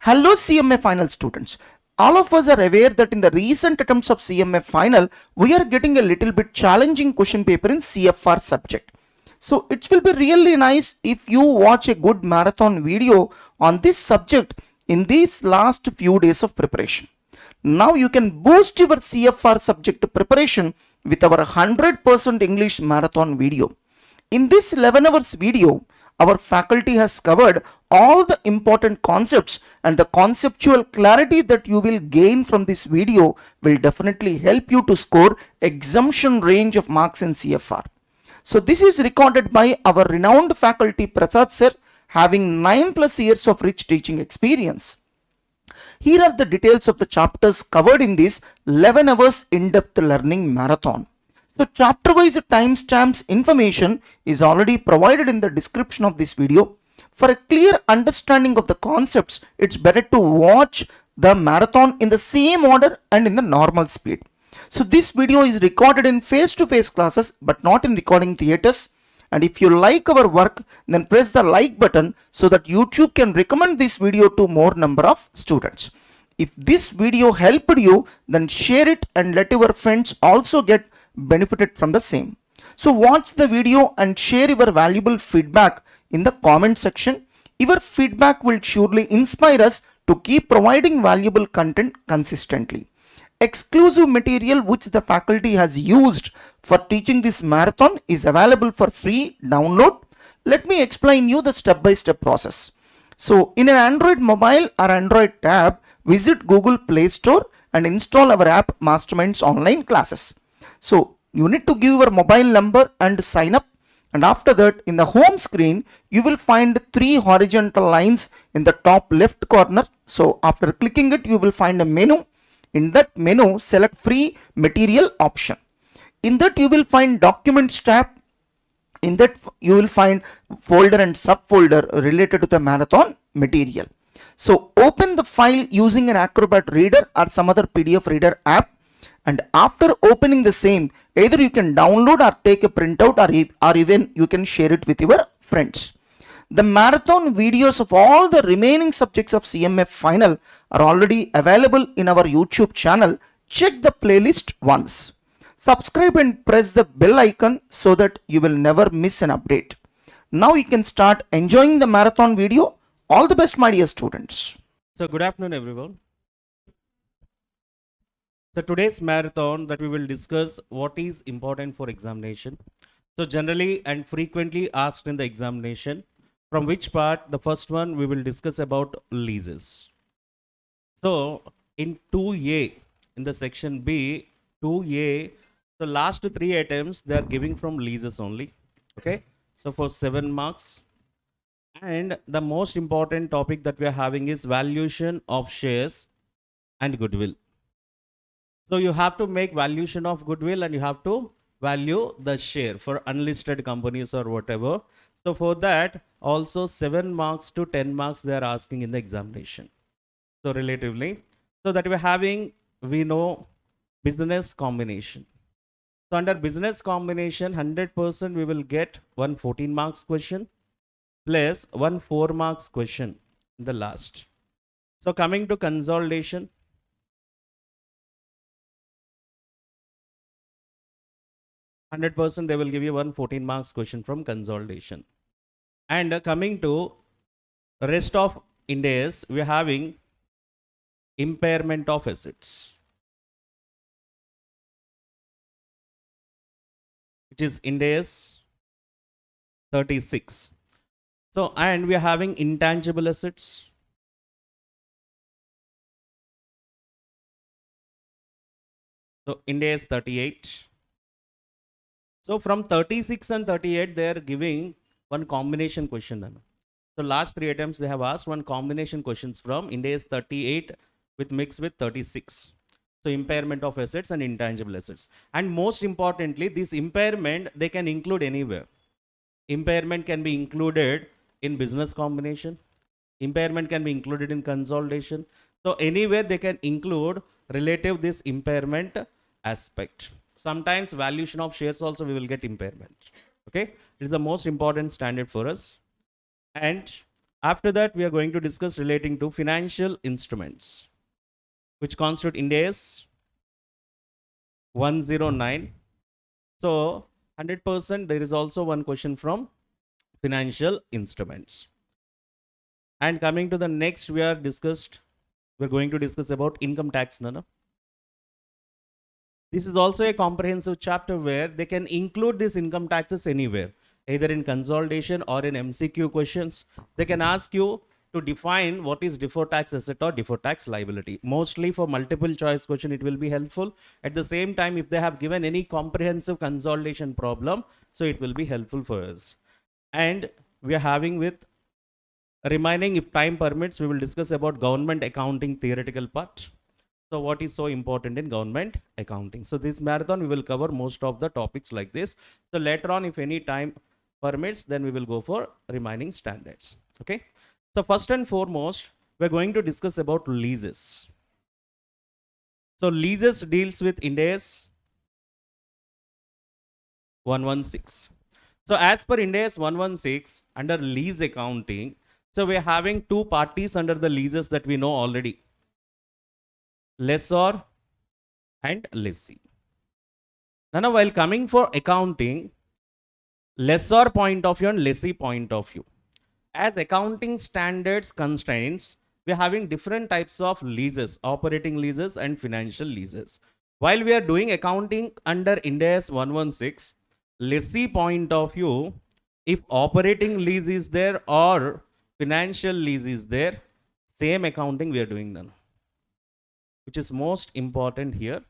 Hello CMA final students. All of us are aware that in the recent attempts of CMA final, we are getting a little bit challenging question paper in CFR subject. So it will be really nice if you watch a good marathon video on this subject in these last few days of preparation. Now you can boost your CFR subject preparation with our 100% English marathon video. In this 11 hours video, our faculty has covered all the important concepts, and the conceptual clarity that you will gain from this video will definitely help you to score exemption range of marks in CFR. So this is recorded by our renowned faculty Prasad sir, having 9+ years of rich teaching experience. Here are the details of the chapters covered in this 11 hours in-depth learning marathon. So chapter-wise timestamps information is already provided in the description of this video. For a clear understanding of the concepts, it's better to watch the marathon in the same order and in the normal speed. So this video is recorded in face-to-face classes but not in recording theaters. And if you like our work, then press the like button so that YouTube can recommend this video to more number of students. If this video helped you, then share it and let your friends also get benefited from the same. So watch the video and share your valuable feedback in the comment section. Your feedback will surely inspire us to keep providing valuable content consistently. Exclusive material which the faculty has used for teaching this marathon is available for free download. Let me explain you the step-by-step process. So in an Android mobile or Android tab, visit Google Play Store and install our app Mastermind's online classes. So you need to give your mobile number and sign up, and after that in the home screen you will find 3 horizontal lines in the top left corner. So after clicking it, you will find a menu. In that menu, select free material option. In that you will find documents tab. In that you will find folder and subfolder related to the marathon material. So open the file using an Acrobat reader or some other PDF reader app, and after opening the same, either you can download or take a printout, or even you can share it with your friends. The marathon videos of all the remaining subjects of CMA final are already available in our YouTube channel. Check the playlist once. Subscribe and press the bell icon so that you will never miss an update. Now you can start enjoying the marathon video. All the best, my dear students. So good afternoon everyone. So today's marathon that we will discuss what is important for examination. So generally and frequently asked in the examination, from which part? The first one we will discuss about leases. So in 2A, in the section B, 2A, the last 3 items they are giving from leases only. Okay, so for 7 marks. And the most important topic that we are having is valuation of shares and goodwill. So you have to make valuation of goodwill and you have to value the share for unlisted companies or whatever. So for that also 7 marks to 10 marks they are asking in the examination. So relatively, so that we're having, we know business combination. So under business combination 100% we will get one 14 marks question plus one 4 marks question in the last. So coming to consolidation, %, they will give you one 14 marks question from consolidation. And coming to rest of Ind AS, we are having impairment of assets, which is Ind AS 36. So, and we are having intangible assets, so Ind AS 38. So from 36 and 38, they are giving one combination question. So last 3 items they have asked one combination questions from Ind AS 38 with mix with 36. So impairment of assets and intangible assets. And most importantly, this impairment they can include anywhere. Impairment can be included in business combination. Impairment can be included in consolidation. So anywhere they can include relative this impairment aspect. Sometimes valuation of shares also we will get impairment. Okay, it is the most important standard for us. And After that, we are going to discuss relating to financial instruments, which constitute Ind AS 109. So 100% there is also one question from financial instruments. And coming to the next, we're going to discuss about income tax. No? This is also a comprehensive chapter where they can include these income taxes anywhere, either in consolidation or in MCQ questions. They can ask you to define what is deferred tax asset or deferred tax liability. Mostly for multiple choice question, it will be helpful. At the same time, if they have given any comprehensive consolidation problem, so it will be helpful for us. And we are having with remaining, if time permits, we will discuss about government accounting theoretical part. So what is so important in government accounting? So this marathon, we will cover most of the topics like this. So later on, if any time permits, then we will go for remaining standards. Okay. So first and foremost, we're going to discuss about leases. So leases deals with Ind AS 116. So as per Ind AS 116, under lease accounting, so we're having two parties under the leases that we know already. Lessor and lessee. Now, while coming for accounting, lessor point of view and lessee point of view. As accounting standards constraints, we are having different types of leases, operating leases and financial leases. While we are doing accounting under Ind AS 116, lessee point of view, if operating lease is there or financial lease is there, same accounting we are doing then. Which is most important here.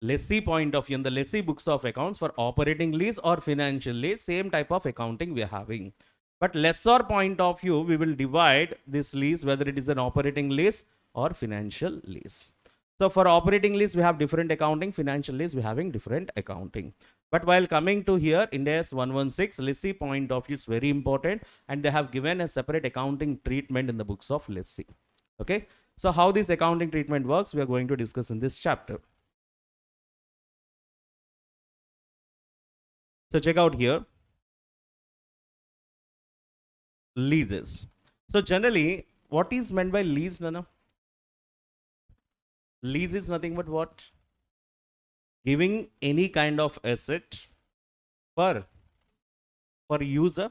Lessee point of view, in the lessee books of accounts for operating lease or financial lease, same type of accounting we are having. But lessor point of view, we will divide this lease whether it is an operating lease or financial lease. So for operating lease, we have different accounting, financial lease, we are having different accounting. But while coming to here, Ind AS 116, lessee point of view is very important, and they have given a separate accounting treatment in the books of lessee. Okay. So how this accounting treatment works, we are going to discuss in this chapter. So check out here. Leases. So generally, what is meant by lease, Nana? Lease is nothing but what? Giving any kind of asset for user.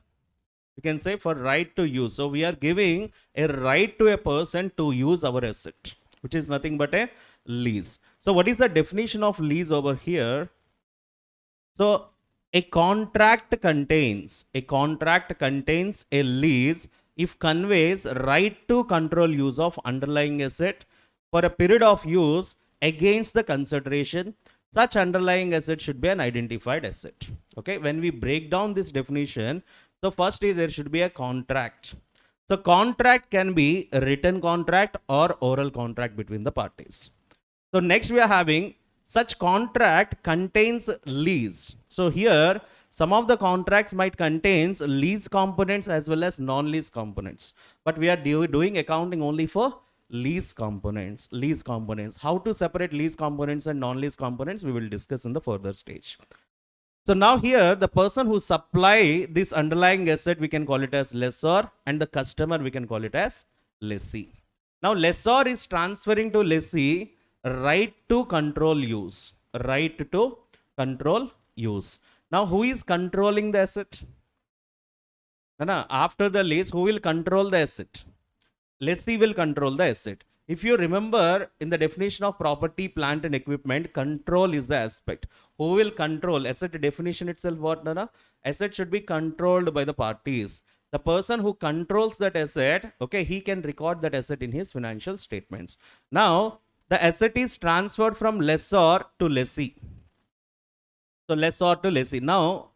You can say for right to use. So we are giving a right to a person to use our asset, which is nothing but a lease. So what is the definition of lease over here? So a contract contains a lease if conveys right to control use of underlying asset for a period of use against the consideration. Such underlying asset should be an identified asset. Okay, when we break down this definition, so first there should be a contract. So contract can be a written contract or oral contract between the parties. So next we are having such contract contains lease. So here some of the contracts might contains lease components as well as non-lease components. But we are doing accounting only for lease components. How to separate lease components and non-lease components, we will discuss in the further stage. So now here, the person who supply this underlying asset, we can call it as lessor, and the customer, we can call it as lessee. Now, lessor is transferring to lessee right to control use. Now, who is controlling the asset? After the lease, who will control the asset? Lessee will control the asset. If you remember, in the definition of property, plant and equipment, control is the aspect. Who will control? Asset definition itself, what, Nana? Asset should be controlled by the parties. The person who controls that asset, okay, he can record that asset in his financial statements. Now, the asset is transferred from lessor to lessee. So, lessor to lessee. Now,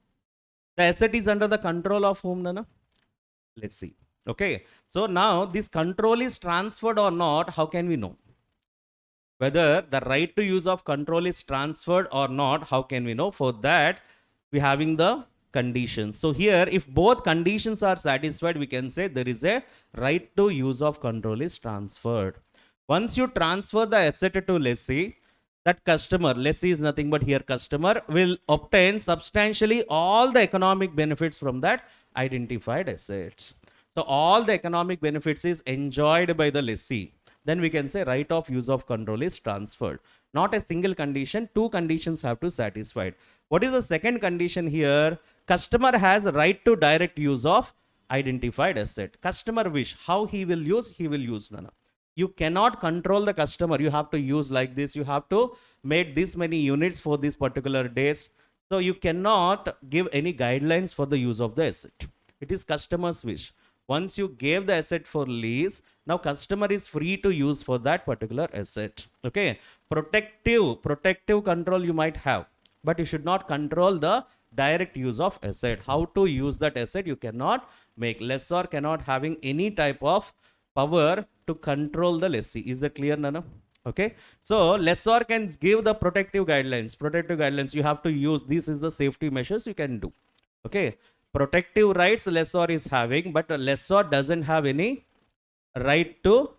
the asset is under the control of whom, Nana? Lessee. Okay, so now this control is transferred or not, how can we know? Whether the right to use of control is transferred or not, how can we know? For that, we having the conditions. So here, if both conditions are satisfied, we can say there is a right to use of control is transferred. Once you transfer the asset to lessee, that customer, lessee is nothing but here customer, will obtain substantially all the economic benefits from that identified assets. So all the economic benefits is enjoyed by the lessee. Then we can say right of use of control is transferred. Not a single condition, two conditions have to satisfied. What is the second condition here? Customer has right to direct use of identified asset. Customer wish, how he will use, no. You cannot control the customer. You have to use like this. You have to make this many units for this particular days. So you cannot give any guidelines for the use of the asset. It is customer's wish. Once you gave the asset for lease, now customer is free to use for that particular asset. Okay. Protective control you might have, but you should not control the direct use of asset. How to use that asset you cannot make. Lessor cannot having any type of power to control the lessee. Is that clear, Nana? Okay. So lessor can give the protective guidelines. You have to use, this is the safety measures you can do. Okay. Protective rights lessor is having, but lessor doesn't have any right to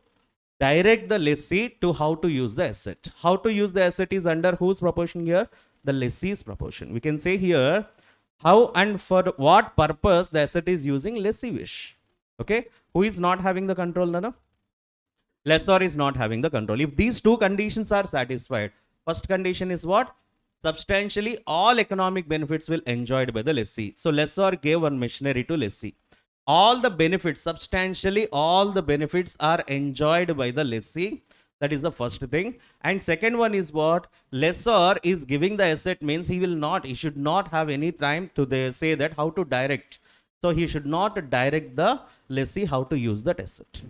direct the lessee to how to use the asset. How to use the asset is under whose proportion here? The lessee's proportion. We can say here how and for what purpose the asset is using lessee wish. Okay. Who is not having the control, Nana? Lessor is not having the control. If these two conditions are satisfied, first condition is what? Substantially all economic benefits will enjoyed by the lessee. So lessor gave one machinery to lessee. All the benefits, substantially all the benefits are enjoyed by the lessee. That is the first thing. And second one is what? Lessor is giving the asset means he should not have any time to say that how to direct. So he should not direct the lessee how to use that asset.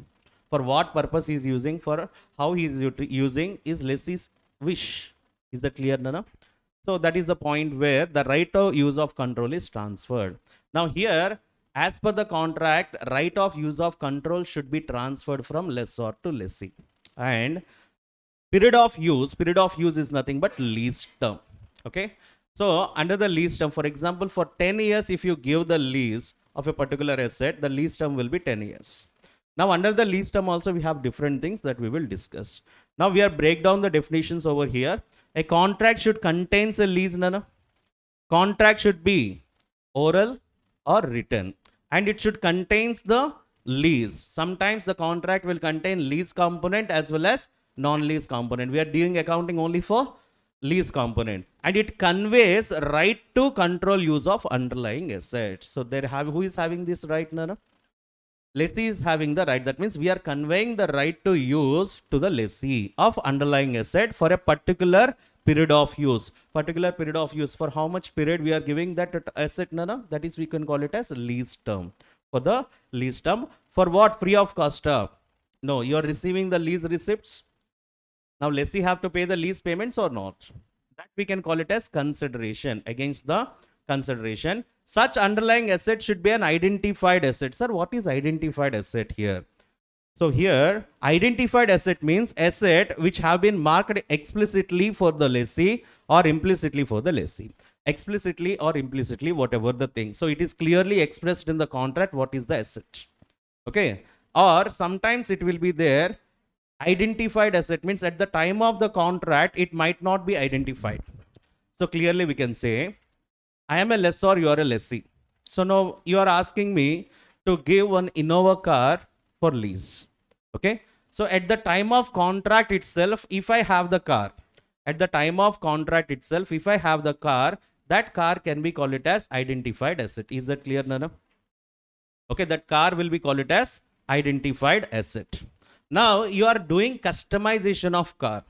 For what purpose he is using, for how he is using is lessee's wish. Is that clear, Nana? So that is the point where the right of use of control is transferred. Now here, as per the contract, right of use of control should be transferred from lessor to lessee. And period of use is nothing but lease term. Okay. So under the lease term, for example, for 10 years, if you give the lease of a particular asset, the lease term will be 10 years. Now under the lease term also we have different things that we will discuss. Now we are break down the definitions over here. A contract should contain a lease, Nana. Contract should be oral or written, and it should contains the lease. Sometimes the contract will contain lease component as well as non-lease component. We are doing accounting only for lease component, and it conveys right to control use of underlying assets. So who is having this right, Nana? Lessee is having the right. That means we are conveying the right to use to the lessee of underlying asset for a particular period of use. Particular period of use. For how much period we are giving that asset, Nana? That is, we can call it as lease term. For the lease term. For what? Free of cost. No, you are receiving the lease receipts. Now lessee have to pay the lease payments or not? That we can call it as consideration against the consideration. Such underlying asset should be an identified asset. Sir, what is identified asset here? So here, identified asset means asset which have been marked explicitly for the lessee or implicitly for the lessee. Explicitly or implicitly, whatever the thing. So it is clearly expressed in the contract what is the asset. Okay. Or sometimes it will be there. Identified asset means at the time of the contract, it might not be identified. So clearly we can say, I am a lessor, you are a lessee. So now you are asking me to give one Innova car for lease. Okay. So at the time of contract itself, if I have the car, at the time of contract itself, if I have the car, that car can be called it as identified asset. Is that clear, Nana? Okay. That car will be called it as identified asset. Now you are doing customization of car.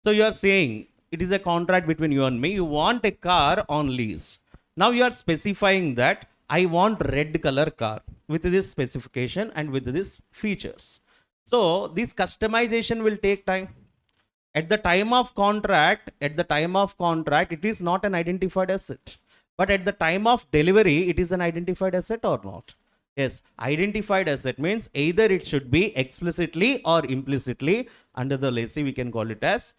So you are saying it is a contract between you and me. You want a car on lease. Now you are specifying that I want red color car with this specification and with these features. So this customization will take time. At the time of contract, it is not an identified asset. But at the time of delivery, it is an identified asset or not? Yes, identified asset means either it should be explicitly or implicitly under the lessee. We can call it as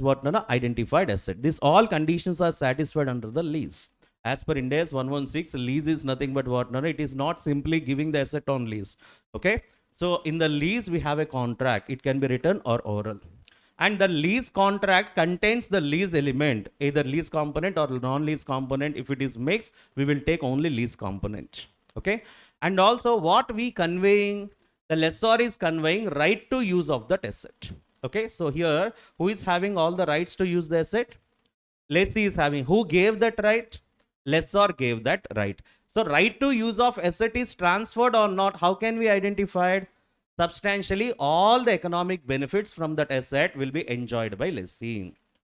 what? No, identified asset. These all conditions are satisfied under the lease. As per Ind AS 116, lease is nothing but what? No, it is not simply giving the asset on lease. Okay. So in the lease, we have a contract. It can be written or oral. And the lease contract contains the lease element, either lease component or non-lease component. If it is mixed, we will take only lease component. Okay. And also what we conveying, the lessor is conveying right to use of that asset. Okay. So here, who is having all the rights to use the asset? Lessee is having. Who gave that right? Lessor gave that right. So right to use of asset is transferred or not. How can we identify it? Substantially all the economic benefits from that asset will be enjoyed by lessee.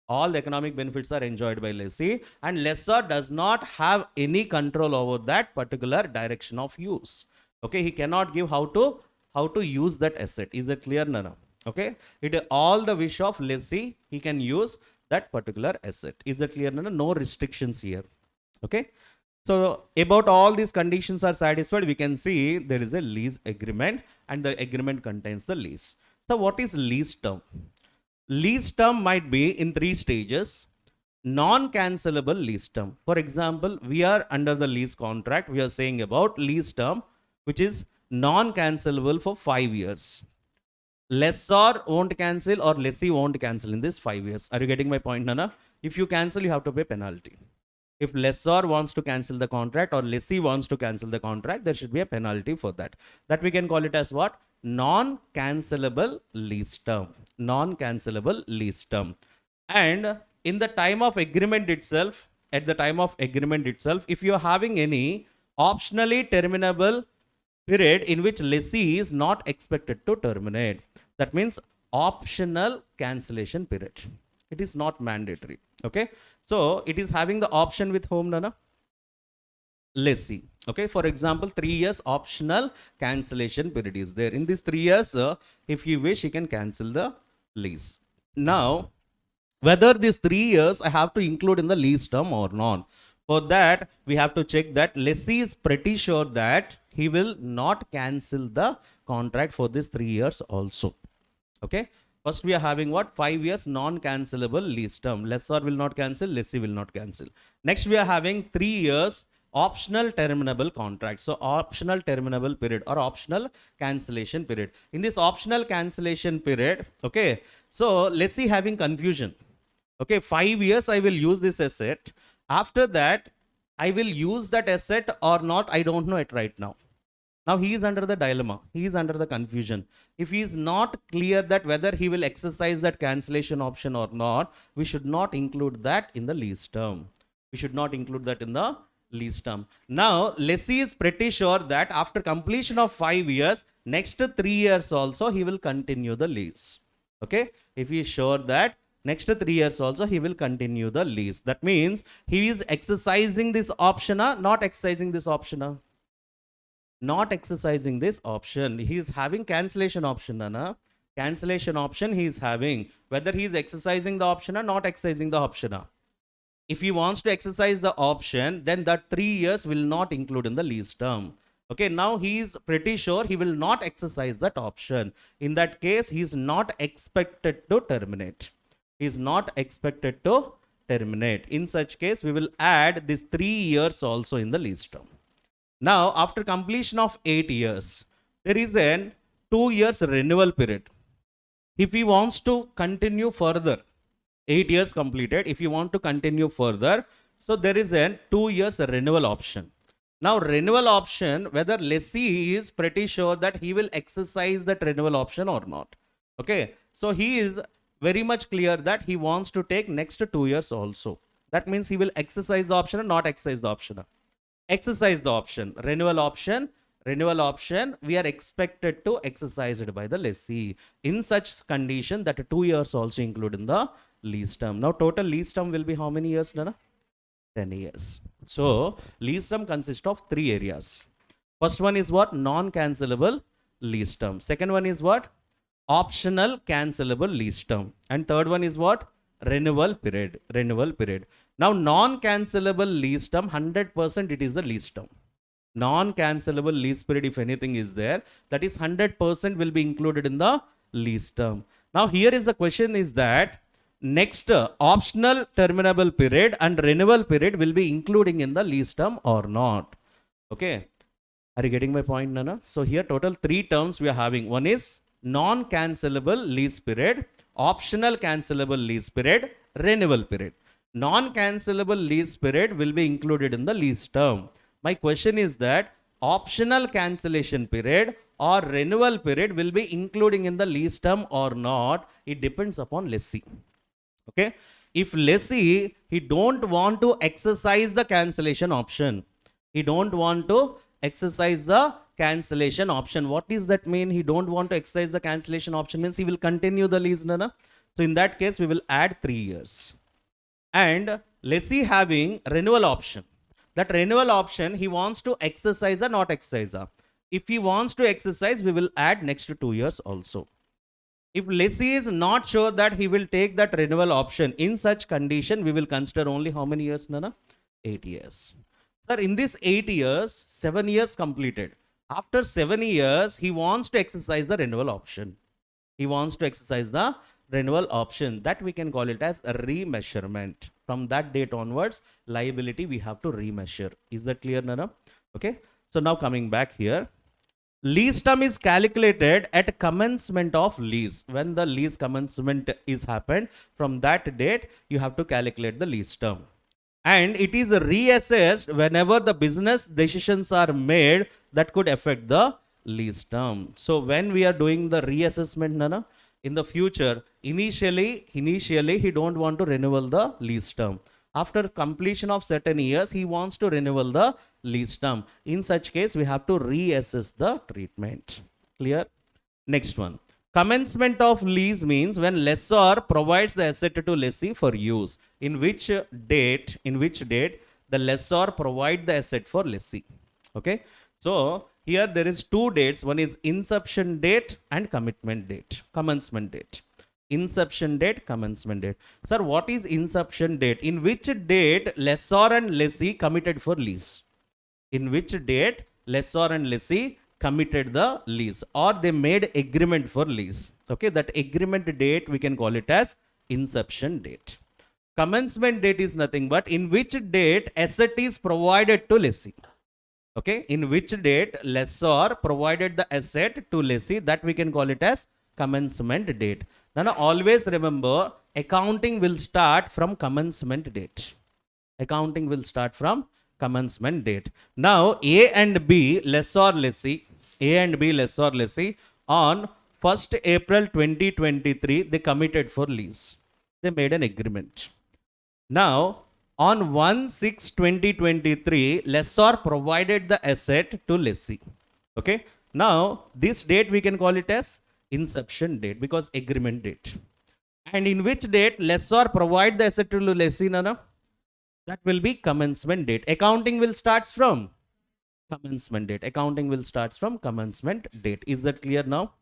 All the economic benefits are enjoyed by lessee, and lessor does not have any control over that particular direction of use. Okay, he cannot give how to use that asset. Is it clear, Nana? Okay, it is all the wish of lessee. He can use that particular asset. Is it clear, Nana? No restrictions here. Okay. So about all these conditions are satisfied, we can see there is a lease agreement, and the agreement contains the lease. So what is lease term? Lease term might be in 3 stages. Non-cancelable lease term. For example, we are under the lease contract. We are saying about lease term, which is non-cancelable for 5 years. Lessor won't cancel or lessee won't cancel in this 5 years. Are you getting my point, Nana? If you cancel, you have to pay penalty. If lessor wants to cancel the contract or lessee wants to cancel the contract, there should be a penalty for that. That we can call it as what? Non-cancelable lease term. Non-cancelable lease term. And in the time of agreement itself, at the time of agreement itself, if you are having any optionally terminable period in which lessee is not expected to terminate, that means optional cancellation period. It is not mandatory. Okay. So it is having the option with whom, Nana? Lessee. Okay. For example, 3 years optional cancellation period is there. In these 3 years, if you wish, you can cancel the lease. Now, whether these 3 years I have to include in the lease term or not. For that, we have to check that lessee is pretty sure that he will not cancel the contract for these 3 years also. Okay. First, we are having what? 5 years non-cancelable lease term. Lessor will not cancel, lessee will not cancel. Next, we are having 3 years optional terminable contract. So, optional terminable period or optional cancellation period. In this optional cancellation period, okay, so lessee having confusion. Okay, 5 years I will use this asset. After that, I will use that asset or not, I don't know it right now. Now he is under the dilemma. He is under the confusion. If he is not clear that whether he will exercise that cancellation option or not, we should not include that in the lease term. We should not include that in the lease term. Now, lessee is pretty sure that after completion of 5 years, next 3 years also, he will continue the lease. Okay. If he is sure that next 3 years also, he will continue the lease. That means he is exercising this option or not exercising this option. Not exercising this option. He is having cancellation option, Nana. Cancellation option he is having. Whether he is exercising the option or not exercising the option. If he wants to exercise the option, then that 3 years will not include in the lease term. Okay, now he is pretty sure he will not exercise that option. In that case, he is not expected to terminate. He is not expected to terminate. In such case, we will add this 3 years also in the lease term. Now, after completion of 8 years, there is a 2 years renewal period. If he wants to continue further, 8 years completed, if you want to continue further, so there is a 2 years renewal option. Now, renewal option, whether lessee is pretty sure that he will exercise that renewal option or not. Okay, so he is very much clear that he wants to take next 2 years also. That means he will exercise the option or not exercise the option. Exercise the option. Renewal option, we are expected to exercise it by the lessee. In such condition, that 2 years also include in the lease term. Now, total lease term will be how many years, Nana? 10 years. So, lease term consists of 3 areas. First one is what? Non-cancelable lease term. Second one is what? Optional cancelable lease term. And third one is what? Renewal period. Now, non-cancelable lease term, 100% it is the lease term. Non-cancelable lease period, if anything is there, that is 100% will be included in the lease term. Now, here is the question is that next optional terminable period and renewal period will be including in the lease term or not. Okay. Are you getting my point, Nana? So, here total 3 terms we are having. One is non-cancelable lease period, optional cancelable lease period, renewal period. Non-cancelable lease period will be included in the lease term. My question is that optional cancellation period or renewal period will be including in the lease term or not. It depends upon lessee. Okay, if lessee he don't want to exercise the cancellation option, he don't want to exercise the cancellation option. What does that mean? He don't want to exercise the cancellation option means he will continue the lease, no? So in that case we will add 3 years. And lessee having renewal option, that renewal option he wants to exercise or not exercise. If he wants to exercise, we will add next 2 years also. If lessee is not sure that he will take that renewal option, in such condition we will consider only how many years, Nana? 8 years. Sir, in this 8 years, 7 years completed. After 7 years, he wants to exercise the renewal option. He wants to exercise the renewal option. That we can call it as a remeasurement. From that date onwards, liability we have to remeasure. Is that clear, Nana? Okay. So now coming back here. Lease term is calculated at commencement of lease. When the lease commencement is happened, from that date, you have to calculate the lease term. And it is reassessed whenever the business decisions are made that could affect the lease term. So when we are doing the reassessment, Nana, in the future, initially he don't want to renewal the lease term. After completion of certain years, he wants to renewal the lease term. In such case, we have to reassess the treatment. Clear? Next one. Commencement of lease means when lessor provides the asset to lessee for use. In which date the lessor provide the asset for lessee. Okay. So here there is 2 dates. One is inception date and commitment date, commencement date. Inception date, commencement date. Sir, what is inception date? In which date lessor and lessee committed for lease? In which date lessor and lessee committed the lease or they made agreement for lease? Okay, that agreement date we can call it as inception date. Commencement date is nothing but in which date asset is provided to lessee. Okay, in which date lessor provided the asset to lessee, that we can call it as commencement date. Now always remember, accounting will start from commencement date. Accounting will start from commencement date. Now A and B lessor lessee on 1st April 2023 they committed for lease. They made an agreement. Now on 1/6/2023 lessor provided the asset to lessee. Okay. Now this date we can call it as inception date because agreement date. And in which date lessor provide the asset to lessee, Nana? That will be commencement date. Accounting will start from commencement date. Accounting will start from commencement date. Is that clear now?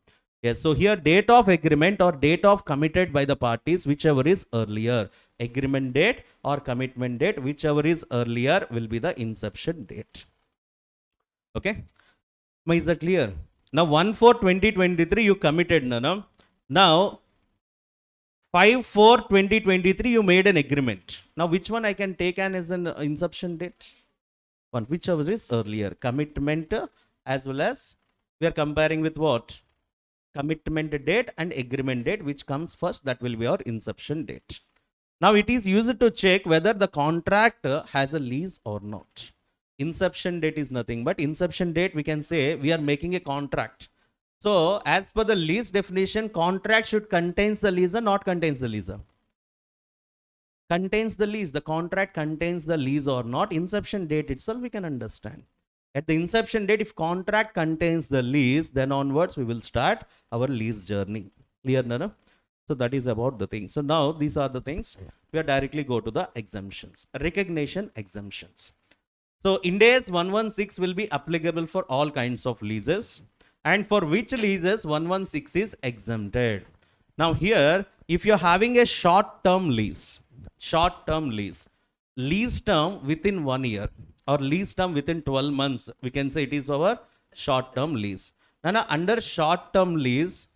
Yes. So here date of agreement or date of committed by the parties, whichever is earlier. Agreement date or commitment date, whichever is earlier will be the inception date. Okay. Is that clear? Now 1/4/2023 you committed, Nana. Now 5/4/2023 you made an agreement. Now which one I can take as an inception date? One, whichever is earlier. Commitment as well as we are comparing with what? Commitment date and agreement date, which comes first, that will be our inception date. Now it is used to check whether the contract has a lease or not. Inception date is nothing but inception date we can say we are making a contract. So as per the lease definition, contract should contains the lease or not contains the lease? Contains the lease. The contract contains the lease or not. Inception date itself we can understand. At the inception date, if contract contains the lease, then onwards we will start our lease journey. Clear, Nana? So that is about the thing. So now these are the things. We are directly go to the exemptions. Recognition exemptions. So Ind AS 116 will be applicable for all kinds of leases, and for which leases 116 is exempted. Now here, if you're having a short-term lease, lease term within 1 year or lease term within 12 months, we can say it is our short-term lease. Now under short-term lease,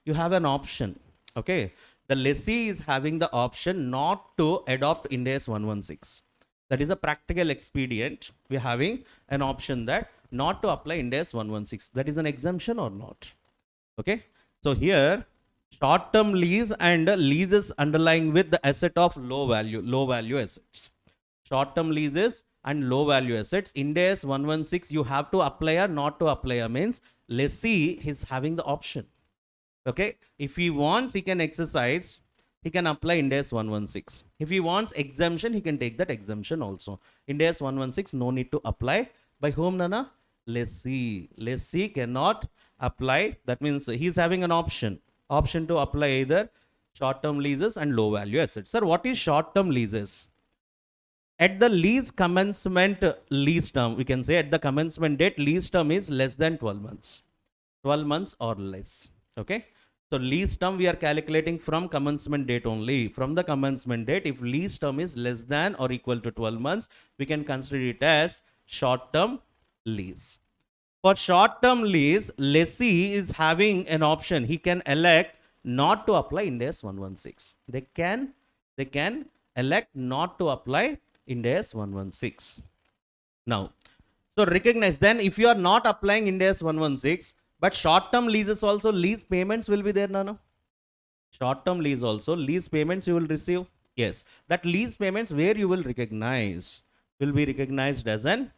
you have an option. Okay, the lessee is having the option not to adopt Ind AS 116. That is a practical expedient. We are having an option that not to apply Ind AS 116. That is an exemption or not? Okay. So here short-term lease and leases underlying with the asset of low value assets. Short-term leases and low value assets. Ind AS 116, you have to apply or not to apply or means lessee is having the option. Okay, if he wants, he can exercise, he can apply Ind AS 116. If he wants exemption, he can take that exemption also. Ind AS 116, no need to apply. By whom, Nana? Lessee. Lessee cannot apply. That means he's having an option to apply either short-term leases and low-value assets. Sir, what is short-term leases? At the lease commencement lease term, we can say at the commencement date, lease term is less than 12 months. 12 months or less. Okay. So lease term we are calculating from commencement date only. From the commencement date, if lease term is less than or equal to 12 months, we can consider it as short-term lease. For short-term lease, lessee is having an option. He can elect not to apply Ind AS 116. They can elect not to apply Ind AS 116. Now, so recognize then if you are not applying Ind AS 116, but short-term leases also, lease payments will be there, no? Short-term lease also, lease payments you will receive. Yes, that lease payments where you will recognize will be recognized as an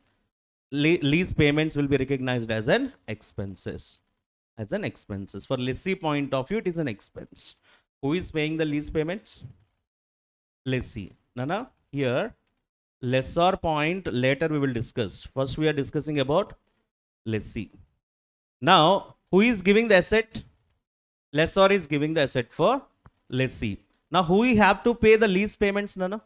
lease payments will be recognized as an expenses. As an expenses. For lessee point of view, it is an expense. Who is paying the lease payments? Lessee. Nana, here lessor point later we will discuss. First we are discussing about lessee. Now, who is giving the asset? Lessor is giving the asset for lessee. Now, who we have to pay the lease payments, Nana?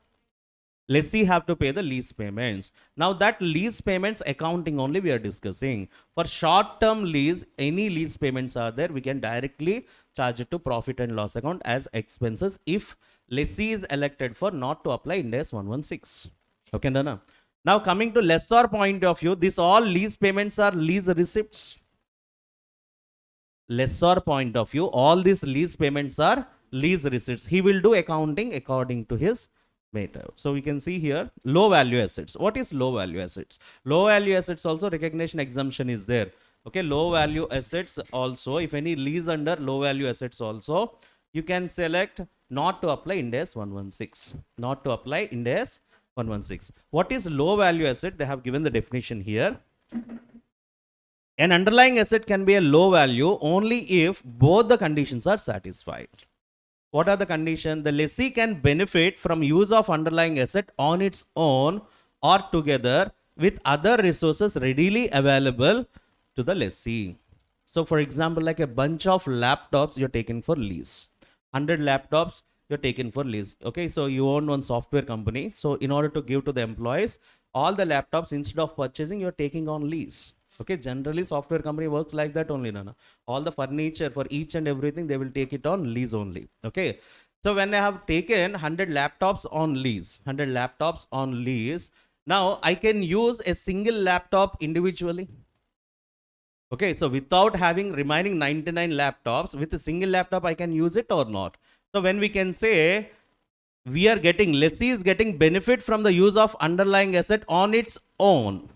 Lessee have to pay the lease payments. Now, that lease payments accounting only we are discussing. For short-term lease, any lease payments are there, we can directly charge it to profit and loss account as expenses if lessee is elected for not to apply Ind AS 116. Okay, Nana? Now, coming to lessor point of view, this all lease payments are lease receipts. Lessor point of view, all these lease payments are lease receipts. He will do accounting according to his method. So we can see here low value assets. What is low value assets? Low value assets also recognition exemption is there. Okay, low value assets also, if any lease under low value assets also, you can select not to apply Ind AS 116. Not to apply Ind AS 116. What is low value asset? They have given the definition here. An underlying asset can be a low value only if both the conditions are satisfied. What are the conditions? The lessee can benefit from use of underlying asset on its own or together with other resources readily available to the lessee. So for example, like a bunch of laptops you're taking for lease. 100 laptops you're taking for lease. Okay, so you own one software company. So in order to give to the employees, all the laptops instead of purchasing, you're taking on lease. Okay, generally software company works like that only, Nana. All the furniture for each and everything, they will take it on lease only. Okay, so when I have taken 100 laptops on lease, now I can use a single laptop individually. Okay, so without having remaining 99 laptops, with a single laptop, I can use it or not. So when we can say we are getting, lessee is getting benefit from the use of underlying asset on its own,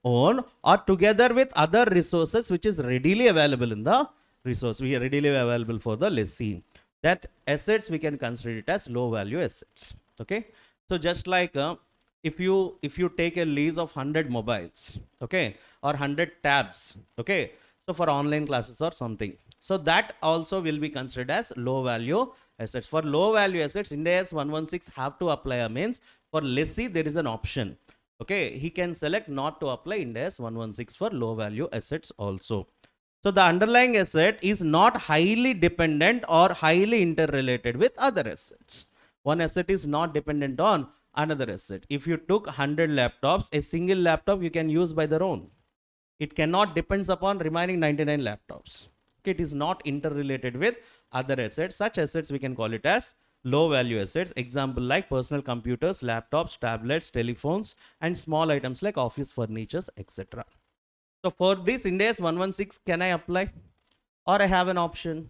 or together with other resources which is readily available in the resource. We are readily available for the lessee. That assets we can consider it as low value assets. Okay, so just like if you take a lease of 100 mobiles, okay, or 100 tabs, okay, so for online classes or something, so that also will be considered as low value assets. For low value assets, Ind AS 116 have to apply means for lessee there is an option. Okay, he can select not to apply Ind AS 116 for low value assets also. So the underlying asset is not highly dependent or highly interrelated with other assets. One asset is not dependent on another asset. If you took 100 laptops, a single laptop you can use by their own. It cannot depends upon remaining 99 laptops. Okay, it is not interrelated with other assets. Such assets we can call it as low value assets. Example like personal computers, laptops, tablets, telephones, and small items like office furnitures, etc. So for this Ind AS 116, can I apply? Or I have an option?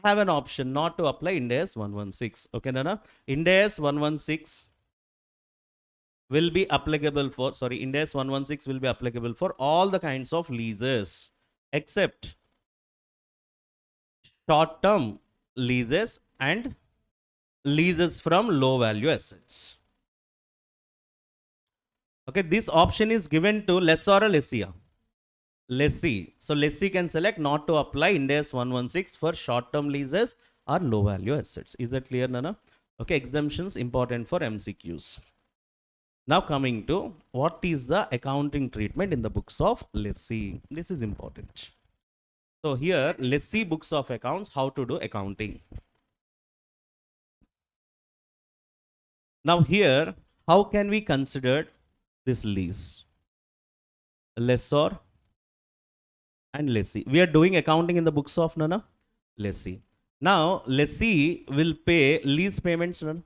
I have an option not to apply Ind AS 116. Okay, Nana? Ind AS 116 will be applicable for, Ind AS 116 will be applicable for all the kinds of leases except short-term leases and leases from low value assets. Okay, this option is given to lessor or lessee? Lessee. So lessee can select not to apply Ind AS 116 for short-term leases or low-value assets. Is that clear, Nana? Okay, exemptions important for MCQs. Now coming to what is the accounting treatment in the books of lessee. This is important. So here, lessee books of accounts, how to do accounting. Now here, how can we consider this lease? Lessor and lessee. We are doing accounting in the books of Nana? Lessee. Now, lessee will pay lease payments, Nana.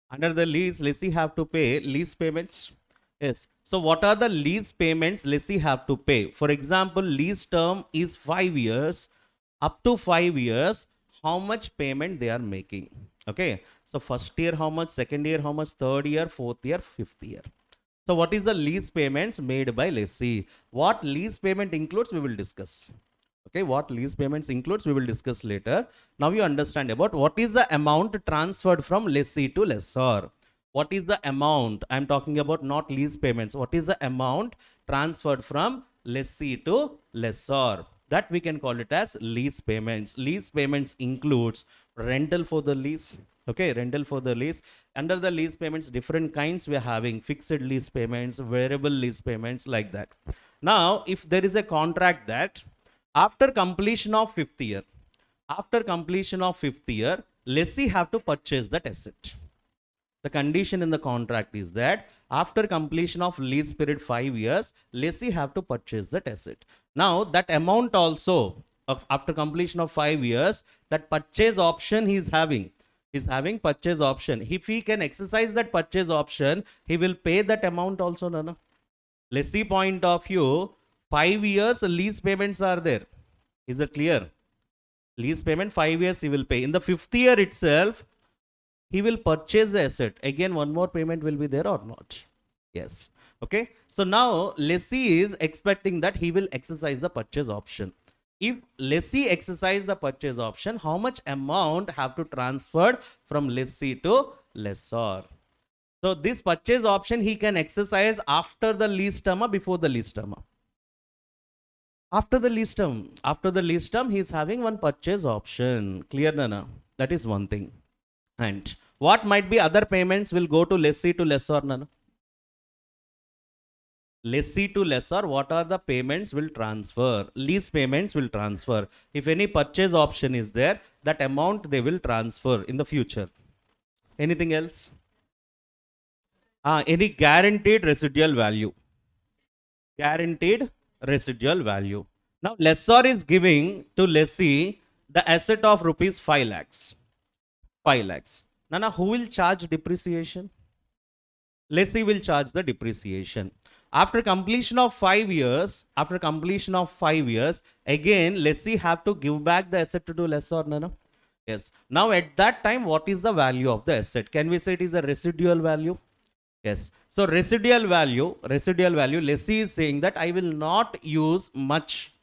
Under the lease, lessee have to pay lease payments. Yes. So, what are the lease payments lessee have to pay? For example, lease term is 5 years. Up to 5 years, how much payment they are making? Okay. So, first year how much? Second year how much? Third year, fourth year, fifth year. So, what is the lease payments made by lessee? What lease payment includes, we will discuss. Okay, what lease payments includes, we will discuss later. Now you understand about what is the amount transferred from lessee to lessor. What is the amount? I am talking about not lease payments. What is the amount transferred from lessee to lessor? That we can call it as lease payments. Lease payments includes rental for the lease. Okay, rental for the lease. Under the lease payments, different kinds we are having: fixed lease payments, variable lease payments, like that. Now, if there is a contract that after completion of fifth year, lessee have to purchase that asset. The condition in the contract is that after completion of lease period 5 years, lessee have to purchase that asset. Now that amount also of after completion of 5 years, that purchase option he is having. Is having purchase option. If he can exercise that purchase option, he will pay that amount also, Nana. Lessee point of view, 5 years lease payments are there. Is it clear? Lease payment 5 years he will pay. In the 5th year itself, he will purchase the asset. Again, one more payment will be there or not? Yes. Okay. So now lessee is expecting that he will exercise the purchase option. If lessee exercise the purchase option, how much amount have to transfer from lessee to lessor? So this purchase option he can exercise after the lease term or before the lease term? After the lease term, he is having one purchase option. Clear, Nana? That is one thing. And what might be other payments will go to lessee to lessor, Nana? Lessee to lessor, what are the payments will transfer? Lease payments will transfer. If any purchase option is there, that amount they will transfer in the future. Anything else? Any guaranteed residual value. Guaranteed residual value. Now, lessor is giving to lessee the asset of rupees 5 lakhs. 5 lakhs. Now, who will charge depreciation? Lessee will charge the depreciation. After completion of 5 years, again, lessee have to give back the asset to lessor, no? Yes. Now, at that time, what is the value of the asset? Can we say it is a residual value? Yes. So residual value, lessee is saying that I will not use much.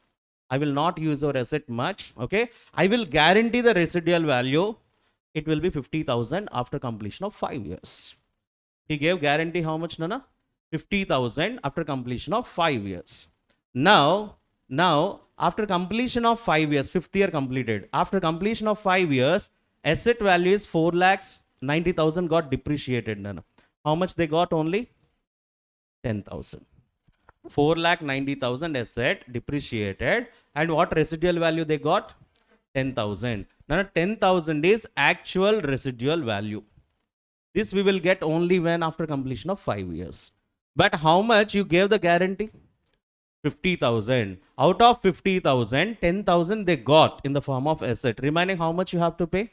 I will not use your asset much. Okay. I will guarantee the residual value. It will be 50,000 after completion of 5 years. He gave guarantee how much, Nana? 50,000 after completion of 5 years. Now, after completion of 5 years, 5th year completed. After completion of 5 years, asset value is 4 lakhs, 90,000 got depreciated, Nana. How much they got? Only 10,000. 4,90,000 asset depreciated, and what residual value they got? 10,000. Now 10,000 is actual residual value. This we will get only when after completion of 5 years. But how much you gave the guarantee? 50,000. Out of 50,000, 10,000 they got in the form of asset. Remaining how much you have to pay?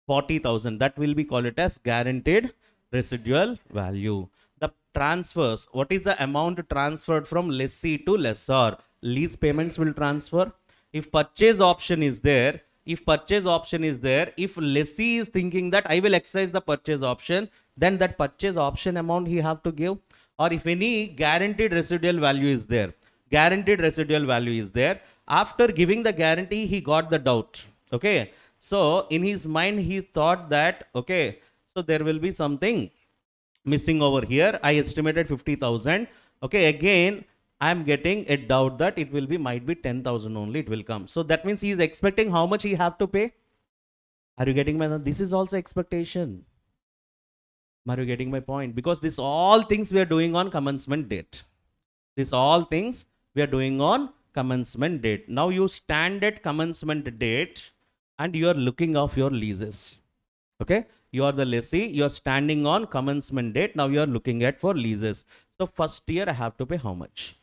40,000. That will be called it as guaranteed residual value. The transfers, what is the amount transferred from lessee to lessor? Lease payments will transfer. If purchase option is there, if lessee is thinking that I will exercise the purchase option, then that purchase option amount he have to give. Or if any guaranteed residual value is there, after giving the guarantee, he got the doubt. Okay. So in his mind, he thought that, okay, so there will be something missing over here. I estimated 50,000. Okay, again, I'm getting a doubt that it will be, might be 10,000 only it will come. So that means he is expecting how much he have to pay. Are you getting my, this is also expectation. Are you getting my point? Because this all things we are doing on commencement date. This all things we are doing on commencement date. Now you stand at commencement date and you are looking off your leases. Okay, you are the lessee, you are standing on commencement date. Now you are looking at for leases. So first year I have to pay how much?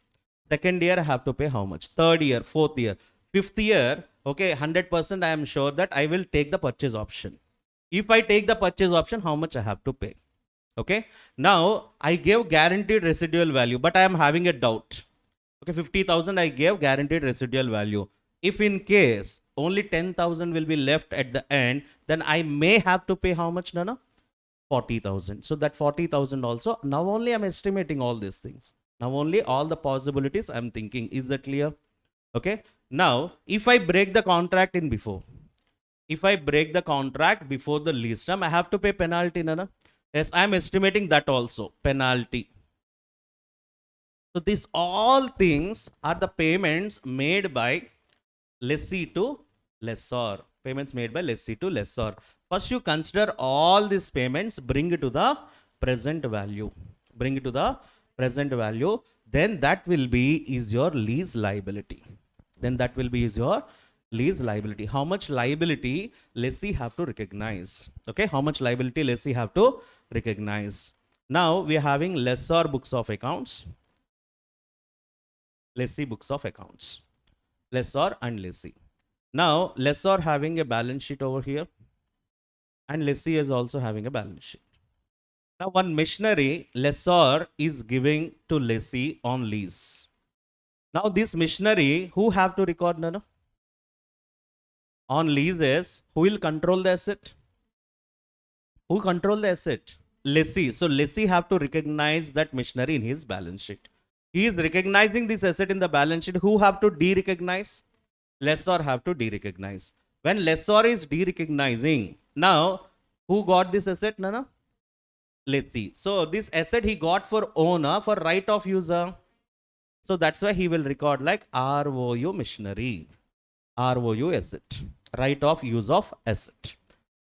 Second year I have to pay how much? Third year, fourth year, fifth year. Okay, 100% I am sure that I will take the purchase option. If I take the purchase option, how much I have to pay? Okay, now I gave guaranteed residual value, but I am having a doubt. Okay, 50,000 I gave guaranteed residual value. If in case only 10,000 will be left at the end, then I may have to pay how much, Nana? 40,000. So that 40,000 also, now only I'm estimating all these things. Now only all the possibilities I'm thinking. Is that clear? Okay. Now, if I break the contract in before, if I break the contract before the lease term, I have to pay penalty, Nana. Yes, I'm estimating that also, penalty. So these all things are the payments made by lessee to lessor. Payments made by lessee to lessor. First you consider all these payments, bring it to the present value. Bring it to the present value. Then that will be is your lease liability. Then that will be is your lease liability. How much liability lessee have to recognize? Okay, how much liability lessee have to recognize? Now we are having lessor books of accounts. Lessee books of accounts. Lessor and lessee. Now lessor having a balance sheet over here and lessee is also having a balance sheet. Now one machinery lessor is giving to lessee on lease. Now this machinery, who have to record, Nana? On leases, who will control the asset? Who control the asset? Lessee. So lessee have to recognize that machinery in his balance sheet. He is recognizing this asset in the balance sheet. Who have to de-recognize? Lessor have to de-recognize. When lessor is de-recognizing, now who got this asset, Nana? Lessee. So this asset he got for owner, for right of user. So that's why he will record like ROU machinery. ROU asset. Right of use of asset.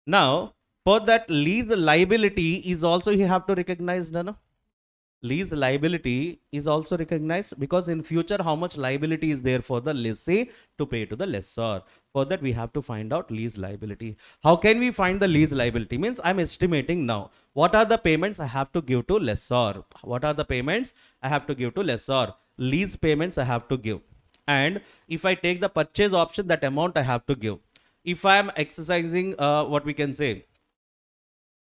Now, for that lease liability is also he have to recognize, Nana. Lease liability is also recognized because in future how much liability is there for the lessee to pay to the lessor. For that we have to find out lease liability. How can we find the lease liability? Means I'm estimating now what are the payments I have to give to lessor. What are the payments I have to give to lessor? Lease payments I have to give. And if I take the purchase option, that amount I have to give. If I am exercising what we can say,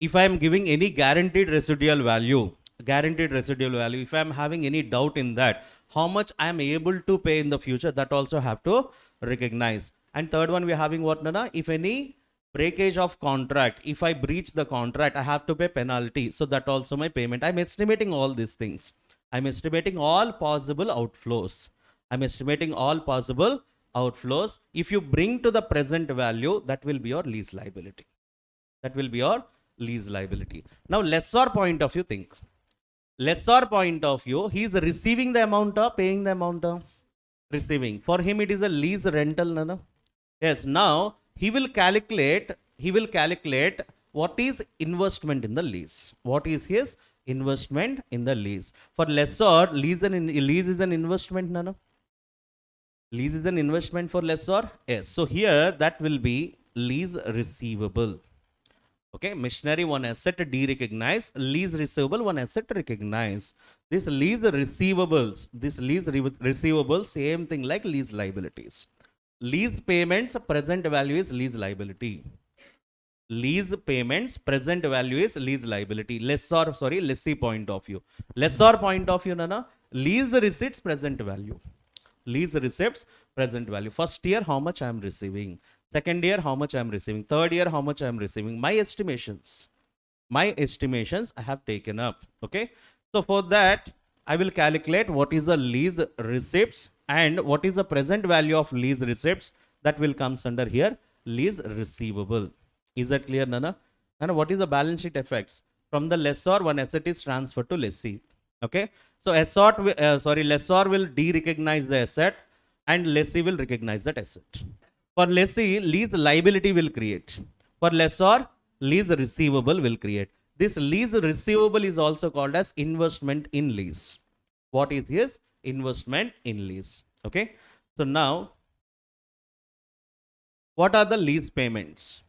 if I am giving any guaranteed residual value, if I am having any doubt in that, how much I am able to pay in the future, that also have to recognize. And third one, we are having what, Nana? If any breakage of contract, if I breach the contract, I have to pay penalty. So that also my payment. I'm estimating all these things. I'm estimating all possible outflows. I'm estimating all possible outflows. If you bring to the present value, that will be your lease liability. That will be your lease liability. Now, lessor point of view, think. Lessor point of view, he is receiving the amount or paying the amount of receiving. For him, it is a lease rental, Nana. Yes, now he will calculate what is investment in the lease. What is his investment in the lease? For lessor, lease is an investment, Nana. Lease is an investment for lessor. Yes. So here that will be lease receivable. Okay, machinery one asset de-recognize, lease receivable one asset recognize. This lease receivables, same thing like lease liabilities. Lease payments present value is lease liability. Lease payments present value is lease liability. Lessee point of view. Lessor point of view, Nana. Lease receipts present value. Lease receipts present value. First year, how much I am receiving. Second year, how much I am receiving. Third year, how much I am receiving. My estimations I have taken up. Okay. So for that, I will calculate what is the lease receipts and what is the present value of lease receipts. That will comes under here, lease receivable. Is that clear, Nana? And what is the balance sheet effects? From the lessor, one asset is transferred to lessee. Okay. So lessor will de-recognize the asset and lessee will recognize that asset. For lessee, lease liability will create. For lessor, lease receivable will create. This lease receivable is also called as investment in lease. What is his? Investment in lease. Okay. So now, what are the lease payments?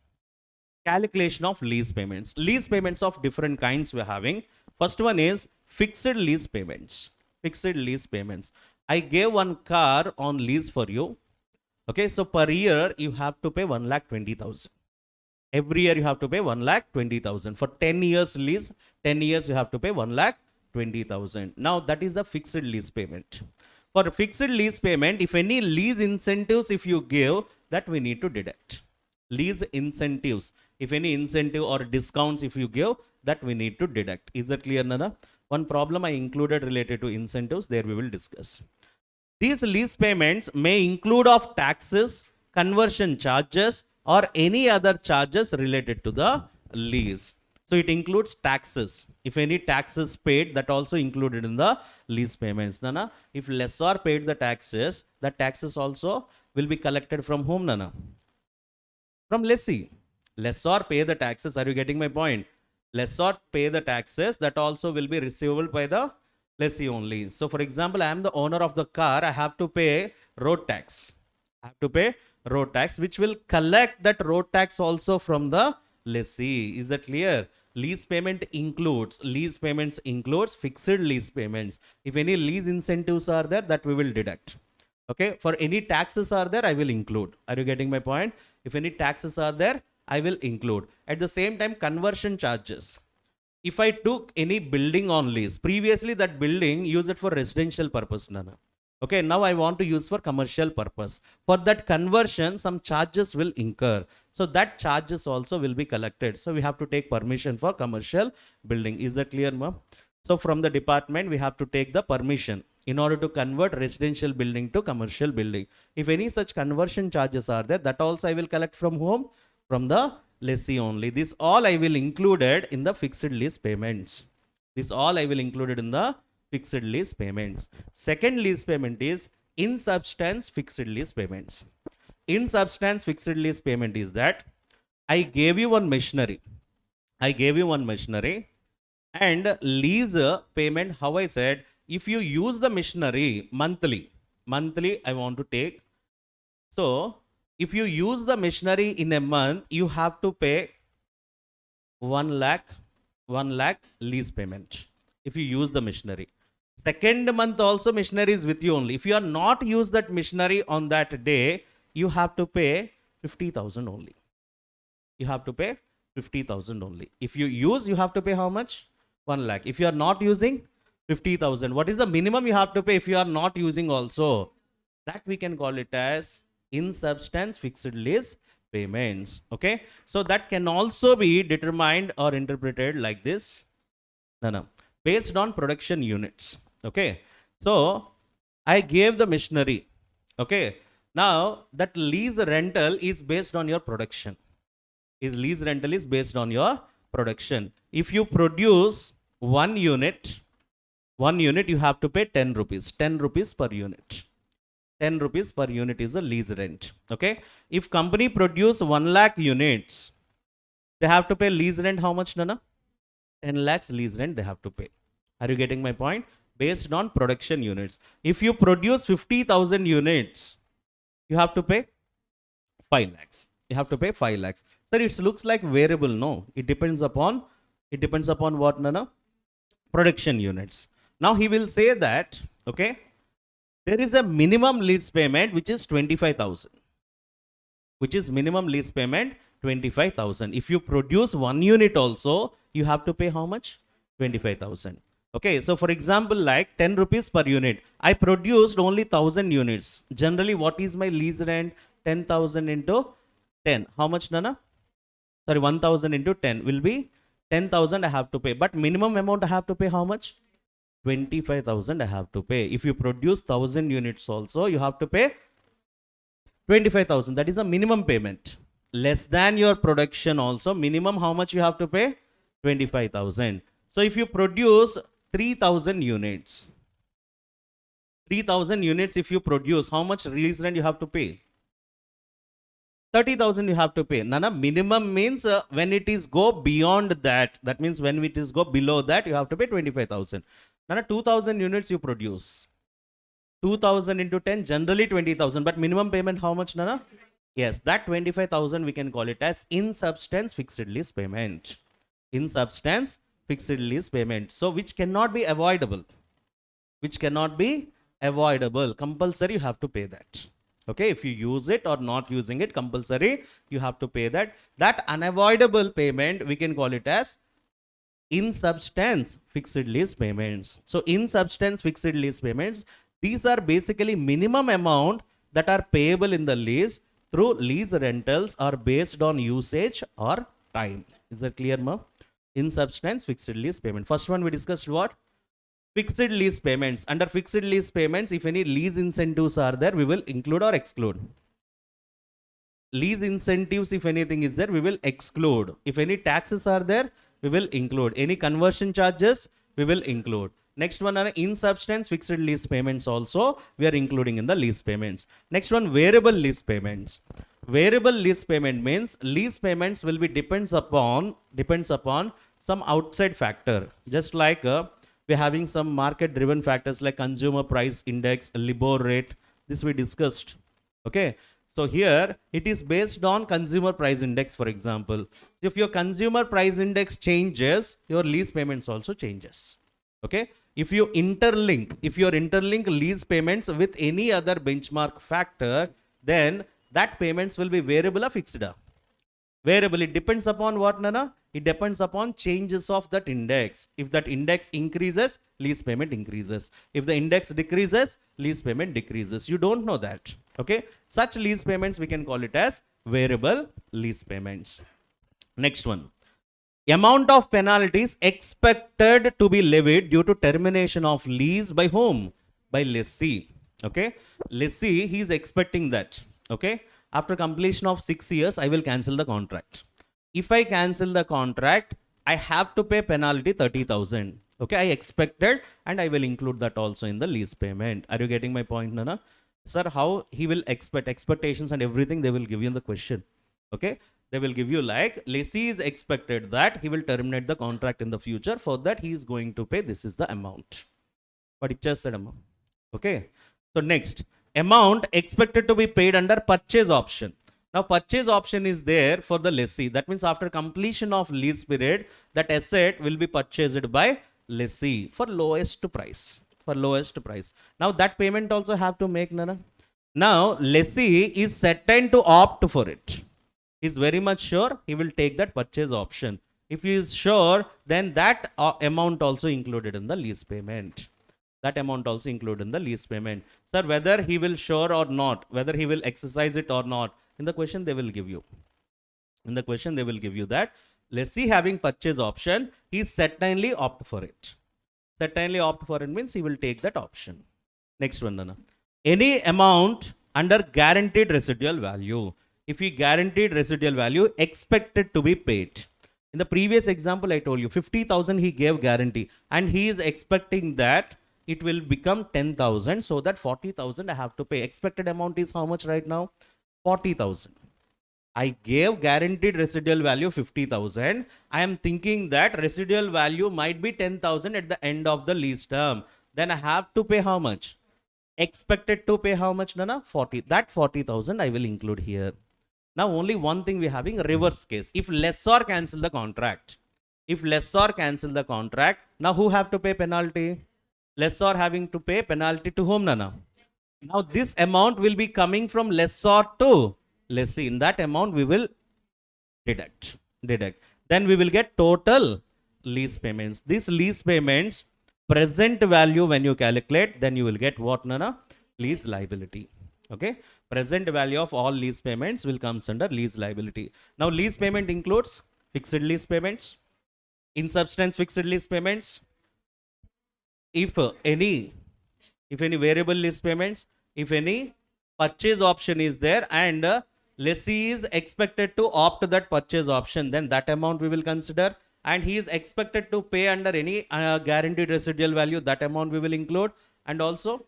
Calculation of lease payments. Lease payments of different kinds we're having. First one is fixed lease payments. Fixed lease payments. I gave one car on lease for you. Okay, so per year you have to pay 1,20,000. Every year you have to pay 1,20,000. For 10 years lease, 10 years you have to pay 1,20,000. Now that is a fixed lease payment. For fixed lease payment, if any lease incentives if you give, that we need to deduct. Lease incentives, if any incentive or discounts if you give, that we need to deduct. Is that clear, Nana? One problem I included related to incentives, there we will discuss. These lease payments may include of taxes, conversion charges, or any other charges related to the lease. So it includes taxes. If any taxes paid, that also included in the lease payments. Nana, if lessor paid the taxes also will be collected from whom, Nana? From lessee. Lessor pay the taxes. Are you getting my point? Lessor pay the taxes, that also will be receivable by the lessee only. So for example, I am the owner of the car. I have to pay road tax. I have to pay road tax, which will collect that road tax also from the lessee. Is that clear? Lease payment includes, lease payments includes fixed lease payments. If any lease incentives are there, that we will deduct. Okay, for any taxes are there, I will include. Are you getting my point? If any taxes are there, I will include. At the same time, conversion charges. If I took any building on lease, previously that building, use it for residential purpose, Nana. Okay, now I want to use for commercial purpose. For that conversion, some charges will incur. So that charges also will be collected. So we have to take permission for commercial building. Is that clear, ma'am? So from the department, we have to take the permission in order to convert residential building to commercial building. If any such conversion charges are there, that also I will collect from whom? From the lessee only. This all I will included in the fixed lease payments. This all I will included in the fixed lease payments. Second lease payment is in substance fixed lease payments. In substance fixed lease payment is that I gave you one machinery. I gave you one machinery, and lease payment, how I said, if you use the machinery monthly I want to take. So if you use the machinery in a month, you have to pay 1 lakh lease payment if you use the machinery. Second month also machinery is with you only. If you are not use that machinery on that day, you have to pay 50,000 only. You have to pay 50,000 only. If you use, you have to pay how much? 1 lakh. If you are not using, 50,000. What is the minimum you have to pay if you are not using also? That we can call it as in substance fixed lease payments. Okay. So that can also be determined or interpreted like this. No. Based on production units. Okay. So I gave the machinery. Okay. Now that lease rental is based on your production. Lease rental is based on your production. If you produce one unit, you have to pay 10 rupees. 10 rupees per unit. 10 rupees per unit is the lease rent. Okay. If company produce 1 lakh units, they have to pay lease rent how much, Nana? 10 lakhs lease rent they have to pay. Are you getting my point? Based on production units. If you produce 50,000 units, you have to pay 5 lakhs. You have to pay 5 lakhs. Sir, it looks like variable. No, it depends upon what, Nana? Production units. Now he will say that, okay, there is a minimum lease payment which is 25,000. Which is minimum lease payment 25,000. If you produce one unit also, you have to pay how much? 25,000. Okay, so for example, like 10 rupees per unit. I produced only 1,000 units. Generally, what is my lease rent? 10,000 into 10. How much, Nana? Sorry, 1,000 into 10 will be 10,000 I have to pay. But minimum amount I have to pay how much? 25,000 I have to pay. If you produce 1,000 units also, you have to pay 25,000. That is a minimum payment. Less than your production also, minimum how much you have to pay? 25,000. So if you produce 3,000 units, 3,000 units if you produce, how much release rent you have to pay? 30,000 you have to pay. Nana, minimum means when it is go beyond that, that means when it is go below that, you have to pay 25,000. Nana, 2,000 units you produce. 2,000 into 10, generally 20,000, but minimum payment how much, Nana? Yes, that 25,000 we can call it as in substance fixed lease payment. In substance fixed lease payment. So which cannot be avoidable. Which cannot be avoidable. Compulsory you have to pay that. Okay, if you use it or not using it, compulsory you have to pay that. That unavoidable payment we can call it as in substance fixed lease payments. So in substance fixed lease payments, these are basically minimum amount that are payable in the lease through lease rentals are based on usage or time. Is that clear, ma? In substance fixed lease payment. First one we discussed what? Fixed lease payments. Under fixed lease payments, if any lease incentives are there, we will include or exclude. Lease incentives, if anything is there, we will exclude. If any taxes are there, we will include. Any conversion charges, we will include. Next one are in substance fixed lease payments also, we are including in the lease payments. Next one, variable lease payments. Variable lease payment means lease payments will be depends upon some outside factor. Just like we're having some market driven factors like consumer price index, LIBOR rate. This we discussed. Okay. So here it is based on consumer price index, for example. If your consumer price index changes, your lease payments also changes. Okay. If you interlink lease payments with any other benchmark factor, then that payments will be variable or fixed. Variable, it depends upon what, Nana? It depends upon changes of that index. If that index increases, lease payment increases. If the index decreases, lease payment decreases. You don't know that. Okay. Such lease payments, we can call it as variable lease payments. Next one. Amount of penalties expected to be levied due to termination of lease by whom? By lessee. Okay. Lessee, he is expecting that. Okay. After completion of 6 years, I will cancel the contract. If I cancel the contract, I have to pay penalty 30,000. Okay, I expected and I will include that also in the lease payment. Are you getting my point, Nana? Sir, how he will expectations and everything they will give you in the question. Okay, they will give you like lessee is expected that he will terminate the contract in the future. For that, he is going to pay. This is the amount. But it just said amount. Okay, so next. Amount expected to be paid under purchase option. Now, purchase option is there for the lessee. That means after completion of lease period, that asset will be purchased by lessee for lowest price. For lowest price. Now, that payment also have to make, Nana. Now, lessee is certain to opt for it. He is very much sure he will take that purchase option. If he is sure, then that amount also included in the lease payment. That amount also included in the lease payment. Sir, whether he will sure or not, whether he will exercise it or not, in the question they will give you. In the question they will give you that lessee having purchase option, he certainly opt for it. Certainly opt for it means he will take that option. Next one, Nana. Any amount under guaranteed residual value. If he guaranteed residual value expected to be paid. In the previous example, I told you 50,000 he gave guarantee and he is expecting that it will become 10,000, so that 40,000 I have to pay. Expected amount is how much right now? 40,000. I gave guaranteed residual value 50,000. I am thinking that residual value might be 10,000 at the end of the lease term. Then I have to pay how much? Expected to pay how much, Nana? 40. That 40,000 I will include here. Now only one thing we are having, reverse case. If lessor cancel the contract. If lessor cancel the contract, now who have to pay penalty? Lessor having to pay penalty to whom, Nana? Now this amount will be coming from lessor to lessee. In that amount we will deduct. Then we will get total lease payments. These lease payments, present value when you calculate, then you will get what, Nana? Lease liability. Okay. Present value of all lease payments will comes under lease liability. Now lease payment includes fixed lease payments, in substance fixed lease payments, if any variable lease payments, if any purchase option is there and lessee is expected to opt that purchase option, then that amount we will consider. and he is expected to pay under any guaranteed residual value, that amount we will include. And also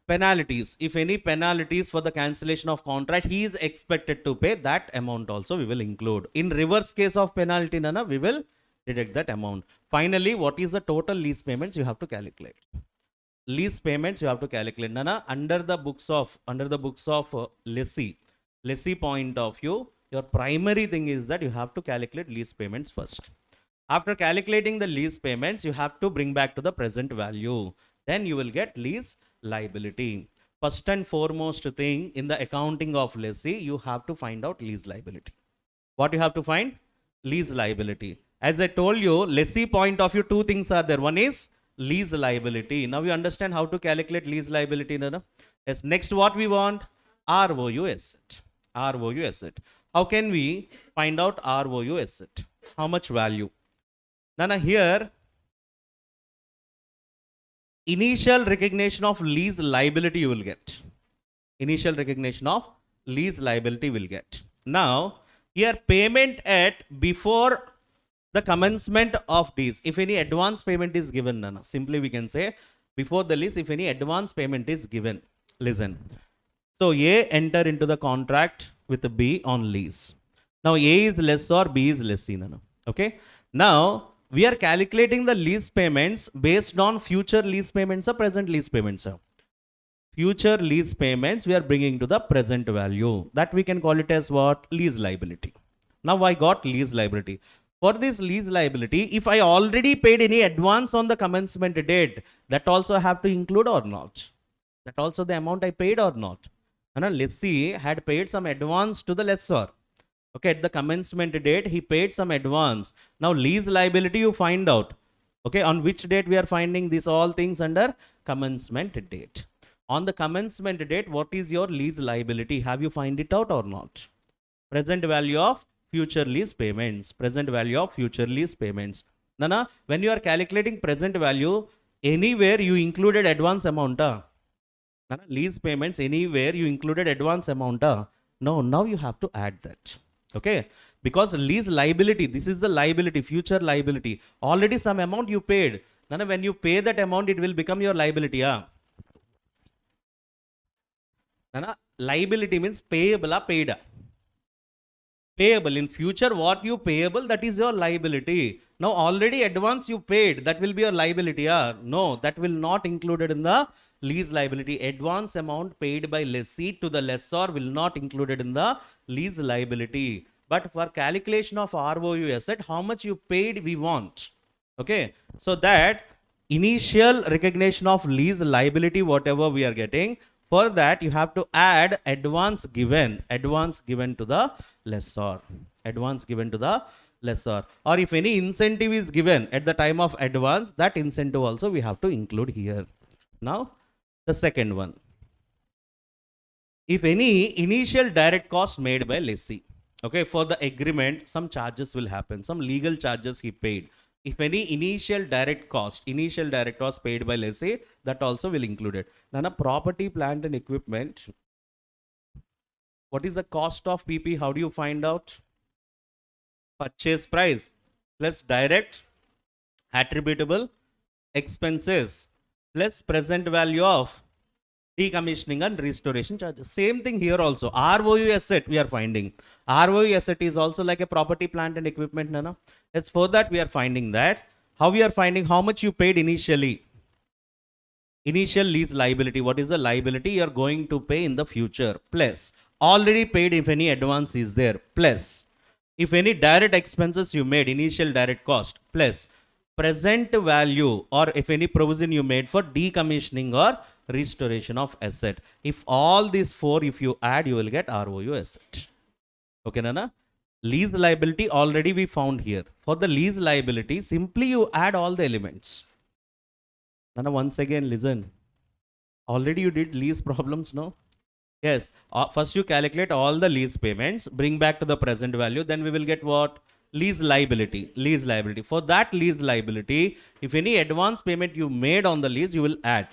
penalties, if any penalties for the cancellation of contract he is expected to pay, that amount also we will include. In reverse case of penalty, Nana, we will deduct that amount. Finally, what is the total lease payments you have to calculate? Lease payments you have to calculate, Nana, under the books of lessee point of view. Your primary thing is that you have to calculate lease payments first. After calculating the lease payments, you have to bring back to the present value. Then you will get lease liability. First and foremost thing in the accounting of lessee, you have to find out lease liability. What you have to find? Lease liability. As I told you, lessee point of view, two things are there. One is lease liability. Now you understand how to calculate lease liability, Nana? Yes. Next, what we want? ROU asset. ROU asset. How can we find out ROU asset? How much value? Nana, here initial recognition of lease liability you will get. Initial recognition of lease liability will get. Now, here payment at before the commencement of lease. If any advance payment is given, Nana, simply we can say before the lease, if any advance payment is given. Listen. So, A enter into the contract with B on lease. Now, A is lessor, B is lessee, Nana. Okay. Now, we are calculating the lease payments based on future lease payments or present lease payments. Future lease payments we are bringing to the present value. That we can call it as what? Lease liability. Now I got lease liability. For this lease liability, if I already paid any advance on the commencement date, that also I have to include or not? That also the amount I paid or not? And a lessee had paid some advance to the lessor. Okay, at the commencement date, he paid some advance. Now, lease liability you find out. Okay, on which date we are finding these all things under commencement date. On the commencement date, what is your lease liability? Have you find it out or not? Present value of future lease payments. Present value of future lease payments. Nana, when you are calculating present value, anywhere you included advance amount. Nana, lease payments, anywhere you included advance amount. No, now you have to add that. Okay, because lease liability, this is the liability, future liability. Already some amount you paid. Nana, when you pay that amount, it will become your liability. Nana, liability means payable, paid. Payable in future, what you payable, that is your liability. Now already advance you paid, that will be your liability. No, that will not included in the lease liability. Advance amount paid by lessee to the lessor will not included in the lease liability. But for calculation of ROU asset, how much you paid we want. Okay, so that initial recognition of lease liability, whatever we are getting, for that you have to add advance given to the lessor. Advance given to the lessor. Or if any incentive is given at the time of advance, that incentive also we have to include here. Now, the second one. If any initial direct cost made by lessee, okay, for the agreement, some charges will happen, some legal charges he paid. If any initial direct cost paid by lessee, that also will include it. Now, property, plant and equipment. What is the cost of PP? How do you find out? Purchase price plus direct attributable expenses plus present value of decommissioning and restoration charges. Same thing here also. ROU asset we are finding. ROU asset is also like a property, plant and equipment, Nana. As for that we are finding that. How we are finding? How much you paid initially? Initial lease liability. What is the liability you are going to pay in the future? Plus already paid if any advance is there. Plus if any direct expenses you made, initial direct cost. Plus present value or if any provision you made for decommissioning or restoration of asset. If all these four, if you add, you will get ROU asset. Okay, Nana? Lease liability already we found here. For the lease liability, simply you add all the elements. Nana, once again, listen. Already you did lease problems, no? Yes. First you calculate all the lease payments, bring back to the present value. Then we will get what? Lease liability. Lease liability. For that lease liability, if any advance payment you made on the lease, you will add.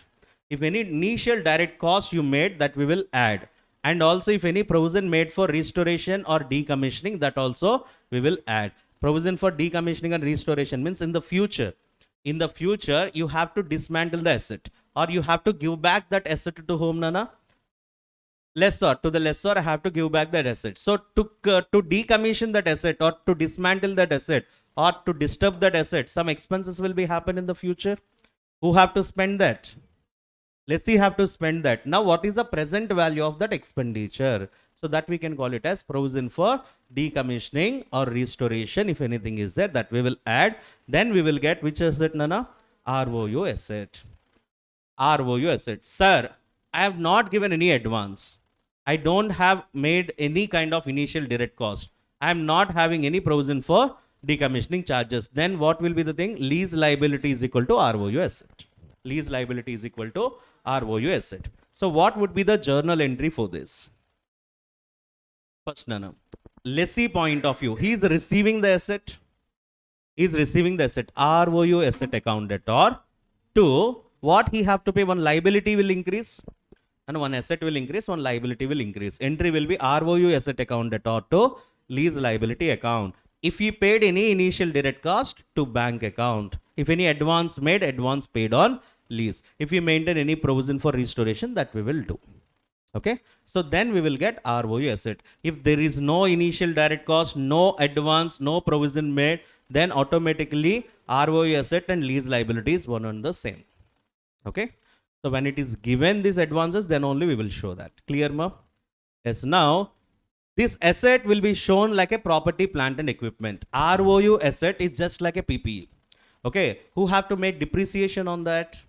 If any initial direct cost you made, that we will add. And also if any provision made for restoration or decommissioning, that also we will add. Provision for decommissioning and restoration means in the future. In the future, you have to dismantle the asset or you have to give back that asset to whom, Nana? Lessor. To the lessor, I have to give back that asset. So to decommission that asset or to dismantle that asset or to disturb that asset, some expenses will be happen in the future. Who have to spend that? Lessee have to spend that. Now, what is the present value of that expenditure? So that we can call it as provision for decommissioning or restoration. If anything is there, that we will add. Then we will get which asset, Nana? ROU asset. ROU asset. Sir, I have not given any advance. I don't have made any kind of initial direct cost. I am not having any provision for decommissioning charges. Then what will be the thing? Lease liability is equal to ROU asset. Lease liability is equal to ROU asset. So what would be the journal entry for this? First, Nana, lessee point of view, he is receiving the asset. He is receiving the asset. ROU asset account debtor. 2, what he have to pay? One liability will increase and one asset will increase, one liability will increase. Entry will be ROU asset account debtor to lease liability account. If he paid any initial direct cost, to bank account. If any advance made, advance paid on lease. If we maintain any provision for restoration, that we will do. Okay, so then we will get ROU asset. If there is no initial direct cost, no advance, no provision made, then automatically ROU asset and lease liability is one and the same. Okay, so when it is given these advances, then only we will show that. Clear, ma? Yes. Now this asset will be shown like a property, plant and equipment. ROU asset is just like a PPE. Okay, who have to make depreciation on that?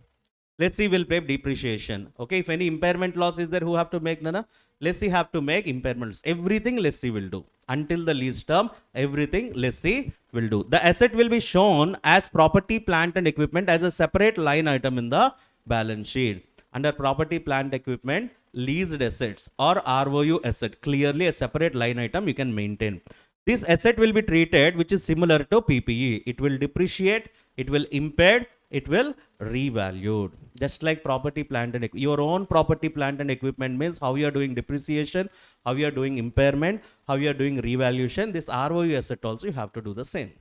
Let's see, we'll pay depreciation. Okay, if any impairment loss is there, who have to make, Nana? Let's see, have to make impairments. Everything lessee will do. Until the lease term, everything lessee will do. The asset will be shown as property, plant and equipment as a separate line item in the balance sheet. Under property, plant, equipment, leased assets or ROU asset, clearly a separate line item you can maintain. This asset will be treated which is similar to PPE. It will depreciate, it will impair, it will revalued. Just like property, plant and your own property, plant and equipment means how you are doing depreciation, how you are doing impairment, how you are doing revaluation. This ROU asset also you have to do the same.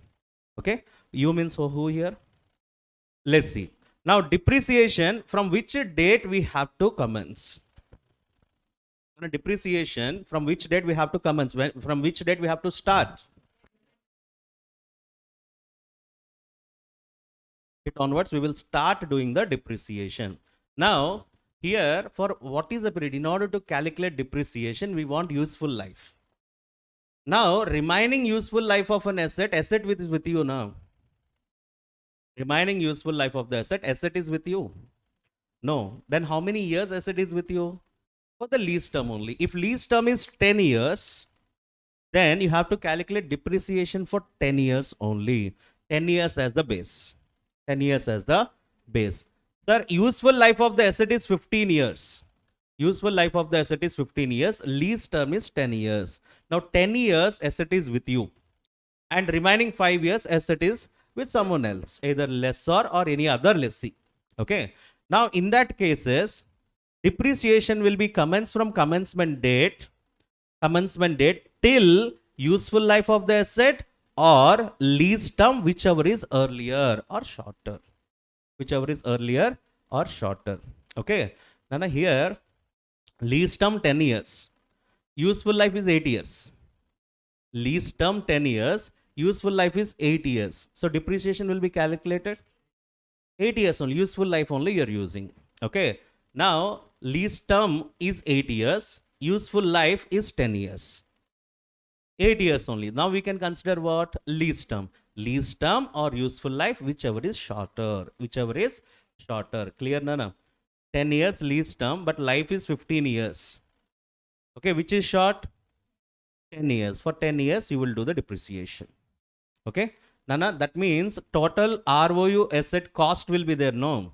Okay, you means who here? Let's see. Now depreciation, from which date we have to commence? Depreciation, from which date we have to commence? From which date we have to start? It onwards we will start doing the depreciation. Now here, for what is the period? In order to calculate depreciation, we want useful life. Now remaining useful life of an asset is with you now. Remaining useful life of the asset is with you. No, then how many years asset is with you? For the lease term only. If lease term is 10 years, then you have to calculate depreciation for 10 years only. 10 years as the base. 10 years as the base. Sir, useful life of the asset is 15 years. Useful life of the asset is 15 years. Lease term is 10 years. Now 10 years asset is with you. And remaining 5 years asset is with someone else. Either lessor or any other lessee. Okay. Now in that cases, depreciation will be commenced from commencement date till useful life of the asset or lease term, whichever is earlier or shorter. Whichever is earlier or shorter. Okay. Now here, lease term 10 years. Useful life is 8 years. Lease term 10 years. Useful life is 8 years. So depreciation will be calculated 8 years only. Useful life only you are using. Okay. Now lease term is 8 years. Useful life is 10 years. 8 years only. Now we can consider what? Lease term. Lease term or useful life, whichever is shorter. Whichever is shorter. Clear, Nana? 10 years lease term, but life is 15 years. Okay, which is short? 10 years. For 10 years, you will do the depreciation. Okay, Nana, that means total ROU asset cost will be there, no?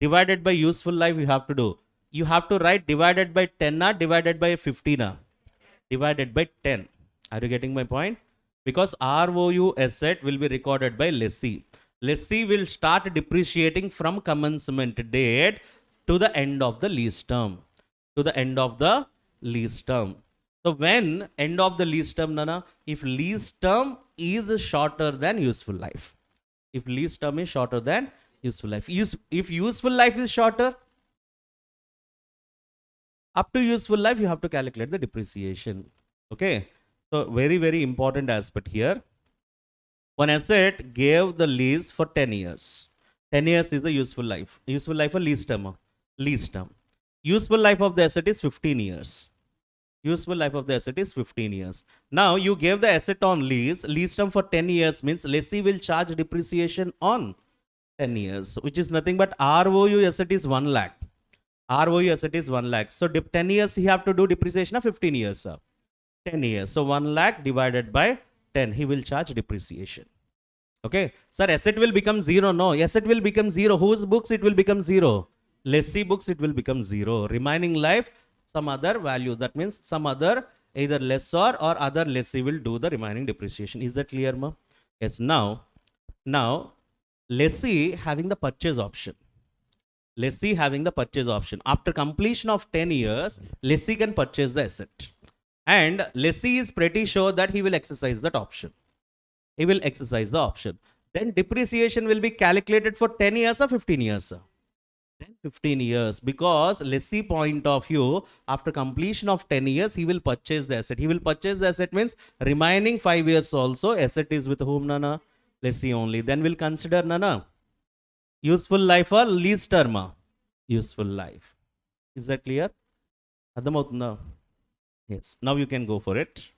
Divided by useful life you have to do. You have to write divided by 10 na, divided by 50 na. Divided by 10. Are you getting my point? Because ROU asset will be recorded by lessee. Lessee will start depreciating from commencement date to the end of the lease term. To the end of the lease term. So when end of the lease term, Nana, if lease term is shorter than useful life. If lease term is shorter than useful life. If useful life is shorter, up to useful life, you have to calculate the depreciation. Okay. So very, very important aspect here. One asset gave the lease for 10 years. 10 years is a useful life. Useful life or lease term? Lease term. Useful life of the asset is 15 years. Useful life of the asset is 15 years. Now you gave the asset on lease. Lease term for 10 years means lessee will charge depreciation on 10 years, which is nothing but ROU asset is 1 lakh. ROU asset is 1 lakh. So 10 years you have to do depreciation of 15 years. 10 years. So 1 lakh divided by 10, he will charge depreciation. Okay. Sir, asset will become 0. No, asset will become 0. Whose books it will become 0? Lessee books it will become 0. Remaining life, some other value. That means some other, either lessor or other lessee will do the remaining depreciation. Is that clear, ma? Yes. Now, lessee having the purchase option. Lessee having the purchase option. After completion of 10 years, lessee can purchase the asset. And lessee is pretty sure that he will exercise that option. He will exercise the option. Then depreciation will be calculated for 10 years or 15 years. Then 15 years, because lessee point of view, after completion of 10 years, he will purchase the asset. He will purchase the asset means remaining 5 years also, asset is with whom, Nana? Lessee only. Then we'll consider, Nana, useful life or lease term? Useful life. Is that clear? Adamotna? Yes. Now you can go for it.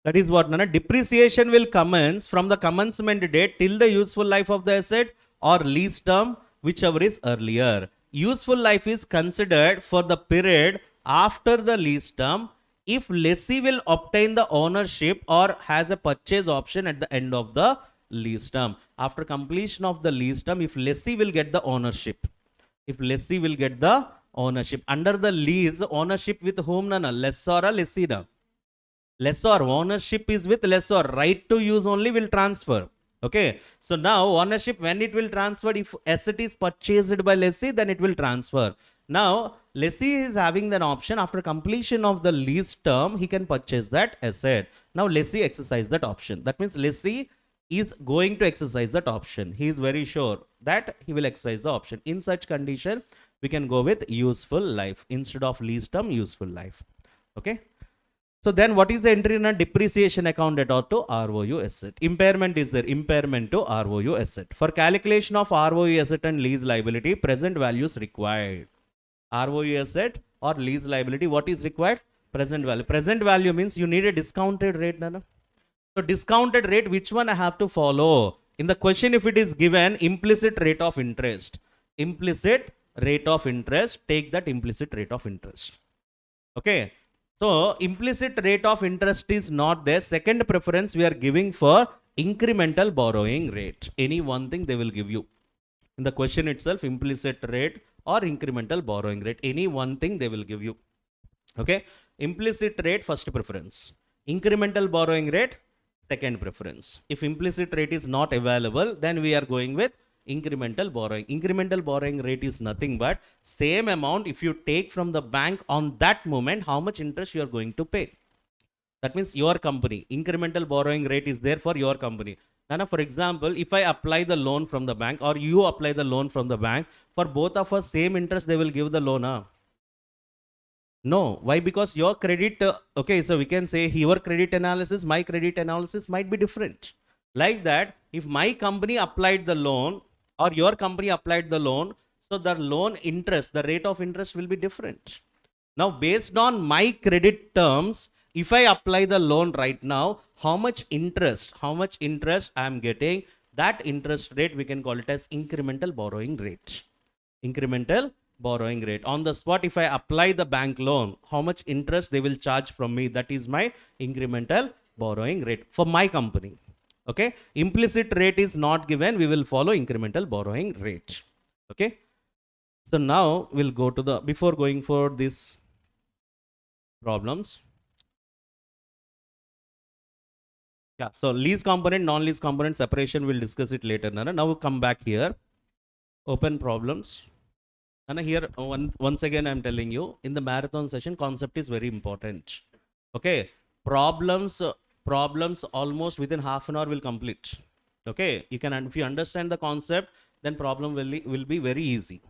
That is what, Nana? Depreciation will commence from the commencement date till the useful life of the asset or lease term, whichever is earlier. Useful life is considered for the period after the lease term if lessee will obtain the ownership or has a purchase option at the end of the lease term. After completion of the lease term, if lessee will get the ownership. If lessee will get the ownership. Under the lease, ownership with whom, Nana? Lessor or lessee? Lessor, ownership is with lessor. Right to use only will transfer. Okay. So now ownership, when it will transfer, if asset is purchased by lessee, then it will transfer. Now lessee is having an option after completion of the lease term, he can purchase that asset. Now lessee exercise that option. That means lessee is going to exercise that option. He is very sure that he will exercise the option. In such condition, we can go with useful life instead of lease term, useful life. Okay. So then what is the entry in a depreciation account at or to ROU asset? Impairment is there, impairment to ROU asset. For calculation of ROU asset and lease liability, present values required. ROU asset or lease liability, what is required? Present value. Present value means you need a discounted rate, Nana. So discounted rate, which one I have to follow? In the question, if it is given implicit rate of interest, implicit rate of interest, take that implicit rate of interest. Okay. So implicit rate of interest is not there. Second preference we are giving for incremental borrowing rate. Any one thing they will give you. In the question itself, implicit rate or incremental borrowing rate. Any one thing they will give you. Okay. Implicit rate, first preference. Incremental borrowing rate, second preference. If implicit rate is not available, then we are going with incremental borrowing. Incremental borrowing rate is nothing but same amount if you take from the bank on that moment, how much interest you are going to pay. That means your company. Incremental borrowing rate is there for your company. Nana, for example, if I apply the loan from the bank or you apply the loan from the bank, for both of us same interest they will give the loan. No. Why? Because your credit, okay, so we can say your credit analysis, my credit analysis might be different. Like that, if my company applied the loan or your company applied the loan, so the loan interest, the rate of interest will be different. Now, based on my credit terms, if I apply the loan right now, how much interest I am getting, that interest rate we can call it as incremental borrowing rate. Incremental borrowing rate. On the spot, if I apply the bank loan, how much interest they will charge from me, that is my incremental borrowing rate for my company. Okay. Implicit rate is not given. We will follow incremental borrowing rate. Okay. So now we'll go to the, before going for these problems. Yeah. So lease component, non-lease component separation, we'll discuss it later. Now we'll come back here. Open problems. And here, once again, I'm telling you, in the marathon session, concept is very important. Okay, problems almost within half an hour will complete. Okay, you can, if you understand the concept, then problem will be very easy.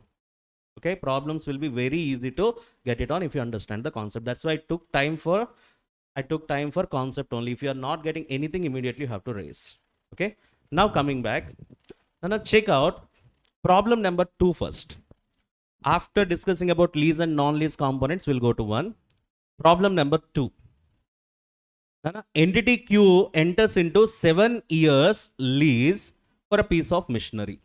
Okay, problems will be very easy to get it on if you understand the concept. That's why I took time for concept only. If you are not getting anything, immediately you have to raise. Okay, now coming back, now check out problem number 2 first. After discussing about lease and non-lease components, we'll go to one. Problem number 2. Entity Q enters into 7 years lease for a piece of machinery.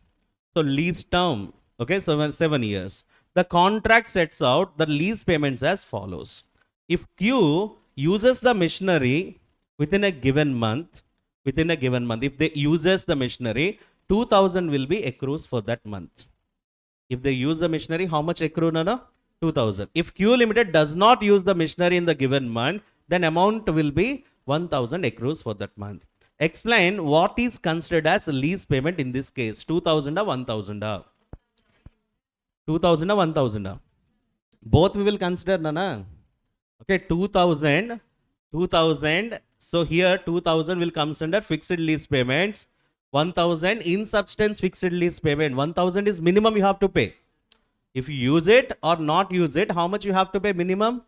So lease term, okay, 7 years. The contract sets out the lease payments as follows. If Q uses the machinery within a given month, if they uses the machinery, 2000 will be accrues for that month. If they use the machinery, how much accrue, Nana? 2000. If Q Limited does not use the machinery in the given month, then amount will be 1000 accrues for that month. Explain what is considered as lease payment in this case. 2000 or 1000? 2000 or 1000? Both we will consider, Nana. Okay, 2000. So here 2000 will comes under fixed lease payments. 1000 in substance fixed lease payment. 1000 is minimum you have to pay. If you use it or not use it, how much you have to pay minimum?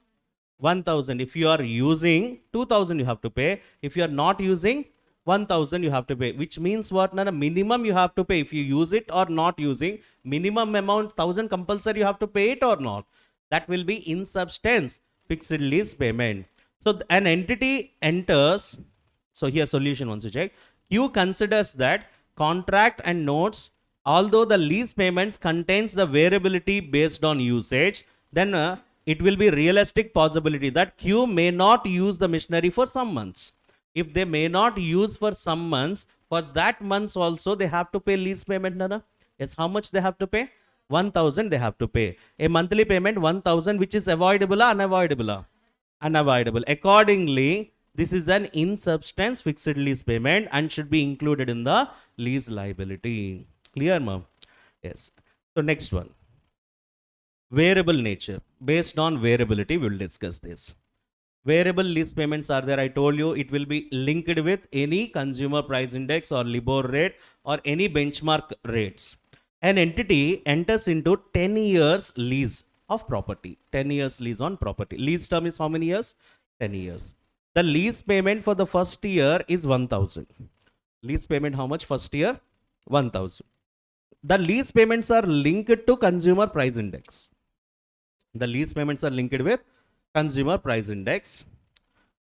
1000. If you are using, 2000 you have to pay. If you are not using, 1000 you have to pay. Which means what? Nana, minimum you have to pay. If you use it or not using, minimum amount 1000 compulsory you have to pay it or not. That will be in substance fixed lease payment. So an entity enters. So here solution once you check. Q considers that contract and notes, although the lease payments contains the variability based on usage, then it will be realistic possibility that Q may not use the machinery for some months. If they may not use for some months, for that months also they have to pay lease payment, Nana. Yes, how much they have to pay? 1000 they have to pay. A monthly payment 1000, which is avoidable or unavoidable? Unavoidable. Accordingly, this is an in substance fixed lease payment and should be included in the lease liability. Clear, ma'am? Yes. So next one. Variable nature. Based on variability, we will discuss this. Variable lease payments are there. I told you it will be linked with any consumer price index or LIBOR rate or any benchmark rates. An entity enters into 10 years lease of property. 10 years lease on property. Lease term is how many years? 10 years. The lease payment for the first year is 1000. Lease payment how much first year? 1000. The lease payments are linked to consumer price index. The lease payments are linked with consumer price index.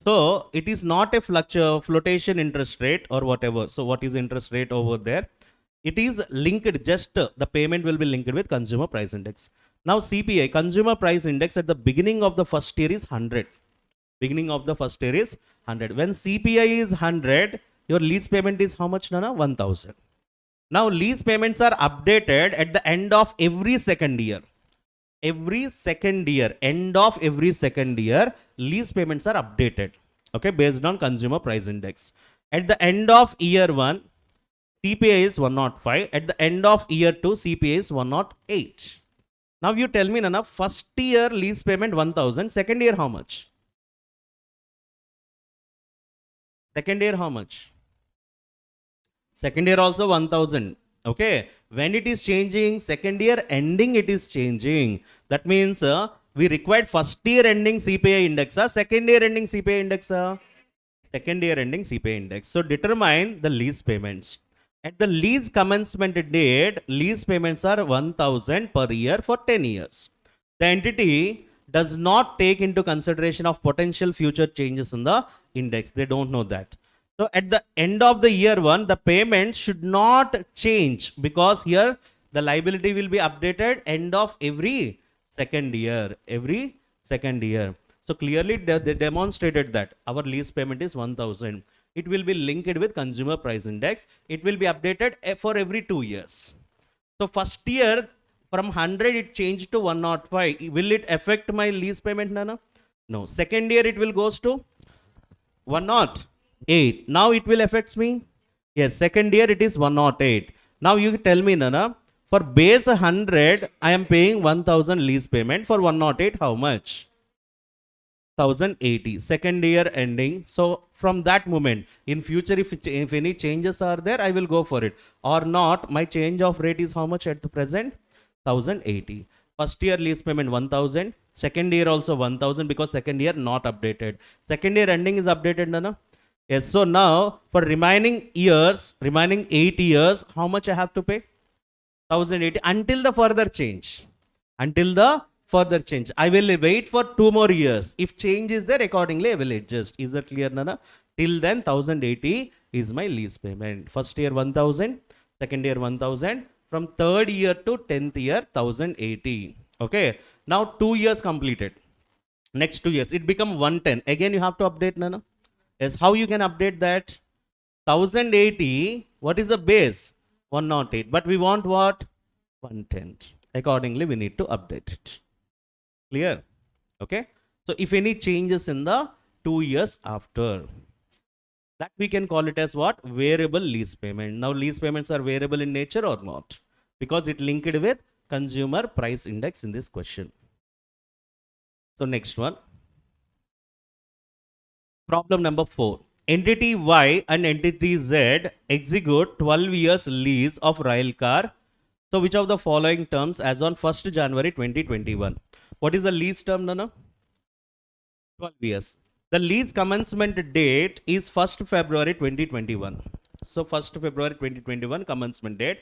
So it is not a flotation interest rate or whatever. So what is interest rate over there? It is linked, just the payment will be linked with consumer price index. Now CPI, consumer price index, at the beginning of the first year is 100. Beginning of the first year is 100. When CPI is 100, your lease payment is how much, Nana? 1000. Now lease payments are updated at the end of every second year. Every second year, end of every second year, lease payments are updated. Okay, based on consumer price index. At the end of year 1, CPI is 105. At the end of year 2, CPI is 108. Now you tell me, Nana, first year lease payment 1000, second year how much? Second year how much? Second year also 1000. Okay, when it is changing, second year ending it is changing. That means we required first year ending CPI index, second year ending CPI index, second year ending CPI index. So determine the lease payments. At the lease commencement date, lease payments are 1000 per year for 10 years. The entity does not take into consideration of potential future changes in the index. They don't know that. So at the end of the year 1, the payment should not change, because here the liability will be updated end of every second year. Every second year. So clearly they demonstrated that our lease payment is 1000. It will be linked with consumer price index. It will be updated for every 2 years. So first year from 100 it changed to 105. Will it affect my lease payment, Nana? No. Second year it will goes to 108. Now it will affect me? Yes, second year it is 108. Now you tell me, Nana, For base 100, I am paying 1000 lease payment. For 108, how much? 1080. Second year ending. So from that moment, in future, if any changes are there, I will go for it. Or not, my change of rate is how much at the present? 1080. First year lease payment 1000. Second year also 1000 because second year not updated. Second year ending is updated, Nana? Yes. So now for remaining years, remaining 8 years, how much I have to pay? 1080 until the further change. Until the further change. I will wait for 2 more years. If change is there, accordingly I will adjust. Is that clear, Nana? Till then 1080 is my lease payment. First year 1000, second year 1000. From third year to 10th year 1080. Okay. Now 2 years completed. Next 2 years it become 110. Again you have to update, Nana. Yes. How you can update that? 1080. What is the base? 108. But we want what? 110. Accordingly we need to update it. Clear? Okay. So if any changes in the 2 years after, that we can call it as what? Variable lease payment. Now lease payments are variable in nature or not? Because it linked with consumer price index in this question. So next one. Problem number 4. Entity Y and entity Z execute 12 years lease of rail car. So which of the following terms as on 1st January 2021? What is the lease term, Nana? 12 years. The lease commencement date is 1st February 2021. So 1st February 2021 commencement date.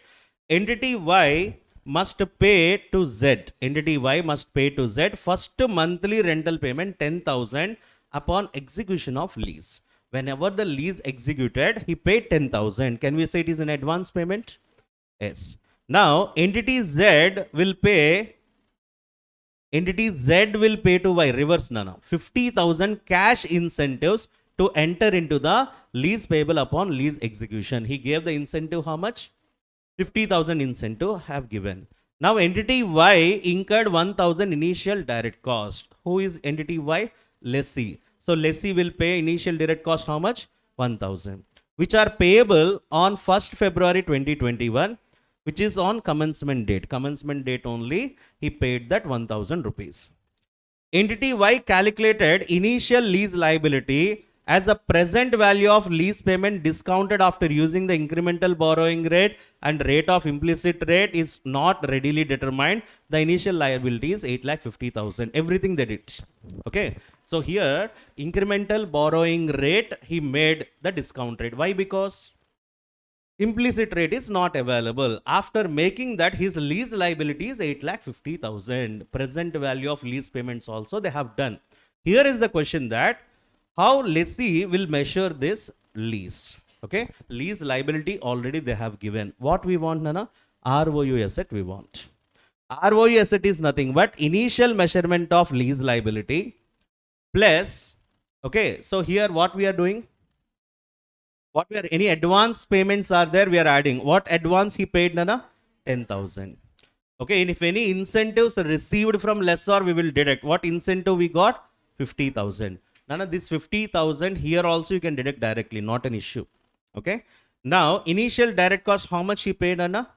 Entity Y must pay to Z. Entity Y must pay to Z first monthly rental payment 10,000 upon execution of lease. Whenever the lease executed, he paid 10,000. Can we say it is an advance payment? Yes. Now entity Z will pay. Entity Z will pay to Y, reverse, Nana, 50,000 cash incentives to enter into the lease payable upon lease execution. He gave the incentive how much? 50,000 incentive have given. Now entity Y incurred 1,000 initial direct cost. Who is entity Y? Lessee. So lessee will pay initial direct cost how much? 1,000. Which are payable on 1st February 2021. Which is on commencement date. Commencement date only, he paid that 1,000 rupees. Entity Y calculated initial lease liability as the present value of lease payment discounted after using the incremental borrowing rate and rate of implicit rate is not readily determined. The initial liability is 8,50,000. Everything they did. Okay. So here, incremental borrowing rate, he made the discount rate. Why? Because implicit rate is not available. After making that, his lease liability is 8,50,000. Present value of lease payments also they have done. Here is the question that how lessee will measure this lease. Okay, lease liability already they have given. What we want, Nana? ROU asset we want. ROU asset is nothing but initial measurement of lease liability plus. Okay, so here what we are doing? What we are, any advance payments are there, we are adding. What advance he paid, Nana? 10,000. Okay, and if any incentives received from lessor, we will deduct. What incentive we got? 50,000. Nana, this 50,000 here also you can deduct directly, not an issue. Okay. Now, initial direct cost, how much he paid, Nana?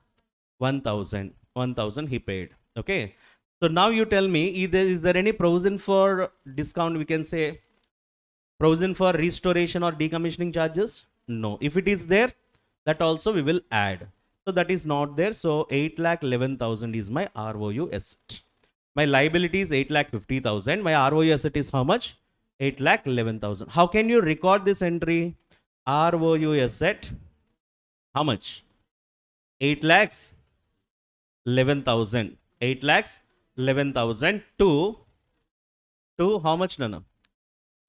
1,000. 1,000 he paid. Okay. So now you tell me, is there any provision for discount? We can say provision for restoration or decommissioning charges? No. If it is there, that also we will add. So that is not there. So 8,11,000 is my ROU asset. My liability is 8,50,000. My ROU asset is how much? 8,11,000. How can you record this entry? ROU asset. How much? 8,11,000. 8,11,000 to how much, Nana?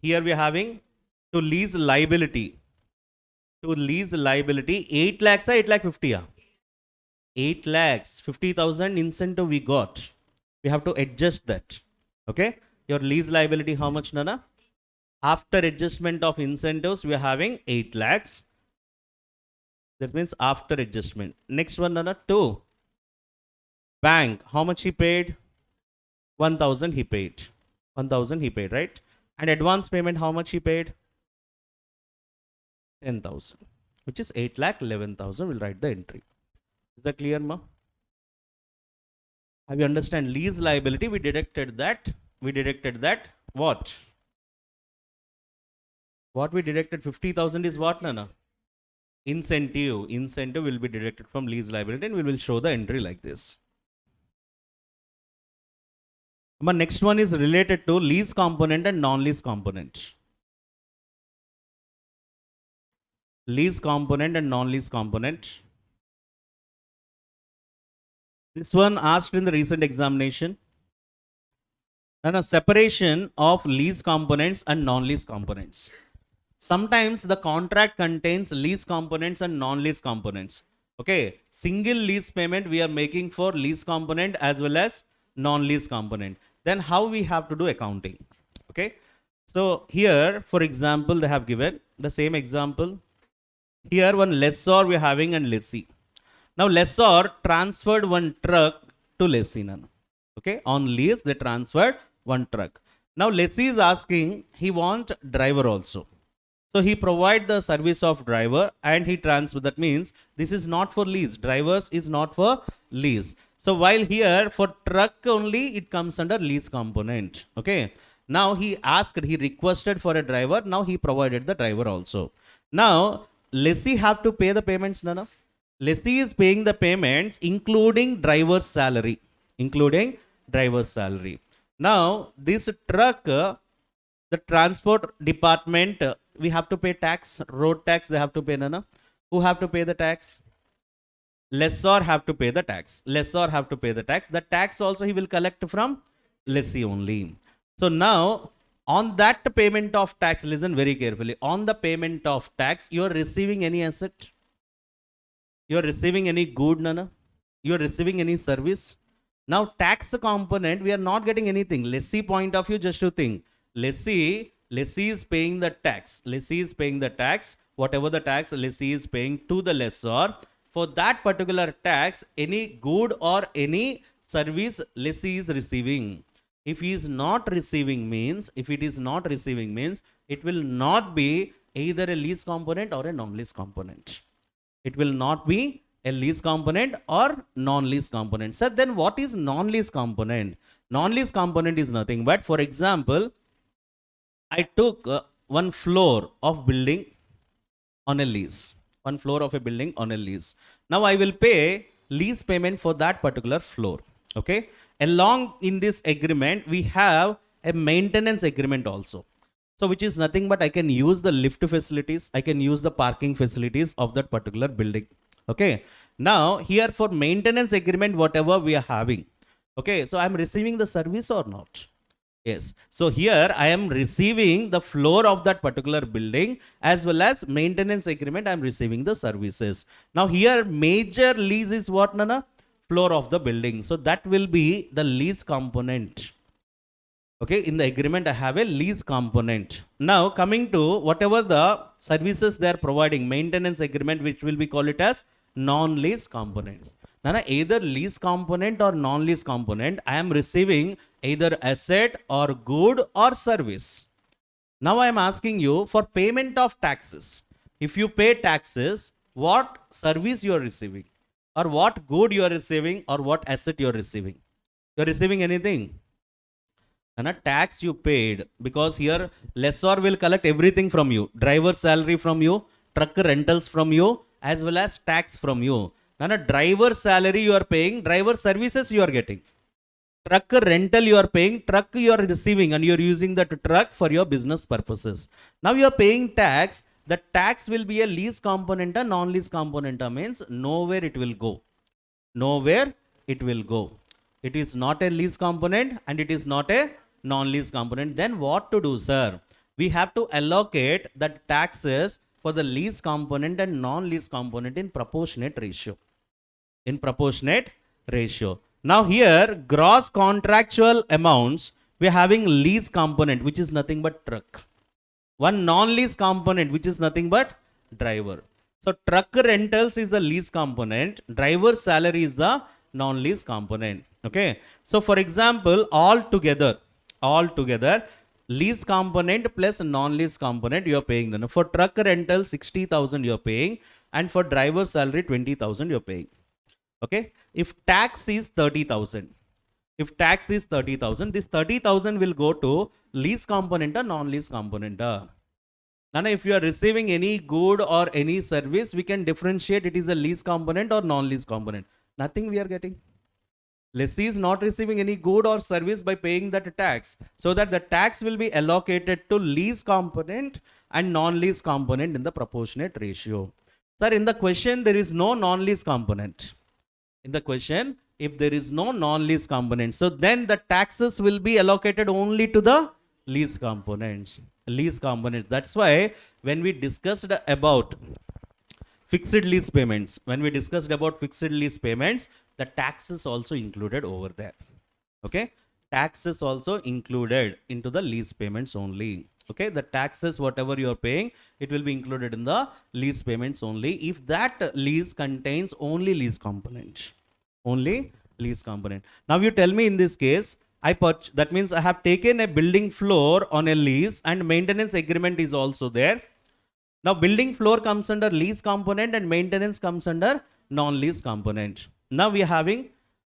Here we are having to lease liability. To lease liability 8 lakhs or 8,50,000? 8 lakhs 50,000 incentive we got. We have to adjust that. Okay. Your lease liability how much, Nana? After adjustment of incentives we are having 8 lakhs. That means after adjustment. Next one, Nana. 2. Bank. How much he paid? 1,000 he paid. 1,000 he paid, right? And advance payment, how much he paid? 10,000, which is 8,11,000. We'll write the entry. Is that clear, ma? Have you understand lease liability? We deducted that. What? What we deducted 50,000 is what, Nana? Incentive. Incentive will be deducted from lease liability, and we will show the entry like this. But next one is related to lease component and non-lease component. Lease component and non-lease component. This one asked in the recent examination. And a separation of lease components and non-lease components. Sometimes the contract contains lease components and non-lease components. Okay, single lease payment we are making for lease component as well as non-lease component. Then how we have to do accounting? Okay, so here, for example, they have given the same example. Here one lessor we are having and lessee. Now lessor transferred one truck to lessee. Okay, on lease they transferred one truck. Now lessee is asking, he want driver also. So he provide the service of driver and he transfer. That means this is not for lease. Drivers is not for lease. So while here for truck only it comes under lease component. Okay. Now he asked, he requested for a driver. Now he provided the driver also. Now lessee have to pay the payments, Nana. Lessee is paying the payments including driver's salary. Including driver's salary. Now this truck, the transport department, we have to pay tax, road tax they have to pay, Nana. Who have to pay the tax? Lessor have to pay the tax. Lessor have to pay the tax. The tax also he will collect from lessee only. So now on that payment of tax, listen very carefully. On the payment of tax, you are receiving any asset? You are receiving any good, Nana? You are receiving any service? Now tax component, we are not getting anything. Lessee point of view, just to think. Lessee is paying the tax. Lessee is paying the tax. Whatever the tax lessee is paying to the lessor. For that particular tax, any good or any service lessee is receiving. If he is not receiving means, if it is not receiving means, it will not be either a lease component or a non-lease component. It will not be a lease component or non-lease component. So then what is non-lease component? Non-lease component is nothing but, for example, I took one floor of building on a lease. One floor of a building on a lease. Now I will pay lease payment for that particular floor. Okay. Along in this agreement, we have a maintenance agreement also. So which is nothing but I can use the lift facilities. I can use the parking facilities of that particular building. Okay. Now here for maintenance agreement, whatever we are having. Okay. So I'm receiving the service or not? Yes. So here I am receiving the floor of that particular building as well as maintenance agreement. I am receiving the services. Now here major lease is what, Nana? Floor of the building. So that will be the lease component. Okay. In the agreement I have a lease component. Now coming to whatever the services they are providing, maintenance agreement, which will be called it as non-lease component. Now either lease component or non-lease component, I am receiving either asset or good or service. Now I am asking you for payment of taxes. If you pay taxes, what service you are receiving, or what good you are receiving, or what asset you are receiving? You are receiving anything? And a tax you paid, because here lessor will collect everything from you. Driver salary from you, truck rentals from you, as well as tax from you. Now a driver salary you are paying, driver services you are getting. Truck rental you are paying, truck you are receiving, and you are using that truck for your business purposes. Now you are paying tax. The tax will be a lease component, a non-lease component, means nowhere it will go. Nowhere it will go. It is not a lease component and it is not a non-lease component. Then what to do, sir? We have to allocate the taxes for the lease component and non-lease component in proportionate ratio. In proportionate ratio. Now here gross contractual amounts, we are having lease component, which is nothing but truck. One non-lease component, which is nothing but driver. So truck rentals is the lease component, driver salary is the non-lease component. Okay. So for example, all together, lease component plus non-lease component you are paying. Then for truck rental 60,000 you are paying, and for driver salary 20,000 you are paying. Okay. If tax is 30,000, If tax is 30,000, this 30,000 will go to lease component or non-lease component. Nana, if you are receiving any good or any service, we can differentiate it is a lease component or non-lease component. Nothing we are getting. Lessee is not receiving any good or service by paying that tax. So that the tax will be allocated to lease component and non-lease component in the proportionate ratio. Sir, in the question, there is no non-lease component. In the question, if there is no non-lease component, so then the taxes will be allocated only to the lease components. Lease components. That's why when we discussed about fixed lease payments, the taxes also included over there. Okay, taxes also included into the lease payments only. Okay, the taxes whatever you are paying, it will be included in the lease payments only if that lease contains only lease component. Only lease component. Now you tell me in this case, that means I have taken a building floor on a lease and maintenance agreement is also there. Now building floor comes under lease component and maintenance comes under non-lease component. Now we are having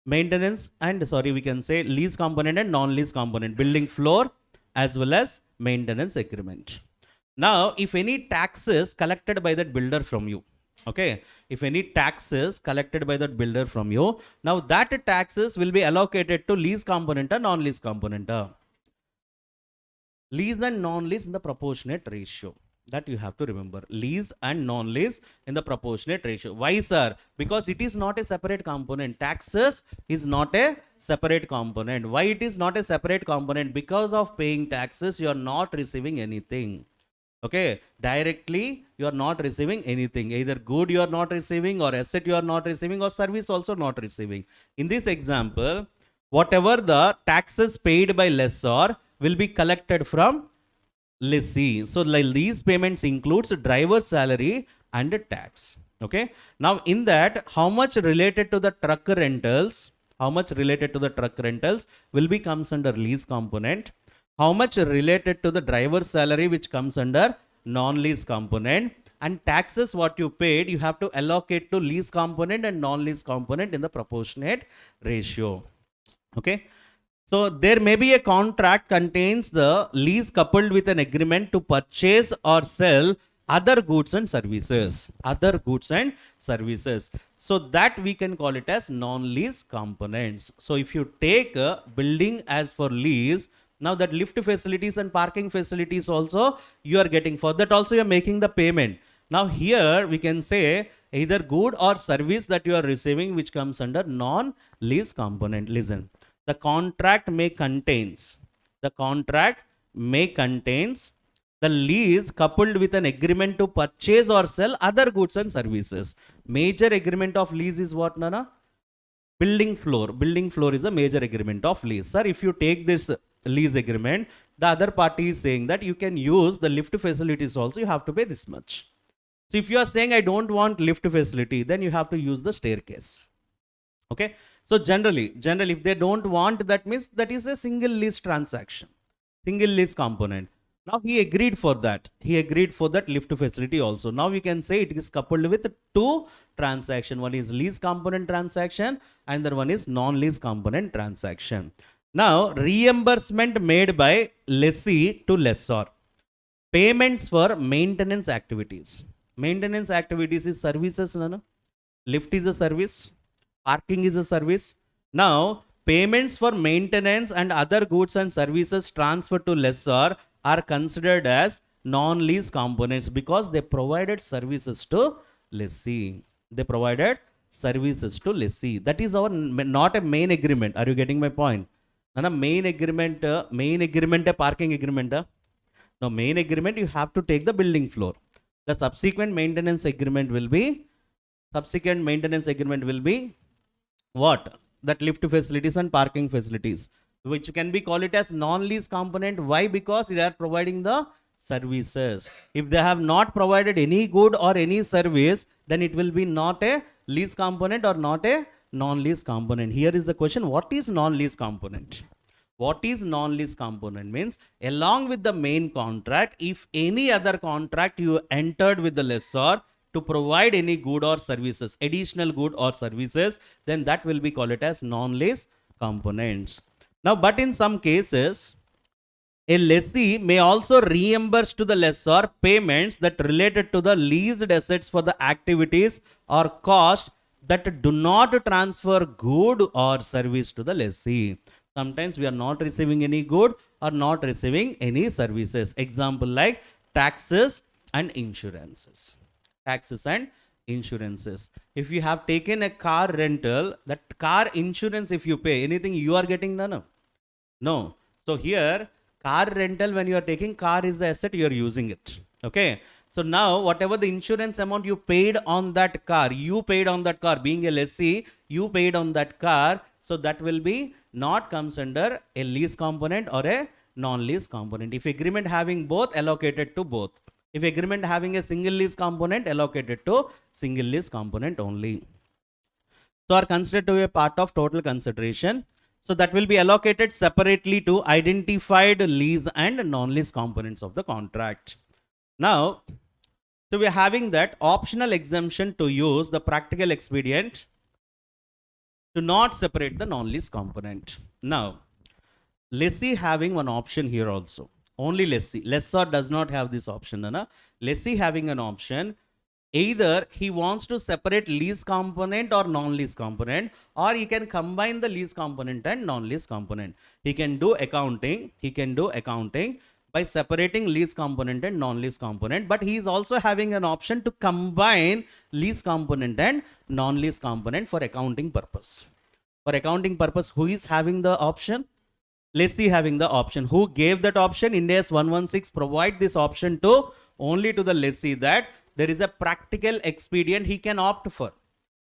maintenance and we can say lease component and non-lease component, building floor as well as maintenance agreement. Now if any taxes collected by that builder from you, okay, if any taxes collected by that builder from you, now that taxes will be allocated to lease component or non-lease component. Lease and non-lease in the proportionate ratio. That you have to remember. Lease and non-lease in the proportionate ratio. Why, sir? Because it is not a separate component. Taxes is not a separate component. Why it is not a separate component? Because of paying taxes, you are not receiving anything. Okay, directly you are not receiving anything. Either good you are not receiving, or asset you are not receiving, or service also not receiving. In this example, whatever the taxes paid by lessor will be collected from lessee. So lease payments includes driver's salary and tax. Okay. Now in that, how much related to the truck rentals? How much related to the truck rentals will be comes under lease component? How much related to the driver's salary, which comes under non-lease component? And taxes what you paid, you have to allocate to lease component and non-lease component in the proportionate ratio. Okay. So there may be a contract contains the lease coupled with an agreement to purchase or sell other goods and services. Other goods and services. So that we can call it as non-lease components. So if you take a building as for lease, now that lift facilities and parking facilities also you are getting, for that also you are making the payment. Now here we can say either good or service that you are receiving which comes under non-lease component. Listen. The contract may contains the lease coupled with an agreement to purchase or sell other goods and services. Major agreement of lease is what, Nana? Building floor. Building floor is a major agreement of lease. Sir, if you take this lease agreement, the other party is saying that you can use the lift facilities also, you have to pay this much. So if you are saying I don't want lift facility, then you have to use the staircase. Okay. So generally, if they don't want, that means that is a single lease transaction, single lease component. Now he agreed for that. He agreed for that lift facility also. Now we can say it is coupled with two transactions. One is lease component transaction and the one is non-lease component transaction. Now reimbursement made by lessee to lessor. Payments for maintenance activities. Maintenance activities is services, no? Lift is a service. Parking is a service. Now, payments for maintenance and other goods and services transferred to lessor are considered as non-lease components because they provided services to lessee. They provided services to lessee. That is our not a main agreement. Are you getting my point? And a main agreement, a parking agreement. Now, main agreement, you have to take the building floor. The subsequent maintenance agreement will be what? That lift facilities and parking facilities, which can be called it as non-lease component. Why? Because they are providing the services. If they have not provided any good or any service, then it will be not a lease component or not a non-lease component. Here is the question, what is non-lease component? What is non-lease component? Means along with the main contract, if any other contract you entered with the lessor to provide any good or services, additional good or services, then that will be called it as non-lease components. Now, but in some cases, a lessee may also reimburse to the lessor payments that related to the leased assets for the activities or cost that do not transfer good or service to the lessee. Sometimes we are not receiving any good or not receiving any services. Example like taxes and insurances. Taxes and insurances. If you have taken a car rental, that car insurance, if you pay anything, you are getting none. No. So here, car rental, when you are taking, car is the asset, you are using it. Okay. So now, whatever the insurance amount you paid on that car, being a lessee, you paid on that car. So that will be not comes under a lease component or a non-lease component. If agreement having both, allocated to both. If agreement having a single lease component, allocated to single lease component only. So are considered to be a part of total consideration. So that will be allocated separately to identified lease and non-lease components of the contract. Now, so we are having that optional exemption to use the practical expedient to not separate the non-lease component. Now, lessee having one option here also. Only lessee. Lessor does not have this option. Na? Lessee having an option. Either he wants to separate lease component or non-lease component, or he can combine the lease component and non-lease component. He can do accounting. By separating lease component and non-lease component, but he is also having an option to combine lease component and non-lease component for accounting purpose. For accounting purpose, who is having the option? Lessee having the option. Who gave that option? Ind AS 116 provide this option to only to the lessee, that there is a practical expedient he can opt for.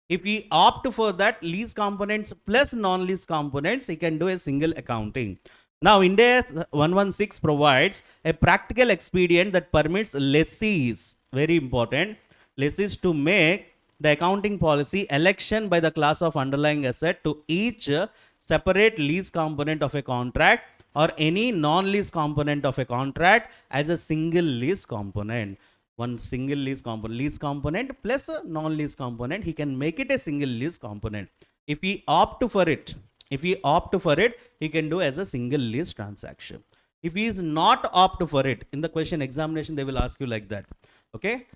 If he opt for that lease components plus non-lease components, he can do a single accounting. Now, Ind AS 116 provides a practical expedient that permits lessees, very important, lessees to make the accounting policy election by the class of underlying asset to each separate lease component of a contract or any non-lease component of a contract as a single lease component. One single lease component plus a non-lease component, he can make it a single lease component. If he opt for it, he can do as a single lease transaction. If he is not opt for it, in the question examination, they will ask you like that. Okay.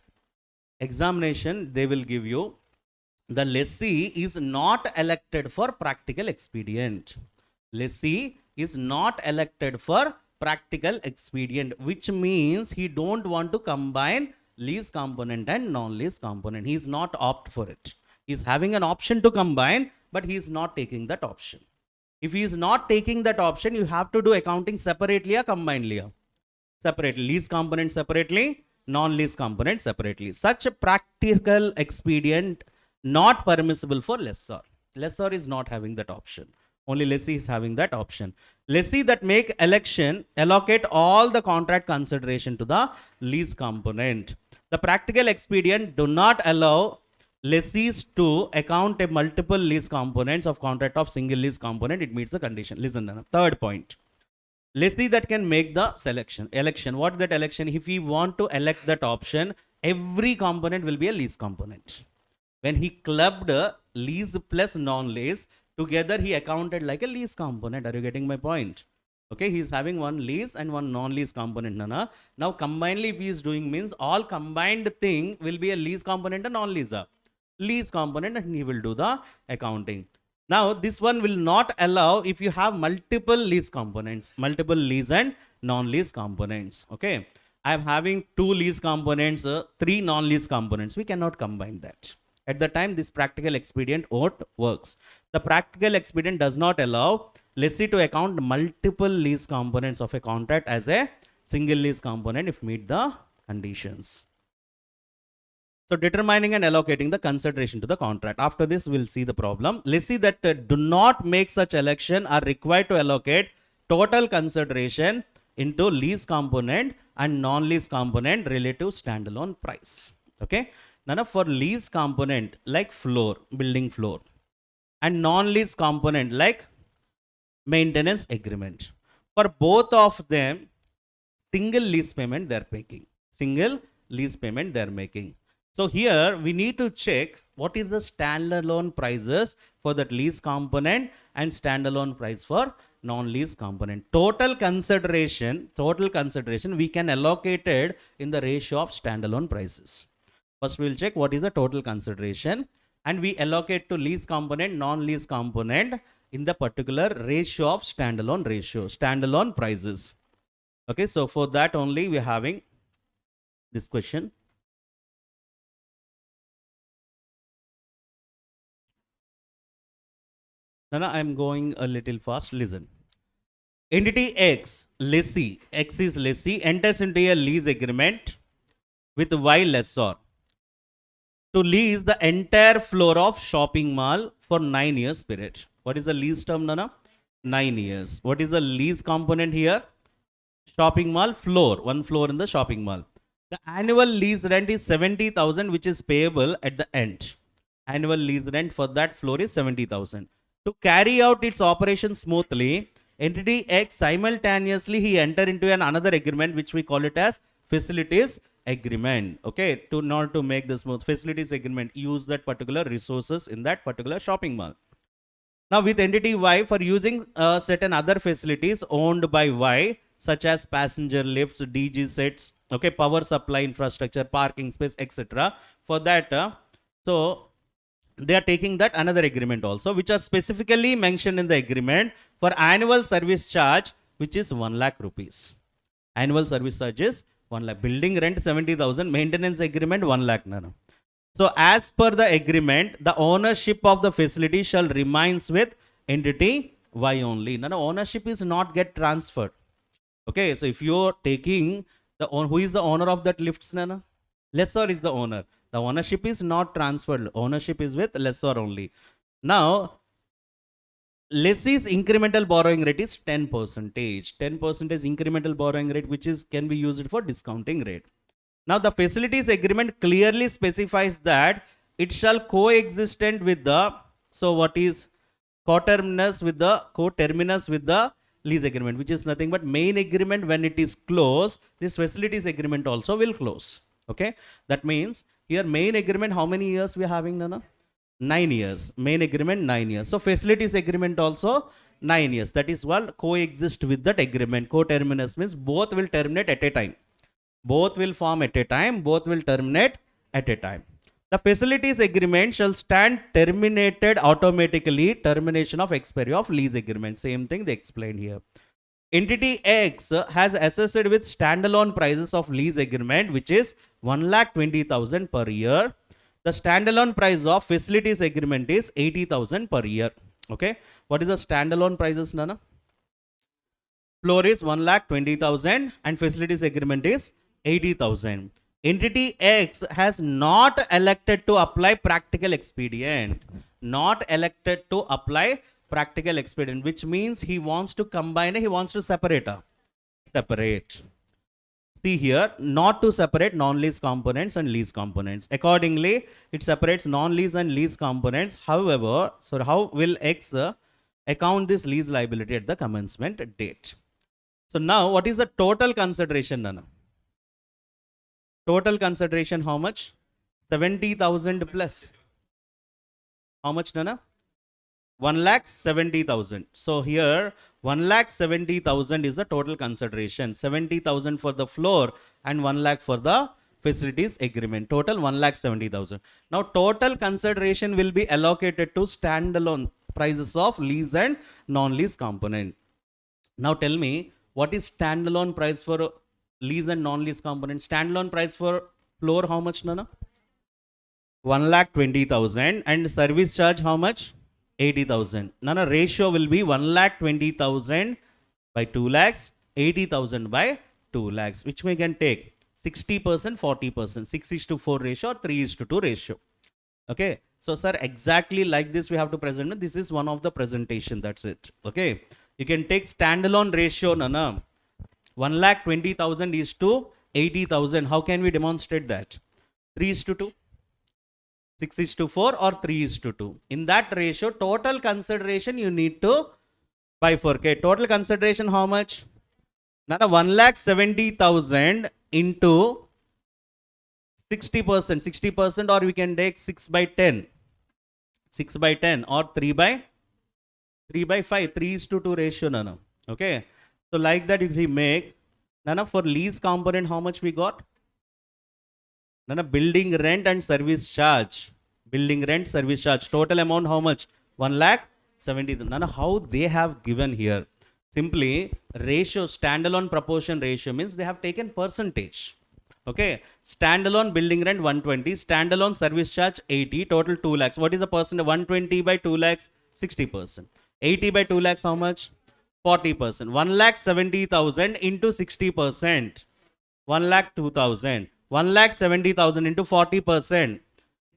Examination, they will give you the lessee is not elected for practical expedient. Lessee is not elected for practical expedient, which means he don't want to combine lease component and non-lease component. He is not opt for it. He is having an option to combine, but he is not taking that option. If he is not taking that option, you have to do accounting separately or combinedly. Separately. Lease component separately, non-lease component separately. Such a practical expedient not permissible for lessor. Lessor is not having that option. Only lessee is having that option. Lessee that make election allocate all the contract consideration to the lease component. The practical expedient do not allow lessees to account a multiple lease components of contract of single lease component. It meets the condition. Listen, third point. Lessee that can make the election. What is that election? If we want to elect that option, every component will be a lease component. When he clubbed lease plus non-lease, together he accounted like a lease component. Are you getting my point? Okay, he is having one lease and one non-lease component. Nana. Now, combinedly, if he is doing means all combined thing will be a lease component and non-lease. Lease component, and he will do the accounting. Now, this one will not allow if you have multiple lease components, multiple lease and non-lease components. Okay, I am having 2 lease components, 3 non-lease components. We cannot combine that. At the time, this practical expedient works. The practical expedient does not allow lessee to account multiple lease components of a contract as a single lease component if meet the conditions. So determining and allocating the consideration to the contract. After this, we'll see the problem. Lessee that do not make such election are required to allocate total consideration into lease component and non-lease component relative standalone price. Okay. None of for lease component like floor, building floor, and non-lease component like maintenance agreement. For both of them, single lease payment they are making. Single lease payment they are making. So here we need to check what is the standalone prices for that lease component and standalone price for non-lease component. Total consideration we can allocate it in the ratio of standalone prices. First we'll check what is the total consideration and we allocate to lease component, non-lease component in the particular ratio of standalone prices. Okay, so for that only we're having this question. Now I'm going a little fast. Listen. Entity X, lessee, X is lessee, enters into a lease agreement with Y lessor to lease the entire floor of shopping mall for 9 years period. What is the lease term, Nana? 9 years. What is the lease component here? Shopping mall floor, one floor in the shopping mall. The annual lease rent is 70,000, which is payable at the end. Annual lease rent for that floor is 70,000. To carry out its operation smoothly, entity X simultaneously he enter into another agreement which we call it as facilities agreement. Okay, to not to make the smooth facilities agreement, use that particular resources in that particular shopping mall. Now with entity Y for using certain other facilities owned by Y such as passenger lifts, DG sets, okay, power supply infrastructure, parking space, etc. For that, so they are taking that another agreement also, which are specifically mentioned in the agreement for annual service charge, which is 1 lakh rupees. Annual service charge is 1 lakh. Building rent 70,000, maintenance agreement 1 lakh. No. So as per the agreement, the ownership of the facility shall remains with entity Y only. No, ownership is not get transferred. Okay, so if you're taking the who is the owner of that lifts, Nana? Lessor is the owner. The ownership is not transferred. Ownership is with lessor only. Now, lessee's incremental borrowing rate is 10%. 10% is incremental borrowing rate, which is can be used for discounting rate. Now, the facilities agreement clearly specifies that it shall coexistent with the, so what is coterminous with the lease agreement, which is nothing but main agreement. When it is closed, this facilities agreement also will close. Okay, that means here main agreement, how many years we are having, Nana? 9 years. Main agreement 9 years. So facilities agreement also 9 years. That is what coexist with that agreement. Coterminous means both will terminate at a time. Both will form at a time. Both will terminate at a time. The facilities agreement shall stand terminated automatically. Termination of expiry of lease agreement. Same thing they explained here. Entity X has assessed with standalone prices of lease agreement, which is 1,20,000 per year. The standalone price of facilities agreement is 80,000 per year. Okay, what is the standalone prices, Nana? Floor is 1,20,000 and facilities agreement is 80,000. Entity X has not elected to apply practical expedient. Not elected to apply practical expedient, which means he wants to combine, he wants to separate. See here, not to separate non-lease components and lease components. Accordingly, it separates non-lease and lease components. However, so how will X account this lease liability at the commencement date? So now, what is the total consideration, Nana? Total consideration, how much? 70,000 plus. How much, Nana? 1,70,000. So here 1,70,000 is the total consideration. 70,000 for the floor and 1 lakh for the facilities agreement. Total 1,70,000. Now total consideration will be allocated to standalone prices of lease and non-lease component. Now tell me, what is standalone price for lease and non-lease component? Standalone price for floor, how much, Nana? 1,20,000. And service charge, how much? 80,000. Nana, ratio will be 1,20,000 by 2 lakhs, 80,000 by 2 lakhs, which we can take 60%, 40%, 6:4 ratio or 3:2 ratio. Okay. So, sir, exactly like this we have to present. This is one of the presentation. That's it. Okay. You can take standalone ratio, Nana. 1,20,000 is to 80,000. How can we demonstrate that? 3:2. 6:4 or 3:2. In that ratio, total consideration you need to bifurcate. Total consideration how much? Now 1,70,000 into 60%, or we can take 6 by 10, 6 by 10, or 3 by 5, 3 is to 2 ratio, Nana. Okay. So like that, if we make, Nana, for lease component, how much we got? Nana, building rent and service charge. Building rent, service charge. Total amount, how much? 1,70,000. Nana, how they have given here? Simply, ratio, standalone proportion ratio means they have taken percentage. Okay. Standalone building rent 120, standalone service charge 80, total 2 lakhs. What is the percent? 120 by 2 lakhs, 60%. 80 by 2 lakhs, how much? 40%. 1,70,000 into 60%. 1,02,000. 1,70,000 into 40%.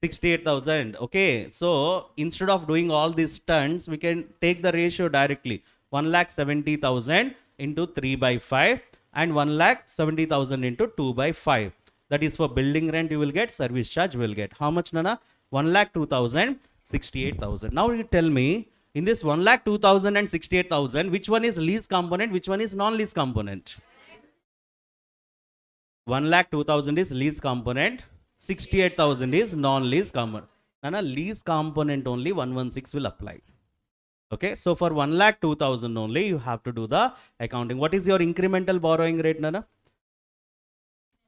68,000. Okay. So instead of doing all these stunts, we can take the ratio directly. 1,70,000 into 3 by 5 and 1,70,000 into 2 by 5. That is for building rent you will get, service charge you will get. How much, Nana? 1,02,000, 68,000. Now you tell me, in this 1,02,000 and 68,000, which one is lease component, which one is non-lease component? 1,02,000 is lease component, 68,000 is non-lease component. Nana, lease component only 116 will apply. Okay, so for 1,02,000 only, you have to do the accounting. What is your incremental borrowing rate, Nana?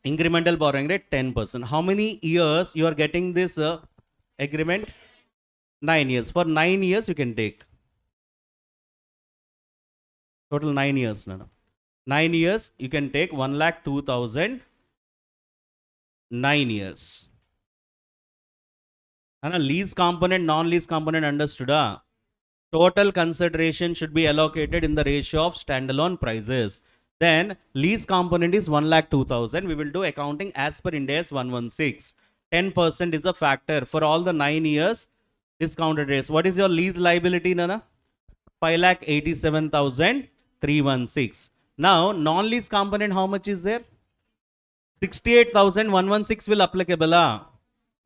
Incremental borrowing rate 10%. How many years you are getting this agreement? 9 years. For 9 years, you can take. Total 9 years, Nana. 9 years, you can take 1,02,000. 9 years. Nana, lease component, non-lease component understood? Total consideration should be allocated in the ratio of standalone prices. Then lease component is 1,02,000. We will do accounting as per Ind AS 116. 10% is a factor for all the 9 years discounted rates. What is your lease liability, Nana? 5,87,316. Now non-lease component, how much is there? 68,116 will applicable.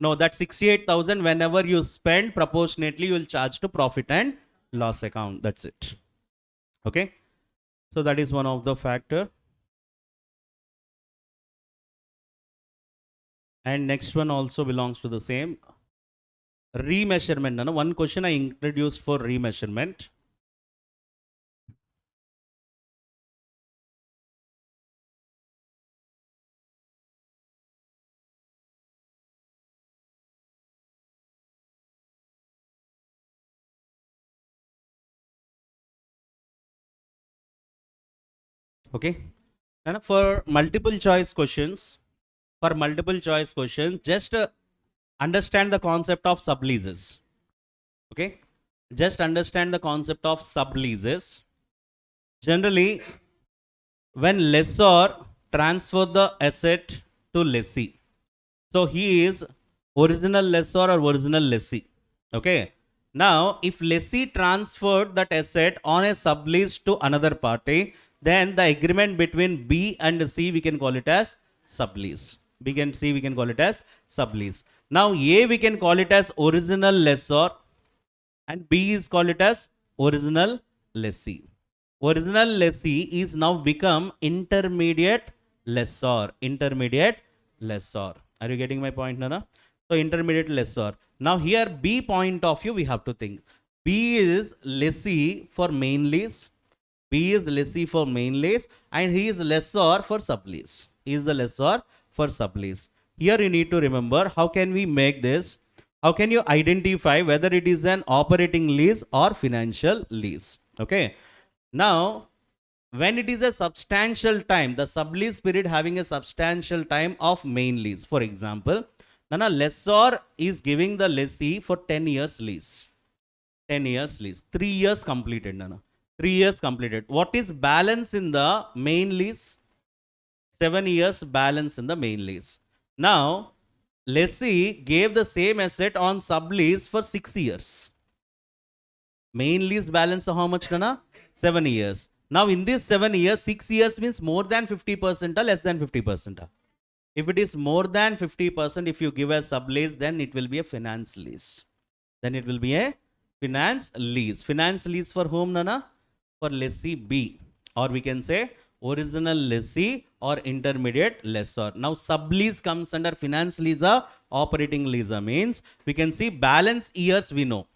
No, that 68,000 whenever you spend proportionately you will charge to profit and loss account. That's it. Okay. So that is one of the factor. And next one also belongs to the same. Remeasurement. No? One question I introduced for remeasurement. Okay. And for multiple choice questions, just understand the concept of subleases. Okay. Just understand the concept of subleases. Generally, when lessor transfer the asset to lessee, so he is original lessor or original lessee. Okay. Now, if lessee transferred that asset on a sublease to another party, then the agreement between B and C, we can call it as sublease. B and C, we can call it as sublease. Now, A, we can call it as original lessor, and B is called it as original lessee. Original lessee is now become intermediate lessor. Intermediate lessor. Are you getting my point, Nana? So, intermediate lessor. Now, here B point of view, we have to think. B is lessee for main lease. B is lessee for main lease, and he is lessor for sublease. He is the lessor for sublease. Here you need to remember, how can we make this? How can you identify whether it is an operating lease or financial lease? Okay. Now, when it is a substantial time, the sublease period having a substantial time of main lease. For example, Nana, lessor is giving the lessee for 10 years lease. 10 years lease. 3 years completed, Nana. 3 years completed. What is balance in the main lease? 7 years balance in the main lease. Now, lessee gave the same asset on sublease for 6 years. Main lease balance how much, Nana? 7 years. Now, in this 7 years, 6 years means more than 50% or less than 50%. If it is more than 50%, if you give a sublease, then it will be a finance lease. Then it will be a finance lease. Finance lease for whom, Nana? For lessee B. Or we can say original lessee or intermediate lessor. Now sublease comes under finance leaser, operating leaser means we can see balance years we know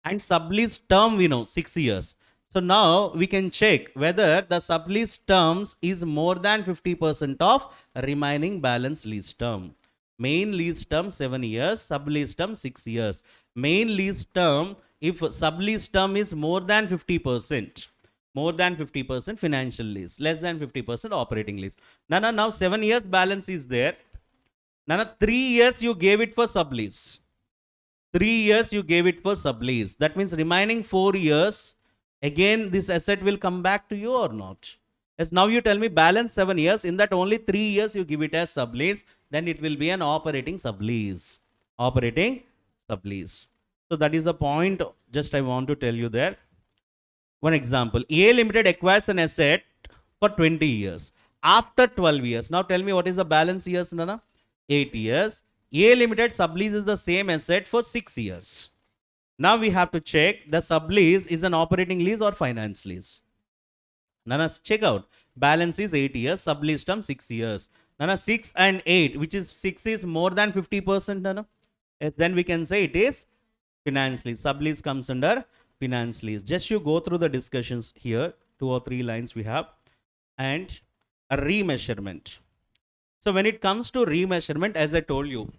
and sublease term we know 6 years. So now we can check whether the sublease terms is more than 50% of remaining balance lease term. Main lease term 7 years, sublease term 6 years. Main lease term, if sublease term is more than 50%, more than 50% financial lease, less than 50% operating lease. Now 7 years balance is there. Now 3 years you gave it for sublease. 3 years you gave it for sublease. That means remaining 4 years, again this asset will come back to you or not? Yes, now you tell me balance 7 years, in that only 3 years you give it as sublease, then it will be an operating sublease. Operating sublease. So that is a point just I want to tell you there. One example, A Limited acquires an asset for 20 years. After 12 years, now tell me what is the balance years, Nana? 8 years. A Limited subleases the same asset for 6 years. Now we have to check the sublease is an operating lease or finance lease. Nana, check out. Balance is 8 years, sublease term 6 years. Nana, 6 and 8, which is 6 is more than 50%, Nana. Yes, then we can say it is finance lease. Sublease comes under finance lease. Just you go through the discussions here, 2 or 3 lines we have, and a remeasurement. So when it comes to remeasurement, as I told you,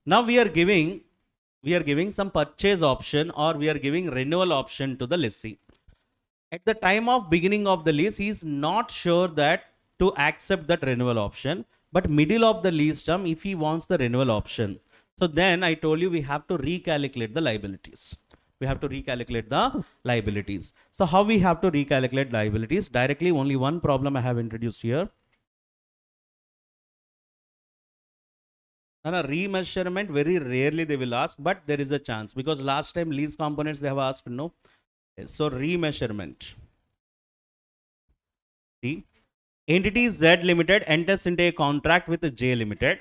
now we are giving some purchase option or we are giving renewal option to the lessee. At the time of beginning of the lease, he is not sure that to accept that renewal option, but middle of the lease term, if he wants the renewal option, so then I told you we have to recalculate the liabilities. We have to recalculate the liabilities. So how we have to recalculate liabilities? Directly, only one problem I have introduced here. And a remeasurement, very rarely they will ask, but there is a chance because last time lease components they have asked no. So remeasurement. See, entity Z Limited enters into a contract with J Limited.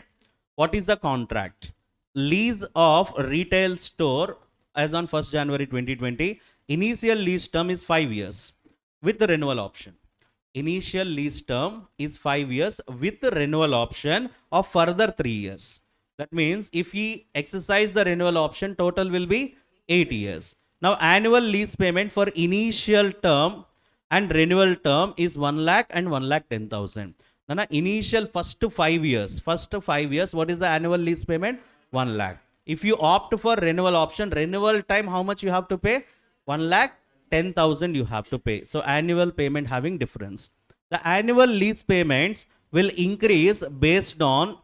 What is the contract? Lease of retail store as on 1st January 2020. Initial lease term is 5 years with the renewal option. Initial lease term is 5 years with the renewal option of further 3 years. That means if he exercise the renewal option, total will be 8 years. Now annual lease payment for initial term and renewal term is 1 lakh and 1,10,000. Now initial first 5 years, what is the annual lease payment? 1 lakh. If you opt for renewal option, renewal time, how much you have to pay? 1,10,000 you have to pay. So annual payment having difference. The annual lease payments will increase based on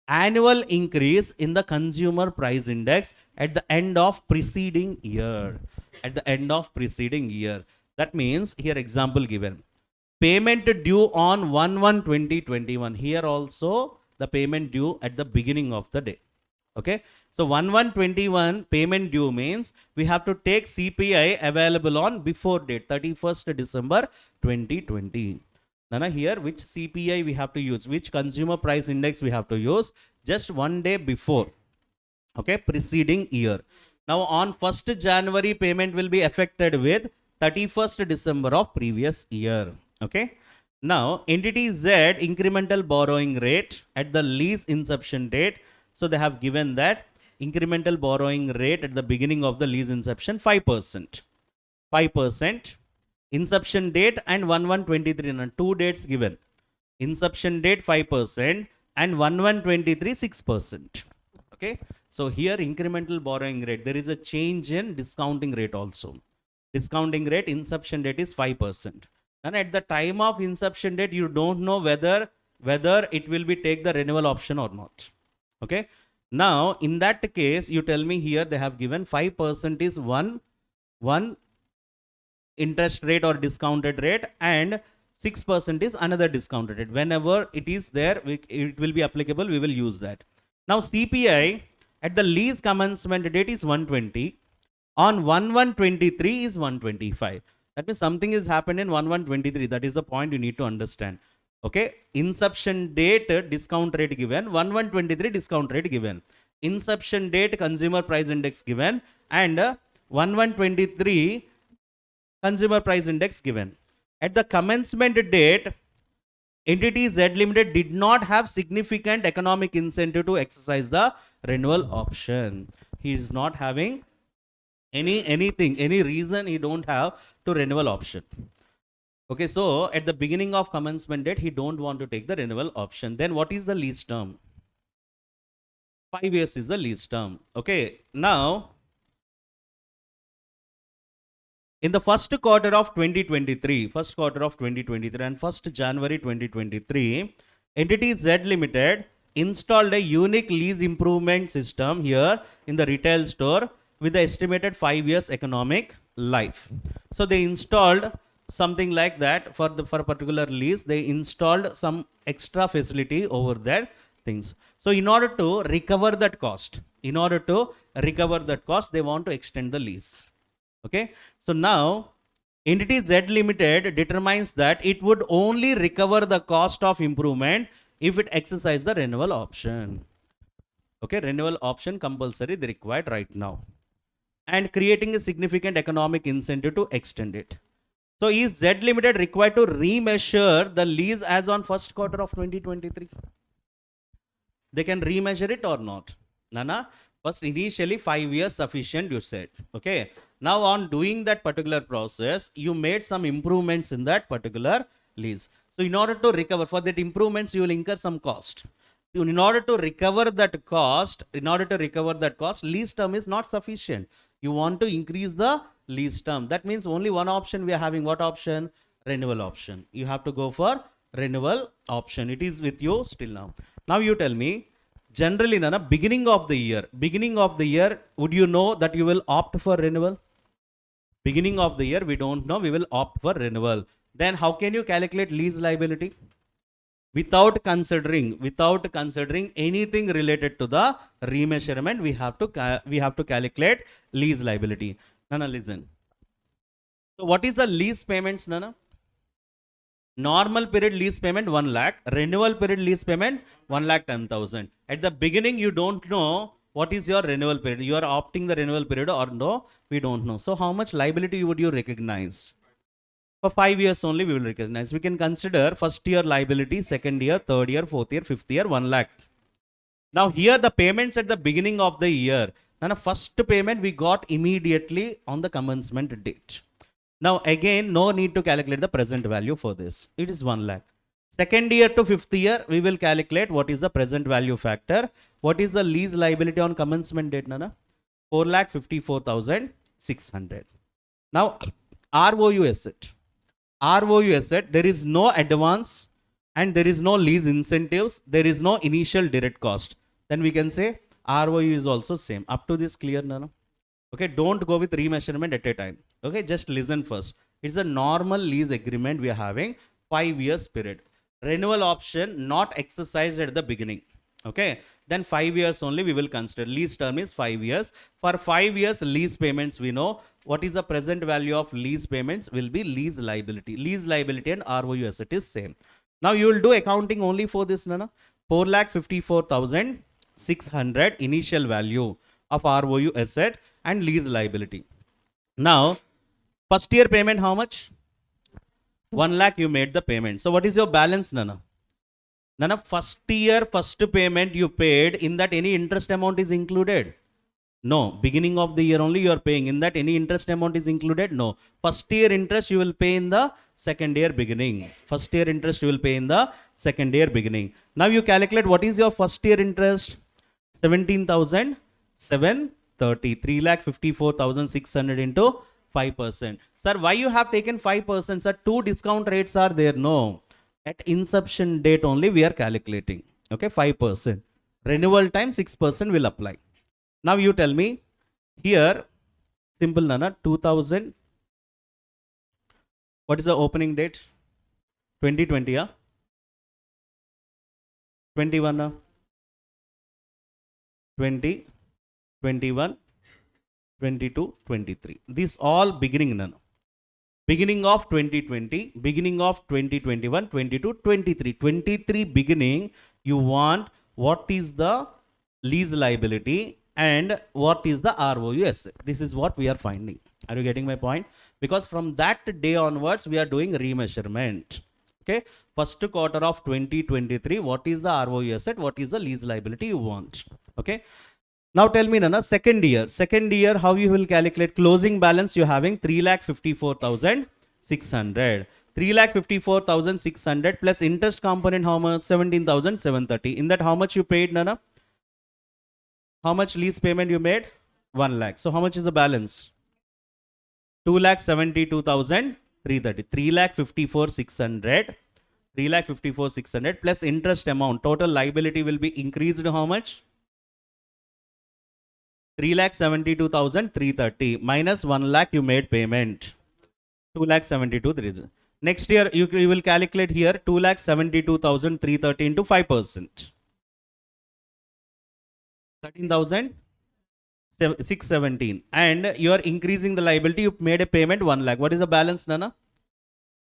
annual increase in the consumer price index at the end of preceding year. At the end of preceding year. That means here example given. Payment due on 1/1/2021. Here also the payment due at the beginning of the day. Okay. So 1/1/21 payment due means we have to take CPI available on before date 31st December 2020. Now here which CPI we have to use, which consumer price index we have to use, just 1 day before, okay, preceding year. Now on 1st January payment will be affected with 31st December of previous year. Okay. Now entity Z incremental borrowing rate at the lease inception date. So they have given that incremental borrowing rate at the beginning of the lease inception 5%. 5%. Inception date and 1/1/23, 2 dates given. Inception date 5% and 1/1/23 6%. Okay. So here incremental borrowing rate, there is a change in discounting rate also. Discounting rate inception date is 5%. And at the time of inception date, you don't know whether it will be take the renewal option or not. Okay. Now in that case, you tell me here they have given 5% is one interest rate or discounted rate and 6% is another discounted rate. Whenever it is there, it will be applicable, we will use that. Now CPI at the lease commencement date is 120. On 1/1/23 is 125. That means something is happened in 1/1/23. That is the point you need to understand. Okay. Inception date discount rate given, 1/1/23 discount rate given. Inception date consumer price index given and 1/1/23 consumer price index given. At the commencement date, entity Z Limited did not have significant economic incentive to exercise the renewal option. He is not having any reason he don't have to renewal option. Okay, so at the beginning of commencement date, he don't want to take the renewal option. Then what is the lease term? 5 years is the lease term. Okay, now in the first quarter of 2023 and 1st January 2023, entity Z Limited installed a unique lease improvement system here in the retail store with the estimated 5 years economic life. So they installed something like that for a particular lease. They installed some extra facility over there things. So in order to recover that cost, they want to extend the lease. Okay, so now entity Z Limited determines that it would only recover the cost of improvement if it exercise the renewal option. Okay, renewal option compulsory, they required right now, and creating a significant economic incentive to extend it. So is Z Limited required to remeasure the lease as on first quarter of 2023? They can remeasure it or not? Nana, first initially 5 years sufficient, you said. Okay, now on doing that particular process, you made some improvements in that particular lease. So in order to recover for that improvements, you will incur some cost. In order to recover that cost, lease term is not sufficient. You want to increase the lease term. That means only one option we are having. What option? Renewal option. You have to go for renewal option. It is with you still now. Now you tell me, generally, Nana, beginning of the year, would you know that you will opt for renewal? Beginning of the year, we don't know, we will opt for renewal. Then how can you calculate lease liability? Without considering anything related to the remeasurement, we have to calculate lease liability. Nana, listen. So what is the lease payments, Nana? Normal period lease payment 1 lakh, renewal period lease payment 1,10,000. At the beginning, you don't know what is your renewal period. You are opting the renewal period or no, we don't know. So how much liability would you recognize? For 5 years only we will recognize. We can consider first year liability, second year, third year, fourth year, fifth year, 1 lakh. Now here the payments at the beginning of the year. Now first payment we got immediately on the commencement date. Now again, no need to calculate the present value for this. It is 1 lakh. Second year to fifth year, we will calculate what is the present value factor. What is the lease liability on commencement date, Nana? 4,54,600. Now ROU asset, there is no advance and there is no lease incentives. There is no initial direct cost. Then we can say ROU is also same. Up to this clear, Nana? Okay, don't go with remeasurement at a time. Okay, just listen first. It's a normal lease agreement we are having, 5 years period. Renewal option not exercised at the beginning. Okay, then 5 years only we will consider. Lease term is 5 years. For 5 years lease payments, we know what is the present value of lease payments will be lease liability. Lease liability and ROU asset is same. Now you will do accounting only for this, Nana. 4,54,600 initial value of ROU asset and lease liability. Now, first year payment how much? 1 lakh you made the payment. So what is your balance, Nana? Nana, first year, first payment you paid, in that any interest amount is included? No. Beginning of the year only you are paying. In that any interest amount is included? No. First year interest you will pay in the second year beginning. First year interest you will pay in the second year beginning. Now you calculate what is your first year interest? 17,730. 3,54,600 into 5%. Sir, why you have taken 5%? Sir, 2 discount rates are there. No. At inception date only we are calculating. Okay, 5%. Renewal time 6% will apply. Now you tell me here, simple, Nana, 2000. What is the opening date? 2020, yeah? 21, 20, 21, 22, 23. These all beginning, Nana. Beginning of 2020, beginning of 2021, 22, 23. 23 beginning, you want what is the lease liability and what is the ROU asset. This is what we are finding. Are you getting my point? Because from that day onwards, we are doing remeasurement. Okay, first quarter of 2023, what is the ROU asset, what is the lease liability you want? Okay, now tell me, Nana, second year, how you will calculate closing balance? You're having 3,54,600. 3,54,600 plus interest component, how much? 17,730. In that, how much you paid, Nana? How much lease payment you made? 1 lakh. So how much is the balance? 2,72,330. 3,54,600. 3,54,600 plus interest amount. Total liability will be increased how much? 3,72,330 minus 1 lakh you made payment. 2,72,330. Next year you will calculate here 2,72,330 into 5%. 13,617. And you are increasing the liability. You made a payment 1 lakh. What is the balance, Nana?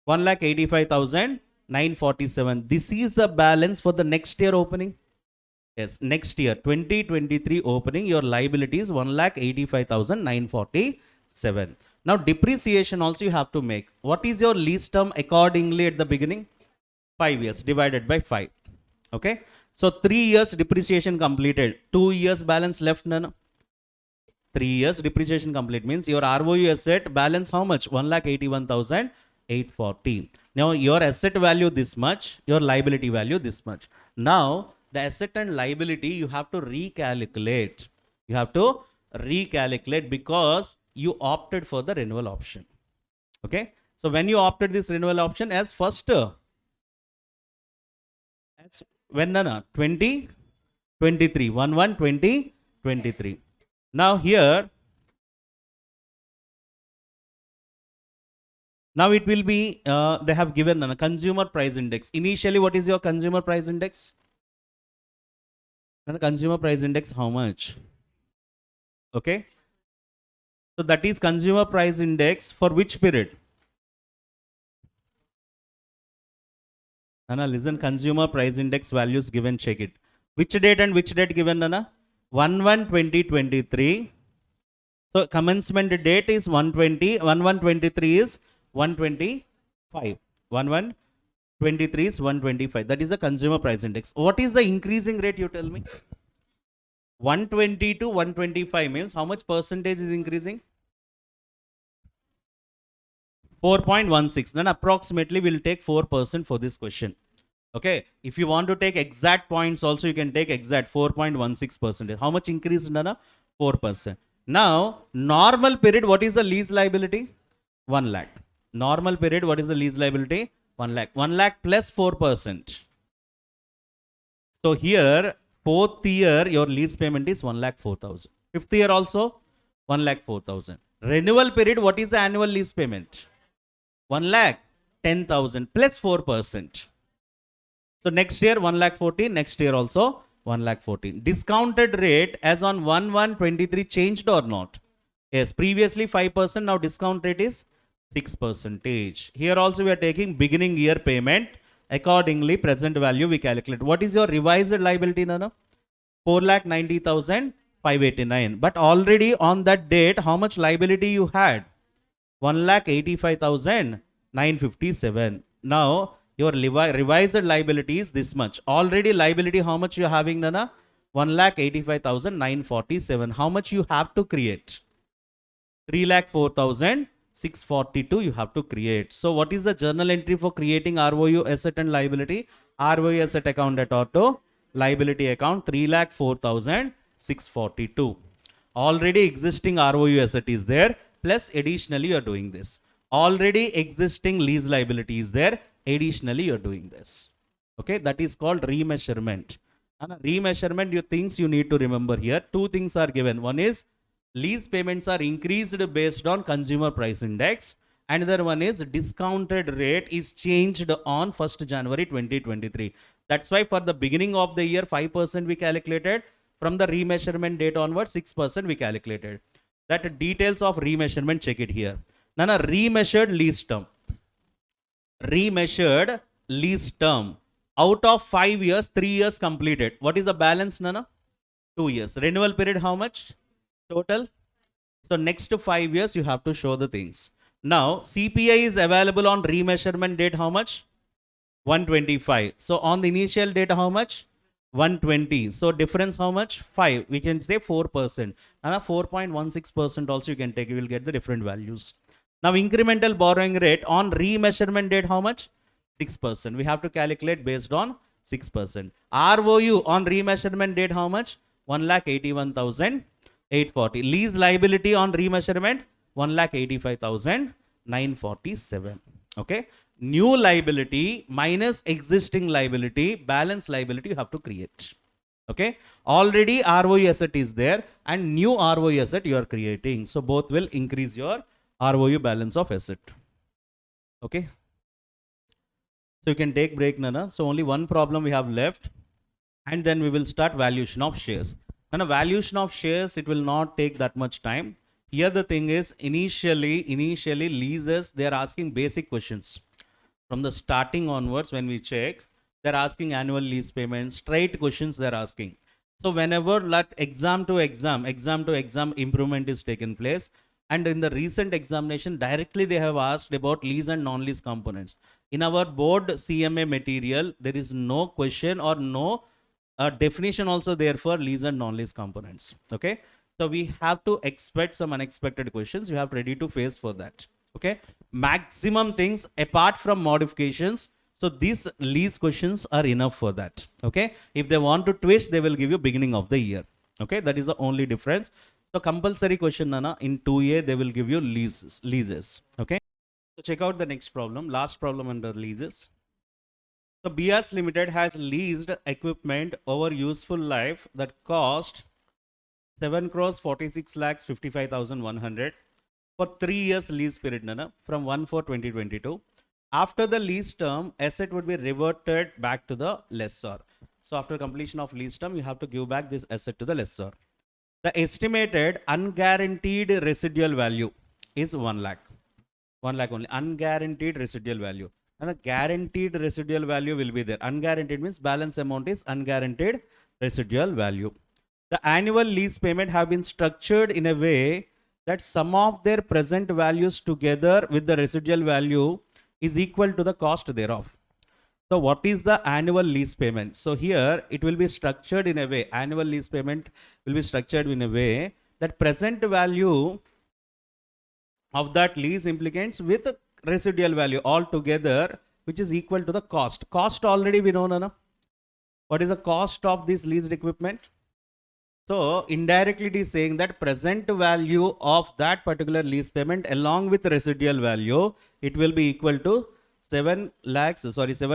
1,85,947. This is the balance for the next year opening. Yes, next year 2023 opening, your liability is 1,85,947. Now depreciation also you have to make. What is your lease term accordingly at the beginning? 5 years divided by 5. Okay, so 3 years depreciation completed. 2 years balance left, Nana. 3 years depreciation complete means your ROU asset balance how much? 1,81,840. Now your asset value this much, your liability value this much. Now the asset and liability you have to recalculate. You have to recalculate because you opted for the renewal option. Okay, so when you opted this renewal option as first, as when, Nana? 2023, 1/1/2023. Now here, now it will be, they have given a consumer price index. Initially, what is your consumer price index? And consumer price index, how much? Okay. So that is consumer price index for which period? Nana, listen, consumer price index values given, check it. Which date and which date given, Nana? 1/1/2023. So commencement date is 120, 1/1/23 is 125. 1/1/23 is 125. That is the consumer price index. What is the increasing rate, you tell me? 120 to 125 means how much percentage is increasing? 4.16. Then approximately we'll take 4% for this question. Okay, if you want to take exact points also, you can take exact 4.16%. How much increase, Nana? 4%. Now, normal period, what is the lease liability? 1 lakh. Normal period, what is the lease liability? 1 lakh. 1 lakh plus 4%. So here, 4th year, your lease payment is 1,04,000. 5th year also, 1,04,000. Renewal period, what is the annual lease payment? 1,10,000 plus 4%. So next year 1,14,000, next year also 1,14,000. Discounted rate as on 1/1/23 changed or not? Yes, previously 5%, now discount rate is 6%. Here also we are taking beginning year payment. Accordingly, present value we calculate. What is your revised liability, Nana? 4,90,589. But already on that date, how much liability you had? 1,85,957. Now, your revised liability is this much. Already liability, how much you are having, Nana? 1,85,947. How much you have to create? 3,04,642 you have to create. So what is the journal entry for creating ROU asset and liability? ROU asset account at auto, liability account 3,04,642. Already existing ROU asset is there, plus additionally you are doing this. Already existing lease liability is there, additionally you are doing this. Okay, that is called remeasurement. And remeasurement, things you need to remember here. Two things are given. One is lease payments are increased based on consumer price index. Another one is discounted rate is changed on 1st January 2023. That's why for the beginning of the year 5% we calculated. From the remeasurement date onwards 6% we calculated. That details of remeasurement, check it here. Nana, remeasured lease term. Remeasured lease term. Out of 5 years, 3 years completed. What is the balance, Nana? 2 years. Renewal period, how much? Total. So next 5 years, you have to show the things. Now, CPI is available on remeasurement date, how much? 125. So on the initial date, how much? 120. So difference how much? 5. We can say 4%. And a 4.16% also you can take. You will get the different values. Now incremental borrowing rate on remeasurement date, how much? 6%. We have to calculate based on 6%. ROU on remeasurement date, how much? 1,81,840. Lease liability on remeasurement, 1,85,947. Okay. New liability minus existing liability, balance liability you have to create. Okay. Already ROU asset is there and new ROU asset you are creating. So both will increase your ROU balance of asset. Okay. So you can take break, Nana. So only one problem we have left. And then we will start valuation of shares. And a valuation of shares, it will not take that much time. Here the thing is, initially leases, they are asking basic questions. From the starting onwards, when we check, they're asking annual lease payments, straight questions they're asking. So whenever that exam to exam improvement is taken place, and in the recent examination, directly they have asked about lease and non-lease components. In our board CMA material, there is no question or no definition also there for lease and non-lease components. Okay. So we have to expect some unexpected questions. You have ready to face for that. Okay. Maximum things apart from modifications. So these lease questions are enough for that. Okay. If they want to twist, they will give you beginning of the year. Okay. That is the only difference. So compulsory question, Nana, in 2A, they will give you leases. Okay. So check out the next problem. Last problem under leases. So BS Limited has leased equipment over useful life that cost 7 crores 46 lakhs 55,100 for 3 years lease period, Nana, from 1/4/2022. After the lease term, asset would be reverted back to the lessor. So after completion of lease term, you have to give back this asset to the lessor. The estimated unguaranteed residual value is 1 lakh. 1 lakh only. Unguaranteed residual value. And a guaranteed residual value will be there. Unguaranteed means balance amount is unguaranteed residual value. The annual lease payment have been structured in a way that sum of their present values together with the residual value is equal to the cost thereof. So what is the annual lease payment? So here it will be structured in a way, annual lease payment will be structured in a way that present value of that lease implicates with residual value all together, which is equal to the cost. Cost already we know, Nana. What is the cost of this leased equipment? So indirectly it is saying that present value of that particular lease payment along with residual value, it will be equal to 7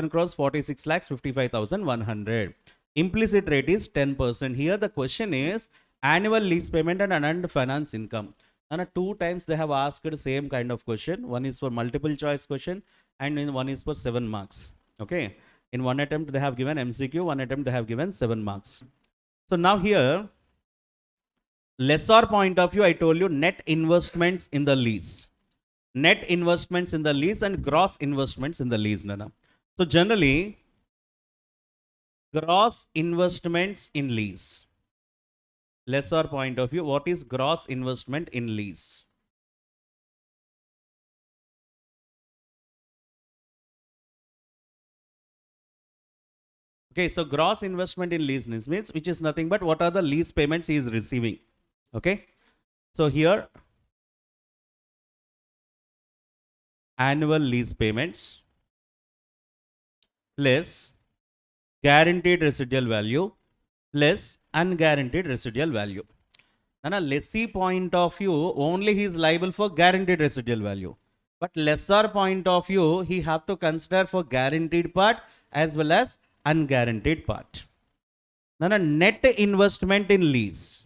crores 46 lakhs 55,100. Implicit rate is 10%. Here the question is annual lease payment and unearned finance income. And 2 times they have asked the same kind of question. One is for multiple choice question and one is for 7 marks. Okay. In one attempt they have given MCQ, one attempt they have given 7 marks. So now here, lessor point of view, I told you net investments in the lease. Net investments in the lease and gross investments in the lease, Nana. So generally, gross investments in lease. Lessor point of view, what is gross investment in lease? Okay, so gross investment in lease means which is nothing but what are the lease payments he is receiving. Okay, so here annual lease payments plus guaranteed residual value plus unguaranteed residual value. And a lessee point of view, only he is liable for guaranteed residual value. But lessor point of view, he have to consider for guaranteed part as well as unguaranteed part. Then a net investment in lease.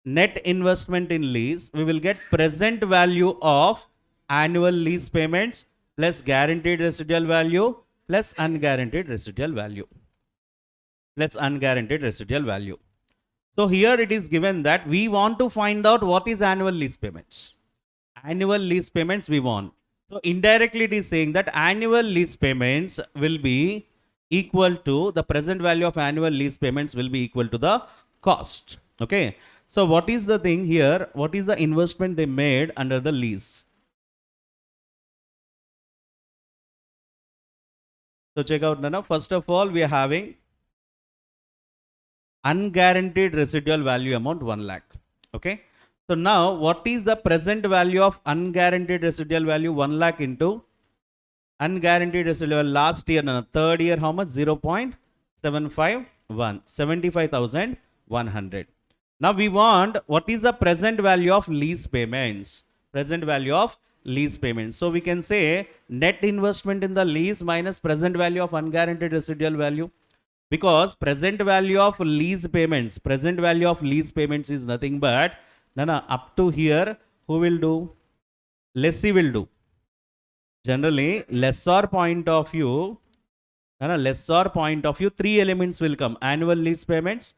Net investment in lease, we will get present value of annual lease payments plus guaranteed residual value plus unguaranteed residual value. Plus unguaranteed residual value. So here it is given that we want to find out what is annual lease payments. Annual lease payments we want. So indirectly it is saying that annual lease payments will be equal to the present value of annual lease payments will be equal to the cost. Okay. So what is the thing here? What is the investment they made under the lease? So check out Nana. First of all, we are having unguaranteed residual value amount 1 lakh. Okay. So now what is the present value of unguaranteed residual value 1 lakh into unguaranteed residual last year, Nana, third year, how much? 0.751, 75,100. Now we want what is the present value of lease payments? Present value of lease payments. So we can say net investment in the lease minus present value of unguaranteed residual value. Because present value of lease payments is nothing but, Nana, up to here, who will do? Lessee will do. Generally, lessor point of view, three elements will come. Annual lease payments,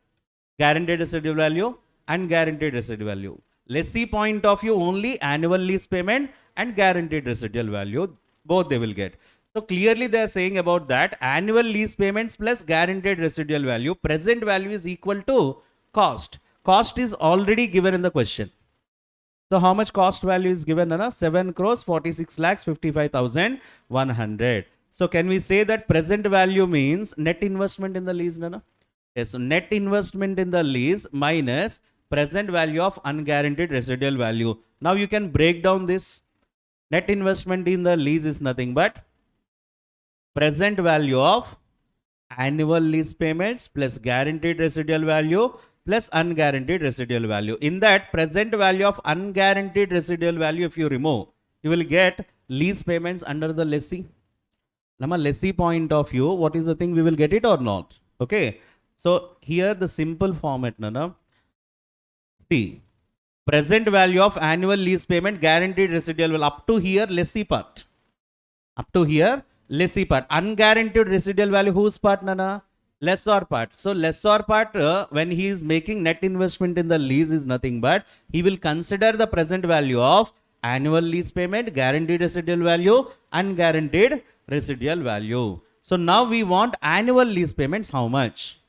guaranteed residual value, and guaranteed residual value. Lessee point of view, only annual lease payment and guaranteed residual value, both they will get. So clearly they are saying about that annual lease payments plus guaranteed residual value, present value is equal to cost. Cost is already given in the question. So how much cost value is given, Nana? 7 crores 46 lakhs 55,100. So can we say that present value means net investment in the lease, Nana? Yes, so net investment in the lease minus present value of unguaranteed residual value. Now you can break down this. Net investment in the lease is nothing but present value of annual lease payments plus guaranteed residual value plus unguaranteed residual value. In that present value of unguaranteed residual value, if you remove, you will get lease payments under the lessee. From a lessee point of view, what is the thing? We will get it or not? Okay. So here the simple format, Nana. See, present value of annual lease payment, guaranteed residual value, up to here lessee part. Up to here lessee part. Unguaranteed residual value, whose part, Nana? Lessor part. So lessor part, when he is making net investment in the lease, is nothing but he will consider the present value of annual lease payment, guaranteed residual value, unguaranteed residual value. So now we want annual lease payments, how much?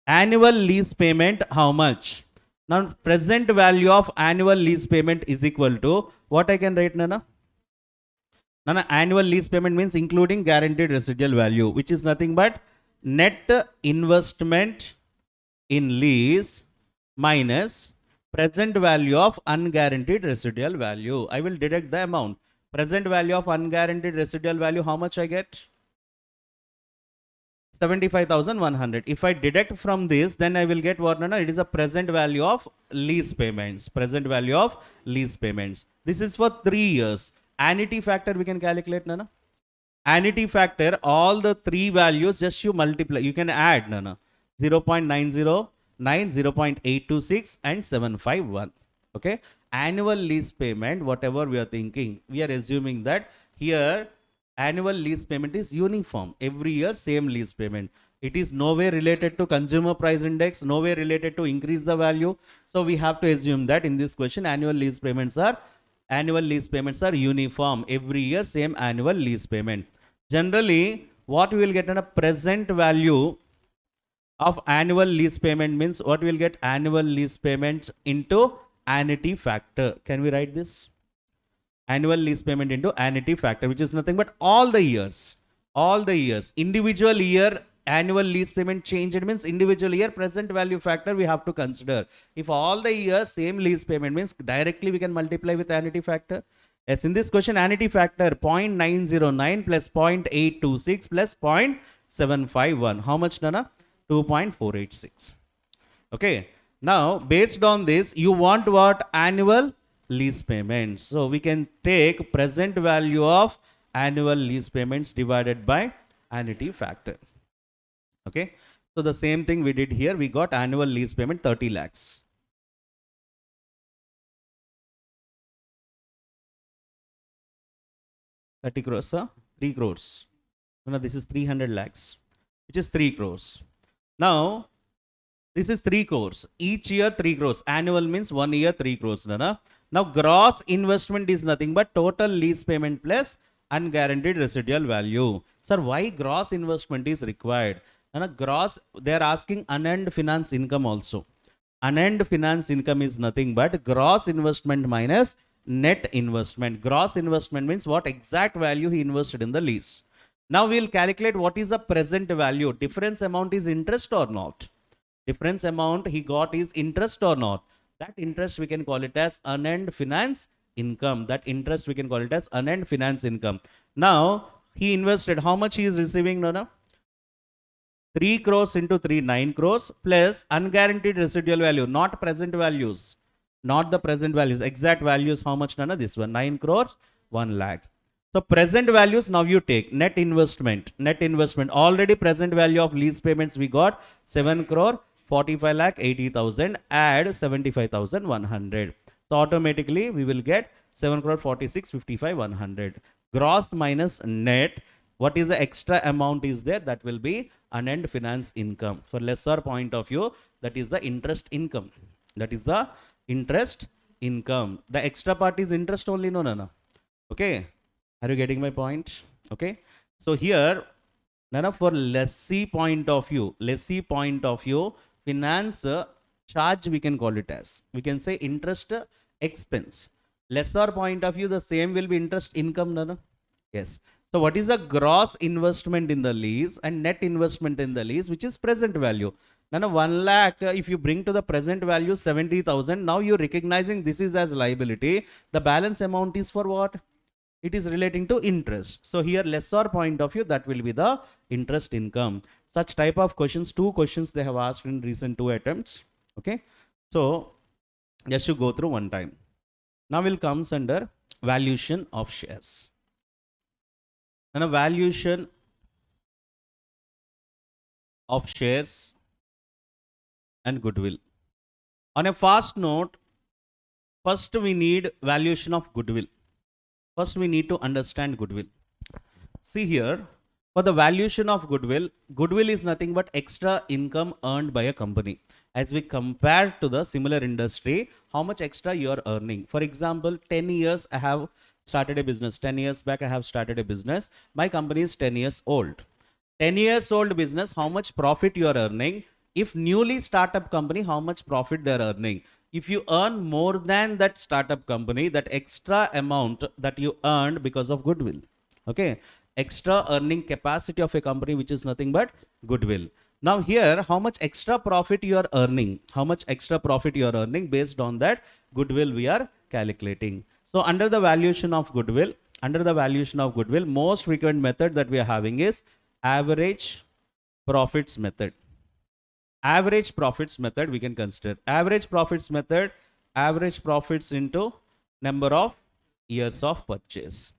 Annual lease payment, how much? Now present value of annual lease payment is equal to what I can write, Nana? Nana, annual lease payment means including guaranteed residual value, which is nothing but net investment in lease minus present value of unguaranteed residual value. I will deduct the amount. Present value of unguaranteed residual value, how much I get? 75,100. If I deduct from this, then I will get what, Nana? It is a present value of lease payments. Present value of lease payments. This is for 3 years. Annuity factor we can calculate, Nana. Annuity factor, all the three values, just you multiply. You can add, Nana. 0.909, 0.826 and 751. Okay. Annual lease payment, whatever we are thinking, we are assuming that here annual lease payment is uniform. Every year same lease payment. It is nowhere related to consumer price index, nowhere related to increase the value. So we have to assume that in this question annual lease payments are uniform. Every year same annual lease payment. Generally, what we will get in a present value of annual lease payment means what we will get? Annual lease payments into annuity factor. Can we write this? Annual lease payment into annuity factor, which is nothing but all the years. Individual year annual lease payment change, it means individual year present value factor we have to consider. If all the years same lease payment means directly we can multiply with annuity factor. Yes, in this question annuity factor 0.909 plus 0.826 plus 0.751. How much, Nana? 2.486. Okay. Now based on this you want what? Annual lease payments. So we can take present value of annual lease payments divided by annuity factor. Okay. So the same thing we did here. We got annual lease payment 30 lakhs. $30 crores, 3 crores. No, this is 300 lakhs, which is 3 crores. Now, this is 3 crores. Each year 3 crores. Annual means 1 year 3 crores. Nana. Now, gross investment is nothing but total lease payment plus unguaranteed residual value. Sir, why gross investment is required? Nana, gross, they are asking unearned finance income also. Unearned finance income is nothing but gross investment minus net investment. Gross investment means what exact value he invested in the lease. Now we'll calculate what is the present value. Difference amount is interest or not? Difference amount he got is interest or not? That interest we can call it as unearned finance income. That interest we can call it as unearned finance income. Now he invested, how much he is receiving, Nona? 3 crores into 3, 9 crores plus unguaranteed residual value, not present values, not the present values, exact values, how much, Nana? This one, 9 crores, 1 lakh. So present values, now you take net investment, already present value of lease payments we got 7 crore, 45 lakh, 80,000, add 75,100. So automatically we will get 7 crore, 46, 55, 100. Gross minus net. What is the extra amount is there? That will be unearned finance income. For lesser point of view, that is the interest income. That is the interest income. The extra part is interest only, no. Okay. Are you getting my point? Okay. So here, Nana, for lessee point of view, finance charge we can call it as. We can say interest expense. Lesser point of view, the same will be interest income, Nana. Yes. So what is the gross investment in the lease and net investment in the lease, which is present value? Now 1 lakh, if you bring to the present value 70,000, now you're recognizing this is as liability. The balance amount is for what? It is relating to interest. So here lesser point of view, that will be the interest income. Such type of questions, 2 questions they have asked in recent 2 attempts. Okay. So just to go through one time. Now will comes under valuation of shares. And a valuation of shares and goodwill. On a fast note, first we need valuation of goodwill. First we need to understand goodwill. See here, for the valuation of goodwill, goodwill is nothing but extra income earned by a company. As we compare to the similar industry, how much extra you are earning. For example, 10 years I have started a business. 10 years back I have started a business. My company is 10 years old. 10 years old business, how much profit you are earning? If newly startup company, how much profit they are earning? If you earn more than that startup company, that extra amount that you earned because of goodwill. Okay. Extra earning capacity of a company, which is nothing but goodwill. Now here, how much extra profit you are earning? How much extra profit you are earning? Based on that goodwill we are calculating. So under the valuation of goodwill, most frequent method that we are having is average profits method. Average profits method we can consider. Average profits method, average profits into number of years of purchase.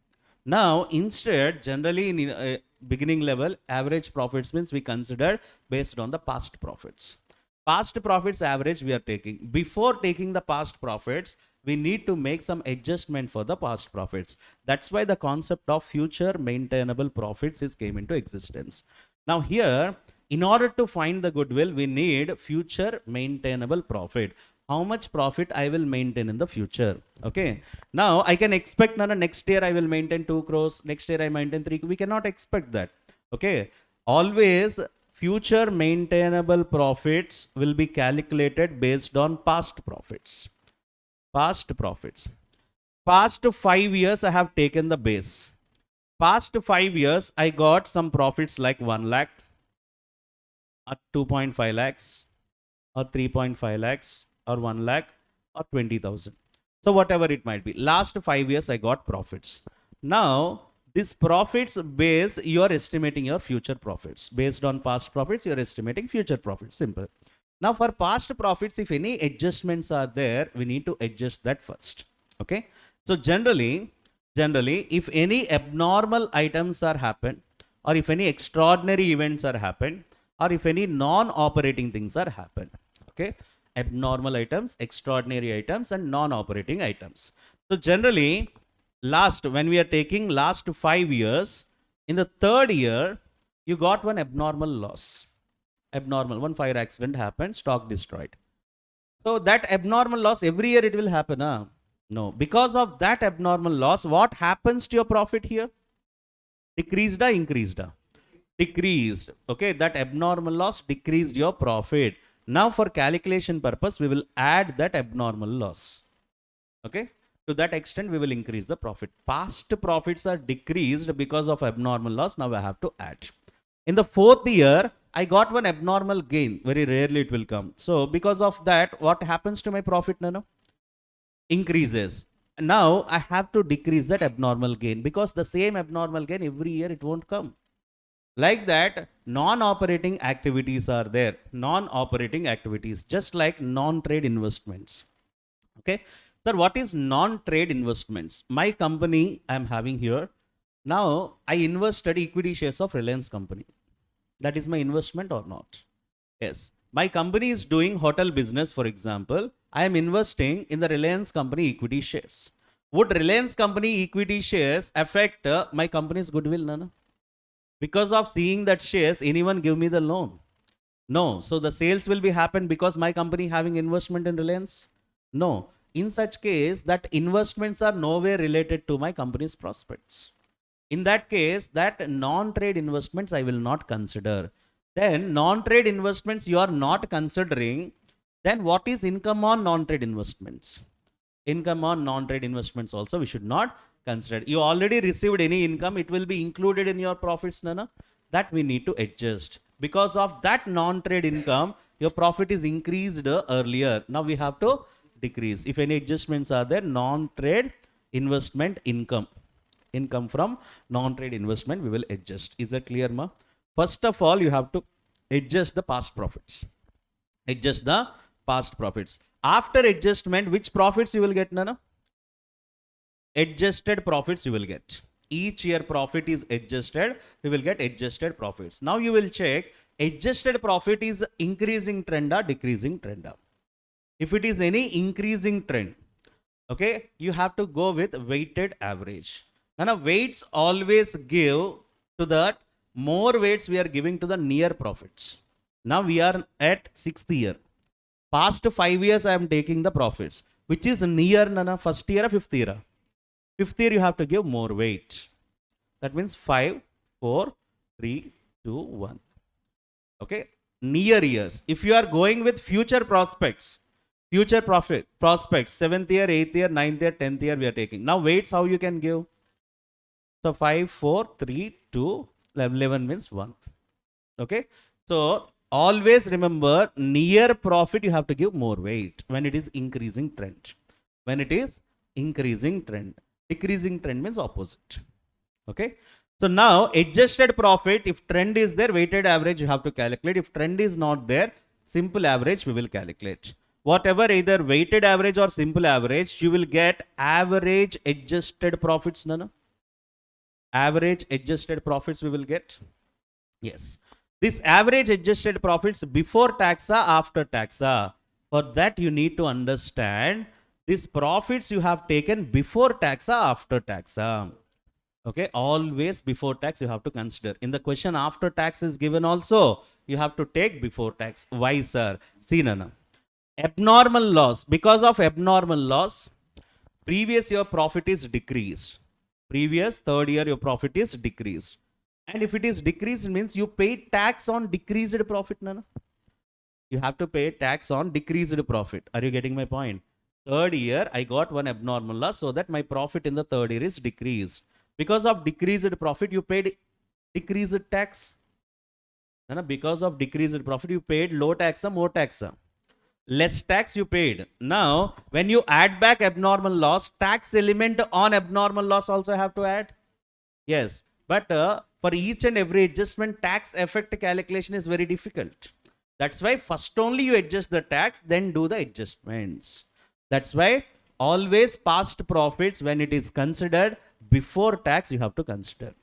Now instead, generally in beginning level, average profits means we consider based on the past profits. Past profits average we are taking. Before taking the past profits, we need to make some adjustment for the past profits. That's why the concept of future maintainable profits is came into existence. Now here, in order to find the goodwill, we need future maintainable profit. How much profit I will maintain in the future. Okay. Now I can expect next year I will maintain 2 crores. Next year I maintain 3. We cannot expect that. Okay. Always future maintainable profits will be calculated based on past profits. Past profits. Past 5 years I have taken the base. Past 5 years I got some profits like 1 lakh or 2.5 lakhs or 3.5 lakhs or 1 lakh or 20,000. So whatever it might be. Last 5 years I got profits. Now this profits base, you are estimating your future profits. Based on past profits, you are estimating future profits. Simple. Now for past profits, if any adjustments are there, we need to adjust that first. Okay. So generally, if any abnormal items are happened, or if any extraordinary events are happened, or if any non-operating things are happened. Okay. Abnormal items, extraordinary items, and non-operating items. So generally, when we are taking last 5 years, in the 3rd year, you got one abnormal loss. One fire accident happened, stock destroyed. So that abnormal loss, every year it will happen. No, because of that abnormal loss, what happens to your profit here? Decreased or increased? Decreased. Okay, that abnormal loss decreased your profit. Now for calculation purpose, we will add that abnormal loss. Okay. To that extent, we will increase the profit. Past profits are decreased because of abnormal loss. Now I have to add. In the 4th year, I got one abnormal gain. Very rarely it will come. So because of that, what happens to my profit, Nano? Increases. Now I have to decrease that abnormal gain, because the same abnormal gain every year it won't come. Like that, non-operating activities are there. Non-operating activities, just like non-trade investments. Okay. Sir, what is non-trade investments? My company I am having here. Now, I invested equity shares of Reliance company. That is my investment or not? Yes. My company is doing hotel business, for example. I am investing in the Reliance company equity shares. Would Reliance company equity shares affect my company's goodwill, Nana? Because of seeing that shares, anyone give me the loan? No. So the sales will be happen because my company having investment in Reliance? No. In such case, that investments are nowhere related to my company's prospects. In that case, that non-trade investments I will not consider. Then non-trade investments you are not considering. Then what is income on non-trade investments? Income on non-trade investments also we should not consider. You already received any income, it will be included in your profits, Nana. That we need to adjust. Because of that non-trade income, your profit is increased earlier. Now we have to decrease. If any adjustments are there, non-trade investment income. Income from non-trade investment we will adjust. Is that clear, ma? First of all, you have to adjust the past profits. Adjust the past profits. After adjustment, which profits you will get, Nana? Adjusted profits you will get. Each year profit is adjusted, we will get adjusted profits. Now you will check adjusted profit is increasing trend or decreasing trend. If it is any increasing trend, okay, you have to go with weighted average. Now weights always give to that, more weights we are giving to the near profits. Now we are at 6th year. Past 5 years I am taking the profits. Which is near, Nana? First year or 5th year? 5th year you have to give more weight. That means 5, 4, 3, 2, 1. Okay. Near years. If you are going with future prospects, future profit prospects, 7th year, 8th year, 9th year, 10th year we are taking. Now weights how you can give? So 5, 4, 3, 2, 11 means 1. Okay. So always remember, near profit you have to give more weight when it is increasing trend. When it is increasing trend. Decreasing trend means opposite. Okay. So now adjusted profit, if trend is there, weighted average you have to calculate. If trend is not there, simple average we will calculate. Whatever, either weighted average or simple average, you will get average adjusted profits, Nana. Average adjusted profits we will get. Yes. This average adjusted profits before tax, after tax. For that you need to understand these profits you have taken before tax, after tax. Okay, always before tax you have to consider. In the question after tax is given also, you have to take before tax. Why, sir? See, Nana. Abnormal loss. Because of abnormal loss, previous year profit is decreased. Previous 3rd year your profit is decreased. And if it is decreased, it means you pay tax on decreased profit, Nana. You have to pay tax on decreased profit. Are you getting my point? 3rd year, I got one abnormal loss, so that my profit in the 3rd year is decreased. Because of decreased profit, you paid decreased tax. Nana, because of decreased profit, you paid low tax or more tax. Less tax you paid. Now, when you add back abnormal loss, tax element on abnormal loss also have to add. Yes, but for each and every adjustment, tax effect calculation is very difficult. That's why first only you adjust the tax, then do the adjustments. That's why always past profits, when it is considered before tax, you have to consider.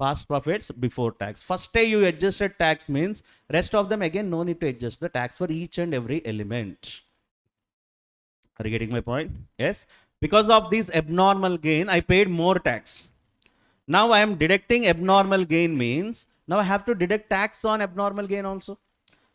Past profits before tax. First day you adjusted tax means rest of them again no need to adjust the tax for each and every element. Are you getting my point? Yes. Because of this abnormal gain, I paid more tax. Now I am deducting abnormal gain means now I have to deduct tax on abnormal gain also.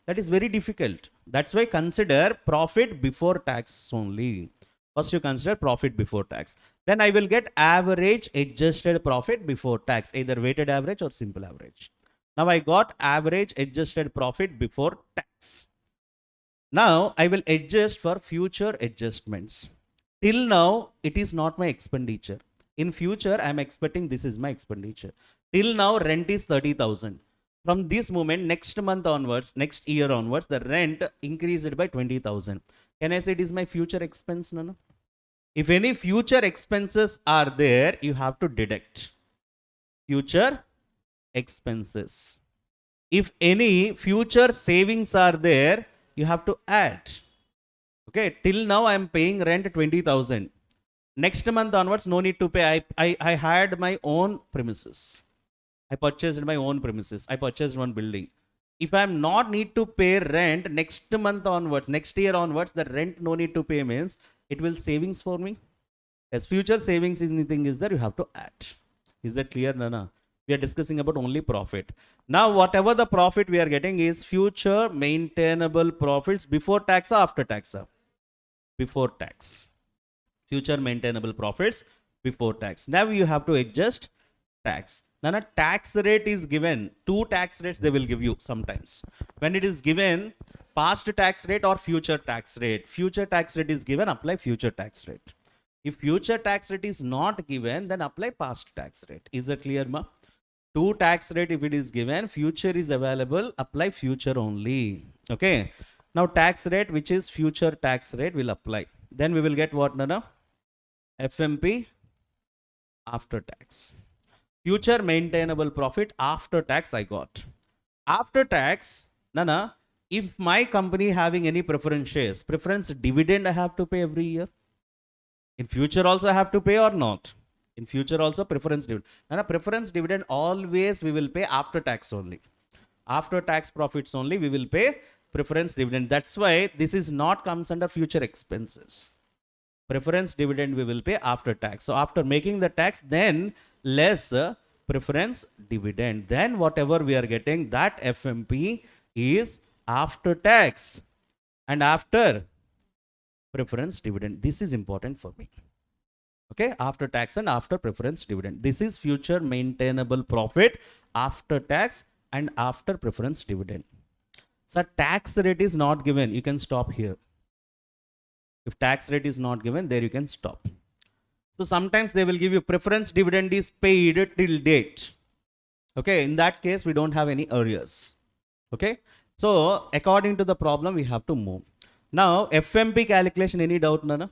That is very difficult. That's why consider profit before tax only. First you consider profit before tax. Then I will get average adjusted profit before tax, either weighted average or simple average. Now I got average adjusted profit before tax. Now I will adjust for future adjustments. Till now, it is not my expenditure. In future, I am expecting this is my expenditure. Till now, rent is 30,000. From this moment, next month onwards, next year onwards, the rent increased by 20,000. Can I say it is my future expense? No, no. If any future expenses are there, you have to deduct future expenses. If any future savings are there, you have to add. Okay, till now I am paying rent 20,000. Next month onwards, no need to pay. I had my own premises. I purchased my own premises. I purchased one building. If I am not need to pay rent next month onwards, next year onwards, the rent no need to pay means it will savings for me. As future savings is anything is there, you have to add. Is that clear, Nana? We are discussing about only profit. Now, whatever the profit we are getting is future maintainable profits before tax or after tax, sir? Before tax. Future maintainable profits before tax. Now you have to adjust tax. Now a tax rate is given. Two tax rates they will give you sometimes. When it is given past tax rate or future tax rate. Future tax rate is given, apply future tax rate. If future tax rate is not given, then apply past tax rate. Is that clear, ma? Two tax rate if it is given, future is available, apply future only. Okay. Now tax rate which is future tax rate will apply. Then we will get what, Nana? FMP after tax. Future maintainable profit after tax I got. After tax, Nana, if my company having any preference shares, preference dividend I have to pay every year. In future also I have to pay or not? In future also preference dividend. Nana, preference dividend always we will pay after tax only. After tax profits only we will pay preference dividend. That's why this is not comes under future expenses. Preference dividend we will pay after tax. So after making the tax, then less preference dividend. Then whatever we are getting, that FMP is after tax and after preference dividend. This is important for me. Okay, after tax and after preference dividend. This is future maintainable profit after tax and after preference dividend. So tax rate is not given. You can stop here. If tax rate is not given, there you can stop. So sometimes they will give you preference dividend is paid till date. Okay, in that case, we don't have any arrears. Okay, so according to the problem, we have to move. Now, FMP calculation, any doubt, Nana?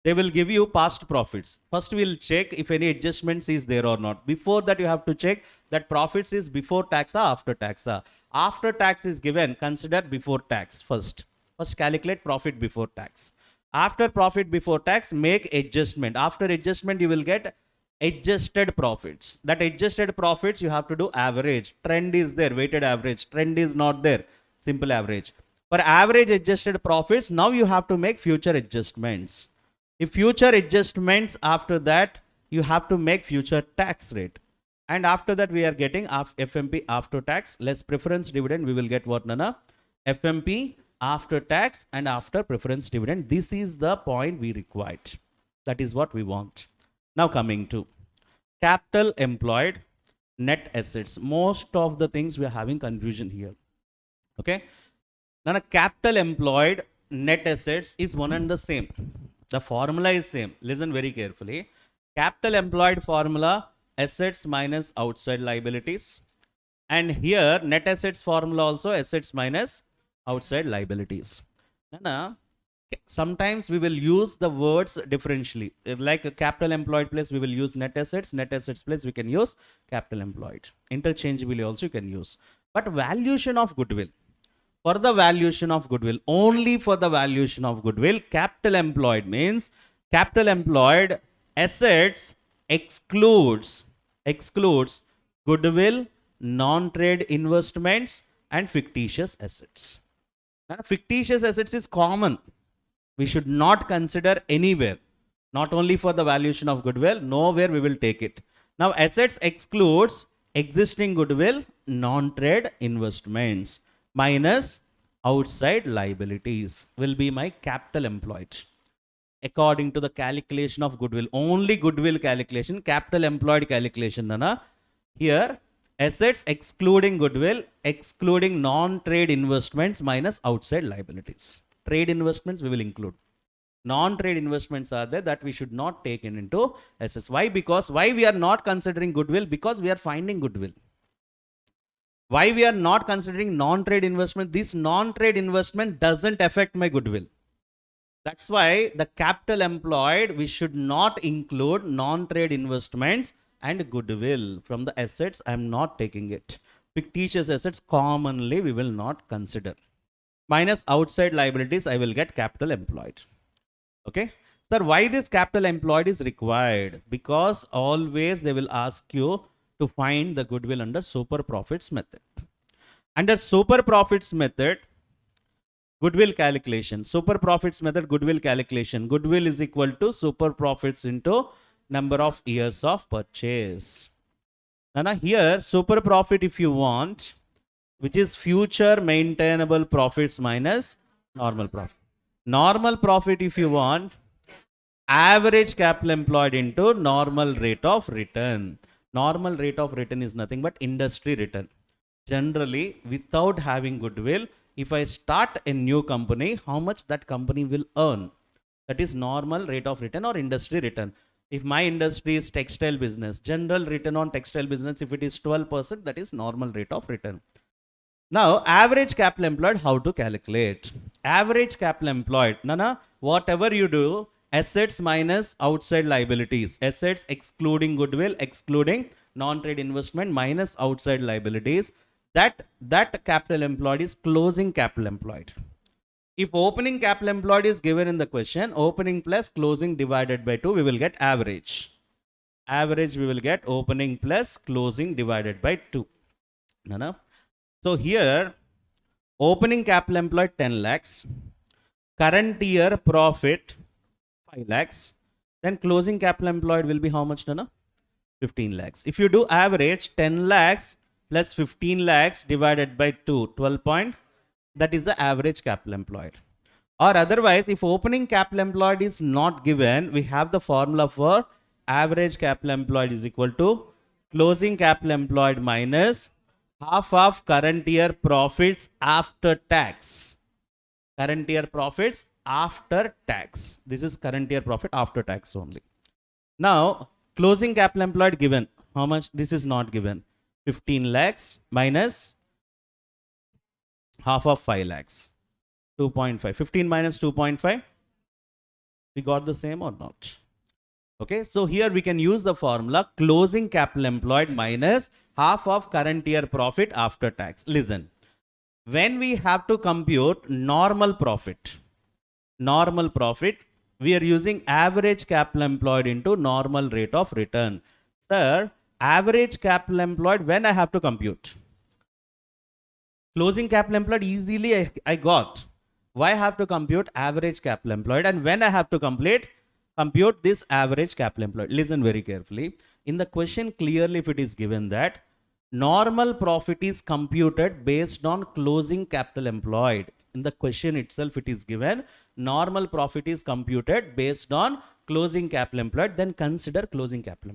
They will give you past profits. First, we'll check if any adjustments is there or not. Before that, you have to check that profits is before tax or after tax. After tax is given, consider before tax first. First, calculate profit before tax. After profit before tax, make adjustment. After adjustment, you will get adjusted profits. That adjusted profits, you have to do average. Trend is there, weighted average. Trend is not there, simple average. For average adjusted profits, now you have to make future adjustments. If future adjustments after that, you have to make future tax rate. And after that, we are getting FMP after tax, less preference dividend. We will get what, Nana? FMP after tax and after preference dividend. This is the point we required. That is what we want. Now coming to capital employed, net assets. Most of the things we are having confusion here. Okay. Now a capital employed, net assets is one and the same. The formula is same. Listen very carefully. Capital employed formula, assets minus outside liabilities. And here net assets formula also assets minus outside liabilities. Nana, sometimes we will use the words differentially. Like a capital employed place, we will use net assets place, we can use capital employed. Interchangeably also you can use. But valuation of goodwill. For the valuation of goodwill, only for the valuation of goodwill, capital employed means capital employed assets excludes goodwill, non-trade investments and fictitious assets. Now, fictitious assets is common. We should not consider anywhere. Not only for the valuation of goodwill, nowhere we will take it. Now, assets excludes existing goodwill, non-trade investments minus outside liabilities will be my capital employed. According to the calculation of goodwill, only goodwill calculation, capital employed calculation, Nana. Here, assets excluding goodwill, excluding non-trade investments minus outside liabilities. Trade investments we will include. Non-trade investments are there that we should not take into assets. Why? Because why we are not considering goodwill? Because we are finding goodwill. Why we are not considering non-trade investment? This non-trade investment doesn't affect my goodwill. That's why the capital employed, we should not include non-trade investments and goodwill from the assets. I'm not taking it. Fictitious assets commonly we will not consider. Minus outside liabilities, I will get capital employed. Okay. Sir, why this capital employed is required? Because always they will ask you to find the goodwill under super profits method. Under super profits method, goodwill calculation, super profits method, goodwill calculation. Goodwill is equal to super profits into number of years of purchase. Now here, super profit if you want, which is future maintainable profits minus normal profit. Normal profit if you want, average capital employed into normal rate of return. Normal rate of return is nothing but industry return. Generally, without having goodwill, if I start a new company, how much that company will earn? That is normal rate of return or industry return. If my industry is textile business, general return on textile business, if it is 12%, that is normal rate of return. Now, average capital employed, how to calculate? Average capital employed, Nana, whatever you do, assets minus outside liabilities, assets excluding goodwill, excluding non-trade investment minus outside liabilities, that capital employed is closing capital employed. If opening capital employed is given in the question, opening plus closing divided by 2, we will get average. Average we will get opening plus closing divided by 2. Nana. So here, opening capital employed 10 lakhs, current year profit 5 lakhs, then closing capital employed will be how much, Nana? 15 lakhs. If you do average, 10 lakhs plus 15 lakhs divided by 2, 12 point, that is the average capital employed. Or otherwise, if opening capital employed is not given, we have the formula for average capital employed is equal to closing capital employed minus half of current year profits after tax. Current year profits after tax. This is current year profit after tax only. Now, closing capital employed given. How much? This is not given. 15 lakhs minus half of 5 lakhs. 2.5. 15 minus 2.5. We got the same or not? Okay, so here we can use the formula closing capital employed minus half of current year profit after tax. Listen, when we have to compute normal profit, we are using average capital employed into normal rate of return. Sir, average capital employed, when I have to compute? Closing capital employed easily I got. Why I have to compute average capital employed, and when I have to compute this average capital employed? Listen very carefully. In the question clearly if it is given that normal profit is computed based on closing capital employed. In the question itself it is given normal profit is computed based on closing capital employed, then consider closing capital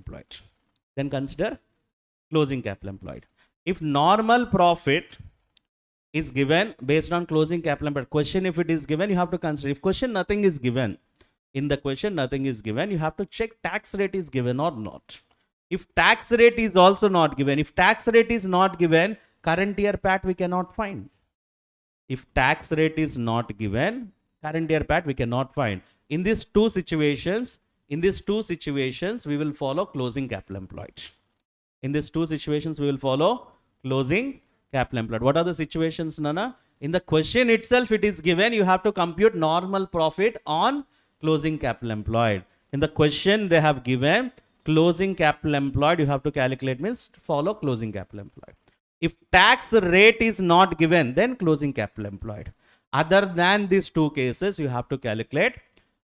employed. If normal profit is given based on closing capital employed, question if it is given, you have to consider. If question nothing is given, in the question nothing is given, you have to check tax rate is given or not. If tax rate is also not given, if tax rate is not given, current year PAT we cannot find. If tax rate is not given, current year PAT we cannot find. In these two situations, we will follow closing capital employed. In these two situations, we will follow closing capital employed. What are the situations, Nana? In the question itself, it is given, you have to compute normal profit on closing capital employed. In the question, they have given closing capital employed, you have to calculate means follow closing capital employed. If tax rate is not given, then closing capital employed. Other than these two cases, you have to calculate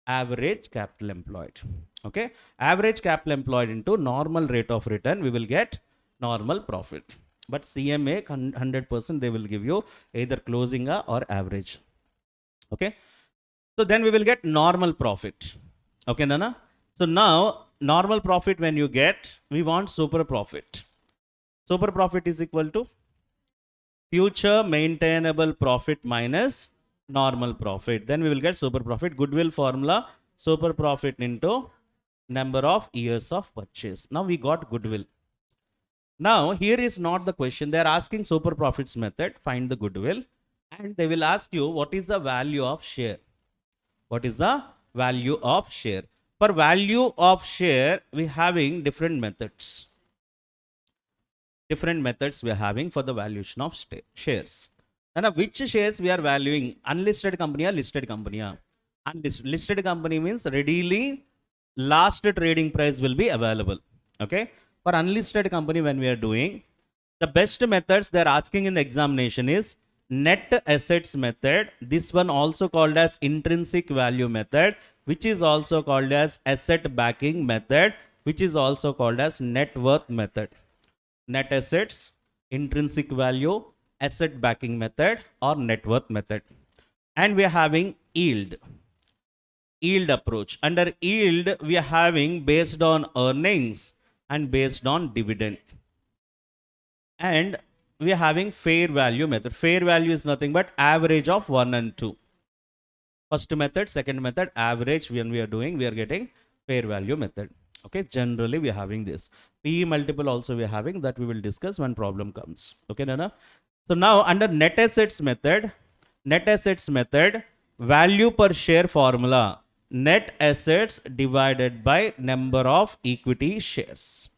average capital employed. Okay, average capital employed into normal rate of return, we will get normal profit. But CMA 100% they will give you either closing or average. Okay, so then we will get normal profit. Okay, Nana. So now normal profit when you get, we want super profit. Super profit is equal to future maintainable profit minus normal profit. Then we will get super profit. Goodwill formula, super profit into number of years of purchase. Now we got goodwill. Now here is not the question. They are asking super profits method, find the goodwill, and they will ask you what is the value of share. What is the value of share? For value of share, we having different methods. Different methods we are having for the valuation of shares. And which shares we are valuing? Unlisted company or listed company? Listed company means readily last trading price will be available. Okay. For unlisted company, when we are doing, the best methods they are asking in the examination is net assets method. This one also called as intrinsic value method, which is also called as asset backing method, which is also called as net worth method. Net assets, intrinsic value, asset backing method, or net worth method. And we are having yield approach. Under yield, we are having based on earnings and based on dividend. And we are having fair value method. Fair value is nothing but average of 1 and 2. First method, second method, average when we are doing, we are getting fair value method. Okay, generally we are having this. PE multiple also we are having, that we will discuss when problem comes. Okay, Nana? So now under net assets method, value per share formula, net assets divided by number of equity shares.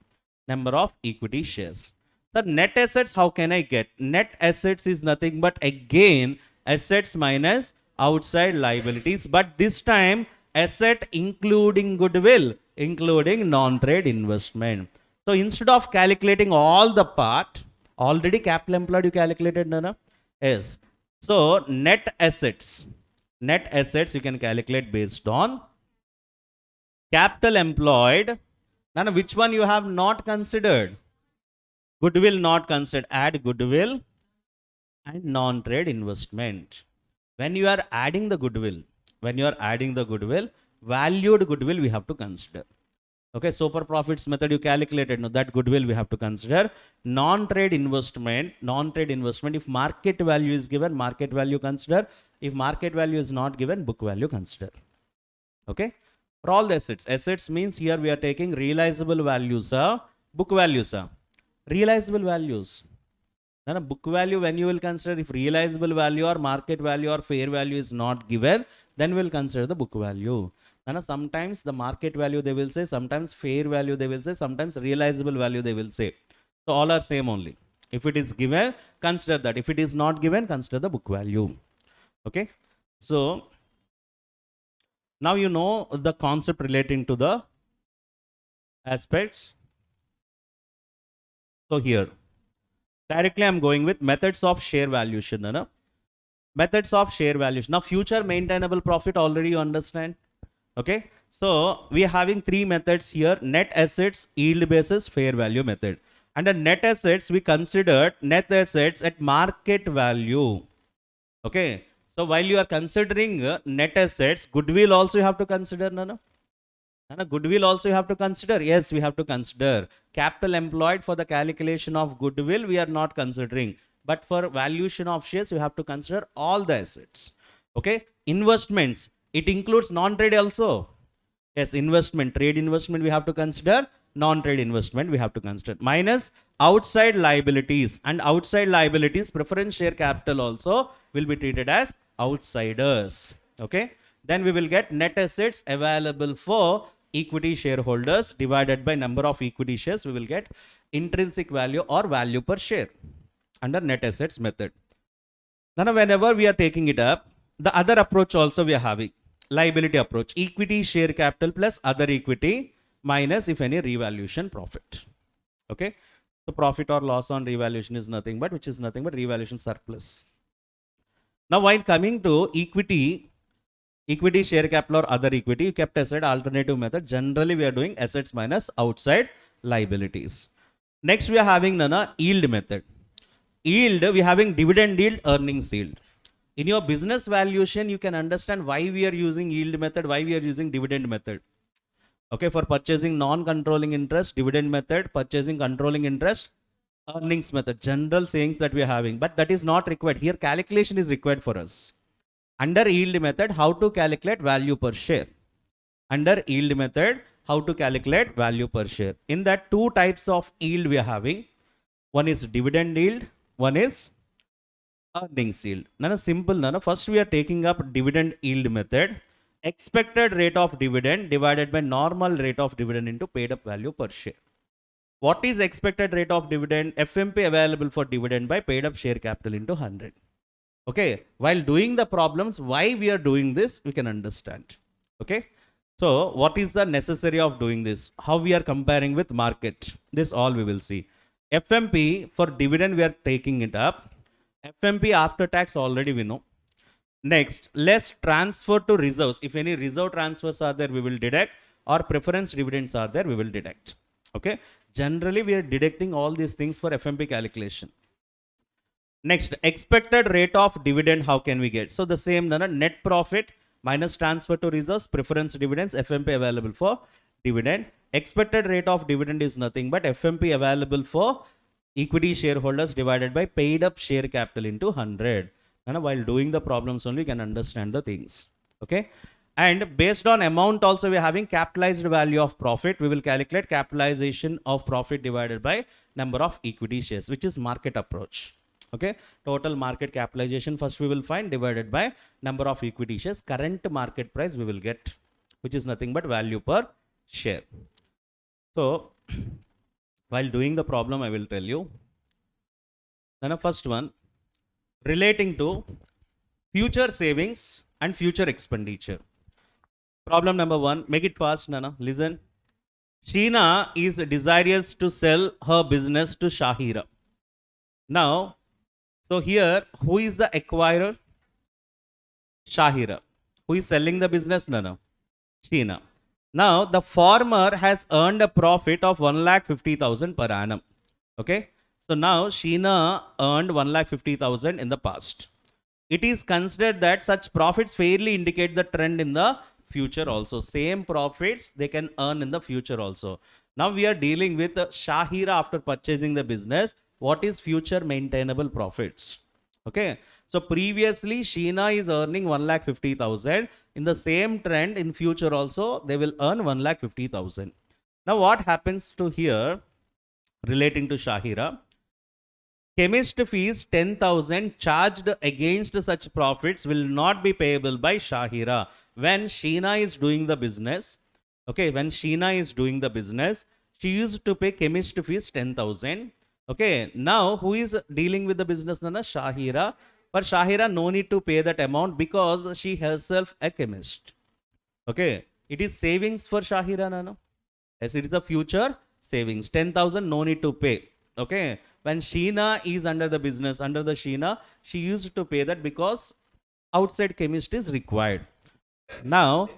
Number of equity shares. So net assets, how can I get? Net assets is nothing but again assets minus outside liabilities, but this time asset including goodwill, including non-trade investment. So instead of calculating all the part, already capital employed you calculated, Nana? Yes. So net assets you can calculate based on capital employed. Nana, which one you have not considered? Goodwill not considered. Add goodwill and non-trade investment. When you are adding the goodwill, valued goodwill we have to consider. Okay, super profits method you calculated. No, that goodwill we have to consider. Non-trade investment, if market value is given, market value consider. If market value is not given, book value consider. Okay, for all the assets means here we are taking realizable values, book values, realizable values. Now, book value, when you will consider, if realizable value or market value or fair value is not given, then we will consider the book value. Now, sometimes the market value they will say, sometimes fair value they will say, sometimes realizable value they will say. So all are same only. If it is given, consider that. If it is not given, consider the book value. Okay. So now you know the concept relating to the aspects. So here, directly I'm going with methods of share valuation. No? Methods of share valuation. Now future maintainable profit already you understand. Okay. So we are having three methods here: net assets, yield basis, fair value method. Under net assets, we considered net assets at market value. Okay. So while you are considering net assets, goodwill also you have to consider, no? Goodwill also you have to consider. Yes, we have to consider. Capital employed for the calculation of goodwill we are not considering. But for valuation of shares, you have to consider all the assets. Okay. Investments, it includes non-trade also. Yes, investment, trade investment we have to consider. Non-trade investment we have to consider. Minus outside liabilities. And outside liabilities, preference share capital also will be treated as outsiders. Okay. Then we will get net assets available for equity shareholders divided by number of equity shares. We will get intrinsic value or value per share under net assets method. Now, whenever we are taking it up, the other approach also we are having. Liability approach. Equity share capital plus other equity minus if any revaluation profit. Okay. So profit or loss on revaluation is nothing but, which is nothing but revaluation surplus. Now while coming to equity share capital or other equity, you kept aside alternative method. Generally we are doing assets minus outside liabilities. Next we are having yield method. Yield, we are having dividend yield, earnings yield. In your business valuation, you can understand why we are using yield method, why we are using dividend method. Okay, for purchasing non-controlling interest, dividend method; purchasing controlling interest, earnings method. General sayings that we are having, but that is not required. Here calculation is required for us. Under yield method, how to calculate value per share. Under yield method, how to calculate value per share. In that, two types of yield we are having. One is dividend yield, one is earnings yield. Nana simple, Nana. First we are taking up dividend yield method. Expected rate of dividend divided by normal rate of dividend into paid up value per share. What is expected rate of dividend? FMP available for dividend by paid up share capital into 100. Okay, while doing the problems, why we are doing this, we can understand. Okay, so what is the necessary of doing this? How we are comparing with market? This all we will see. FMP for dividend we are taking it up. FMP after tax already we know. Next, less transfer to reserves. If any reserve transfers are there, we will deduct, or preference dividends are there, we will deduct. Okay, generally we are deducting all these things for FMP calculation. Next, expected rate of dividend, how can we get? So the same net profit minus transfer to reserves, preference dividends, FMP available for dividend. Expected rate of dividend is nothing but FMP available for equity shareholders divided by paid up share capital into 100. And while doing the problems only, you can understand the things. Okay. And based on amount also, we are having capitalized value of profit. We will calculate capitalization of profit divided by number of equity shares, which is market approach. Okay, total market capitalization first we will find divided by number of equity shares. Current market price we will get, which is nothing but value per share. So while doing the problem, I will tell you. Then the first one relating to future savings and future expenditure. Problem number one, make it fast, Nana. Listen. Sheena is desirous to sell her business to Shahira. Now, so here, who is the acquirer? Shahira. Who is selling the business? Nana. Sheena. Now, the farmer has earned a profit of 1,50,000 per annum. Okay. So now Sheena earned 1,50,000 in the past. It is considered that such profits fairly indicate the trend in the future also. Same profits they can earn in the future also. Now we are dealing with Shahira after purchasing the business. What is future maintainable profits? Okay. So previously Sheena is earning 1,50,000. In the same trend in future also they will earn 1,50,000. Now what happens to here relating to Shahira? Chemist fees 10,000 charged against such profits will not be payable by Shahira when Sheena is doing the business. Okay, when Sheena is doing the business, she used to pay chemist fees 10,000. Okay, now who is dealing with the business? Nana? Shahira. For Shahira, no need to pay that amount because she herself a chemist. Okay, it is savings for Shahira, Nana. Yes, it is a future savings. 10,000 no need to pay. Okay, when Sheena is under the business, under the Sheena, she used to pay that because outside chemist is required. Now,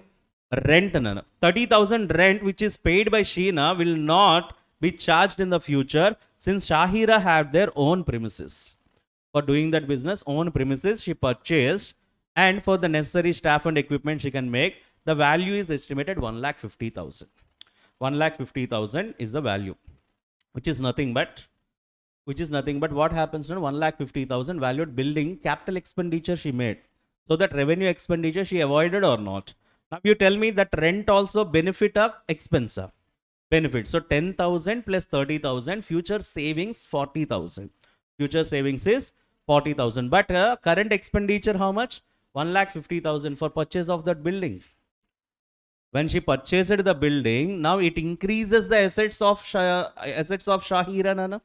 rent, 30,000 rent which is paid by Sheena will not be charged in the future since Shahira had their own premises. For doing that business, own premises she purchased, and for the necessary staff and equipment she can make, the value is estimated 1,50,000. 1,50,000 is the value, which is nothing but what happens now? 1,50,000 valued building capital expenditure she made. So that revenue expenditure she avoided or not. Now you tell me that rent also benefit or expense? Benefit. So 10,000 plus 30,000, future savings 40,000. Future savings is 40,000. But current expenditure how much? 1,50,000 for purchase of that building. When she purchased the building, now it increases the assets of Shahira, Nana.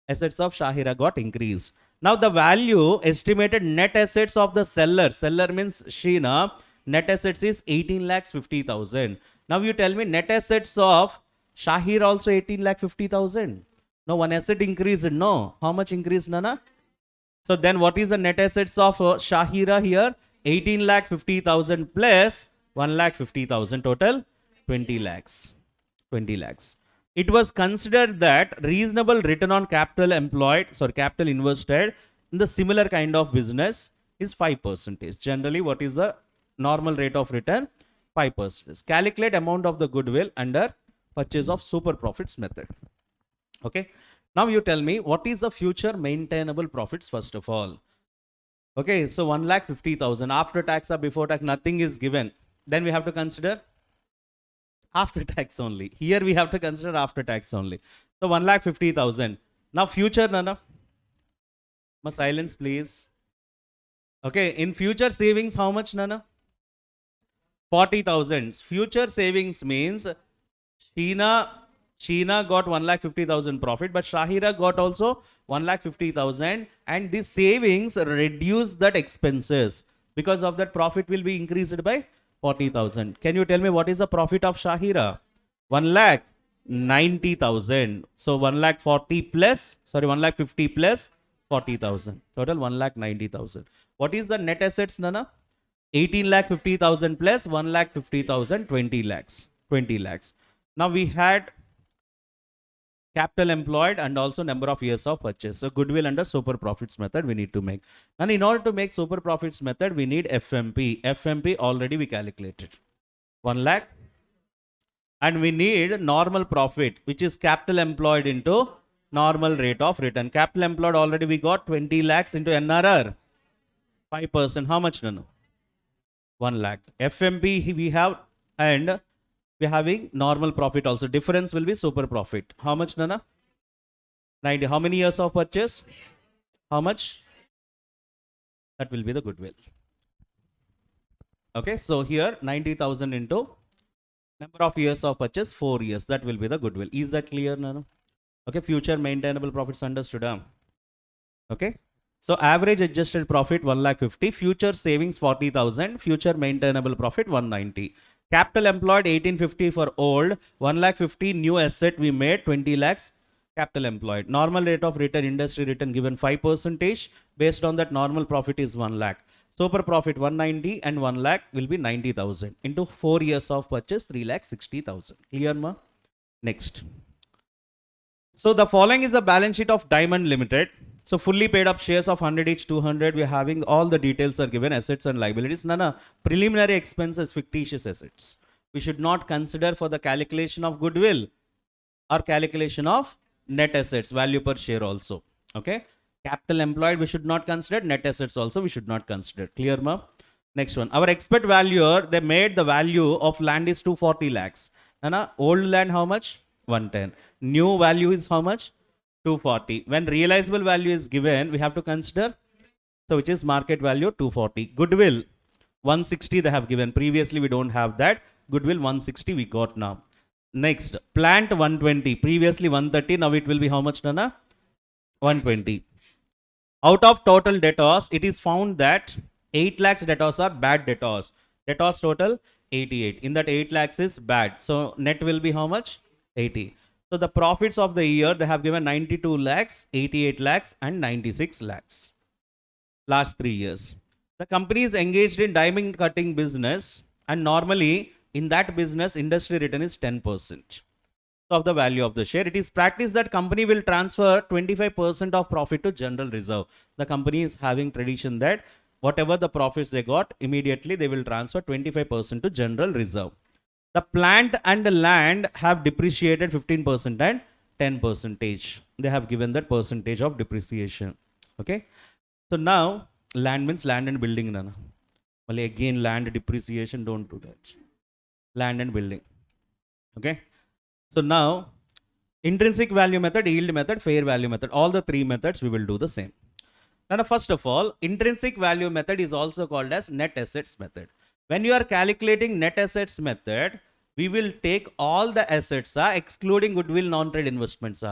Assets of Shahira got increased. Now the value estimated net assets of the seller means Sheena, net assets is 18,50,000. Now you tell me net assets of Shahir also 18,50,000. No, one asset increased. No, how much increased, Nana? So then what is the net assets of Shahira here? 18,50,000 plus 1,50,000, total 20 lakhs. 20 lakhs. It was considered that reasonable return on capital capital invested in the similar kind of business is 5%. Generally, what is the normal rate of return? 5%. Calculate amount of the goodwill under purchase of super profits method. Okay. Now you tell me what is the future maintainable profits first of all. Okay, so 1,50,000 after tax or before tax, nothing is given. Then we have to consider after tax only. Here we have to consider after tax only. So 1,50,000. Now future, Nana. Ma silence, please. Okay, in future savings, how much, Nana? 40,000. Future savings means Sheena got 1,50,000 profit, but Shahira got also 1,50,000, and the savings reduce that expenses. Because of that, profit will be increased by 40,000. Can you tell me what is the profit of Shahira? 1,90,000. So 1,40 plus, sorry, 1,50 plus 40,000. Total 1,90,000. What is the net assets, Nana? 18,50,000 plus 1,50,000, 20 lakhs. 20 lakhs. Now we had capital employed and also number of years of purchase. So goodwill under super profits method we need to make. And in order to make super profits method, we need FMP. FMP already we calculated. 1 lakh. And we need normal profit, which is capital employed into normal rate of return. Capital employed already we got 20 lakhs into NRR. 5%. How much, no? 1 lakh. FMP we have, and we're having normal profit also. Difference will be super profit. How much, Nana? 90. How many years of purchase? How much? That will be the goodwill. Okay, so here 90,000 into number of years of purchase, 4 years. That will be the goodwill. Is that clear, Nana? Okay, future maintainable profits understood. Okay. So average adjusted profit 1,50,000, future savings 40,000, future maintainable profit 190. Capital employed 1850 for old, 1,50,000 new asset we made 20 lakhs. Capital employed. Normal rate of return, industry return given 5%. Based on that, normal profit is 1 lakh. Super profit 190 and 1 lakh will be 90,000 into 4 years of purchase 3,60,000. Clear, ma? Next. So the following is a balance sheet of Diamond Limited. So fully paid up shares of 100 each, 200. We are having all the details are given, assets and liabilities. Nana, preliminary expenses, fictitious assets. We should not consider for the calculation of goodwill or calculation of net assets, value per share also. Okay. Capital employed, we should not consider. Net assets also, we should not consider. Clear, ma? Next one. Our expert valuer, they made the value of land is 240 lakhs. Nana, old land, how much? 110. New value is how much? 240. When realizable value is given, we have to consider, so which is market value 240. Goodwill 160 they have given. Previously we don't have that. Goodwill 160 we got now. Next, plant 120. Previously 130. Now it will be how much, Nana? 120. Out of total debtors, it is found that 8 lakhs debtors are bad debtors. Debtors total 88. In that 8 lakhs is bad. So net will be how much? 80. So the profits of the year, they have given 92 lakhs, 88 lakhs and 96 lakhs. Last 3 years. The company is engaged in diamond cutting business, and normally in that business, industry return is 10% of the value of the share. It is practice that company will transfer 25% of profit to general reserve. The company is having tradition that whatever the profits they got, immediately they will transfer 25% to general reserve. The plant and the land have depreciated 15% and 10%. They have given that percentage of depreciation. Okay. So now land means land and building. Nana. Well, again, land depreciation, don't do that. Land and building. Okay. So now intrinsic value method, yield method, fair value method, all the 3 methods we will do the same. Now, first of all, intrinsic value method is also called as net assets method. When you are calculating net assets method, we will take all the assets, excluding goodwill, non-trade investments.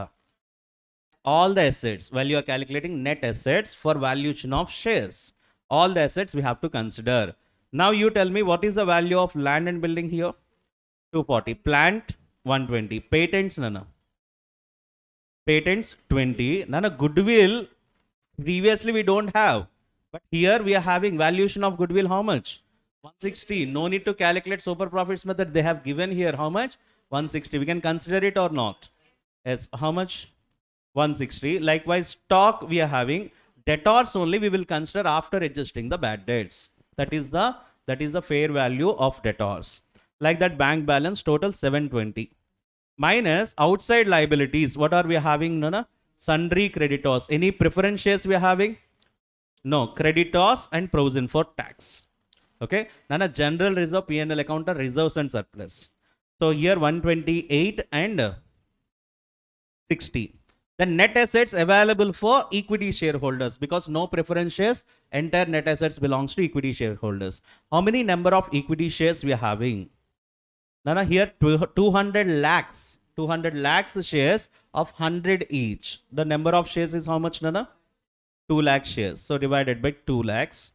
All the assets, while you are calculating net assets for valuation of shares, all the assets we have to consider. Now you tell me what is the value of land and building here? 240. Plant 120. Patents, Nana. Patents 20. Nana, goodwill, previously we don't have. But here we are having valuation of goodwill, how much? 160. No need to calculate super profits method. They have given here how much? 160. We can consider it or not? Yes. How much? 160. Likewise, stock we are having. Debtors only we will consider after adjusting the bad debts. That is the fair value of debtors. Like that, bank balance total 720. Minus outside liabilities. What are we having, Nana? Sundry creditors. Any preference shares we are having? No, creditors and provision for tax. Okay, nana general reserve, P&L account are reserves and surplus. So here 128 and 60. The net assets available for equity shareholders, because no preference shares, entire net assets belongs to equity shareholders. How many number of equity shares we are having? Nana here 200 lakhs. 200 lakhs shares of 100 each. The number of shares is how much, Nana? 2 lakh shares. So divided by 2 lakhs.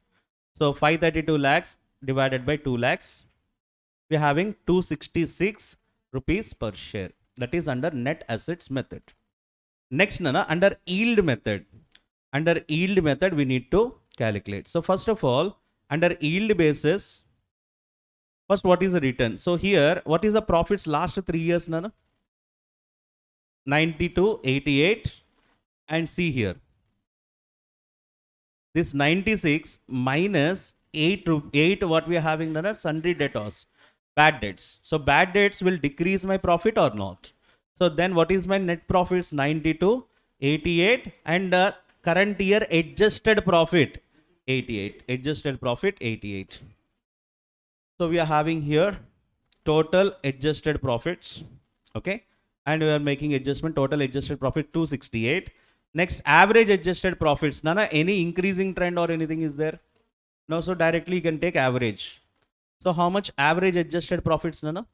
So 532 lakhs divided by 2 lakhs. We are having 266 rupees per share. That is under net assets method. Next, Nana, under yield method. Under yield method, we need to calculate. So first of all, under yield basis, first what is the return? So here, what is the profits last 3 years, Nana? 92, 88, and see here. This 96 minus 8 what we are having, Nana? Sundry debtors, bad debts. So bad debts will decrease my profit or not? So then what is my net profits? 92, 88, and current year adjusted profit 88. Adjusted profit 88. So we are having here total adjusted profits. Okay, and we are making adjustment, total adjusted profit 268. Next, average adjusted profits. Nana, any increasing trend or anything is there? No, so directly you can take average. So how much average adjusted profits, Nana?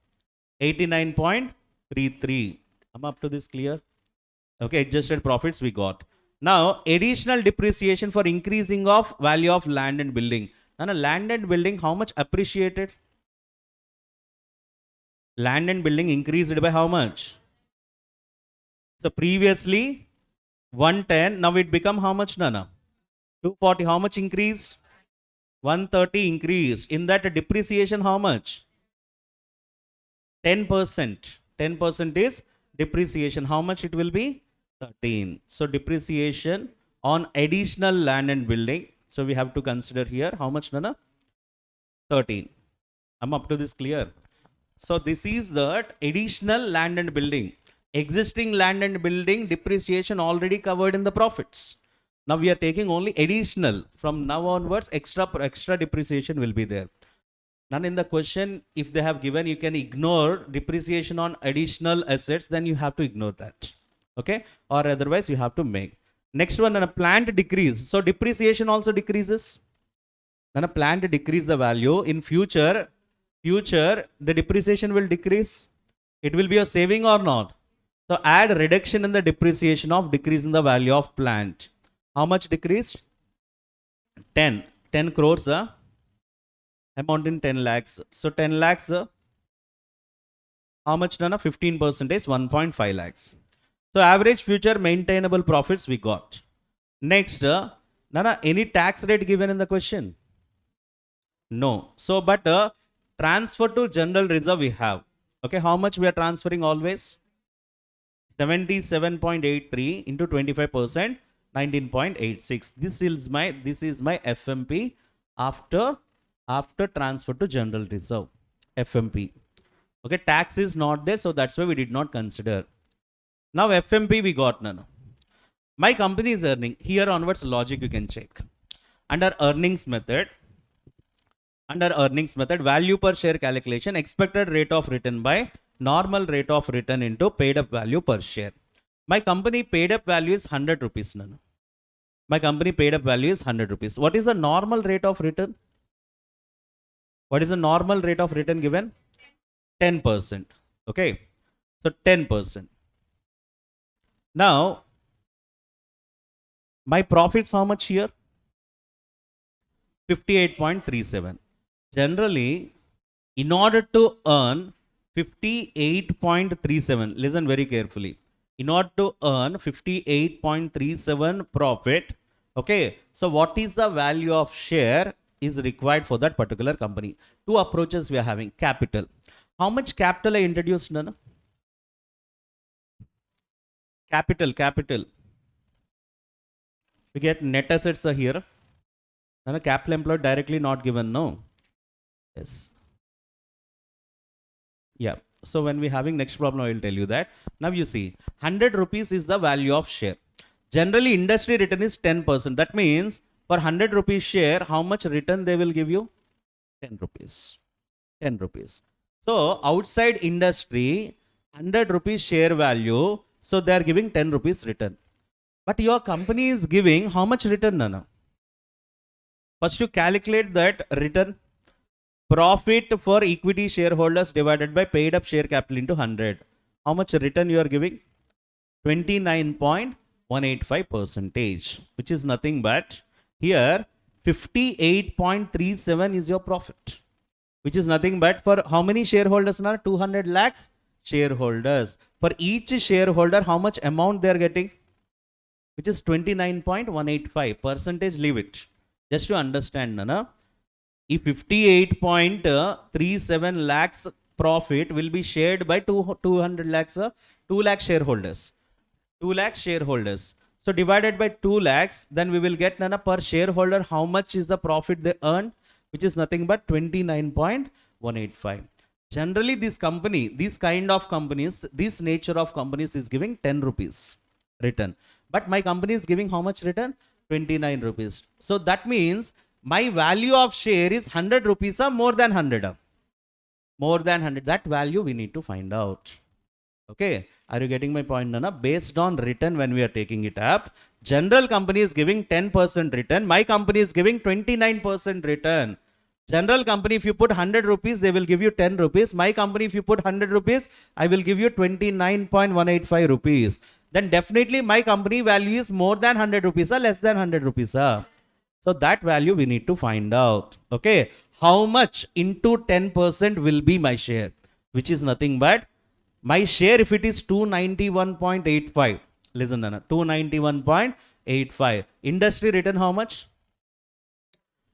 89.33. Am up to this clear? Okay, adjusted profits we got. Now, additional depreciation for increasing of value of land and building. Nana, land and building, how much appreciated? Land and building increased by how much? So previously 110, now it become how much, Nana? 240. How much increased? 130 increased. In that depreciation, how much? 10%. 10% is depreciation. How much it will be? 13. So depreciation on additional land and building. So we have to consider here how much, Nana? 13. I'm up to this clear? So this is that additional land and building. Existing land and building depreciation already covered in the profits. Now we are taking only additional. From now onwards, extra depreciation will be there. Now in the question, if they have given, you can ignore depreciation on additional assets, then you have to ignore that. Okay, or otherwise you have to make. Next one, a planned decrease. So depreciation also decreases. Then a plan to decrease the value. In future the depreciation will decrease. It will be a saving or not? So add reduction in the depreciation of decrease in the value of plant. How much decreased? 10 crores, amount in 10 lakhs. So 10 lakhs, how much, Nana? 15% is 1.5 lakhs. So average future maintainable profits we got. Next, Nana, any tax rate given in the question? No. So but transfer to general reserve we have. Okay, how much we are transferring always? 77.83 into 25%, 19.86. This is my FMP after transfer to general reserve. FMP. Okay, tax is not there, so that's why we did not consider. Now FMP we got none. My company is earning. Here onwards logic you can check. Under earnings method, value per share calculation, expected rate of return by normal rate of return into paid up value per share. My company paid up value is 100 rupees. Nana. My company paid up value is 100 rupees. What is the normal rate of return? What is the normal rate of return given? 10%. Okay. So 10%. Now, my profits how much here? 58.37. Generally, in order to earn 58.37, listen very carefully. In order to earn 58.37 profit, okay, so what is the value of share is required for that particular company? Two approaches we are having. Capital. How much capital I introduced, Nana? Capital. We get net assets are here. Nana, capital employed directly not given, no? Yes. Yeah. So when we're having next problem, I will tell you that. Now you see, 100 rupees is the value of share. Generally, industry return is 10%. That means For 100 rupees share, how much return they will give you? 10 rupees. 10 rupees. So outside industry, 100 rupees share value. So they are giving 10 rupees return. But your company is giving how much return, Nana? First you calculate that return. Profit for equity shareholders divided by paid up share capital into 100. How much return you are giving? 29.185 percentage, which is nothing but here 58.37 is your profit, which is nothing but for how many shareholders now? 200 lakhs shareholders. For each shareholder, how much amount they are getting? Which is 29.185 percentage. Leave it. Just to understand, Nana. If 58.37 lakhs profit will be shared by 200 lakhs, 2 lakh shareholders. 2 lakh shareholders. So divided by 2 lakhs, then we will get, Nana, per shareholder how much is the profit they earn, which is nothing but 29.185. Generally, this company, this kind of companies, this nature of companies is giving 10 rupees return. But my company is giving how much return? 29 rupees. So that means my value of share is 100 rupees or more than 100? More than 100. That value we need to find out. Okay. Are you getting my point, Nana? Based on return when we are taking it up, general company is giving 10% return. My company is giving 29% return. General company, if you put 100 rupees, they will give you 10 rupees. My company, if you put 100 rupees, I will give you 29.185 rupees. Then definitely my company value is more than 100 rupees or less than 100 rupees. So that value we need to find out. Okay. How much into 10% will be my share? Which is nothing but my share, if it is 291.85. Listen, Nana. 291.85. Industry return how much?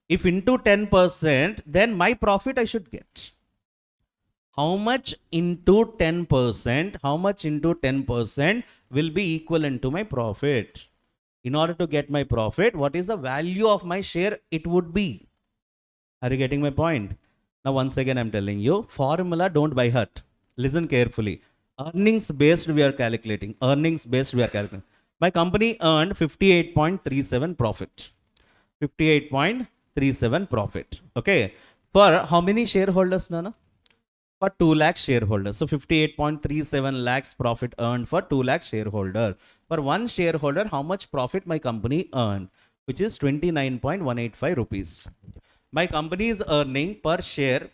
If into 10%, then my profit I should get. How much into 10%? How much into 10% will be equivalent to my profit? In order to get my profit, what is the value of my share it would be? Are you getting my point? Now, once again, I'm telling you, formula don't by heart. Listen carefully. Earnings based we are calculating. Earnings based we are calculating. My company earned 58.37 profit. 58.37 profit. Okay. For how many shareholders, Nana? For 2 lakh shareholders. So 58.37 lakhs profit earned for 2 lakh shareholder. For one shareholder, how much profit my company earned? Which is 29.185 rupees. My company is earning per share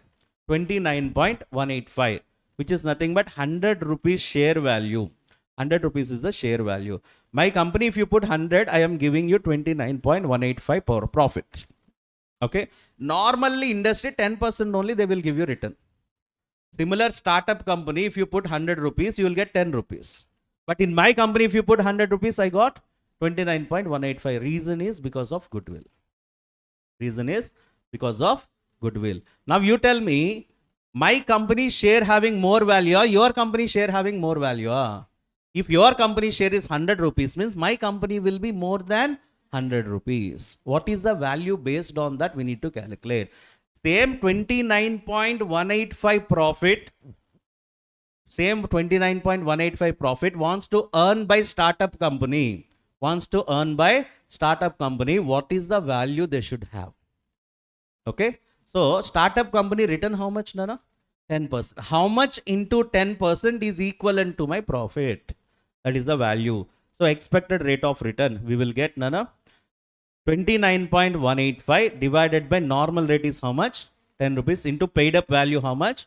29.185, which is nothing but 100 rupees share value. 100 rupees is the share value. My company, if you put 100, I am giving you 29.185 per profit. Okay. Normally industry 10% only they will give you return. Similar startup company, if you put 100 rupees, you will get 10 rupees. But in my company, if you put 100 rupees, I got 29.185. Reason is because of goodwill. Reason is because of goodwill. Now you tell me, my company share having more value or your company share having more value? If your company share is 100 rupees, means my company will be more than 100 rupees. What is the value based on that we need to calculate? Same 29.185 profit, same 29.185 profit wants to earn by startup company. Wants to earn by startup company. What is the value they should have? Okay. So startup company return how much, Nana? 10%. How much into 10% is equivalent to my profit? That is the value. So expected rate of return we will get, Nana, 29.185 divided by normal rate is how much? 10 rupees into paid up value how much?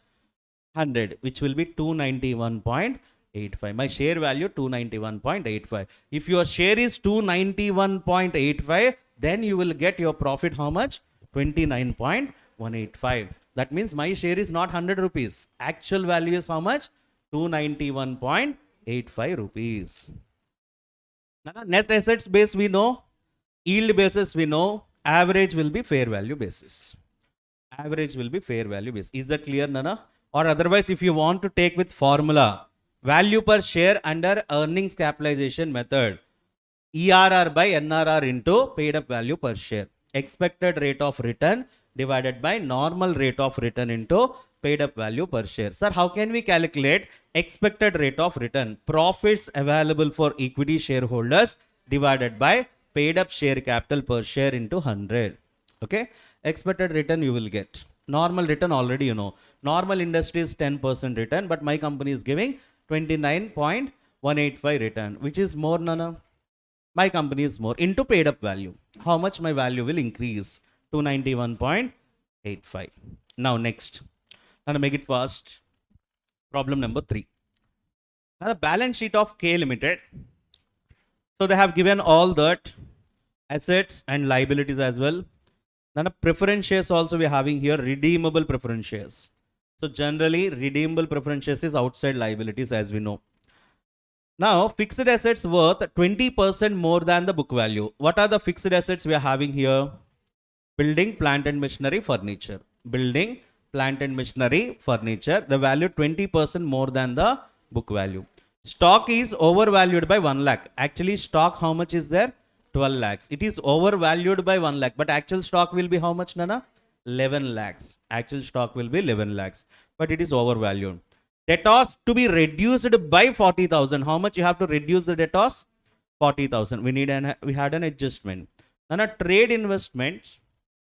100, which will be 291.85. My share value 291.85. If your share is 291.85, then you will get your profit how much? 29.185. That means my share is not 100 rupees. Actual value is how much? 291.85 rupees. Now, net assets base we know. Yield basis we know. Average will be fair value basis. Average will be fair value basis. Is that clear, Nana? Or otherwise, if you want to take with formula, value per share under earnings capitalization method, ERR by NRR into paid up value per share. Expected rate of return divided by normal rate of return into paid up value per share. Sir, how can we calculate expected rate of return? Profits available for equity shareholders divided by paid up share capital per share into 100. Okay, expected return you will get. Normal return already you know. Normal industry is 10% return, but my company is giving 29.185 return, which is more, Nana. My company is more into paid up value. How much my value will increase? 291.85. Now next, I'm gonna make it fast. Problem number 3. Now the balance sheet of K Limited. So they have given all that assets and liabilities as well. Then a preference shares also we are having here, redeemable preference shares. So generally redeemable preference shares is outside liabilities as we know. Now fixed assets worth 20% more than the book value. What are the fixed assets we are having here? Building, plant and machinery, furniture. Building, plant and machinery, furniture. The value 20% more than the book value. Stock is overvalued by 1 lakh. Actually stock how much is there? 12 lakhs. It is overvalued by 1 lakh, but actual stock will be how much, Nana? 11 lakhs. Actual stock will be 11 lakhs, but it is overvalued. Debtors to be reduced by 40,000. How much you have to reduce the debtors? 40,000. We had an adjustment. Nana, trade investments,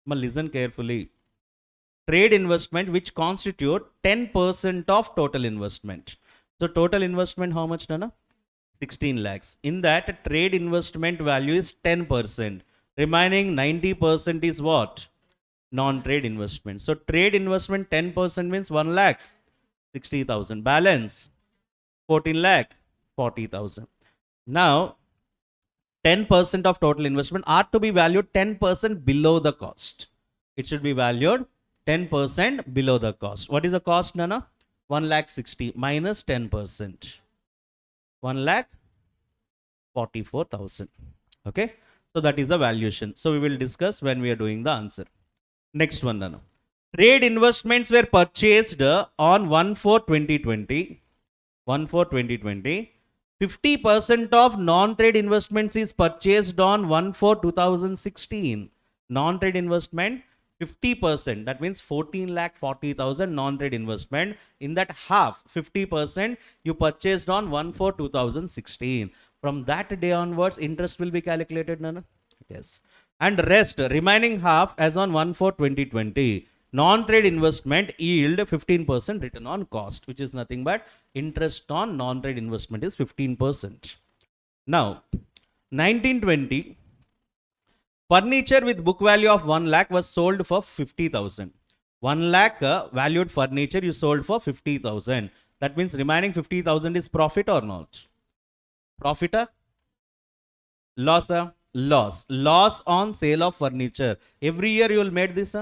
listen carefully. Trade investment which constitute 10% of total investment. So total investment how much, Nana? 16 lakhs. In that trade investment value is 10%. Remaining 90% is what? Non-trade investment. So trade investment 10% means 1 lakh 60,000. Balance 14 lakh 40,000. Now 10% of total investment are to be valued 10% below the cost. It should be valued 10% below the cost. What is the cost, Nana? 1 lakh 60 minus 10%. 1 lakh 44,000. Okay. So that is the valuation. So we will discuss when we are doing the answer. Next one, Nana. Trade investments were purchased on 1/4/2020. 1/4/2020. 50% of non-trade investments is purchased on 1/4/2016. Non-trade investment 50%, that means 14,40,000 non-trade investment. In that half, 50% you purchased on 1/4/2016. From that day onwards, interest will be calculated, Nana? Yes. And rest, remaining half as on 1/4/2020. Non-trade investment yield 15% return on cost, which is nothing but interest on non-trade investment is 15%. Now, 1920, furniture with book value of 1 lakh was sold for 50,000. 1 lakh valued furniture you sold for 50,000. That means remaining 50,000 is profit or not? Profit? Loss? Loss. Loss on sale of furniture. Every year you will make this?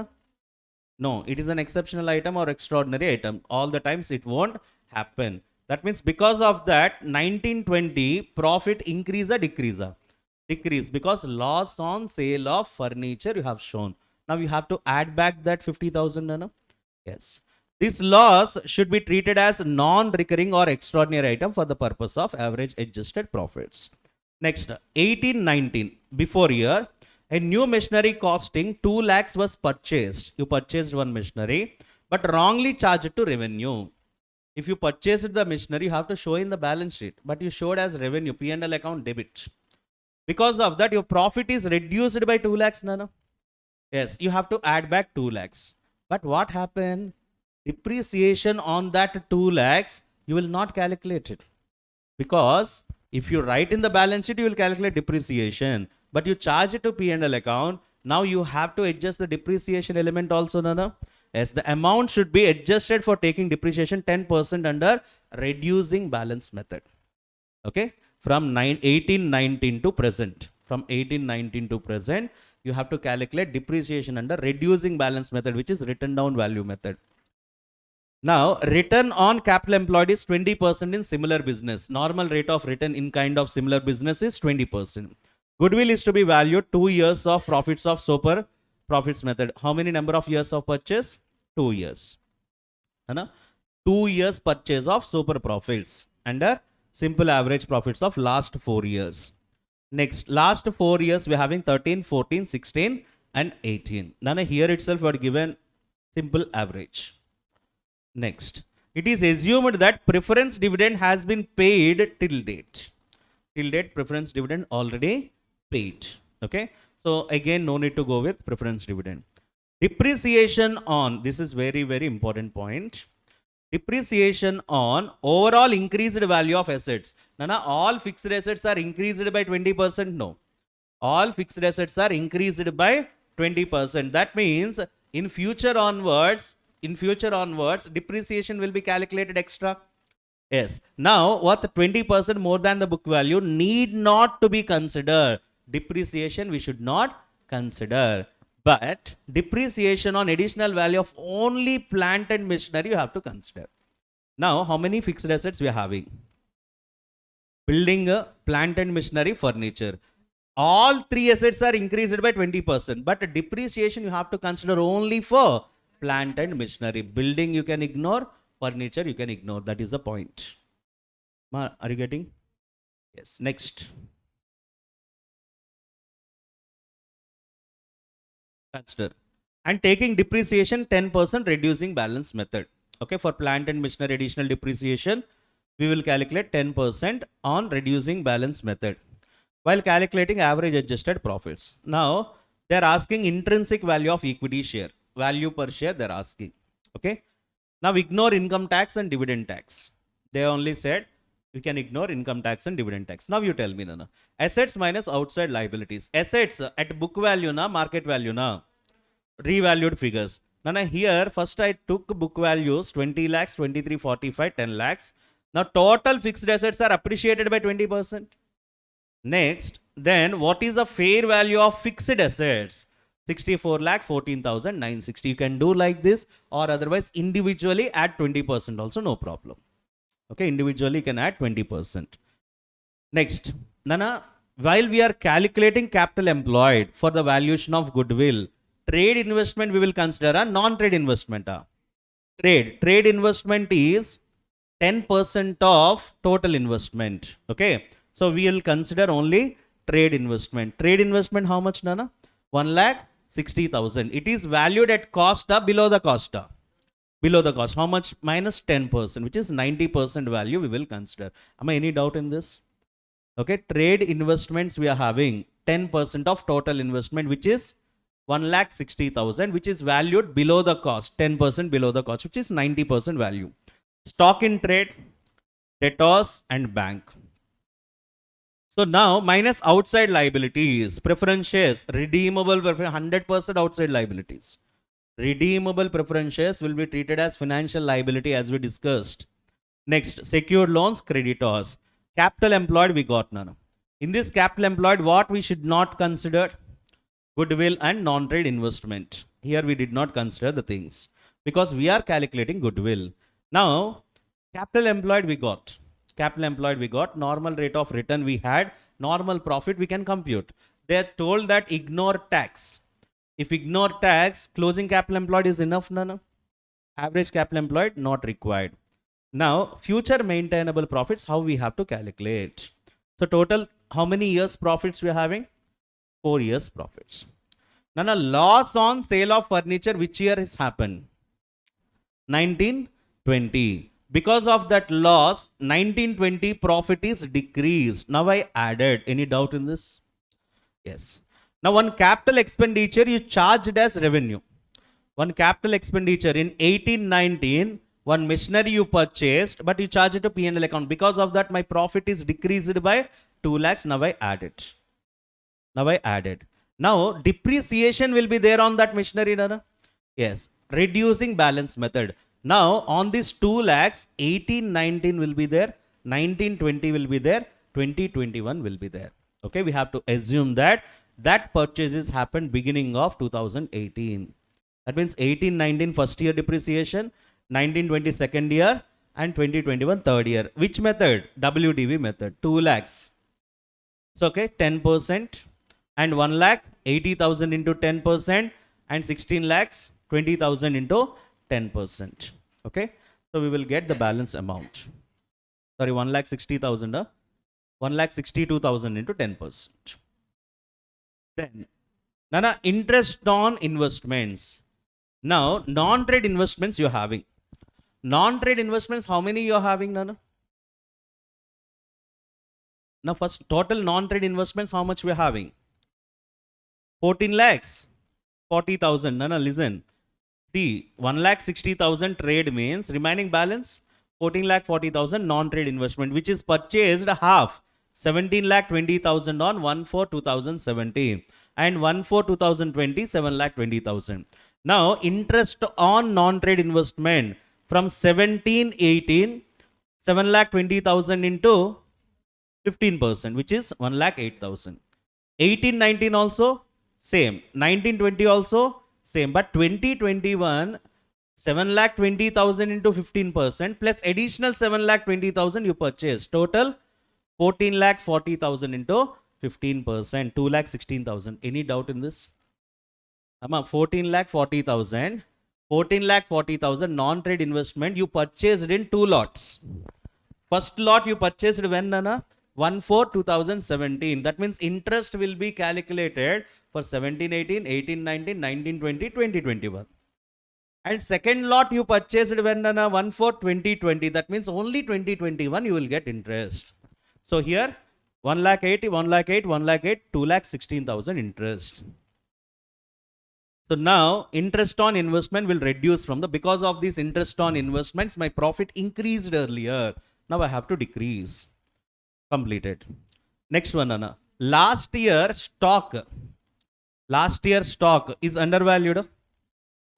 No, it is an exceptional item or extraordinary item. All the times it won't happen. That means because of that, 1920 profit increase or decrease? Decrease, because loss on sale of furniture you have shown. Now you have to add back that 50,000, no? Yes. This loss should be treated as non-recurring or extraordinary item for the purpose of average adjusted profits. Next, 1819, before year, a new machinery costing 2 lakhs was purchased. You purchased one machinery, but wrongly charged to revenue. If you purchased the machinery, you have to show in the balance sheet, but you showed as revenue, P&L account debit. Because of that, your profit is reduced by 2 lakhs, Nana. Yes, you have to add back 2 lakhs. But what happened? Depreciation on that 2 lakhs, you will not calculate it. Because if you write in the balance sheet, you will calculate depreciation. But you charge it to P&L account. Now you have to adjust the depreciation element also, Nana. Yes, the amount should be adjusted for taking depreciation 10% under reducing balance method. Okay. From 1819 to present. From 1819 to present, you have to calculate depreciation under reducing balance method, which is written down value method. Now, return on capital employed is 20% in similar business. Normal rate of return in kind of similar business is 20%. Goodwill is to be valued 2 years of profits of super profits method. How many number of years of purchase? 2 years. 2 years purchase of super profits under simple average profits of last 4 years. Next, last 4 years we are having 13, 14, 16 and 18. Nana, here itself we are given simple average. Next, it is assumed that preference dividend has been paid till date. Till date preference dividend already paid. Okay, so again, no need to go with preference dividend. Depreciation on, this is very, very important point. Depreciation on overall increased value of assets. Nana, all fixed assets are increased by 20%. No, all fixed assets are increased by 20%. That means in future onwards, depreciation will be calculated extra. Yes. Now, what 20% more than the book value need not to be considered. Depreciation we should not consider. But depreciation on additional value of only plant and machinery you have to consider. Now, how many fixed assets we are having? Building, plant and machinery, furniture. All three assets are increased by 20%. But depreciation you have to consider only for plant and machinery. Building you can ignore, furniture you can ignore. That is the point. Are you getting? Yes. Next. Consider. And taking depreciation 10% reducing balance method. Okay, for plant and machinery additional depreciation, we will calculate 10% on reducing balance method while calculating average adjusted profits. Now, they are asking intrinsic value of equity share, value per share they are asking. Okay. Now, ignore income tax and dividend tax. They only said we can ignore income tax and dividend tax. Now, you tell me, Nana. Assets minus outside liabilities. Assets at book value, na, market value, na, revalued figures. Nana, here first I took book values 20 lakhs, 23, 45, 10 lakhs. Now, total fixed assets are appreciated by 20%. Next, then what is the fair value of fixed assets? 64 lakh 14,960. You can do like this, or otherwise individually add 20% also, no problem. Okay, individually you can add 20%. Next, Nana, while we are calculating capital employed for the valuation of goodwill, trade investment we will consider a non-trade investment. Trade investment is 10% of total investment. Okay, so we will consider only trade investment. Trade investment how much, Nana? 1,60,000. It is valued at cost, below the cost. Below the cost. How much? Minus 10%, which is 90% value we will consider. Am I any doubt in this? Okay, trade investments we are having 10% of total investment, which is 1,60,000, which is valued below the cost, 10% below the cost, which is 90% value. Stock in trade, debtors and bank. So now minus outside liabilities, preference shares, redeemable, 100% outside liabilities. Redeemable preference shares will be treated as financial liability as we discussed. Next, secured loans, creditors. Capital employed we got none. In this capital employed, what we should not consider? Goodwill and non-trade investment. Here we did not consider the things because we are calculating goodwill. Now, capital employed we got. Capital employed we got. Normal rate of return we had. Normal profit we can compute. They are told that ignore tax. If ignore tax, closing capital employed is enough, no? Average capital employed not required. Now, future maintainable profits, how we have to calculate? So total, how many years profits we are having? 4 years profits. Now, loss on sale of furniture, which year has happened? 1920. Because of that loss, 1920 profit is decreased. Now I added. Any doubt in this? Yes. Now one capital expenditure you charged as revenue. One capital expenditure in 1819, one machinery you purchased, but you charge it to P&L account. Because of that, my profit is decreased by 2 lakhs. Now I added. Now depreciation will be there on that machinery, Nana? Yes. Reducing balance method. Now on this 2 lakhs, 1819 will be there, 1920 will be there, 2021 will be there. Okay, we have to assume that purchases happened beginning of 2018. That means 1819 first year depreciation, 1920 second year, and 2021 third year. Which method? WDV method. 2 lakhs. So okay, 10% and 1 lakh 80,000 into 10% and 16 lakhs 20,000 into 10%. Okay, so we will get the balance amount. Sorry, 1,60,000, 1,62,000 into 10%. Then, Nana, interest on investments. Now, non-trade investments you're having. Non-trade investments, how many you're having, Nana? Now, first, total non-trade investments, how much we're having? 14 lakhs, 40,000. No, listen. See, 1,60,000 trade means remaining balance 14,40,000 non-trade investment, which is purchased half 17,20,000 on 1/4/2017 and 1/4/2020 7,20,000. Now, interest on non-trade investment from 17/18 7,20,000 into 15%, which is 1,08,000. 18/19 also same. 19/20 also same. But 20/21 7,20,000 into 15% plus additional 7,20,000 you purchase. Total 14,40,000 into 15%. 2,16,000. Any doubt in this? 14,40,000. 14,40,000 non-trade investment you purchased in 2 lots. First lot you purchased when, Nana? 1/4/2017. That means interest will be calculated for 17/18, 18/19, 19/20, 20/21. And second lot you purchased when, Nana? 1/4/2020. That means only 2021 you will get interest. So here 1,80,000, 1,08,000, 1,08,000, 2,16,000 interest. So now interest on investment will reduce from the, because of this interest on investments, my profit increased earlier. Now I have to decrease. Completed. Next one, Anna. Last year stock is undervalued.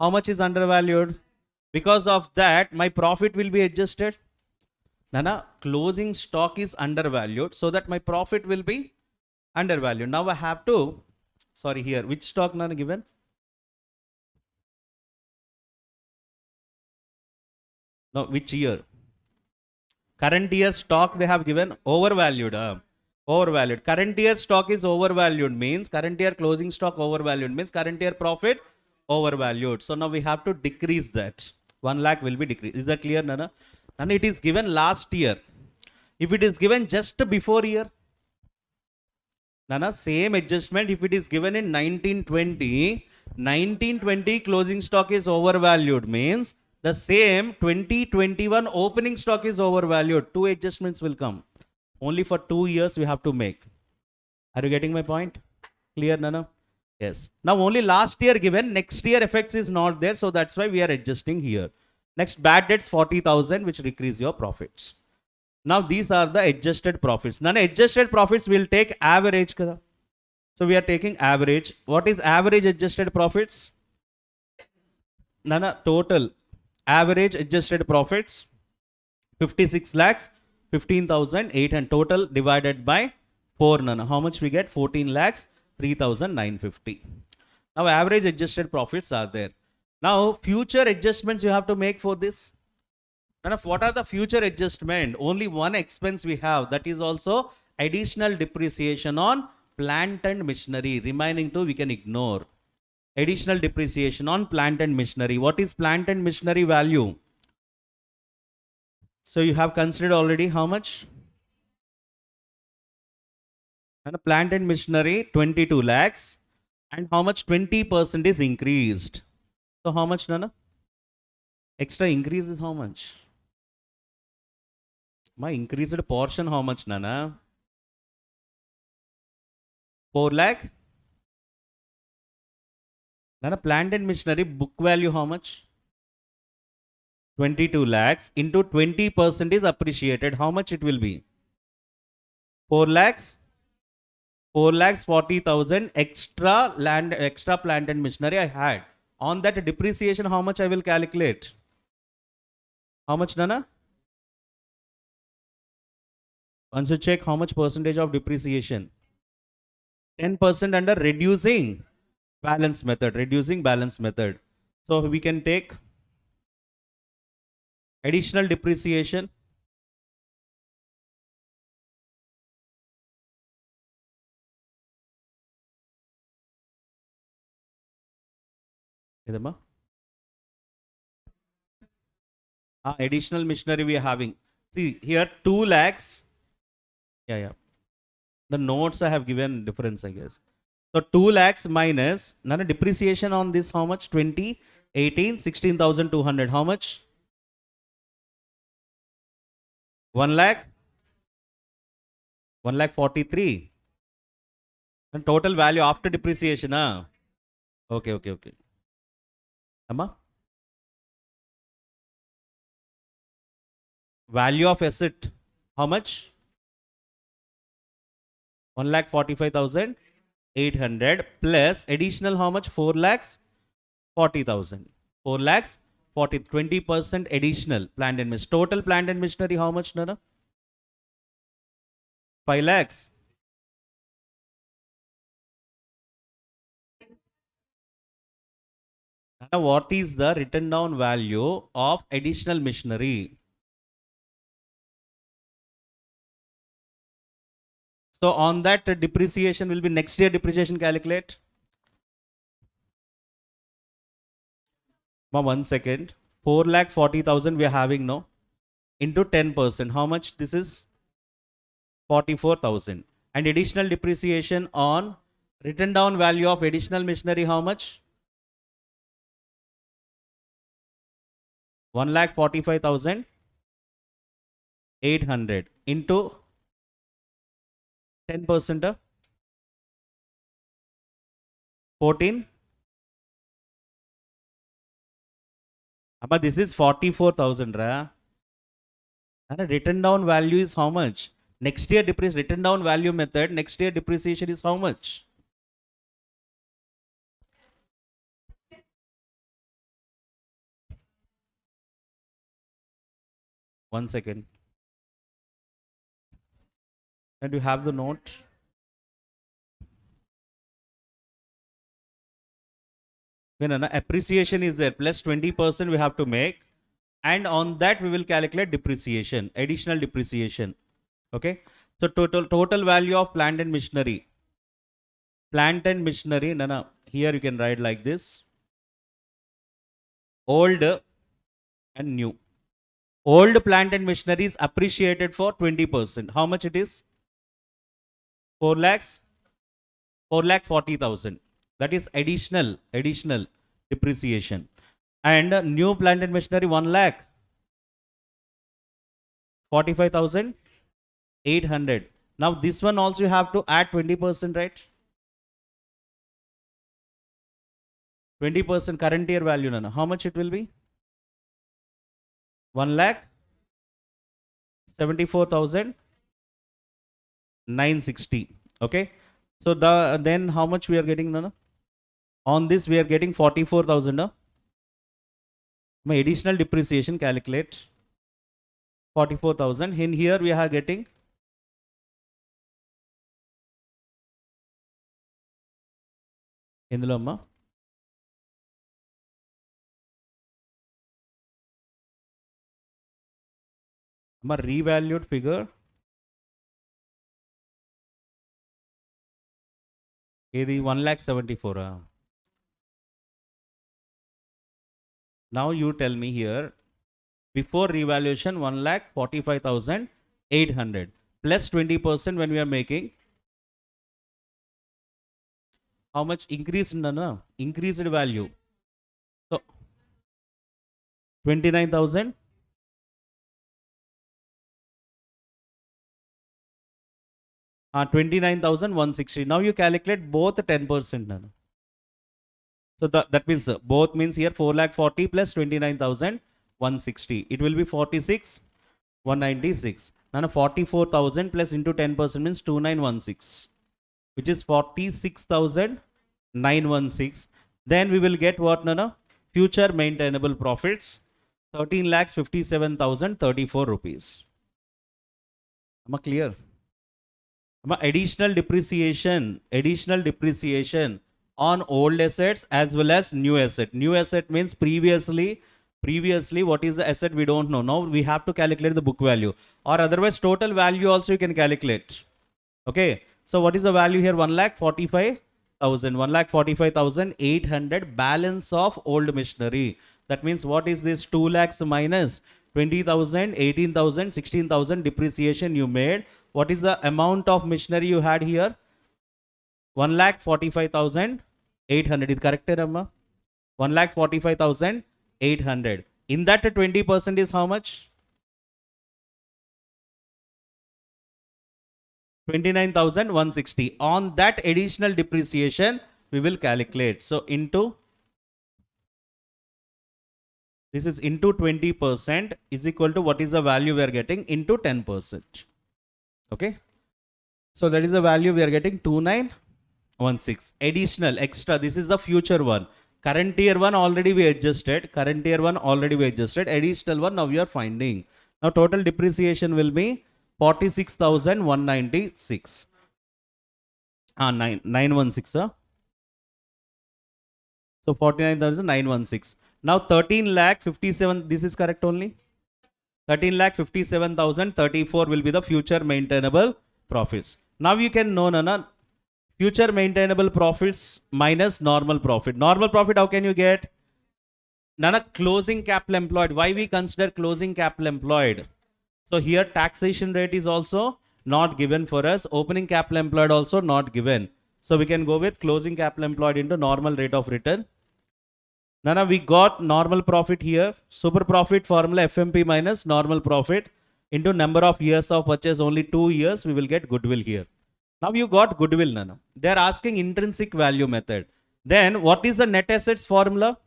How much is undervalued? Because of that, my profit will be adjusted. Nana, closing stock is undervalued, so that my profit will be undervalued. Now I have to, sorry, here, which stock, Nana, given? No, which year? Current year stock they have given overvalued. Overvalued. Current year stock is overvalued means current year closing stock overvalued means current year profit overvalued. So now we have to decrease that. 1 lakh will be decreased. Is that clear, Nana? And it is given last year. If it is given just before year, Nana, same adjustment. If it is given in 1920 closing stock is overvalued means the same 2021 opening stock is overvalued. 2 adjustments will come. Only for 2 years we have to make. Are you getting my point? Clear, Nana? Yes. Now only last year given, next year effects is not there. So that's why we are adjusting here. Next, bad debts 40,000, which decrease your profits. Now these are the adjusted profits. Nana, adjusted profits will take average. So we are taking average. What is average adjusted profits? Nana, total average adjusted profits 56 lakhs 15,008 and total divided by 4, Nana. How much we get? 14 lakhs 3,950. Now average adjusted profits are there. Now future adjustments you have to make for this. Nana, what are the future adjustment? Only one expense we have, that is also additional depreciation on plant and machinery. Remaining 2 we can ignore. Additional depreciation on plant and machinery. What is plant and machinery value? So you have considered already how much? And plant and machinery 22 lakhs. And how much? 20% is increased. So how much, Nana? Extra increase is how much? My increased portion how much, Nana? 4 lakh. Nana, plant and machinery book value how much? 22 lakhs into 20% is appreciated. How much it will be? 4 lakhs. 4 lakhs 40,000 extra land, extra plant and machinery I had. On that depreciation, how much I will calculate? How much, Nana? Once you check how much percentage of depreciation? 10% under reducing balance method. Reducing balance method. So we can take additional depreciation. Additional machinery we are having. See here 2 lakhs. Yeah. The notes I have given difference, I guess. So 2 lakhs minus, Nana, depreciation on this how much? 20, 18, 16,200. How much? 1 lakh? 1 lakh 43. And total value after depreciation, okay. Amma? Value of asset, how much? 1,45,800 plus additional how much? 4,40,000. 4 lakhs 40, 20% additional plant and machinery. Total plant and machinery how much, Nana? 5 lakhs. Now, what is the written down value of additional machinery? So on that depreciation will be next year depreciation calculate. 1 second. 4,40,000 we are having now into 10%. How much this is? 44,000. And additional depreciation on written down value of additional machinery how much? 1,45,800 into 10%, 14. But this is 44,000, ra. And written down value is how much? Next year written down value method, next year depreciation is how much? One second. And you have the note. When an appreciation is there, plus 20% we have to make. And on that we will calculate depreciation, additional depreciation. Okay. So total value of plant and machinery. Plant and machinery, Nana, here you can write like this. Old and new. Old plant and machinery is appreciated for 20%. How much it is? 4 lakhs? 4,40,000. That is additional depreciation. And new plant and machinery 1,45,800. Now this one also you have to add 20%, right? 20% current year value, Nana. How much it will be? 1,74,960. Okay. So then how much we are getting, Nana? On this we are getting 44,000. My additional depreciation calculate 44,000. In here we are getting ఇందులో అమ్మా అమ్మ revalued figure ఏది 1,74,000. Now you tell me here, before revaluation 1,45,800 plus 20% when we are making, how much increase in the increased value? So 29,000. 29,160. Now you calculate both 10%. So that means both means here 4,40,000 plus 29,160. It will be 46,196. Now 44,000 plus into 10% means 2,916, which is 46,916. Then we will get what, Nana? Future maintainable profits 13,57,034 rupees. Am I clear? Additional depreciation on old assets as well as new asset. New asset means previously what is the asset we don't know. Now we have to calculate the book value, or otherwise total value also you can calculate. Okay, so what is the value here? 1,45,800 balance of old machinery. That means what is this? 2 lakhs minus 20,000, 18,000, 16,000 depreciation you made. What is the amount of machinery you had here? 1,45,800. Is corrected, Amma? 1,45,800. In that 20% is how much? 29,160. On that additional depreciation, we will calculate. So into, this is into 20% is equal to what is the value we are getting into 10%. Okay. So that is the value we are getting 2916. Additional, extra, this is the future one. Current year one already we adjusted. Current year one already we adjusted. Additional one now we are finding. Now total depreciation will be 46,196. 916. So 49,916. Now 13 lakh 57. This is correct only. 13 lakh 57,034 will be the future maintainable profits. Now you can know, Nana, future maintainable profits minus normal profit. Normal profit, how can you get? Nana, closing capital employed. Why we consider closing capital employed? So here taxation rate is also not given for us. Opening capital employed also not given. So we can go with closing capital employed into normal rate of return. Nana, we got normal profit here. Super profit formula FMP minus normal profit into number of years of purchase, only 2 years, we will get goodwill here. Now you got goodwill, Nana. They are asking intrinsic value method. Then what is the net assets formula?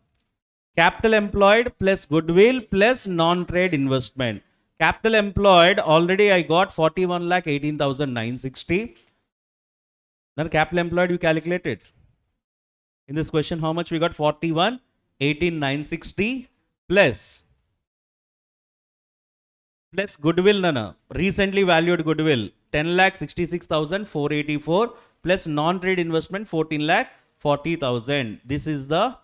Capital employed plus goodwill plus non-trade investment. Capital employed, already I got 41,18,960. Then capital employed you calculated. In this question, how much we got? 41,18,960 plus goodwill, Nana. Recently valued goodwill 10,66,484 plus non-trade investment 14,40,000. This is the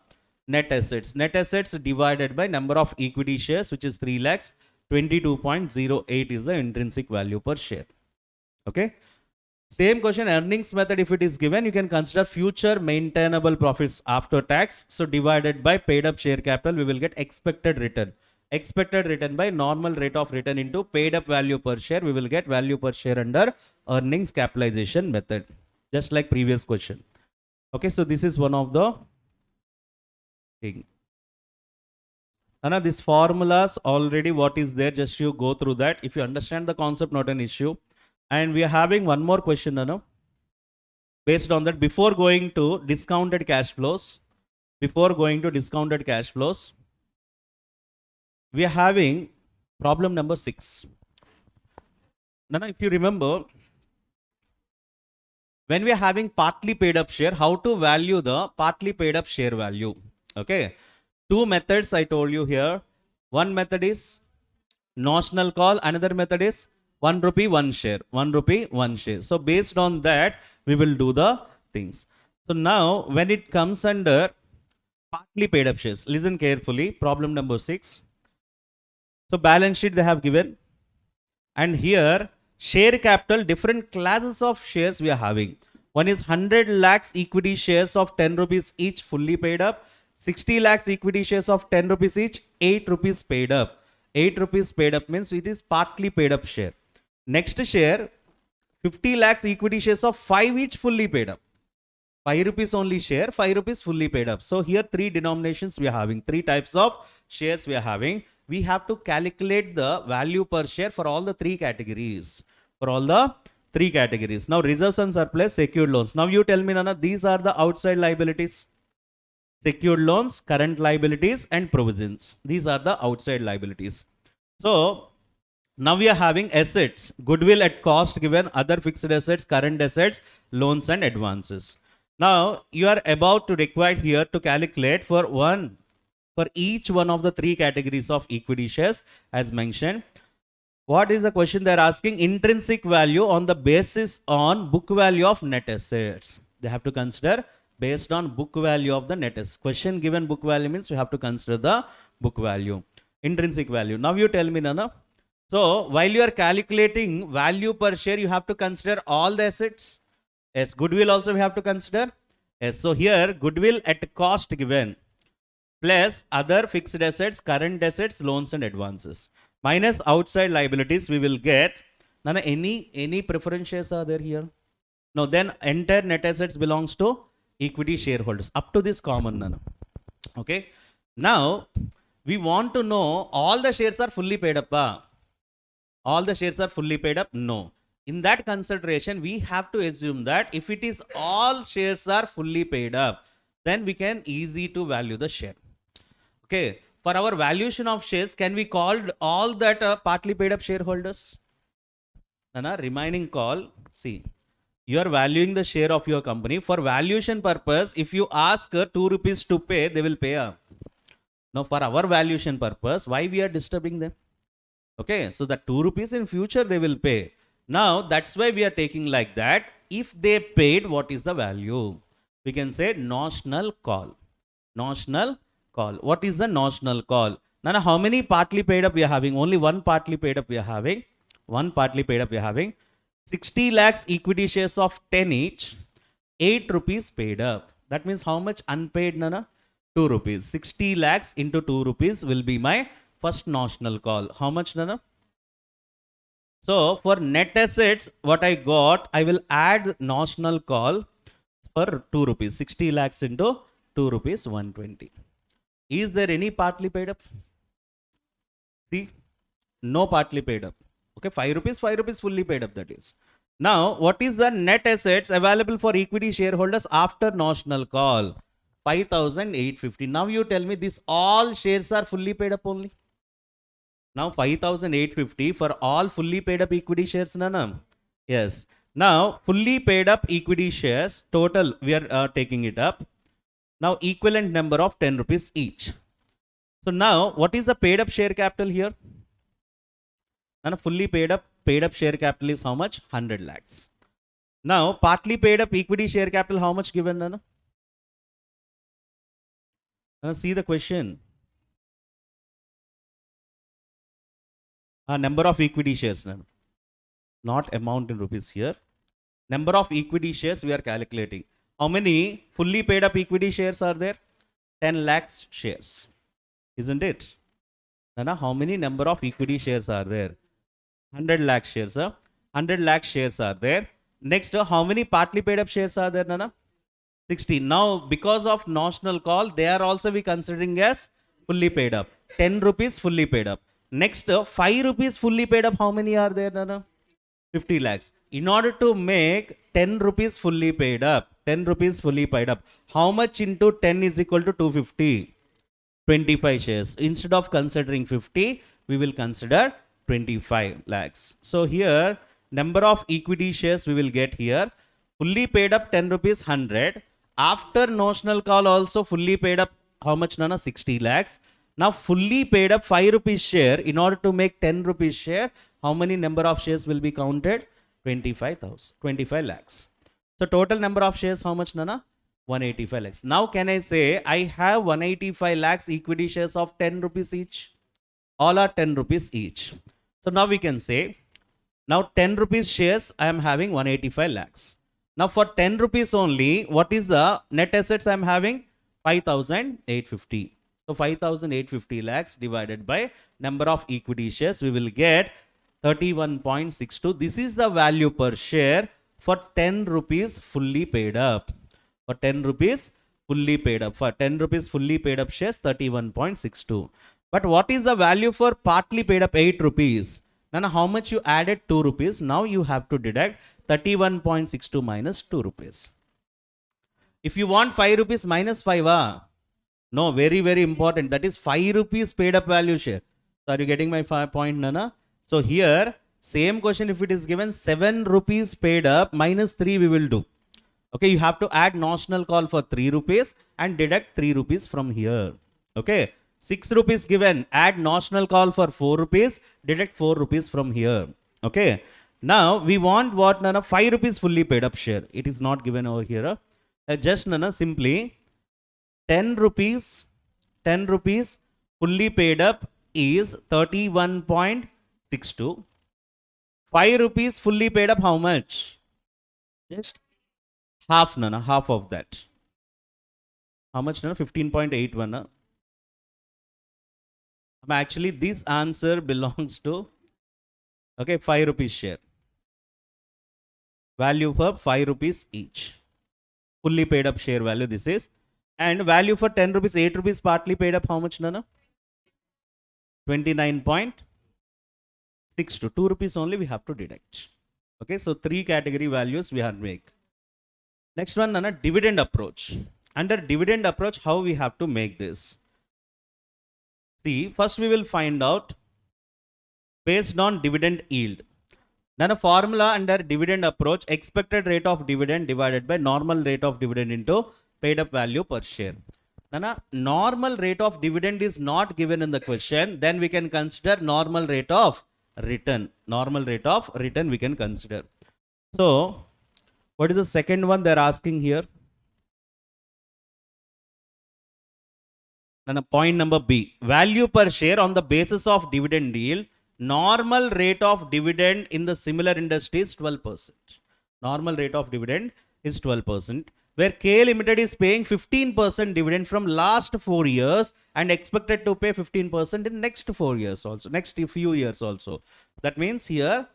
net assets. Net assets divided by number of equity shares, which is 3,22.08 is the intrinsic value per share. Okay. Same question, earnings method, if it is given, you can consider future maintainable profits after tax. So divided by paid up share capital, we will get expected return. Expected return by normal rate of return into paid up value per share. We will get value per share under earnings capitalization method. Just like previous question. Okay, so this is one of the thing. Anna, these formulas already what is there, just you go through that. If you understand the concept, not an issue. And we are having one more question, Anna. Based on that, before going to discounted cash flows, we are having problem number 6. Nana, if you remember, when we are having partly paid up share, how to value the partly paid up share value? Okay. 2 methods I told you here. One method is notional call. Another method is 1 rupee 1 share. 1 rupee 1 share. So based on that, we will do the things. So now when it comes under partly paid up shares, listen carefully. Problem number 6. So balance sheet they have given. And here share capital, different classes of shares we are having. One is 100 lakhs equity shares of 10 rupees each fully paid up. 60 lakhs equity shares of 10 rupees each, 8 rupees paid up. 8 rupees paid up means it is partly paid up share. Next share, 50 lakhs equity shares of 5 each fully paid up. 5 rupees only share, 5 rupees fully paid up. So here 3 denominations we are having, 3 types of shares we are having. We have to calculate the value per share for all the 3 categories. Now reserves and surplus, secured loans. Now you tell me, Nana, these are the outside liabilities. Secured loans, current liabilities and provisions. These are the outside liabilities. So now we are having assets, goodwill at cost given, other fixed assets, current assets, loans and advances. Now you are about to require here to calculate for each one of the 3 categories of equity shares as mentioned. What is the question they are asking? Intrinsic value on the basis on book value of net assets. They have to consider based on book value of the net assets. Question given book value means we have to consider the book value. Intrinsic value. Now you tell me, Nana. So while you are calculating value per share, you have to consider all the assets. Yes, goodwill also we have to consider. Yes, so here goodwill at cost given plus other fixed assets, current assets, loans and advances. Minus outside liabilities, we will get, Nana, any preference shares are there here? No, then entire net assets belongs to equity shareholders. Up to this common, Nana. Okay. Now, we want to know all the shares are fully paid up. All the shares are fully paid up? No. In that consideration, we have to assume that if it is all shares are fully paid up, then we can easy to value the share. Okay. For our valuation of shares, can we call all that partly paid up shareholders? Nana, remaining call, see, you are valuing the share of your company. For valuation purpose, if you ask 2 rupees to pay, they will pay up. Now, for our valuation purpose, why we are disturbing them? Okay, so the 2 rupees in future they will pay. Now, that's why we are taking like that. If they paid, what is the value? We can say notional call. Notional call. What is the notional call? Now, how many partly paid up we are having? Only one partly paid up we are having. One partly paid up we are having. 60 lakhs equity shares of 10 each. 8 rupees paid up. That means how much unpaid, Nana? 2 rupees. 60 lakhs into 2 rupees will be my first notional call. How much, Nana? So for net assets, what I got, I will add notional call for 2 rupees. 60 lakhs into 2 rupees 120. Is there any partly paid up? See, no partly paid up. Okay, 5 rupees fully paid up, that is. Now, what is the net assets available for equity shareholders after notional call? 5,850. Now you tell me this all shares are fully paid up only. Now 5,850 for all fully paid up equity shares, Nana. Yes. Now fully paid up equity shares total we are taking it up. Now equivalent number of 10 rupees each. So now what is the paid up share capital here? Nana, fully paid up share capital is how much? 100 lakhs. Now partly paid up equity share capital how much given, Nana? Nana, see the question. Number of equity shares, not amount in rupees here. Number of equity shares we are calculating. How many fully paid up equity shares are there? 10 lakhs shares, isn't it? Nana, how many number of equity shares are there? 100 lakh shares. 100 lakh shares are there. Next, how many partly paid up shares are there, Nana? 60. Now, because of notional call, they are also we considering as fully paid up. 10 rupees fully paid up. Next, 5 rupees fully paid up. How many are there, Nana? 50 lakhs. In order to make 10 rupees fully paid up, 10 rupees fully paid up, how much into 10 is equal to 250? 25 shares. Instead of considering 50, we will consider 25 lakhs. So here, number of equity shares we will get here. Fully paid up 10 rupees 100. After notional call also fully paid up how much, Nana? 60 lakhs. Now fully paid up 5 rupees share. In order to make 10 rupees share, how many number of shares will be counted? 25 lakhs. So total number of shares how much, Nana? 185 lakhs. Now can I say I have 185 lakhs equity shares of 10 rupees each? All are 10 rupees each. So now we can say, now 10 rupees shares I am having 185 lakhs. Now for 10 rupees only, what is the net assets I am having? 5,850. So 5,850 lakhs divided by number of equity shares, we will get 31.62. This is the value per share for 10 rupees fully paid up. For 10 rupees fully paid up. For 10 rupees fully paid up shares, 31.62. But what is the value for partly paid up 8 rupees? Now how much you added? 2 rupees. Now you have to deduct 31.62 minus 2 rupees. If you want 5 rupees minus 5, no, very, very important. That is 5 rupees paid up value share. So are you getting my point, Nana? So here, same question if it is given 7 rupees paid up minus 3 we will do. Okay, you have to add notional call for 3 rupees and deduct 3 rupees from here. Okay, 6 rupees given, add notional call for 4 rupees, deduct 4 rupees from here. Okay, now we want what, Nana? 5 rupees fully paid up share. It is not given over here. Just, Nana, simply 10 rupees fully paid up is 31.62. 5 rupees fully paid up how much? Just half, Nana, half of that. How much, Nana? 15.81. Actually, this answer belongs to, okay, 5 rupees share. Value for 5 rupees each. Fully paid up share value this is. And value for 10 rupees, 8 rupees partly paid up how much, Nana? 29.62. 2 rupees only we have to deduct. Okay, so 3 category values we have make. Next one, Nana, dividend approach. Under dividend approach, how we have to make this? See, first we will find out based on dividend yield. Then a formula under dividend approach, expected rate of dividend divided by normal rate of dividend into paid up value per share. Then a normal rate of dividend is not given in the question, then we can consider normal rate of return. Normal rate of return we can consider. So, what is the second one they're asking here? Then a point number B, value per share on the basis of dividend yield. Normal rate of dividend in the similar industry is 12%. Normal rate of dividend is 12%, where K Limited is paying 15% dividend from last 4 years and expected to pay 15% in next 4 years also, next few years also. That means here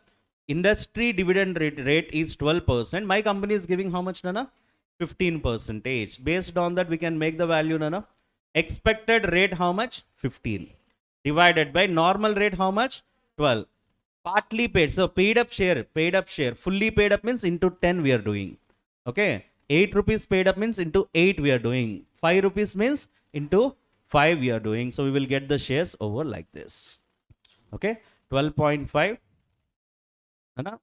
industry dividend rate is 12%. My company is giving how much, Nana? 15%. Based on that, we can make the value, Nana. Expected rate how much? 15. Divided by normal rate how much? 12. Partly paid. So paid up share. Fully paid up means into 10 we are doing. Okay. 8 rupees paid up means into 8 we are doing. 5 rupees means into 5 we are doing. So we will get the shares over like this. Okay. 12.5.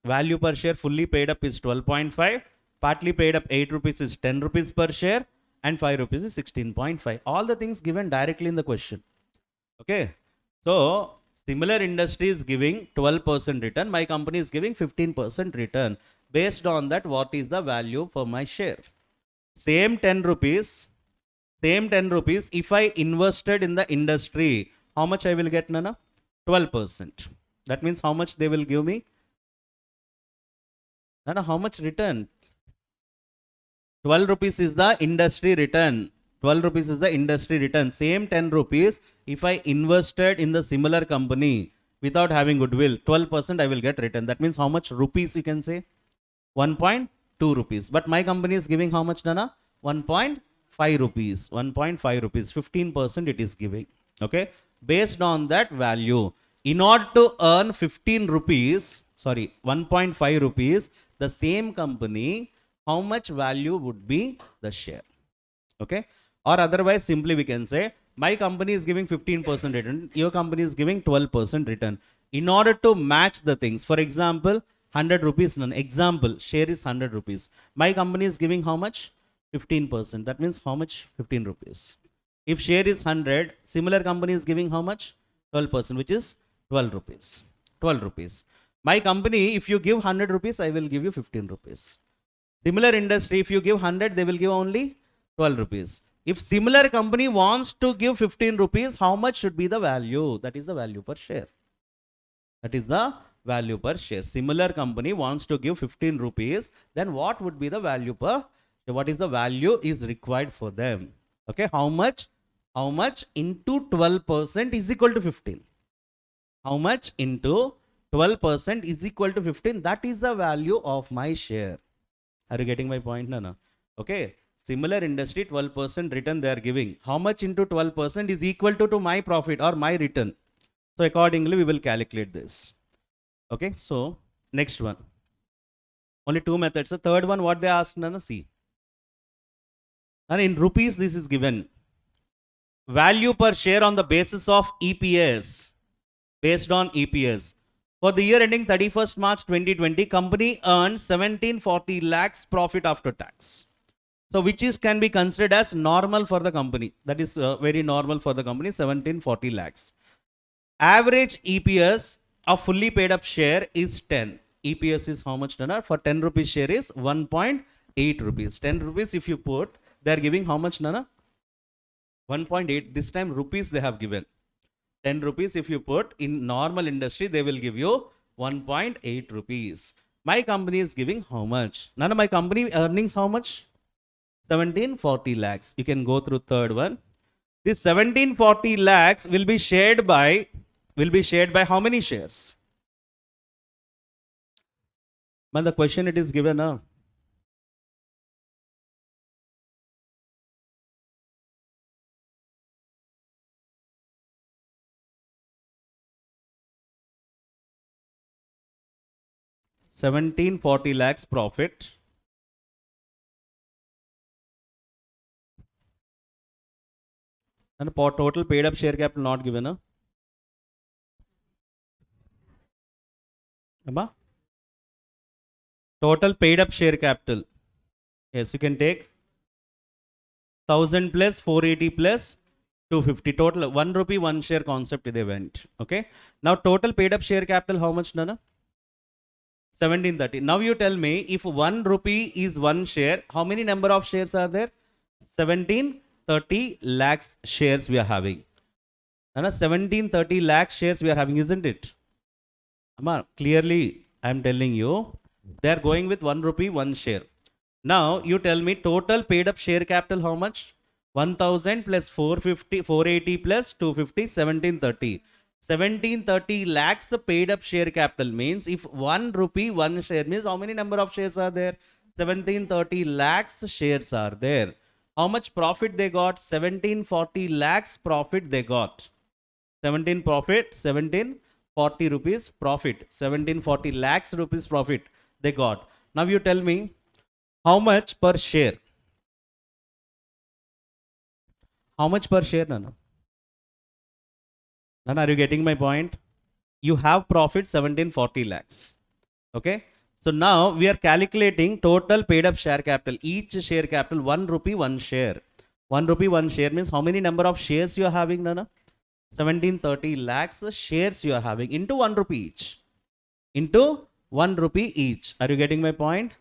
Value per share fully paid up is 12.5. Partly paid up 8 rupees is 10 rupees per share. And 5 rupees is 16.5. All the things given directly in the question. Okay. So, similar industry is giving 12% return. My company is giving 15% return. Based on that, what is the value for my share? Same 10 rupees. If I invested in the industry, how much I will get, Nana? 12%. That means how much they will give me? Nana, how much return? 12 rupees is the industry return. 12 rupees is the industry return. Same 10 rupees, if I invested in the similar company without having goodwill, 12% I will get return. That means how much rupees you can say? 1.2 rupees. But my company is giving how much, Nana? 1.5 rupees. 1.5 rupees. 15% it is giving. Okay. Based on that value, in order to earn 15 rupees, 1.5 rupees, the same company, how much value would be the share? Okay. Or otherwise, simply we can say, my company is giving 15% return, your company is giving 12% return. In order to match the things, for example, 100 rupees, example, share is 100 rupees. My company is giving how much? 15%. That means how much? 15 rupees. If share is 100, similar company is giving how much? 12%, which is 12 rupees. 12 rupees. My company, if you give 100 rupees, I will give you 15 rupees. Similar industry, if you give 100, they will give only 12 rupees. If similar company wants to give 15 rupees, how much should be the value? That is the value per share. That is the value per share. Similar company wants to give 15 rupees, then what would be the value per? What is the value is required for them? Okay, how much? How much into 12% is equal to 15? How much into 12% is equal to 15? That is the value of my share. Are you getting my point, Nana? Okay. Similar industry, 12% return they are giving. How much into 12% is equal to my profit or my return? So accordingly, we will calculate this. Okay. So next one. Only 2 methods. The third one, what they asked, Nana, see. And in rupees, this is given. Value per share on the basis of EPS. Based on EPS. For the year ending 31st March 2020, company earned 1740 lakhs profit after tax. So which is can be considered as normal for the company. That is very normal for the company, 1740 lakhs. Average EPS of fully paid up share is 10. EPS is how much, Nana? For 10 rupees share is 1.8 rupees. 10 rupees if you put, they are giving how much, Nana? 1.8. This time rupees they have given. 10 rupees if you put, in normal industry they will give you 1.8 rupees. My company is giving how much? Nana, my company earnings how much? 1740 lakhs. You can go through third one. This 1740 lakhs will be shared by how many shares? Man, the question it is given now. 1740 lakhs profit. And total paid up share capital not given. Amma? Total paid up share capital. Yes, you can take 1000 plus 480 plus 250. Total 1 rupee 1 share concept they went. Okay. Now total paid up share capital how much, Nana? 1730. Now you tell me, if 1 rupee is 1 share, how many number of shares are there? 1730 lakhs shares we are having. Nana, 1730 lakhs shares we are having, isn't it? Amma, clearly I am telling you, they are going with 1 rupee 1 share. Now you tell me total paid up share capital how much? 1000 plus 450, 480 plus 250, 1730. 1730 lakhs paid up share capital means if 1 rupee 1 share means how many number of shares are there? 1730 lakhs shares are there. How much profit they got? 1740 lakhs profit they got. 1740 rupees profit. 1740 lakhs rupees profit they got. Now you tell me how much per share? How much per share, Nana? Nana, are you getting my point? You have profit 1740 lakhs. Okay. So now we are calculating total paid up share capital. Each share capital 1 rupee 1 share. 1 rupee 1 share means how many number of shares you are having, Nana? 1730 lakhs shares you are having into 1 rupee each. Into 1 rupee each. Are you getting my point?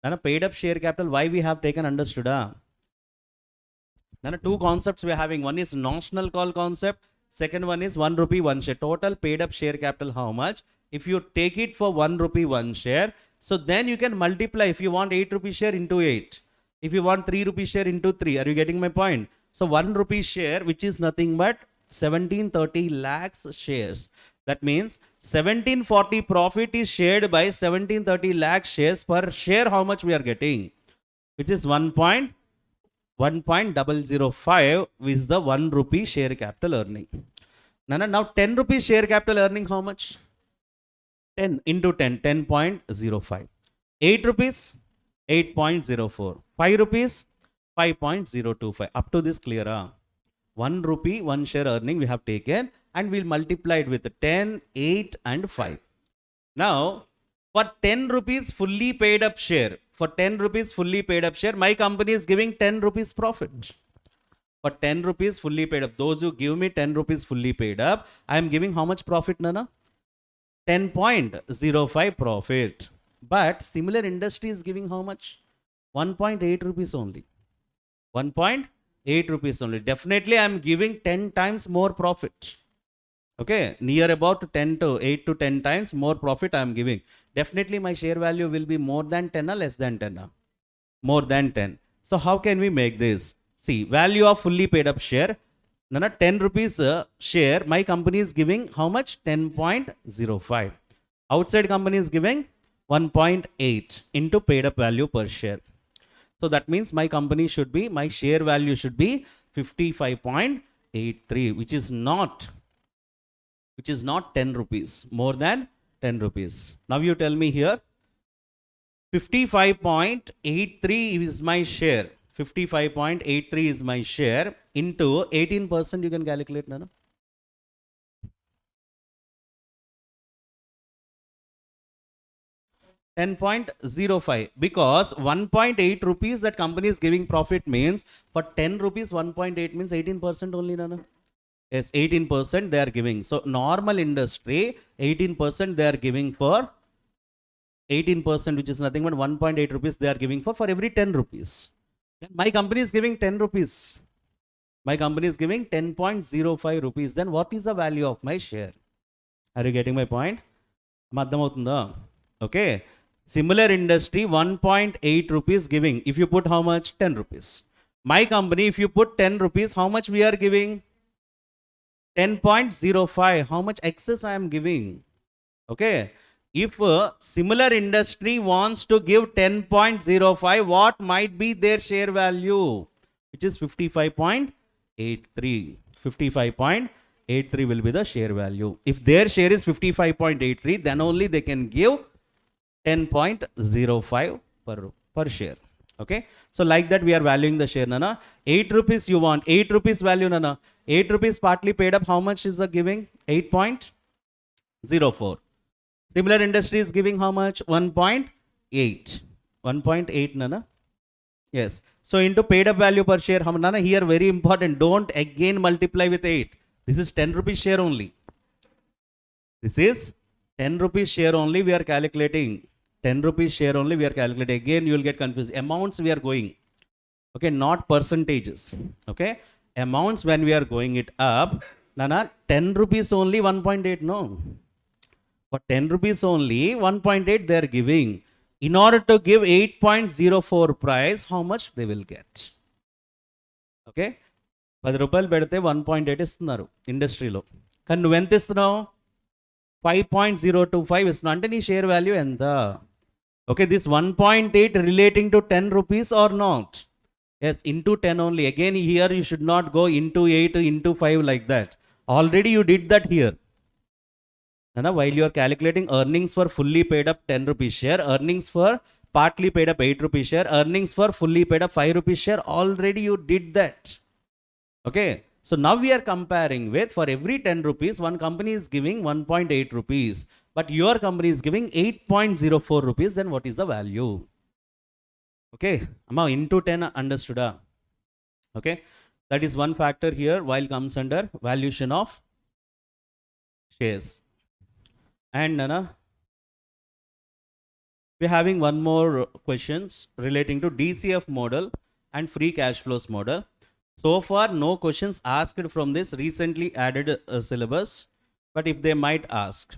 Nana, paid up share capital, why we have taken understood? Nana, two concepts we are having. One is notional call concept. Second one is 1 rupee 1 share. Total paid up share capital how much? If you take it for 1 rupee 1 share, so then you can multiply. If you want 8 rupee share into 8. If you want 3 rupee share into 3. Are you getting my point? So 1 rupee share, which is nothing but 1730 lakhs shares. That means 1740 profit is shared by 1730 lakh shares. Per share how much we are getting? Which is 1.005 is the 1 rupee share capital earning. Nana, now 10 rupees share capital earning how much? 10 into 10, 10.05. 8 rupees, 8.04. 5 rupees, 5.025. Up to this clear? 1 rupee, 1 share earning we have taken and we'll multiply it with 10, 8 and 5. Now, for 10 rupees fully paid up share, for 10 rupees fully paid up share, my company is giving 10 rupees profit. For 10 rupees fully paid up, those who give me 10 rupees fully paid up, I am giving how much profit, Nana? 10.05 profit. But similar industry is giving how much? 1.8 rupees only. 1.8 rupees only. Definitely I am giving 10 times more profit. Okay, near about 10 to 8 to 10 times more profit I am giving. Definitely my share value will be more than 10 or less than 10. More than 10. So how can we make this? See, value of fully paid up share. Nana, 10 rupees share, my company is giving how much? 10.05. Outside company is giving 1.8 into paid up value per share. So that means my company should be, my share value should be 55.83, which is not 10 rupees, more than 10 rupees. Now you tell me here, 55.83 is my share. 55.83 is my share into 18% you can calculate, Nana. $10.05 because 1.8 rupees that company is giving profit means for 10 rupees 1.8 means 18% only, Nana. Yes, 18% they are giving. So normal industry 18% they are giving for 18%, which is nothing but 1.8 rupees they are giving for every 10 rupees. Then my company is giving 10 rupees. My company is giving 10.05 rupees. Then what is the value of my share? Are you getting my point? Okay. Similar industry 1.8 rupees giving. If you put how much? 10 rupees. My company, if you put 10 rupees, how much we are giving? 10.05. How much excess I am giving? Okay. If a similar industry wants to give 10.05, what might be their share value? Which is 55.83. 55.83 will be the share value. If their share is 55.83, then only they can give 10.05 per share. Okay, so like that we are valuing the share, Nana. 8 rupees you want, 8 rupees value, Nana. 8 rupees partly paid up, how much is the giving? 8.04. Similar industry is giving how much? 1.8. 1.8, Nana. Yes. So into paid up value per share, Nana, here very important. Don't again multiply with 8. This is 10 rupees share only. This is 10 rupees share only we are calculating. 10 rupees share only we are calculating. Again, you will get confused. Amounts we are going. Okay, not percentages. Okay, amounts when we are going it up. Nana, 10 rupees only 1.8. No. For 10 rupees only 1.8 they are giving. In order to give 8.04 price, how much they will get? Okay, 10 రూపాయలు పెడితే 1.8 ఇస్తున్నారు ఇండస్ట్రీలో, కానీ నువ్వు ఎంత ఇస్తున్నావు? 5.025 ఇస్తున్నావు. అంటే నీ షేర్ వాల్యూ ఎంత? Okay, this 1.8 relating to 10 rupees or not? Yes, into 10 only. Again, here you should not go into 8, into 5 like that. Already you did that here. Now, while you are calculating earnings for fully paid up 10 rupees share, earnings for partly paid up 8 rupees share, earnings for fully paid up 5 rupees share, already you did that. Okay, so now we are comparing with, for every 10 rupees, one company is giving 1.8 rupees, but your company is giving 8.04 rupees, then what is the value? Okay, Amma, into 10 understood? Okay, that is one factor here while comes under valuation of shares. And Nana, we're having one more questions relating to DCF model and free cash flows model. So far, no questions asked from this recently added syllabus, but if they might ask.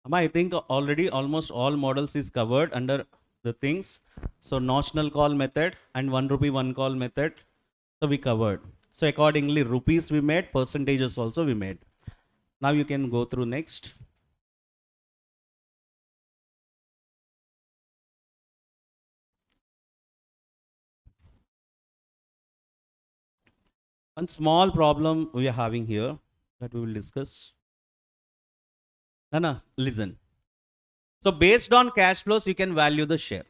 Amma, I think already almost all models is covered under the things. So notional call method and 1 rupee 1 call method, so we covered. So accordingly, rupees we made, percentages also we made. Now you can go through next. One small problem we are having here that we will discuss. Nana, listen. So based on cash flows, you can value the share.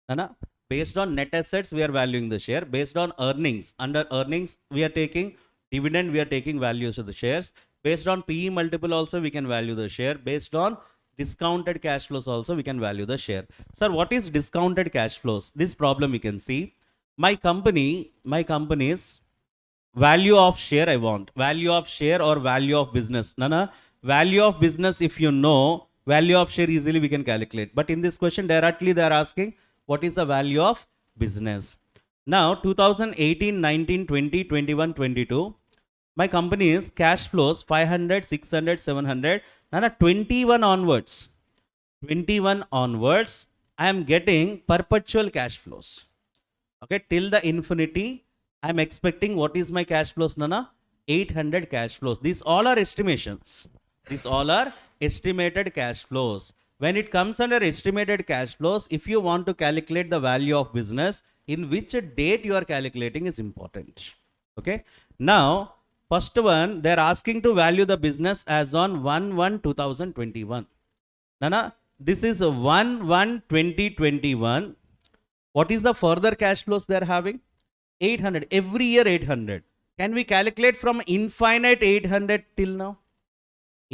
Nana, based on net assets, we are valuing the share. Based on earnings, under earnings, we are taking dividend, we are taking values of the shares. Based on PE multiple also, we can value the share. Based on discounted cash flows also, we can value the share. Sir, what is discounted cash flows? This problem you can see. My company's value of share I want. Value of share or value of business? Nana, value of business, if you know, value of share easily we can calculate. But in this question, directly they are asking, what is the value of business? Now, 2018, 19, 20, 21, 22, my company's cash flows 500, 600, 700. Nana, 21 onwards. 21 onwards, I am getting perpetual cash flows. Okay, till the infinity, I am expecting what is my cash flows, Nana? 800 cash flows. These all are estimations. These all are estimated cash flows. When it comes under estimated cash flows, if you want to calculate the value of business, in which date you are calculating is important. Okay. Now, first one, they are asking to value the business as on 1/1/2021. Nana, this is 1/1/2021. What is the further cash flows they are having? 800. Every year 800. Can we calculate from infinite 800 till now?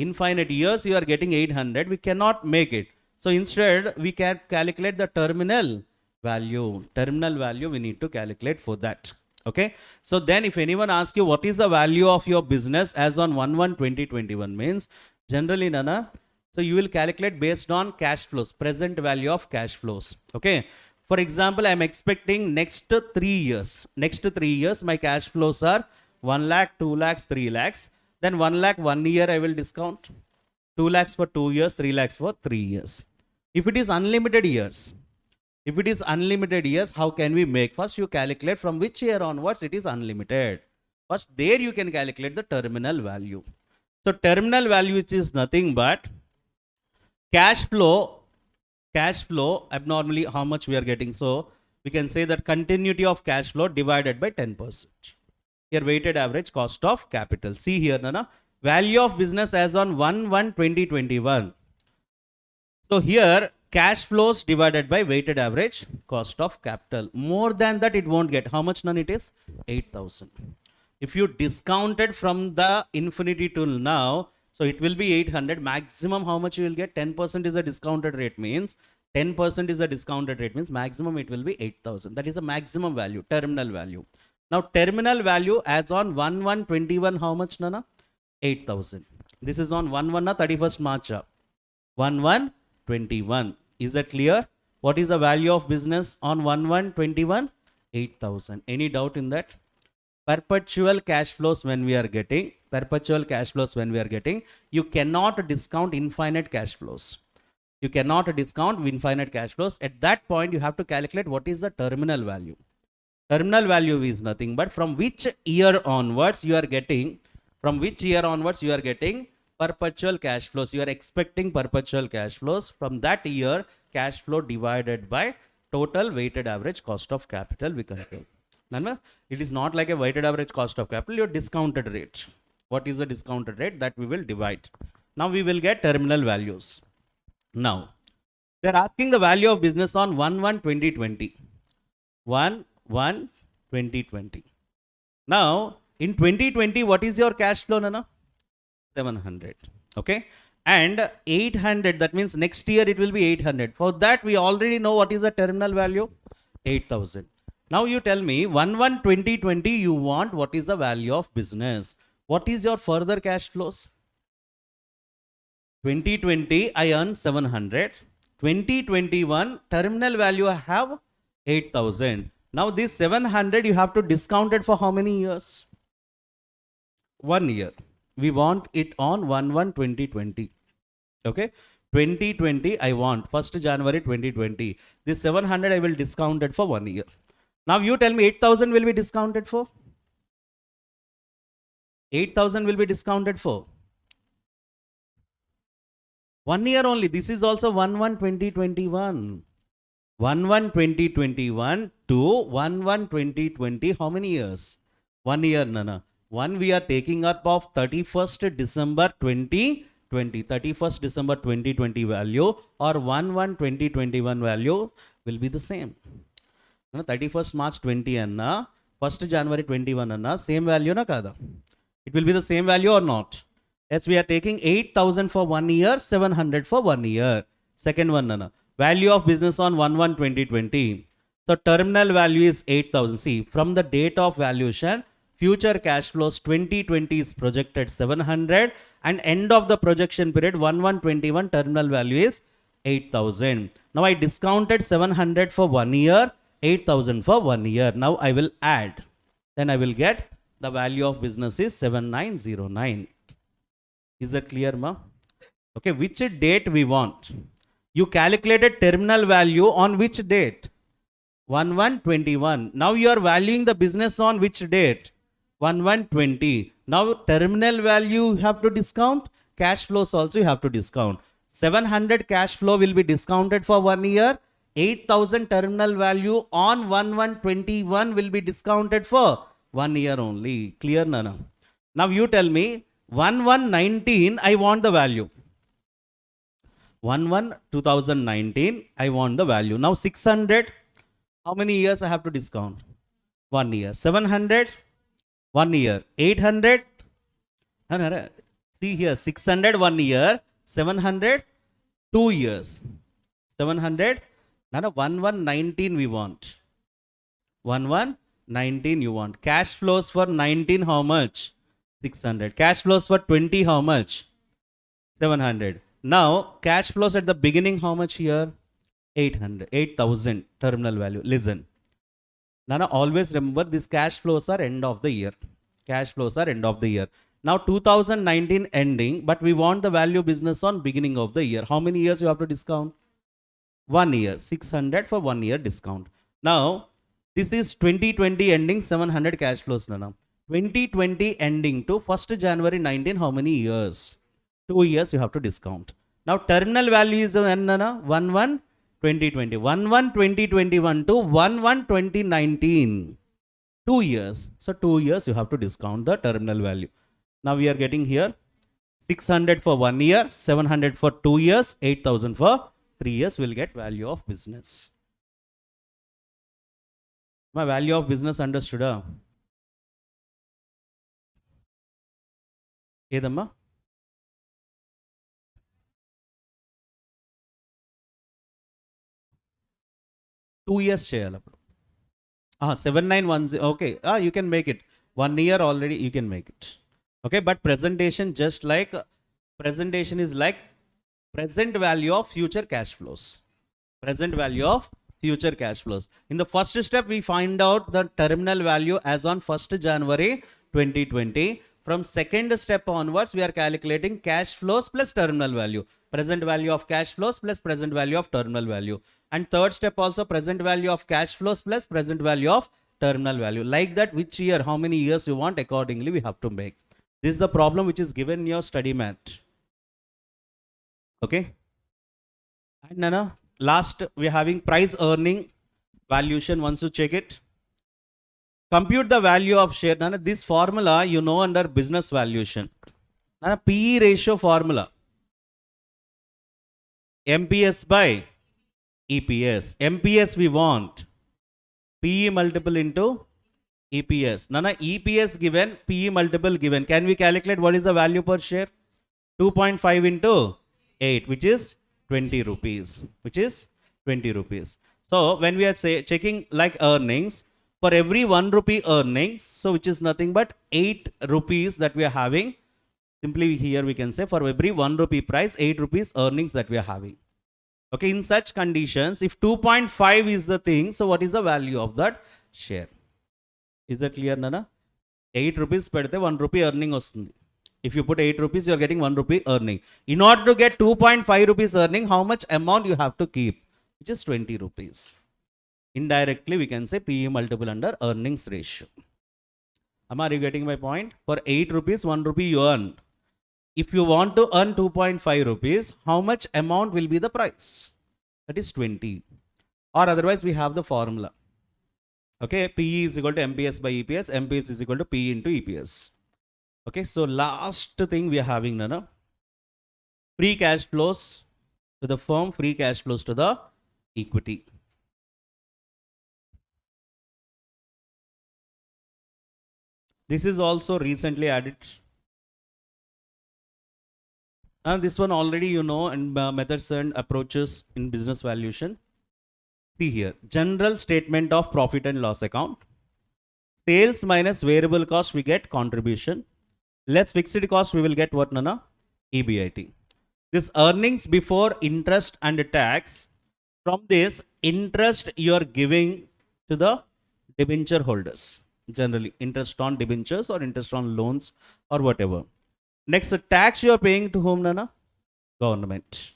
Infinite years you are getting 800. We cannot make it. So instead we can calculate the terminal value. Terminal value we need to calculate for that. Okay. So then if anyone asks you what is the value of your business as on 1/1/2021 means, generally Nana, so you will calculate based on cash flows, present value of cash flows. Okay. For example, I am expecting next 3 years. Next 3 years, my cash flows are 1 lakh, 2 lakhs, 3 lakhs. Then 1 lakh 1 year I will discount. 2 lakhs for 2 years, 3 lakhs for 3 years. If it is unlimited years, how can we make? First, you calculate from which year onwards it is unlimited. First, there you can calculate the terminal value. So, terminal value, which is nothing but cash flow abnormally how much we are getting. So we can say that continuity of cash flow divided by 10%. Here weighted average cost of capital. See here, Nana, value of business as on 1/1/2021. So here cash flows divided by weighted average cost of capital. More than that it won't get. How much none it is? 8,000. If you discounted from the infinity till now, so it will be 800. Maximum how much you will get? 10% is a discounted rate means 10% is a discounted rate means maximum it will be 8,000. That is the maximum value, terminal value. Now terminal value as on 1/1/21 how much Nana? 8,000. This is on 1/1 na 31st March. 1/1/21. Is that clear? What is the value of business on 1/1/21? 8,000. Any doubt in that? Perpetual cash flows when we are getting, you cannot discount infinite cash flows. You cannot discount infinite cash flows. At that point, you have to calculate what is the terminal value. Terminal value is nothing but from which year onwards you are getting, perpetual cash flows. You are expecting perpetual cash flows. From that year, cash flow divided by total weighted average cost of capital we calculate. It is not like a weighted average cost of capital, your discounted rate. What is the discounted rate? That we will divide. Now we will get terminal values. Now, they are asking the value of business on 1/1/2020. 1/1/2020. Now, in 2020, what is your cash flow, Nana? 700. Okay. And 800, that means next year it will be 800. For that, we already know what is the terminal value? 8,000. Now you tell me 1/1/2020 you want what is the value of business. What is your further cash flows? 2020 I earn 700. 2021 terminal value I have 8,000. Now this 700 you have to discount it for how many years? 1 year. We want it on 1/1/2020. Okay. 2020 I want 1st January 2020. This 700 I will discount it for 1 year. Now you tell me 8,000 will be discounted for? 8,000 will be discounted for 1 year only. This is also 1/1/2021. 1/1/2021 to 1/1/2020. How many years? 1 year, Nana. One we are taking up of 31st December 2020. 31st December 2020 value or 1/1/2021 value will be the same. 31st March 20 anna 1st January 21 anna same value na kada? It will be the same value or not? Yes, we are taking 8,000 for 1 year, 700 for 1 year. Second one anna value of business on 1/1/2020. So terminal value is 8,000. See, from the date of valuation, future cash flows 2020 is projected 700 and end of the projection period 1/1/21 terminal value is 8,000. Now I discounted 700 for 1 year, 8,000 for 1 year. Now I will add. Then I will get the value of business is 7909. Is that clear, ma? Okay, which date we want? You calculated terminal value on which date? 1/1/21. Now you are valuing the business on which date? 1/1/20. Now terminal value you have to discount. Cash flows also you have to discount. 700 cash flow will be discounted for 1 year. 8,000 terminal value on 1/1/21 will be discounted for 1 year only. Clear, Nana? Now you tell me 1/1/19 I want the value. 1/1/2019 I want the value. Now 600, how many years I have to discount? 1 year. 700, 1 year. 800, see here, 600 1 year, 700 2 years. 700, 1/1/19 we want. 1/1/19 you want. Cash flows for 19 how much? 600. Cash flows for 20 how much? 700. Now cash flows at the beginning how much here? 800. 8,000 terminal value. Listen. Nana, always remember these cash flows are end of the year. Cash flows are end of the year. Now 2019 ending, but we want the value business on beginning of the year. How many years you have to discount? 1 year. 600 for 1 year discount. Now this is 2020 ending 700 cash flows, Nana. 2020 ending to 1st January 19, how many years? 2 years you have to discount. Now terminal value is when, Nana? 1/1/2020. 1/1/2021 to 1/1/2019. 2 years. So 2 years you have to discount the terminal value. Now we are getting here 600 for 1 year, 700 for 2 years, 8,000 for 3 years will get value of business. My value of business understood? Edamma? 2 years చేయాలి అప్పుడు 7910 okay you can make it 1 year already you can make it okay but presentation is like present value of future cash flows. Present value of future cash flows. In the first step, we find out the terminal value as on 1st January 2020. From second step onwards, we are calculating cash flows plus terminal value. Present value of cash flows plus present value of terminal value. And third step also present value of cash flows plus present value of terminal value. Like that, which year, how many years you want, accordingly we have to make. This is the problem which is given in your study mat. Okay. And Nana, last we are having price earning valuation. Once you check it, compute the value of share. Nana, this formula you know under business valuation. Nana, PE ratio formula. MPS by EPS. MPS we want. PE multiple into EPS. Nana, EPS given, PE multiple given. Can we calculate what is the value per share? 2.5 into 8, which is 20 rupees, which is 20 rupees. So when we are checking like earnings, for every 1 rupee earnings, so which is nothing but 8 rupees that we are having, simply here we can say for every 1 rupee price, 8 rupees earnings that we are having. Okay, in such conditions, if 2.5 is the thing, so what is the value of that share? Is that clear, Nana? 8 rupees pedte 1 rupee earning ostundi. If you put 8 rupees, you are getting 1 rupee earning. In order to get 2.5 rupees earning, how much amount you have to keep? Which is 20 rupees. Indirectly, we can say PE multiple under earnings ratio. Are you getting my point? For 8 rupees, 1 rupee you earn. If you want to earn 2.5 rupees, how much amount will be the price? That is 20. Or otherwise, we have the formula. Okay, PE is equal to MPS by EPS. MPS is equal to PE into EPS. Okay, so last thing we are having, Nana, free cash flows to the firm, free cash flows to the equity. This is also recently added. And this one already you know, and methods and approaches in business valuation. See here, general statement of profit and loss account. Sales minus variable cost, we get contribution. Less fixed cost, we will get what, Nana? EBIT. This earnings before interest and tax. From this, interest you are giving to the debenture holders. Generally, interest on debentures or interest on loans or whatever. Next, tax you are paying to whom, Nana? Government.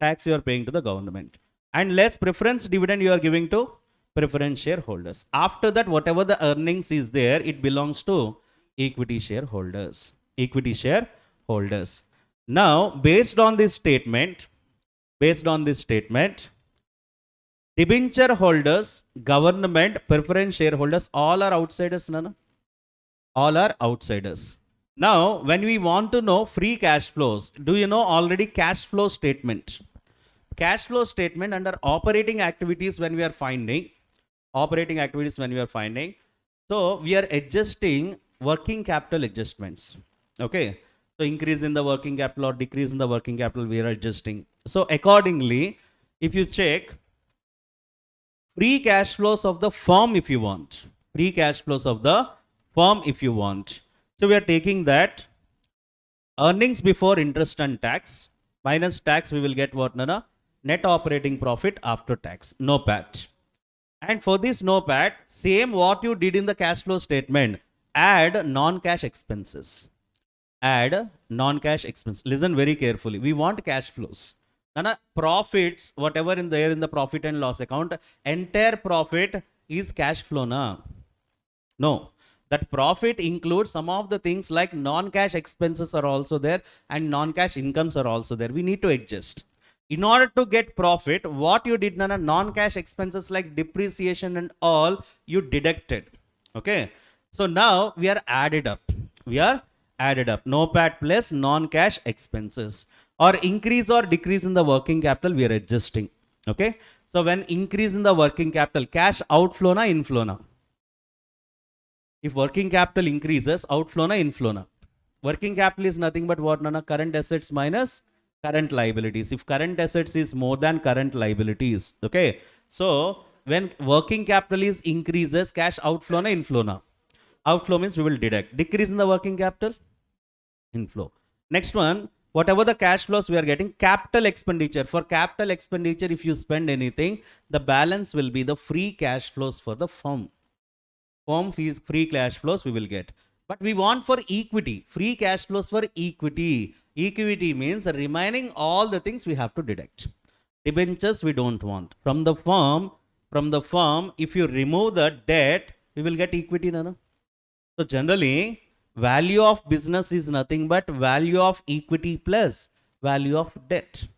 Tax you are paying to the government. And less preference dividend you are giving to preference shareholders. After that, whatever the earnings is there, it belongs to equity shareholders. Equity shareholders. Now, based on this statement, debenture holders, government, preference shareholders, all are outsiders, Nana? All are outsiders. Now, when we want to know free cash flows, do you know already cash flow statement? Cash flow statement under operating activities when we are finding, so we are adjusting working capital adjustments. Okay, so increase in the working capital or decrease in the working capital we are adjusting. So accordingly, if you check free cash flows of the firm, if you want, free cash flows of the firm if you want, so we are taking that earnings before interest and tax minus tax, we will get what, Nana? Net operating profit after tax, no PAT. And for this no PAT, same what you did in the cash flow statement, add non-cash expenses. Add non-cash expense. Listen very carefully. We want cash flows. Nana, profits, whatever in there in the profit and loss account, entire profit is cash flow, na? No. That profit includes some of the things like non-cash expenses are also there and non-cash incomes are also there. We need to adjust. In order to get profit, what you did, Nana, non-cash expenses like depreciation and all, you deducted. Okay. So now we are added up. We are added up. NOPAT plus non-cash expenses, or increase or decrease in the working capital we are adjusting. Okay. So when increase in the working capital, cash outflow na inflow na. If working capital increases, outflow na inflow na. Working capital is nothing but what na? Current assets minus current liabilities. If current assets is more than current liabilities, okay. So when working capital is increases, cash outflow na inflow na. Outflow means we will deduct. Decrease in the working capital, inflow. Next one, whatever the cash flows we are getting, capital expenditure. For capital expenditure, if you spend anything, the balance will be the free cash flows for the firm. Firm fees, free cash flows we will get. But we want for equity, free cash flows for equity. Equity means remaining all the things we have to deduct. Debentures we don't want. From the firm, if you remove the debt, we will get equity, no? So generally, value of business is nothing but value of equity plus value of debt.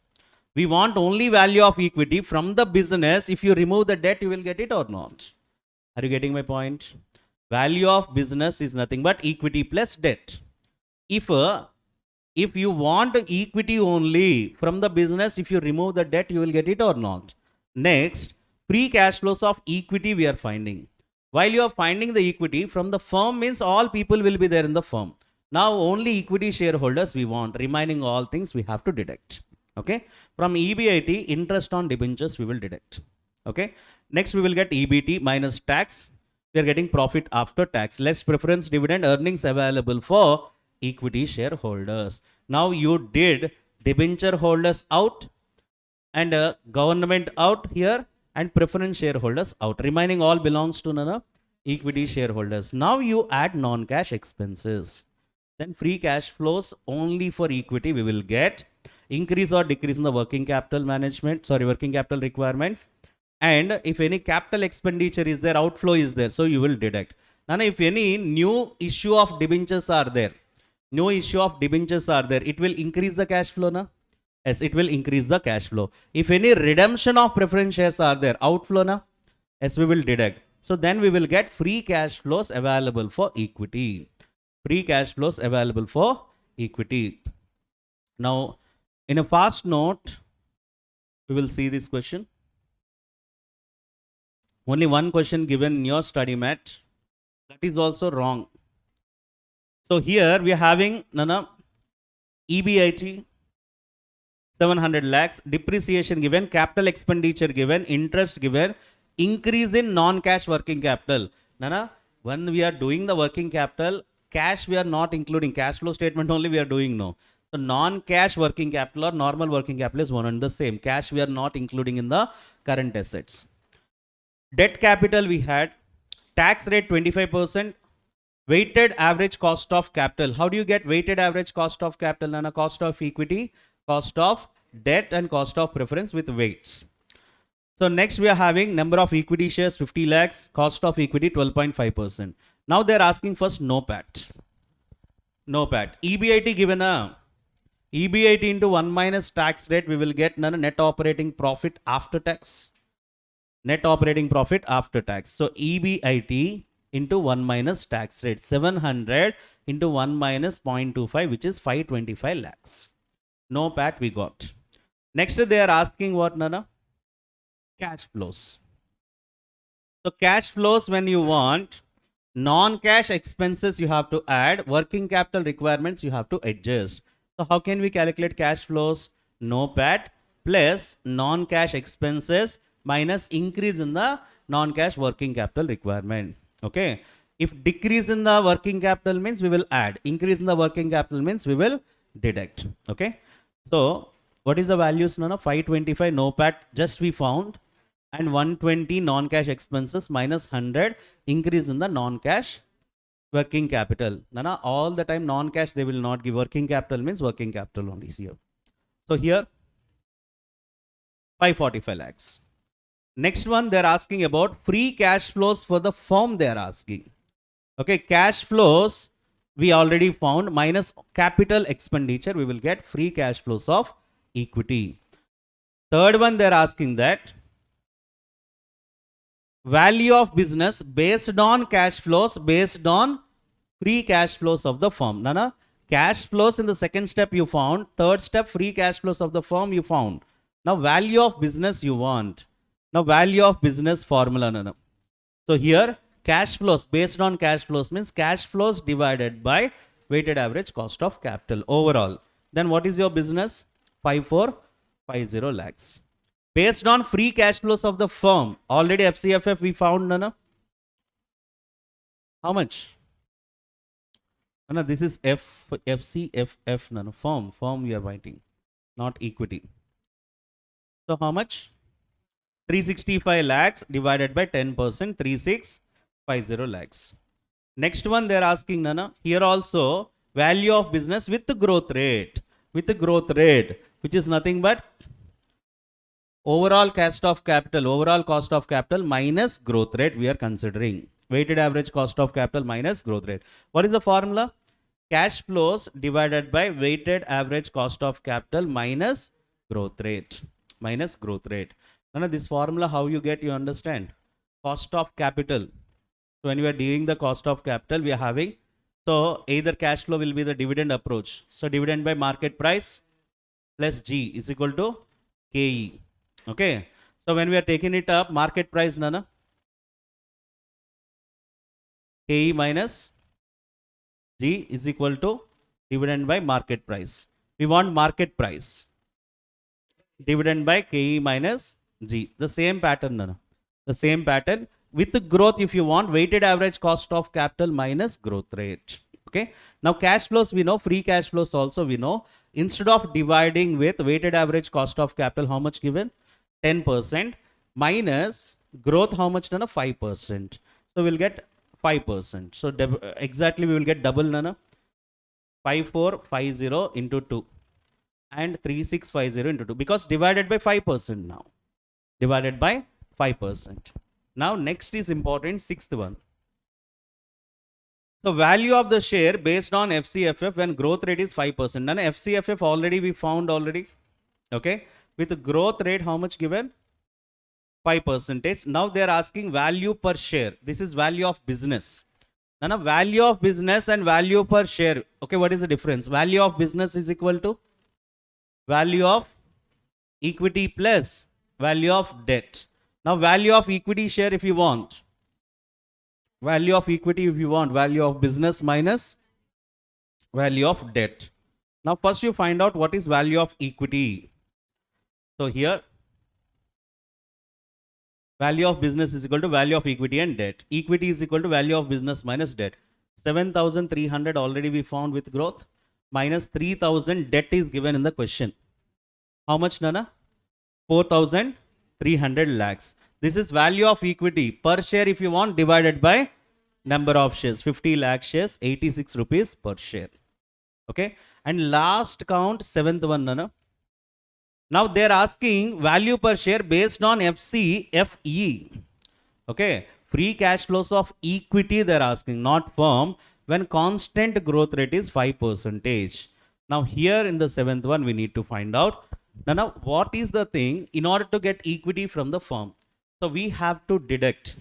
We want only value of equity from the business. If you remove the debt, you will get it or not. Are you getting my point? Value of business is nothing but equity plus debt. If you want equity only from the business, if you remove the debt, you will get it or not. Next, free cash flows of equity we are finding. While you are finding the equity from the firm means all people will be there in the firm. Now only equity shareholders we want. Remaining all things we have to deduct. Okay. From EBIT, interest on debentures we will deduct. Okay. Next we will get EBT minus tax. We are getting profit after tax. Less preference dividend earnings available for equity shareholders. Now you did debenture holders out and government out here, and preference shareholders out. Remaining all belongs to none equity shareholders. Now you add non-cash expenses. Then free cash flows only for equity we will get. Increase or decrease in the working capital working capital requirement. And if any capital expenditure is there, outflow is there, so you will deduct. Now if any new issue of debentures are there, it will increase the cash flow, na? Yes, it will increase the cash flow. If any redemption of preference shares are there, outflow na? Yes, we will deduct. So then we will get free cash flows available for equity. Free cash flows available for equity. Now, in a fast note, we will see this question. Only one question given in your study mat. That is also wrong. So here we are having EBIT 700 lakhs, depreciation given, capital expenditure given, interest given, increase in non-cash working capital. When we are doing the working capital, cash we are not including, cash flow statement only we are doing now. So non-cash working capital or normal working capital is one and the same. Cash we are not including in the current assets. Debt capital we had, tax rate 25%, weighted average cost of capital. How do you get weighted average cost of capital? Cost of equity, cost of debt and cost of preference with weights. So next we are having number of equity shares 50 lakhs, cost of equity 12.5%. Now they are asking first NOPAT. EBIT given EBIT into 1 minus tax rate, we will get net operating profit after tax. Net operating profit after tax. So EBIT into 1 minus tax rate, 700 into 1 minus 0.25, which is 525 lakhs. NOPAT we got. Next they are asking what, Nana? Cash flows. So cash flows, when you want non-cash expenses you have to add, working capital requirements you have to adjust. So how can we calculate cash flows? NOPAT plus non-cash expenses minus increase in the non-cash working capital requirement. Okay. If decrease in the working capital means we will add. Increase in the working capital means we will deduct. Okay. So what is the values? 525 NOPAT just we found, and 120 non-cash expenses minus 100 increase in the non-cash working capital. All the time non-cash they will not give. Working capital means working capital only here. So here 545 lakhs. Next one they are asking about free cash flows for the firm they are asking. Okay, cash flows we already found, minus capital expenditure we will get free cash flows of equity. Third one they are asking that value of business based on cash flows, based on free cash flows of the firm. Cash flows in the second step you found. Third step, free cash flows of the firm you found. Now value of business you want. Now value of business formula. No. So here cash flows based on cash flows means cash flows divided by weighted average cost of capital overall. Then what is your business? 5450 lakhs. Based on free cash flows of the firm, already FCFF we found, Nana. How much? Nana, this is FCFF, Nana. Firm we are writing, not equity. So how much? 365 lakhs divided by 10%, 3650 lakhs. Next one they are asking, Nana, here also value of business with the growth rate, which is nothing but overall cost of capital minus growth rate we are considering. Weighted average cost of capital minus growth rate. What is the formula? Cash flows divided by weighted average cost of capital minus growth rate. Now this formula how you get, you understand? Cost of capital. So when we are doing the cost of capital, we are having, so either cash flow will be the dividend approach. So dividend by market price plus G is equal to KE. Okay. So when we are taking it up, market price, Nana, KE minus G is equal to dividend by market price. We want market price. Dividend by KE minus G. The same pattern, Nana. The same pattern. With the growth, if you want, weighted average cost of capital minus growth rate. Okay. Now cash flows we know, free cash flows also we know. Instead of dividing with weighted average cost of capital, how much given? 10% minus growth, how much, Nana? 5%. So we'll get 5%. So exactly we will get double, Nana. 5450 into 2 and 3650 into 2 because divided by 5% now. Divided by 5%. Now next is important, sixth one. So value of the share based on FCFF when growth rate is 5%. Nana, FCFF already we found already. Okay. With the growth rate, how much given? 5%. Now they are asking value per share. This is value of business. Now value of business and value per share. Okay, what is the difference? Value of business is equal to value of equity plus value of debt. Now value of equity share if you want. Value of equity if you want. Value of business minus value of debt. Now first you find out what is value of equity. So here value of business is equal to value of equity and debt. Equity is equal to value of business minus debt. 7,300 already we found with growth. Minus 3,000 debt is given in the question. How much, Nana? 4,300 lakhs. This is value of equity per share if you want divided by number of shares. 50 lakh shares, 86 rupees per share. Okay. And last count, seventh one, Nana. Now they are asking value per share based on FCFE. Okay. Free cash flows of equity they are asking, not firm, when constant growth rate is 5%. Now here in the seventh one, we need to find out, now what is the thing in order to get equity from the firm? So we have to deduct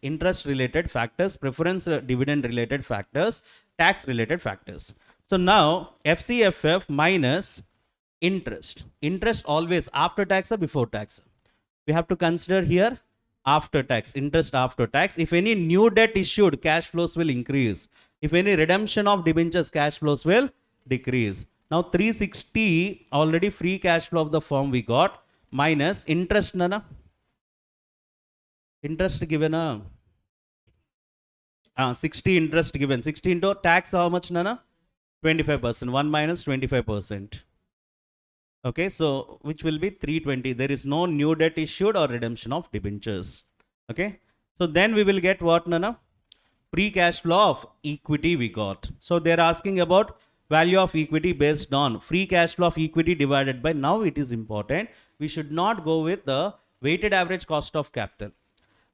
interest related factors, preference dividend related factors, tax related factors. So now FCFF minus interest. Interest always after tax or before tax? We have to consider here after tax, interest after tax. If any new debt issued, cash flows will increase. If any redemption of debentures, cash flows will decrease. Now 360 already free cash flow of the firm we got minus interest, Nana. Interest given 60 interest given. 60 into tax how much, Nana? 25%. 1 minus 25%. Okay, so which will be 320. There is no new debt issued or redemption of debentures. Okay, so then we will get what, Nana? Free cash flow of equity we got. So they are asking about value of equity based on free cash flow of equity divided by, now it is important, we should not go with the weighted average cost of capital.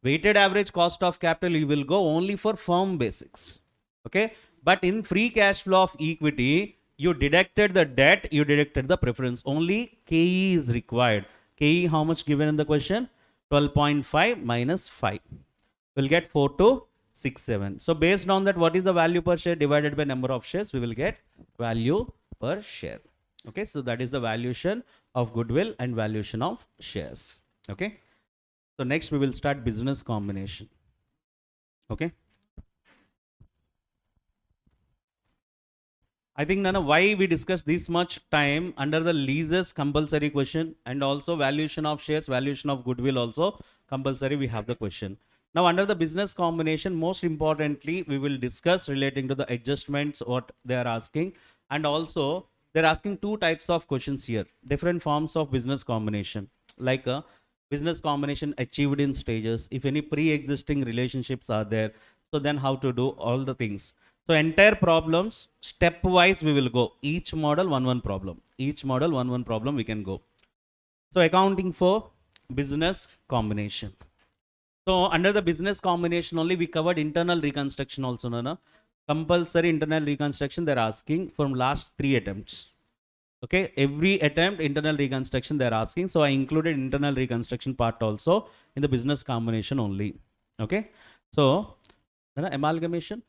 Weighted average cost of capital, you will go only for firm basics. Okay, but in free cash flow of equity, you deducted the debt, you deducted the preference. Only KE is required. KE how much given in the question? 12.5 minus 5. We'll get 4 to 67. So based on that, what is the value per share divided by number of shares? We will get value per share. Okay, so that is the valuation of goodwill and valuation of shares. Okay, so next we will start business combination. Okay, I think Nana, why we discuss this much time under the leases compulsory question, and also valuation of shares, valuation of goodwill also compulsory, we have the question. Now under the business combination, most importantly, we will discuss relating to the adjustments, what they are asking, and also they're asking two types of questions here, different forms of business combination, like a business combination achieved in stages, if any pre-existing relationships are there, so then how to do all the things. So entire problems, stepwise we will go. Each model, one problem. Each model, one problem we can go. So accounting for business combination. So under the business combination only, we covered internal reconstruction also, Nana. Compulsory internal reconstruction they're asking from last 3 attempts. Okay, every attempt internal reconstruction they're asking. So I included internal reconstruction part also in the business combination only. Okay, so Nana, amalgamation.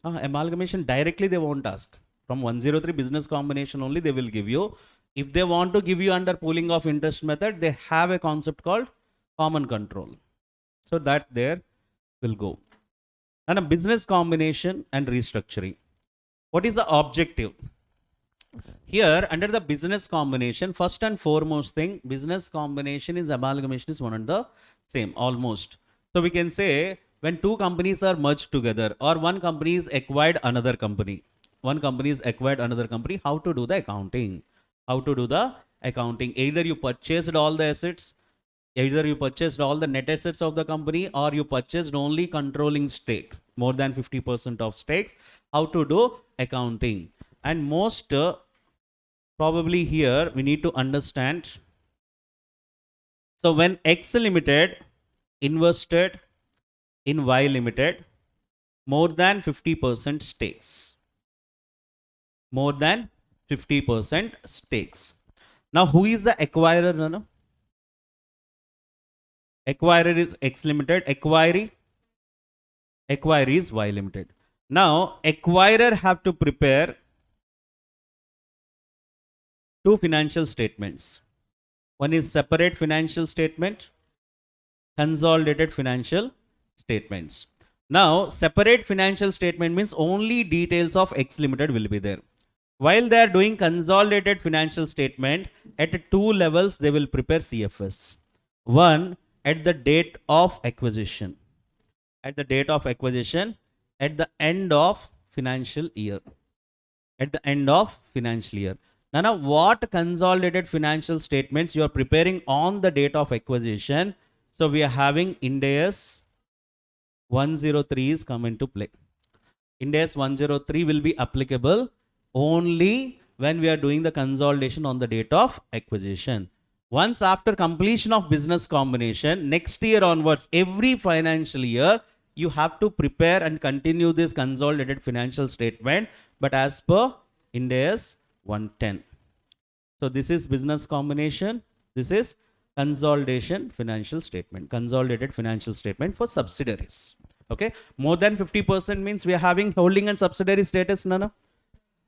Amalgamation directly they won't ask. From 103 business combination only they will give you. If they want to give you under pooling of interest method, they have a concept called common control. So that there will go. And a business combination and restructuring. What is the objective? Here under the business combination, first and foremost thing, business combination is amalgamation is one and the same almost. So we can say when two companies are merged together, or one company is acquired another company, one company is acquired another company, how to do the accounting? How to do the accounting? Either you purchased all the assets, either you purchased all the net assets of the company, or you purchased only controlling stake, more than 50% of stakes. How to do accounting? And most probably here we need to understand. So when X Limited invested in Y Limited more than 50% stakes, more than 50% stakes. Now who is the acquirer? No? Acquirer is X Limited, acquiree is Y Limited. Now acquirer have to prepare two financial statements. One is separate financial statement, consolidated financial statements. Now separate financial statement means only details of X Limited will be there. While they are doing consolidated financial statement, at 2 levels they will prepare CFS. One at the date of acquisition, at the date of acquisition, at the end of financial year, at the end of financial year. Now what consolidated financial statements you are preparing on the date of acquisition? So we are having Ind AS 103 is come into play. Ind AS 103 will be applicable only when we are doing the consolidation on the date of acquisition. Once after completion of business combination, next year onwards, every financial year, you have to prepare and continue this consolidated financial statement, but as per Ind AS 110. So this is business combination. This is consolidation financial statement, consolidated financial statement for subsidiaries. Okay, more than 50% means we are having holding and subsidiary status, Nana.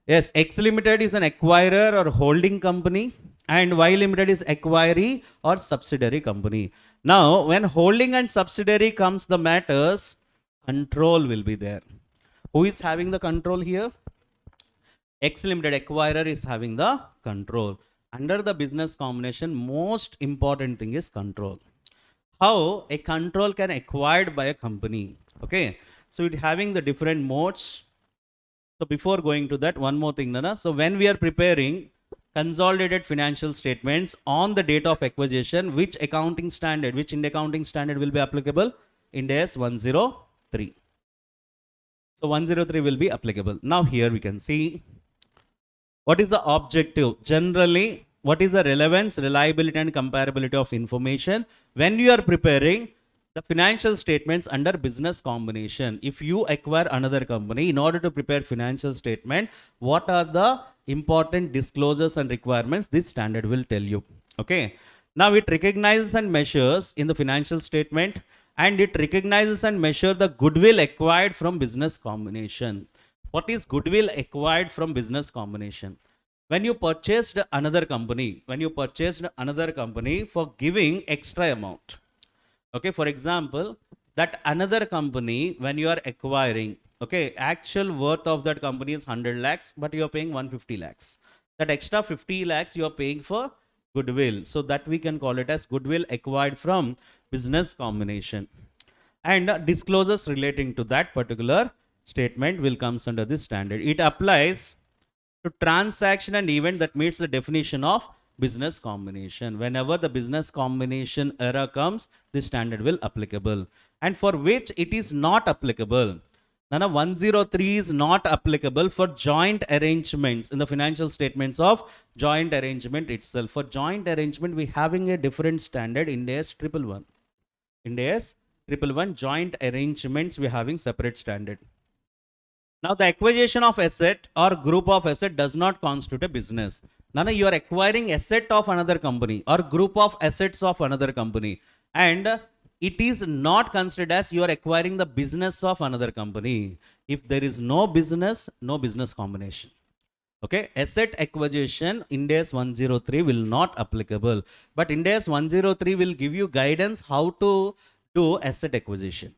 Yes, X Limited is an acquirer or holding company, and Y Limited is acquiree or subsidiary company. Now, when holding and subsidiary comes the matters, control will be there. Who is having the control here? X Limited acquirer is having the control. Under the business combination, most important thing is control. How a control can acquired by a company. Okay, so it having the different modes. So before going to that, one more thing, Nana. So when we are preparing consolidated financial statements on the date of acquisition, which accounting standard, which Ind accounting standard will be applicable? Ind AS 103. So 103 will be applicable. Now here we can see what is the objective. Generally, what is the relevance, reliability and comparability of information when you are preparing the financial statements under business combination? If you acquire another company, in order to prepare financial statement, what are the important disclosures and requirements? This standard will tell you. Okay. Now it recognizes and measures in the financial statement and it recognizes and measures the goodwill acquired from business combination. What is goodwill acquired from business combination? When you purchased another company, for giving extra amount. Okay, for example, that another company, when you are acquiring, okay, actual worth of that company is 100 lakhs, but you are paying 150 lakhs. That extra 50 lakhs you are paying for goodwill. So that we can call it as goodwill acquired from business combination. And disclosures relating to that particular statement will comes under this standard. It applies to transaction and event that meets the definition of business combination. Whenever the business combination error comes, this standard will applicable. And for which it is not applicable. Nana 103 is not applicable for joint arrangements in the financial statements of joint arrangement itself. For joint arrangement, we having a different standard. Ind AS 111. Ind AS 111 joint arrangements, we having separate standard. Now, the acquisition of asset or group of asset does not constitute a business. Nana, you are acquiring asset of another company or group of assets of another company, and it is not considered as you are acquiring the business of another company. If there is no business combination. Okay, asset acquisition, Ind AS 103 will not applicable, but Ind AS 103 will give you guidance how to do asset acquisition.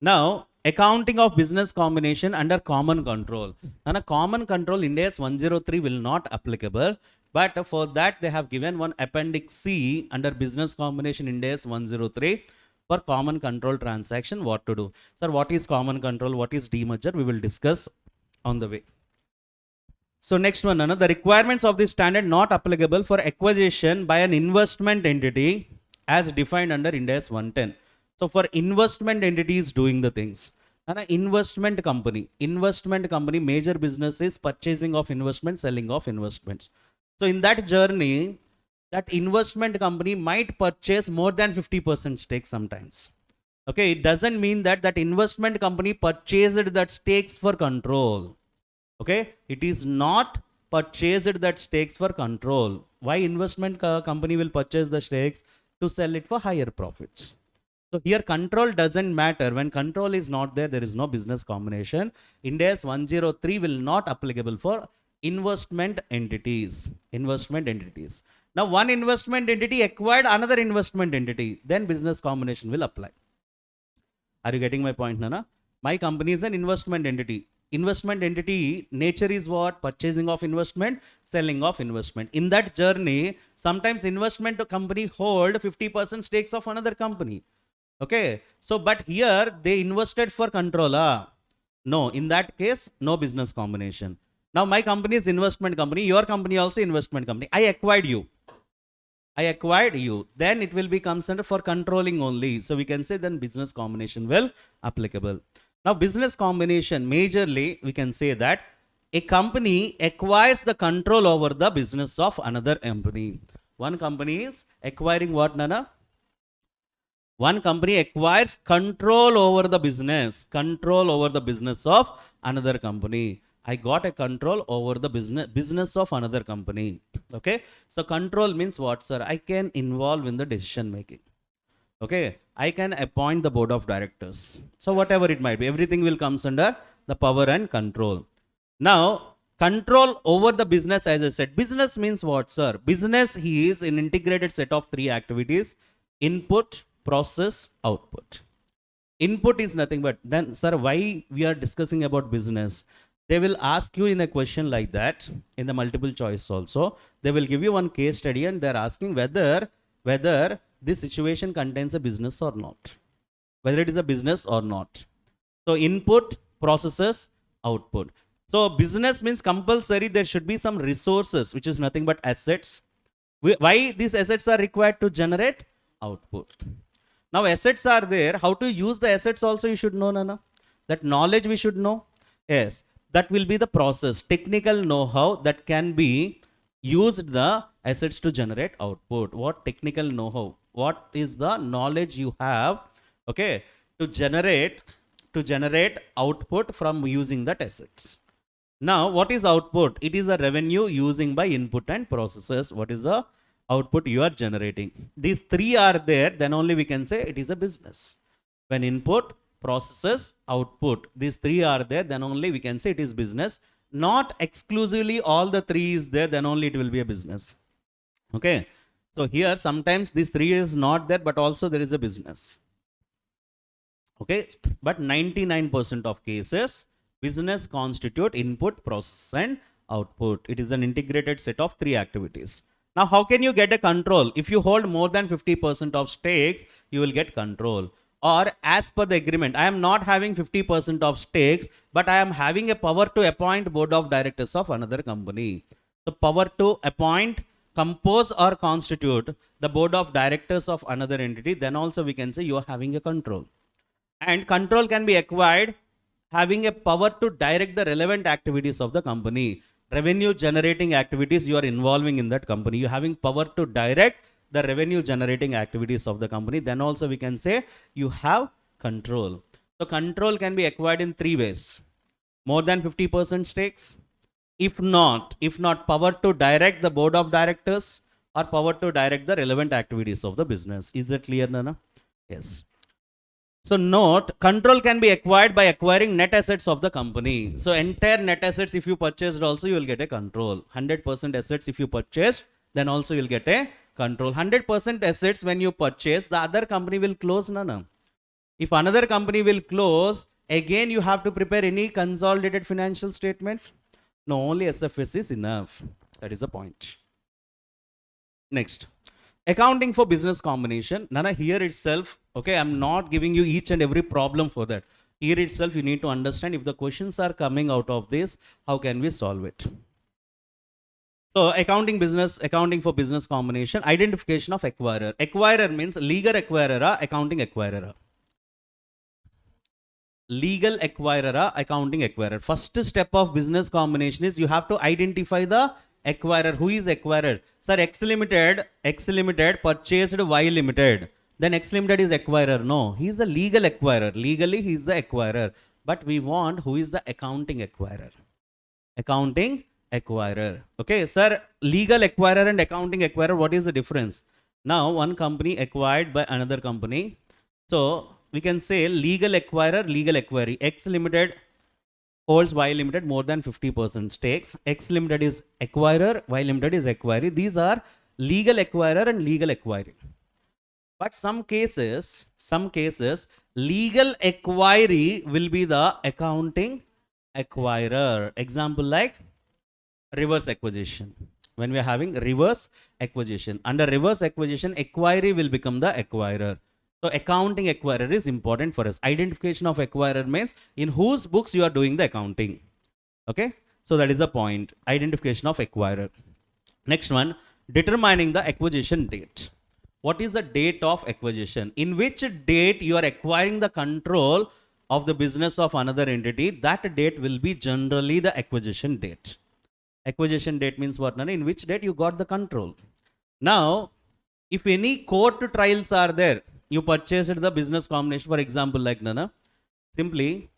Now, accounting of business combination under common control. And a common control Ind AS 103 will not applicable, but for that they have given one appendix C under business combination Ind AS 103 for common control transaction. What to do? Sir, what is common control? What is demerger? We will discuss on the way. So next one, the requirements of this standard not applicable for acquisition by an investment entity as defined under Ind AS 110. So for investment entities doing the things, an investment company, major business is purchasing of investment, selling of investments. So in that journey, that investment company might purchase more than 50% stake sometimes. Okay, it doesn't mean that that investment company purchased that stakes for control. Okay, it is not purchased that stakes for control. Why investment company will purchase the stakes? To sell it for higher profits. So here control doesn't matter. When control is not there, there is no business combination. Ind AS 103 will not applicable for investment entities. Now one investment entity acquired another investment entity, then business combination will apply. Are you getting my point, Nana? My company is an investment entity. Investment entity nature is what? Purchasing of investment, selling of investment. In that journey, sometimes investment company hold 50% stakes of another company. Okay, so but here they invested for control. No, in that case, no business combination. Now my company is investment company, your company also investment company. I acquired you. Then it will be considered for controlling only. So we can say then business combination will applicable. Now business combination, majorly we can say that a company acquires the control over the business of another company. One company is acquiring what, Nana? One company acquires control over the business of another company. I got a control over the business of another company. Okay, so control means what, sir? I can involve in the decision making. Okay, I can appoint the board of directors. So whatever it might be, everything will comes under the power and control. Now, control over the business, as I said, business means what, sir? Business is an integrated set of three activities: input, process, output. Input is nothing but, then sir, why we are discussing about business? They will ask you in a question like that in the multiple choice also. They will give you one case study and they're asking whether this situation contains a business or not. Whether it is a business or not. So input, processes, output. So business means compulsory there should be some resources, which is nothing but assets. Why these assets are required to generate output? Now assets are there. How to use the assets also you should know, Nana. That knowledge we should know. Yes, that will be the process. Technical know-how that can be used the assets to generate output. What technical know-how? What is the knowledge you have? Okay, to generate output from using that assets. Now, what is output? It is a revenue using by input and processes. What is the output you are generating. These three are there, then only we can say it is a business. When input, processes, output, these three are there, then only we can say it is business. Not exclusively all the three is there, then only it will be a business. Okay. So here sometimes this three is not there, but also there is a business. Okay. But 99% of cases, business constitute input, process, and output. It is an integrated set of three activities. Now, how can you get a control? If you hold more than 50% of stakes, you will get control. Or as per the agreement, I am not having 50% of stakes, but I am having a power to appoint board of directors of another company. The power to appoint, compose or constitute the board of directors of another entity, then also we can say you are having a control. And control can be acquired having a power to direct the relevant activities of the company. Revenue generating activities you are involving in that company. You are having power to direct the revenue generating activities of the company. Then also we can say you have control. So control can be acquired in three ways. More than 50% stakes. If not, power to direct the board of directors or power to direct the relevant activities of the business. Is that clear, Nana? Yes. So note, control can be acquired by acquiring net assets of the company. So entire net assets, if you purchased also, you will get a control. 100% assets if you purchase, then also you will get a control. 100% assets when you purchase, the other company will close, Nana. If another company will close, again you have to prepare any consolidated financial statement. No, only SFS is enough. That is the point. Next, accounting for business combination. Nana, here itself, okay, I'm not giving you each and every problem for that. Here itself, you need to understand if the questions are coming out of this, how can we solve it? So accounting for business combination, identification of acquirer. Acquirer means legal acquirer, accounting acquirer. Legal acquirer, accounting acquirer. First step of business combination is you have to identify the acquirer. Who is acquirer? Sir, X Limited purchased Y Limited. Then X Limited is acquirer. No, he is a legal acquirer. Legally, he is the acquirer. But we want who is the accounting acquirer. Accounting acquirer. Okay, sir, legal acquirer and accounting acquirer, what is the difference? Now, one company acquired by another company. So, we can say legal acquirer, legal acquiree. X Limited holds Y Limited more than 50% stakes. X Limited is acquirer, Y Limited is acquiree. These are legal acquirer and legal acquiree. But some cases, legal acquiree will be the accounting acquirer. Example like reverse acquisition. When we are having reverse acquisition, under reverse acquisition, acquiree will become the acquirer. So accounting acquirer is important for us. Identification of acquirer means in whose books you are doing the accounting. Okay. So that is the point. Identification of acquirer. Next one, determining the acquisition date. What is the date of acquisition? In which date you are acquiring the control of the business of another entity? That date will be generally the acquisition date. Acquisition date means what, Nana? In which date you got the control. Now, if any court trials are there, you purchased the business combination, for example, like Nana, simply,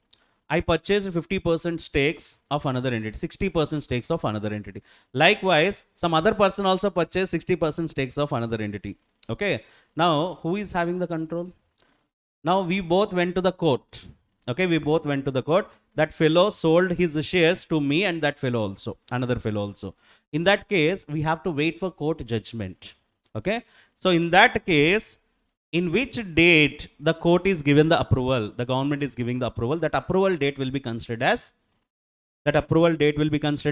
I purchased 50% stakes of another entity, 60% stakes of another entity. Likewise, some other person also purchased 60% stakes of another entity. Okay. Now, who is having the control? Now, we both went to the court. Okay, we both went to the court. That fellow sold his shares to me and that fellow also, another fellow also. In that case, we have to wait for court judgment. Okay. So, in that case, in which date the court is given the approval, the government is giving the approval, that approval date will be considered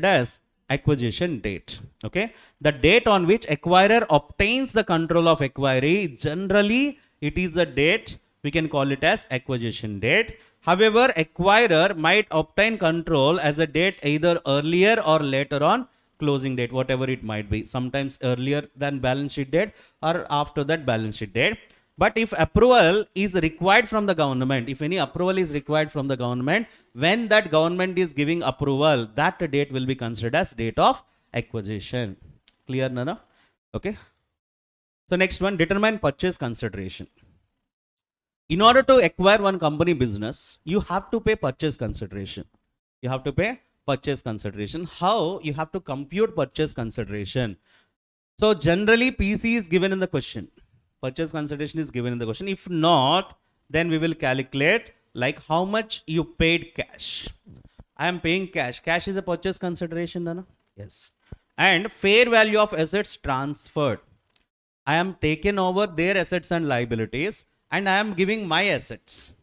as acquisition date. Okay. The date on which acquirer obtains the control of acquiree, generally it is a date, we can call it as acquisition date. However, acquirer might obtain control as a date either earlier or later on closing date, whatever it might be. Sometimes earlier than balance sheet date or after that balance sheet date. But if approval is required from the government, if any approval is required from the government, when that government is giving approval, that date will be considered as date of acquisition. Clear, Nana? Okay. So next one, determine purchase consideration. In order to acquire one company business, you have to pay purchase consideration. You have to pay purchase consideration. How? You have to compute purchase consideration. So generally PC is given in the question. Purchase consideration is given in the question. If not, then we will calculate like how much you paid cash. I am paying cash. Cash is a purchase consideration, Nana? Yes. And fair value of assets transferred. I am taken over their assets and liabilities and I am giving my assets.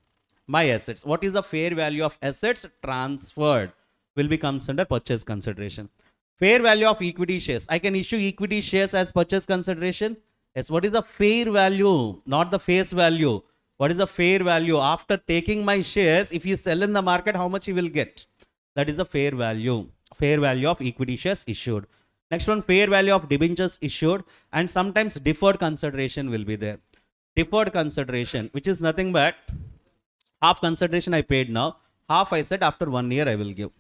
My assets. What is the fair value of assets transferred will be comes under purchase consideration. Fair value of equity shares. I can issue equity shares as purchase consideration. Yes. What is the fair value? Not the face value. What is the fair value? After taking my shares, if you sell in the market, how much you will get? That is the fair value. Fair value of equity shares issued. Next one, fair value of debentures issued, and sometimes deferred consideration will be there. Deferred consideration, which is nothing but half consideration I paid now, half I said after 1 year I will give.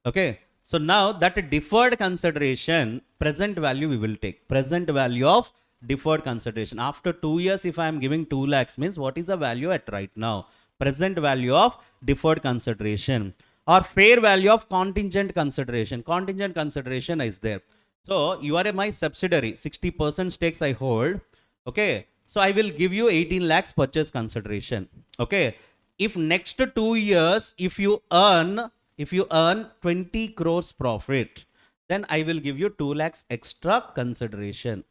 Okay. So now that deferred consideration, present value we will take. Present value of deferred consideration. After 2 years, if I am giving 2 lakhs, means what is the value at right now? Present value of deferred consideration. Or fair value of contingent consideration. Contingent consideration is there. So you are my subsidiary, 60% stakes I hold. Okay. So I will give you 18 lakhs purchase consideration. Okay. If next 2 years, if you earn 20 crores profit, then I will give you 2 lakhs extra consideration.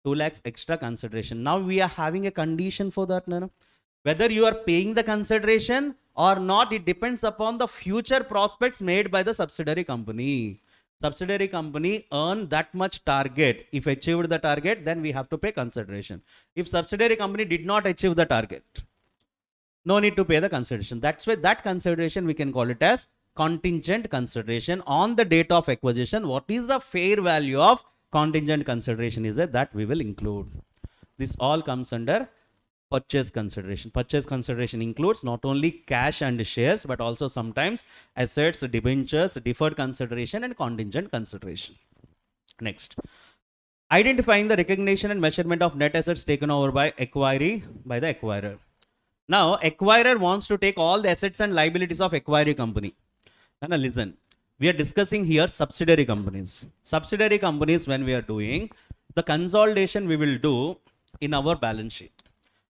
2 lakhs extra consideration. Now we are having a condition for that, no? Whether you are paying the consideration or not, it depends upon the future prospects made by the subsidiary company. Subsidiary company earn that much target. If achieved the target, then we have to pay consideration. If subsidiary company did not achieve the target, no need to pay the consideration. That's why that consideration we can call it as contingent consideration on the date of acquisition. What is the fair value of contingent consideration is that we will include. This all comes under purchase consideration. Purchase consideration includes not only cash and shares, but also sometimes assets, debentures, deferred consideration, and contingent consideration. Next, identifying the recognition and measurement of net assets taken over by the acquirer. Now, acquirer wants to take all the assets and liabilities of acquiring company. Now, listen, we are discussing here subsidiary companies. Subsidiary companies, when we are doing the consolidation, we will do in our balance sheet.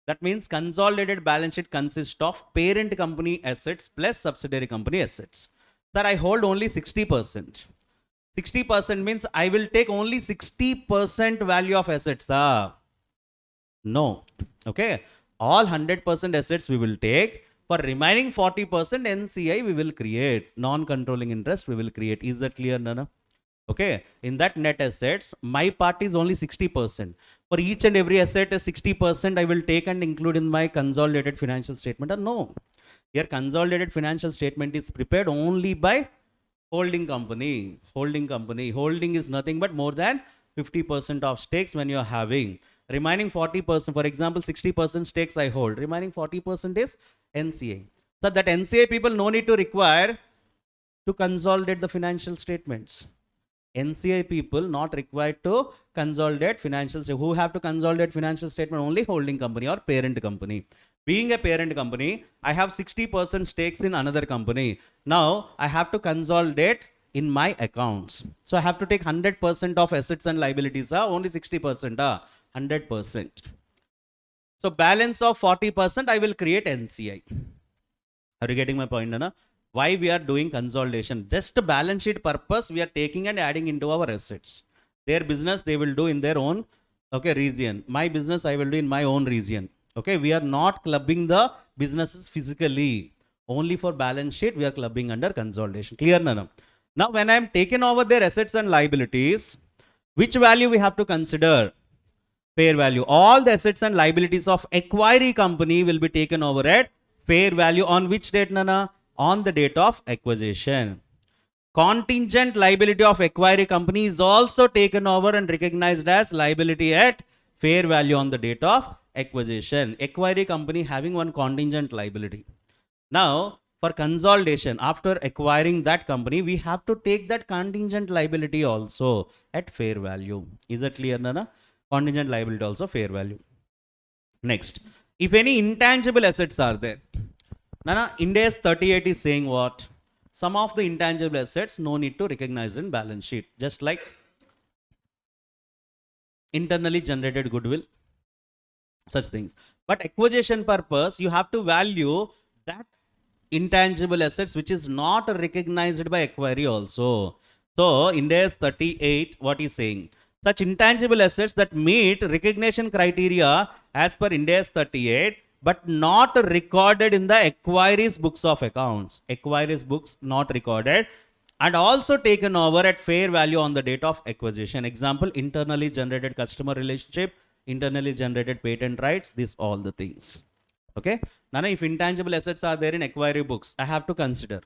That means consolidated balance sheet consists of parent company assets plus subsidiary company assets. Sir, I hold only 60%. 60% means I will take only 60% value of assets. No. Okay. All 100% assets we will take. For remaining 40% NCI we will create. Non-controlling interest we will create. Is that clear, Nana? Okay. In that net assets, my part is only 60%. For each and every asset, 60% I will take and include in my consolidated financial statement. No. Your consolidated financial statement is prepared only by holding company. Holding company. Holding is nothing but more than 50% of stakes when you are having. Remaining 40%, for example, 60% stakes I hold. Remaining 40% is NCA. So that NCA people no need to require to consolidate the financial statements. NCI people not required to consolidate financial statement. Who have to consolidate financial statement? Only holding company or parent company. Being a parent company, I have 60% stakes in another company. Now I have to consolidate in my accounts. So I have to take 100% of assets and liabilities. Only 60%. 100%. So balance of 40% I will create NCI. Are you getting my point, Nana? Why we are doing consolidation? Just a balance sheet purpose we are taking and adding into our assets. Their business they will do in their own region. My business I will do in my own region. Okay, we are not clubbing the businesses physically. Only for balance sheet we are clubbing under consolidation. Clear, Nana? Now when I am taking over their assets and liabilities, which value we have to consider? Fair value. All the assets and liabilities of acquiring company will be taken over at fair value on which date, Nana? On the date of acquisition. Contingent liability of acquiring company is also taken over and recognized as liability at fair value on the date of acquisition. Acquiring company having one contingent liability. Now, for consolidation, after acquiring that company, we have to take that contingent liability also at fair value. Is that clear, Nana? Contingent liability also fair value. Next, if any intangible assets are there, Nana, Ind AS 38 is saying what? Some of the intangible assets no need to recognize in balance sheet. Just like internally generated goodwill, such things. But acquisition purpose, you have to value that intangible assets which is not recognized by acquiree also. So in Ind 38, what is saying? Such intangible assets that meet recognition criteria as per Ind 38 but not recorded in the acquiree's books of accounts. Acquiree's books not recorded and also taken over at fair value on the date of acquisition. Example, internally generated customer relationship, internally generated patent rights, these all the things. Okay. Nana, if intangible assets are there in acquiree books, I have to consider.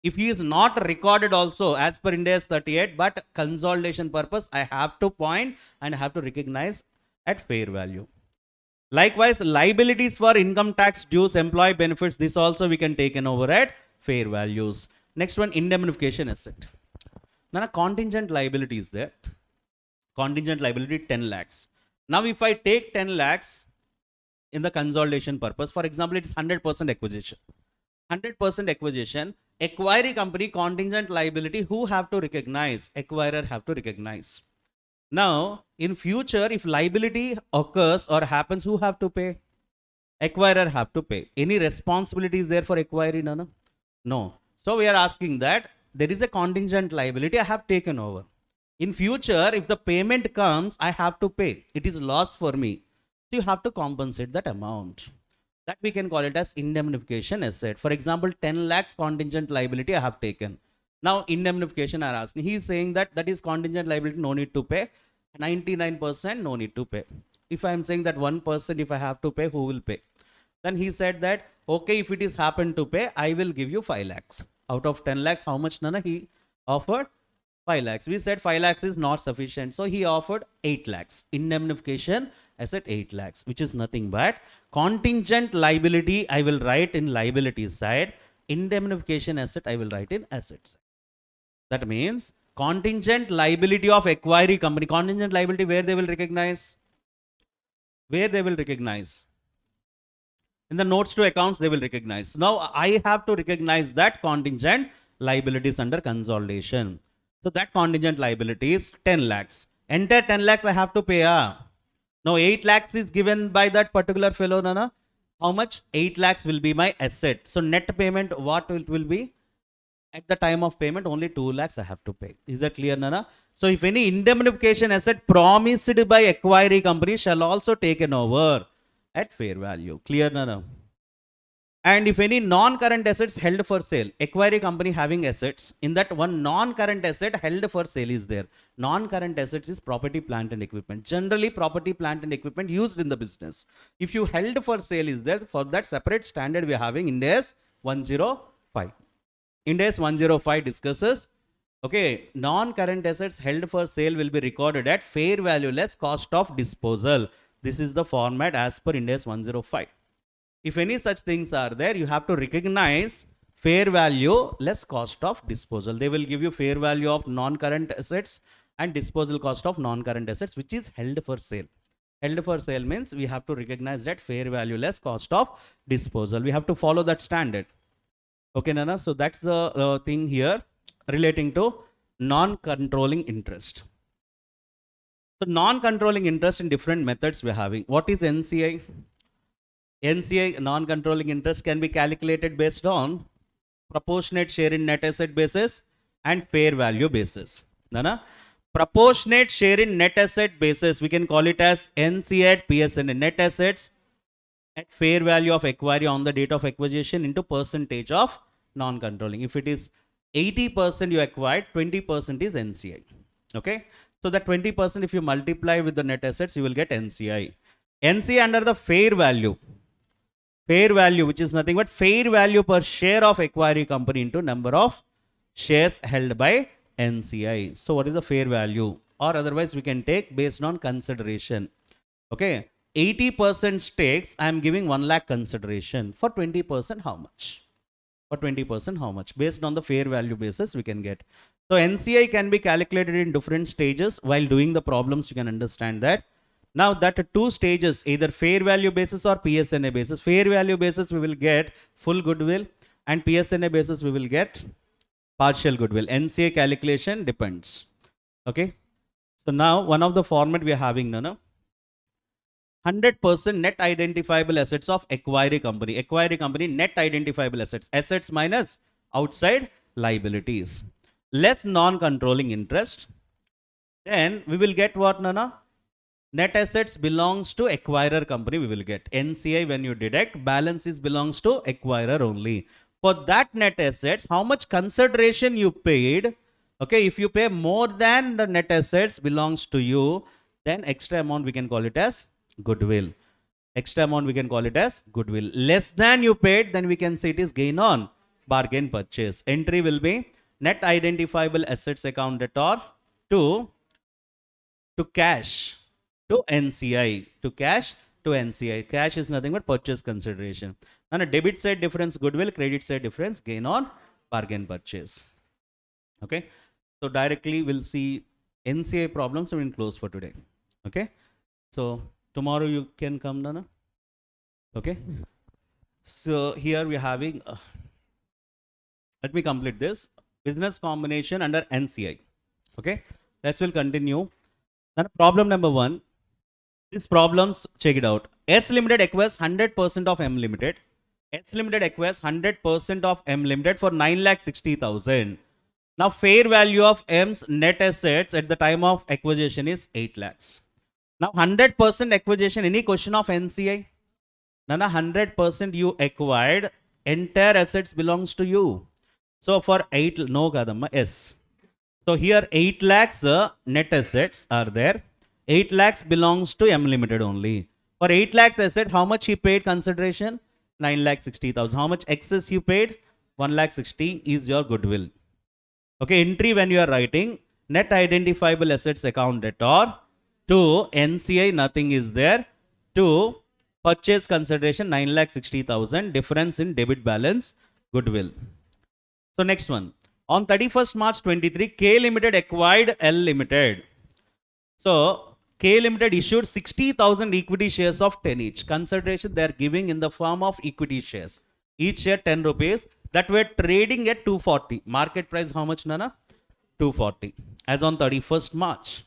If he is not recorded also as per Ind AS 38, but consolidation purpose, I have to point and I have to recognize at fair value. Likewise, liabilities for income tax dues, employee benefits, this also we can take over at fair values. Next one, indemnification asset. Now, contingent liability is there. Contingent liability 10 lakhs. Now, if I take 10 lakhs in the consolidation purpose, for example, it is 100% acquisition. 100% acquisition, acquiring company contingent liability, who have to recognize? Acquirer have to recognize. Now, in future, if liability occurs or happens, who have to pay? Acquirer have to pay. Any responsibility is there for acquiring? No, no. No. So we are asking that there is a contingent liability I have taken over. In future, if the payment comes, I have to pay. It is loss for me. So you have to compensate that amount. That we can call it as indemnification asset. For example, 10 lakhs contingent liability I have taken. Now, indemnification are asking. He is saying that that is contingent liability, no need to pay. 99% no need to pay. If I am saying that 1% if I have to pay, who will pay? Then he said that, okay, if it is happened to pay, I will give you 5 lakhs. Out of 10 lakhs, how much, Nana? He offered 5 lakhs. We said 5 lakhs is not sufficient. So he offered 8 lakhs. Indemnification asset 8 lakhs, which is nothing but contingent liability I will write in liability side. Indemnification asset I will write in asset side. That means contingent liability of acquiring company. Contingent liability where they will recognize? Where they will recognize? In the notes to accounts, they will recognize. Now, I have to recognize that contingent liabilities under consolidation. So, that contingent liability is 10 lakhs. Entire 10 lakhs I have to pay. Now, 8 lakhs is given by that particular fellow, Nana. How much? 8 lakhs will be my asset. So, net payment, what it will be? At the time of payment, only 2 lakhs I have to pay. Is that clear, Nana? So, if any indemnification asset promised by acquiring company shall also taken over at fair value. Clear, Nana? And if any non-current assets held for sale, acquiring company having assets, in that one non-current asset held for sale is there. Non-current assets is property, plant and equipment. Generally, property, plant and equipment used in the business. If you held for sale is there, for that separate standard we are having Ind AS 105. Ind AS 105 discusses, okay, non-current assets held for sale will be recorded at fair value less cost of disposal. This is the format as per Ind AS 105. If any such things are there, you have to recognize fair value less cost of disposal. They will give you fair value of non-current assets and disposal cost of non-current assets, which is held for sale. Held for sale means we have to recognize that fair value less cost of disposal. We have to follow that standard. Okay, Nana. So that's the thing here relating to non-controlling interest. So non-controlling interest in different methods we're having. What is NCI? NCI, non-controlling interest, can be calculated based on proportionate share in net asset basis and fair value basis. Nana? Proportionate share in net asset basis, we can call it as NCI at PSN, net assets at fair value of acquiring on the date of acquisition into percentage of non-controlling. If it is 80% you acquired, 20% is NCI. Okay. So that 20% if you multiply with the net assets, you will get NCI. NCI under the fair value, which is nothing but fair value per share of acquiring company into number of shares held by NCI. So what is the fair value? Or otherwise we can take based on consideration. Okay. 80% stakes, I am giving 1 lakh consideration. For 20%, how much? For 20%, how much? Based on the fair value basis, we can get. So NCI can be calculated in different stages. While doing the problems, you can understand that. Now that 2 stages, either fair value basis or PSNA basis. Fair value basis, we will get full goodwill, and PSNA basis, we will get partial goodwill. NCI calculation depends. Okay. So now one of the format we are having, Nana, 100% net identifiable assets of acquiring company. Acquiring company net identifiable assets. Assets minus outside liabilities. Less non-controlling interest. Then we will get what, Nana? Net assets belongs to acquirer company. We will get NCI when you deduct. Balance is belongs to acquirer only. For that net assets, how much consideration you paid? Okay, if you pay more than the net assets belongs to you, then extra amount we can call it as goodwill. Extra amount we can call it as goodwill. Less than you paid, then we can say it is gain on bargain purchase. Entry will be net identifiable assets account debtor to cash to NCI. To cash to NCI. Cash is nothing but purchase consideration. And a debit side difference goodwill, credit side difference gain on bargain purchase. Okay. So directly we'll see NCI problems. We will close for today. Okay. So tomorrow you can come, Nana. Okay. So here we are having, let me complete this. Business combination under NCI. Okay. Let's will continue. Then problem number 1. These problems, check it out. S Limited acquires 100% of M Limited. S Limited acquires 100% of M Limited for 9,60,000. Now fair value of M's net assets at the time of acquisition is 8 lakhs. Now 100% acquisition, any question of NCI? Nana, 100% you acquired, entire assets belongs to you. So for 8, no kadamma, S. So here 8 lakhs net assets are there. 8 lakhs belongs to M Limited only. For 8 lakhs asset, how much he paid consideration? 9,60,000. How much excess you paid? 1,60,000 is your goodwill. Okay, entry when you are writing, net identifiable assets account debtor to NCI, nothing is there, to purchase consideration 9,60,000, difference in debit balance, goodwill. So next one. On 31st March 23, K Limited acquired L Limited. So K Limited issued 60,000 equity shares of 10 each. Consideration they are giving in the form of equity shares. Each share 10 rupees that were trading at 240. Market price how much, Nana? 240 as on 31st March.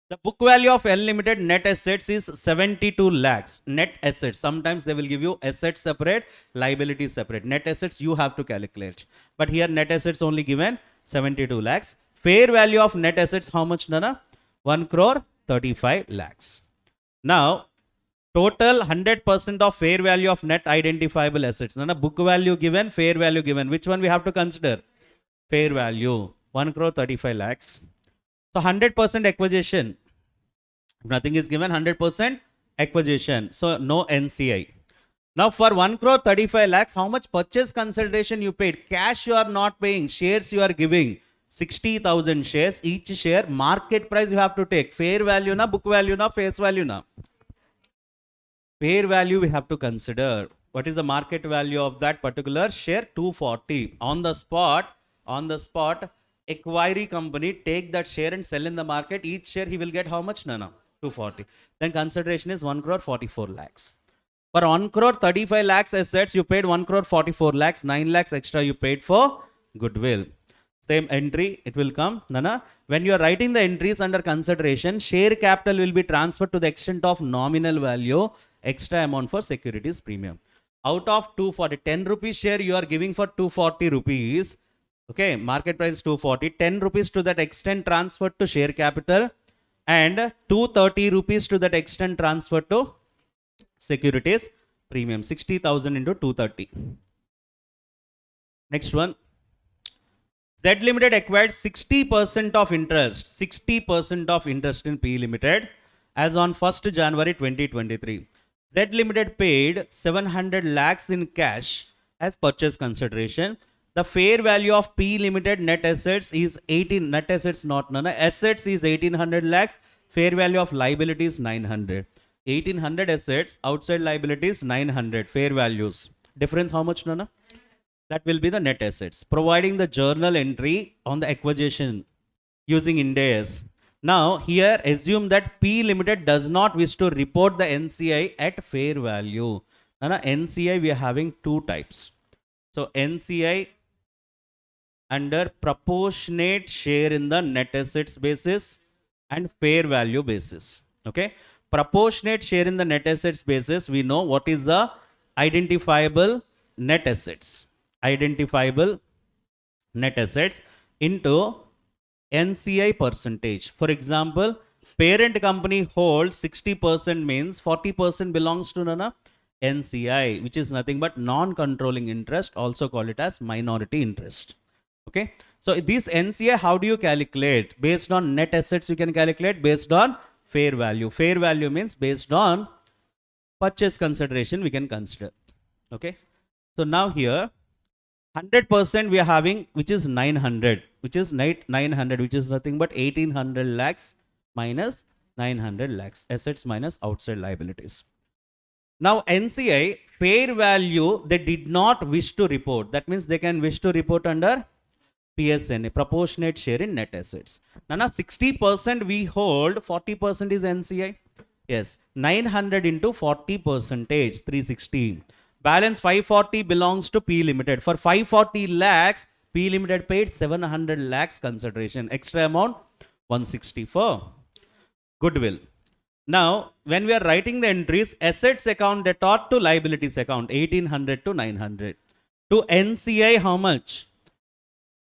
The book value of L Limited net assets is 72 lakhs. Net assets. Sometimes they will give you assets separate, liabilities separate. Net assets you have to calculate. But here net assets only given 72 lakhs. Fair value of net assets how much, Nana? 1 crore 35 lakhs. Now, total 100% of fair value of net identifiable assets. Nana, book value given, fair value given. Which one we have to consider? Fair value. 1 crore 35 lakhs. So 100% acquisition. Nothing is given, 100% acquisition. So no NCI. Now for 1 crore 35 lakhs, how much purchase consideration you paid? Cash you are not paying, shares you are giving. 60,000 shares, each share, market price you have to take. Fair value na, book value na, face value na. Fair value we have to consider. What is the market value of that particular share? 240. On the spot, acquiring company take that share and sell in the market. Each share he will get how much, Nana? 240. Then consideration is 1 crore 44 lakhs. For 1 crore 35 lakhs assets, you paid 1 crore 44 lakhs. 9 lakhs extra you paid for goodwill. Same entry, it will come, Nana. When you are writing the entries under consideration, share capital will be transferred to the extent of nominal value, extra amount for securities premium. Out of 240, 10 rupees share you are giving for 240 rupees. Okay, market price is 240, 10 rupees to that extent transferred to share capital and 230 rupees to that extent transferred to securities premium. 60,000 into 230. Next one. Z Limited acquired 60% of interest. 60% of interest in P Limited as on 1st January 2023. Z Limited paid 700 lakhs in cash as purchase consideration. The fair value of P Limited net assets is 18. Net assets not, Nana. Assets is 1800 lakhs. Fair value of liabilities 900. 1800 assets, outside liabilities 900. Fair values. Difference how much, Nana? That will be the net assets. Providing the journal entry on the acquisition using Ind AS. Now here assume that P Limited does not wish to report the NCI at fair value. Now NCI we are having two types. So NCI under proportionate share in the net assets basis and fair value basis. Okay, proportionate share in the net assets basis, we know what is the identifiable net assets. Identifiable net assets into NCI percentage. For example, parent company holds 60% means 40% belongs to Nana NCI, which is nothing but non-controlling interest, also call it as minority interest. Okay, so this NCI, how do you calculate? Based on net assets, you can calculate based on fair value. Fair value means based on purchase consideration, we can consider. Okay, so now here 100% we are having, which is 900, which is 900, which is nothing but 1800 lakhs minus 900 lakhs, assets minus outside liabilities. Now NCI fair value, they did not wish to report. That means they can wish to report under PSNA, proportionate share in net assets. Now 60% we hold, 40% is NCI. Yes, 900 into 40 percentage, 360. Balance 540 belongs to P Limited. For 540 lakhs, P Limited paid 700 lakhs consideration. Extra amount 160 for goodwill. Now, when we are writing the entries, assets account debtor to liabilities account 1800 to 900. To NCI, how much?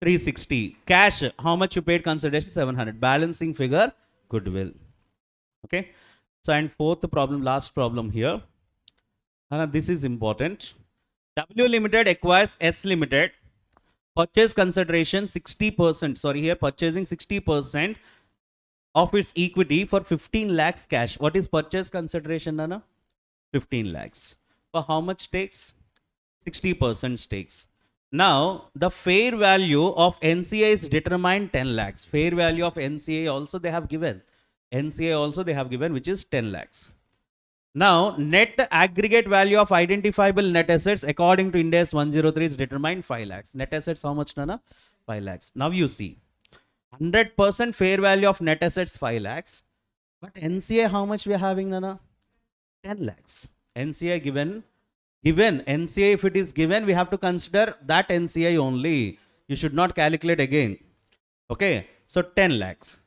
360. Cash, how much you paid consideration? 700. Balancing figure, goodwill. Okay. So, and fourth problem, last problem here. This is important. W Limited acquires S Limited. Purchase consideration 60%. Sorry, here purchasing 60% of its equity for 15 lakhs cash. What is purchase consideration, Nana? 15 lakhs. For how much stakes? 60% stakes. Now, the fair value of NCI is determined 10 lakhs. Fair value of NCI also they have given. NCI also they have given, which is 10 lakhs. Now, net aggregate value of identifiable net assets according to Ind AS 103 is determined 5 lakhs. Net assets how much, Nana? 5 lakhs. Now you see, 100% fair value of net assets 5 lakhs. But NCI how much we are having, Nana? 10 lakhs. NCI given NCI, if it is given, we have to consider that NCI only. You should not calculate again. Okay, so 10 lakhs.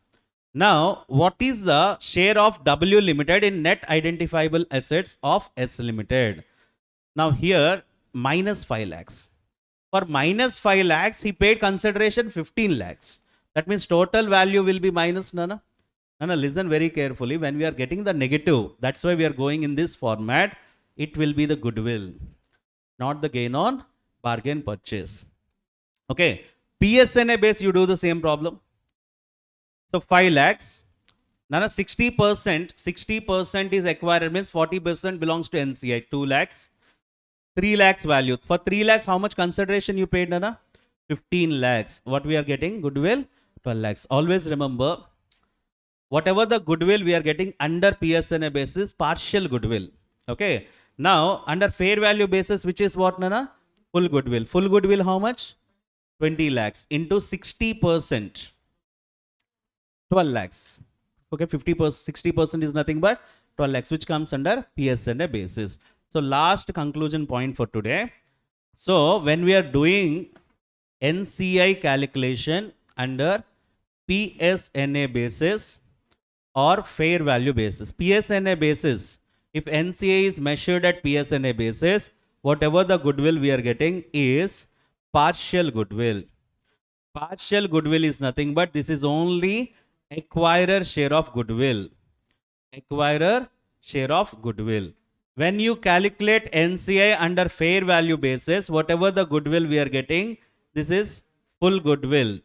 Now, what is the share of W Limited in net identifiable assets of S Limited? Now here, minus 5 lakhs. For minus 5 lakhs, he paid consideration 15 lakhs. That means total value will be minus, Nana. Nana, listen very carefully. When we are getting the negative, that's why we are going in this format. It will be the goodwill, not the gain on bargain purchase. Okay, PSNA base, you do the same problem. So 5 lakhs. Nana, 60% is acquired, means 40% belongs to NCI. 2 lakhs. 3 lakhs value. For 3 lakhs, how much consideration you paid, Nana? 15 lakhs. What we are getting? Goodwill, 12 lakhs. Always remember, whatever the goodwill we are getting under PSNA basis, partial goodwill. Okay. Now, under fair value basis, which is what, Nana? Full goodwill. Full goodwill, how much? 20 lakhs into 60%. 12 lakhs. Okay, 50%, 60% is nothing but 12 lakhs, which comes under PSNA basis. So, last conclusion point for today. So, when we are doing NCI calculation under PSNA basis or fair value basis. PSNA basis, if NCI is measured at PSNA basis, whatever the goodwill we are getting is partial goodwill. Partial goodwill is nothing but this is only acquirer share of goodwill. Acquirer share of goodwill. When you calculate NCI under fair value basis, whatever the goodwill we are getting, this is full goodwill.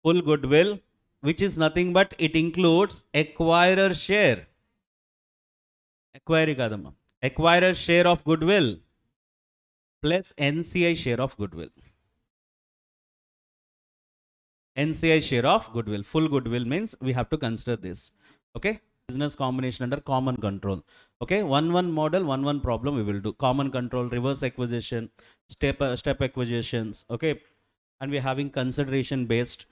Full goodwill, which is nothing but it includes acquirer share. Acquirer share of goodwill plus NCI share of goodwill. NCI share of goodwill. Full goodwill means we have to consider this. Okay. Business combination under common control. Okay. One model, one problem we will do. Common control, reverse acquisition, step acquisitions. Okay. And we are having consideration based.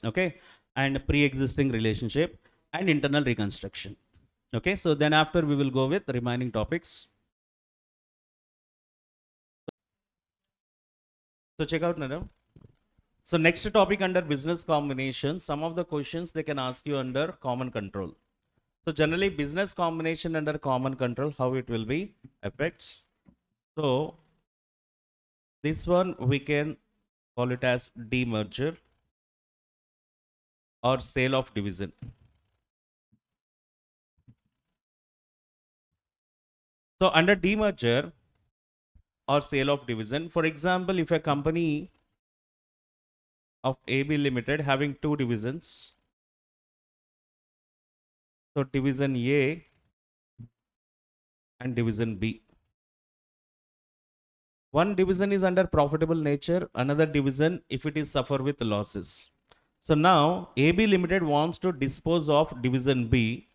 Okay. And pre-existing relationship and internal reconstruction. Okay. So then after we will go with the remaining topics. So check out, Nana. So next topic under business combination, some of the questions they can ask you under common control. So generally business combination under common control, how it will be affects. So this one we can call it as demerger or sale of division. So under demerger or sale of division, for example, if a company of AB Limited having two divisions, so division A and division B. One division is under profitable nature, another division if it is suffer with losses. So now AB Limited wants to dispose of division B.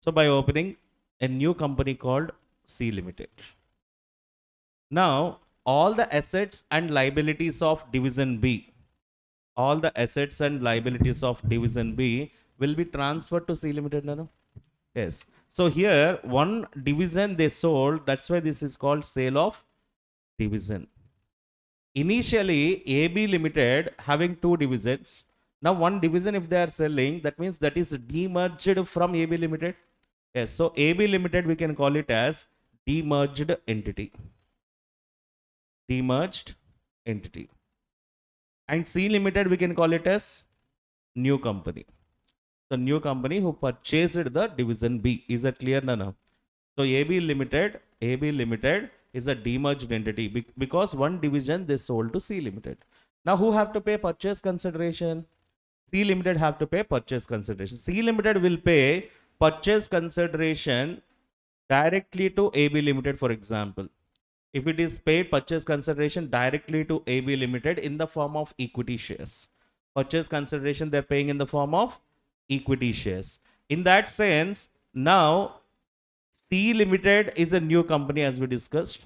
So by opening a new company called C Limited. Now all the assets and liabilities of division B, all the assets and liabilities of division B will be transferred to C Limited. No? Yes. So here one division they sold, that's why this is called sale of division. Initially AB Limited having two divisions. Now one division if they are selling, that means that is demerged from AB Limited. Yes, so AB Limited we can call it as demerged entity. Demerged entity. And C Limited we can call it as new company. The new company who purchased the division B. Is that clear? No. So AB Limited is a demerged entity because one division they sold to C Limited. Now who have to pay purchase consideration? C Limited have to pay purchase consideration. C Limited will pay purchase consideration directly to AB Limited, for example. If it is paid purchase consideration directly to AB Limited in the form of equity shares. Purchase consideration they're paying in the form of equity shares. In that sense, now C Limited is a new company as we discussed.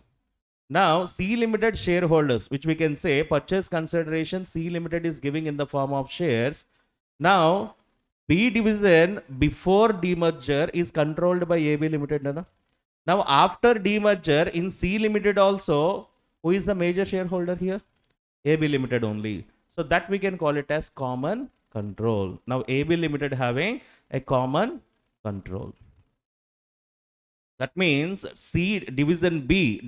Now C Limited shareholders, which we can say purchase consideration C Limited is giving in the form of shares. Now B division before demerger is controlled by AB Limited. Now after demerger in C Limited also, who is the major shareholder here? AB Limited only. So that we can call it as common control. Now AB Limited having a common control. That means C division B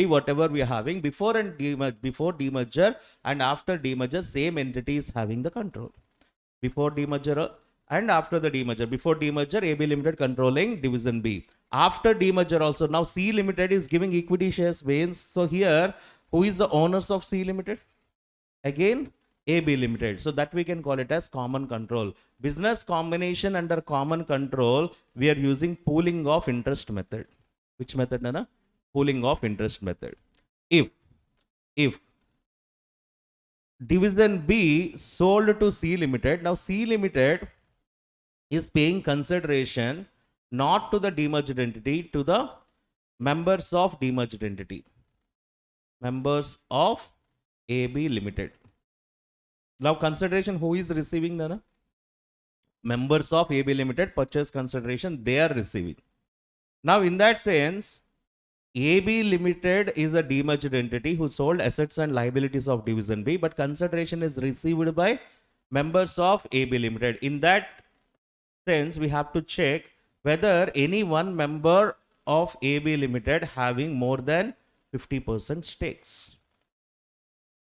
whatever we are having before demerger and after demerger, same entity is having the control. Before demerger and after the demerger. Before demerger, AB Limited controlling division B. After demerger also, now C Limited is giving equity shares means. So here, who is the owners of C Limited? Again, AB Limited. So that we can call it as common control. Business combination under common control, we are using pooling of interest method. Which method, Nana? Pooling of interest method. If division B sold to C Limited, now C Limited is paying consideration not to the demerged entity, to the members of demerged entity. Members of AB Limited. Now consideration who is receiving, Nana? Members of AB Limited purchase consideration they are receiving. Now in that sense, AB Limited is a demerged entity who sold assets and liabilities of division B, but consideration is received by members of AB Limited. In that sense, we have to check whether any one member of AB Limited having more than 50% stakes.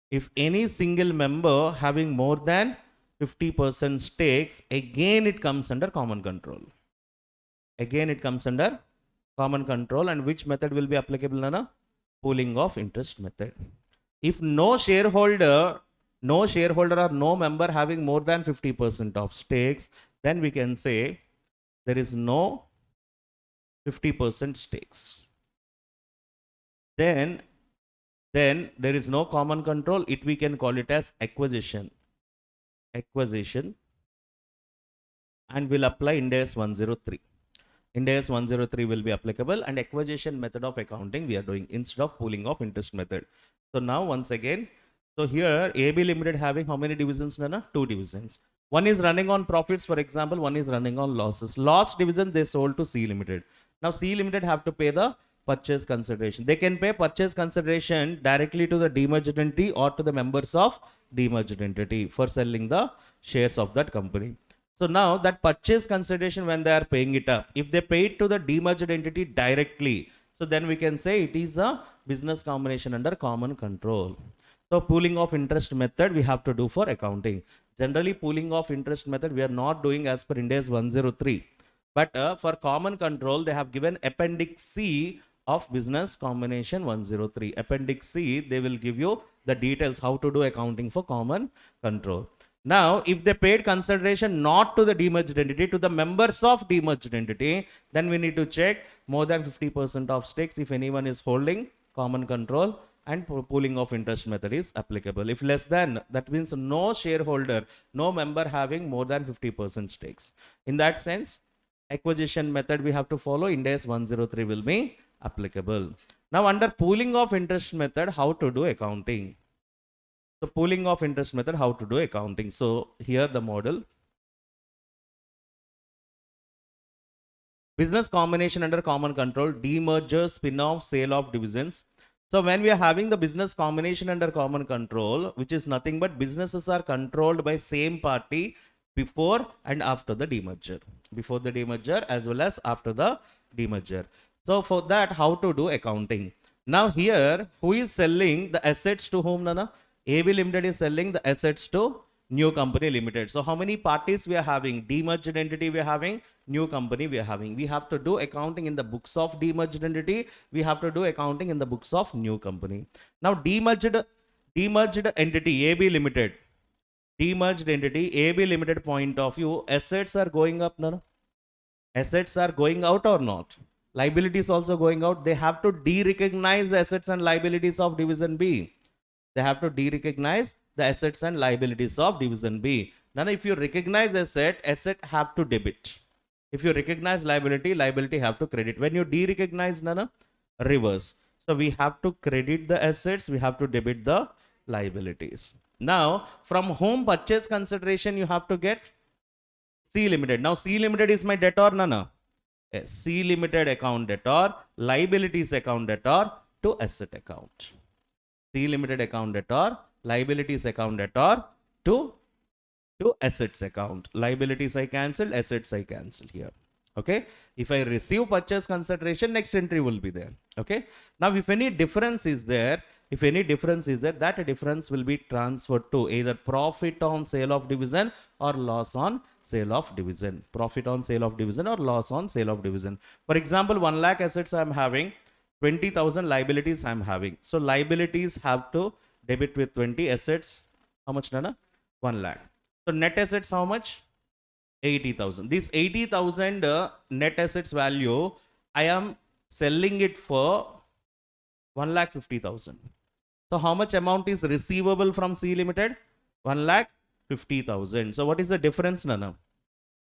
If any single member having more than 50% stakes, again it comes under common control. Again it comes under common control, and which method will be applicable, Nana? Pooling of interest method. If no shareholder or no member having more than 50% of stakes, then we can say there is no 50% stakes. Then there is no common control. We can call it as acquisition, and will apply Ind AS 103. Ind AS 103 will be applicable, and acquisition method of accounting we are doing instead of pooling of interest method. So now once again, so here AB Limited having how many divisions, Nana? Two divisions. One is running on profits, for example, one is running on losses. Loss division they sold to C Limited. Now C Limited have to pay the purchase consideration. They can pay purchase consideration directly to the demerged entity or to the members of demerged entity for selling the shares of that company. So now that purchase consideration, when they are paying it up, if they pay it to the demerged entity directly, so then we can say it is a business combination under common control. So pooling of interest method we have to do for accounting. Generally pooling of interest method we are not doing as per Ind AS 103. But for common control they have given Appendix C of business combination 103. Appendix C, they will give you the details how to do accounting for common control. Now, if they paid consideration not to the demerged entity, to the members of demerged entity, then we need to check more than 50% of stakes if anyone is holding common control, and pooling of interest method is applicable. If less than, that means no shareholder, no member having more than 50% stakes. In that sense, acquisition method we have to follow, Ind AS 103 will be applicable. Now, under pooling of interest method, how to do accounting? So pooling of interest method, how to do accounting. So here the model. Business combination under common control, demerger, spin-off, sale of divisions. So when we are having the business combination under common control, which is nothing but businesses are controlled by same party before and after the demerger. Before the demerger as well as after the demerger. So for that, how to do accounting? Now here, who is selling the assets to whom, Nana? AB Limited is selling the assets to new company limited. So how many parties we are having? Demerged entity we are having, new company we are having. We have to do accounting in the books of demerged entity. We have to do accounting in the books of new company. Now demerged entity AB Limited. Demerged entity AB Limited point of view, assets are going up, no? Assets are going out or not? Liabilities also going out. They have to de-recognize the assets and liabilities of division B. They have to de-recognize the assets and liabilities of division B. Now, if you recognize asset, asset have to debit. If you recognize liability, liability have to credit. When you de-recognize, Nana, reverse. So we have to credit the assets, we have to debit the liabilities. Now, from whom purchase consideration you have to get? C Limited. Now, C Limited is my debtor, Nana. Yes, C Limited account debtor, liabilities account debtor to asset account. C Limited account debtor, liabilities account debtor to assets account. Liabilities I cancel, assets I cancel here. Okay. If I receive purchase consideration, next entry will be there. Okay. Now, if any difference is there, that difference will be transferred to either profit on sale of division or loss on sale of division. Profit on sale of division or loss on sale of division. For example, 1 lakh assets I am having, 20,000 liabilities I am having. So liabilities have to debit with 20, assets, how much, Nana? 1 lakh. So net assets how much? 80,000. This 80,000 net assets value, I am selling it for 1,50,000. So how much amount is receivable from C Limited? 1,50,000. So what is the difference, Nana?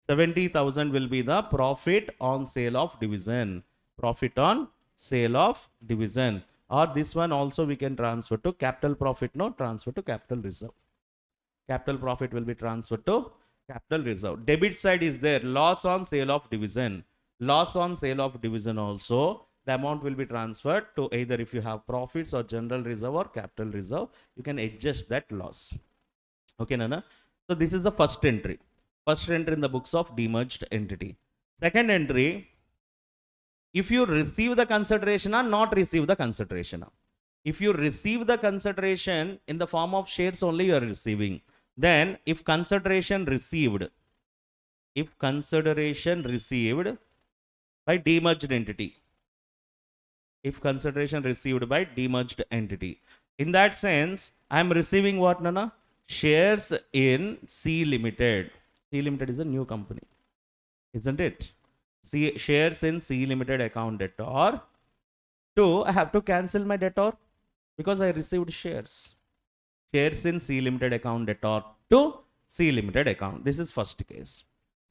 70,000 will be the profit on sale of division. Profit on sale of division. Or this one also we can transfer to capital profit, no, transfer to capital reserve. Capital profit will be transferred to capital reserve. Debit side is there, loss on sale of division. Loss on sale of division also, the amount will be transferred to either if you have profits or general reserve or capital reserve, you can adjust that loss. Okay, Nana? So this is the first entry. First entry in the books of demerged entity. Second entry, if you receive the consideration or not receive the consideration. If you receive the consideration in the form of shares only you are receiving. Then if consideration received by demerged entity. If consideration received by demerged entity. In that sense, I am receiving what, Nana? Shares in C Limited. C Limited is a new company, isn't it? Shares in C Limited account debtor. 2, I have to cancel my debtor because I received shares. Shares in C Limited account debtor to C Limited account. This is first case.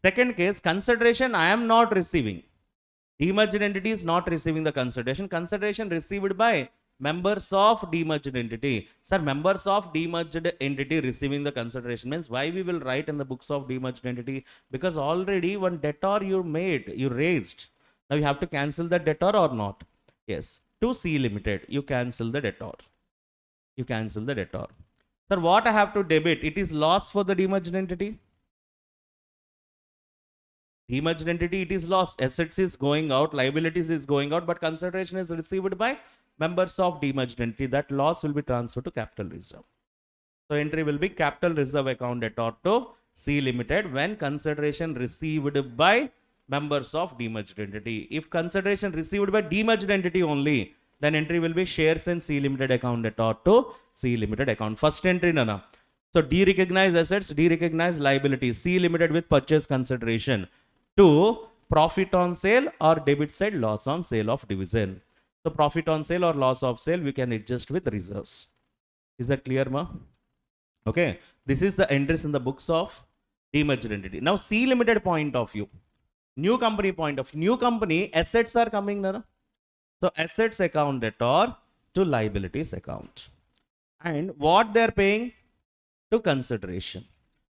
Second case, consideration I am not receiving. Demerged entity is not receiving the consideration. Consideration received by members of demerged entity. Sir, members of demerged entity receiving the consideration means why we will write in the books of demerged entity? Because already one debtor you raised. Now you have to cancel the debtor or not? Yes, to C Limited, you cancel the debtor. You cancel the debtor. Sir, what I have to debit? It is loss for the demerged entity. Demerged entity, it is loss. Assets is going out, liabilities is going out, but consideration is received by members of demerged entity. That loss will be transferred to capital reserve. So entry will be capital reserve account debtor to C Limited when consideration received by members of demerged entity. If consideration received by demerged entity only, then entry will be shares in C Limited account debtor to C Limited account. First entry, Nana. So derecognize assets, derecognize liabilities. C Limited with purchase consideration to profit on sale or debit side loss on sale of division. So profit on sale or loss of sale, we can adjust with reserves. Is that clear, ma? Okay, this is the entries in the books of demerged entity. Now C Limited point of view, new company point of new company, assets are coming there. So assets account debtor to liabilities account. And what they are paying? To consideration.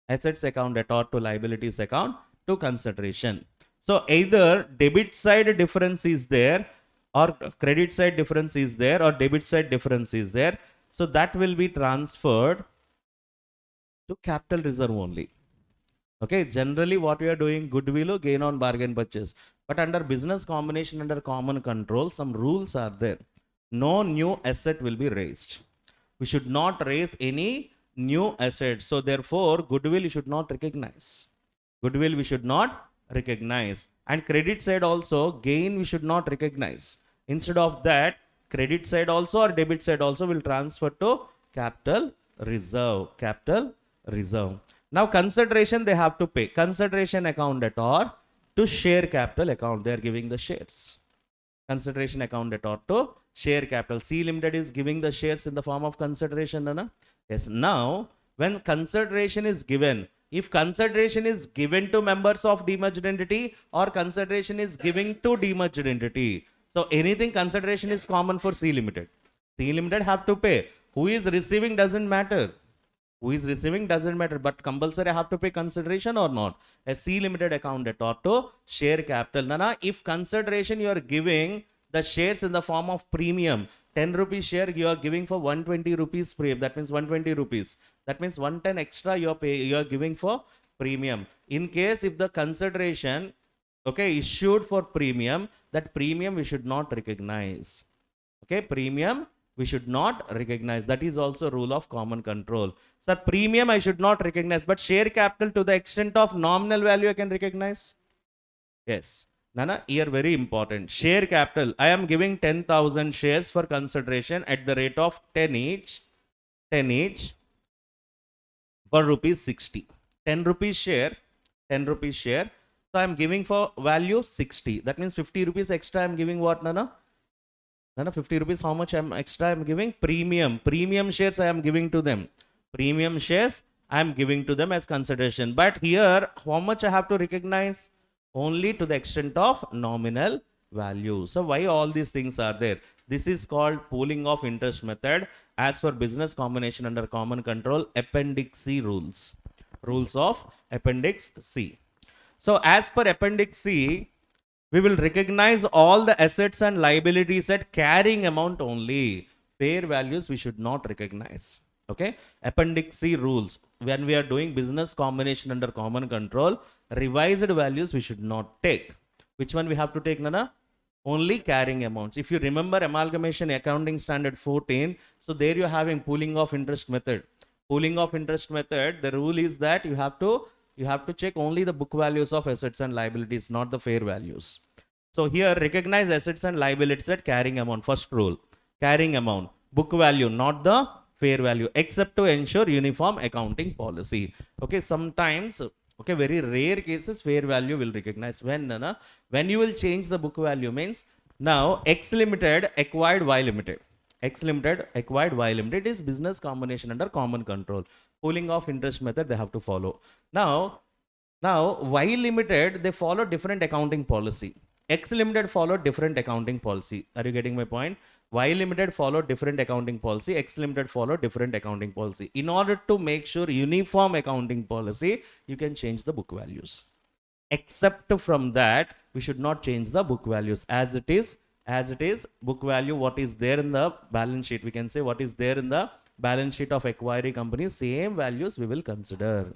Assets account debtor to liabilities account to consideration. So either debit side difference is there or credit side difference is there or debit side difference is there. So that will be transferred to capital reserve only. Okay, generally what we are doing, goodwill, gain on bargain purchase. But under business combination, under common control, some rules are there. No new asset will be raised. We should not raise any new asset. So therefore, goodwill you should not recognize. Goodwill we should not recognize. And credit side also, gain we should not recognize. Instead of that, credit side also or debit side also will transfer to capital reserve. Capital reserve. Now consideration they have to pay. Consideration account debtor to share capital account. They are giving the shares. Consideration account debtor to share capital. C Limited is giving the shares in the form of consideration. Nana? Yes. Now when consideration is given, if consideration is given to members of demerged entity or consideration is given to demerged entity, so anything consideration is common for C Limited. C Limited have to pay. Who is receiving doesn't matter. Who is receiving doesn't matter, but compulsory have to pay consideration or not. A C Limited account debtor to share capital. Nana, if consideration you are giving the shares in the form of premium, 10 rupees share you are giving for 120 rupees premium. That means 120 rupees. That means 110 extra you are giving for premium. In case if the consideration, okay, issued for premium, that premium we should not recognize. Okay, premium we should not recognize. That is also rule of common control. Sir, premium I should not recognize, but share capital to the extent of nominal value I can recognize. Yes. Nana, here very important. Share capital. I am giving 10,000 shares for consideration at the rate of 10 each for rupees 60. 10 rupees share, 10 rupees share. So I am giving for value 60. That means 50 rupees extra I am giving what, Nana? Nana, 50 rupees, how much extra I am giving? Premium. Premium shares I am giving to them. Premium shares I am giving to them as consideration. But here, how much I have to recognize? Only to the extent of nominal value. So why all these things are there? This is called pooling of interest method as for business combination under common control, Appendix C rules. Rules of Appendix C. So as per Appendix C, we will recognize all the assets and liabilities at carrying amount only. Fair values we should not recognize. Okay, Appendix C rules. When we are doing business combination under common control, revised values we should not take. Which one we have to take, Nana? Only carrying amounts. If you remember amalgamation accounting standard 14, so there you are having pooling of interest method. Pooling of interest method, the rule is that you have to check only the book values of assets and liabilities, not the fair values. So here recognize assets and liabilities at carrying amount. First rule, carrying amount, book value, not the fair value, except to ensure uniform accounting policy. Okay, sometimes, okay, very rare cases fair value will recognize. When you will change the book value means now X Limited acquired Y Limited. X Limited acquired Y Limited is business combination under common control. Pooling of interest method they have to follow. Now Y Limited, they follow different accounting policy. X Limited followed different accounting policy. Are you getting my point? Y Limited followed different accounting policy. X Limited followed different accounting policy. In order to make sure uniform accounting policy, you can change the book values. Except from that, we should not change the book values as it is as it is book value, what is there in the balance sheet. We can say what is there in the balance sheet of acquiring company, same values we will consider.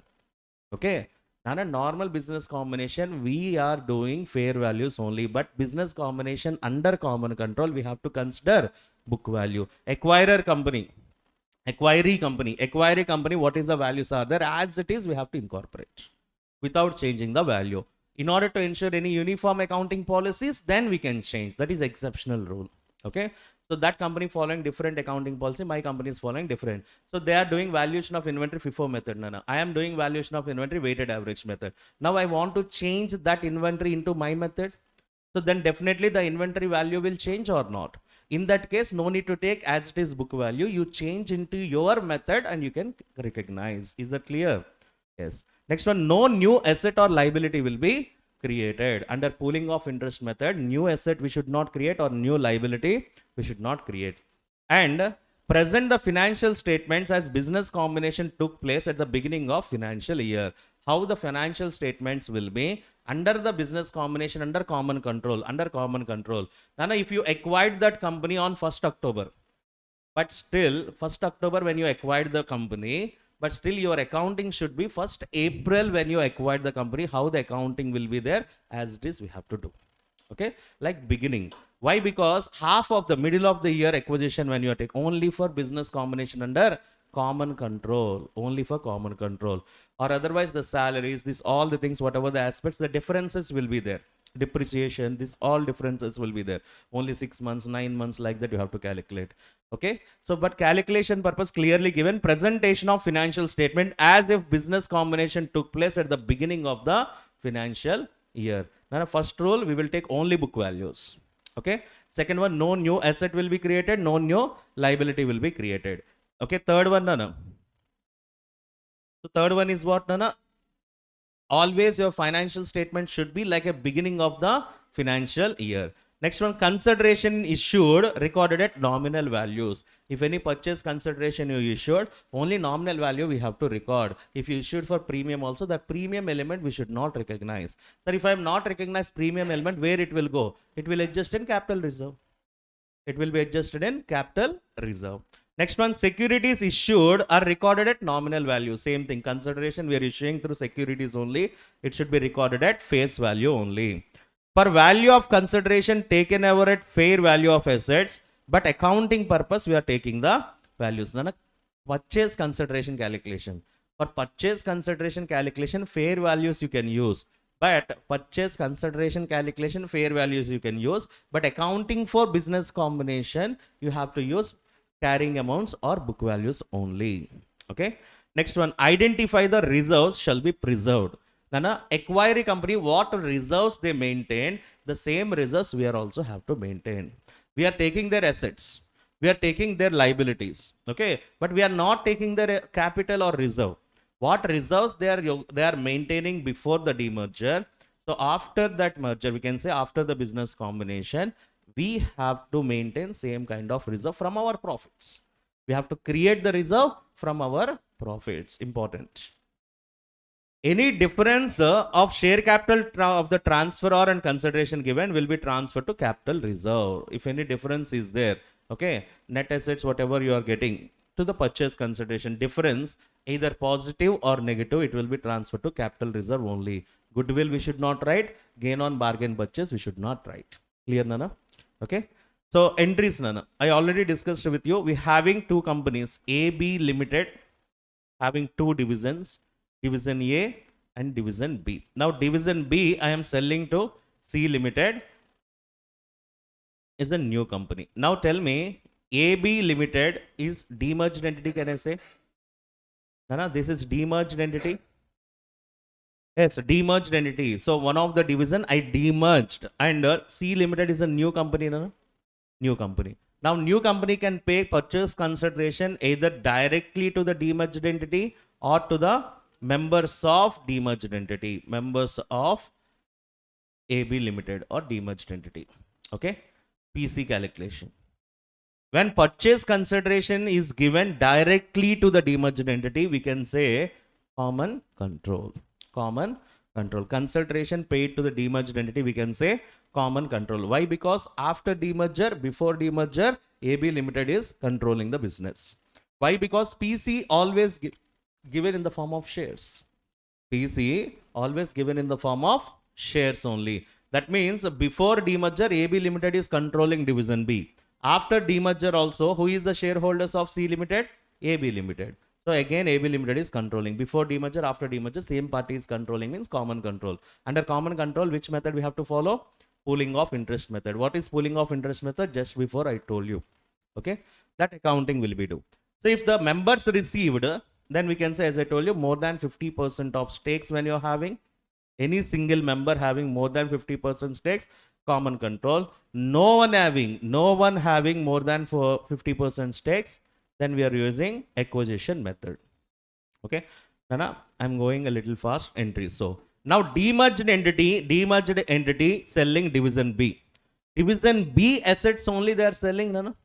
Okay. On a normal business combination, we are doing fair values only, but business combination under common control, we have to consider book value. Acquirer company, acquiree company, what is the values are there as it is, we have to incorporate without changing the value. In order to ensure any uniform accounting policies, then we can change. That is exceptional rule. Okay. So that company following different accounting policy, my company is following different. So they are doing valuation of inventory FIFO method. No. I am doing valuation of inventory weighted average method. Now I want to change that inventory into my method. So then definitely the inventory value will change or not. In that case, no need to take as it is book value. You change into your method and you can recognize. Is that clear? Yes. Next one, no new asset or liability will be created. Under pooling of interest method, new asset we should not create or new liability we should not create. And present the financial statements as business combination took place at the beginning of financial year. How the financial statements will be under the business combination under common control. Now, if you acquired that company on 1st October, but still 1st October when you acquired the company, but still your accounting should be 1st April when you acquired the company. How the accounting will be there as it is, we have to do. Okay, like beginning. Why? Because half of the middle of the year acquisition when you take only for business combination under common control, only for common control, or otherwise the salaries, this all the things, whatever the aspects, the differences will be there. Depreciation, this all differences will be there. Only 6 months, 9 months, like that you have to calculate. Okay. So, but calculation purpose clearly given, presentation of financial statement as if business combination took place at the beginning of the financial year. Now, first rule, we will take only book values. Okay. Second one, no new asset will be created, no new liability will be created. Okay. Third one, no. So third one is what, no. Always your financial statement should be like a beginning of the financial year. Next one, consideration issued recorded at nominal values. If any purchase consideration you issued, only nominal value we have to record. If you issued for premium also, that premium element we should not recognize. Sir, if I am not recognize premium element, where it will go? It will adjust in capital reserve. It will be adjusted in capital reserve. Next one, securities issued are recorded at nominal value. Same thing, consideration we are issuing through securities only. It should be recorded at face value only. For value of consideration taken over at fair value of assets, but accounting purpose we are taking the values. Now, purchase consideration calculation. For purchase consideration calculation, fair values you can use. But purchase consideration calculation, fair values you can use. But accounting for business combination, you have to use carrying amounts or book values only. Okay. Next one, identify the reserves shall be preserved. Now, acquiring company, what reserves they maintain, the same reserves we are also have to maintain. We are taking their assets, we are taking their liabilities, okay, but we are not taking their capital or reserve. What reserves they are maintaining before the demerger. So after that merger, we can say after the business combination, we have to maintain same kind of reserve from our profits. We have to create the reserve from our profits. Important. Any difference of share capital of the transferor and consideration given will be transferred to capital reserve. If any difference is there, okay, net assets, whatever you are getting to the purchase consideration difference, either positive or negative, it will be transferred to capital reserve only. Goodwill we should not write. Gain on bargain purchase we should not write. Clear, Nana? Okay. So entries, Nana. I already discussed with you. We having two companies, AB Limited, having two divisions. Division A and Division B. Now, Division B, I am selling to C Limited, is a new company. Now, tell me, AB Limited is demerged entity, can I say? Nana, this is demerged entity. Yes, demerged entity. So, one of the division I demerged, and C Limited is a new company, Nana? New company. Now, new company can pay purchase consideration either directly to the demerged entity or to the members of demerged entity, members of AB Limited or demerged entity. Okay. PC calculation. When purchase consideration is given directly to the demerged entity, we can say common control. Common control. Consideration paid to the demerged entity, we can say common control. Why? Because after demerger, before demerger, AB Limited is controlling the business. Why? Because PC always given in the form of shares. PC always given in the form of shares only. That means before demerger, AB Limited is controlling division B. After demerger also, who is the shareholders of C Limited? AB Limited. So again, AB Limited is controlling. Before demerger, after demerger, same party is controlling, means common control. Under common control, which method we have to follow? Pooling of interest method. What is pooling of interest method? Just before I told you. Okay, that accounting will be do. So if the members received, then we can say, as I told you, more than 50% of stakes when you're having. Any single member having more than 50% stakes, common control. No one having more than 50% stakes, then we are using acquisition method. Okay, Nana, I'm going a little fast. Entry. So now demerged entity selling division B. Division B assets only they are selling, Nana.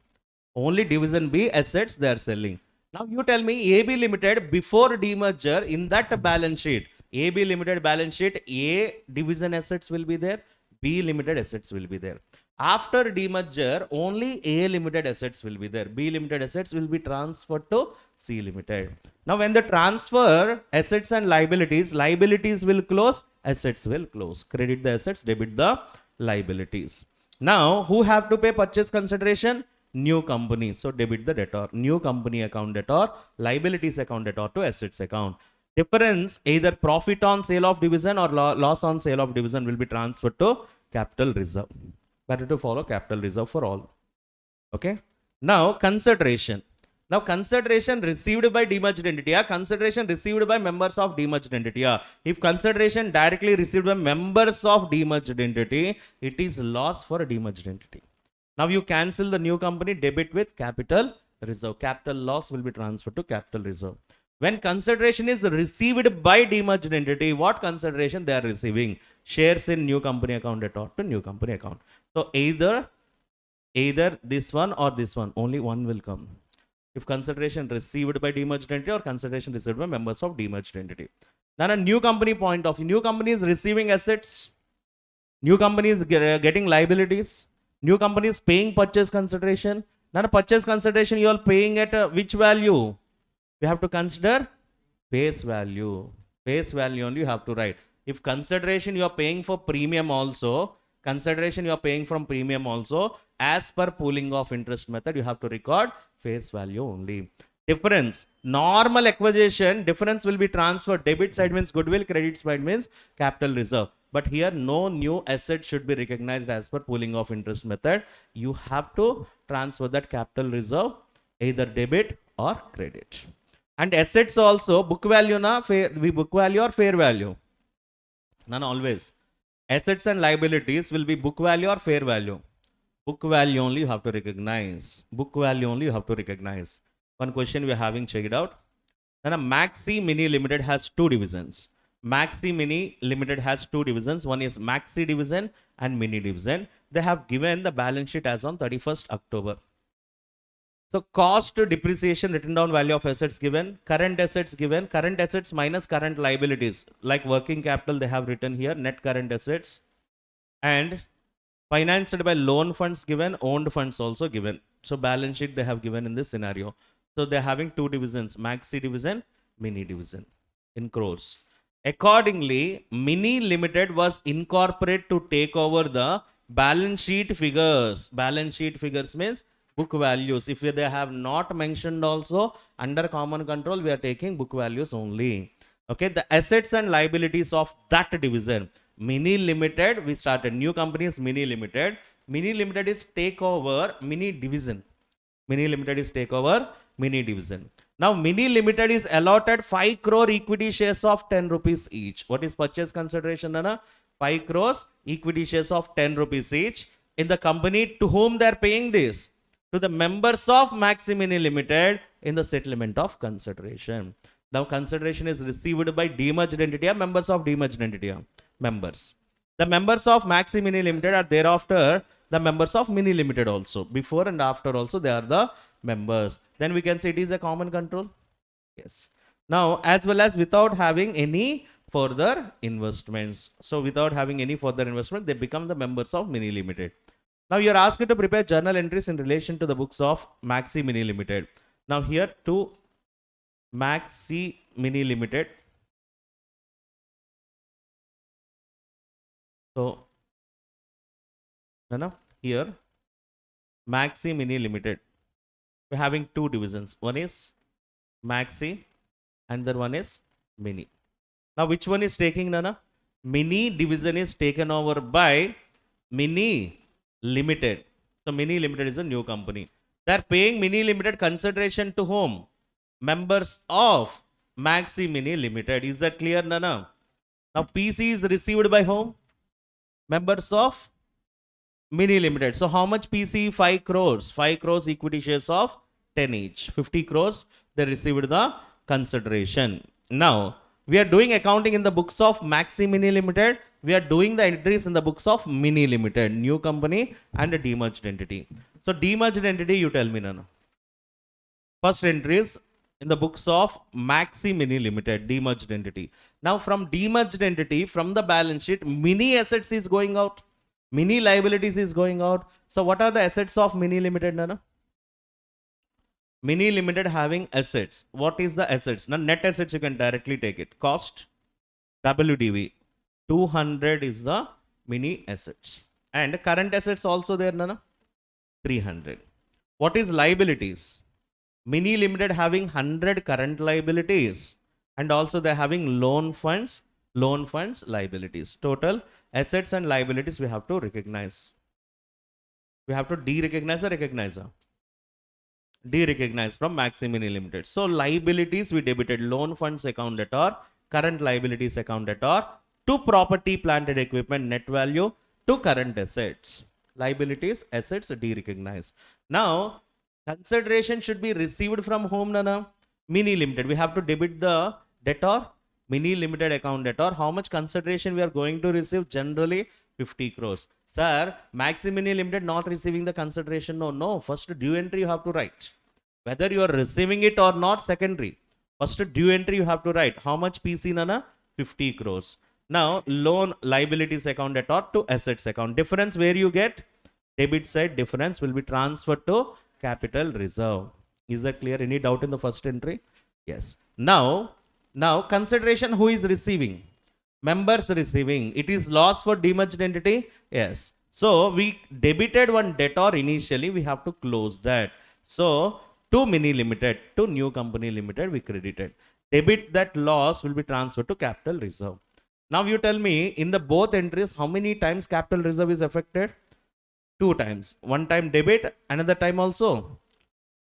Only division B assets they are selling. Now you tell me, AB Limited before demerger, in that balance sheet, AB Limited balance sheet, A division assets will be there, B Limited assets will be there. After demerger, only A Limited assets will be there. B Limited assets will be transferred to C Limited. Now when the transfer assets and liabilities will close, assets will close. Credit the assets, debit the liabilities. Now who have to pay purchase consideration? New company. So debit the debtor. New company account debtor, liabilities account debtor to assets account. Difference, either profit on sale of division or loss on sale of division will be transferred to capital reserve. Better to follow capital reserve for all. Okay. Now consideration. Now consideration received by demerged entity, consideration received by members of demerged entity. If consideration directly received by members of demerged entity, it is loss for a demerged entity. Now you cancel the new company, debit with capital reserve. Capital loss will be transferred to capital reserve. When consideration is received by demerged entity, what consideration they are receiving? Shares in new company account debtor to new company account. So either this one or this one, only one will come. If consideration received by demerged entity or consideration received by members of demerged entity. Then a new company point of view, new company is receiving assets, new company is getting liabilities, new company is paying purchase consideration. Then a purchase consideration you are paying at which value? We have to consider face value. Face value only you have to write. If consideration you are paying for premium also, consideration you are paying from premium also, as per pooling of interest method, you have to record face value only. Difference, normal acquisition, difference will be transferred. Debit side means goodwill, credit side means capital reserve. But here no new asset should be recognized as per pooling of interest method. You have to transfer that capital reserve, either debit or credit. And assets also, book value na, book value or fair value? None, always. Assets and liabilities will be book value or fair value? Book value only you have to recognize. Book value only you have to recognize. One question we are having, check it out. Then a Maxi Mini Limited has two divisions. Maxi Mini Limited has two divisions. One is Maxi division and Mini division. They have given the balance sheet as on 31st October. So cost to depreciation, written down value of assets given, current assets given, current assets minus current liabilities, like working capital they have written here, net current assets, and financed by loan funds given, owned funds also given. So balance sheet they have given in this scenario. So they're having two divisions, Maxi division, Mini division in crores. Accordingly, Mini Limited was incorporated to take over the balance sheet figures. Balance sheet figures means book values. If they have not mentioned also, under common control, we are taking book values only. Okay, the assets and liabilities of that division. Mini Limited, we started. New company is Mini Limited. Mini Limited is takeover Mini division. Mini Limited is takeover Mini division. Now, Mini Limited is allotted 5 crore equity shares of 10 rupees each. What is purchase consideration, Nana? 5 crores equity shares of 10 rupees each in the company. To whom they are paying this? To the members of Maxi Mini Limited in the settlement of consideration. Now consideration is received by demerged entity or members of demerged entity? Members. The members of Maxi Mini Limited are thereafter the members of Mini Limited also. Before and after also they are the members. Then we can say it is a common control. Yes. Now as well as without having any further investments. So without having any further investment, they become the members of Mini Limited. Now you are asked to prepare journal entries in relation to the books of Maxi Mini Limited. Now here to Maxi Mini Limited. So here Maxi Mini Limited. We're having two divisions. One is Maxi and the one is Mini. Now which one is taking, Nana? Mini division is taken over by Mini Limited. So Mini Limited is a new company. They're paying Mini Limited consideration to whom? Members of Maxi Mini Limited. Is that clear, Nana? Now PC is received by whom? Members of Mini Limited. So how much PC? 5 crores. 5 crores equity shares of 10 each. 50 crores they received the consideration. Now we are doing accounting in the books of Maxi Mini Limited. We are doing the entries in the books of Mini Limited, new company and a demerged entity. So demerged entity, you tell me, Nana. First entries in the books of Maxi Mini Limited, demerged entity. Now from demerged entity, from the balance sheet, Mini assets is going out. Mini liabilities is going out. So what are the assets of Mini Limited, Nana? Mini Limited having assets. What is the assets? Now net assets you can directly take it. Cost, WDV. 200 is the Mini assets. And current assets also there, Nana? 300. What is liabilities? Mini Limited having 100 current liabilities. And also they're having loan funds liabilities. Total assets and liabilities we have to recognize. We have to de-recognize or recognize? De-recognize from Maxi Mini Limited. So liabilities we debited loan funds account debtor, current liabilities account debtor, to property, plant and equipment net value, to current assets. Liabilities, assets de-recognize. Now consideration should be received from whom, Nana? Mini Limited. We have to debit the debtor, Mini Limited account debtor. How much consideration we are going to receive? Generally 50 crores. Sir, Maxi Mini Limited not receiving the consideration. No. First due entry you have to write. Whether you are receiving it or not, secondary. First due entry you have to write. How much PC, Nana? 50 crores. Now loan liabilities account debtor to assets account. Difference where you get? Debit side difference will be transferred to capital reserve. Is that clear? Any doubt in the first entry? Yes. Now consideration who is receiving? Members receiving. It is loss for demerged entity? Yes. So we debited one debtor initially. We have to close that. So to Mini Limited, to new company limited, we credited. Debit that loss will be transferred to capital reserve. Now you tell me in the both entries how many times capital reserve is affected? 2 times. One time debit, another time also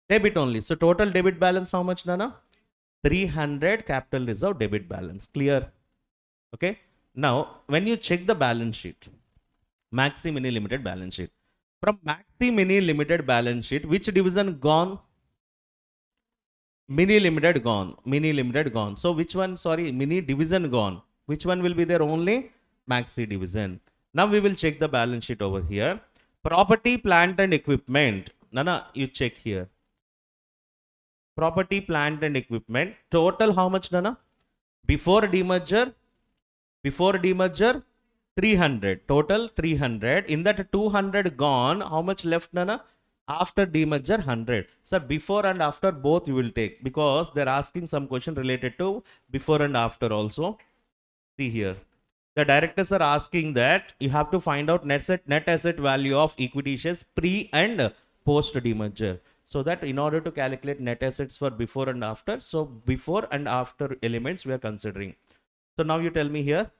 debit only. So total debit balance how much, Nana? 300 capital reserve debit balance. Clear? Okay. Now when you check the balance sheet, Maxi Mini Limited balance sheet. From Maxi Mini Limited balance sheet, which division gone? Mini Limited gone. Mini Limited gone. So which one? Sorry, Mini division gone. Which one will be there? Only Maxi division. Now we will check the balance sheet over here. Property, plant and equipment. Nana, you check here. Property, plant and equipment. Total how much, Nana? Before demerger, 300. Total 300. In that 200 gone, how much left, Nana? After demerger 100. Sir, before and after both you will take, because they're asking some question related to before and after also. See here. The directors are asking that you have to find out net asset value of equity shares pre and post demerger. So that in order to calculate net assets for before and after, so before and after elements we are considering. So now you tell me here.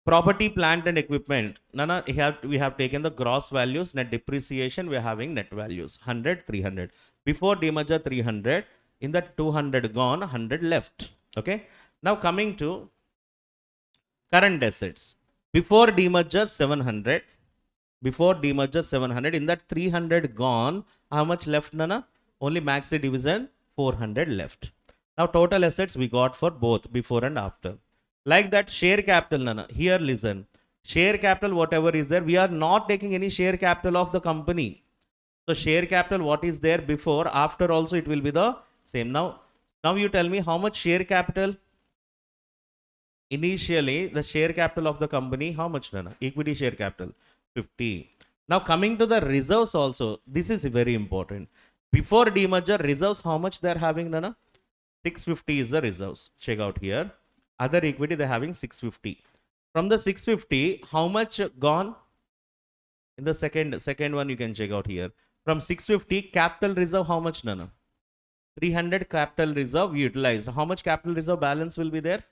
Property, plant and equipment. Nana, we have taken the gross values, net depreciation, we are having net values. 100, 300. Before demerger 300, in that 200 gone, 100 left. Okay. Now coming to current assets. Before demerger 700. Before demerger 700. In that 300 gone, how much left, Nana? Only Maxi division 400 left. Now total assets we got for both before and after. Like that share capital, Nana. Here listen. Share capital whatever is there, we are not taking any share capital of the company. So share capital what is there before, after also it will be the same. Now you tell me how much share capital? Initially, the share capital of the company, how much, Nana? Equity share capital, 50. Now coming to the reserves also, this is very important. Before demerger, reserves, how much they're having, Nana? 650 is the reserves. Check out here. Other equity, they're having 650. From the 650, how much gone? In the second one, you can check out here. From 650, capital reserve, how much, Nana? 300 capital reserve utilized. How much capital reserve balance will be there?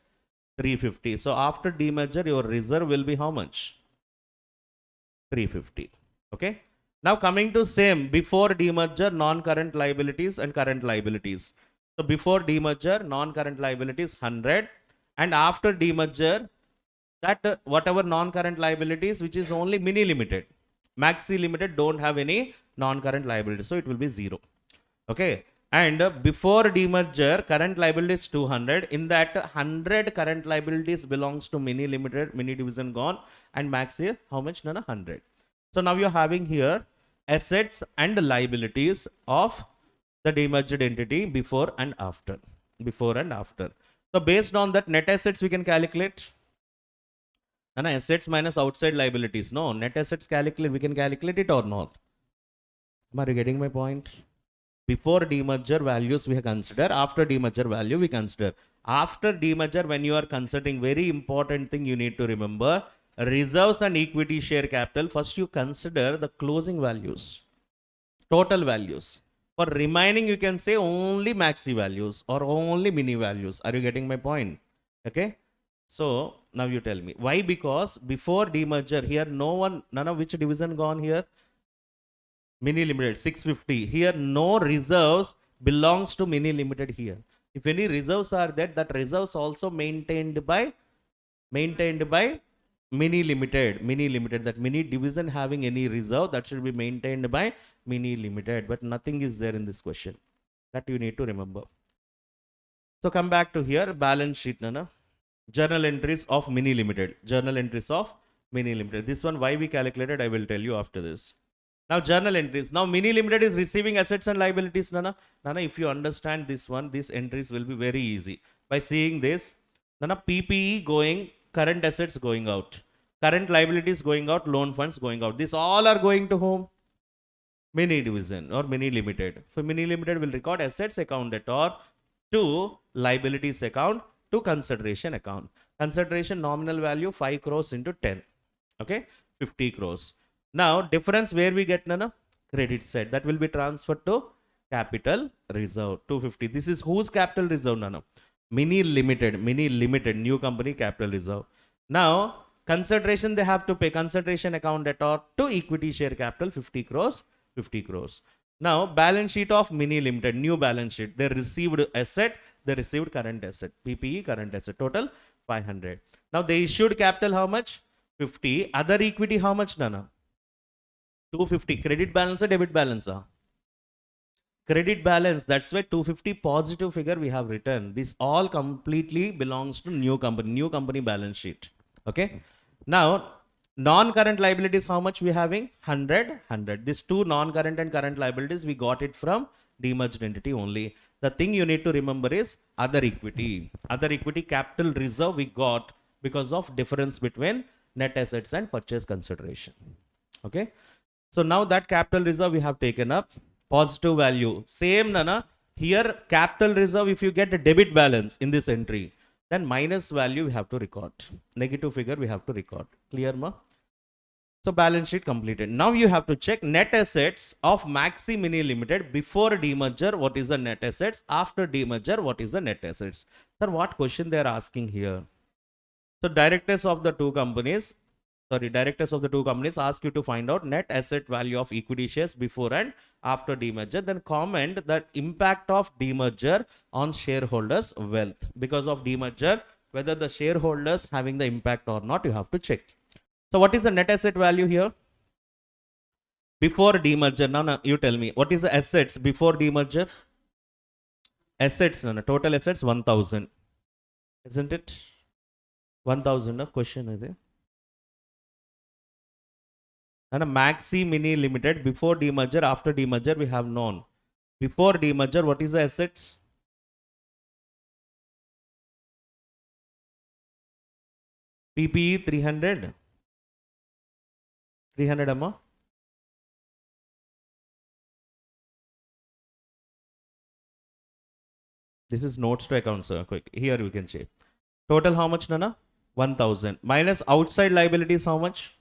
350. So after demerger, your reserve will be how much? 350. Okay. Now coming to same, before demerger, non-current liabilities and current liabilities. So before demerger, non-current liabilities 100, and after demerger, that whatever non-current liabilities which is only mini limited, maxi limited don't have any non-current liabilities, so it will be 0. Okay. And before demerger, current liabilities 200. In that 100 current liabilities belongs to mini limited, mini division gone, and maxi how much? Nana, 100. So now you're having here assets and liabilities of the demerged entity before and after. Before and after. So based on that, net assets we can calculate. And assets minus outside liabilities. No, net assets calculate, we can calculate it or not. Are you getting my point? Before demerger values we have consider, after demerger value we consider. After demerger, when you are considering, very important thing you need to remember, reserves and equity share capital, first you consider the closing values, total values. For remaining, you can say only maxi values or only mini values. Are you getting my point? Okay. So now you tell me why? Because before demerger here, none of which division gone here? Mini limited 650. Here no reserves belongs to mini limited here. If any reserves are there, that reserves also maintained by mini limited. That mini division having any reserve, that should be maintained by mini limited, but nothing is there in this question. That you need to remember. So come back to here, balance sheet, Nana. Journal entries of mini limited. Journal entries of mini limited. This one why we calculated, I will tell you after this. Now journal entries. Now mini limited is receiving assets and liabilities, Nana. Nana, if you understand this one, these entries will be very easy. By seeing this, Nana, PPE going, current assets going out, current liabilities going out, loan funds going out. These all are going to whom? Mini division or mini limited. For mini limited will record assets account debtor to liabilities account to consideration account. Consideration nominal value 5 crores into 10. Okay, 50 crores. Now difference where we get, Nana? Credit side. That will be transferred to capital reserve 250. This is whose capital reserve, Nana? Mini limited, new company capital reserve. Now consideration they have to pay, consideration account debtor to equity share capital 50 crores, 50 crores. Now balance sheet of mini limited, new balance sheet. They received asset, they received current asset, PPE current asset, total 500. Now they issued capital how much? 50. Other equity how much, Nana? 250. Credit balance or debit balance? Credit balance. That's why 250 positive figure we have written. This all completely belongs to new company balance sheet. Okay. Now non-current liabilities, how much we having? 100. These two non-current and current liabilities, we got it from demerged entity only. The thing you need to remember is other equity. Other equity capital reserve we got because of difference between net assets and purchase consideration. Okay. So now that capital reserve we have taken up, positive value. Same, Nana. Here capital reserve, if you get a debit balance in this entry, then minus value we have to record. Negative figure we have to record. Clear, ma? So balance sheet completed. Now you have to check net assets of Maxi Mini Limited before demerger. What is the net assets? After demerger, what is the net assets? Sir, what question they are asking here? So directors of the two companies ask you to find out net asset value of equity shares before and after demerger. Then comment that impact of demerger on shareholders' wealth. Because of demerger, whether the shareholders having the impact or not, you have to check. So what is the net asset value here? Before demerger, now you tell me, what is the assets before demerger? Assets, total assets 1000. Isn't it? 1000, question is there. And a Maxi Mini Limited before demerger, after demerger we have known. Before demerger, what is the assets? PPE 300. 300 amma. This is notes to account, sir. Quick. Here we can check. Total how much, Nana? 1000. Minus outside liabilities how much?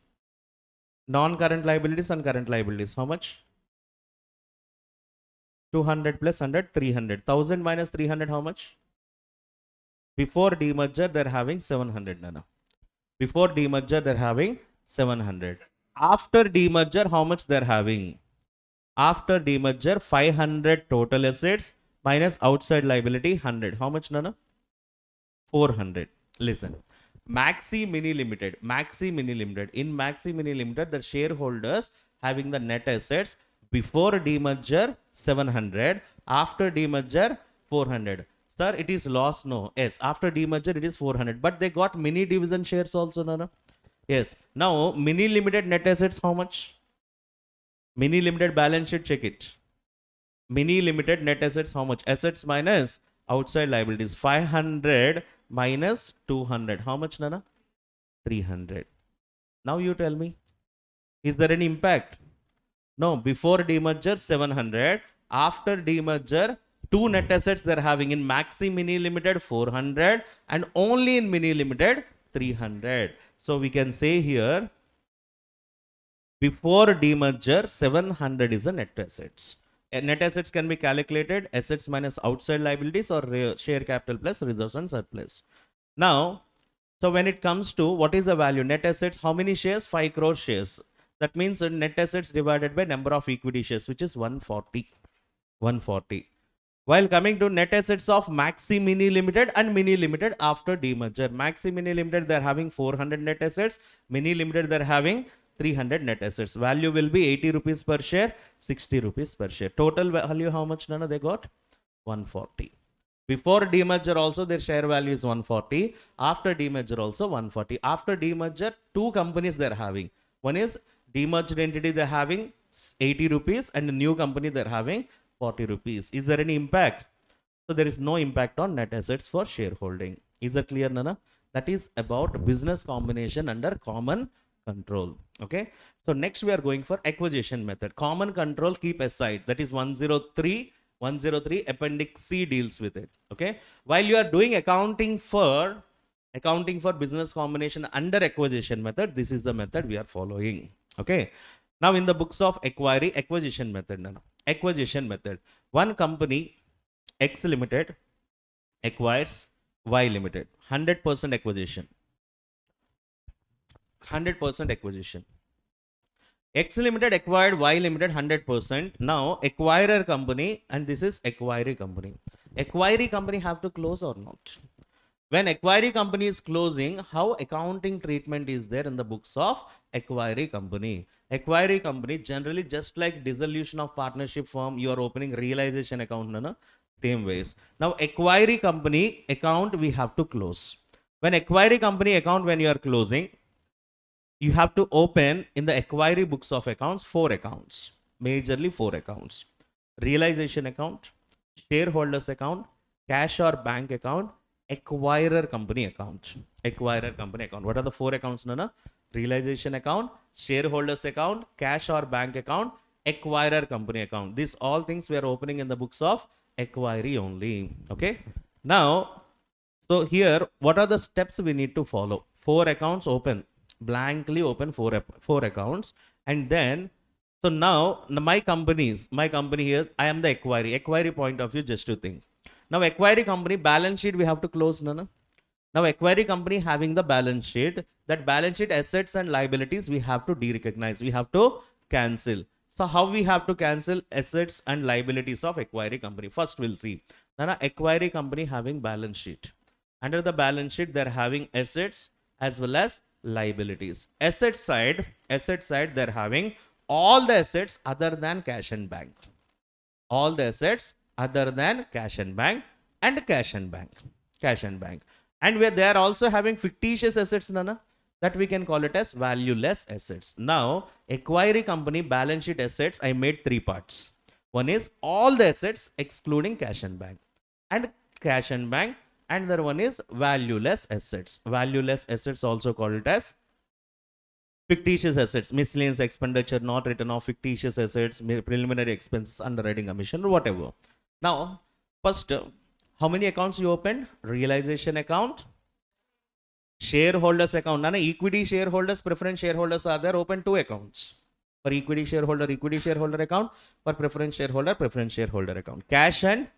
Non-current liabilities and current liabilities how much? 200 plus 100, 300. 1000 minus 300 how much? Before demerger, they're having 700, Nana. Before demerger, they're having 700. After demerger, how much they're having? After demerger, 500 total assets minus outside liability 100. How much, Nana? 400. Listen. Maxi Mini Limited. Maxi Mini Limited. In Maxi Mini Limited, the shareholders having the net assets before demerger 700, after demerger 400. Sir, it is loss. No. Yes. After demerger, it is 400. But they got mini division shares also, Nana. Yes. Now, Mini Limited net assets how much? Mini Limited balance sheet, check it. Mini Limited net assets how much? Assets minus outside liabilities. 500 minus 200. How much, Nana? 300. Now you tell me. Is there any impact? No. Before demerger 700. After demerger, two net assets they're having in Maxi Mini Limited 400 and only in Mini Limited 300. So we can say here, before demerger 700 is a net assets. Net assets can be calculated assets minus outside liabilities or share capital plus reserves and surplus. Now, so when it comes to what is the value? Net assets, how many shares? 5 crore shares. That means net assets divided by number of equity shares, which is 140. 140. While coming to net assets of Maxi Mini Limited and Mini Limited after demerger. Maxi Mini Limited, they're having 400 net assets. Mini Limited, they're having 300 net assets. Value will be 80 rupees per share, 60 rupees per share. Total value how much, Nana? They got 140. Before demerger also their share value is 140. After demerger also 140. After demerger, two companies they're having. One is demerged entity they're having 80 rupees and the new company they're having 40 rupees. Is there any impact? So there is no impact on net assets for shareholding. Is that clear, Nana? That is about business combination under common control. Okay. So next we are going for acquisition method. Common control keep aside. That is 103 appendix C deals with it. Okay. While you are doing accounting for business combination under acquisition method, this is the method we are following. Okay. Now in the books of acquisition method, Nana. Acquisition method. One company X Limited acquires Y Limited. 100% acquisition. 100% acquisition. X Limited acquired Y Limited 100%. Now acquirer company, and this is acquiry company. Acquiry company have to close or not? When acquiry company is closing, how accounting treatment is there in the books of acquiry company? Acquiry company generally just like dissolution of partnership firm, you are opening realization account, no? Same ways. Now acquiry company account we have to close. When acquiry company account when you are closing, you have to open in the acquiry books of accounts 4 accounts, majorly 4 accounts. Realization account, shareholders account, cash or bank account, acquirer company account. Acquirer company account. What are the 4 accounts, Nana? Realization account, shareholders account, cash or bank account, acquirer company account. These all things we are opening in the books of acquiry only. Okay. Now, so here, what are the steps we need to follow? 4 accounts open. Blankly open 4 accounts, and then so now my company here, I am the acquiry point of view, just to think. Now acquiry company balance sheet we have to close, Nana. Now acquiry company having the balance sheet, that balance sheet assets and liabilities we have to derecognize, we have to cancel. So how we have to cancel assets and liabilities of acquiry company? First we'll see, Nana, acquiry company having balance sheet. Under the balance sheet they're having assets as well as liabilities. Asset side they're having all the assets other than cash and bank. All the assets other than cash and bank and cash and bank. Cash and bank. And where they are also having fictitious assets, Nana, that we can call it as valueless assets. Now, acquiry company balance sheet assets, I made 3 parts. One is all the assets excluding cash and bank. And cash and bank, and the other one is valueless assets. Valueless assets also called it as fictitious assets, miscellaneous expenditure not written off, fictitious assets, preliminary expenses, underwriting commission, or whatever. Now, first, how many accounts you opened? Realization account, shareholders account. Nana, equity shareholders, preference shareholders are there. Open 2 accounts. For equity shareholder account. For preference shareholder account. Cash and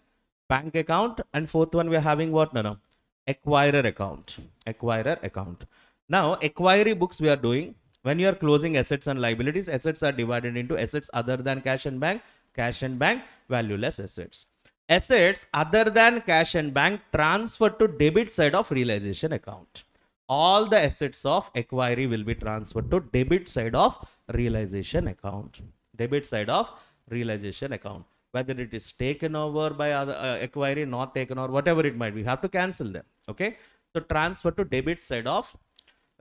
bank account. And fourth one we are having what? No. Acquirer account. Acquirer account. Now, acquiry books we are doing. When you are closing assets and liabilities, assets are divided into assets other than cash and bank, valueless assets. Assets other than cash and bank transferred to debit side of realization account. All the assets of acquiry will be transferred to debit side of realization account. Debit side of realization account. Whether it is taken over by other acquiry, not taken over, whatever it might be, we have to cancel them. Okay. So transfer to debit side of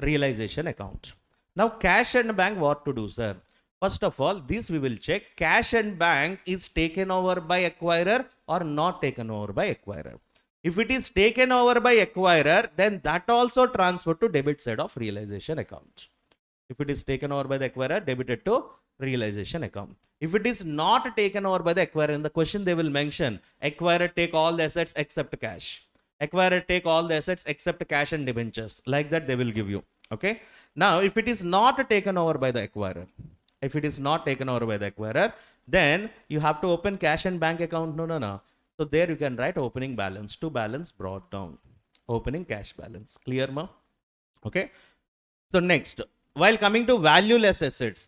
realization account. Now cash and bank, what to do, sir? First of all, this we will check. Cash and bank is taken over by acquirer or not taken over by acquirer. If it is taken over by acquirer, then that also transferred to debit side of realization account. If it is taken over by the acquirer, debited to realization account. If it is not taken over by the acquirer, in the question they will mention, acquirer take all the assets except cash. Acquirer take all the assets except cash and debentures. Like that they will give you. Okay. Now, if it is not taken over by the acquirer, then you have to open cash and bank account. No. So there you can write opening balance, to balance brought down, opening cash balance. Clear, ma? Okay. So next, while coming to valueless assets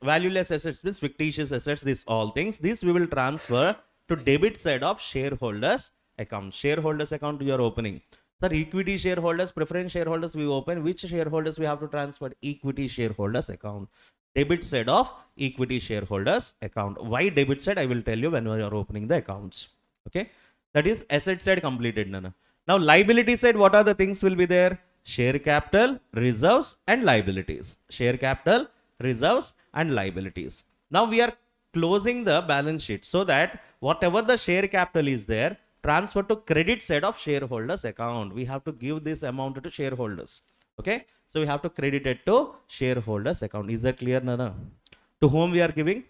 means fictitious assets, these all things, this we will transfer to debit side of shareholders account. Shareholders account you are opening. Sir, equity shareholders, preference shareholders we open. Which shareholders we have to transfer? Equity shareholders account. Debit side of equity shareholders account. Why debit side? I will tell you when we are opening the accounts. Okay. That is asset side completed. Nana. Now liability side, what are the things will be there? Share capital, reserves and liabilities. Share capital, reserves and liabilities. Now we are closing the balance sheet so that whatever the share capital is there, transfer to credit side of shareholders account. We have to give this amount to shareholders. Okay. So we have to credit it to shareholders account. Is that clear, Nana? To whom we are giving?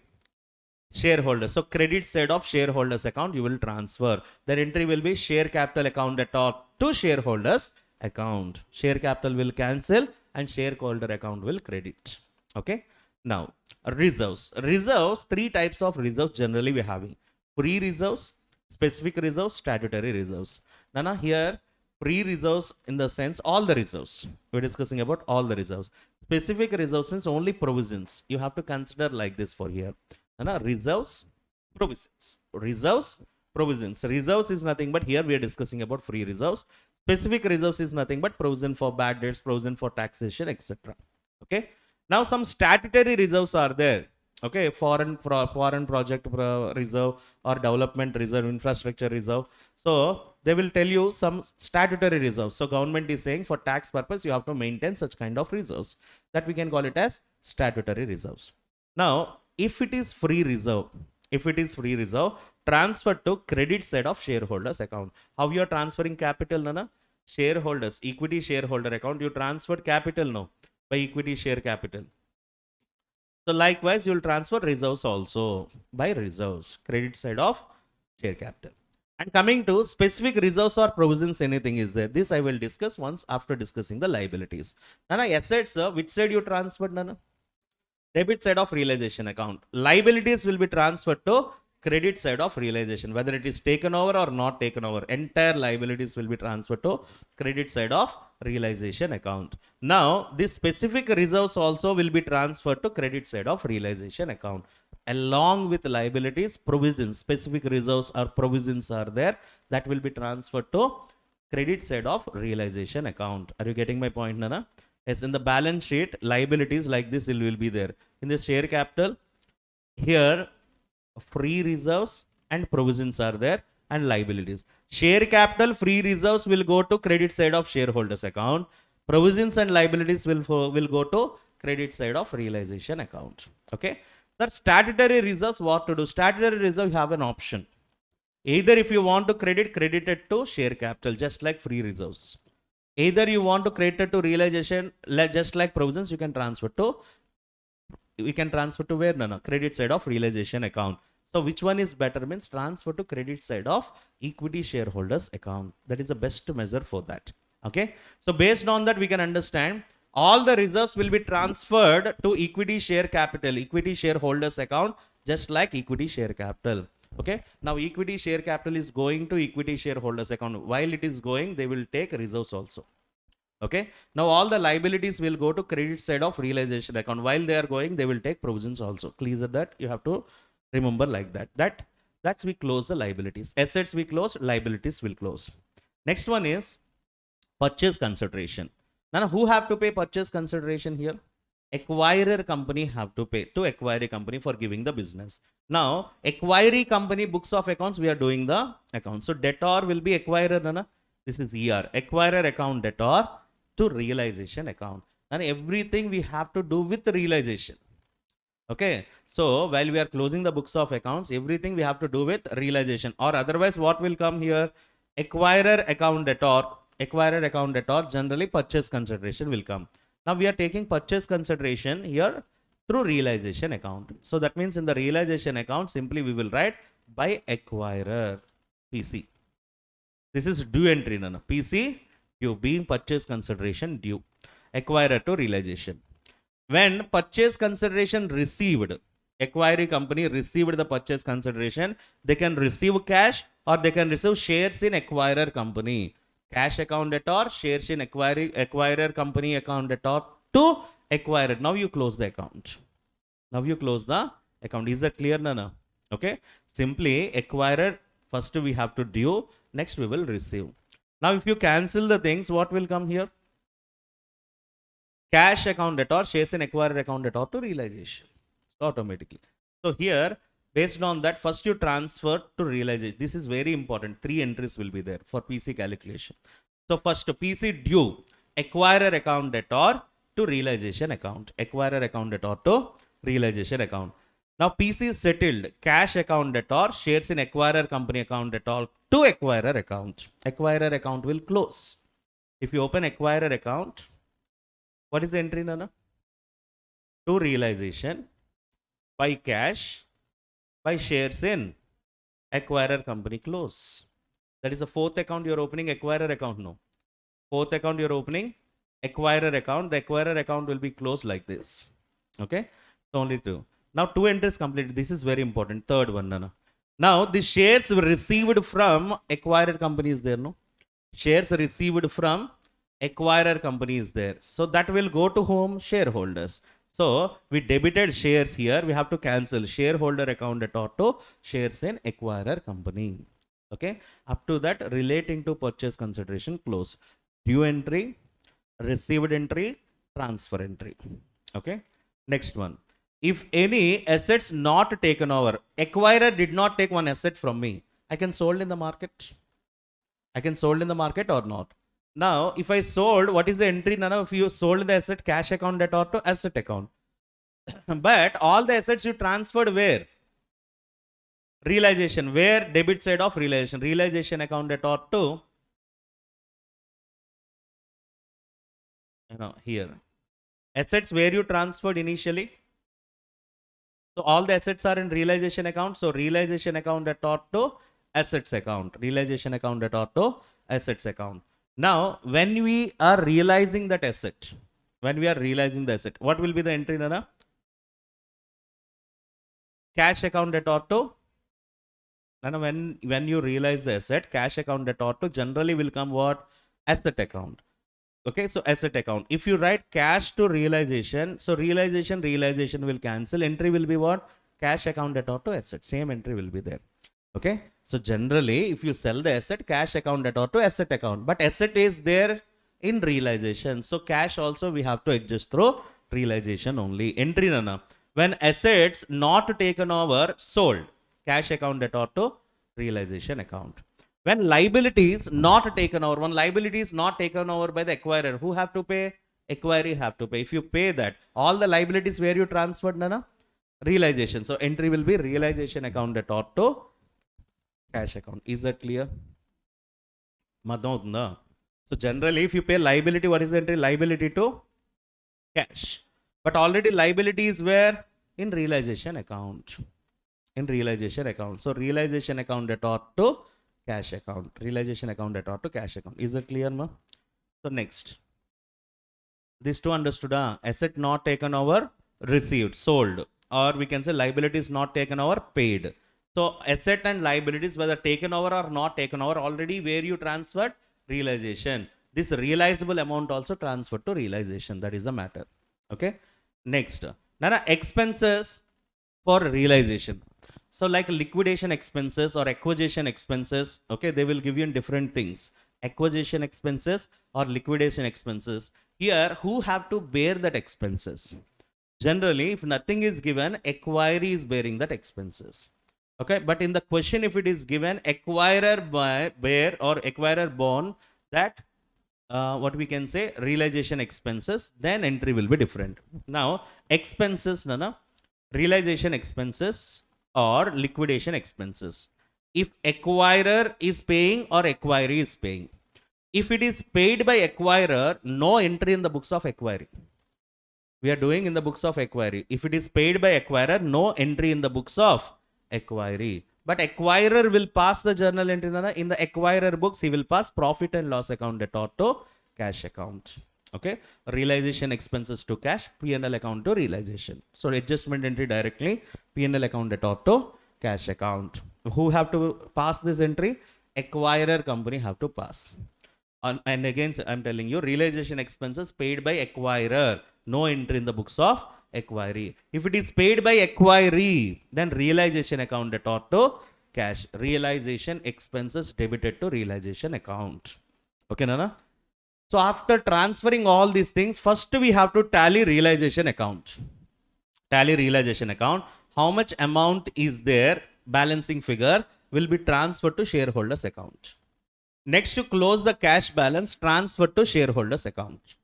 Shareholders. So credit side of shareholders account you will transfer. The entry will be share capital account at top to shareholders account. Share capital will cancel and shareholder account will credit. Okay. Now reserves. Reserves, 3 types of reserves generally we are having. Free reserves, specific reserves, statutory reserves. Nana, here free reserves in the sense all the reserves. We're discussing about all the reserves. Specific reserves means only provisions. You have to consider like this for here. Nana, reserves, provisions. Reserves, provisions. Reserves is nothing but here we are discussing about free reserves. Specific reserves is nothing but provision for bad debts, provision for taxation, etc. Okay. Now some statutory reserves are there. Okay, foreign project reserve or development reserve, infrastructure reserve. So they will tell you some statutory reserves. So government is saying for tax purpose you have to maintain such kind of reserves, that we can call it as statutory reserves. Now if it is free reserve, transfer to credit side of shareholders account. How you are transferring capital, Nana? Shareholders, equity shareholder account, you transferred capital now by equity share capital. So likewise, you will transfer reserves also by reserves, credit side of share capital. And coming to specific reserves or provisions, anything is there. This I will discuss once after discussing the liabilities. Nana, assets, which side you transferred, Nana? Debit side of realization account. Liabilities will be transferred to credit side of realization, whether it is taken over or not taken over. Entire liabilities will be transferred to credit side of realization account. Now, this specific reserves also will be transferred to credit side of realization account. Along with liabilities, provisions, specific reserves or provisions are there that will be transferred to credit side of realization account. Are you getting my point, Nana? Yes, in the balance sheet, liabilities like this will be there. In the share capital, here free reserves and provisions are there and liabilities. Share capital, free reserves will go to credit side of shareholders account. Provisions and liabilities will go to credit side of realization account. Okay. Sir, statutory reserves, what to do? Statutory reserve, you have an option. Either if you want to credit it to share capital, just like free reserves. Either you want to credit it to realization, just like provisions, you can transfer to where? No, credit side of realization account. So which one is better means transfer to credit side of equity shareholders account. That is the best measure for that. Okay. So based on that, we can understand all the reserves will be transferred to equity share capital, equity shareholders account, just like equity share capital. Okay. Now equity share capital is going to equity shareholders account. While it is going, they will take reserves also. Okay. Now all the liabilities will go to credit side of realization account. While they are going, they will take provisions also. Clear that? You have to remember like that. That's we close the liabilities. Assets we close, liabilities will close. Next one is purchase consideration. Now who have to pay purchase consideration here? Acquirer company have to pay to acquire a company for giving the business. Now acquiring company books of accounts, we are doing the account. So debtor will be acquirer. Nana. This is ER. Acquirer account debtor to realization account, and everything we have to do with realization. Okay, so while we are closing the books of accounts, everything we have to do with realization, or otherwise what will come here? Acquirer account debtor, generally purchase consideration will come. Now we are taking purchase consideration here through realization account. So that means in the realization account, simply we will write by acquirer, PC. This is due entry, Nana. PC due, being purchase consideration due, acquirer to realization. When purchase consideration received, acquiring company received the purchase consideration, they can receive cash or they can receive shares in acquirer company. Cash account debtor, shares in acquirer company account debtor to acquirer. Now you close the account. Now you close the account. Is that clear, Nana? Okay. Simply acquirer, first we have to due, next we will receive. Now if you cancel the things, what will come here? Cash account debtor, shares in acquirer account debtor to realization. So automatically. So here, based on that, first you transfer to realization. This is very important. 3 entries will be there for PC calculation. So first PC due, acquirer account debtor to realization account. Acquirer account debtor to realization account. Now PC settled, cash account debtor, shares in acquirer company account debtor to acquirer account. Acquirer account will close. If you open acquirer account, what is the entry, Nana? To realization by cash, by shares in acquirer company close. That is the 4th account you are opening, acquirer account. No. 4th account you are opening, acquirer account. The acquirer account will be closed like this. Okay. So only 2. Now 2 entries completed. This is very important. 3rd one, Nana. Now the shares were received from acquirer company is there, no? Shares received from acquirer company is there. So that will go to whom? Shareholders. So we debited shares here. We have to cancel shareholder account debtor to shares in acquirer company. Okay. Up to that, relating to purchase consideration close. Due entry, received entry, transfer entry. Okay. Next one. If any assets not taken over, acquirer did not take one asset from me, I can sold in the market. I can sold in the market or not. Now, if I sold, what is the entry? Now, if you sold the asset, cash account debtor to asset account. But all the assets you transferred where? Realization. Where? Debit side of realization. Realization account debtor to, here. Assets where you transferred initially. So all the assets are in realization account. So realization account debtor to assets account. Realization account debtor to assets account. Now, when we are realizing that asset, what will be the entry, Nana? Cash account debtor to, Nana, when you realize the asset, cash account debtor to generally will come what? Asset account. Okay, so asset account. If you write cash to realization, so realization will cancel. Entry will be what? Cash account debtor to asset. Same entry will be there. Okay, so generally, if you sell the asset, cash account debtor to asset account, but asset is there in realization. So cash also we have to adjust through realization only. Entry, Nana. When assets not taken over, sold, cash account debtor to realization account. When liabilities not taken over, one liability is not taken over by the acquirer, who have to pay? Acquiree have to pay. If you pay that, all the liabilities where you transferred, Nana? Realization. So entry will be realization account debtor to cash account. Is that clear? No. So generally, if you pay liability, what is the entry? Liability to cash. But already liability is where? In realization account. In realization account. So realization account debtor to cash account. Realization account debtor to cash account. Is that clear, ma? So next. These two understood, asset not taken over, received, sold, or we can say liabilities not taken over, paid. So asset and liabilities, whether taken over or not taken over, already where you transferred, realization. This realizable amount also transferred to realization. That is the matter. Okay. Next, now expenses for realization. So like liquidation expenses or acquisition expenses, okay, they will give you in different things. Acquisition expenses or liquidation expenses. Here, who have to bear that expenses? Generally, if nothing is given, acquiree is bearing that expenses. Okay, but in the question, if it is given, acquirer bear or acquirer borne that what we can say realization expenses, then entry will be different. Now, expenses, realization expenses or liquidation expenses. If acquirer is paying or acquiree is paying. If it is paid by acquirer, no entry in the books of acquiree. We are doing in the books of acquiree. If it is paid by acquirer, no entry in the books of acquiree. But acquirer will pass the journal entry in the acquirer books. He will pass profit and loss account debtor to cash account. Okay, realization expenses to cash, P&L account to realization. So adjustment entry directly, P&L account debtor to cash account. Who have to pass this entry? Acquirer company have to pass. And again, I'm telling you, realization expenses paid by acquirer, no entry in the books of acquiree. If it is paid by acquiree, then realization account debtor to cash. Realization expenses debited to realization account. Okay, Nana? So after transferring all these things, first we have to tally realization account. Tally realization account. How much amount is there? Balancing figure will be transferred to shareholders account. Next, to close the cash balance, transfer to shareholders account.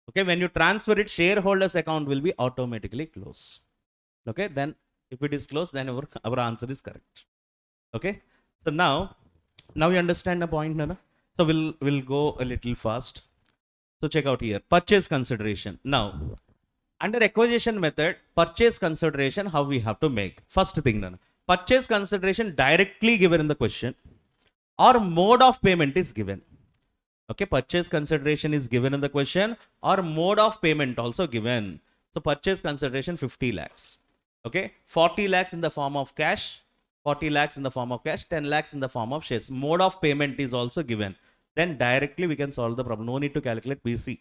Okay, when you transfer it, shareholders account will be automatically closed. Okay, then if it is closed, then our answer is correct. Okay, so now you understand the point, Nana? So we'll go a little fast. So check out here, purchase consideration. Now, under acquisition method, purchase consideration, how we have to make? First thing, Nana, purchase consideration directly given in the question, or mode of payment is given. Okay, purchase consideration is given in the question, or mode of payment also given. So purchase consideration 50 lakhs. Okay, 40 lakhs in the form of cash, 40 lakhs in the form of cash, 10 lakhs in the form of shares. Mode of payment is also given. Then directly we can solve the problem. No need to calculate BC.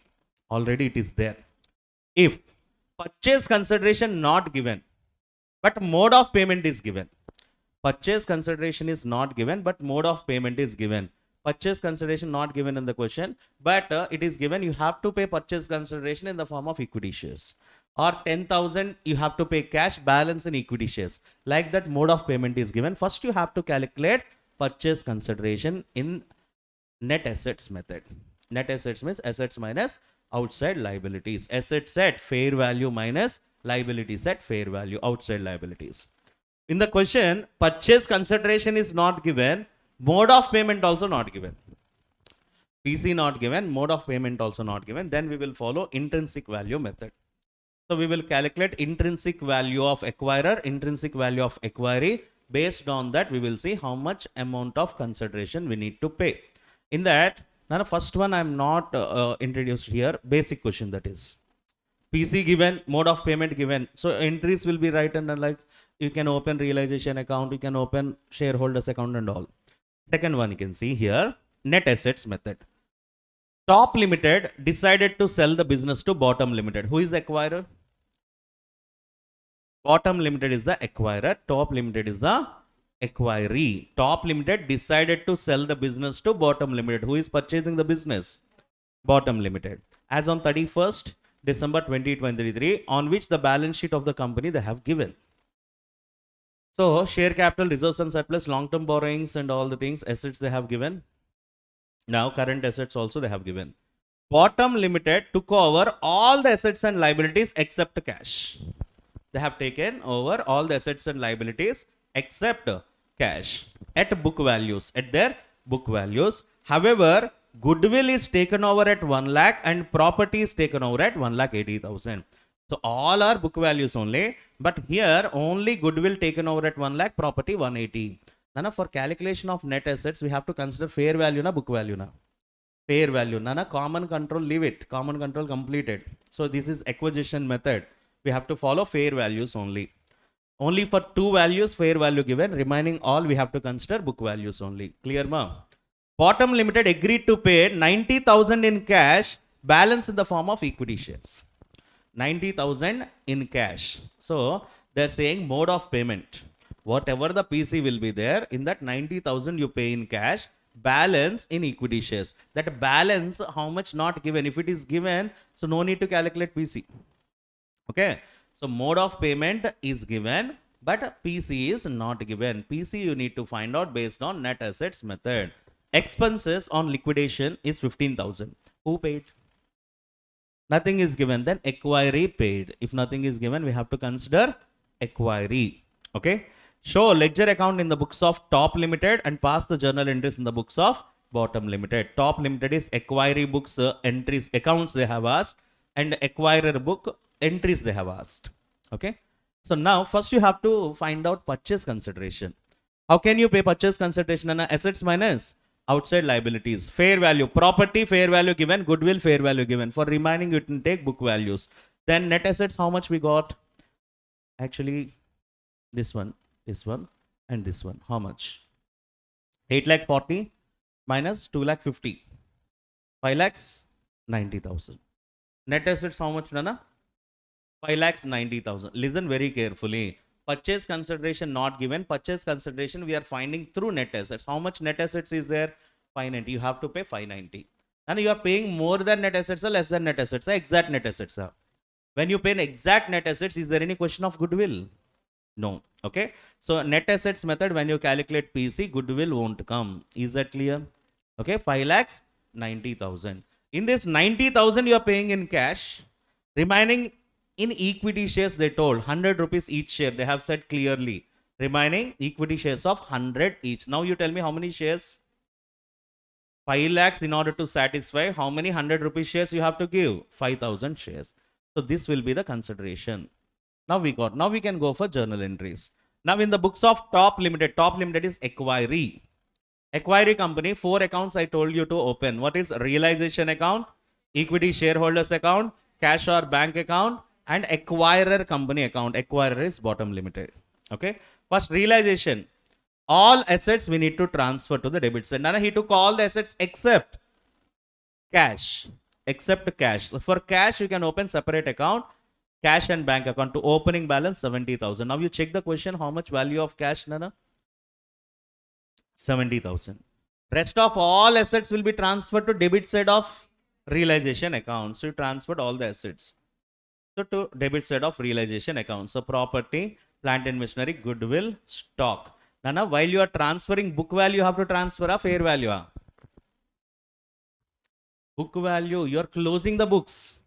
Already it is there. If purchase consideration not given, but mode of payment is given. Purchase consideration is not given, but mode of payment is given. Purchase consideration not given in the question, but it is given you have to pay purchase consideration in the form of equity shares. Or 10,000 you have to pay cash, balance in equity shares. Like that, mode of payment is given. First you have to calculate purchase consideration in net assets method. Net assets means assets minus outside liabilities. Assets at fair value minus liabilities at fair value, outside liabilities. In the question, purchase consideration is not given, mode of payment also not given. PC not given, mode of payment also not given. Then we will follow intrinsic value method. So we will calculate intrinsic value of acquirer, intrinsic value of acquiree. Based on that, we will see how much amount of consideration we need to pay. In that, now the first one I am not introduced here, basic question, that is PC given, mode of payment given. So entries will be right under, like you can open realization account, you can open shareholders account and all. Second one you can see here, net assets method. Top Limited decided to sell the business to Bottom Limited. Who is the acquirer? Bottom Limited is the acquirer. Top Limited is the acquiree. Top Limited decided to sell the business to Bottom Limited. Who is purchasing the business? Bottom Limited. As on 31st December 2023, on which the balance sheet of the company they have given. So share capital, reserves and surplus, long-term borrowings and all the things, assets they have given. Now current assets also they have given. Bottom Limited took over all the assets and liabilities except cash. They have taken over all the assets and liabilities except cash at book values, at their book values. However, goodwill is taken over at 1 lakh and property is taken over at 1,80,000. So all are book values only, but here only goodwill taken over at 1 lakh, property 180. Nana, for calculation of net assets, we have to consider fair value na book value na. Fair value. Nana, common control, leave it. Common control completed. So this is acquisition method. We have to follow fair values only. Only for two values, fair value given. Remaining all we have to consider book values only. Clear, ma? Bottom Limited agreed to pay 90,000 in cash, balance in the form of equity shares. 90,000 in cash. So they're saying mode of payment. Whatever the PC will be there, in that 90,000 you pay in cash, balance in equity shares. That balance, how much not given? If it is given, so no need to calculate PC. Okay. So mode of payment is given, but PC is not given. PC you need to find out based on net assets method. Expenses on liquidation is 15,000. Who paid? Nothing is given, then acquiree paid. If nothing is given, we have to consider acquiree. Okay. Show ledger account in the books of Top Limited and pass the journal entries in the books of Bottom Limited. Top Limited is acquiree books entries, accounts they have asked, and acquirer book entries they have asked. Okay. So now first you have to find out purchase consideration. How can you pay purchase consideration? And assets minus outside liabilities. Fair value, property, fair value given, goodwill, fair value given. For remaining, you can take book values. Then net assets, how much we got? Actually, this one, and this one. How much? 8,40,000 minus 2,50,000. 5,90,000. Net assets, how much, Nana? 5,90,000. Listen very carefully. Purchase consideration not given. Purchase consideration we are finding through net assets. How much net assets is there? 590. You have to pay 590. And you are paying more than net assets or less than net assets? Exact net assets. When you pay an exact net assets, is there any question of goodwill? No. Okay. So net assets method, when you calculate PC, goodwill won't come. Is that clear? Okay. 5,90,000. In this 90,000 you are paying in cash. Remaining in equity shares, they told 100 rupees each share. They have said clearly. Remaining equity shares of 100 each. Now you tell me how many shares? 5 lakhs in order to satisfy. How many 100 rupees shares you have to give? 5,000 shares. So this will be the consideration. Now we can go for journal entries. Now in the books of Top Limited is acquiree. Acquiree company, 4 accounts I told you to open. What is realization account, equity shareholders account, cash or bank account, and acquirer company account. Acquirer is Bottom Limited. Okay. First, realization. All assets we need to transfer to the debit side. Nana, he took all the assets except cash. Except cash. So for cash, you can open separate account. Cash and bank account. To opening balance 70,000. Now you check the question. How much value of cash, Nana? 70,000. Rest of all assets will be transferred to debit side of realization account. So you transferred all the assets. So to debit side of realization account. So property, plant and machinery, goodwill, stock. Nana, while you are transferring book value, you have to transfer a fair value. Book value, you are closing the books.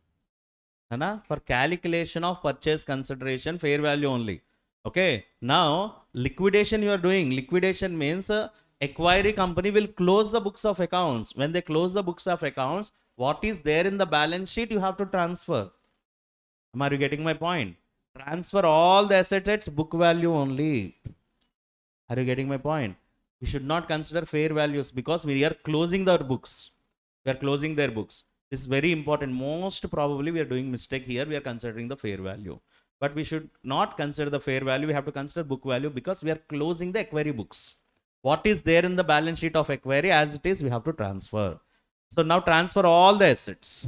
Nana, for calculation of purchase consideration, fair value only. Okay. Now, liquidation you are doing. Liquidation means acquiring company will close the books of accounts. When they close the books of accounts, what is there in the balance sheet, you have to transfer. Are you getting my point? Transfer all the assets at book value only. Are you getting my point? We should not consider fair values because we are closing their books. We are closing their books. This is very important. Most probably we are doing mistake here. We are considering the fair value. But we should not consider the fair value. We have to consider book value because we are closing the acquiree books. What is there in the balance sheet of acquiree as it is, we have to transfer. So now transfer all the assets.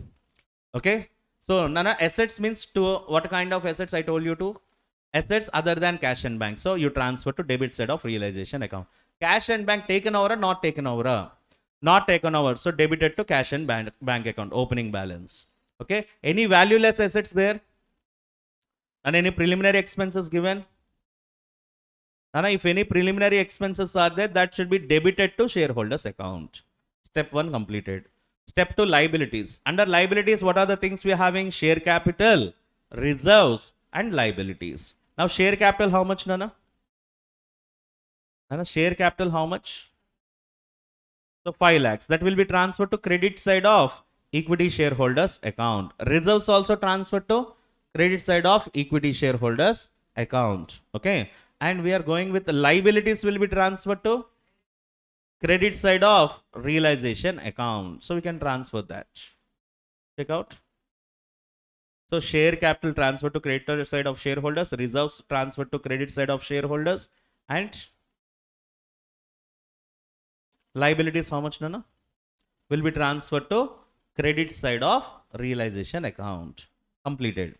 Okay. So Nana, assets means to what kind of assets I told you to? Assets other than cash and bank. So you transfer to debit side of realization account. Cash and bank taken over or not taken over? Not taken over. So debited to cash and bank account, opening balance. Okay. Any valueless assets there? And any preliminary expenses given? Nana, if any preliminary expenses are there, that should be debited to shareholders account. Step 1 completed. Step 2, liabilities. Under liabilities, what are the things we are having? Share capital, reserves, and liabilities. Now, share capital, how much, Nana? And share capital how much? So 5 lakhs. That will be transferred to credit side of equity shareholders account. Reserves also transferred to credit side of equity shareholders account. Okay. And we are going with the liabilities will be transferred to credit side of realization account. So we can transfer that. Check out. So share capital transfer to credit side of shareholders, reserves transfer to credit side of shareholders, and liabilities how much, Nana? Will be transferred to credit side of realization account. Completed.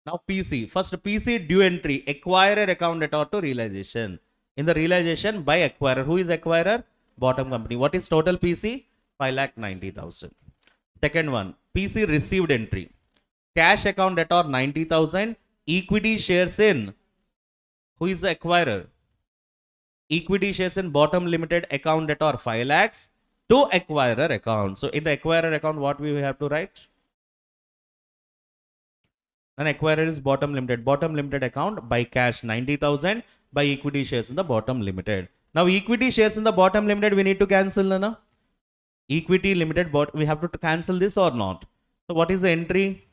Now PC. First PC due entry. Acquirer account debtor to realization. In the realization by acquirer. Who is acquirer? Bottom company. What is total PC? 5,90,000. Second one. PC received entry. Cash account debtor 90,000. Equity shares in. Who is the acquirer? Equity shares in bottom limited account debtor 5 lakhs to acquirer account. So in the acquirer account, what we have to write? An acquirer is bottom limited account by cash 90,000 by equity shares in the bottom limited. Now equity shares in the bottom limited we need to cancel, Nana. Equity limited, but we have to cancel this or not. So what is the entry?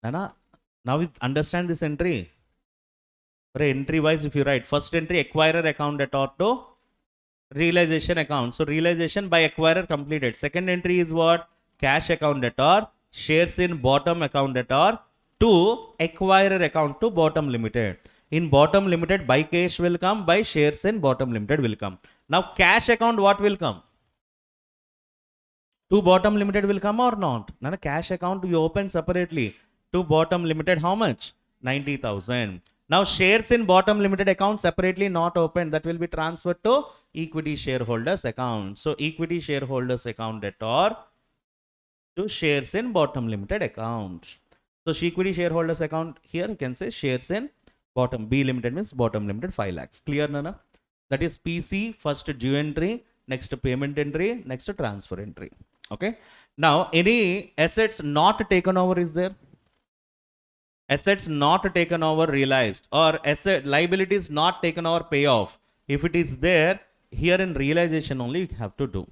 Nana, now we understand this entry. Entry wise, if you write first entry acquirer account debtor to realization account. So realization by acquirer completed. Second entry is what? Cash account debtor, shares in bottom account debtor to acquirer account to bottom limited. In bottom limited by cash will come, by shares in bottom limited will come. Now cash account what will come? To bottom limited will come or not? Now cash account we open separately. To bottom limited how much? 90,000. Now shares in bottom limited account separately not open, that will be transferred to equity shareholders account. So equity shareholders account debtor to shares in bottom limited account. So equity shareholders account here you can say shares in bottom, B limited means bottom limited 5 lakhs. Clear, Nana? That is PC, first due entry, next payment entry, next transfer entry. Okay. Now any assets not taken over is there? Assets not taken over realized, or asset liabilities not taken over payoff. If it is there, here in realization only you have to do.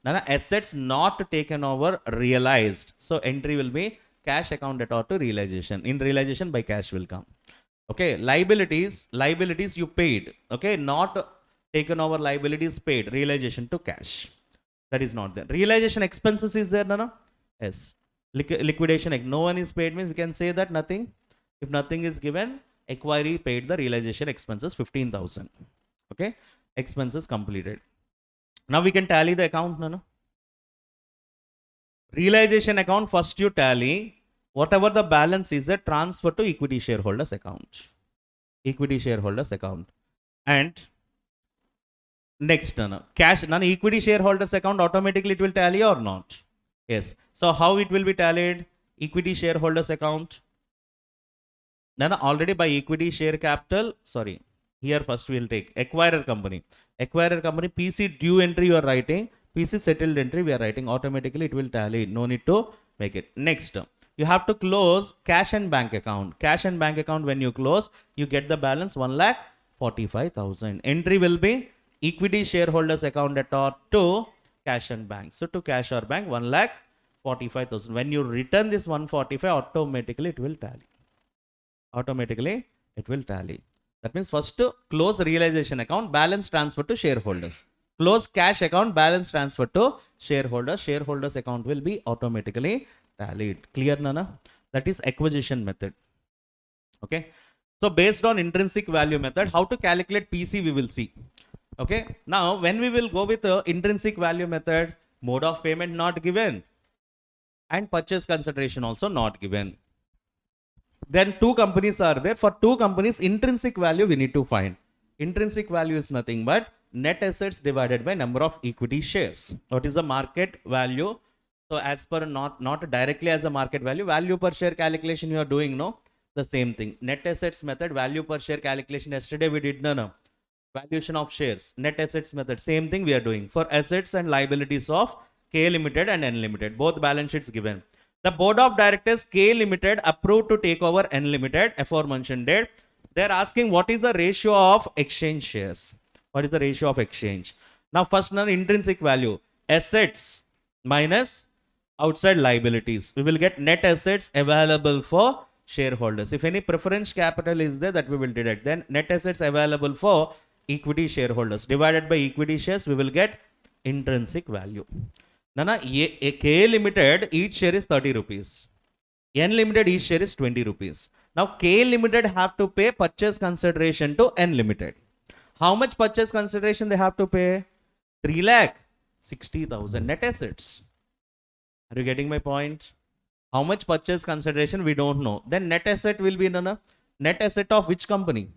Now assets not taken over realized. So entry will be cash account debtor to realization. In realization by cash will come. Okay, liabilities you paid. Okay, not taken over liabilities paid. Realization to cash. That is not there. Realization expenses is there, Nana? Yes. Liquidation, no one is paid means we can say that nothing. If nothing is given, acquiree paid the realization expenses 15,000. Okay, expenses completed. Now we can tally the account, no? Realization account, first you tally whatever the balance is a transfer to equity shareholders account. Equity shareholders account. And next, cash, equity shareholders account automatically it will tally or not? Yes. So how it will be tallied? Equity shareholders account. Already by equity share capital, sorry, here first we will take acquirer company. Acquirer company, PC due entry you are writing, PC settled entry we are writing, automatically it will tally, no need to make it. Next, you have to close cash and bank account. Cash and bank account when you close, you get the balance 1,45,000. Entry will be equity shareholders account debtor to cash and bank. So to cash or bank 1,45,000. When you return this 145, automatically it will tally. Automatically it will tally. That means first to close realization account, balance transfer to shareholders. Close cash account, balance transfer to shareholders. Shareholders account will be automatically tallied. Clear, Nana? That is acquisition method. Okay. So based on intrinsic value method, how to calculate PC we will see. Okay. Now when we will go with the intrinsic value method, mode of payment not given and purchase consideration also not given. Then two companies are there. For two companies, intrinsic value we need to find. Intrinsic value is nothing but net assets divided by number of equity shares. What is the market value? So as per not directly as a market value per share calculation you are doing, no? The same thing. Net assets method, value per share calculation. Yesterday we did no. Valuation of shares. Net assets method. Same thing we are doing. For assets and liabilities of K Limited and N Limited. Both balance sheets given. The board of directors K Limited approved to take over N Limited, aforementioned date. They're asking what is the ratio of exchange shares? What is the ratio of exchange? Now, first, now intrinsic value, assets minus outside liabilities. We will get net assets available for shareholders. If any preference capital is there, that we will deduct. Then net assets available for equity shareholders divided by equity shares, we will get intrinsic value. Nana, K Limited, each share is 30 rupees. N Limited, each share is 20 rupees. Now, K Limited have to pay purchase consideration to N Limited. How much purchase consideration they have to pay? 3,60,000 net assets. Are you getting my point? How much purchase consideration? We don't know. Then net asset will be net asset of which company?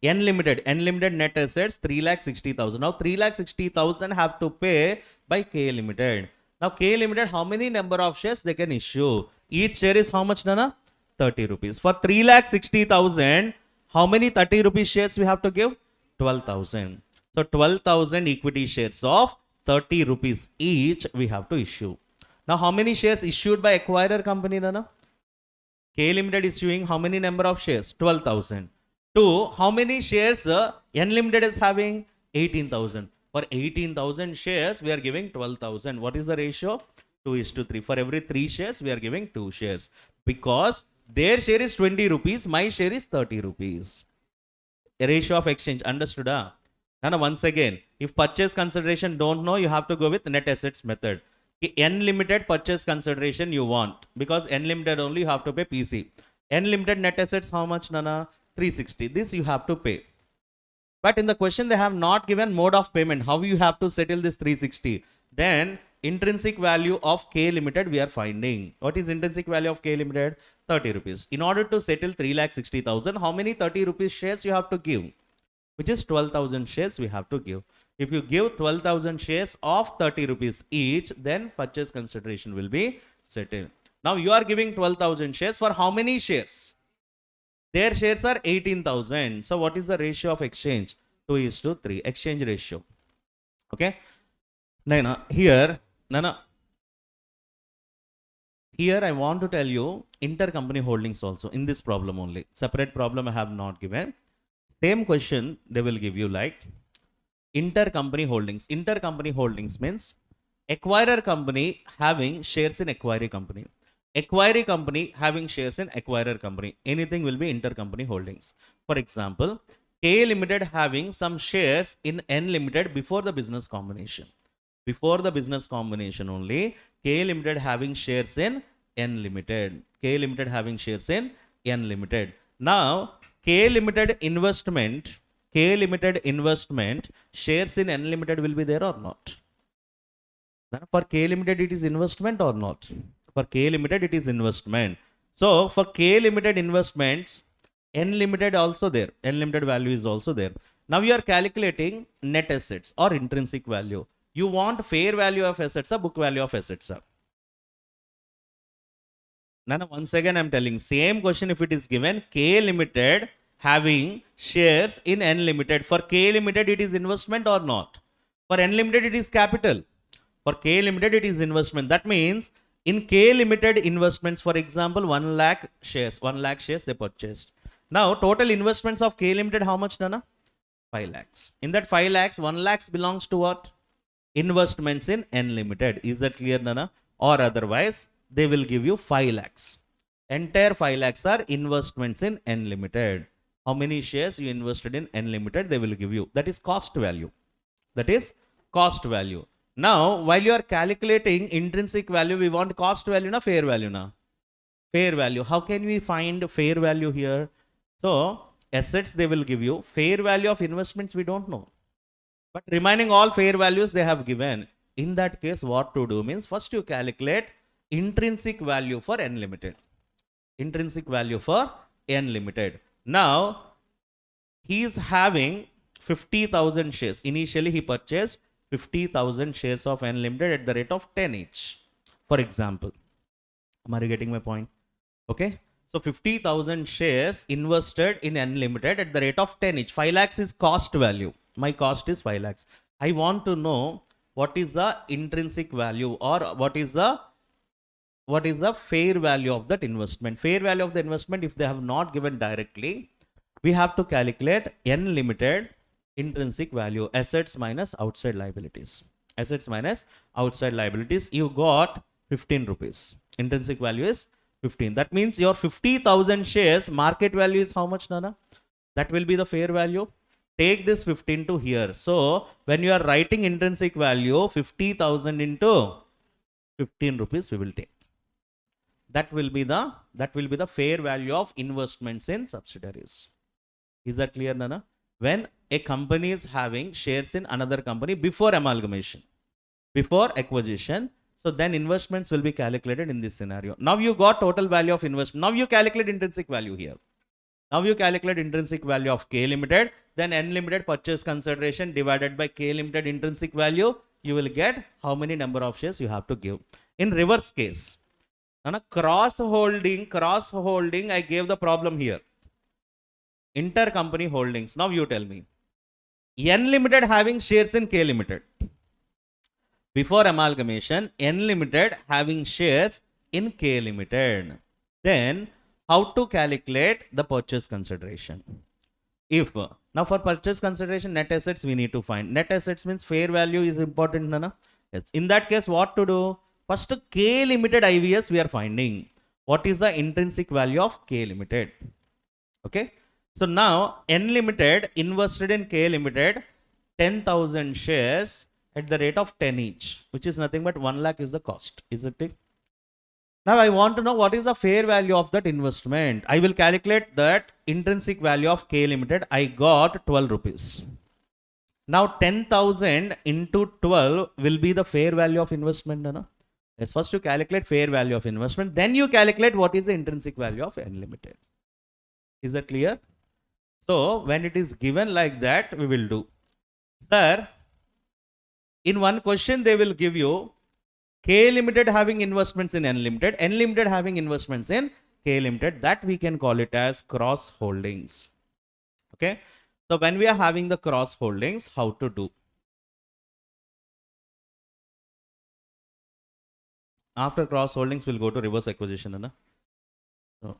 N Limited. N Limited net assets 3,60,000. Now 3,60,000 have to pay by K Limited. Now K Limited, how many number of shares they can issue? Each share is how much, Nana? 30 rupees. For 3,60,000, how many 30 rupees shares we have to give? 12,000. So 12,000 equity shares of 30 rupees each we have to issue. Now how many shares issued by acquirer company, Nana? K Limited issuing how many number of shares? 12,000. To how many shares N Limited is having? 18,000. For 18,000 shares, we are giving 12,000. What is the ratio? 2:3. For every 3 shares, we are giving 2 shares. Because their share is 20 rupees, my share is 30 rupees. A ratio of exchange. Understood? Now, once again, if purchase consideration don't know, you have to go with net assets method. N Limited purchase consideration you want. Because N Limited only you have to pay PC. N Limited net assets how much, Nana? 360. This you have to pay. But in the question, they have not given mode of payment. How you have to settle this 360? Then intrinsic value of K Limited we are finding. What is intrinsic value of K Limited? 30 rupees. In order to settle 3,60,000, how many 30 rupees shares you have to give? Which is 12,000 shares we have to give. If you give 12,000 shares of 30 rupees each, then purchase consideration will be settled. Now you are giving 12,000 shares for how many shares? Their shares are 18,000. So what is the ratio of exchange? 2:3. Exchange ratio. Okay. Now here I want to tell you intercompany holdings also in this problem only. Separate problem I have not given. Same question they will give you like intercompany holdings. Intercompany holdings means acquirer company having shares in acquiring company. Acquiring company having shares in acquirer company. Anything will be intercompany holdings. For example, K Limited having some shares in N Limited before the business combination. Before the business combination only, K Limited having shares in N Limited. K Limited having shares in N Limited. Now, K Limited investment shares in N Limited will be there or not? For K Limited it is investment or not? For K Limited it is investment. So for K Limited investments, N Limited also there. N Limited value is also there. Now you are calculating net assets or intrinsic value. You want fair value of assets or book value of assets? Now once again I am telling same question if it is given K Limited having shares in N Limited. For K Limited it is investment or not? For N Limited it is capital. For K Limited it is investment. That means in K Limited investments, for example, 1 lakh shares they purchased. Now total investments of K Limited how much, Nana? 5 lakhs. In that 5 lakhs, 1 lakhs belongs to what? Investments in N Limited. Is that clear, Nana? Or otherwise, they will give you 5 lakhs. Entire 5 lakhs are investments in N Limited. How many shares you invested in N Limited, they will give you. That is cost value. That is cost value. Now, while you are calculating intrinsic value, we want cost value na fair value na? Fair value. How can we find fair value here? So, assets they will give you. Fair value of investments we don't know. But remaining all fair values they have given. In that case, what to do means first you calculate intrinsic value for N Limited. Intrinsic value for N Limited. Now, he is having 50,000 shares. Initially, he purchased 50,000 shares of N Limited at the rate of 10 each. For example, am I getting my point? Okay. So 50,000 shares invested in N Limited at the rate of 10 each. 5 lakhs is cost value. My cost is 5 lakhs. I want to know what is the intrinsic value or what is the fair value of that investment. Fair value of the investment, if they have not given directly, we have to calculate N limited intrinsic value, assets minus outside liabilities. Assets minus outside liabilities, you got 15 rupees. Intrinsic value is 15. That means your 50,000 shares market value is how much, Nana? That will be the fair value. Take this 15 to here. So when you are writing intrinsic value, 50,000 into 15 rupees we will take. That will be the fair value of investments in subsidiaries. Is that clear, Nana? When a company is having shares in another company before amalgamation, before acquisition, so then investments will be calculated in this scenario. Now you got total value of investment. Now you calculate intrinsic value here. Now you calculate intrinsic value of K limited, then N limited purchase consideration divided by K limited intrinsic value. You will get how many number of shares you have to give. In reverse case, cross holding, I gave the problem here. Intercompany holdings. Now you tell me. N limited having shares in K limited. Before amalgamation, N limited having shares in K limited. Then how to calculate the purchase consideration? If now for purchase consideration, net assets we need to find. Net assets means fair value is important, Nana. Yes. In that case, what to do? First, K limited IVS we are finding. What is the intrinsic value of K limited? Okay. So now N limited invested in K limited 10,000 shares at the rate of 10 each, which is nothing but 1 lakh is the cost. Is it? Now I want to know what is the fair value of that investment. I will calculate that intrinsic value of K limited. I got 12 rupees. Now 10,000 into 12 will be the fair value of investment. No? Yes, first you calculate fair value of investment. Then you calculate what is the intrinsic value of N limited. Is that clear? So when it is given like that, we will do. Sir, in one question they will give you K limited having investments in N limited having investments in K limited. That we can call it as cross holdings. Okay. So when we are having the cross holdings, how to do? After cross holdings, we'll go to reverse acquisition. Anna. So,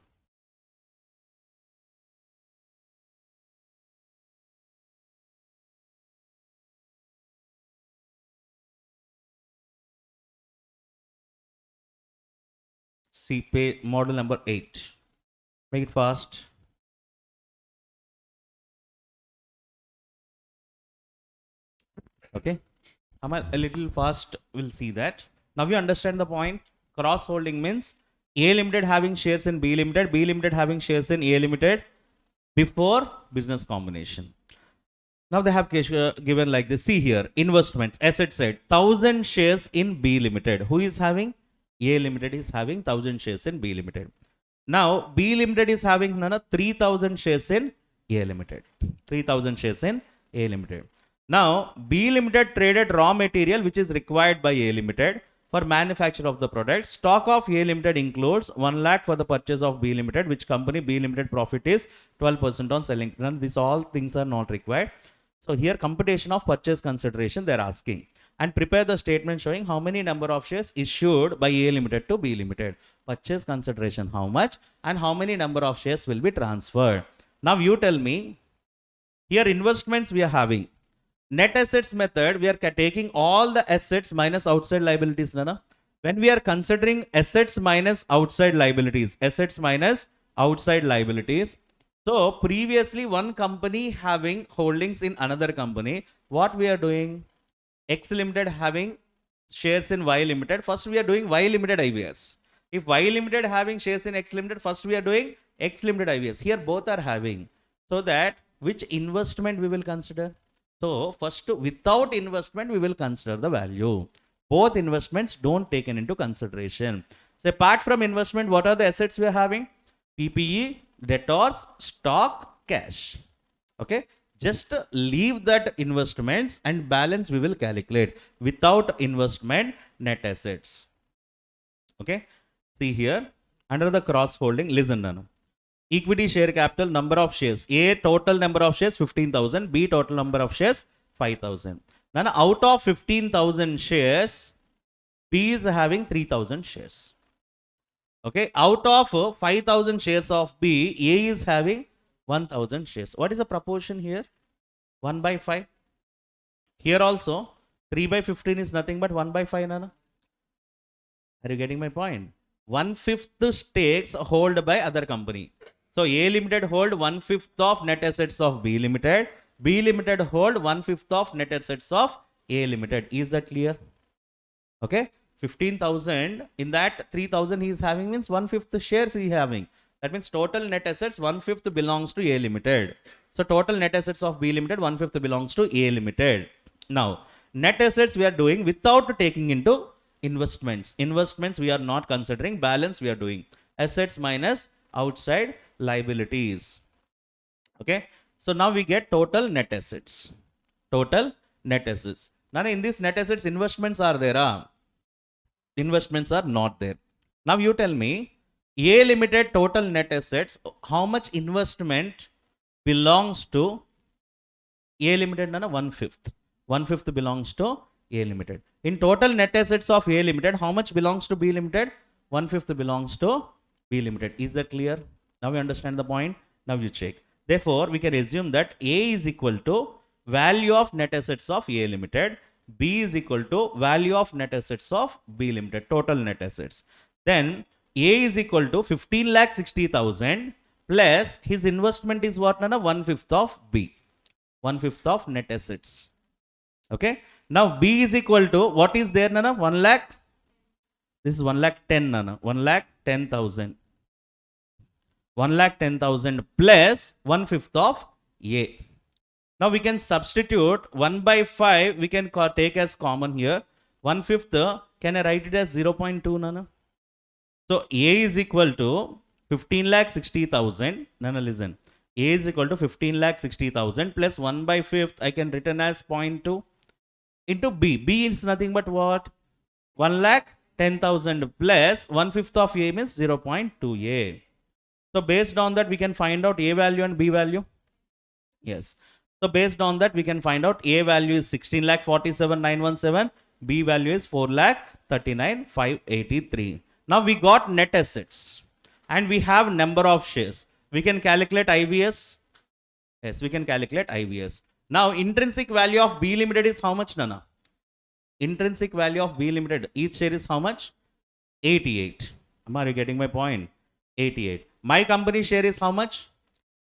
see pay model number 8. Make it fast. Okay. I'm a little fast. We'll see that. Now you understand the point. Cross holding means A limited having shares in B limited having shares in A limited before business combination. Now they have given like this. See here, investments, asset side, 1,000 shares in B limited. Who is having? A limited is having 1,000 shares in B limited. Now B limited is having 3,000 shares in A limited. 3,000 shares in A limited. Now B limited traded raw material which is required by A limited for manufacture of the product. Stock of A limited includes 1 lakh for the purchase of B limited, which company B limited profit is 12% on selling. None, these all things are not required. So here computation of purchase consideration they are asking, and prepare the statement showing how many number of shares issued by A limited to B limited. Purchase consideration how much and how many number of shares will be transferred. Now you tell me, here investments we are having. Net assets method, we are taking all the assets minus outside liabilities. Nana. When we are considering assets minus outside liabilities, so previously one company having holdings in another company, what we are doing? X limited having shares in Y limited, first we are doing Y limited IVS. If Y limited having shares in X limited, first we are doing X limited IVS. Here both are having. So that which investment we will consider? So first, without investment, we will consider the value. Both investments don't taken into consideration. So apart from investment, what are the assets we are having? PPE, debtors, stock, cash. Okay. Just leave that investments and balance we will calculate. Without investment, net assets. Okay. See here, under the cross holding, listen now. Equity share capital, number of shares. A total number of shares 15,000. B total number of shares 5,000. Then out of 15,000 shares, B is having 3,000 shares. Okay. Out of 5,000 shares of B, A is having 1000 shares. What is the proportion here? 1 by 5. Here also 3 by 15 is nothing but 1 by 5, Nana. Are you getting my point? 1/5 stakes hold by other company. So A Limited hold 1/5 of net assets of B Limited. B Limited hold 1/5 of net assets of A Limited. Is that clear? Okay. 15,000, in that 3,000 he is having means 1/5 shares he is having. That means total net assets 1/5 belongs to A Limited. So total net assets of B Limited 1/5 belongs to A Limited. Now net assets we are doing without taking into investments. Investments we are not considering. Balance we are doing. Assets minus outside liabilities. Okay. So now we get total net assets. Total net assets. Now in this net assets investments are there. Investments are not there. Now you tell me, A Limited total net assets, how much investment belongs to A Limited? 1/5. 1/5 belongs to A Limited. In total net assets of A Limited, how much belongs to B Limited? 1/5 belongs to B Limited. Is that clear? Now we understand the point. Now you check. Therefore, we can assume that A is equal to value of net assets of A Limited. B is equal to value of net assets of B Limited, total net assets. Then A is equal to 15,60,000 plus his investment is what, Nana? 1/5 of B. 1/5 of net assets. Okay. Now B is equal to what is there, Nana? 1 lakh. This is 1,10,000, Nana. 1,10,000. 1,10,000 plus 1/5 of A. Now we can substitute 1 by 5, we can take as common here. 1/5, can I write it as 0.2, Nana? So A is equal to 15,60,000. Nana, listen. A is equal to 15,60,000 plus 1 by 5th, I can written as 0.2 into B. B is nothing but what? 1,10,000 plus 1/5 of A means 0.2A. So based on that, we can find out A value and B value. Yes. So based on that, we can find out A value is 16,47,917. B value is 4,39,583. Now we got net assets and we have number of shares. We can calculate IVS. Yes, we can calculate IVS. Now intrinsic value of B Limited is how much, Nana? Intrinsic value of B Limited, each share is how much? 88. Are you getting my point? 88. My company share is how much?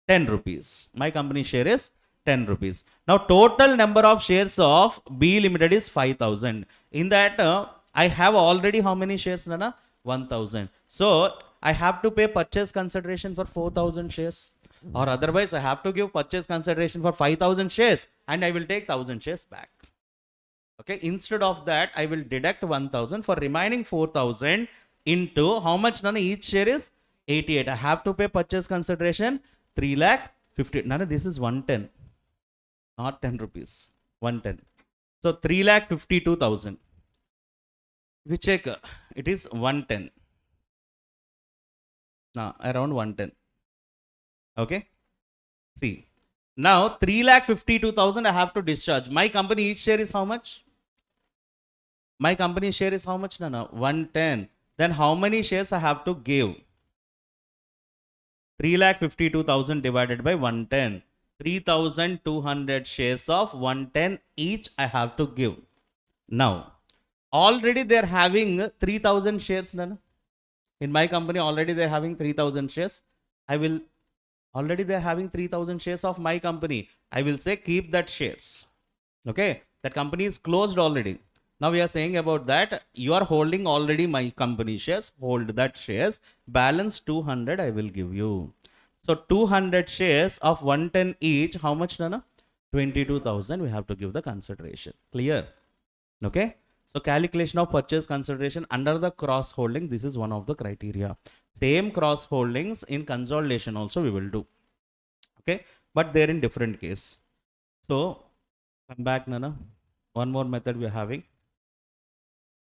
10 rupees. My company share is 10 rupees. Now total number of shares of B Limited is 5,000. In that I have already how many shares, Nana? 1,000. So I have to pay purchase consideration for 4,000 shares. Or otherwise I have to give purchase consideration for 5,000 shares and I will take 1,000 shares back. Okay. Instead of that, I will deduct 1,000 for remaining 4,000 into how much, Nana? Each share is 88. I have to pay purchase consideration 3,50,000. Nana, this is 110. Not 10 rupees. 110. So 3,52,000. We check. It is 110. Now around 110. Okay. See. Now 3,52,000 I have to discharge. My company each share is how much? My company share is how much, Nana? 110. Then how many shares I have to give? 3,52,000 divided by 110. 3,200 shares of 110 each I have to give. Now, already they are having 3,000 shares, Nana. In my company, already they are having 3,000 shares. Already they are having 3,000 shares of my company. I will say keep that shares. Okay. That company is closed already. Now we are saying about that. You are holding already my company shares. Hold that shares. Balance 200 I will give you. So 200 shares of 110 each. How much, Nana? 22,000 we have to give the consideration. Clear? Okay. So calculation of purchase consideration under the cross holding. This is one of the criteria. Same cross holdings in consolidation also we will do. Okay. But they're in different case. So come back, Nana. One more method we are having.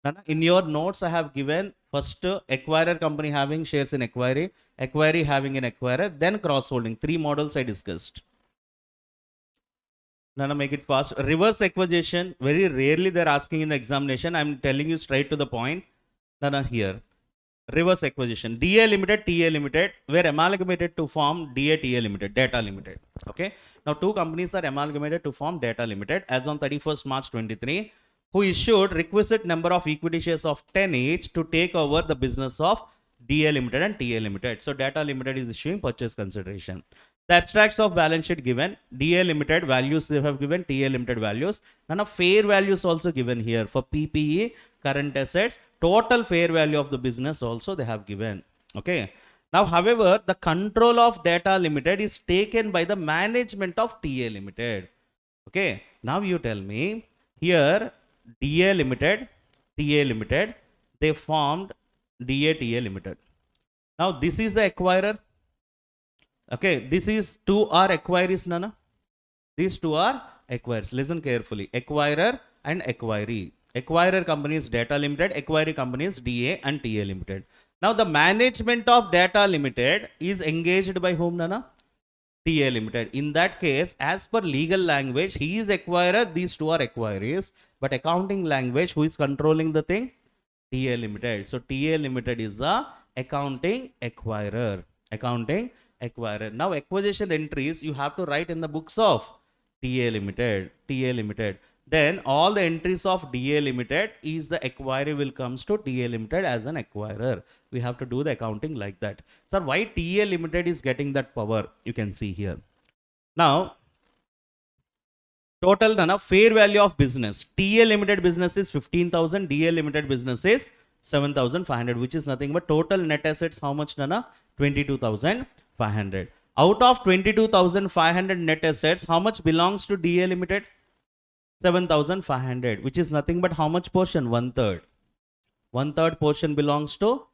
Nana, in your notes, I have given first acquirer company having shares in acquiree, acquiree having an acquirer, then cross holding. 3 models I discussed. Nana, make it fast. Reverse acquisition, very rarely they're asking in the examination. I'm telling you straight to the point. Nana, here. reverse acquisition. DA Limited, TA Limited were amalgamated to form DA TA Limited, Data Limited. Okay. Now, two companies are amalgamated to form Data Limited as on 31st March 23, who issued requisite number of equity shares of 10 each to take over the business of DA Limited and TA Limited. So, Data Limited is issuing purchase consideration. The abstracts of balance sheet given, DA Limited values they have given, TA Limited values. None of fair values also given here for PPE, current assets, total fair value of the business also they have given. Okay. Now, however, the control of Data Limited is taken by the management of TA Limited. Okay. Now, you tell me here DA Limited, TA Limited, they formed DA TA Limited. Now, this is the acquirer. Okay, this is two are acquirees, Nana. These two are acquirers. Listen carefully. Acquirer and acquiree. Acquirer company is Data Limited. Acquiree company is DA and TA Limited. Now, the management of Data Limited is engaged by whom, Nana? TA Limited. In that case, as per legal language, he is acquirer. These two are acquirees. But accounting language, who is controlling the thing? TA Limited. So, TA Limited is the accounting acquirer. Accounting acquirer. Now, acquisition entries you have to write in the books of TA Limited. TA Limited. Then all the entries of DA Limited is the acquiree will comes to TA Limited as an acquirer. We have to do the accounting like that. Sir, why TA Limited is getting that power? You can see here. Now, total Nana, fair value of business. TA Limited business is 15,000. DA Limited business is 7,500, which is nothing but total net assets. How much, Nana? 22,500. Out of 22,500 net assets, how much belongs to DA Limited? 7,500, which is nothing but how much portion? 1/3. 1/3 portion belongs to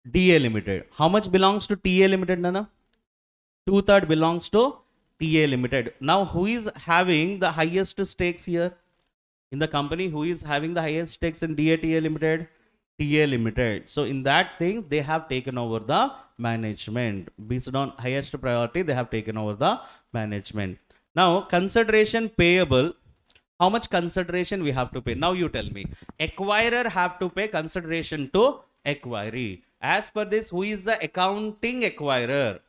DA Limited. How much belongs to TA Limited, Nana? 2/3 belongs to TA Limited. Now, who is having the highest stakes here? In the company, who is having the highest stakes in DA TA Limited? TA Limited. So, in that thing, they have taken over the management. Based on highest priority, they have taken over the management. Now, consideration payable. How much consideration we have to pay? Now, you tell me. Acquirer have to pay consideration to acquiree. As per this, who is the accounting acquirer?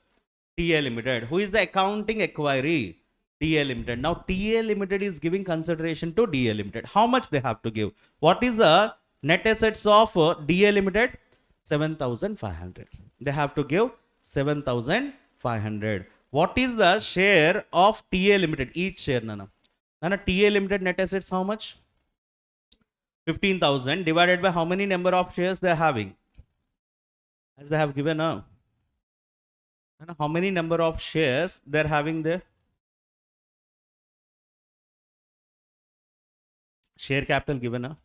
TA Limited. Who is the accounting acquiree? TA Limited. Now, TA Limited is giving consideration to DA Limited. How much they have to give? What is the net assets of DA Limited? 7,500. They have to give 7,500. What is the share of TA Limited? Each share, Nana. Nana, TA Limited net assets how much? 15,000 divided by how many number of shares they are having? As they have given now. How many number of shares they are having there? Share capital given now.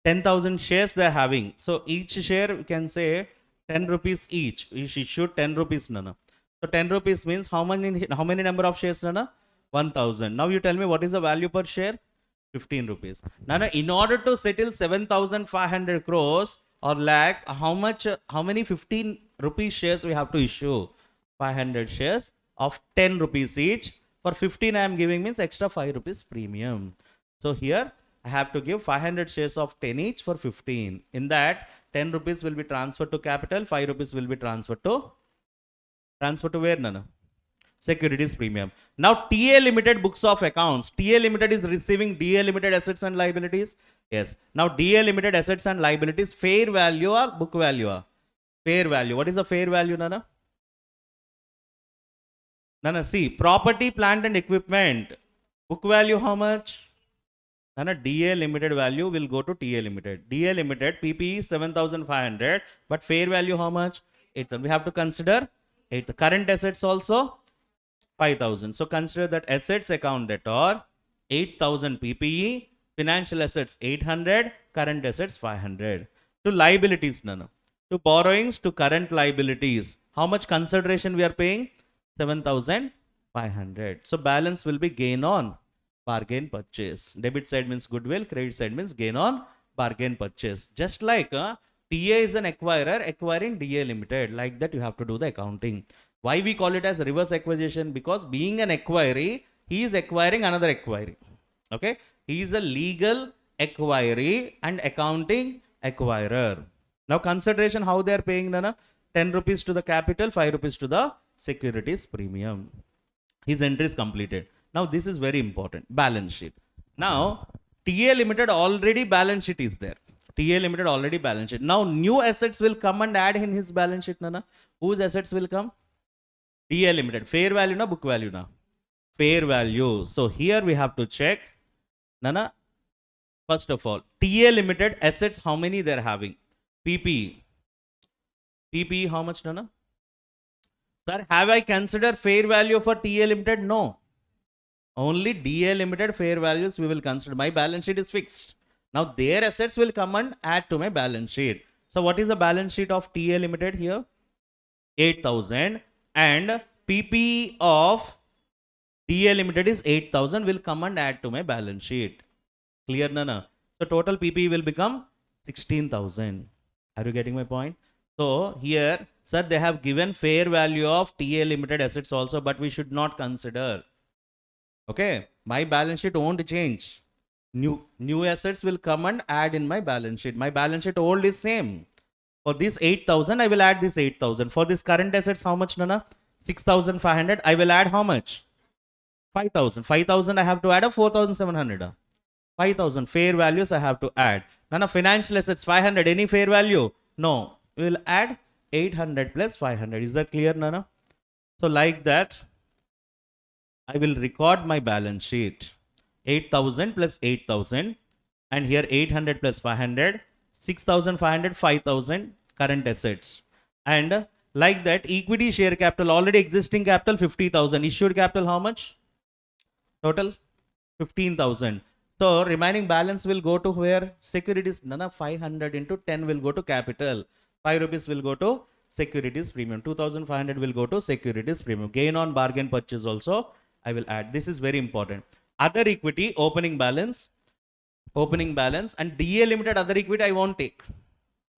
10,000 shares they are having. So each share we can say 10 rupees each. We should 10 rupees, Nana. So 10 rupees means how many number of shares, Nana? 1,000. Now you tell me what is the value per share? 15 rupees. Nana, in order to settle 7,500 crores or lakhs, how many 15 rupees shares we have to issue? 500 shares of 10 rupees each. For 15 I am giving means extra 5 rupees premium. So here I have to give 500 shares of 10 each for 15. In that 10 rupees will be transferred to capital, 5 rupees will be transferred to where, Nana? Securities premium. Now, TA Limited books of accounts. TA Limited is receiving DA Limited assets and liabilities. Yes. Now, DA Limited assets and liabilities, fair value or book value? Fair value. What is the fair value, Nana? Nana, see, property, plant and equipment. Book value how much? Nana, DA Limited value will go to TA Limited. DA Limited, PPE 7,500, but fair value how much? 8,000. We have to consider 8. The current assets also 5,000. So consider that assets account debtor 8,000 PPE, financial assets 800, current assets 500. To liabilities, Nana. To borrowings, to current liabilities. How much consideration we are paying? 7,500. So balance will be gain on bargain purchase. Debit side means goodwill, credit side means gain on bargain purchase. Just like TA is an acquirer acquiring DA Limited. Like that you have to do the accounting. Why we call it as reverse acquisition? Because being an acquiree, he is acquiring another acquiree. Okay. He is a legal acquiree and accounting acquirer. Now consideration how they are paying, Nana? 10 rupees to the capital, 5 rupees to the securities premium. His entry is completed. Now this is very important. Balance sheet. Now TA Limited already balance sheet is there. TA Limited already balance sheet. Now new assets will come and add in his balance sheet, Nana. Whose assets will come? TA Limited. Fair value na, book value na? Fair value. So here we have to check, Nana. First of all, TA Limited assets, how many they're having? PP. PP, how much, Nana? Sir, have I considered fair value for TA Limited? No. Only DA Limited fair values we will consider. My balance sheet is fixed. Now their assets will come and add to my balance sheet. So what is the balance sheet of TA Limited here? 8,000, and PP of TA Limited is 8,000 will come and add to my balance sheet. Clear, Nana? So total PP will become 16,000. Are you getting my point? So here, sir, they have given fair value of TA Limited assets also, but we should not consider. Okay, my balance sheet won't change. New assets will come and add in my balance sheet. My balance sheet old is same. For this 8,000, I will add this 8,000. For this current assets, how much, Nana? 6,500. I will add how much? 5,000. 5,000 I have to add a 4,700. 5,000 fair values I have to add. Nana, financial assets 500. Any fair value? No. We will add 800 plus 500. Is that clear, Nana? So like that, I will record my balance sheet. 8,000 plus 8,000, and here 800 plus 500, 6,500, 5,000 current assets. And like that, equity share capital, already existing capital 50,000. Issued capital how much? Total 15,000. So remaining balance will go to where? Securities. Nana, 500 into 10 will go to capital. 5 rupees will go to securities premium. 2,500 will go to securities premium. Gain on bargain purchase also I will add. This is very important. Other equity, opening balance, and DA Limited other equity I won't take.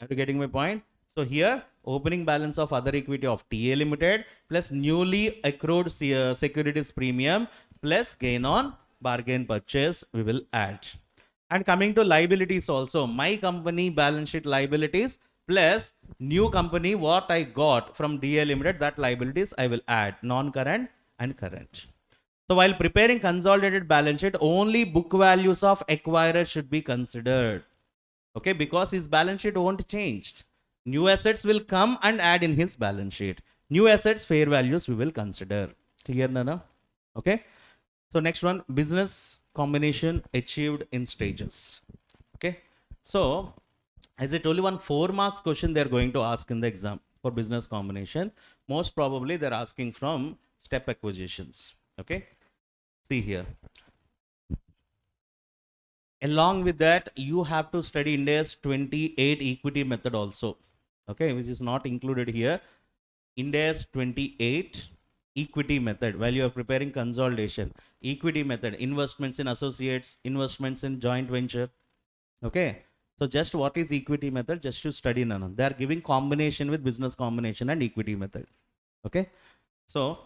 Are you getting my point? So here, opening balance of other equity of TA Limited plus newly accrued securities premium plus gain on bargain purchase we will add. And coming to liabilities also, my company balance sheet liabilities plus new company what I got from DA Limited, that liabilities I will add, non-current and current. So while preparing consolidated balance sheet, only book values of acquirer should be considered. Okay, because his balance sheet won't change. New assets will come and add in his balance sheet. New assets, fair values we will consider. Clear, Nana? Okay. So next one, business combination achieved in stages. Okay. So as I told you, one 4 marks question they are going to ask in the exam for business combination. Most probably they're asking from step acquisitions. Okay. See here. Along with that, you have to study Ind AS 28 equity method also. Okay, which is not included here. Ind AS 28 equity method while you are preparing consolidation. Equity method, investments in associates, investments in joint venture. Okay. So just what is equity method? Just to study, Nana. They are giving combination with business combination and equity method. Okay. So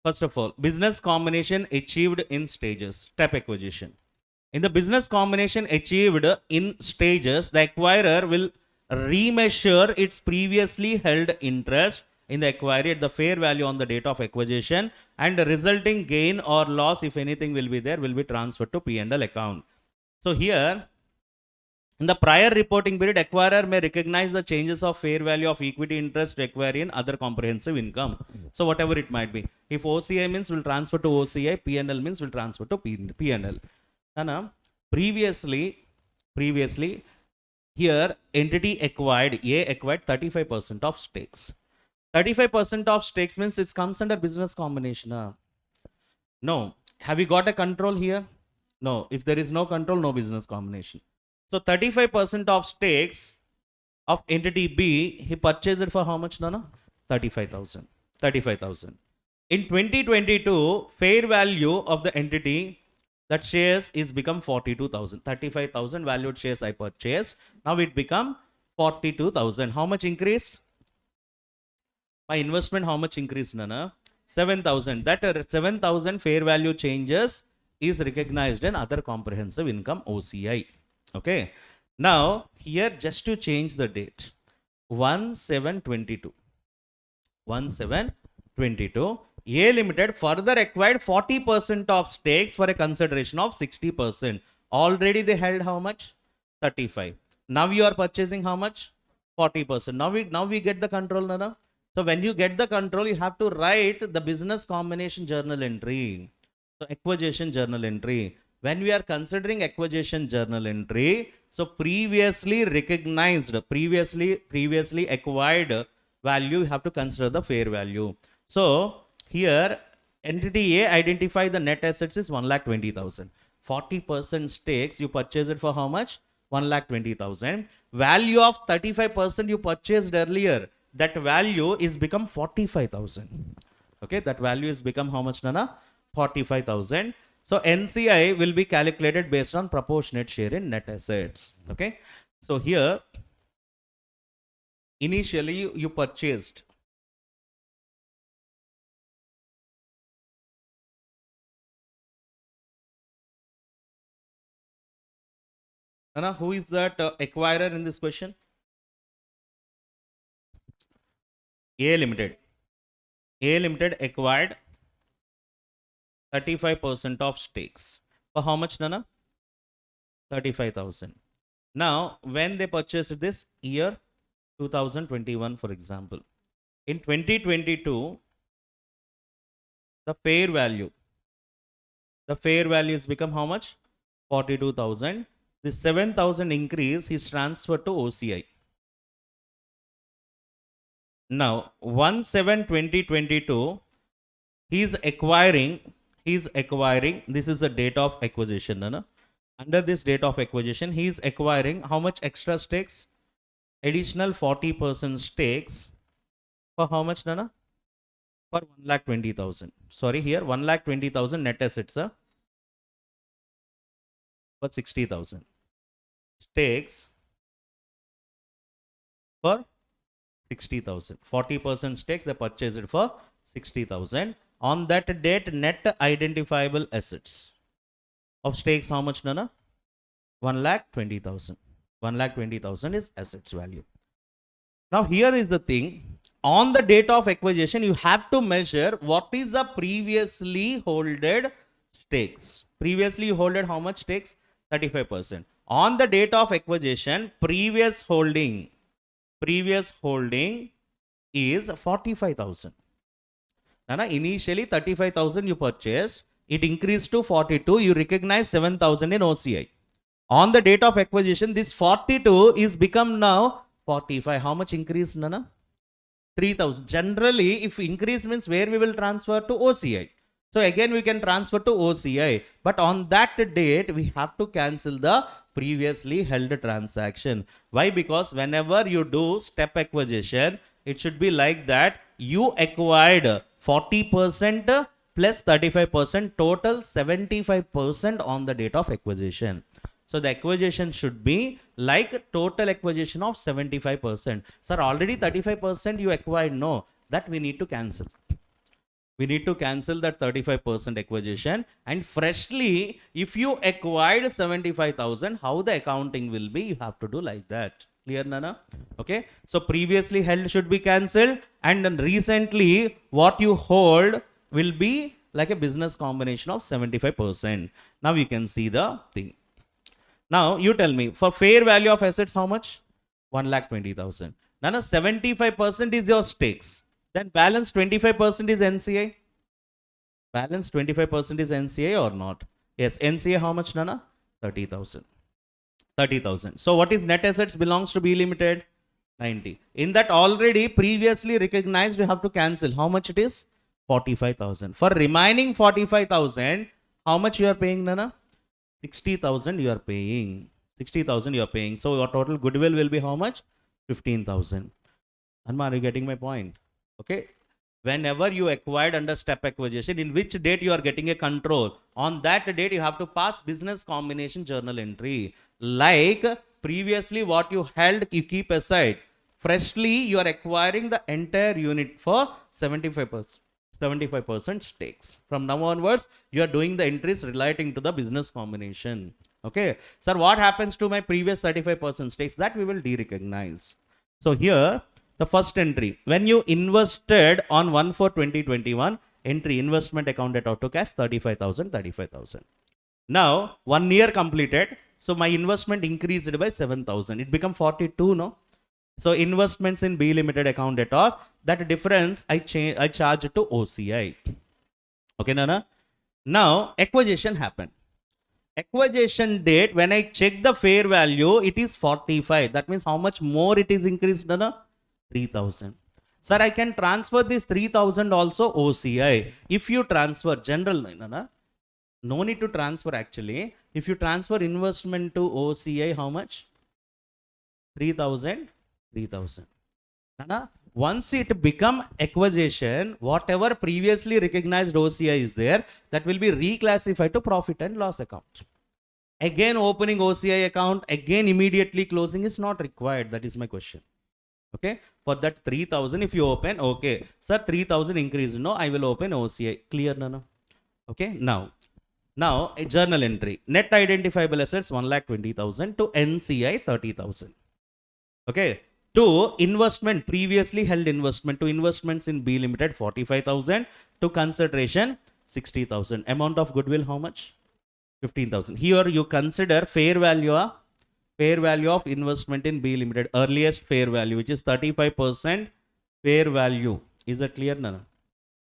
first of all, business combination achieved in stages, step acquisition. In the business combination achieved in stages, the acquirer will remeasure its previously held interest in the acquired at the fair value on the date of acquisition, and the resulting gain or loss, if anything will be there, will be transferred to P&L account. So here, in the prior reporting period, acquirer may recognize the changes of fair value of equity interest to acquire in other comprehensive income. So whatever it might be. If OCI means will transfer to OCI, P&L means will transfer to P&L. Nana, previously, here entity acquired, A acquired 35% of stakes. 35% of stakes means it comes under business combination. No. Have you got a control here? No. If there is no control, no business combination. So 35% of stakes of entity B, he purchased it for how much, Nana? 35,000. 35,000. In 2022, fair value of the entity, that shares is become 42,000. 35,000 valued shares I purchased. Now it become 42,000. How much increased? My investment how much increased, Nana? 7,000. That 7,000 fair value changes is recognized in other comprehensive income OCI. Okay. Now, here just to change the date, 1/7/22. 1/7/22. A Limited further acquired 40% of stakes for a consideration of 60%. Already they held how much? 35. Now you are purchasing how much? 40%. Now we get the control, Nana. So when you get the control, you have to write the business combination journal entry. So acquisition journal entry. When we are considering acquisition journal entry, so previously recognized, previously acquired value, you have to consider the fair value. So here entity A identify the net assets is 1,20,000. 40% stakes you purchase it for how much? 1,20,000. Value of 35% you purchased earlier, that value is become 45,000. Okay, that value is become how much, Nana? 45,000. So NCI will be calculated based on proportionate share in net assets. Okay, so here initially you purchased Nana, who is that acquirer in this question? A Limited. A Limited acquired 35% of stakes. For how much, Nana? 35,000. Now, when they purchased this year, 2021, for example. In 2022, the fair value is become how much? 42,000. The 7,000 increase is transferred to OCI. Now, 1/7/2022, he is acquiring, this is the date of acquisition, Nana. Under this date of acquisition, he is acquiring how much extra stakes? Additional 40% stakes for how much, Nana? For 1,20,000. Sorry, here 1,20,000 net assets for 60,000. Stakes for 60,000. 40% stakes they purchased it for 60,000. On that date, net identifiable assets of stakes how much, Nana? 1,20,000. 1,20,000 is assets value. Now here is the thing. On the date of acquisition, you have to measure what is the previously holded stakes. Previously you holded how much stakes? 35%. On the date of acquisition, previous holding is 45,000. Nana, initially 35,000 you purchased, it increased to 42, you recognize 7,000 in OCI. On the date of acquisition, this 42 is become now 45. How much increase, Nana? 3,000. Generally, if increase means where we will transfer to OCI. So again, we can transfer to OCI. But on that date, we have to cancel the previously held transaction. Why? Because whenever you do step acquisition, it should be like that. You acquired 40% plus 35%, total 75% on the date of acquisition. So the acquisition should be like total acquisition of 75%. Sir, already 35% you acquired. No, that we need to cancel. We need to cancel that 35% acquisition, and freshly, if you acquired 75,000, how the accounting will be, you have to do like that. Clear, Nana? Okay. So previously held should be cancelled, and then recently what you hold will be like a business combination of 75%. Now you can see the thing. Now you tell me, for fair value of assets, how much? 1,20,000. Nana, 75% is your stakes. Then balance 25% is NCI. Balance 25% is NCI or not? Yes, NCI how much, Nana? 30,000. 30,000. So what is net assets belongs to B Limited? 90. In that already previously recognized, you have to cancel. How much it is? 45,000. For remaining 45,000, how much you are paying, Nana? 60,000 you are paying. 60,000 you are paying. So your total goodwill will be how much? 15,000. Anma, are you getting my point? Okay. Whenever you acquired under step acquisition, in which date you are getting a control, on that date you have to pass business combination journal entry. Like previously what you held, you keep aside. Freshly you are acquiring the entire unit for 75%. 75% stakes. From now onwards, you are doing the entries relating to the business combination. Okay. Sir, what happens to my previous 35% stakes? That we will de-recognize. So here, the first entry, when you invested on 1/4/2021, entry investment account at auto cash 35,000. Now, 1 year completed. So my investment increased by 7,000. It become 42, no? So investments in B limited account at all, that difference I charge to OCI. Okay, Nana? Now, acquisition happened. Acquisition date, when I check the fair value, it is 45. That means how much more it is increased, Nana? 3,000. Sir, I can transfer this 3,000 also OCI. If you transfer, general, Nana, no need to transfer actually. If you transfer investment to OCI, how much? 3,000. 3,000. Nana, once it become acquisition, whatever previously recognized OCI is there, that will be reclassified to profit and loss account. Again, opening OCI account, again immediately closing is not required. That is my question. Okay, for that 3,000, if you open, okay, sir, 3,000 increase. No, I will open OCI. Clear, Nana? Okay, now a journal entry. Net identifiable assets 1,20,000 to NCI 30,000. Okay. To investment, previously held investment, to investments in B limited 45,000, to consideration 60,000. Amount of goodwill how much? 15,000. Here you consider fair value of investment in B limited, earliest fair value, which is 35% fair value. Is that clear, Nana?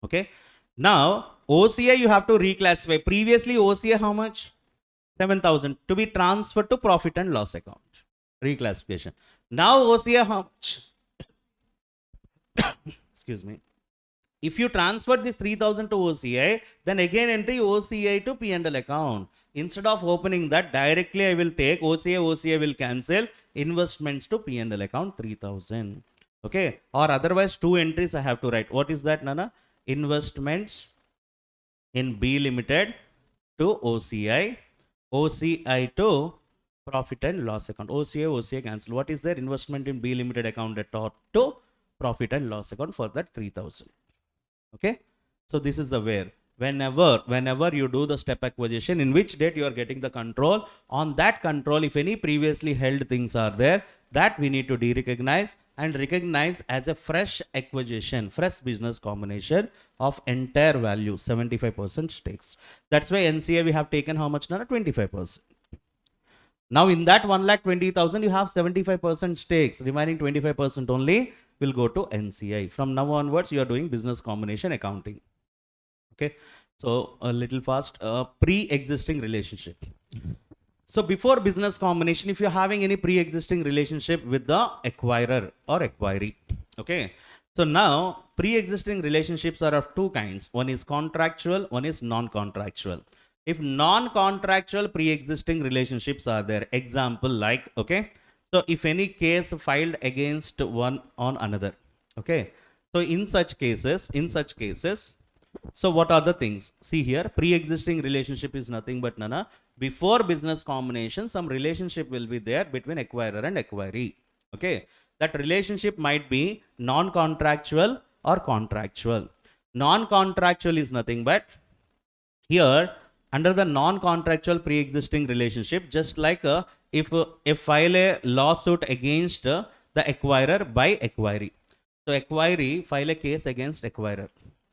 Okay. Now OCI you have to reclassify. Previously OCI how much? 7,000 to be transferred to profit and loss account. Reclassification. Now OCI how much? Excuse me. If you transfer this 3,000 to OCI, then again entry OCI to P&L account. Instead of opening that, directly I will take OCI will cancel investments to P&L account 3,000. Okay. Or otherwise 2 entries I have to write. What is that, Nana? Investments in B limited to OCI to profit and loss account. OCI cancel. What is their investment in B limited account at all to profit and loss account for that 3,000. Okay. So this is the where. Whenever you do the step acquisition, in which date you are getting the control, on that control, if any previously held things are there, that we need to de-recognize and recognize as a fresh acquisition, fresh business combination of entire value, 75% stakes. That's why NCA we have taken how much now? 25%. Now in that 1,20,000 you have 75% stakes, remaining 25% only will go to NCI. From now onwards you are doing business combination accounting. Okay, so a little fast. Pre-existing relationship. So before business combination, if you're having any pre-existing relationship with the acquirer or acquiree, okay. So now pre-existing relationships are of 2 kinds. One is contractual, one is non-contractual. If non-contractual pre-existing relationships are there, example like, okay, so if any case filed against one on another, okay, so in such cases, so what are the things? See here, pre-existing relationship is nothing but, Nana, before business combination, some relationship will be there between acquirer and acquiree. Okay, that relationship might be non-contractual or contractual. Non-contractual is nothing but, here under the non-contractual pre-existing relationship, just like if file a lawsuit against the acquirer by acquiree. So acquiree file a case against acquirer.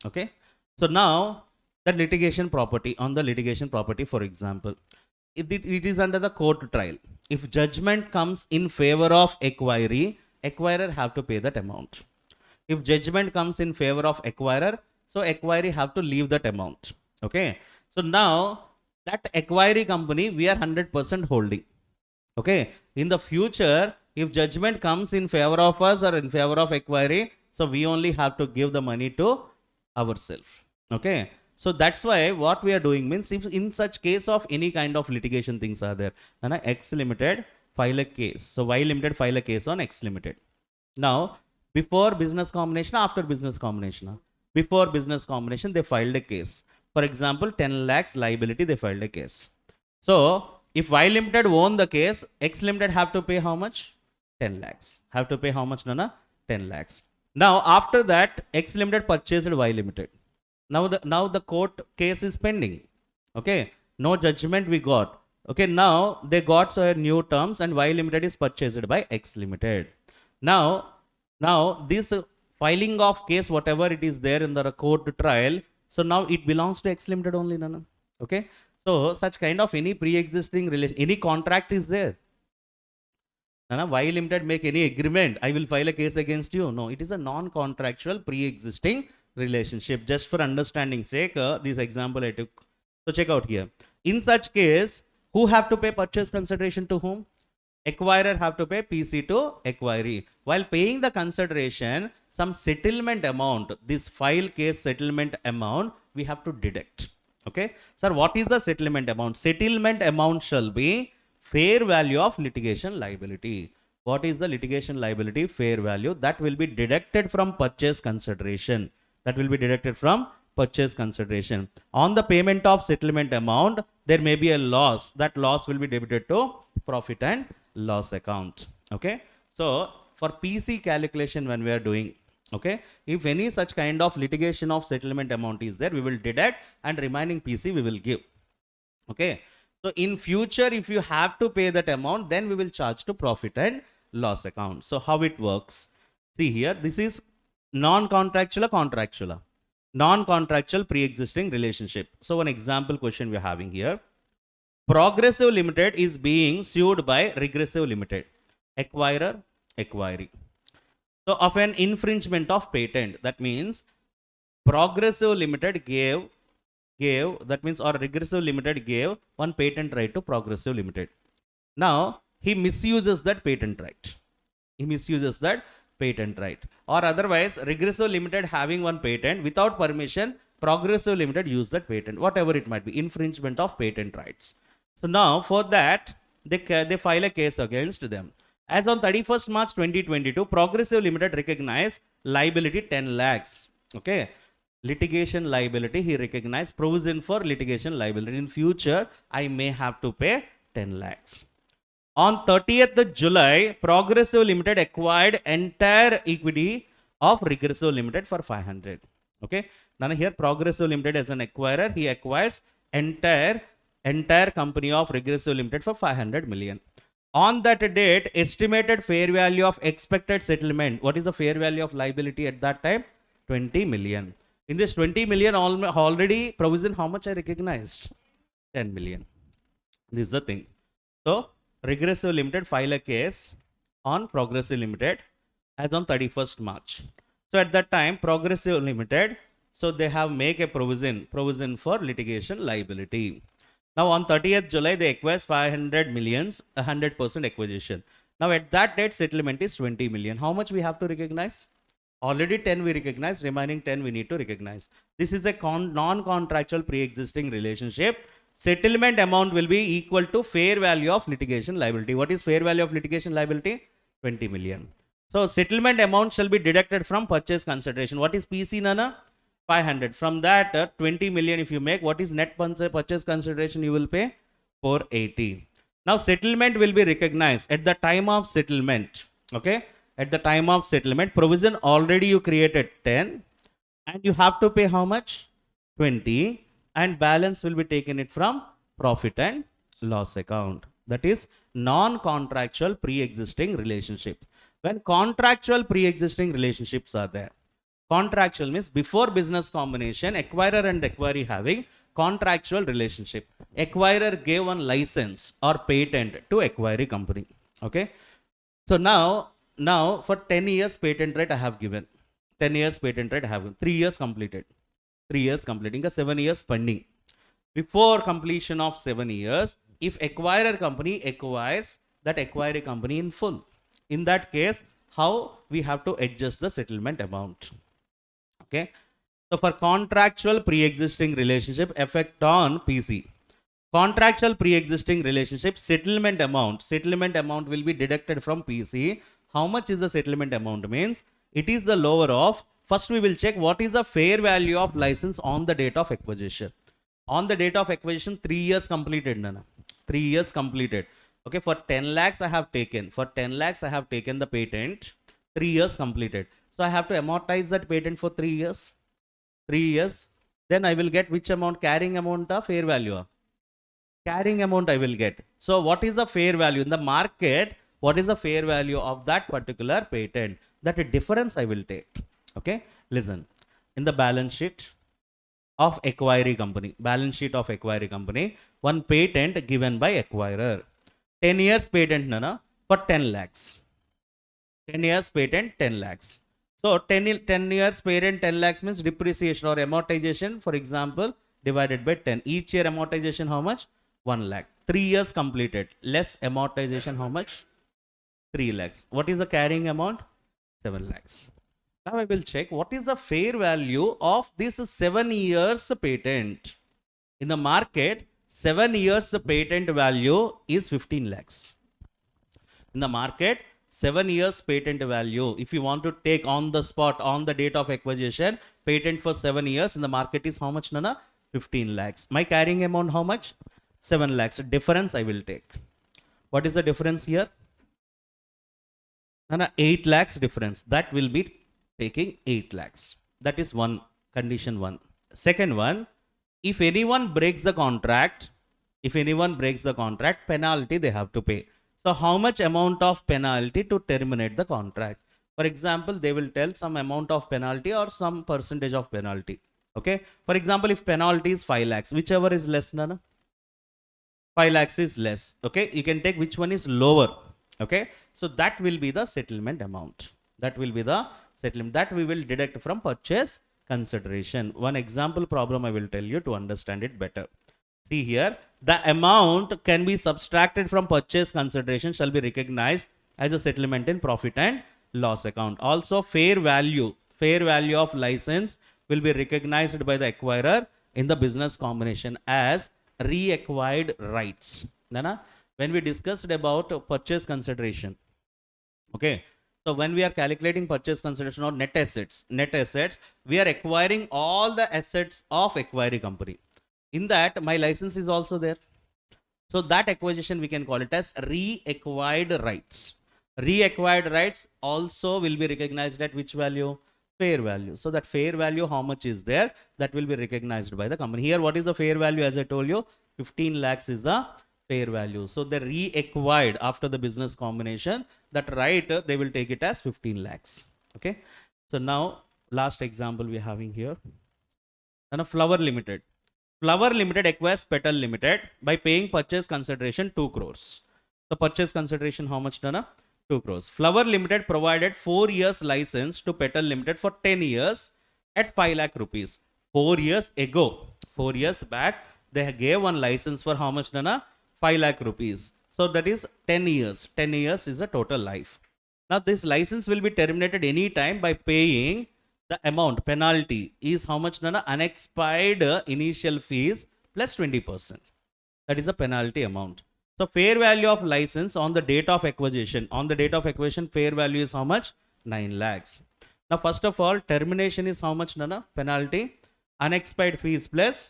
Okay. So now the litigation property, on the litigation property, for example, it is under the court trial. If judgment comes in favor of acquiree, acquirer have to pay that amount. If judgment comes in favor of acquirer, so acquiree have to leave that amount. Okay. So now that acquiree company, we are 100% holding. Okay. In the future, if judgment comes in favor of us or in favor of acquiree, so we only have to give the money to ourselves. Okay. So that's why what we are doing means, if in such case of any kind of litigation things are there, and X Limited file a case. So Y Limited file a case on X Limited. Now, before business combination, after business combination. Before business combination, they filed a case. For example, 10 lakhs liability, they filed a case. So if Y Limited won the case, X Limited have to pay how much? 10 lakhs. Have to pay how much, Nana? 10 lakhs. Now, after that, X Limited purchased Y Limited. Now the court case is pending. Okay, no judgment we got. Okay, now they got new terms, and Y Limited is purchased by X Limited. Now this filing of case, whatever it is there in the court trial, so now it belongs to X Limited only, Nana. Okay, so such kind of any pre-existing relation, any contract is there. Nana, Y Limited make any agreement, I will file a case against you. No, it is a non-contractual pre-existing relationship. Just for understanding sake, this example I took. So check out here. In such case, who have to pay purchase consideration to whom? Acquirer have to pay PC to acquiree. While paying the consideration, some settlement amount, this file case settlement amount, we have to deduct. Okay, sir, what is the settlement amount? Settlement amount shall be fair value of litigation liability. What is the litigation liability? Fair value. That will be deducted from purchase consideration. That will be deducted from purchase consideration. On the payment of settlement amount, there may be a loss. That loss will be debited to profit and loss account. Okay, so for PC calculation, when we are doing, okay, if any such kind of litigation of settlement amount is there, we will deduct, and remaining PC we will give. Okay, so in future, if you have to pay that amount, then we will charge to profit and loss account. So how it works? See here, this is non-contractual or contractual? Non-contractual pre-existing relationship. So one example question we are having here. Progressive Limited is being sued by Regressive Limited. Acquirer, acquiree. So of an infringement of patent, that means Progressive Limited gave, that means, or Regressive Limited gave one patent right to Progressive Limited. Now he misuses that patent right. He misuses that patent right. Or otherwise, Regressive Limited having one patent, without permission, Progressive Limited use that patent, whatever it might be, infringement of patent rights. So now for that, they file a case against them. As on 31st March 2022, Progressive Limited recognized liability 10 lakhs. Okay, litigation liability he recognized, provision for litigation liability. In future, I may have to pay 10 lakhs. On 30th July, Progressive Limited acquired entire equity of Regressive Limited for 500. Okay, now here Progressive Limited as an acquirer, he acquires entire company of Regressive Limited for 500 million. On that date, estimated fair value of expected settlement. What is the fair value of liability at that time? 20 million. In this 20 million already provision, how much I recognized? 10 million. This is the thing. So Regressive Limited file a case on Progressive Limited as on 31st March. So at that time, Progressive Limited, so they have make a provision for litigation liability. Now on 30th July, they acquires 500 millions, 100% acquisition. Now at that date, settlement is 20 million. How much we have to recognize? Already 10 we recognize, remaining 10 we need to recognize. This is a non-contractual pre-existing relationship. Settlement amount will be equal to fair value of litigation liability. What is fair value of litigation liability? 20 million. So settlement amount shall be deducted from purchase consideration. What is PC, Nana? 500. From that 20 million if you make, what is net purchase consideration you will pay? 480. Now settlement will be recognized at the time of settlement. Okay, at the time of settlement, provision already you created 10 and you have to pay how much? 20, and balance will be taken it from profit and loss account. That is non-contractual pre-existing relationship. When contractual pre-existing relationships are there, contractual means before business combination, acquirer and acquiree having contractual relationship. Acquirer gave one license or patent to acquiree company. Okay, so now for 10 years patent right I have given. 10 years patent right I have given. 3 years completed. 3 years completing, 7 years pending. Before completion of 7 years, if acquirer company acquires that acquiree company in full, in that case, how we have to adjust the settlement amount? Okay, so for contractual pre-existing relationship, effect on PC. Contractual pre-existing relationship, settlement amount will be deducted from PC. How much is the settlement amount? Means it is the lower of, first we will check what is the fair value of license on the date of acquisition. On the date of acquisition, 3 years completed, Nana. 3 years completed. Okay, for 10 lakhs I have taken. For 10 lakhs I have taken the patent. 3 years completed. So I have to amortize that patent for 3 years. 3 years. then I will get which amount? Carrying amount or fair value? Carrying amount I will get. So what is the fair value in the market? What is the fair value of that particular patent? That difference I will take. Okay, listen. In the balance sheet of acquiring company, one patent given by acquirer, 10 years patent nana for 10 lakhs. 10 years patent 10 lakhs. So 10 years patent 10 lakhs means depreciation or amortization, for example, divided by 10. Each year amortization how much? 1 lakh. 3 years completed. Less amortization how much? 3 lakhs. What is the carrying amount? 7 lakhs. Now I will check what is the fair value of this 7 years patent. In the market, 7 years patent value is 15 lakhs. In the market, 7 years patent value, if you want to take on the spot, on the date of acquisition, patent for 7 years in the market is how much, Nana? 15 lakhs. My carrying amount how much? 7 lakhs. Difference I will take. What is the difference here? Nana, 8 lakhs difference. That will be taking 8 lakhs. That is one, condition one. Second one, if anyone breaks the contract, penalty they have to pay. So how much amount of penalty to terminate the contract? For example, they will tell some amount of penalty or some percentage of penalty. Okay. For example, if penalty is 5 lakhs, whichever is less, Nana? 5 lakhs is less. Okay. You can take which one is lower. Okay. So that will be the settlement amount. That will be the settlement that we will deduct from purchase consideration. One example problem I will tell you to understand it better. See here, the amount can be subtracted from purchase consideration shall be recognized as a settlement in profit and loss account. Also, fair value of license will be recognized by the acquirer in the business combination as reacquired rights. Nana, when we discussed about purchase consideration, okay. So when we are calculating purchase consideration or net assets, we are acquiring all the assets of acquiring company. In that, my license is also there. So that acquisition we can call it as reacquired rights. Reacquired rights also will be recognized at which value? Fair value. So that fair value, how much is there? That will be recognized by the company. Here, what is the fair value? As I told you, 15 lakhs is the fair value. So the reacquired after the business combination, that right, they will take it as 15 lakhs. Okay. So now, last example we are having here. And a Flower Limited. Flower Limited acquires Petal Limited by paying purchase consideration 2 crores. The purchase consideration how much, Dana? 2 crores. Flower Limited provided 4 years license to Petal Limited for 10 years at 5 lakh rupees. 4 years ago, 4 years back, they gave one license for how much, Dana? 5 lakh rupees. So that is 10 years. 10 years is the total life. Now this license will be terminated any time by paying the amount. Penalty is how much, Nana? Unexpired initial fees plus 20%. That is the penalty amount. So fair value of license on the date of acquisition. On the date of acquisition, fair value is how much? 9 lakhs. Now first of all, termination is how much, Nana? Penalty. Unexpired fees plus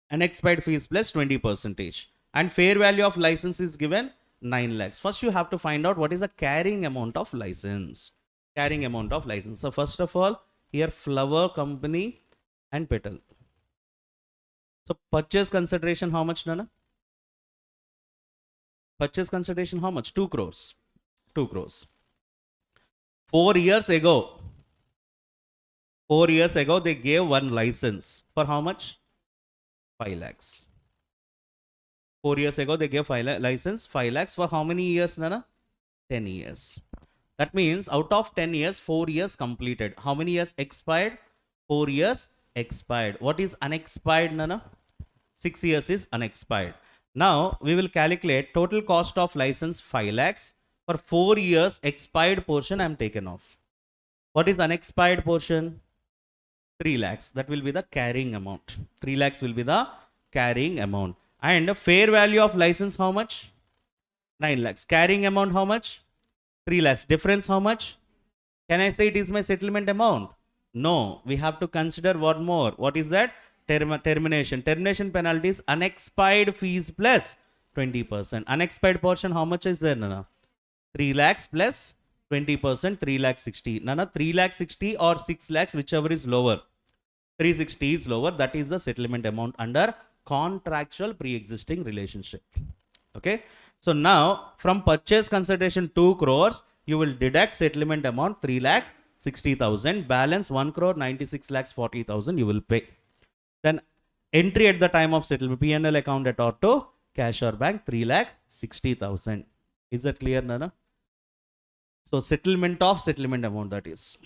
20%. And fair value of license is given 9 lakhs. First you have to find out what is the carrying amount of license. Carrying amount of license. So first of all, here Flower Company and Petal. So purchase consideration how much, Nana? Purchase consideration how much? 2 crores. 2 crores. 4 years ago, they gave one license for how much? 5 lakhs. 4 years ago, they gave license 5 lakhs for how many years, Nana? 10 years. That means out of 10 years, 4 years completed. How many years expired? 4 years expired. What is unexpired, Nana? 6 years is unexpired. Now, we will calculate total cost of license 5 lakhs. For 4 years expired portion, I am taken off. What is unexpired portion? 3 lakhs. That will be the carrying amount. 3 lakhs will be the carrying amount. And fair value of license how much? 9 lakhs. Carrying amount how much? 3 lakhs. Difference how much? Can I say it is my settlement amount? No. We have to consider one more. What is that? Termination. Termination penalty is unexpired fees plus 20%. Unexpired portion how much is there, Nana? 3 lakhs plus 20%, 3 lakh 60. Nana, 3 lakh 60 or 6 lakhs, whichever is lower. 360 is lower. That is the settlement amount under contractual pre-existing relationship. Okay. So now from purchase consideration 2 crores, you will deduct settlement amount 3,60,000. Balance 1 crore 96 lakhs 40,000 you will pay. Then entry at the time of settlement, P&L account at auto, cash or bank 3,60,000. Is that clear, Nana? So settlement of settlement amount, that is.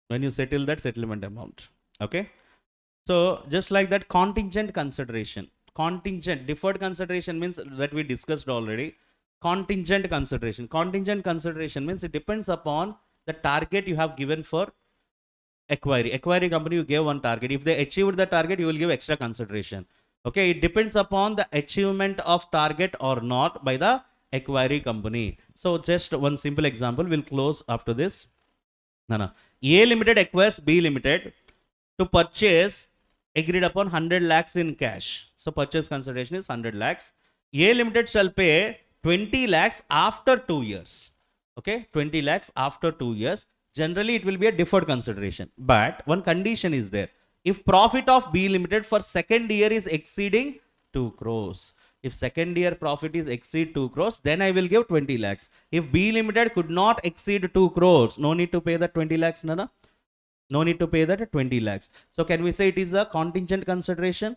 When you settle that settlement amount. Okay. So just like that, contingent consideration. Contingent, deferred consideration means that we discussed already. Contingent consideration. Contingent consideration means it depends upon the target you have given for acquiring. Acquiring company, you gave one target. If they achieved the target, you will give extra consideration. Okay, it depends upon the achievement of target or not by the acquiring company. So just one simple example, we'll close after this. No. A Limited acquires B Limited to purchase agreed upon 100 lakhs in cash. So purchase consideration is 100 lakhs. A Limited shall pay 20 lakhs after 2 years. Okay, 20 lakhs after 2 years. Generally, it will be a deferred consideration. But one condition is there. If profit of B Limited for second year is exceeding 2 crores. If second year profit is exceed 2 crores, then I will give 20 lakhs. If B Limited could not exceed 2 crores, no need to pay that 20 lakhs, Nana. No need to pay that 20 lakhs. So can we say it is a contingent consideration?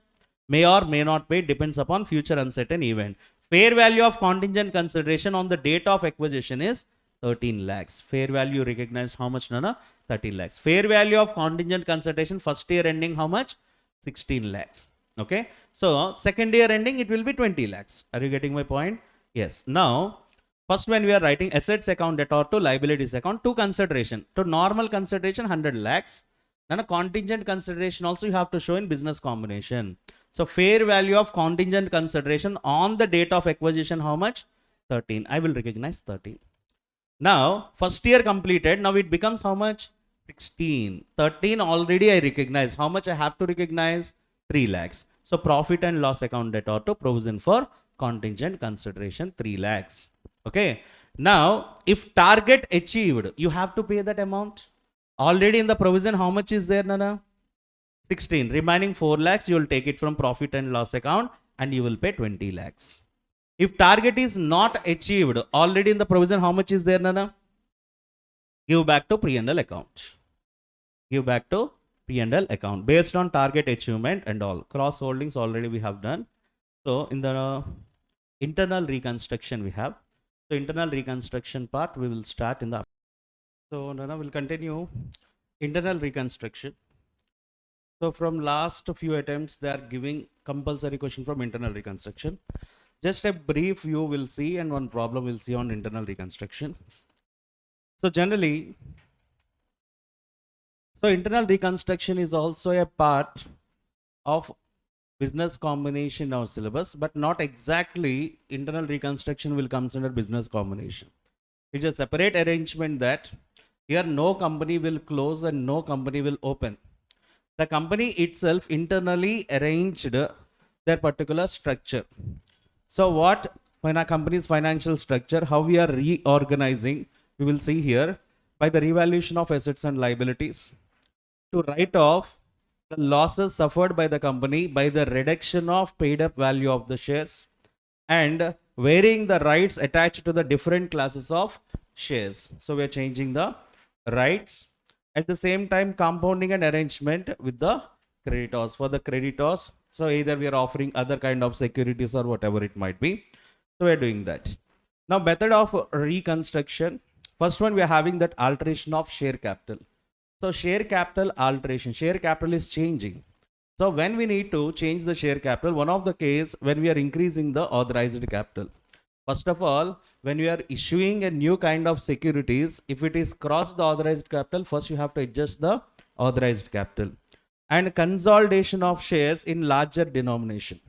May or may not pay, depends upon future uncertain event. Fair value of contingent consideration on the date of acquisition is 13 lakhs. Fair value recognized how much, Nana? 13 lakhs. Fair value of contingent consideration first year ending how much? 16 lakhs. Okay. So second year ending it will be 20 lakhs. Are you getting my point? Yes. Now, first when we are writing assets account debtor to liabilities account to consideration. To normal consideration 100 lakhs. Then a contingent consideration also you have to show in business combination. So fair value of contingent consideration on the date of acquisition how much? 13. I will recognize 13. Now, first year completed, now it becomes how much? 16. 13 already I recognize. How much I have to recognize? 3 lakhs. So, profit and loss account debtor to provision for contingent consideration 3 lakhs. Okay. Now, if target achieved, you have to pay that amount. Already in the provision, how much is there, Nana? 16. Remaining 4 lakhs, you will take it from profit and loss account and you will pay 20 lakhs. If target is not achieved, already in the provision, how much is there, Nana? Give back to P&L account. Give back to P&L account based on target achievement and all. Cross holdings already we have done. So in the internal reconstruction we have. So internal reconstruction part we will start in the. So Nana will continue internal reconstruction. So from last few attempts they are giving compulsory question from internal reconstruction. Just a brief view we'll see and one problem we'll see on internal reconstruction. So generally, so internal reconstruction is also a part of business combination in our syllabus, but not exactly internal reconstruction will come under business combination. It's a separate arrangement that here no company will close and no company will open. The company itself internally arranged their particular structure. So what a company's financial structure, how we are reorganizing, we will see here by the revaluation of assets and liabilities to write off the losses suffered by the company by the reduction of paid up value of the shares and varying the rights attached to the different classes of shares. So we are changing the rights. At the same time, compounding an arrangement with the creditors. For the creditors, so either we are offering other kind of securities or whatever it might be. So we are doing that. Now method of reconstruction. First one, we are having that alteration of share capital. So share capital alteration. Share capital is changing. So when we need to change the share capital, one of the case when we are increasing the authorized capital. First of all, when we are issuing a new kind of securities, if it is cross the authorized capital, first you have to adjust the authorized capital. And consolidation of shares in larger denomination.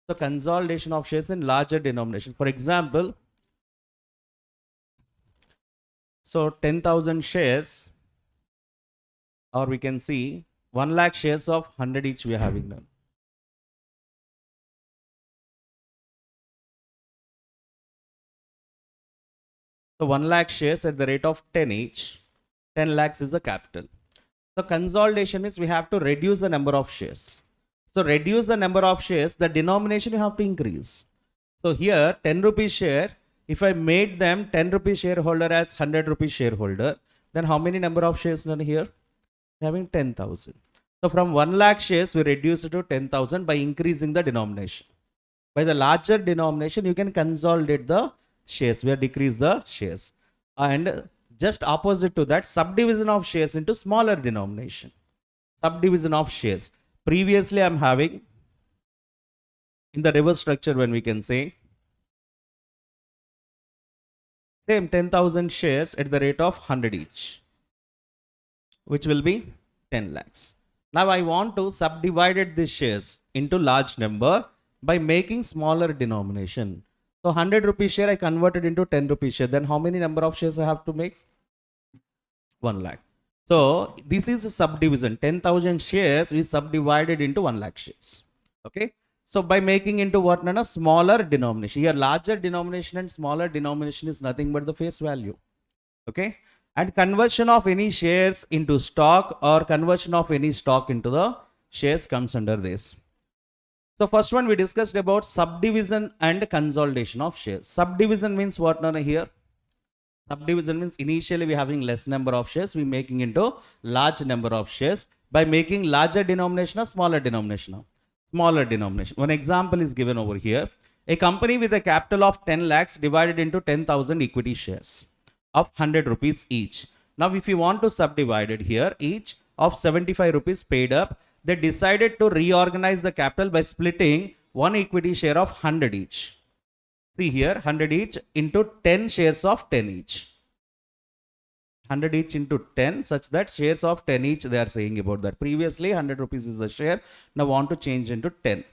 So consolidation of shares in larger denomination. For example, so 10,000 shares, or we can see 1 lakh shares of 100 each we are having now. So 1 lakh shares at the rate of 10 each, 10 lakhs is the capital. So consolidation means we have to reduce the number of shares. So reduce the number of shares, the denomination you have to increase. So here 10 rupees share, if I made them 10 rupees shareholder as 100 rupees shareholder, then how many number of shares are here? Having 10,000. So from 1 lakh shares, we reduce it to 10,000 by increasing the denomination. By the larger denomination, you can consolidate the shares, where decrease the shares. And just opposite to that, subdivision of shares into smaller denomination. Subdivision of shares. Previously, I'm having in the reverse structure when we can say same 10,000 shares at the rate of 100 each, which will be 10 lakhs. Now I want to subdivide these shares into large number by making smaller denomination. So 100 rupees share I converted into 10 rupees share. Then how many number of shares I have to make? 1 lakh. So this is a subdivision. 10,000 shares is subdivided into 1 lakh shares. Okay. So by making into what? Nana? Smaller denomination. Here larger denomination and smaller denomination is nothing but the face value. Okay. And conversion of any shares into stock or conversion of any stock into the shares comes under this. So first one we discussed about subdivision and consolidation of shares. Subdivision means what, Nana, here? Subdivision means initially we having less number of shares, we making into large number of shares by making larger denomination or smaller denomination. Smaller denomination. One example is given over here. A company with a capital of 10 lakhs divided into 10,000 equity shares of 100 rupees each. Now if you want to subdivide it here, each of 75 rupees paid up, they decided to reorganize the capital by splitting one equity share of 100 each. See here, 100 each into 10 shares of 10 each. 100 each into 10, such that shares of 10 each they are saying about that. Previously 100 rupees is the share, now want to change into 10.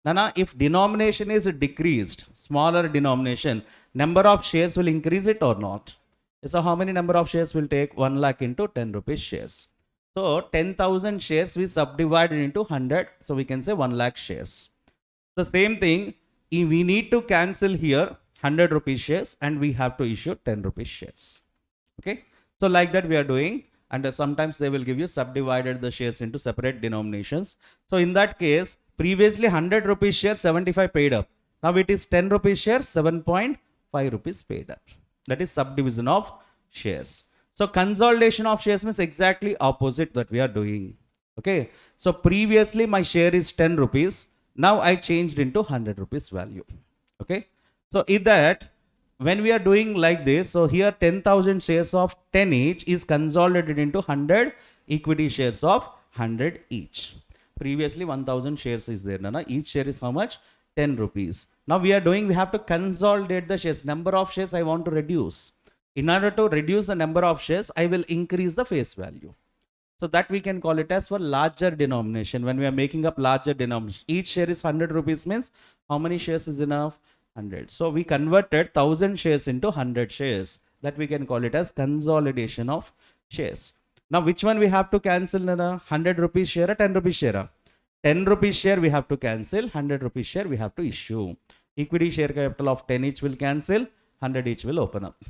Now if denomination is decreased, smaller denomination, number of shares will increase it or not? So how many number of shares will take? 1 lakh into 10 rupees shares. So 10,000 shares we subdivided into 100. So we can say 1 lakh shares. The same thing, we need to cancel here 100 rupees shares and we have to issue 10 rupees shares. Okay. So like that we are doing, and sometimes they will give you subdivided the shares into separate denominations. So in that case, previously 100 rupees share 75 paid up. Now it is 10 rupees share 7.5 rupees paid up. That is subdivision of shares. So consolidation of shares means exactly opposite that we are doing. Okay. So previously my share is 10 rupees. Now I changed into 100 rupees value. Okay. So in that, when we are doing like this, so here 10,000 shares of 10 each is consolidated into 100 equity shares of 100 each. Previously 1,000 shares is there. Nana. Each share is how much? 10 rupees. Now we are doing, we have to consolidate the shares. Number of shares I want to reduce. In order to reduce the number of shares, I will increase the face value. So that we can call it as for larger denomination. When we are making up larger denomination, each share is 100 rupees means how many shares is enough? 100. So we converted 1,000 shares into 100 shares. That we can call it as consolidation of shares. Now which one we have to cancel? 100 rupees share or 10 rupees share? 10 rupees share we have to cancel, 100 rupees share we have to issue. Equity share capital of 10 each will cancel, 100 each will open up.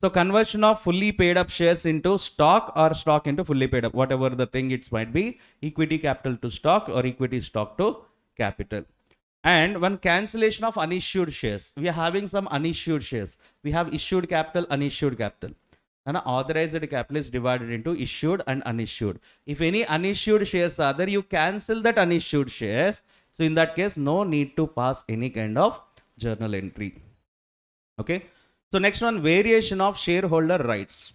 So conversion of fully paid up shares into stock or stock into fully paid up, whatever the thing it might be, equity capital to stock or equity stock to capital. And one cancellation of unissued shares. We are having some unissued shares. We have issued capital, unissued capital. And authorized capital is divided into issued and unissued. If any unissued shares are there, you cancel that unissued shares. So in that case, no need to pass any kind of journal entry. Okay. So next one, variation of shareholder rights.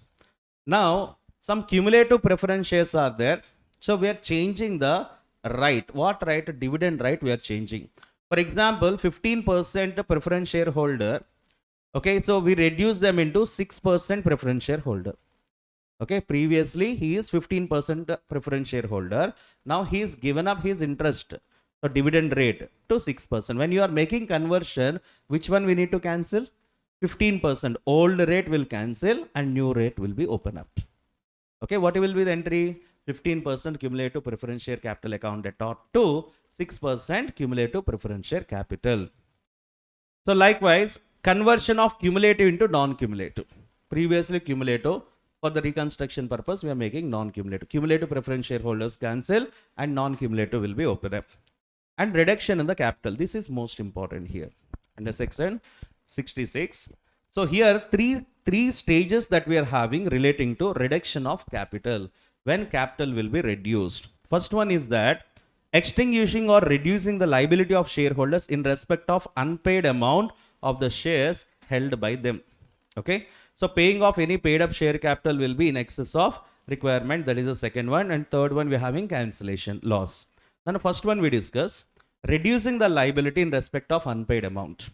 Now, some cumulative preference shares are there. So we are changing the right. What right? Dividend right we are changing. For example, 15% preference shareholder. Okay, so we reduce them into 6% preference shareholder. Okay, previously he is 15% preference shareholder. Now he is given up his interest or dividend rate to 6%. When you are making conversion, which one we need to cancel? 15%. Old rate will cancel and new rate will be open up. Okay, what will be the entry? 15% cumulative preference share capital account at top to 6% cumulative preference share capital. So likewise, conversion of cumulative into non-cumulative. Previously cumulative For the reconstruction purpose, we are making non-cumulative. Cumulative preference shareholders cancel and non-cumulative will be open up. And reduction in the capital. This is most important here. Under section 66. So here three stages that we are having relating to reduction of capital. When capital will be reduced. First one is that extinguishing or reducing the liability of shareholders in respect of unpaid amount of the shares held by them. Okay. So paying off any paid up share capital will be in excess of requirement. That is the second one. And third one, we are having cancellation loss. Then the first one we discuss reducing the liability in respect of unpaid amount.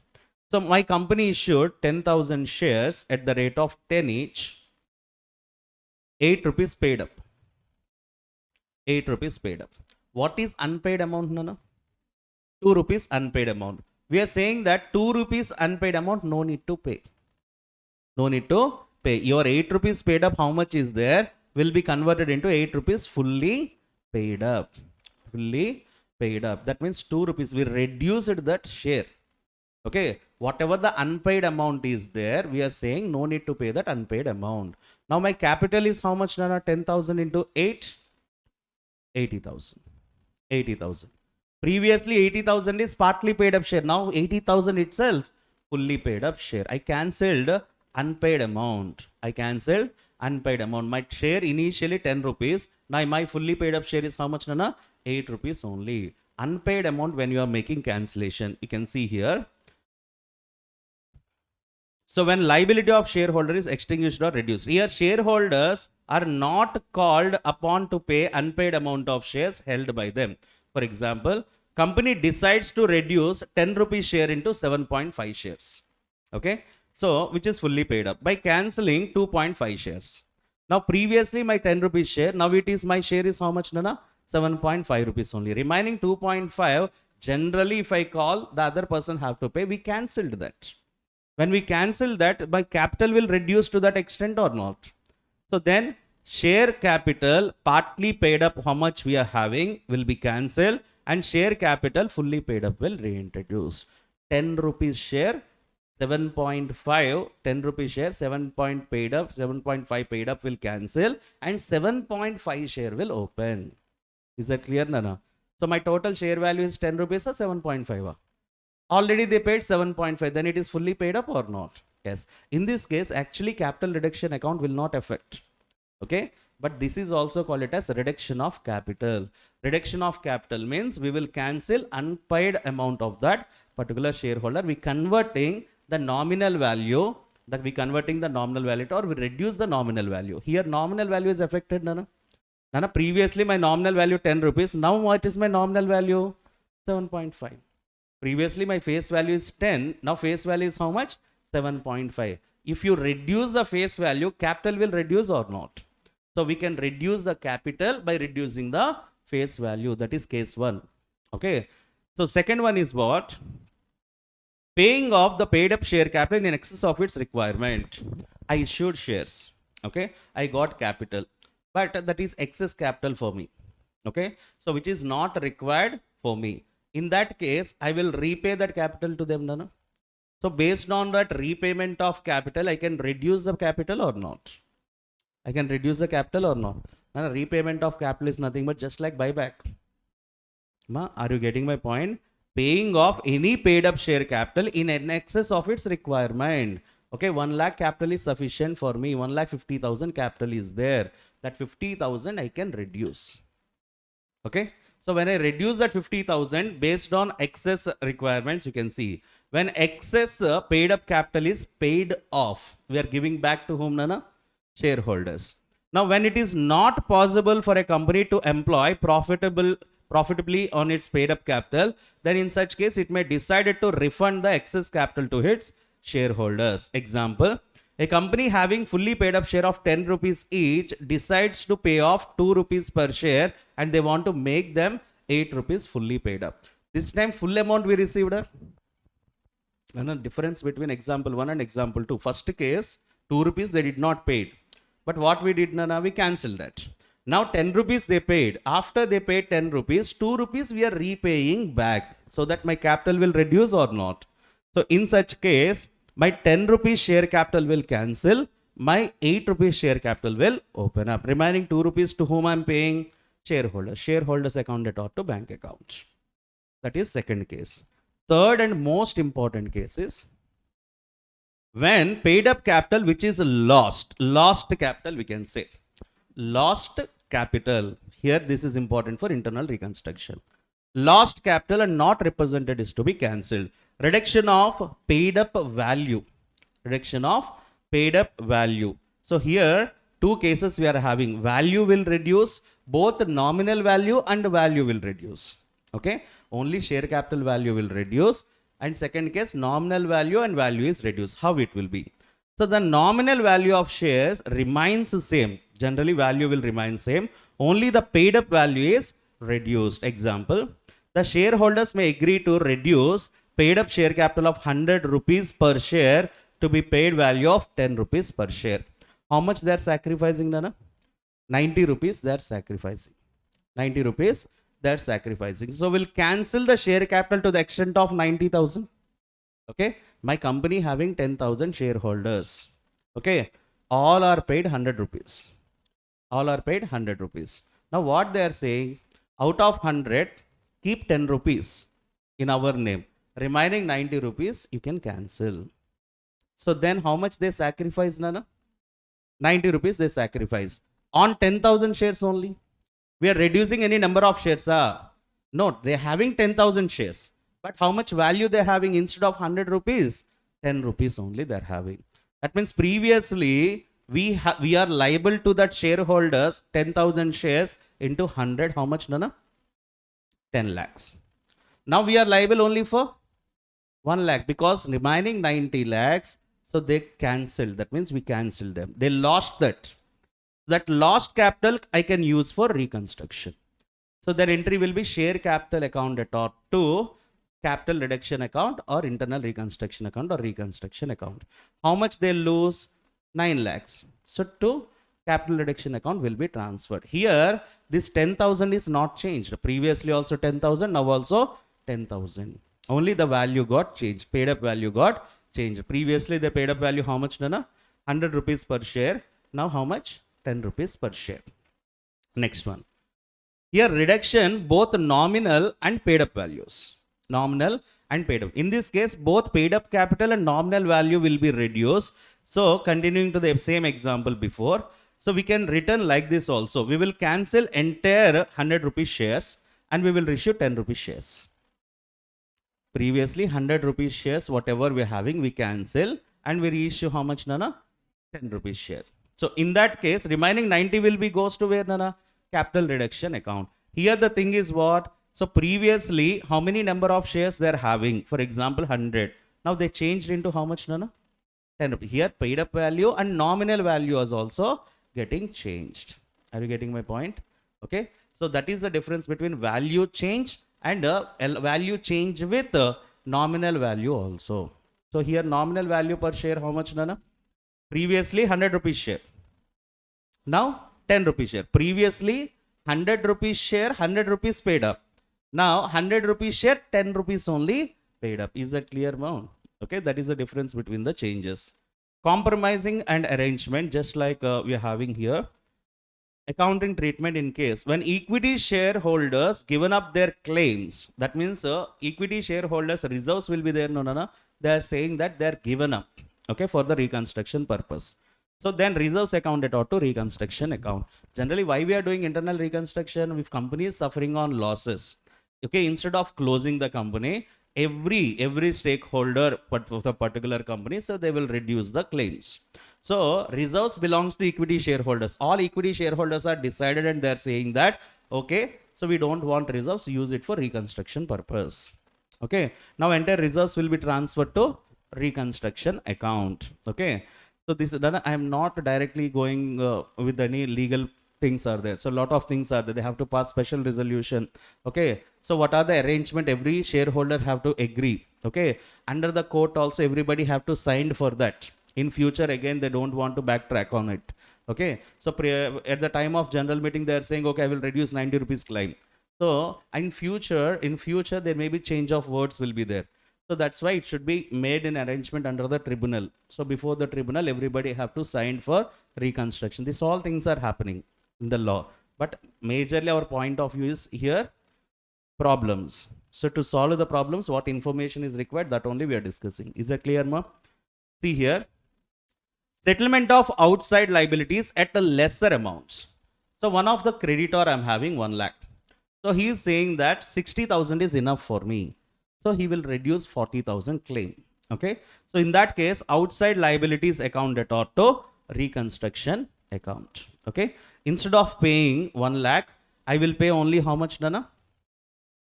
So my company issued 10,000 shares at the rate of 10 each. 8 rupees paid up. 8 rupees paid up. What is unpaid amount, Nana? 2 rupees unpaid amount. We are saying that 2 rupees unpaid amount, no need to pay. No need to pay. Your 8 rupees paid up, how much is there, will be converted into 8 rupees fully paid up. Fully paid up. That means 2 rupees. We reduced that share. Okay. Whatever the unpaid amount is there, we are saying no need to pay that unpaid amount. Now my capital is how much, Nana? 10,000 into 8? 80,000. 80,000. Previously 80,000 is partly paid up share. Now 80,000 itself fully paid up share. I cancelled unpaid amount. I cancelled unpaid amount. My share initially 10 rupees. Now my fully paid up share is how much, Nana? 8 rupees only. Unpaid amount when you are making cancellation. You can see here. So when liability of shareholder is extinguished or reduced. Here shareholders are not called upon to pay unpaid amount of shares held by them. For example, company decides to reduce 10 rupees share into 7.5 shares. Okay. So which is fully paid up by cancelling 2.5 shares. Now previously my 10 rupees share. Now it is my share is how much, Nana? 7.5 rupees only. Remaining 2.5. Generally if I call, the other person have to pay. We cancelled that. When we cancel that, my capital will reduce to that extent or not. So then share capital partly paid up, how much we are having, will be cancelled, and share capital fully paid up will reintroduce. 10 rupees share, 7.5, 10 rupees share, 7.5 paid up will cancel, and 7.5 share will open. Is that clear, Nana? So my total share value is 10 rupees or 7.5. Already they paid 7.5, then it is fully paid up or not? Yes. In this case, actually capital reduction account will not affect. Okay. But this is also called it as reduction of capital. Reduction of capital means we will cancel unpaid amount of that particular shareholder. We converting the nominal value, or we reduce the nominal value. Here nominal value is affected, Nana. Nana, previously my nominal value 10 rupees. Now what is my nominal value? 7.5. Previously my face value is 10. Now face value is how much? 7.5. If you reduce the face value, capital will reduce or not? So we can reduce the capital by reducing the face value. That is case 1. Okay. So second one is what? Paying off the paid up share capital in excess of its requirement. I issued shares. Okay. I got capital. But that is excess capital for me. Okay. So which is not required for me. In that case, I will repay that capital to them, Nana. So based on that repayment of capital, I can reduce the capital or not? I can reduce the capital or not? Nana, repayment of capital is nothing but just like buyback. Ma, are you getting my point? Paying off any paid up share capital in excess of its requirement. Okay, 1 lakh capital is sufficient for me. 1,50,000 capital is there. That 50,000 I can reduce. Okay. So when I reduce that 50,000 based on excess requirements, you can see when excess paid up capital is paid off, we are giving back to whom, Nana? Shareholders. Now when it is not possible for a company to employ profitably on its paid up capital, then in such case it may decide to refund the excess capital to its shareholders. Example, a company having fully paid up share of 10 rupees each decides to pay off 2 rupees per share and they want to make them 8 rupees fully paid up. This time full amount we received. And the difference between example 1 and example 2. First case, 2 rupees they did not pay. But what we did, Nana, we cancelled that. Now 10 rupees they paid. After they paid 10 rupees, 2 rupees we are repaying back so that my capital will reduce or not. So in such case, my 10 rupees share capital will cancel. my 8 rupees share capital will open up. Remaining 2 rupees to whom I'm paying? Shareholders. Shareholders account debtor to bank account. That is second case. Third and most important case is when paid up capital which is lost capital, we can say. Lost capital. Here this is important for internal reconstruction. Lost capital and not represented is to be cancelled. Reduction of paid up value. Reduction of paid up value. So here two cases we are having. Value will reduce, both nominal value and value will reduce. Okay, only share capital value will reduce, and second case nominal value and value is reduced. How it will be? So the nominal value of shares remains the same. Generally value will remain same. Only the paid up value is reduced. Example, the shareholders may agree to reduce paid up share capital of 100 rupees per share to be paid value of 10 rupees per share. How much they are sacrificing, Nana? 90 rupees they are sacrificing. 90 rupees they are sacrificing. So we'll cancel the share capital to the extent of 90,000. Okay, my company having 10,000 shareholders. Okay, all are paid 100 rupees. All are paid 100 rupees. Now what they are saying, out of 100, keep 10 rupees in our name. Remaining 90 rupees you can cancel. So then how much they sacrifice, Nana? 90 rupees they sacrifice. On 10,000 shares only. We are reducing any number of shares. No, they are having 10,000 shares. But how much value they are having instead of 100 rupees? 10 rupees only they are having. That means previously we are liable to that shareholders 10,000 shares into 100. How much, Nana? 10 lakhs. Now we are liable only for 1 lakh because remaining 90 lakhs. So they cancelled. That means we cancelled them. They lost that. That lost capital I can use for reconstruction. So that entry will be share capital account debtor to capital reduction account or internal reconstruction account or reconstruction account. How much they lose? 9 lakhs. So to capital reduction account will be transferred. Here this 10,000 is not changed. Previously also 10,000, now also 10,000. Only the value got changed. Paid up value got changed. Previously the paid up value how much, Nana? 100 rupees per share. Now how much? 10 rupees per share. Next one. Here reduction both nominal and paid up values. Nominal and paid up. In this case both paid up capital and nominal value will be reduced. So continuing to the same example before. So we can return like this also. We will cancel entire 100 rupees shares and we will issue 10 rupees shares. Previously 100 rupees shares whatever we are having we cancel and we reissue how much, Nana? 10 rupees share. So in that case, remaining 90 will be goes to where, Nana? Capital reduction account. Here the thing is what? So previously, how many number of shares they are having? For example, 100. Now they changed into how much, Nana? 10 rupees. Here paid up value and nominal value is also getting changed. Are you getting my point? Okay. So that is the difference between value change and value change with nominal value also. So here nominal value per share, how much, Nana? Previously 100 rupees share. Now 10 rupees share. Previously 100 rupees share, 100 rupees paid up. Now 100 rupees share, 10 rupees only paid up. Is that clear, Mount? Okay, that is the difference between the changes. Compromising and arrangement, just like we are having here. Accounting treatment in case when equity shareholders given up their claims. That means equity shareholders reserves will be there. No. They are saying that they are given up. Okay, for the reconstruction purpose. So then reserves account debtor to reconstruction account. Generally, why we are doing internal reconstruction? If company is suffering on losses, okay, instead of closing the company, every stakeholder of the particular company, so they will reduce the claims. So reserves belongs to equity shareholders. All equity shareholders are decided and they are saying that, okay, so we don't want reserves, use it for reconstruction purpose. Okay, now entire reserves will be transferred to reconstruction account. Okay, so this is done. I am not directly going with any legal things are there. So a lot of things are there. They have to pass special resolution. Okay, so what are the arrangement? Every shareholder have to agree. Okay, under the court also everybody have to sign for that. In future again they don't want to backtrack on it. Okay, so at the time of general meeting they are saying, okay, I will reduce 90 rupees claim. So in future there may be change of words will be there. So that's why it should be made in arrangement under the tribunal. So before the tribunal, everybody have to sign for reconstruction. These all things are happening in the law. But majorly our point of view is here problems. So to solve the problems, what information is required, that only we are discussing. Is that clear, ma? See here, settlement of outside liabilities at the lesser amounts. So one of the creditor I'm having 1 lakh. So he is saying that 60,000 is enough for me. So he will reduce 40,000 claim. Okay. So in that case, outside liabilities account debtor to reconstruction account. Okay. Instead of paying 1 lakh, I will pay only how much, Nana?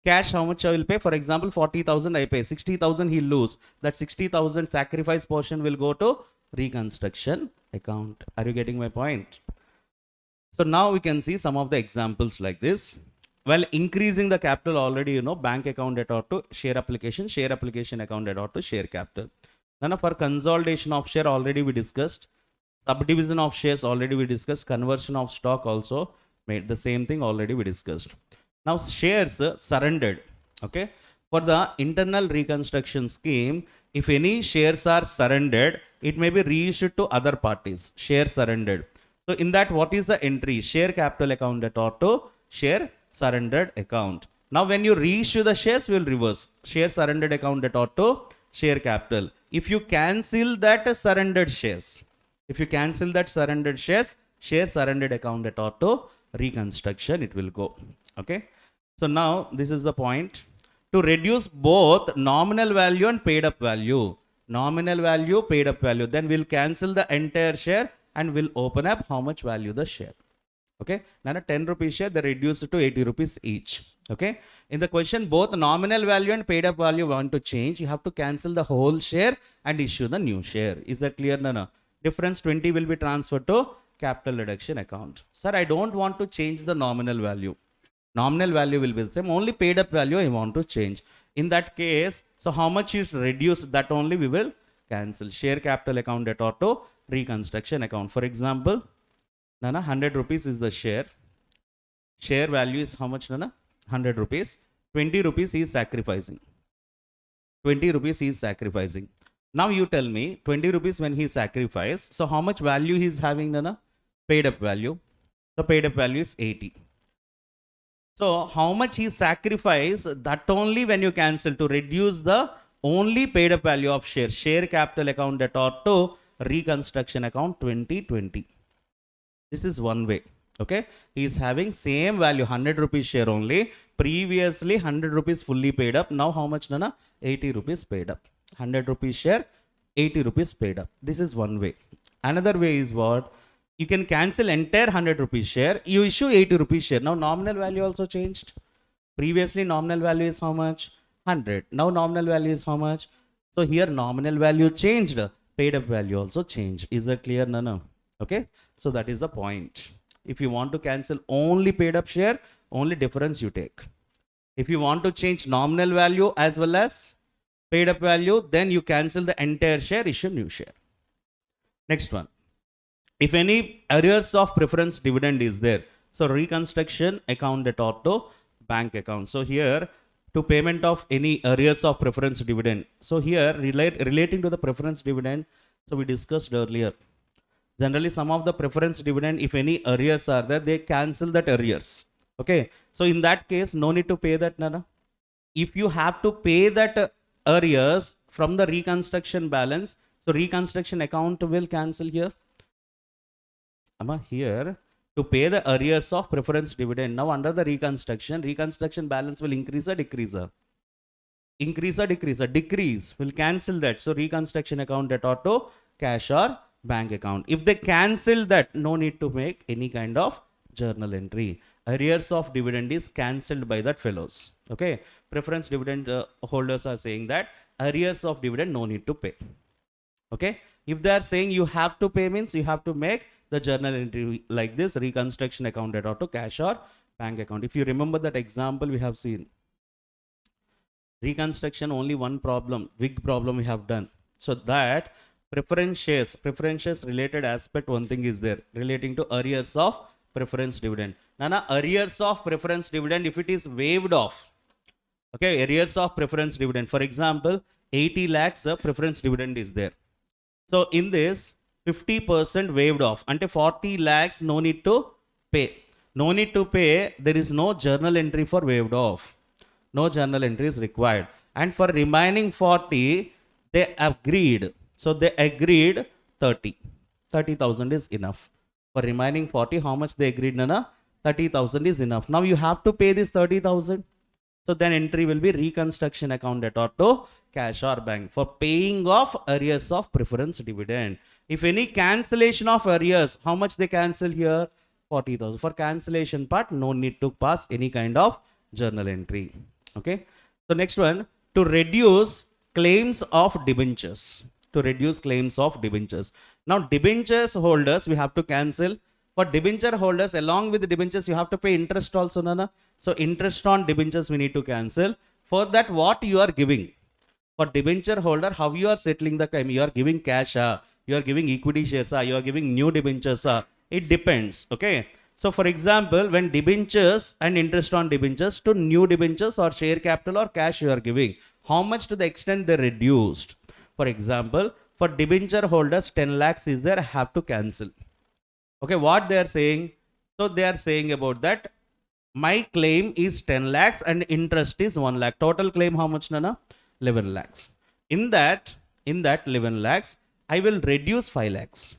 Cash, how much I will pay? For example, 40,000 I pay. 60,000 he'll lose. That 60,000 sacrifice portion will go to reconstruction account. Are you getting my point? So now we can see some of the examples like this. Well, increasing the capital already, you know, bank account debtor to share application account debtor to share capital. Now for consolidation of share already we discussed. Subdivision of shares already we discussed. Conversion of stock also made the same thing already we discussed. Now shares surrendered. Okay. For the internal reconstruction scheme, if any shares are surrendered, it may be reissued to other parties. Share surrendered. So in that, what is the entry? Share capital account debtor to share surrendered account. Now when you reissue the shares, we will reverse. Share surrendered account debtor to share capital. If you cancel that surrendered shares, share surrendered account debtor to reconstruction, it will go. Okay. So now this is the point. To reduce both nominal value and paid up value. Nominal value, paid up value. Then we'll cancel the entire share and we'll open up how much value the share. Okay. Now a 10 rupees share, they reduce it to 80 rupees each. Okay. In the question, both nominal value and paid up value want to change. You have to cancel the whole share and issue the new share. Is that clear? No. Difference 20 will be transferred to capital reduction account. Sir, I don't want to change the nominal value. Nominal value will be the same. Only paid up value I want to change. In that case, so how much is reduced, that only we will cancel. Share capital account debtor to reconstruction account. For example, Nana, 100 rupees is the share. Share value is how much, Nana? 100 rupees. 20 rupees he is sacrificing. 20 rupees he is sacrificing. Now you tell me, 20 rupees when he sacrificed. So how much value he is having, Nana? Paid up value. So paid up value is 80. So how much he sacrificed, that only when you cancel to reduce the only paid up value of share. Share capital account debtor to reconstruction account 2020. This is one way. Okay. He is having same value, 100 rupees share only. Previously 100 rupees fully paid up. Now how much, Nana? 80 rupees paid up. 100 rupees share, 80 rupees paid up. This is one way. Another way is what? You can cancel entire 100 rupees share. You issue 80 rupees share. Now nominal value also changed. Previously nominal value is how much? 100. Now nominal value is how much? So here nominal value changed. Paid up value also changed. Is that clear? No. Okay. So that is the point. If you want to cancel only paid up share, only difference you take. If you want to change nominal value as well as paid up value, then you cancel the entire share, issue new share. Next one. If any arrears of preference dividend is there, so reconstruction account debtor to bank account. So here to payment of any arrears of preference dividend. So here relating to the preference dividend, so we discussed earlier. Generally some of the preference dividend, if any arrears are there, they cancel that arrears. Okay. So in that case, no need to pay that, Nana. If you have to pay that arrears from the reconstruction balance, so reconstruction account will cancel here. Here to pay the arrears of preference dividend. Now under the reconstruction balance will increase or decrease? Increase or decrease? Decrease. Will cancel that. So reconstruction account debtor to cash or bank account. If they cancel that, no need to make any kind of journal entry. Arrears of dividend is cancelled by that fellows. Okay. Preference dividend holders are saying that arrears of dividend no need to pay. Okay. If they are saying you have to pay, means you have to make the journal entry like this, reconstruction account debtor to cash or bank account. If you remember that example we have seen, reconstruction only one problem, big problem we have done. So that preference shares related aspect, one thing is there relating to arrears of preference dividend. Nana, arrears of preference dividend, if it is waived off, okay, arrears of preference dividend. For example, 80 lakhs preference dividend is there. So in this 50% waived off. Ante 40 lakhs no need to pay. No need to pay. There is no journal entry for waived off. No journal entry is required. And for remaining 40, they agreed. So they agreed 30. 30,000 is enough. For remaining 40, how much they agreed, Nana? 30,000 is enough. Now you have to pay this 30,000. So then entry will be reconstruction account debtor to cash or bank for paying off arrears of preference dividend. If any cancellation of arrears, how much they cancel here? 40,000. For cancellation part, no need to pass any kind of journal entry. Okay. So next one, to reduce claims of debentures. To reduce claims of debentures. Now debentures holders, we have to cancel. For debenture holders, along with the debentures, you have to pay interest also, Nana. So interest on debentures we need to cancel. For that, what you are giving? For debenture holder, how you are settling the claim? You are giving cash, you are giving equity shares, you are giving new debentures. It depends. Okay. So for example, when debentures and interest on debentures to new debentures or share capital or cash you are giving, how much to the extent they reduced? For example, for debenture holders, 10 lakhs is there, have to cancel. Okay, what they are saying? So they are saying about that, my claim is 10 lakhs and interest is 1 lakh. Total claim how much, Nana? 11 lakhs. In that 11 lakhs, I will reduce 5 lakhs.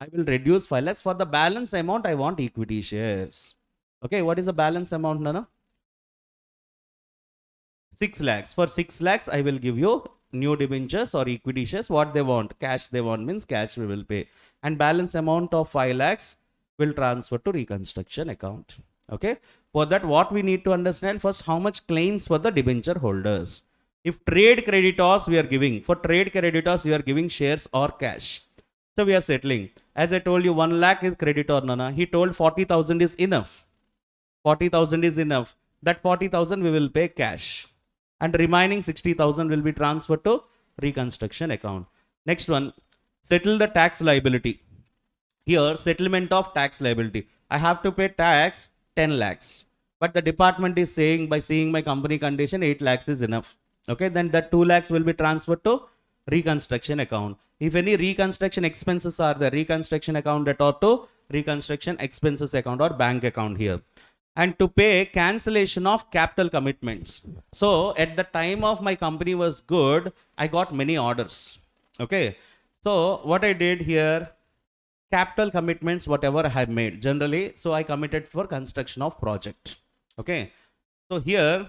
I will reduce 5 lakhs. For the balance amount, I want equity shares. Okay, what is the balance amount, Nana? 6 lakhs. For 6 lakhs, I will give you new debentures or equity shares. What they want? Cash they want means cash we will pay. And balance amount of 5 lakhs will transfer to reconstruction account. Okay. For that, what we need to understand first, how much claims for the debenture holders. If trade creditors we are giving, for trade creditors we are giving shares or cash. So we are settling. As I told you, 1 lakh is creditor, Nana. He told 40,000 is enough. 40,000 is enough. That 40,000 we will pay cash. And remaining 60,000 will be transferred to reconstruction account. Next one, settle the tax liability. Here, settlement of tax liability. I have to pay tax 10 lakhs. But the department is saying, by seeing my company condition, 8 lakhs is enough. Okay, then that 2 lakhs will be transferred to reconstruction account. If any reconstruction expenses are there, reconstruction account debtor to reconstruction expenses account or bank account here. And to pay cancellation of capital commitments. So at the time of my company was good, I got many orders. Okay. So what I did here, capital commitments, whatever I have made generally. So I committed for construction of project. Okay. So here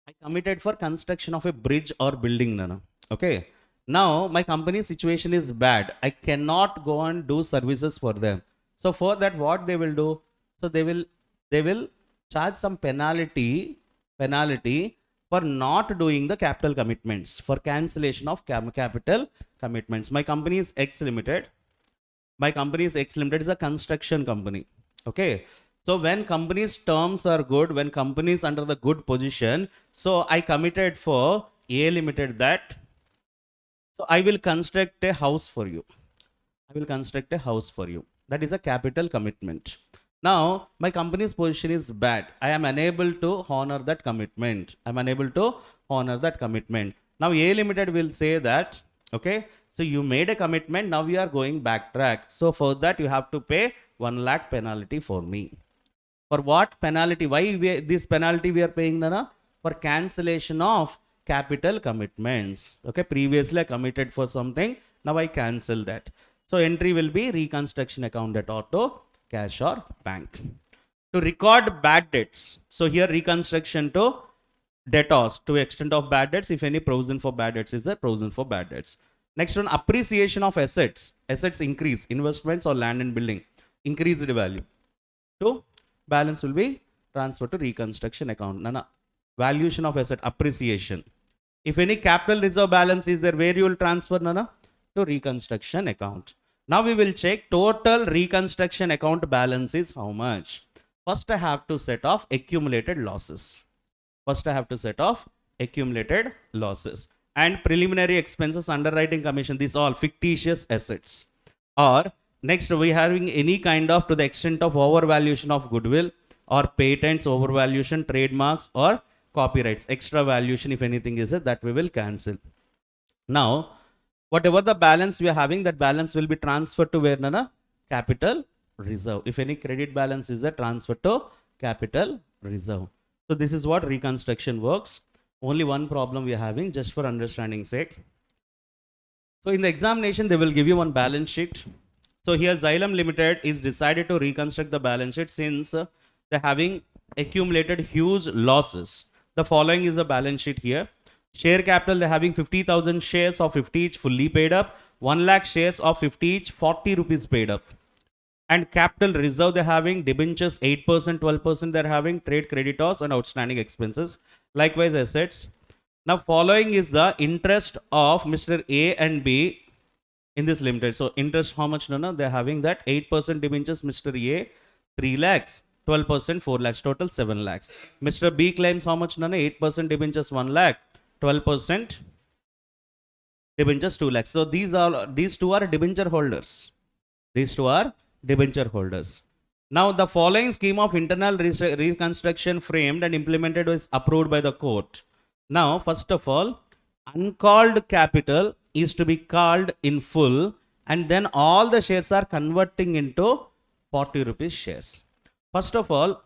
I committed for construction of a bridge or building, Nana. Okay. Now my company situation is bad. I cannot go and do services for them. So for that, what they will do? So they will charge some penalty for not doing the capital commitments, for cancellation of capital commitments. My company is X Limited. My company is X Limited is a construction company. Okay. So when company's terms are good, when company is under the good position, so I committed for A Limited that, so I will construct a house for you. I will construct a house for you. That is a capital commitment. Now, my company's position is bad. I am unable to honor that commitment. I am unable to honor that commitment. Now, A Limited will say that, okay, so you made a commitment, now we are going backtrack. So, for that, you have to pay 1 lakh penalty for me. For what penalty? Why this penalty we are paying, Nana? For cancellation of capital commitments. Okay, previously I committed for something, now I cancel that. So, entry will be reconstruction account debtor to cash or bank. To record bad debts. So here reconstruction to debtors to extent of bad debts. If any provision for bad debts is there, provision for bad debts. Next one, appreciation of assets. Assets increase, investments or land and building, increased value. To balance will be transferred to reconstruction account. Nana, valuation of asset, appreciation. If any capital reserve balance is there, where you will transfer, Nana? To reconstruction account. Now we will check total reconstruction account balance is how much. First I have to set off accumulated losses. First I have to set off accumulated losses. And preliminary expenses, underwriting commission, these all fictitious assets. Or next we having any kind of to the extent of overvaluation of goodwill or patents overvaluation, trademarks or copyrights, extra valuation, if anything is it, that we will cancel. Now, whatever the balance we are having, that balance will be transferred to where, Nana? Capital reserve. If any credit balance is a transfer to capital reserve. So this is what reconstruction works. Only one problem we are having, just for understanding sake. So in the examination, they will give you one balance sheet. So here Xylem Limited is decided to reconstruct the balance sheet since they're having accumulated huge losses. The following is the balance sheet here. Share capital, they're having 50,000 shares of 50 each fully paid up. 1 lakh shares of 50 each, 40 rupees paid up. And capital reserve, they're having debentures 8%, 12%, they're having trade creditors and outstanding expenses. Likewise, assets. Now, following is the interest of Mr. A and B in this limited. So, interest, how much? No, they're having that 8% debentures, Mr. A, 3 lakhs, 12%, 4 lakhs, total 7 lakhs. Mr. B claims how much? No, 8% debentures, 1 lakh, 12% debentures, 2 lakhs. So, these two are debenture holders. These two are debenture holders. Now, the following scheme of internal reconstruction framed and implemented was approved by the court. Now, first of all, uncalled capital is to be called in full, and then all the shares are converting into 40 rupees shares. First of all,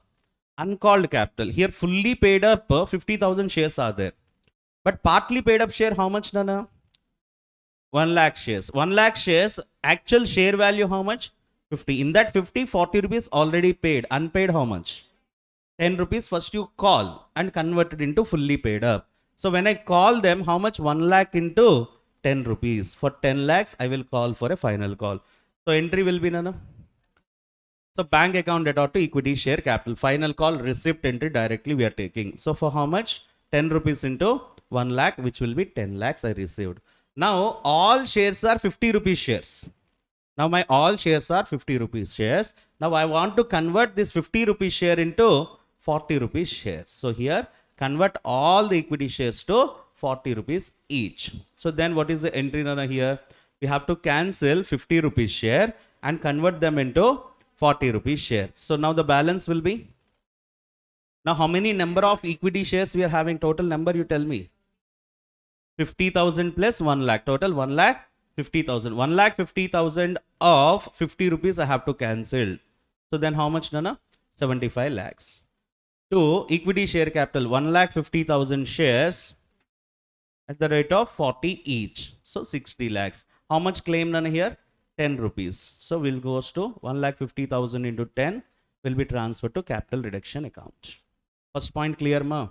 uncalled capital. Here, fully paid up 50,000 shares are there. But partly paid up share, how much, Nana? 1 lakh shares. 1 lakh shares, actual share value, how much? 50. In that 50, 40 rupees already paid. Unpaid, how much? 10 rupees first you call and convert it into fully paid up. So when I call them, how much? 1 lakh into 10 rupees. For 10 lakhs, I will call for a final call. So entry will be, Nana. So bank account debtor to equity share capital. Final call receipt entry directly we are taking. So for how much? 10 rupees into 1 lakh, which will be 10 lakhs I received. Now all shares are 50 rupees shares. Now my all shares are 50 rupees shares. Now I want to convert this 50 rupees share into 40 rupees shares. So here convert all the equity shares to 40 rupees each. So then what is the entry, Nana, here? We have to cancel 50 rupees share and convert them into 40 rupees share. So now the balance will be, now how many number of equity shares we are having? Total number, you tell me. 50,000 plus 1 lakh. Total 1 lakh 50,000. 1 lakh 50,000 of 50 rupees I have to cancel. So then how much, Nana? 75 lakhs. To equity share capital, 1 lakh 50,000 shares at the rate of 40 each. So 60 lakhs. How much claim, Nana, here? 10 rupees. So we'll goes to 1 lakh 50,000 into 10 will be transferred to capital reduction account. First point clear, ma?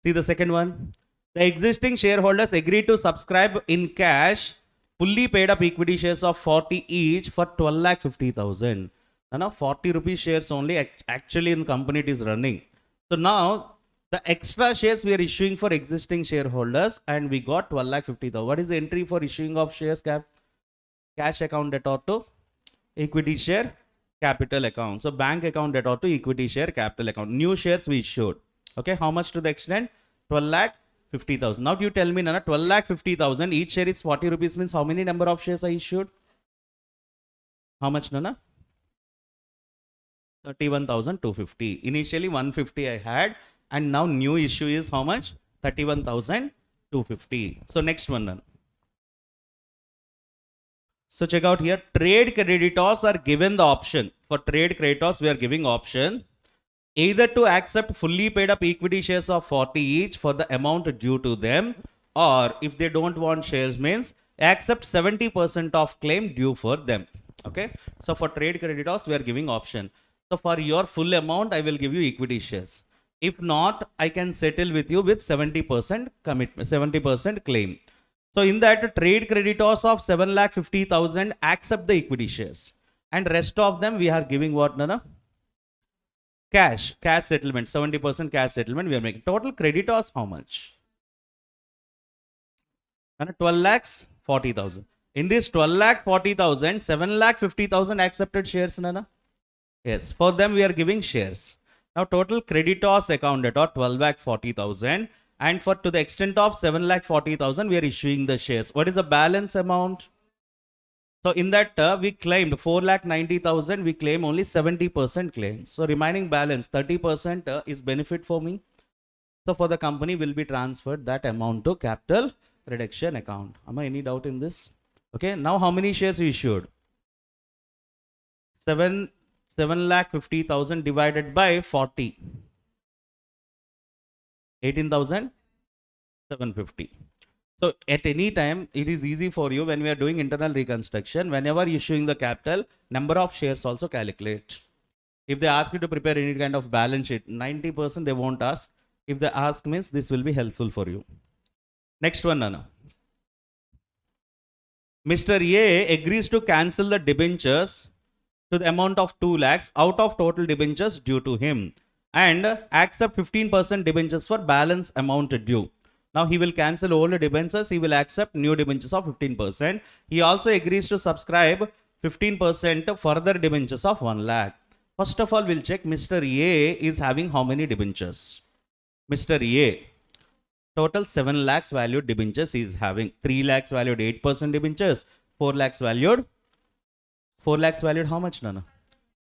See the second one. The existing shareholders agreed to subscribe in cash fully paid up equity shares of 40 each for 12 lakh 50,000. Now 40 rupees shares only actually in company it is running. So now the extra shares we are issuing for existing shareholders and we got 12 lakh 50,000. What is the entry for issuing of shares? Cash account debtor to equity share capital account. So bank account debtor to equity share capital account. New shares we issued. Okay, how much to the extent? 12 lakh 50,000. Now you tell me, Nana, 12 lakh 50,000, each share is 40 rupees means how many number of shares I issued? How much, Nana? 31,250. Initially 150 I had and now new issue is how much? 31,250. So next one, Nana. So check out here, trade creditors are given the option. For trade creditors, we are giving option either to accept fully paid up equity shares of 40 each for the amount due to them, or if they don't want shares means accept 70% of claim due for them. Okay. So for trade creditors, we are giving option. So for your full amount, I will give you equity shares. If not, I can settle with you with 70% commitment, 70% claim. So in that, trade creditors of 7,50,000 accept the equity shares, and rest of them we are giving what, Nana? Cash settlement, 70% cash settlement we are making. Total creditors how much? Nana, 12 lakhs 40,000. In this 12 lakh 40,000, 7 lakh 50,000 accepted shares, Nana? Yes, for them we are giving shares. Now total creditors accounted or 12 lakh 40,000. And for to the extent of 7 lakh 40,000, we are issuing the shares. What is the balance amount? So in that we claimed 4 lakh 90,000. We claim only 70% claim. So remaining balance 30% is benefit for me. So for the company will be transferred that amount to capital reduction account. Am I any doubt in this? Okay, now how many shares you issued? 7,50,000 divided by 40. 18,750. So at any time, it is easy for you when we are doing internal reconstruction. Whenever issuing the capital, number of shares also calculate. If they ask you to prepare any kind of balance sheet, 90% they won't ask. If they ask, means this will be helpful for you. Next one, Nana. Mr. A agrees to cancel the debentures to the amount of 2 lakhs out of total debentures due to him and accept 15% debentures for balance amount due. Now he will cancel old debentures, he will accept new debentures of 15%. He also agrees to subscribe 15% further debentures of 1 lakh. First of all, we'll check Mr. A is having how many debentures? Mr. A, total 7 lakhs valued debentures he is having. 3 lakhs valued 8% debentures, 4 lakhs valued how much, Nana?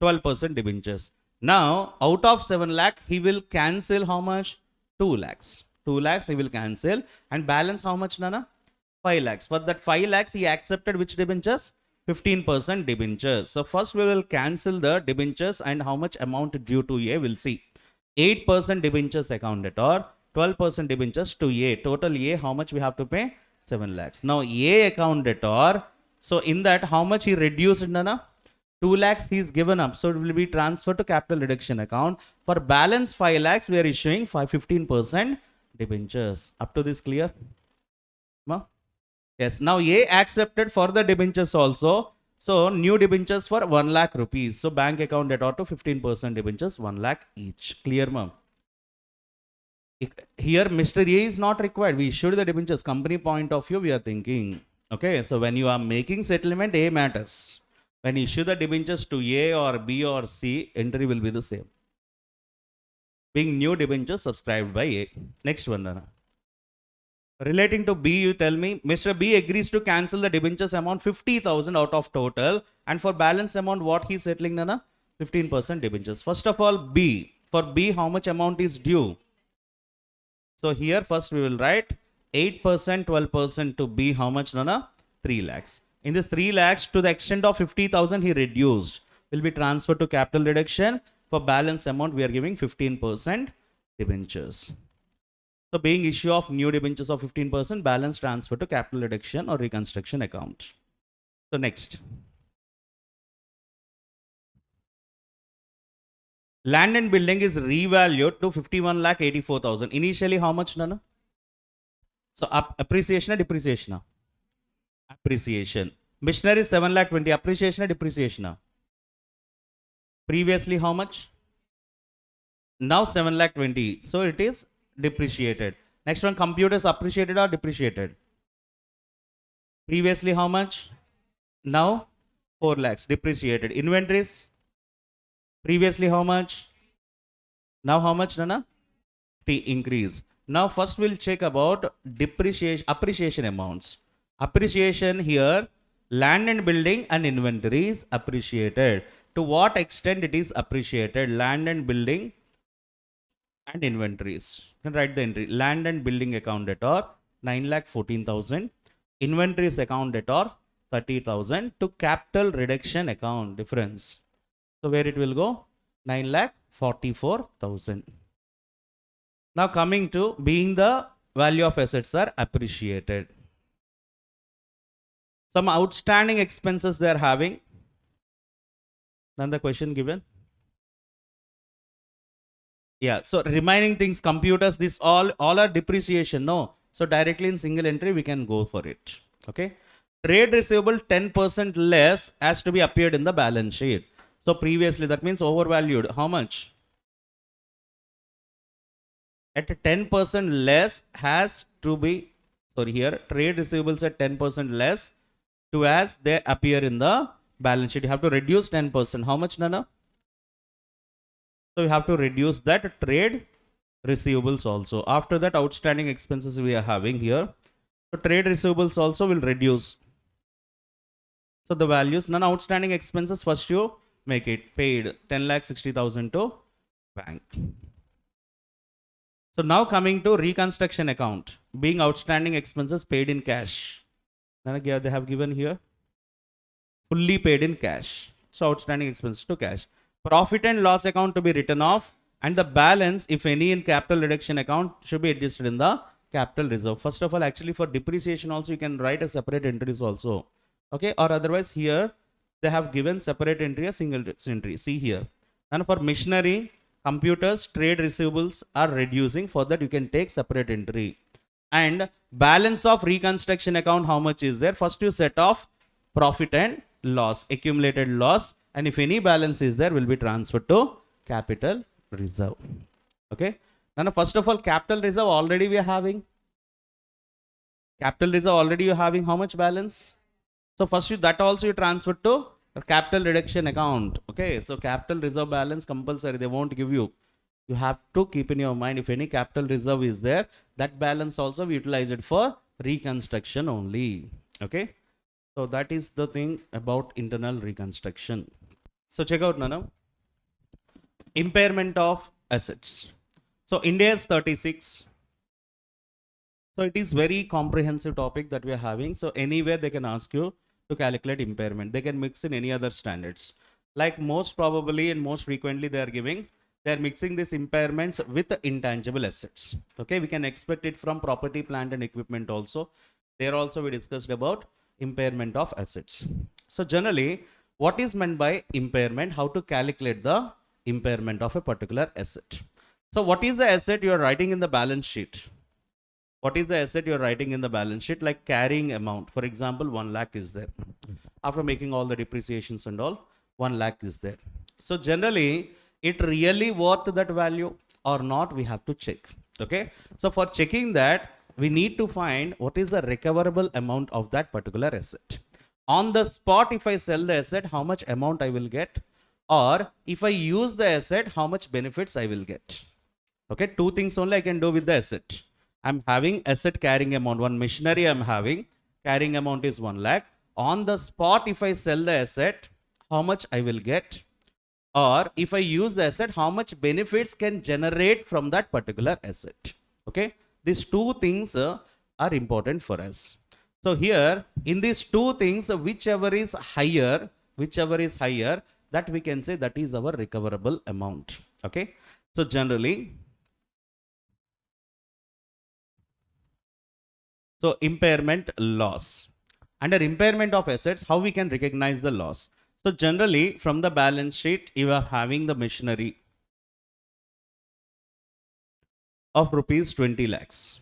12% debentures. Now, out of 7 lakh, he will cancel how much? 2 lakhs. 2 lakhs he will cancel and balance how much, Nana? 5 lakhs. For that 5 lakhs, he accepted which debentures? 15% debentures. So first we will cancel the debentures and how much amount due to A we'll see. 8% debentures account debtor, 12% debentures to A. Total A, how much we have to pay? 7 lakhs. Now A account debtor, so in that how much he reduced, Nana? 2 lakhs he is given up. So it will be transferred to capital reduction account. For balance 5 lakhs, we are issuing 15% debentures. Up to this clear? Ma? Yes. Now A accepted for the debentures also. So new debentures for 1 lakh rupees. So bank account debtor to 15% debentures, 1 lakh each. Clear, ma'am? Here Mr. A is not required. We issued the debentures. Company point of view, we are thinking. Okay. So when you are making settlement, A matters. When you issue the debentures to A or B or C, entry will be the same. Being new debentures subscribed by A. Next one, Nana. Relating to B, you tell me, Mr. B agrees to cancel the debentures amount 50,000 out of total. And for balance amount, what he is settling, Nana? 15% debentures. First of all, B. For B, how much amount is due? So here first we will write 8%, 12% to B. How much, Nana? 3 lakhs. In this 3 lakhs, to the extent of 50,000, he reduced. Will be transferred to capital reduction. For balance amount, we are giving 15% debentures. So being issue of new debentures of 15%, balance transfer to capital reduction or reconstruction account. So next. Land and building is revalued to 51,84,000. Initially how much, Nana? So appreciation or depreciation? Appreciation. Machinery 7,20,000. Appreciation or depreciation? Previously how much? Now 7,20,000. So it is depreciated. Next one, computers appreciated or depreciated? Previously how much? Now 4 lakhs depreciated. Inventories previously how much? Now how much, Nana? The increase. Now first we'll check about depreciation, appreciation amounts. Appreciation here, land and building and inventories appreciated. To what extent it is appreciated? Land and building and inventories. You can write the entry. Land and building account debtor 9,14,000. Inventories account debtor 30,000 to capital reduction account difference. So where it will go? 9,44,000. Now coming to being the value of assets are appreciated. Some outstanding expenses they are having. Then the question given. Yeah, so remaining things, computers, this all are depreciation, no? So directly in single entry, we can go for it. Okay. Trade receivable 10% less has to be appeared in the balance sheet. So previously, that means overvalued. How much? At 10% less has to be, sorry, here, trade receivables at 10% less to as they appear in the balance sheet. You have to reduce 10%. How much, Nana? So we have to reduce that trade receivables also. After that, outstanding expenses we are having here. So trade receivables also will reduce. So the values, non-outstanding expenses, first you make it paid 10,60,000 to bank. So now coming to reconstruction account, being outstanding expenses paid in cash. They have given here fully paid in cash. So outstanding expenses to cash. Profit and loss account to be written off, and the balance, if any, in capital reduction account should be adjusted in the capital reserve. First of all, actually for depreciation also you can write a separate entries also. Okay, or otherwise here they have given separate entry, a single entry. See here. And for machinery, computers, trade receivables are reducing. For that you can take separate entry. And balance of reconstruction account, how much is there? First you set off profit and loss, accumulated loss, and if any balance is there will be transferred to capital reserve. Okay. Now first of all, capital reserve already we are having. Capital reserve already you are having how much balance? So first that also you transfer to capital reduction account. Okay. So capital reserve balance compulsory, they won't give you. You have to keep in your mind, if any capital reserve is there, that balance also we utilize it for reconstruction only. Okay. So that is the thing about internal reconstruction. So check out now. Impairment of assets. So India is 36. So it is very comprehensive topic that we are having. So anywhere they can ask you to calculate impairment. They can mix in any other standards. Like most probably and most frequently they are giving, they are mixing these impairments with intangible assets. Okay, we can expect it from property, plant and equipment also. There also we discussed about impairment of assets. So generally, what is meant by impairment? How to calculate the impairment of a particular asset? So what is the asset you are writing in the balance sheet? What is the asset you are writing in the balance sheet? Like carrying amount. For example, 1 lakh is there. After making all the depreciations and all, 1 lakh is there. So generally, it really worth that value or not, we have to check. Okay. So for checking that, we need to find what is the recoverable amount of that particular asset. On the spot, if I sell the asset, how much amount I will get? Or if I use the asset, how much benefits I will get? Okay, two things only I can do with the asset. I'm having asset carrying amount, one machinery I'm having, carrying amount is 1 lakh. On the spot, if I sell the asset, how much I will get? Or if I use the asset, how much benefits can generate from that particular asset? Okay, these two things are important for us. So here in these two things, whichever is higher, that we can say that is our recoverable amount. Okay, so generally, so impairment loss. Under impairment of assets, how we can recognize the loss? So generally from the balance sheet, you are having the machinery of rupees 20 lakhs.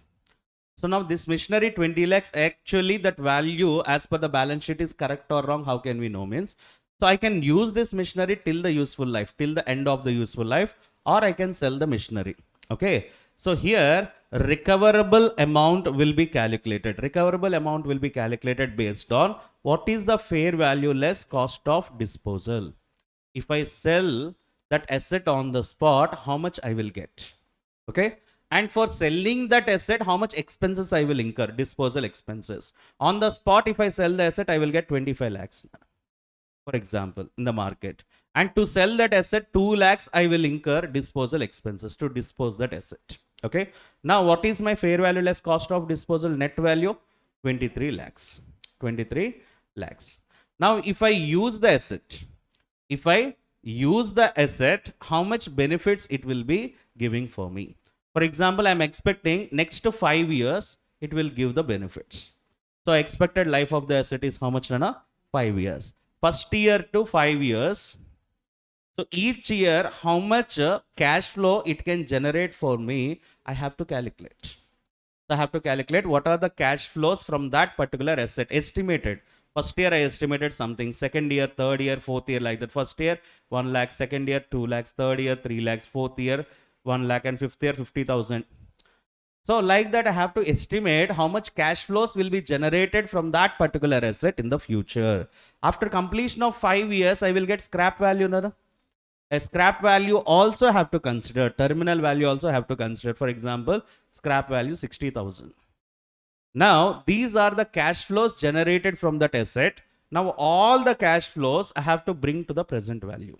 So now this machinery 20 lakhs, actually that value as per the balance sheet is correct or wrong, how can we know? Means, so I can use this machinery till the useful life, till the end of the useful life, or I can sell the machinery. Okay. So here recoverable amount will be calculated. Recoverable amount will be calculated based on what is the fair value less cost of disposal. If I sell that asset on the spot, how much I will get? Okay. And for selling that asset, how much expenses I will incur? Disposal expenses. On the spot, if I sell the asset, I will get 25 lakhs, for example, in the market. And to sell that asset, 2 lakhs, I will incur disposal expenses to dispose that asset. Okay. Now, what is my fair value less cost of disposal net value? 23 lakhs. 23 lakhs. Now, if I use the asset, how much benefits it will be giving for me? For example, I'm expecting next to 5 years, it will give the benefits. So expected life of the asset is how much, Nana? 5 years. First year to 5 years. So each year, how much cash flow it can generate for me, I have to calculate. So I have to calculate what are the cash flows from that particular asset, estimated. First year I estimated something, second year, third year, fourth year, like that. First year 1 lakh, second year 2 lakhs, third year 3 lakhs, fourth year 1 lakh, and fifth year 50,000. So like that I have to estimate how much cash flows will be generated from that particular asset in the future. After completion of 5 years, I will get scrap value. No? A scrap value also have to consider, terminal value also have to consider. For example, scrap value 60,000. Now, these are the cash flows generated from that asset. Now, all the cash flows I have to bring to the present value.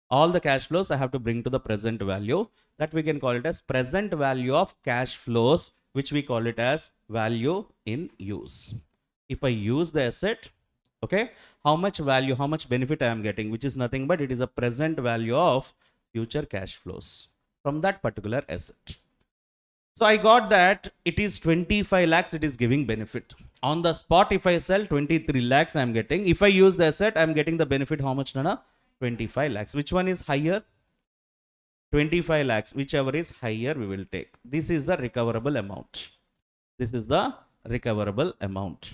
All the cash flows I have to bring to the present value. That we can call it as present value of cash flows, which we call it as value in use. If I use the asset, okay, how much value, how much benefit I am getting, which is nothing but it is a present value of future cash flows from that particular asset. So I got that it is 25 lakhs, it is giving benefit. On the spot, if I sell 23 lakhs, I am getting. If I use the asset, I am getting the benefit. How much, Nana? 25 lakhs. Which one is higher? 25 lakhs. Whichever is higher, we will take. This is the recoverable amount. This is the recoverable amount.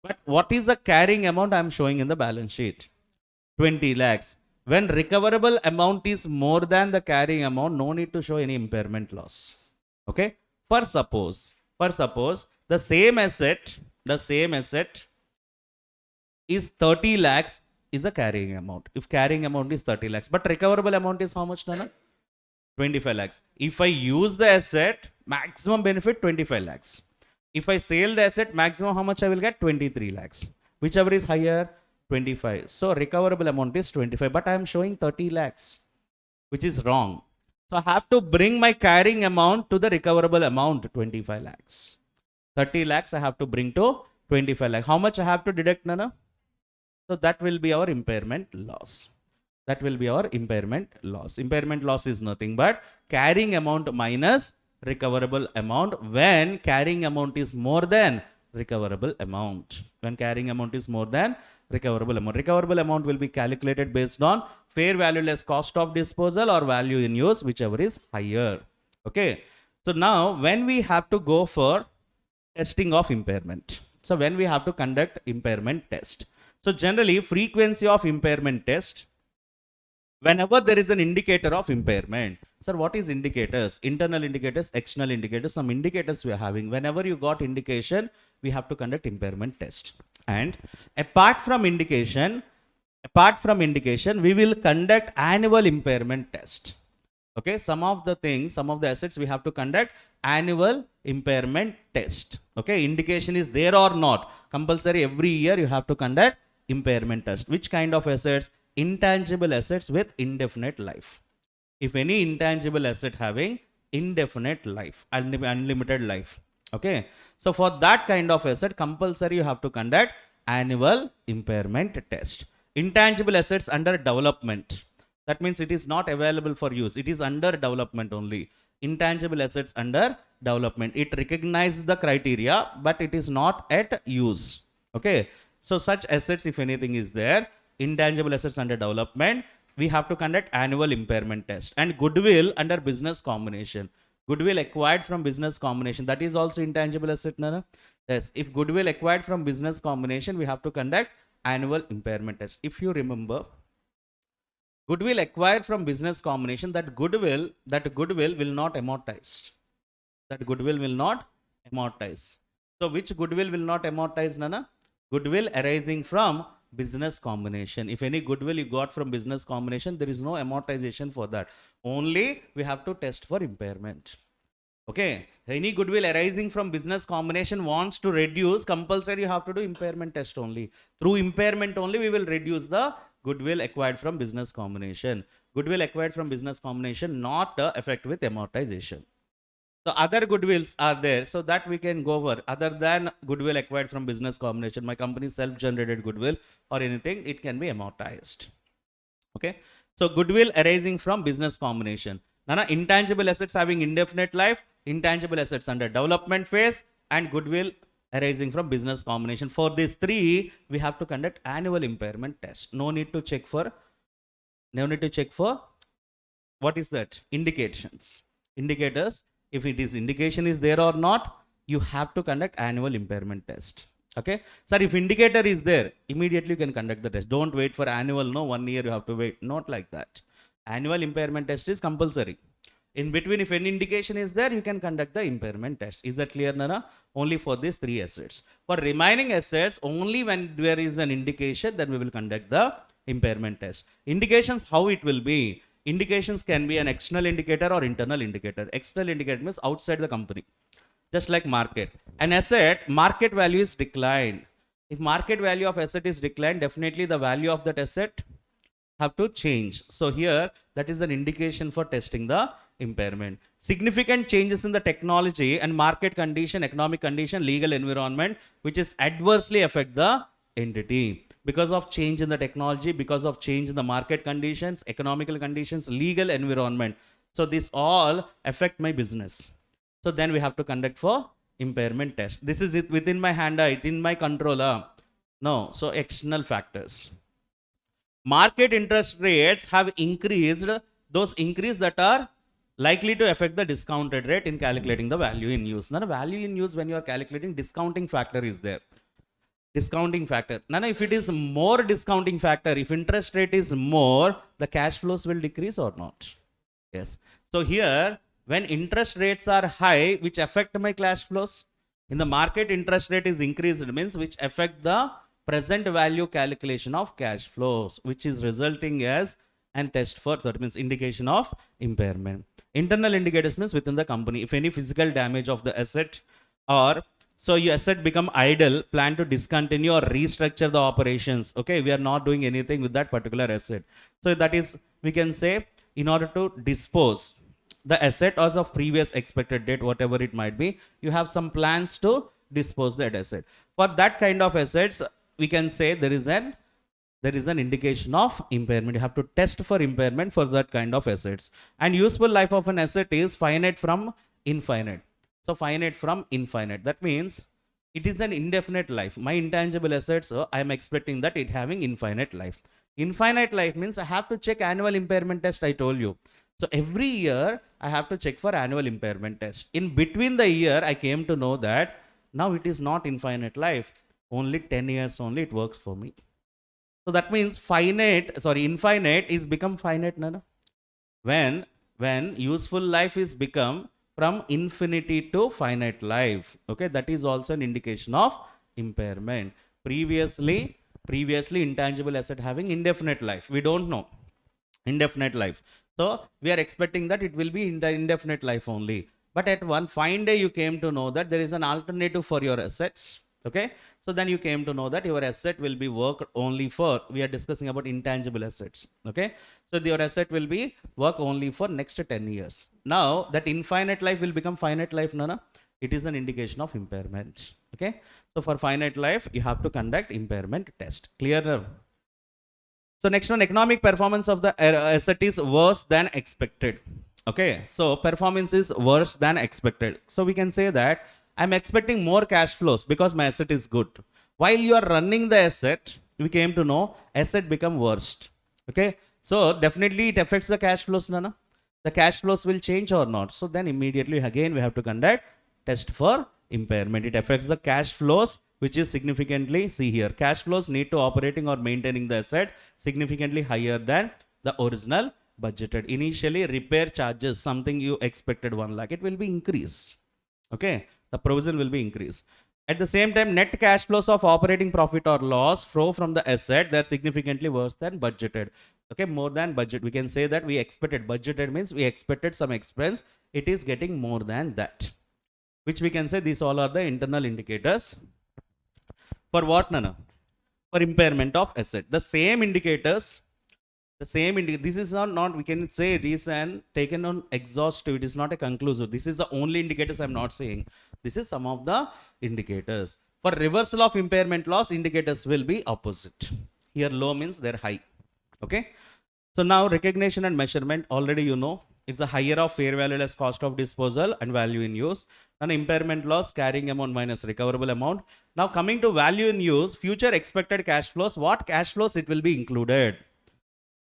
But what is the carrying amount I am showing in the balance sheet? 20 lakhs. When recoverable amount is more than the carrying amount, no need to show any impairment loss. Okay. For suppose the same asset is 30 lakhs is a carrying amount. If carrying amount is 30 lakhs, but recoverable amount is how much, Nana? 25 lakhs. If I use the asset, maximum benefit 25 lakhs. If I sell the asset, maximum how much I will get? 23 lakhs. Whichever is higher, 25. So recoverable amount is 25, but I am showing 30 lakhs, which is wrong. So I have to bring my carrying amount to the recoverable amount, 25 lakhs. 30 lakhs I have to bring to 25 lakhs. How much I have to deduct, Nana? So that will be our impairment loss. That will be our impairment loss. Impairment loss is nothing but carrying amount minus recoverable amount when carrying amount is more than recoverable amount. When carrying amount is more than recoverable amount. Recoverable amount will be calculated based on fair value less cost of disposal or value in use, whichever is higher. Okay. So now when we have to go for testing of impairment. So when we have to conduct impairment test. So generally frequency of impairment test, whenever there is an indicator of impairment. Sir, what is indicators? Internal indicators, external indicators, some indicators we are having. Whenever you got indication, we have to conduct impairment test. And apart from indication, we will conduct annual impairment test. Okay, some of the things, some of the assets we have to conduct annual impairment test. Okay, indication is there or not. Compulsory every year you have to conduct impairment test. Which kind of assets? Intangible assets with indefinite life. If any intangible asset having indefinite life, unlimited life. Okay. So for that kind of asset, compulsory you have to conduct annual impairment test. Intangible assets under development. That means it is not available for use. It is under development only. Intangible assets under development. It recognizes the criteria, but it is not at use. Okay. So such assets, if anything is there, intangible assets under development, we have to conduct annual impairment test. And goodwill under business combination. Goodwill acquired from business combination, that is also intangible asset, Nana? Yes, if goodwill acquired from business combination, we have to conduct annual impairment test. If you remember, goodwill acquired from business combination, that goodwill will not amortize. That goodwill will not amortize. So which goodwill will not amortize, Nana? Goodwill arising from business combination. If any goodwill you got from business combination, there is no amortization for that. Only we have to test for impairment. Okay. Any goodwill arising from business combination wants to reduce, compulsory you have to do impairment test only. Through impairment only we will reduce the goodwill acquired from business combination. Goodwill acquired from business combination not affect with amortization. So other goodwills are there, so that we can go over. Other than goodwill acquired from business combination, my company self-generated goodwill or anything, it can be amortized. Okay. So goodwill arising from business combination. Nana, intangible assets having indefinite life, intangible assets under development phase, and goodwill arising from business combination. For these three, we have to conduct annual impairment test. No need to check for what is that? Indications. Indicators. If it is indication is there or not, you have to conduct annual impairment test. Okay. Sir, if indicator is there, immediately you can conduct the test. Don't wait for annual, no, 1 year you have to wait. Not like that. Annual impairment test is compulsory. In between, if any indication is there, you can conduct the impairment test. Is that clear, Nana? Only for these three assets. For remaining assets, only when there is an indication, then we will conduct the impairment test. Indications, how it will be? Indications can be an external indicator or internal indicator. External indicator means outside the company. Just like market. An asset, market value is declined. If market value of asset is declined, definitely the value of that asset have to change. So here, that is an indication for testing the impairment. Significant changes in the technology and market condition, economic condition, legal environment, which is adversely affect the entity. Because of change in the technology, because of change in the market conditions, economical conditions, legal environment. So this all affect my business. So then we have to conduct for impairment test. This is it within my hand, it in my controller. No, so external factors. Market interest rates have increased, those increase that are likely to affect the discounted rate in calculating the value in use. Now, the value in use, when you are calculating, discounting factor is there. Discounting factor. Now, if it is more discounting factor, if interest rate is more, the cash flows will decrease or not? Yes. So here, when interest rates are high, which affect my cash flows, in the market interest rate is increased, means which affect the present value calculation of cash flows, which is resulting as and test for, that means indication of impairment. Internal indicators means within the company, if any physical damage of the asset, or so your asset become idle, plan to discontinue or restructure the operations. Okay, we are not doing anything with that particular asset. So that is, we can say, in order to dispose the asset as of previous expected date, whatever it might be, you have some plans to dispose that asset. For that kind of assets, we can say there is an indication of impairment. You have to test for impairment for that kind of assets. And useful life of an asset is finite from infinite. So finite from infinite. That means it is an indefinite life. My intangible assets, I am expecting that it having infinite life. Infinite life means I have to check annual impairment test, I told you. So every year I have to check for annual impairment test. In between the year, I came to know that now it is not infinite life. Only 10 years only it works for me. So that means infinite is become finite. No? When useful life is become from infinity to finite life. Okay, that is also an indication of impairment. Previously intangible asset having indefinite life. We don't know. Indefinite life. So we are expecting that it will be in the indefinite life only. But at one fine day, you came to know that there is an alternative for your assets. Okay, so then you came to know that your asset will be worked only for, we are discussing about intangible assets. Okay, so your asset will be work only for next 10 years. Now that infinite life will become finite life. No, it is an indication of impairment. Okay, so for finite life, you have to conduct impairment test. Clear? So next one, economic performance of the asset is worse than expected. Okay, so performance is worse than expected. So we can say that I'm expecting more cash flows because my asset is good. While you are running the asset, we came to know asset become worst. Okay, so definitely it affects the cash flows. Nana, the cash flows will change or not. So then immediately again we have to conduct test for impairment. It affects the cash flows, which is significantly, see here, cash flows need to operating or maintaining the asset significantly higher than the original budgeted. Initially repair charges, something you expected 1 lakh, it will be increased. Okay, the provision will be increased. At the same time, net cash flows of operating profit or loss flow from the asset, they're significantly worse than budgeted. Okay, more than budget. We can say that we expected, budgeted means we expected some expense, it is getting more than that. Which we can say these all are the internal indicators. For what, Nana? For impairment of asset. The same indicators, this is not, we can say it is an taken on exhaustive, it is not a conclusive. This is the only indicators I'm not saying. This is some of the indicators. For reversal of impairment loss, indicators will be opposite. Here low means they're high. Okay. So now recognition and measurement, already you know, it's a higher of fair value less cost of disposal and value in use. And impairment loss, carrying amount minus recoverable amount. Now coming to value in use, future expected cash flows, what cash flows it will be included?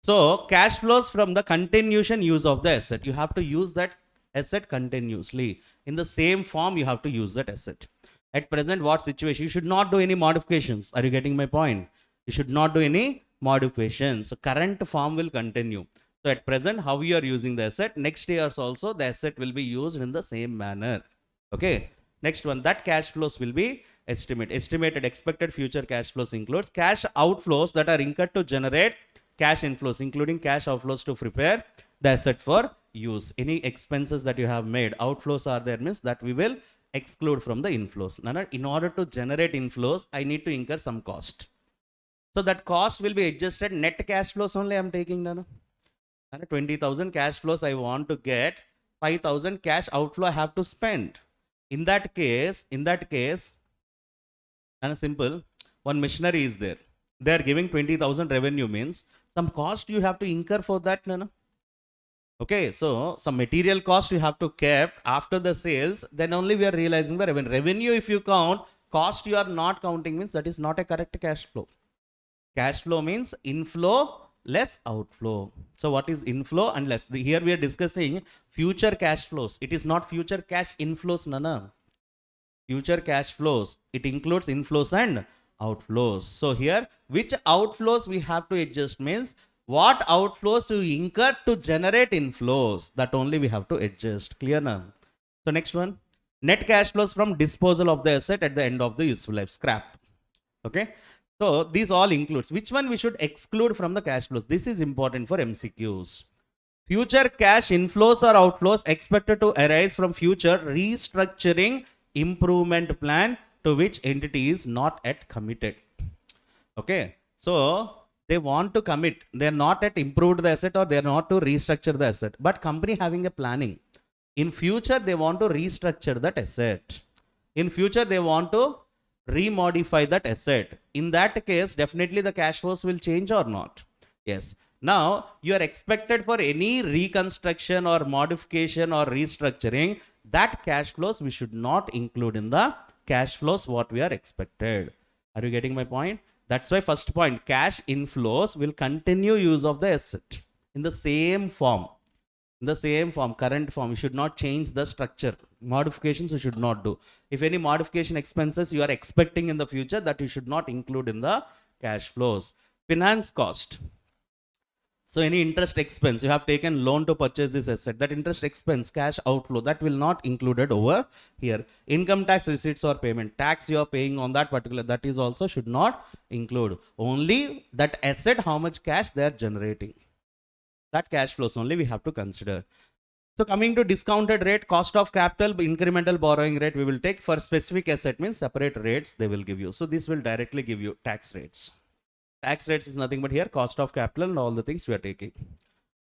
So cash flows from the continuation use of the asset. You have to use that asset continuously. In the same form, you have to use that asset. At present, what situation? You should not do any modifications. Are you getting my point? You should not do any modifications. So current form will continue. So at present, how you are using the asset, next years also, the asset will be used in the same manner. Okay. Next one, that cash flows will be estimated expected future cash flows includes cash outflows that are incurred to generate cash inflows, including cash outflows to prepare the asset for use. Any expenses that you have made, outflows are there, means that we will exclude from the inflows. In order to generate inflows, I need to incur some cost. So that cost will be adjusted. Net cash flows only I am taking now. 20,000 cash flows I want to get, 5,000 cash outflow I have to spend. In that case, and simple, one machinery is there. They are giving 20,000 revenue means some cost you have to incur for that, no? Okay, so some material cost you have to kept after the sales, then only we are realizing the revenue. Revenue if you count, cost you are not counting means that is not a correct cash flow. Cash flow means inflow less outflow. So what is inflow and less? Here we are discussing future cash flows. It is not future cash inflows, nana. Future cash flows. It includes inflows and outflows. So here, which outflows we have to adjust means what outflows you incur to generate inflows. That only we have to adjust. Clear now? So next one, net cash flows from disposal of the asset at the end of the useful life, scrap. Okay. So these all includes. Which one we should exclude from the cash flows? This is important for MCQs. Future cash inflows or outflows expected to arise from future restructuring improvement plan to which entity is not yet committed. Okay. So they want to commit. They are not yet improved the asset or they are not to restructure the asset. But company having a planning. In future, they want to restructure that asset. In future, they want to remodify that asset. In that case, definitely the cash flows will change or not. Yes. Now, you are expected for any reconstruction or modification or restructuring, that cash flows we should not include in the cash flows what we are expected. Are you getting my point? That's why first point, cash inflows will continue use of the asset in the same form. In the same form, current form, you should not change the structure. Modifications you should not do. If any modification expenses you are expecting in the future, that you should not include in the cash flows. Finance cost. So any interest expense, you have taken loan to purchase this asset, that interest expense, cash outflow, that will not included over here. Income tax receipts or payment, tax you are paying on that particular, that is also should not include. Only that asset, how much cash they are generating. That cash flows only we have to consider. So coming to discounted rate, cost of capital, incremental borrowing rate we will take. For specific asset means separate rates they will give you. So this will directly give you tax rates. Tax rates is nothing but here cost of capital and all the things we are taking.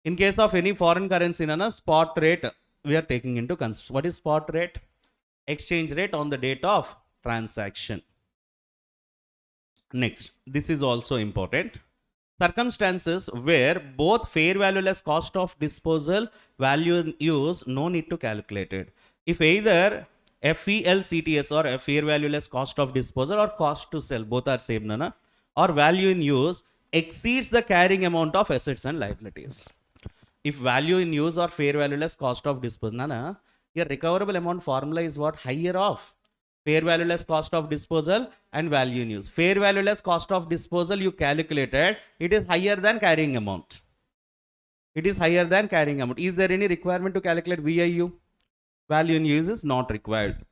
In case of any foreign currency, a spot rate we are taking into consideration. What is spot rate? Exchange rate on the date of transaction. Next, this is also important. Circumstances where both fair value less cost of disposal, value in use, no need to calculate it. If either FELCTS or fair value less cost of disposal or cost to sell, both are same, nana, or value in use exceeds the carrying amount of assets and liabilities. If value in use or fair value less cost of disposal, nana, your recoverable amount formula is what? Higher of fair value less cost of disposal and value in use. Fair value less cost of disposal you calculated, it is higher than carrying amount. It is higher than carrying amount. Is there any requirement to calculate VIU? Value in use is not required.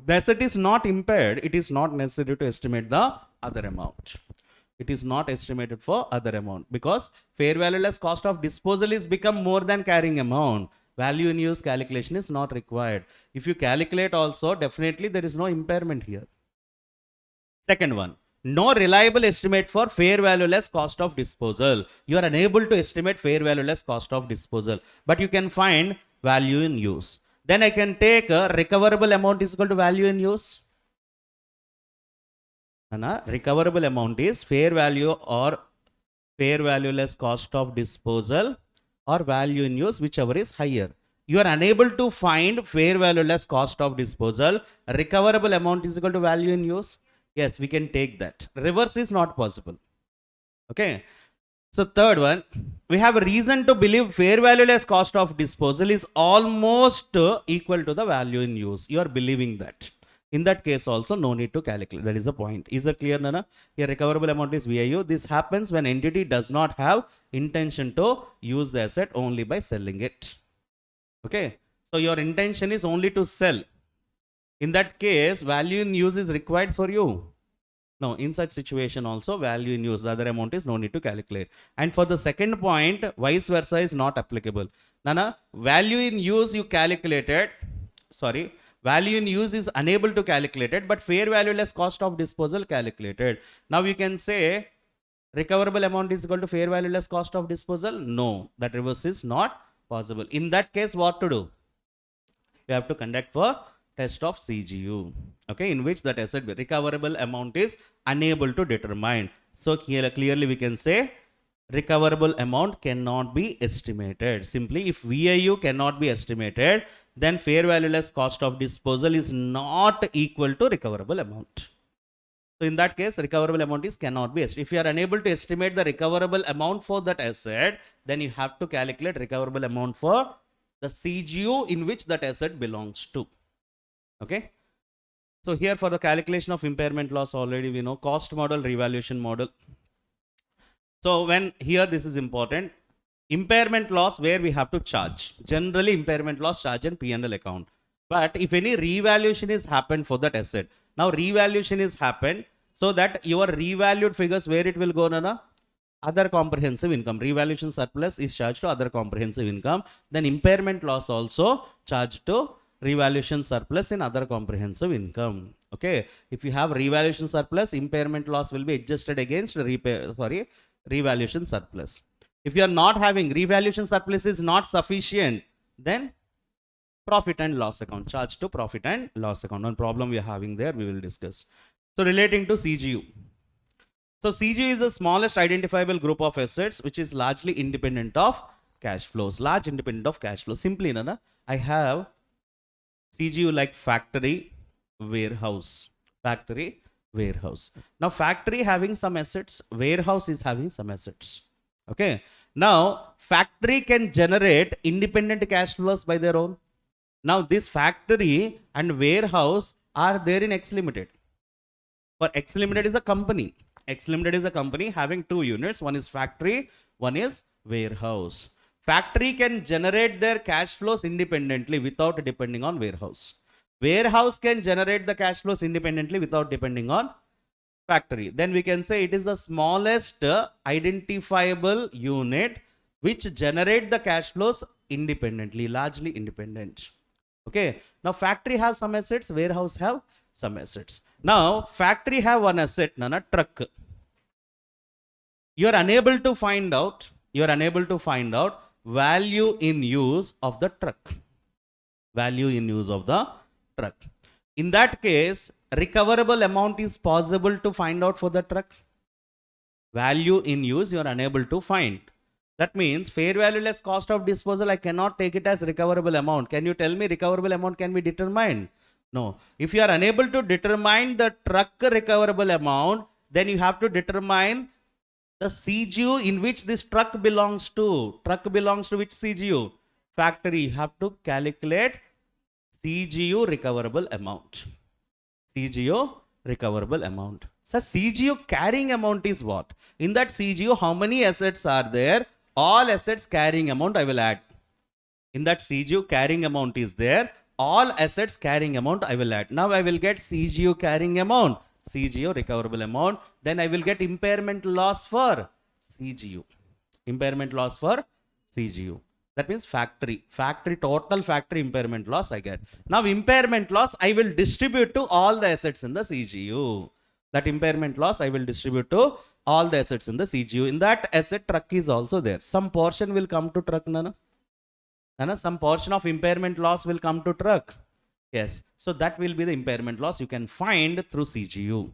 The asset is not impaired. It is not necessary to estimate the other amount. It is not estimated for other amount because fair value less cost of disposal is become more than carrying amount. Value in use calculation is not required. If you calculate also, definitely there is no impairment here. Second one, no reliable estimate for fair value less cost of disposal. You are unable to estimate fair value less cost of disposal, but you can find value in use. Then I can take a recoverable amount is equal to value in use. Recoverable amount is fair value or fair value less cost of disposal or value in use, whichever is higher. You are unable to find fair value less cost of disposal. Recoverable amount is equal to value in use. Yes, we can take that. Reverse is not possible. Okay. So third one, we have a reason to believe fair value less cost of disposal is almost equal to the value in use. You are believing that. In that case also no need to calculate. That is the point. Is it clear, Nana? Here recoverable amount is VIU. This happens when entity does not have intention to use the asset only by selling it. Okay. So your intention is only to sell. In that case, value in use is required for you. No, in such situation also value in use, the other amount is no need to calculate. And for the second point, vice versa is not applicable. Nana, value in use you calculated, sorry, value in use is unable to calculate it, but fair value less cost of disposal calculated. Now you can say Recoverable amount is equal to fair value less cost of disposal? No, that reverse is not possible. In that case, what to do? We have to conduct for test of CGU, okay, in which that asset recoverable amount is unable to determine. So here clearly we can say recoverable amount cannot be estimated. Simply, if VIU cannot be estimated, then fair value less cost of disposal is not equal to recoverable amount. So in that case, recoverable amount is cannot be estimated. If you are unable to estimate the recoverable amount for that asset, then you have to calculate recoverable amount for the CGU in which that asset belongs to. Okay. So here for the calculation of impairment loss, already we know cost model, revaluation model. So when here this is important, impairment loss where we have to charge. Generally impairment loss charge and P&L account. But if any revaluation is happened for that asset, now revaluation is happened, so that your revalued figures where it will go, Nana? Other comprehensive income. Revaluation surplus is charged to other comprehensive income. Then impairment loss also charged to revaluation surplus in other comprehensive income. Okay. If you have revaluation surplus, impairment loss will be adjusted against revaluation surplus. If you are not having revaluation surplus is not sufficient, then profit and loss account, charge to profit and loss account. One problem we are having there, we will discuss. So relating to CGU. So CGU is the smallest identifiable group of assets which is largely independent of cash flows. Large independent of cash flows. Simply, Nana, I have CGU like factory, warehouse. Factory, warehouse. Now factory having some assets, warehouse is having some assets. Okay. Now factory can generate independent cash flows by their own. Now this factory and warehouse are there in X Limited. For X Limited is a company. X Limited is a company having two units. One is factory, one is warehouse. Factory can generate their cash flows independently without depending on warehouse. Warehouse can generate the cash flows independently without depending on factory. Then we can say it is the smallest identifiable unit which generate the cash flows independently, largely independent. Okay. Now factory have some assets, warehouse have some assets. Now factory have one asset, Nana, truck. You are unable to find out value in use of the truck. Value in use of the truck. In that case, recoverable amount is possible to find out for the truck. Value in use you are unable to find. That means fair value less cost of disposal, I cannot take it as recoverable amount. Can you tell me recoverable amount can be determined? No. If you are unable to determine the truck recoverable amount, then you have to determine the CGU in which this truck belongs to. Truck belongs to which CGU? Factory. You have to calculate CGU recoverable amount. CGU recoverable amount. So CGU carrying amount is what? In that CGU, how many assets are there? All assets carrying amount I will add. In that CGU carrying amount is there. All assets carrying amount I will add. Now I will get CGU carrying amount, CGU recoverable amount. Then I will get impairment loss for CGU. Impairment loss for CGU. That means factory. Factory, total factory impairment loss I get. Now impairment loss I will distribute to all the assets in the CGU. That impairment loss I will distribute to all the assets in the CGU. In that asset, truck is also there. Some portion will come to truck, Nana. Nana, some portion of impairment loss will come to truck. Yes. So that will be the impairment loss you can find through CGU.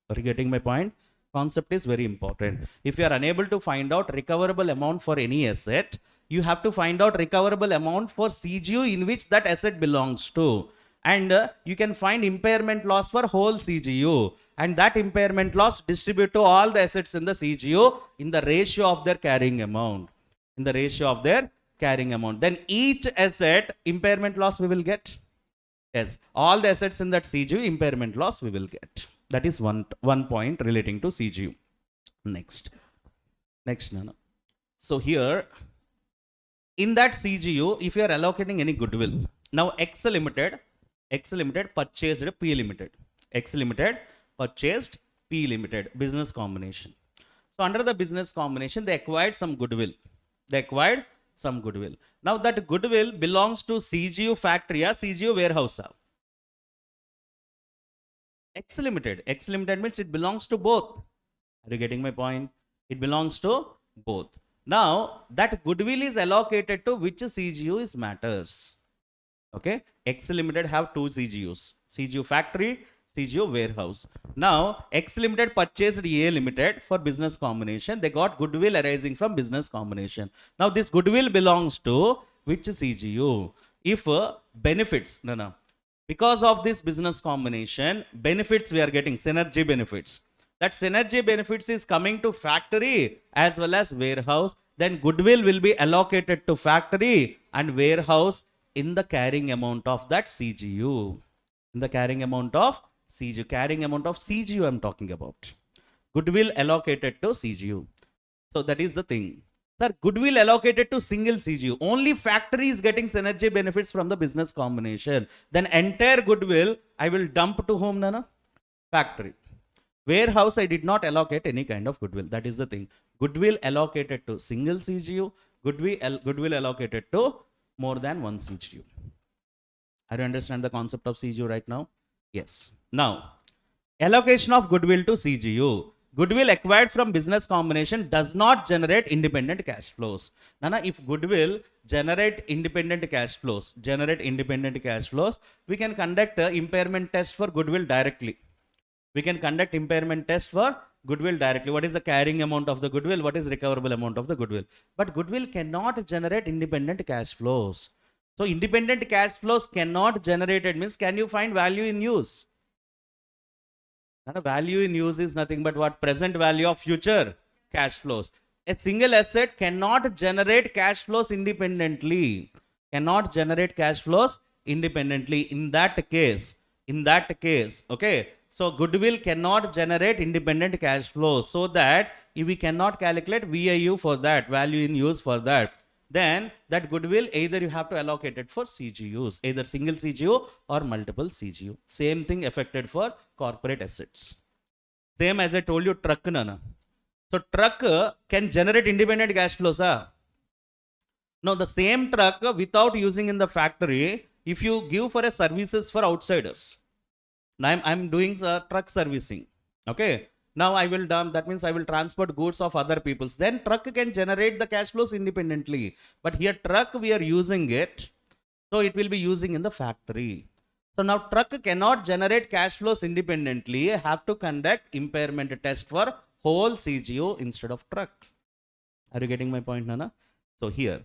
Are you getting my point? Concept is very important. If you are unable to find out recoverable amount for any asset, you have to find out recoverable amount for CGU in which that asset belongs to. And you can find impairment loss for whole CGU. And that impairment loss distribute to all the assets in the CGU in the ratio of their carrying amount. In the ratio of their carrying amount. Then each asset impairment loss we will get. Yes. All the assets in that CGU impairment loss we will get. That is one point relating to CGU. Next, Nana. So here, in that CGU, if you are allocating any goodwill, now X Limited purchased P Limited. X Limited purchased P Limited, business combination. So under the business combination, they acquired some goodwill. Now that goodwill belongs to CGU factory or CGU warehouse. X Limited. X Limited means it belongs to both. Are you getting my point? It belongs to both. Now, that goodwill is allocated to which CGU is matters. Okay, X Limited have two CGUs, CGU factory, CGU warehouse. Now, X Limited purchased A Limited for business combination. They got goodwill arising from business combination. Now, this goodwill belongs to which CGU? If benefits, no, because of this business combination, benefits we are getting, synergy benefits. That synergy benefits is coming to factory as well as warehouse. Then goodwill will be allocated to factory and warehouse in the carrying amount of that CGU. In the carrying amount of CGU I'm talking about. Goodwill allocated to CGU. So that is the thing. Sir, goodwill allocated to single CGU. Only factory is getting synergy benefits from the business combination. Then entire goodwill I will dump to whom, Nana? Factory. Warehouse I did not allocate any kind of goodwill. That is the thing. Goodwill allocated to single CGU. Goodwill allocated to more than one CGU. Are you understand the concept of CGU right now? Yes. Now, allocation of goodwill to CGU. Goodwill acquired from business combination does not generate independent cash flows. Nana, if goodwill generate independent cash flows, we can conduct an impairment test for goodwill directly. We can conduct impairment test for goodwill directly. What is the carrying amount of the goodwill? What is recoverable amount of the goodwill? But goodwill cannot generate independent cash flows. So independent cash flows cannot generate it means can you find value in use? Now, value in use is nothing but what? Present value of future cash flows. A single asset cannot generate cash flows independently. Cannot generate cash flows independently. In that case, okay. So goodwill cannot generate independent cash flows. So that if we cannot calculate VIU for that, value in use for that, then that goodwill either you have to allocate it for CGUs, either single CGU or multiple CGU. Same thing affected for corporate assets. Same as I told you, truck, Nana. So truck can generate independent cash flows. No, the same truck without using in the factory, if you give for a services for outsiders. Now I'm doing truck servicing. Okay. Now I will dump, that means I will transport goods of other people's. Then truck can generate the cash flows independently. But here truck we are using it. So it will be using in the factory. So now truck cannot generate cash flows independently. I have to conduct impairment test for whole CGU instead of truck. Are you getting my point, Nana? So here,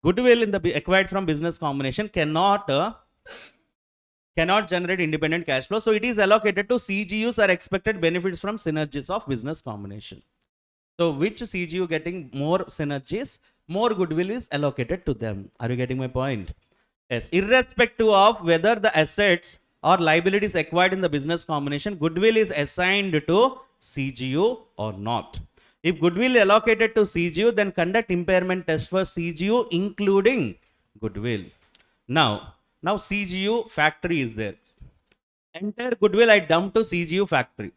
goodwill in the acquired from business combination cannot generate independent cash flow. So it is allocated to CGUs or expected benefits from synergies of business combination. So which CGU getting more synergies, more goodwill is allocated to them. Are you getting my point? Yes. Irrespective of whether the assets or liabilities acquired in the business combination, goodwill is assigned to CGU or not. If goodwill allocated to CGU, then conduct impairment test for CGU including goodwill. Now CGU factory is there. Entire goodwill I dump to CGU factory.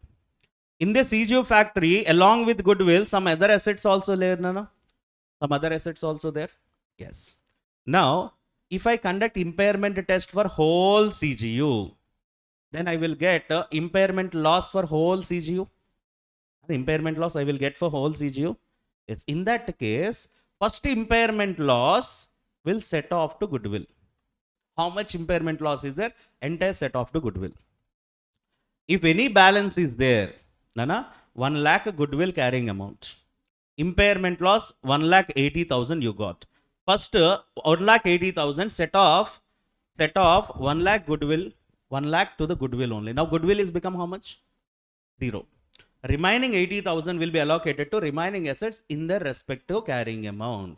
In the CGU factory, along with goodwill, some other assets also there, no? Some other assets also there? Yes. Now, if I conduct impairment test for whole CGU, then I will get impairment loss for whole CGU. Impairment loss I will get for whole CGU. Yes. In that case, first impairment loss will set off to goodwill. How much impairment loss is there? Entire set off to goodwill. If any balance is there, Nana, 1 lakh goodwill carrying amount. Impairment loss 1,80,000 you got. First 1,80,000 set off 1 lakh goodwill, 1 lakh to the goodwill only. Now goodwill is become how much? 0. Remaining 80,000 will be allocated to remaining assets in their respective carrying amount.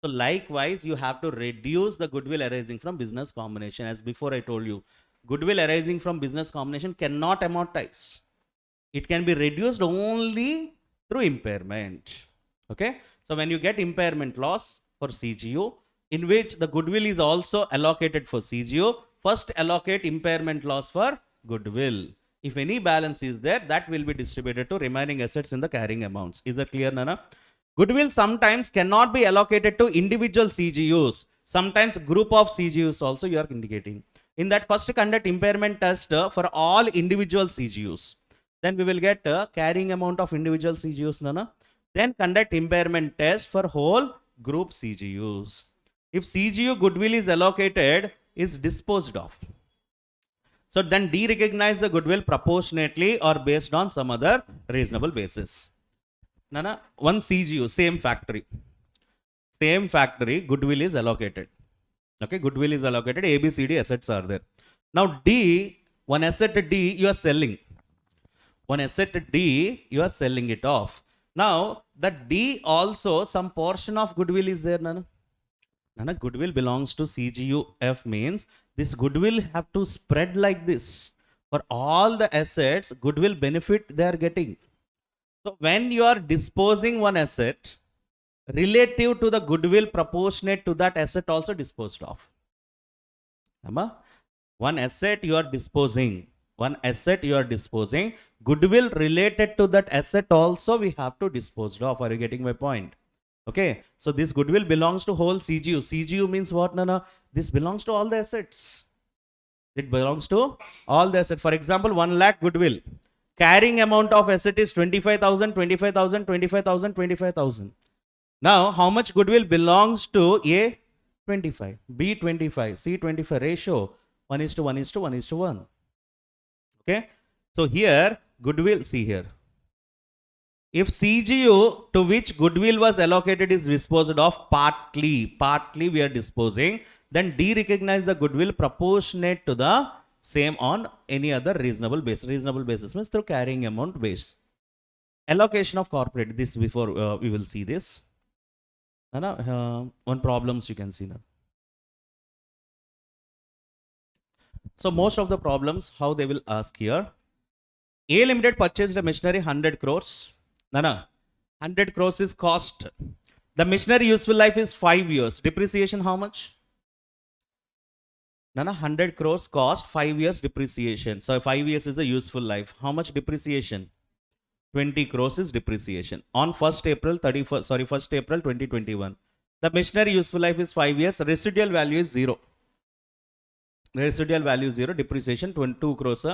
So likewise, you have to reduce the goodwill arising from business combination. As before I told you, goodwill arising from business combination cannot amortize. It can be reduced only through impairment. Okay. So when you get impairment loss for CGU, in which the goodwill is also allocated for CGU, first allocate impairment loss for goodwill. If any balance is there, that will be distributed to remaining assets in the carrying amounts. Is that clear, Nana? Goodwill sometimes cannot be allocated to individual CGUs. Sometimes group of CGUs also you are indicating. In that, first conduct impairment test for all individual CGUs. Then we will get carrying amount of individual CGUs, Nana. Then conduct impairment test for whole group CGUs. If CGU goodwill is allocated, is disposed of. So then de-recognize the goodwill proportionately or based on some other reasonable basis. Nana, one CGU, same factory, goodwill is allocated. Okay, goodwill is allocated, A, B, C, D assets are there. Now D, one asset D, you are selling. One asset D, you are selling it off. Now, the D also, some portion of goodwill is there, Nana. Nana, goodwill belongs to CGUF means this goodwill have to spread like this. For all the assets, goodwill benefit they are getting. So, when you are disposing one asset, relative to the goodwill proportionate to that asset also disposed of. One asset you are disposing, goodwill related to that asset also we have to dispose of. Are you getting my point? Okay, so this goodwill belongs to whole CGU. CGU means what, Nana? This belongs to all the assets. It belongs to all the assets. For example, 1 lakh goodwill. Carrying amount of asset is 25,000, 25,000, 25,000, 25,000. Now, how much goodwill belongs to A? 25, B 25, C 25 ratio 1:1:1:1. Okay, so here goodwill, see here. If CGU to which goodwill was allocated is disposed of partly we are disposing, then de-recognize the goodwill proportionate to the same on any other reasonable basis. Reasonable basis means through carrying amount base. Allocation of corporate, this before we will see this. One problems you can see now. So most of the problems, how they will ask here. A Limited purchased a machinery 100 crores. 100 crores is cost. The machinery useful life is 5 years. Depreciation how much? 100 crores cost, 5 years depreciation. So 5 years is the useful life. How much depreciation? 20 crores is depreciation. On 1st April 2021. The machinery useful life is 5 years. Residual value is 0. Residual value is 0. Depreciation 22 crores,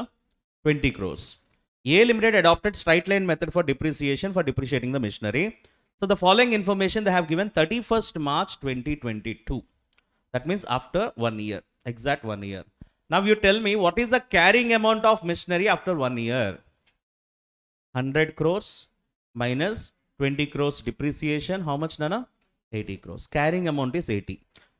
20 crores. A Limited adopted straight line method for depreciation for depreciating the machinery. So the following information they have given 31st March 2022. That means after 1 year, exact 1 year. Now you tell me what is the carrying amount of machinery after 1 year? 100 crores minus 20 crores depreciation. How much, Nana? 80 crores. Carrying amount is 80.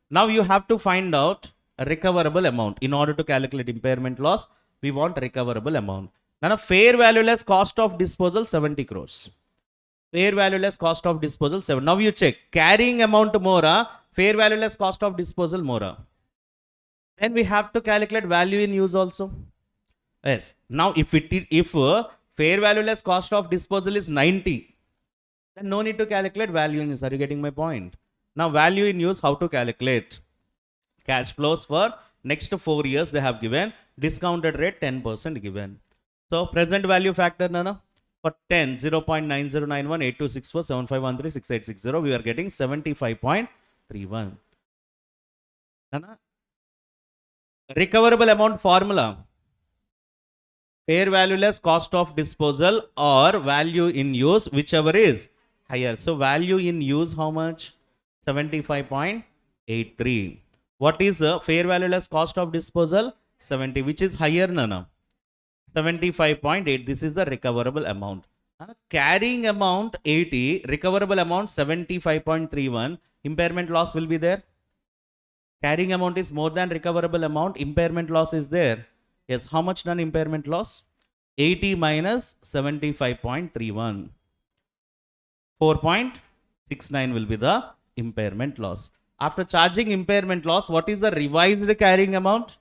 Now you have to find out a recoverable amount. In order to calculate impairment loss, we want recoverable amount. Nana, fair value less cost of disposal 70 crores. Fair value less cost of disposal 7. Now you check. Carrying amount more, fair value less cost of disposal more. Then we have to calculate value in use also. Yes. Now if fair value less cost of disposal is 90, then no need to calculate value in use. Are you getting my point? Now value in use, how to calculate? Cash flows for next 4 years they have given. Discounted rate 10% given. So present value factor, Nana, for 10, 0.9091, 8264, 7513, 6860, we are getting 75.31. Nana, recoverable amount formula. Fair value less cost of disposal or value in use, whichever is higher. So value in use, how much? 75.83. What is fair value less cost of disposal? 70, which is higher, Nana? 75.8. This is the recoverable amount. Carrying amount 80, recoverable amount 75.31. Impairment loss will be there. Carrying amount is more than recoverable amount. Impairment loss is there. Yes, how much done impairment loss? 80 minus 75.31. 4.69 will be the impairment loss. After charging impairment loss, what is the revised carrying amount?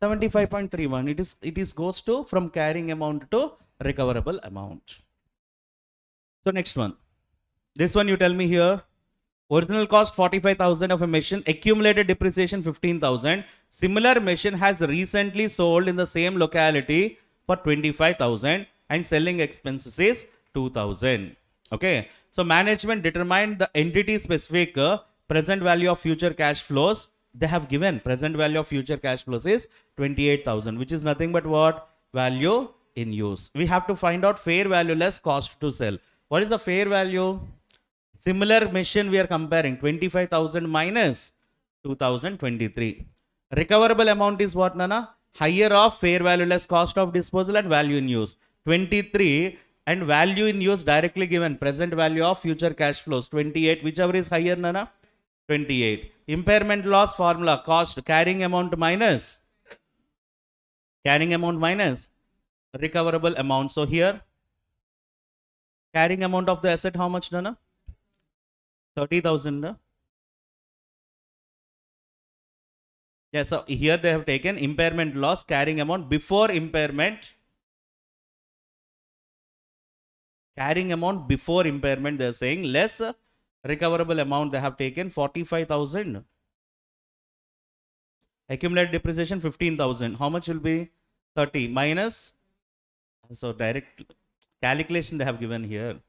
75.31. It is goes to from carrying amount to recoverable amount. So next one. This one you tell me here. Original cost 45,000 of a machine, accumulated depreciation 15,000. Similar machine has recently sold in the same locality for 25,000 and selling expenses is 2,000. Okay. So management determined the entity specific present value of future cash flows. They have given present value of future cash flows is 28,000, which is nothing but what? Value in use. We have to find out fair value less cost to sell. What is the fair value? Similar machine we are comparing, 25,000 minus 2023. Recoverable amount is what, Nana? Higher of fair value less cost of disposal and value in use. 23 and value in use directly given. Present value of future cash flows. 28. Whichever is higher, Nana? 28. Impairment loss formula. Cost carrying amount minus recoverable amount. So here, carrying amount of the asset, how much, Nana? 30,000. Yeah, so here they have taken impairment loss carrying amount before impairment. Carrying amount before impairment, they are saying less recoverable amount. They have taken 45,000. Accumulated depreciation 15,000. How much will be 30 minus? So direct calculation they have given here.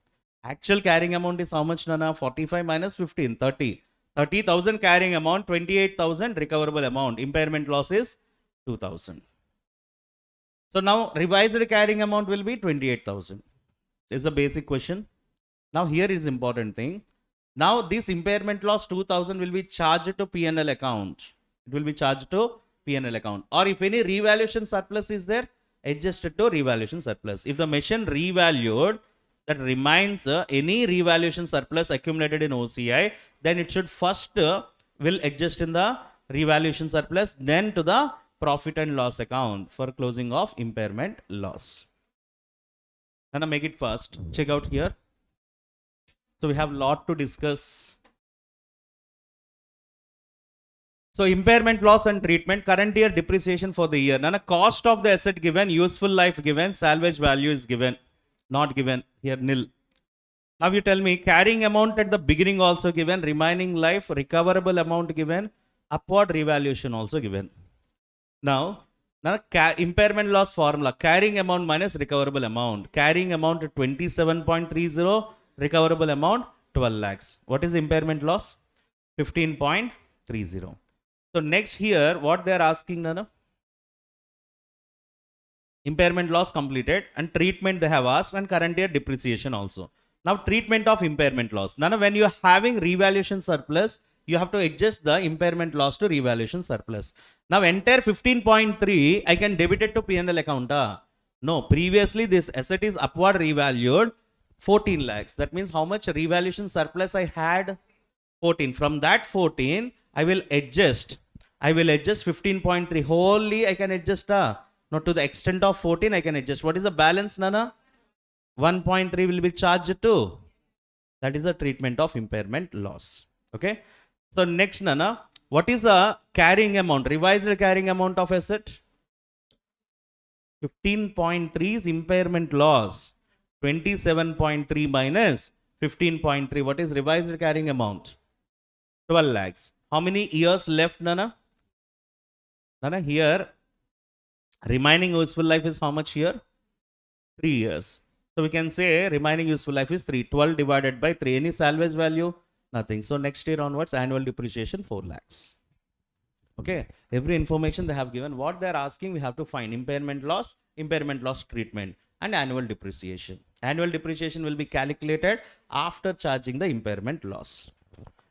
Actual carrying amount is how much, Nana? 45 minus 15, 30. 30,000 carrying amount, 28,000 recoverable amount. Impairment loss is 2,000. So now revised carrying amount will be 28,000. This is a basic question. Now here is important thing. Now this impairment loss 2,000 will be charged to P&L account. It will be charged to P&L account. Or if any revaluation surplus is there, adjusted to revaluation surplus. If the machine revalued, that remains any revaluation surplus accumulated in OCI, then it should first will adjust in the revaluation surplus, then to the profit and loss account for closing of impairment loss. And I make it fast. Check out here. So we have a lot to discuss. So impairment loss and treatment, current year depreciation for the year. Nana, cost of the asset given, useful life given, salvage value is given, not given here, nil. Now you tell me carrying amount at the beginning also given, remaining life, recoverable amount given, upward revaluation also given. Now, impairment loss formula, carrying amount minus recoverable amount. Carrying amount 27.30, recoverable amount 12 lakhs. What is impairment loss? 15.30. So next here, what they are asking, Nana? Impairment loss completed and treatment they have asked, and current year depreciation also. Now treatment of impairment loss. Nana, when you are having revaluation surplus, you have to adjust the impairment loss to revaluation surplus. Now entire 15.3 I can debit it to P&L account. No, previously this asset is upward revalued 14 lakhs. That means how much revaluation surplus I had? 14. From that 14 I will adjust 15.3 wholly I can adjust. Not to the extent of 14 I can adjust. What is the balance, Nana? 1.3 will be charged to. That is the treatment of impairment loss. Okay. So next, Nana, what is the carrying amount, revised carrying amount of asset? 15.3 is impairment loss. 27.3 minus 15.3. What is revised carrying amount? 12 lakhs. How many years left, Nana? Nana, here remaining useful life is how much here? 3 years. So we can say remaining useful life is 3. 12 divided by 3. Any salvage value? Nothing. So next year onwards, annual depreciation 4 lakhs. Okay. Every information they have given. What they are asking, we have to find impairment loss treatment, and annual depreciation. Annual depreciation will be calculated after charging the impairment loss.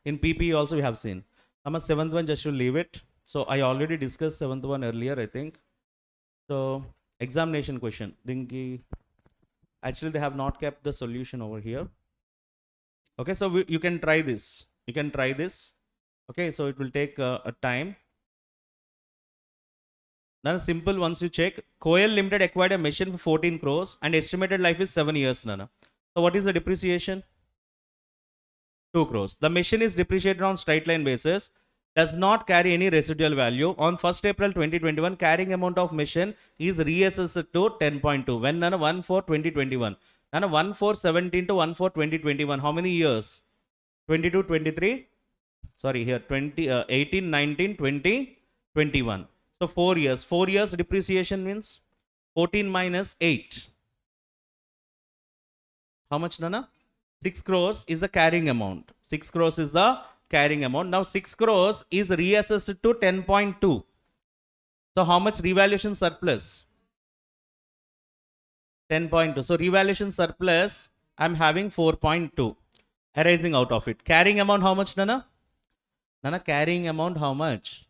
In PPE also we have seen. Number 7th one, just to leave it. So I already discussed 7th one earlier, I think. So examination question. Actually, they have not kept the solution over here. Okay, so you can try this. Okay, so it will take a time. Now, simple once you check. Coel Limited acquired a machine for 14 crores and estimated life is 7 years, Nana. So what is the depreciation? 2 crores. The machine is depreciated on straight line basis. Does not carry any residual value. On 1st April 2021, carrying amount of machine is reassessed to 10.2. When, Nana? 1/4/2021. Nana, 1/4/17 to 1/4/2021. How many years? 22, 23. Sorry, here 18, 19, 20, 21. So 4 years. 4 years depreciation means 14 minus 8. How much, Nana? 6 crores is the carrying amount. 6 crores is the carrying amount. Now 6 crores is reassessed to 10.2. So how much revaluation surplus? 10.2. So revaluation surplus I'm having 4.2 arising out of it. Carrying amount how much, Nana? Nana, carrying amount how much?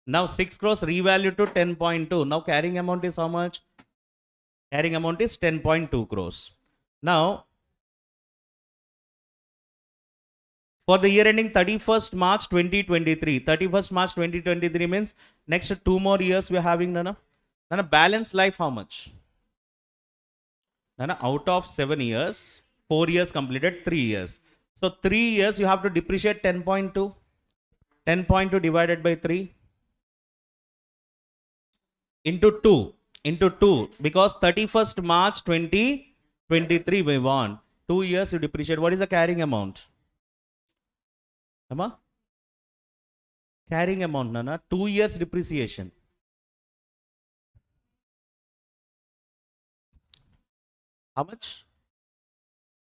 Now 6 crores revalued to 10.2. Now carrying amount is how much? Carrying amount is 10.2 crores. Now, for the year ending 31st March 2023, 31st March 2023 means next 2 more years we are having, Nana. Nana, balance life how much? Nana, out of 7 years, 4 years completed, 3 years. So 3 years you have to depreciate 10.2. 10.2 divided by 3 into 2 because 31st March 2023 we want 2 years you depreciate. What is the carrying amount? Amma? Carrying amount, Nana, 2 years depreciation. How much?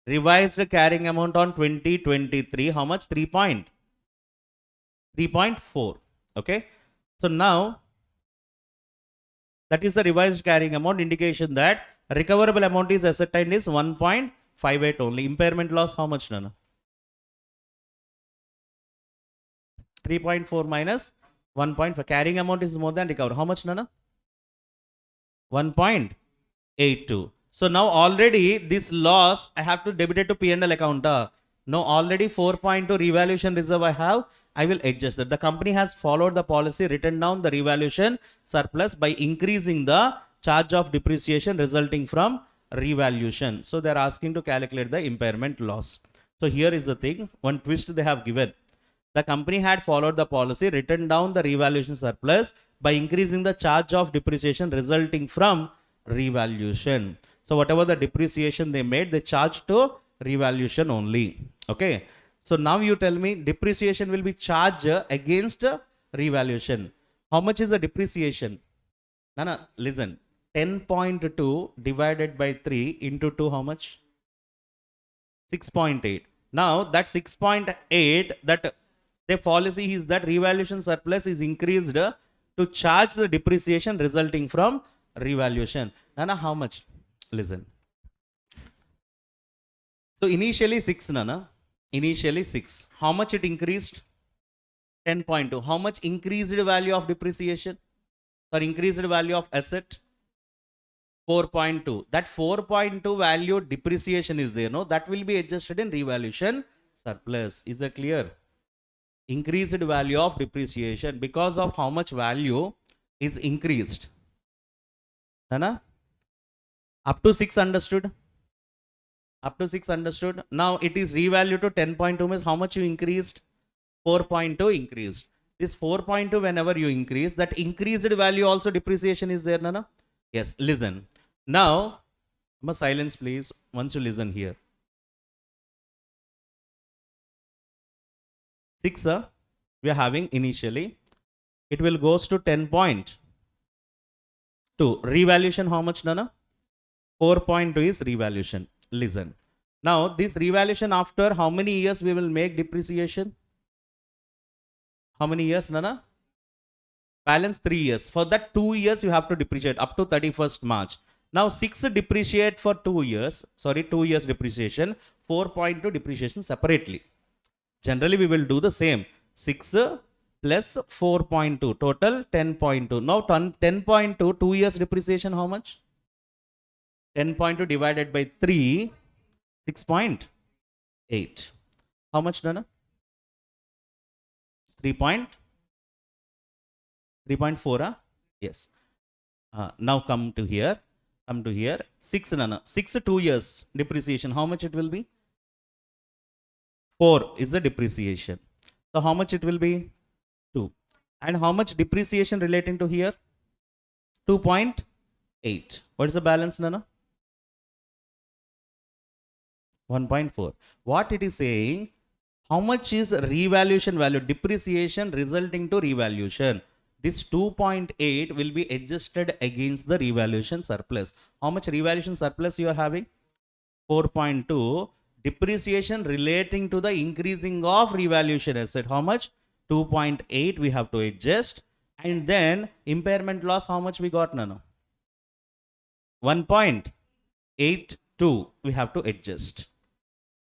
Revised carrying amount on 2023, how much? 3.4. Okay. So now, that is the revised carrying amount, indication that recoverable amount is ascertained is 1.58 only. Impairment loss, how much, Nana? 3.4 minus 1.5. Carrying amount is more than recovered. How much, Nana? 1.82. So now already this loss I have to debit it to P&L account. No, already 4.2 revaluation reserve I have. I will adjust that. The company has followed the policy, written down the revaluation surplus by increasing the charge of depreciation resulting from revaluation. So they are asking to calculate the impairment loss. So here is the thing, one twist they have given. The company had followed the policy, written down the revaluation surplus by increasing the charge of depreciation resulting from revaluation. So whatever the depreciation they made, they charged to revaluation only. Okay. So now you tell me depreciation will be charged against revaluation. How much is the depreciation? Nana, listen. 10.2 divided by 3 into 2, how much? 6.8. Now that 6.8, that the policy is that revaluation surplus is increased to charge the depreciation resulting from revaluation. Nana, how much? Listen. So initially 6, Nana. Initially 6. How much it increased? 10.2. How much increased value of depreciation? Or increased value of asset? 4.2. That 4.2 value depreciation is there, no? That will be adjusted in revaluation surplus. Is that clear? Increased value of depreciation because of how much value is increased. Nana? Up to 6 understood? Up to 6 understood? Now it is revalued to 10.2 means how much you increased? 4.2 increased. This 4.2 whenever you increase, that increased value also depreciation is there, Nana? Yes, listen. Now, silence please once you listen here. 6 we are having initially. It will goes to 10.2. Revaluation how much, Nana? 4.2 is revaluation. Listen. Now this revaluation after how many years we will make depreciation? How many years, Nana? Balance 3 years. For that 2 years you have to depreciate up to 31st March. Now 6 depreciate for 2 years. Sorry, 2 years depreciation. 4.2 depreciation separately. Generally we will do the same. 6 plus 4.2. Total 10.2. Now 10.2, 2 years depreciation how much? 10.2 divided by 3, 6.8. How much, Nana? 3.4, yes. Now come to here. 6, Nana. 6 2 years depreciation. How much it will be? 4 is the depreciation. So how much it will be? 2. And how much depreciation relating to here? 2.8. What is the balance, Nana? 1.4. What it is saying, how much is revaluation value, depreciation resulting to revaluation? This 2.8 will be adjusted against the revaluation surplus. How much revaluation surplus you are having? 4.2. Depreciation relating to the increasing of revaluation asset. How much? 2.8 we have to adjust. And then impairment loss, how much we got, Nano? 1.8 2 we have to adjust.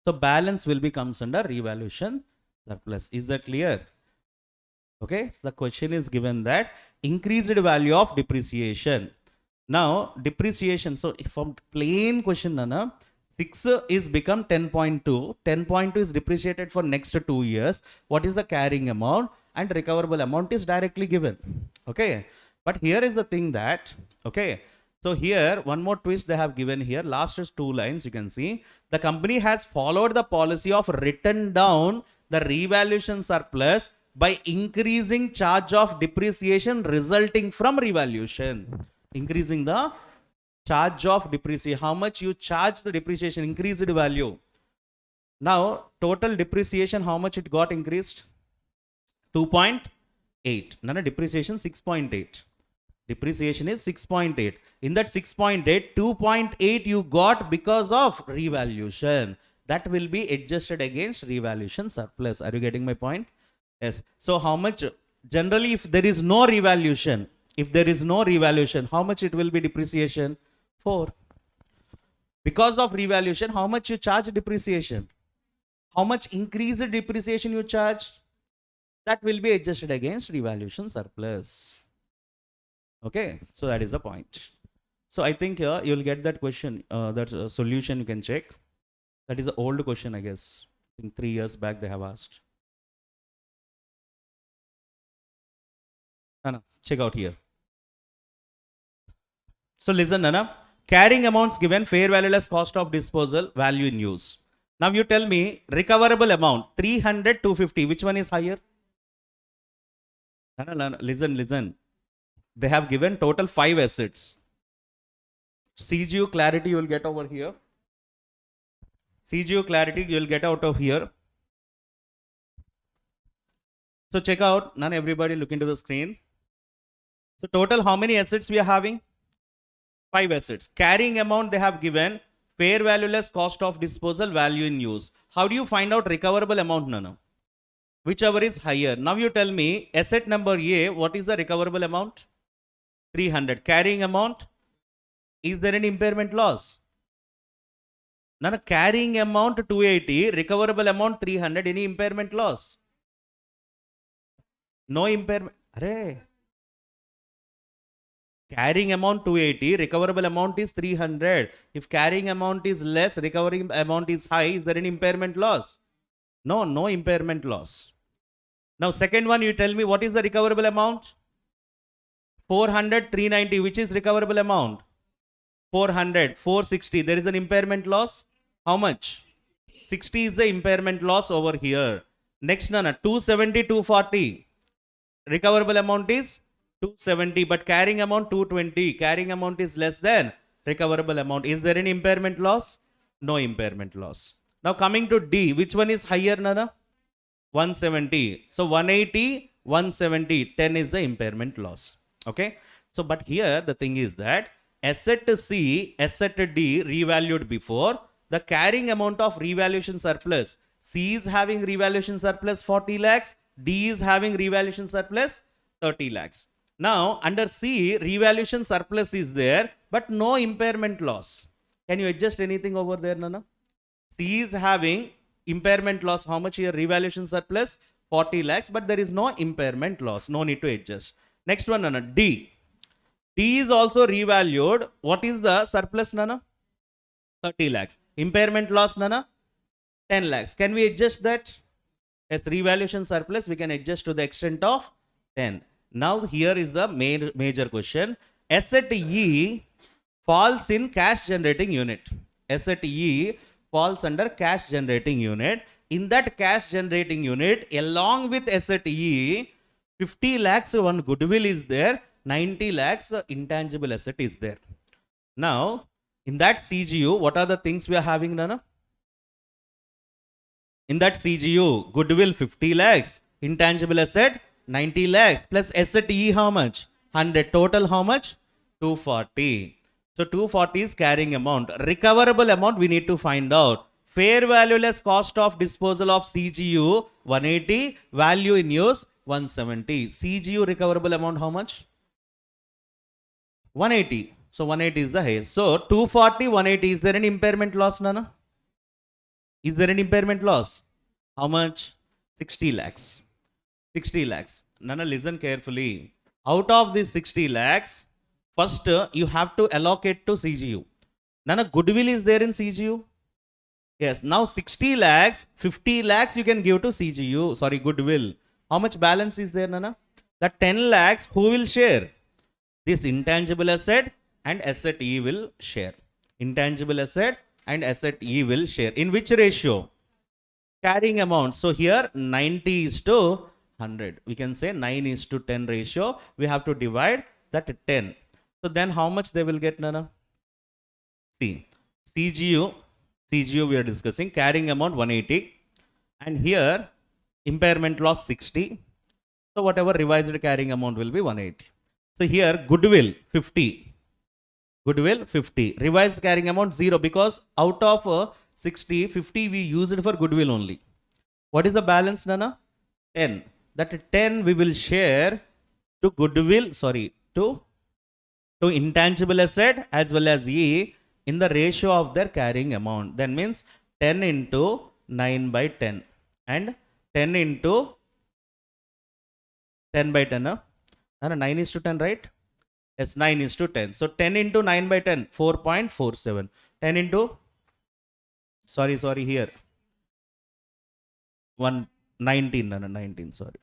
So balance will be comes under revaluation surplus. Is that clear? Okay, so the question is given that increased value of depreciation. Now depreciation, so if from plain question, Nana, 6 is become 10.2. 10.2 is depreciated for next 2 years. What is the carrying amount? And recoverable amount is directly given. Okay, but here is the thing that, okay, so here one more twist they have given here. Last is 2 lines, you can see the company has followed the policy of written down the revaluation surplus by increasing charge of depreciation resulting from revaluation. Increasing the charge of depreciation, how much you charge the depreciation, increased value. Now total depreciation, how much it got increased? 2.8. Nana, depreciation 6.8. Depreciation is 6.8. In that 6.8, 2.8 you got because of revaluation. That will be adjusted against revaluation surplus. Are you getting my point? Yes. So how much, generally if there is no revaluation, how much it will be depreciation? 4. Because of revaluation, how much you charge depreciation? How much increased depreciation you charge? That will be adjusted against revaluation surplus. Okay, so that is the point. So I think here you will get that question, that solution you can check. That is the old question, I guess. I think 3 years back they have asked. Nana, check out here. So listen, Nana. Carrying amounts given, fair value less cost of disposal, value in use. Now you tell me recoverable amount 300, 250. Which one is higher? Nana, listen. They have given total 5 assets. CGU clarity you will get over here. CGU clarity you will get out of here. So check out, none everybody look into the screen. So total how many assets we are having? 5 assets. Carrying amount they have given, fair value less cost of disposal, value in use. How do you find out recoverable amount, Nana? Whichever is higher. Now you tell me asset number A, what is the recoverable amount? 300. Carrying amount, is there any impairment loss? Nana, carrying amount 280, recoverable amount 300, any impairment loss? No impairment. Array. Carrying amount 280, recoverable amount is 300. If carrying amount is less, recovering amount is high, is there any impairment loss? No, no impairment loss. Now second one, you tell me what is the recoverable amount? 400, 390, which is recoverable amount? 400, 460, there is an impairment loss. How much? 60 is the impairment loss over here. Next, Nana, 270, 240. Recoverable amount is 270, but carrying amount 220. Carrying amount is less than recoverable amount. Is there any impairment loss? No impairment loss. Now coming to D, which one is higher, Nana? 170. So 180, 170, 10 is the impairment loss. Okay. So, but here the thing is that asset C, asset D revalued before, the carrying amount of revaluation surplus. C is having revaluation surplus 40 lakhs, D is having revaluation surplus 30 lakhs. Now under C, revaluation surplus is there, but no impairment loss. Can you adjust anything over there, Nana? C is having impairment loss. How much here? Revaluation surplus 40 lakhs, but there is no impairment loss. No need to adjust. Next one, Nana, D. D is also revalued. What is the surplus, Nana? 30 lakhs. Impairment loss, Nana? 10 lakhs. Can we adjust that? As revaluation surplus, we can adjust to the extent of 10. Now here is the major question. Asset E falls in cash generating unit. Asset E falls under cash generating unit. In that cash generating unit, along with asset E, 50 lakhs one goodwill is there, 90 lakhs intangible asset is there. Now, in that CGU, what are the things we are having, Nana? In that CGU, goodwill 50 lakhs, intangible asset 90 lakhs, plus asset E how much? 100. Total how much? 240. So 240 is carrying amount. Recoverable amount we need to find out. Fair value less cost of disposal of CGU 180, value in use 170. CGU recoverable amount how much? 180. So 180 is the highest. So 240, 180. Is there any impairment loss, Nana? Is there any impairment loss? How much? 60 lakhs. 60 lakhs. Nana, listen carefully. Out of this 60 lakhs, first you have to allocate to CGU. Nana, goodwill is there in CGU? Yes. Now 60 lakhs, 50 lakhs you can give to CGU. Sorry, goodwill. How much balance is there, Nana? That 10 lakhs, who will share? This intangible asset and asset E will share. Intangible asset and asset E will share. In which ratio? Carrying amount. So here 90 is to 100. We can say 9 is to 10 ratio. We have to divide that 10. So then how much they will get, Nana? See, CGU we are discussing. Carrying amount 180. And here impairment loss 60. So whatever revised carrying amount will be 180. So here goodwill 50. Goodwill 50. Revised carrying amount 0 because out of 60, 50 we used for goodwill only. What is the balance, Nana? 10. That 10 we will share to goodwill, to intangible asset as well as E in the ratio of their carrying amount. That means 10 into 9 by 10 and 10 into 10 by 10. 9 is to 10, right? Yes, 9 is to 10. So 10 into 9 by 10, 4.47. 10 into, here. 19, 19, sorry.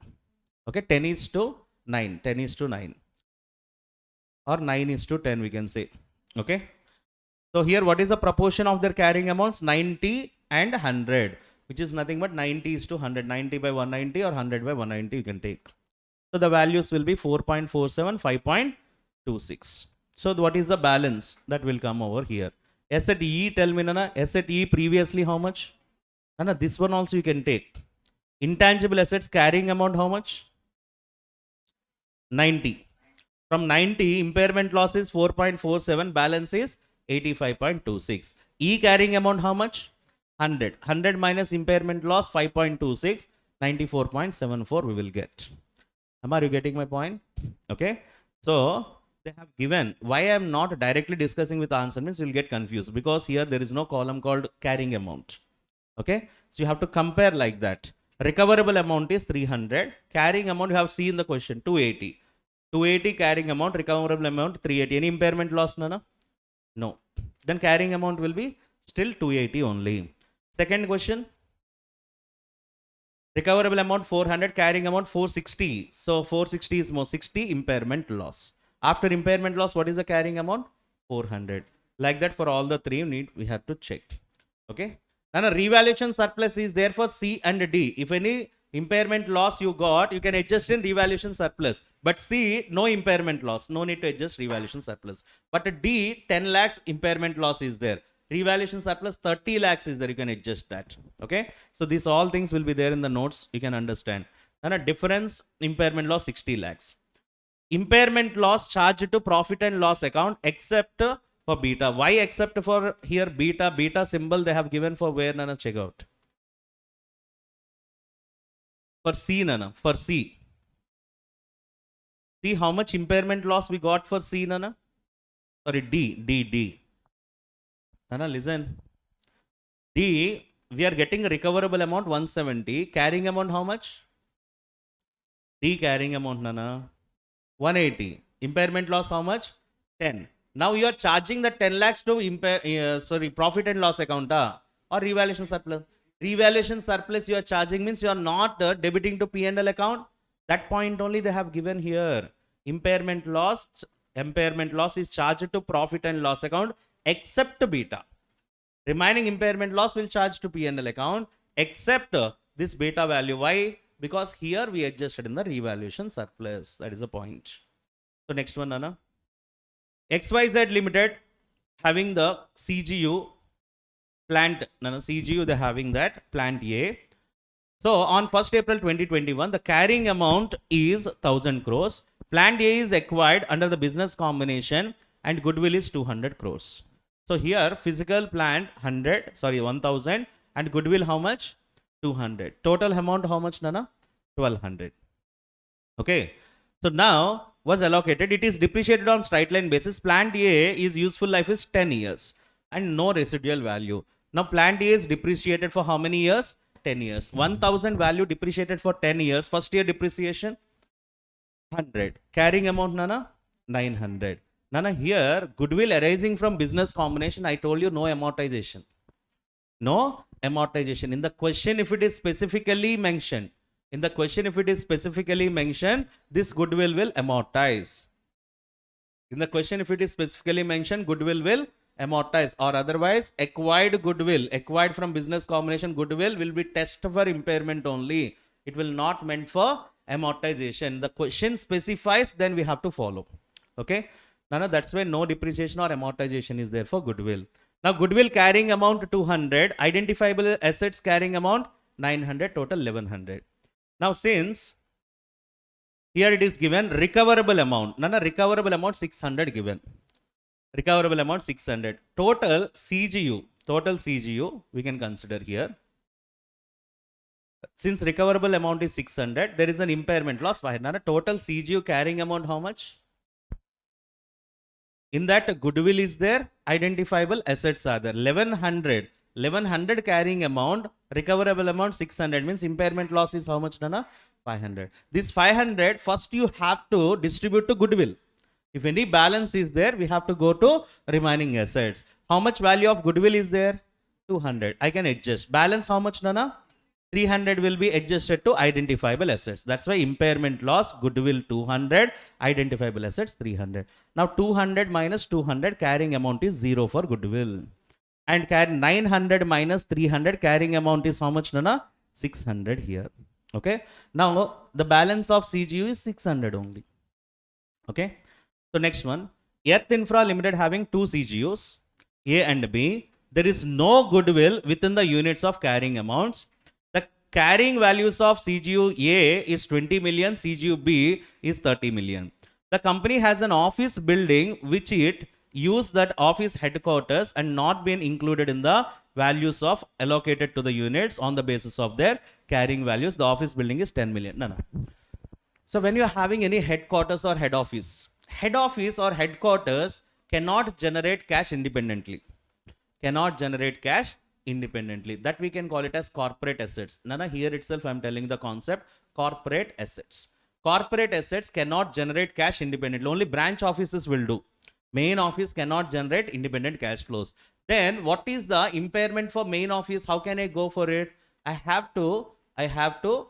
Okay, 10 is to 9. 10 is to 9. Or 9 is to 10, we can say. Okay. So here, what is the proportion of their carrying amounts? 90 and 100, which is nothing but 90 is to 100. 90 by 190 or 100 by 190, you can take. So the values will be 4.47, 5.26. So what is the balance that will come over here? Asset E, tell me, Nana. Asset E previously how much? Nana, this one also you can take. Intangible assets carrying amount how much? 90. From 90, impairment loss is 4.47, balance is 85.26. E carrying amount how much? 100. 100 minus impairment loss 5.26, 94.74 we will get. Are you getting my point? Okay. So they have given, why I am not directly discussing with answer means you will get confused because here there is no column called carrying amount. Okay. So you have to compare like that. Recoverable amount is 300. Carrying amount you have seen the question 280. 280 carrying amount, recoverable amount 380. Any impairment loss, Nana? No. Then carrying amount will be still 280 only. Second question. Recoverable amount 400, carrying amount 460. So 460 is more 60 impairment loss. After impairment loss, what is the carrying amount? 400. Like that for all the three we have to check. Okay. Now a revaluation surplus is there for C and D. If any impairment loss you got, you can adjust in revaluation surplus. But C, no impairment loss. No need to adjust revaluation surplus. But D, 10 lakhs impairment loss is there. Revaluation surplus 30 lakhs is there. You can adjust that. Okay. So these all things will be there in the notes. You can understand. And a difference impairment loss 60 lakhs. Impairment loss charged to profit and loss account except for beta. Why except for here beta? Beta symbol they have given for where, Nana? Check out. For C, Nana. For C. See how much impairment loss we got for C, Nana? Sorry, D. Nana, listen. D, we are getting a recoverable amount 170. Carrying amount how much? D carrying amount, Nana. 180. Impairment loss how much? 10. Now you are charging the 10 lakhs to profit and loss account or revaluation surplus. Revaluation surplus you are charging means you are not debiting to P&L account. That point only they have given here. Impairment loss is charged to profit and loss account except beta. Remaining impairment loss will charge to P&L account except this beta value. Why? Because here we adjusted in the revaluation surplus. That is the point. So next one, Nana. XYZ Limited having the CGU plant. Nana, CGU they having that plant A. So on 1st April 2021, the carrying amount is 1000 crores. Plant A is acquired under the business combination and goodwill is 200 crores. So here physical plant 1000 and goodwill how much? 200. Total amount how much, Nana? 1200. Okay. So now was allocated. It is depreciated on straight line basis. Plant A is useful life is 10 years and no residual value. Now plant A is depreciated for how many years? 10 years. 1000 value depreciated for 10 years. First year depreciation 100. Carrying amount Nana 900. Nana, here goodwill arising from business combination, I told you no amortization. No amortization. In the question, if it is specifically mentioned, this goodwill will amortize. In the question, if it is specifically mentioned, goodwill will amortize, or otherwise acquired goodwill, acquired from business combination goodwill will be test for impairment only. It will not meant for amortization. The question specifies, then we have to follow. Okay. Now that's why no depreciation or amortization is there for goodwill. Now goodwill carrying amount 200, identifiable assets carrying amount 900, total 1100. Now since here it is given recoverable amount, recoverable amount 600 given. Recoverable amount 600. Total CGU we can consider here. Since recoverable amount is 600, there is an impairment loss. Total CGU carrying amount how much? In that goodwill is there, identifiable assets are there. 1100 carrying amount, recoverable amount 600 means impairment loss is how much, Nana? 500. This 500 first you have to distribute to goodwill. If any balance is there, we have to go to remaining assets. How much value of goodwill is there? 200. I can adjust. Balance how much, Nana? 300 will be adjusted to identifiable assets. That's why impairment loss, goodwill 200, identifiable assets 300. Now 200 minus 200 carrying amount is 0 for goodwill. And 900 minus 300 carrying amount is how much, Nana? 600 here. Okay. Now the balance of CGU is 600 only. Okay. So next one, Earth Infra Limited having two CGUs, A and B. There is no goodwill within the units of carrying amounts. The carrying values of CGU A is 20 million, CGU B is 30 million. The company has an office building which it used that office headquarters and not been included in the values of allocated to the units on the basis of their carrying values. The office building is 10 million. No. So when you are having any headquarters or head office or headquarters cannot generate cash independently. That we can call it as corporate assets. Nana, here itself I am telling the concept, corporate assets. Corporate assets cannot generate cash independently. Only branch offices will do. Main office cannot generate independent cash flows. Then what is the impairment for main office? How can I go for it? I have to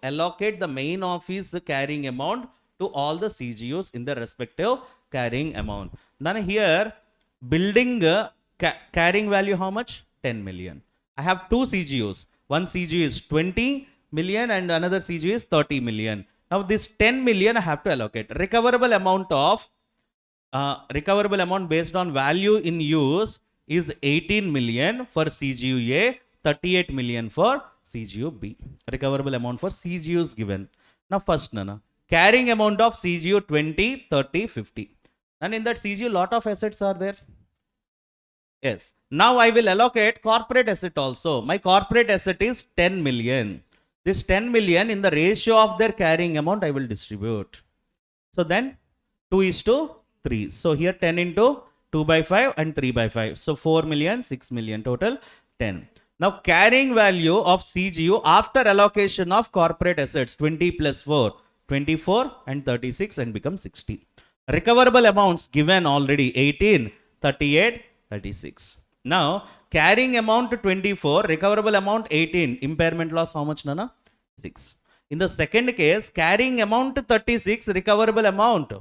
allocate the main office carrying amount to all the CGUs in the respective carrying amount. Then here building carrying value how much? 10 million. I have two CGUs. One CGU is 20 million and another CGU is 30 million. Now this 10 million I have to allocate. Recoverable amount based on value in use is 18 million for CGU A, 38 million for CGU B. Recoverable amount for CGU is given. Now first, Nana, carrying amount of CGU 20, 30, 50. And in that CGU, lot of assets are there. Yes. Now I will allocate corporate asset also. My corporate asset is 10 million. This 10 million in the ratio of their carrying amount I will distribute. So then 2:3. So here 10 into 2 by 5 and 3 by 5. So 4 million, 6 million, total 10. Now carrying value of CGU after allocation of corporate assets 20 plus 4, 24 and 36 and become 60. Recoverable amounts given already 18, 38, 36. Now carrying amount 24, recoverable amount 18, impairment loss how much, Nana? 6. In the second case, carrying amount 36, recoverable amount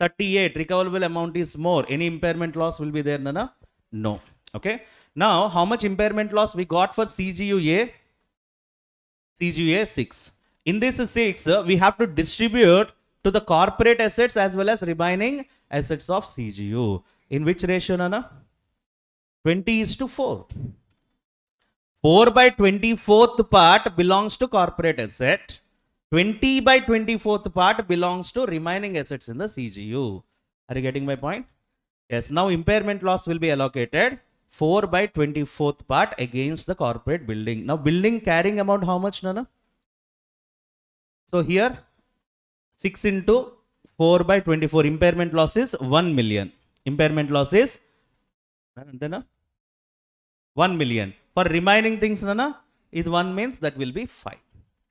38, recoverable amount is more. Any impairment loss will be there, Nana? No. Okay. Now how much impairment loss we got for CGU A? CGU A 6. In this 6, we have to distribute to the corporate assets as well as remaining assets of CGU. In which ratio, Nana? 20:4. 4 by 24th part belongs to corporate asset. 20 by 24th part belongs to remaining assets in the CGU. Are you getting my point? Yes. Now impairment loss will be allocated 4 by 24th part against the corporate building. Now building carrying amount how much, Nana? So here 6 into 4 by 24. Impairment loss is 1 million. Impairment loss is 1 million. For remaining things, is 1 means that will be 5.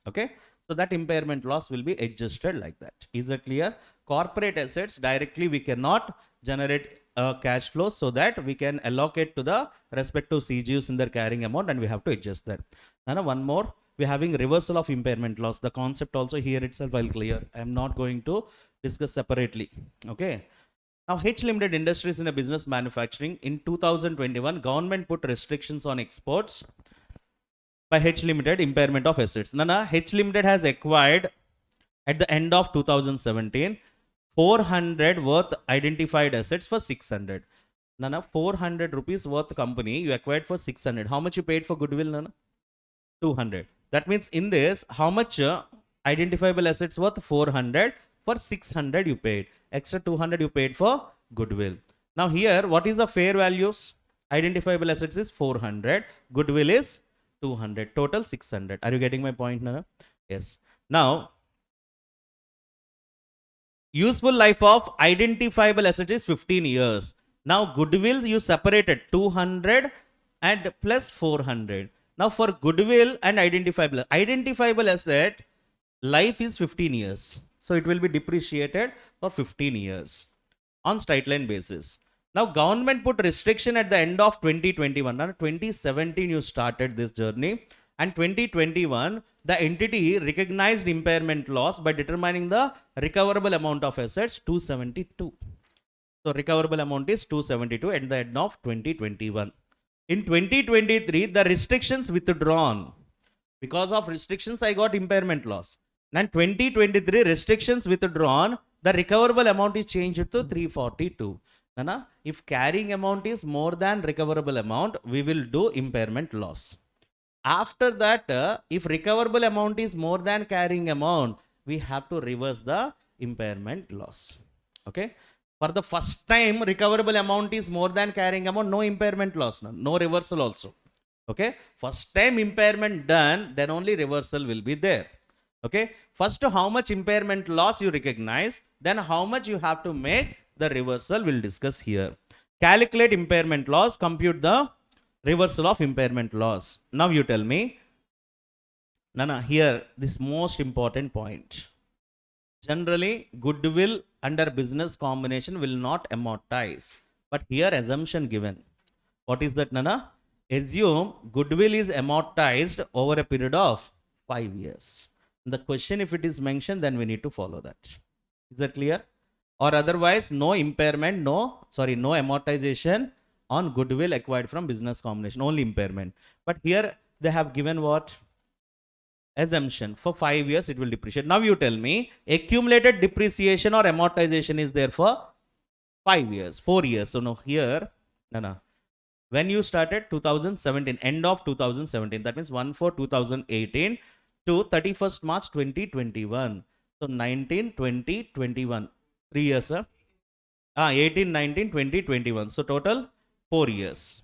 Okay. So that impairment loss will be adjusted like that. Is it clear? Corporate assets directly we cannot generate cash flow, so that we can allocate to the respective CGUs in their carrying amount, and we have to adjust that. And one more, we're having reversal of impairment loss. The concept also here itself I'll clear. I am not going to discuss separately. Okay. Now H Limited Industries in a business manufacturing. In 2021, government put restrictions on exports. By H Limited, impairment of assets. Nana, H Limited has acquired at the end of 2017 400 worth identified assets for 600. Nana, 400 rupees worth company you acquired for 600. How much you paid for goodwill, Nana? 200. That means in this, how much identifiable assets worth 400, for 600 you paid. Extra 200 you paid for goodwill. Now here, what is the fair values? Identifiable assets is 400. Goodwill is 200. Total 600. Are you getting my point, Nana? Yes. Now, useful life of identifiable assets is 15 years. Now, goodwill you separated 200 and plus 400. Now, for goodwill and identifiable asset, life is 15 years. So, it will be depreciated for 15 years on straight line basis. Now, government put restriction at the end of 2021. Now, 2017 you started this journey, and 2021 the entity recognized impairment loss by determining the recoverable amount of assets 272. So, recoverable amount is 272 at the end of 2021. In 2023, the restrictions withdrawn. Because of restrictions, I got impairment loss. And 2023 restrictions withdrawn, the recoverable amount is changed to 342. Nana, if carrying amount is more than recoverable amount, we will do impairment loss. After that, if recoverable amount is more than carrying amount, we have to reverse the impairment loss. Okay. For the first time, recoverable amount is more than carrying amount, no impairment loss, no reversal also. Okay. First time impairment done, then only reversal will be there. Okay. First, how much impairment loss you recognize, then how much you have to make the reversal we'll discuss here. Calculate impairment loss, compute the reversal of impairment loss. Now you tell me, Nana, here this most important point. Generally, goodwill under business combination will not amortize. But here assumption given. What is that, Nana? Assume goodwill is amortized over a period of 5 years. The question, if it is mentioned, then we need to follow that. Is that clear? Or otherwise, no impairment, no amortization on goodwill acquired from business combination, only impairment. But here they have given what? Assumption for 5 years it will depreciate. Now you tell me, accumulated depreciation or amortization is there for 5 years, 4 years. So now here, when you started 2017, end of 2017, that means 1/4/2018 to 31st March 2021. So 19, 20, 21. 3 years, 18, 19, 20, 21. So total 4 years.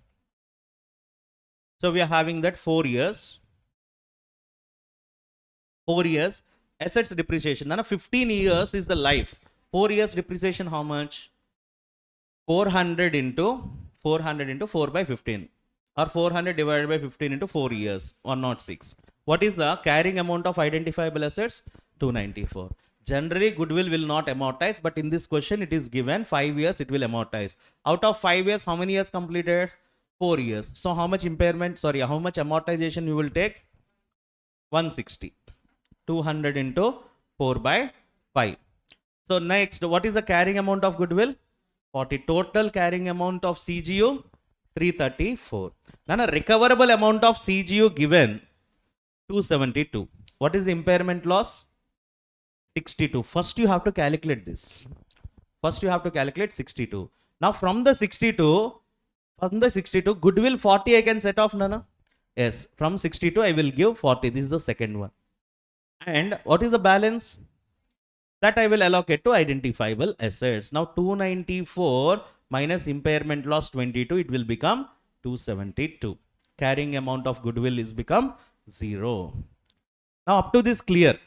So we are having that 4 years. 4 years. Assets depreciation. 15 years is the life. 4 years depreciation how much? 400 into 4 by 15. Or 400 divided by 15 into 4 years. 106. What is the carrying amount of identifiable assets? 294. Generally, goodwill will not amortize, but in this question, it is given 5 years, it will amortize. Out of 5 years, how many years completed? 4 years. So, how much how much amortization you will take? 160. 200 into 4 by 5. So, next, what is the carrying amount of goodwill? 40. Total carrying amount of CGU? 334. Now, recoverable amount of CGU given? 272. What is the impairment loss? 62. First you have to calculate this. First you have to calculate 62. Now from the 62, goodwill 40 I can set off, Nana? Yes. From 62 I will give 40. This is the second one. And what is the balance? That I will allocate to identifiable assets. Now 294 minus impairment loss 22, it will become 272. Carrying amount of goodwill is become 0. Now up to this clear.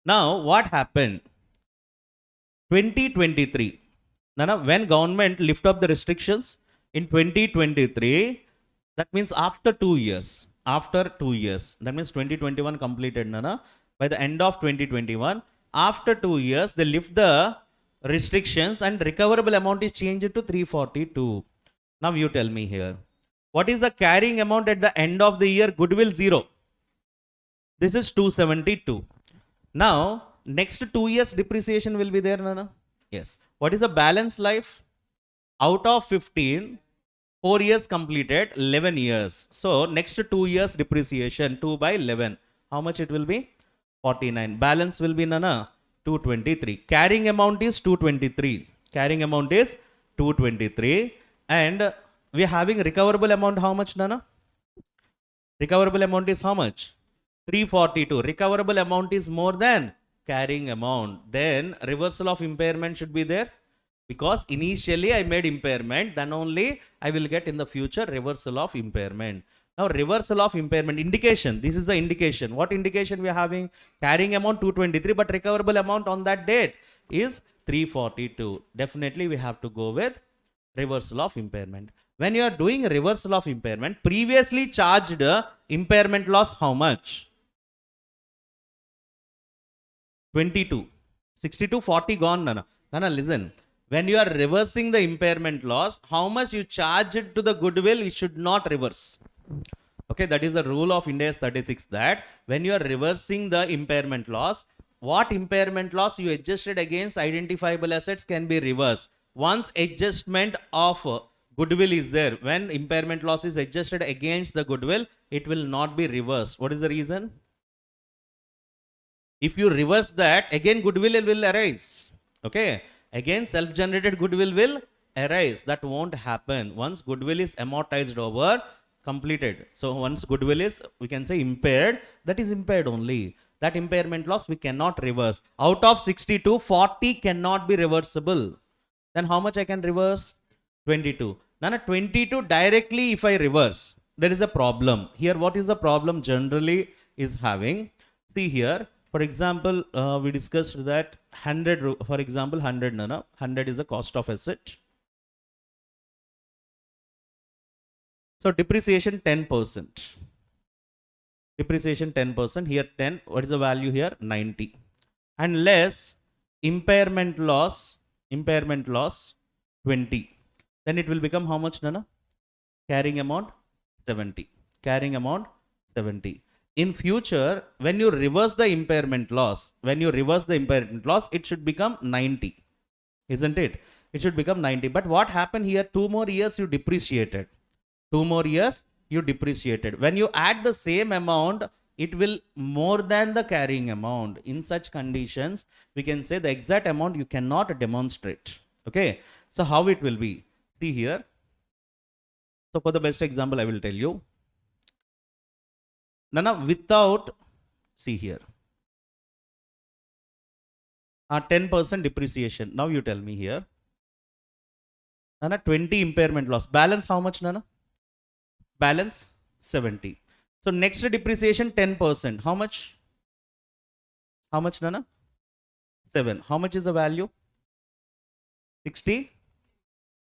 Now, what happened? 2023. Nana, when government lift up the restrictions in 2023, that means after 2 years. After 2 years. That means 2021 completed, Nana. By the end of 2021, after 2 years, they lift the restrictions and recoverable amount is changed to 342. Now you tell me here. What is the carrying amount at the end of the year? Goodwill 0. This is 272. Now, next 2 years depreciation will be there, Nana? Yes. What is the balance life? Out of 15, 4 years completed, 11 years. So, next 2 years depreciation, 2 by 11. How much it will be? 49. Balance will be, Nana, 223. Carrying amount is 223. Carrying amount is 223. And we are having recoverable amount how much, Nana? Recoverable amount is how much? 342. Recoverable amount is more than carrying amount. Then reversal of impairment should be there. Because initially I made impairment, then only I will get in the future reversal of impairment. Now reversal of impairment indication. This is the indication. What indication we are having? Carrying amount 223, but recoverable amount on that date is 342. Definitely we have to go with reversal of impairment. When you are doing reversal of impairment, previously charged impairment loss how much? 22. 62, 40 gone, Nana. Nana, listen. When you are reversing the impairment loss, how much you charge it to the goodwill, you should not reverse. Okay, that is the rule of Ind AS 36, that when you are reversing the impairment loss, what impairment loss you adjusted against identifiable assets can be reversed. Once adjustment of goodwill is there, when impairment loss is adjusted against the goodwill, it will not be reversed. What is the reason? If you reverse that, again goodwill will arise. Okay, again self-generated goodwill will arise. That won't happen. Once goodwill is amortized over, completed. So once goodwill is, we can say impaired, that is impaired only. That impairment loss we cannot reverse. Out of 62, 40 cannot be reversible. Then how much I can reverse? 22. Now 22 directly if I reverse, there is a problem. Here what is the problem generally is having? See here, for example, we discussed that 100, for example, 100, Nana, 100 is the cost of asset. So depreciation 10%. Depreciation 10%. Here 10. What is the value here? 90. And less impairment loss 20. Then it will become how much, Nana? Carrying amount 70. Carrying amount 70. In future, when you reverse the impairment loss, it should become 90. Isn't it? It should become 90. But what happened here? 2 more years you depreciated. 2 more years you depreciated. When you add the same amount, it will more than the carrying amount. In such conditions, we can say the exact amount you cannot demonstrate. Okay. So how it will be? See here. So for the best example, I will tell you. Nana, without, see here. 10% depreciation. Now you tell me here. Nana, 20 impairment loss. Balance how much, Nana? Balance 70. So next depreciation 10%. How much? How much, Nana? 7. How much is the value? 60.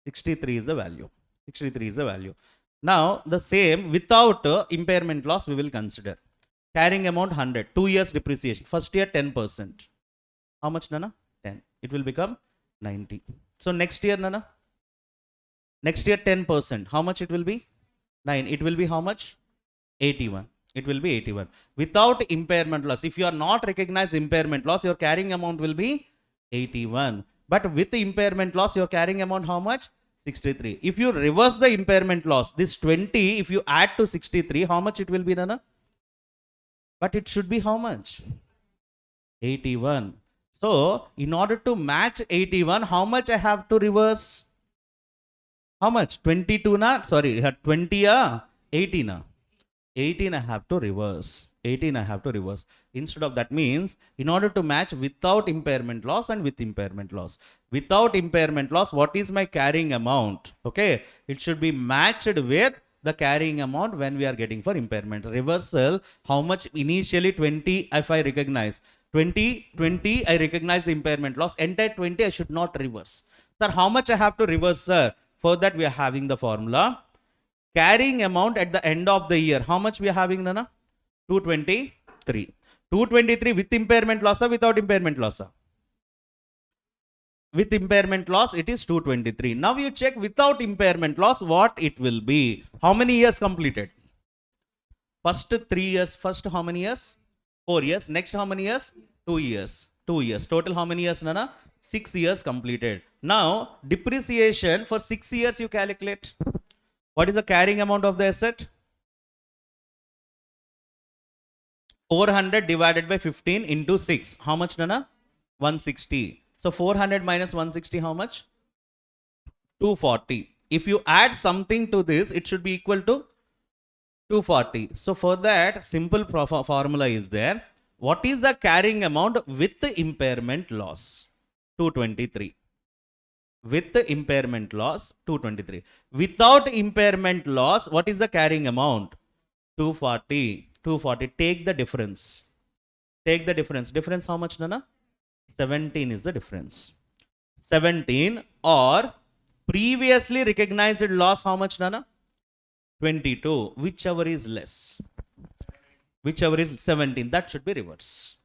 63 is the value. 63 is the value. Now the same without impairment loss we will consider. Carrying amount 100. 2 years depreciation. First year 10%. How much, Nana? 10. It will become 90. So next year, Nana? Next year 10%. How much it will be? 9. It will be how much? 81. It will be 81. Without impairment loss. If you are not recognized impairment loss, your carrying amount will be 81. But with the impairment loss, your carrying amount how much? 63. If you reverse the impairment loss, this 20, if you add to 63, how much it will be, Nana? But it should be how much? 81. So, in order to match 81, how much I have to reverse? How much? 22 na? Sorry, 20 18 na? 18 I have to reverse. 18 I have to reverse. Instead of that means, in order to match without impairment loss and with impairment loss. Without impairment loss, what is my carrying amount? Okay, it should be matched with the carrying amount when we are getting for impairment. Reversal, how much initially 20 if I recognize. 20, I recognize the impairment loss. Entire 20 I should not reverse. Sir, how much I have to reverse, sir? For that we are having the formula. Carrying amount at the end of the year. How much we are having, Nana? 223. 223 with impairment loss or without impairment loss? With impairment loss, it is 223. Now you check without impairment loss, what it will be. How many years completed? First 3 years. First how many years? 4 years. Next how many years? 2 years. 2 years. Total how many years, Nana? 6 years completed. Now, depreciation for 6 years you calculate. What is the carrying amount of the asset? 400 divided by 15 into 6. How much, Nana? 160. So 400 minus 160, how much? 240. If you add something to this, it should be equal to 240. So for that, simple formula is there. What is the carrying amount with the impairment loss? 223. With the impairment loss, 223. Without impairment loss, what is the carrying amount? 240. 240. Take the difference. Take the difference. Difference how much, Nana? 17 is the difference. 17 or previously recognized loss how much, Nana? 22. Whichever is less. Whichever is 17. That should be reverse.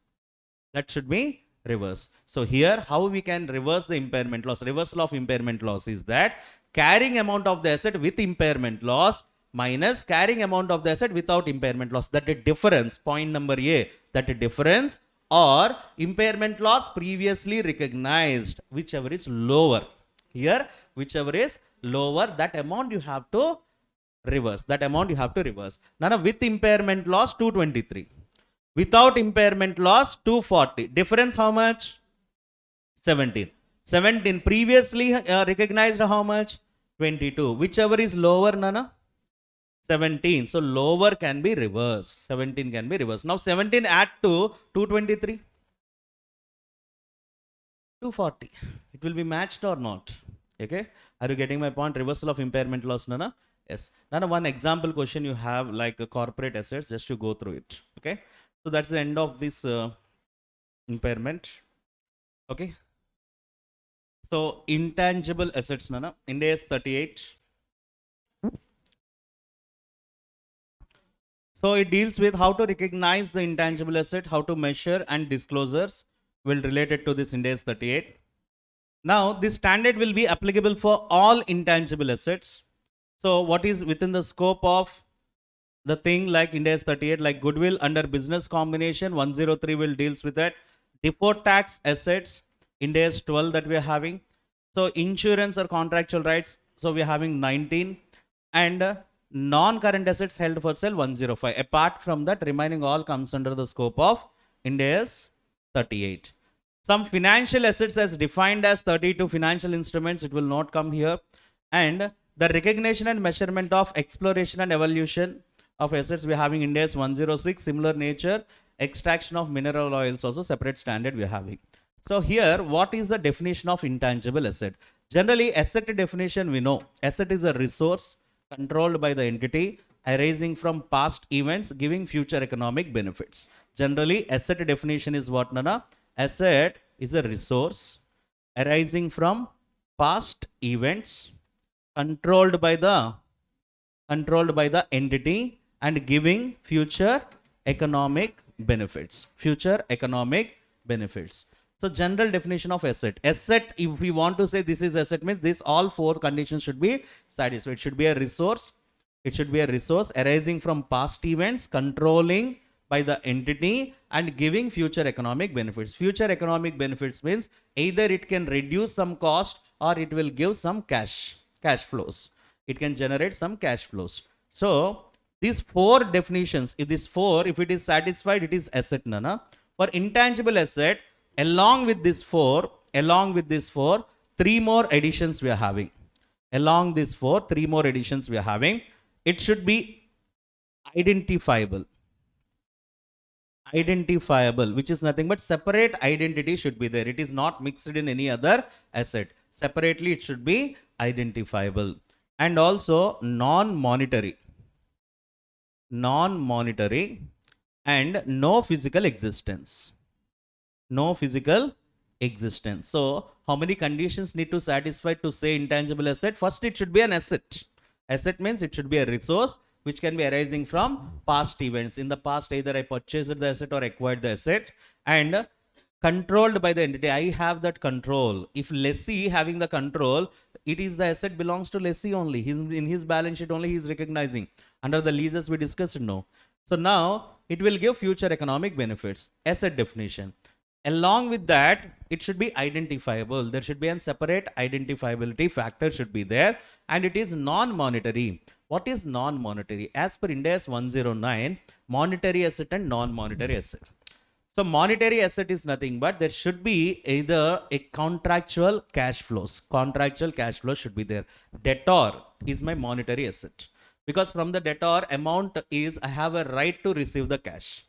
That should be reverse. So here how we can reverse the impairment loss? Reversal of impairment loss is that carrying amount of the asset with impairment loss minus carrying amount of the asset without impairment loss. That the difference, point number A, that the difference or impairment loss previously recognized, whichever is lower. Here, whichever is lower, that amount you have to reverse. That amount you have to reverse. Now, with impairment loss, 223. Without impairment loss, 240. Difference how much? 17. 17. Previously recognized how much? 22. Whichever is lower, Nana? 17. So lower can be reversed. 17 can be reversed. Now 17 add to 223. 240. It will be matched or not? Okay. Are you getting my point? Reversal of impairment loss, Nana? Yes. Nana, one example question you have like a corporate assets, just to go through it. Okay. So that's the end of this impairment. Okay. So intangible assets, Nana. Ind AS 38. So it deals with how to recognize the intangible asset, how to measure, and disclosures will relate it to this Ind AS 38. Now this standard will be applicable for all intangible assets. So what is within the scope of the thing like Ind AS 38, like goodwill under business combination, 103 will deals with that. Deferred tax assets, Ind AS 12 that we are having. So insurance or contractual rights, so we are having 19, and non-current assets held for sale 105. Apart from that, remaining all comes under the scope of Ind AS 38. Some financial assets as defined as 32 financial instruments, it will not come here. And the recognition and measurement of exploration and evaluation of assets, we are having Ind AS 106, similar nature. Extraction of mineral oils, also separate standard we are having. So here, what is the definition of intangible asset? Generally, asset definition we know. Asset is a resource controlled by the entity arising from past events giving future economic benefits. Generally, asset definition is what, Nana? Asset is a resource arising from past events controlled by the entity and giving future economic benefits. Future economic benefits. So general definition of asset. Asset, if we want to say this is asset, means this all four conditions should be satisfied. It should be a resource. It should be a resource arising from past events, controlling by the entity and giving future economic benefits. Future economic benefits means either it can reduce some cost or it will give some cash flows. It can generate some cash flows. So these four definitions, if it is satisfied, it is asset, Nana. For intangible asset, along with this four, three more additions we are having. Along this four, three more additions we are having. It should be identifiable. Identifiable, which is nothing but separate identity should be there. It is not mixed in any other asset. Separately, it should be identifiable. And also non-monetary. non-monetary, and no physical existence. No physical existence. So how many conditions need to satisfy to say intangible asset? First, it should be an asset. Asset means it should be a resource which can be arising from past events. In the past, either I purchased the asset or acquired the asset, and controlled by the entity. I have that control. If lessee having the control, it is the asset belongs to lessee only. In his balance sheet only he is recognizing. Under the leases we discussed, no. So now it will give future economic benefits. Asset definition. Along with that, it should be identifiable. There should be a separate identifiability factor should be there, and it is non-monetary. What is non-monetary? As per Ind AS 109, monetary asset and non-monetary asset. So monetary asset is nothing but there should be either a contractual cash flows. Contractual cash flow should be there. Debtor is my monetary asset. Because from the debtor amount is I have a right to receive the cash.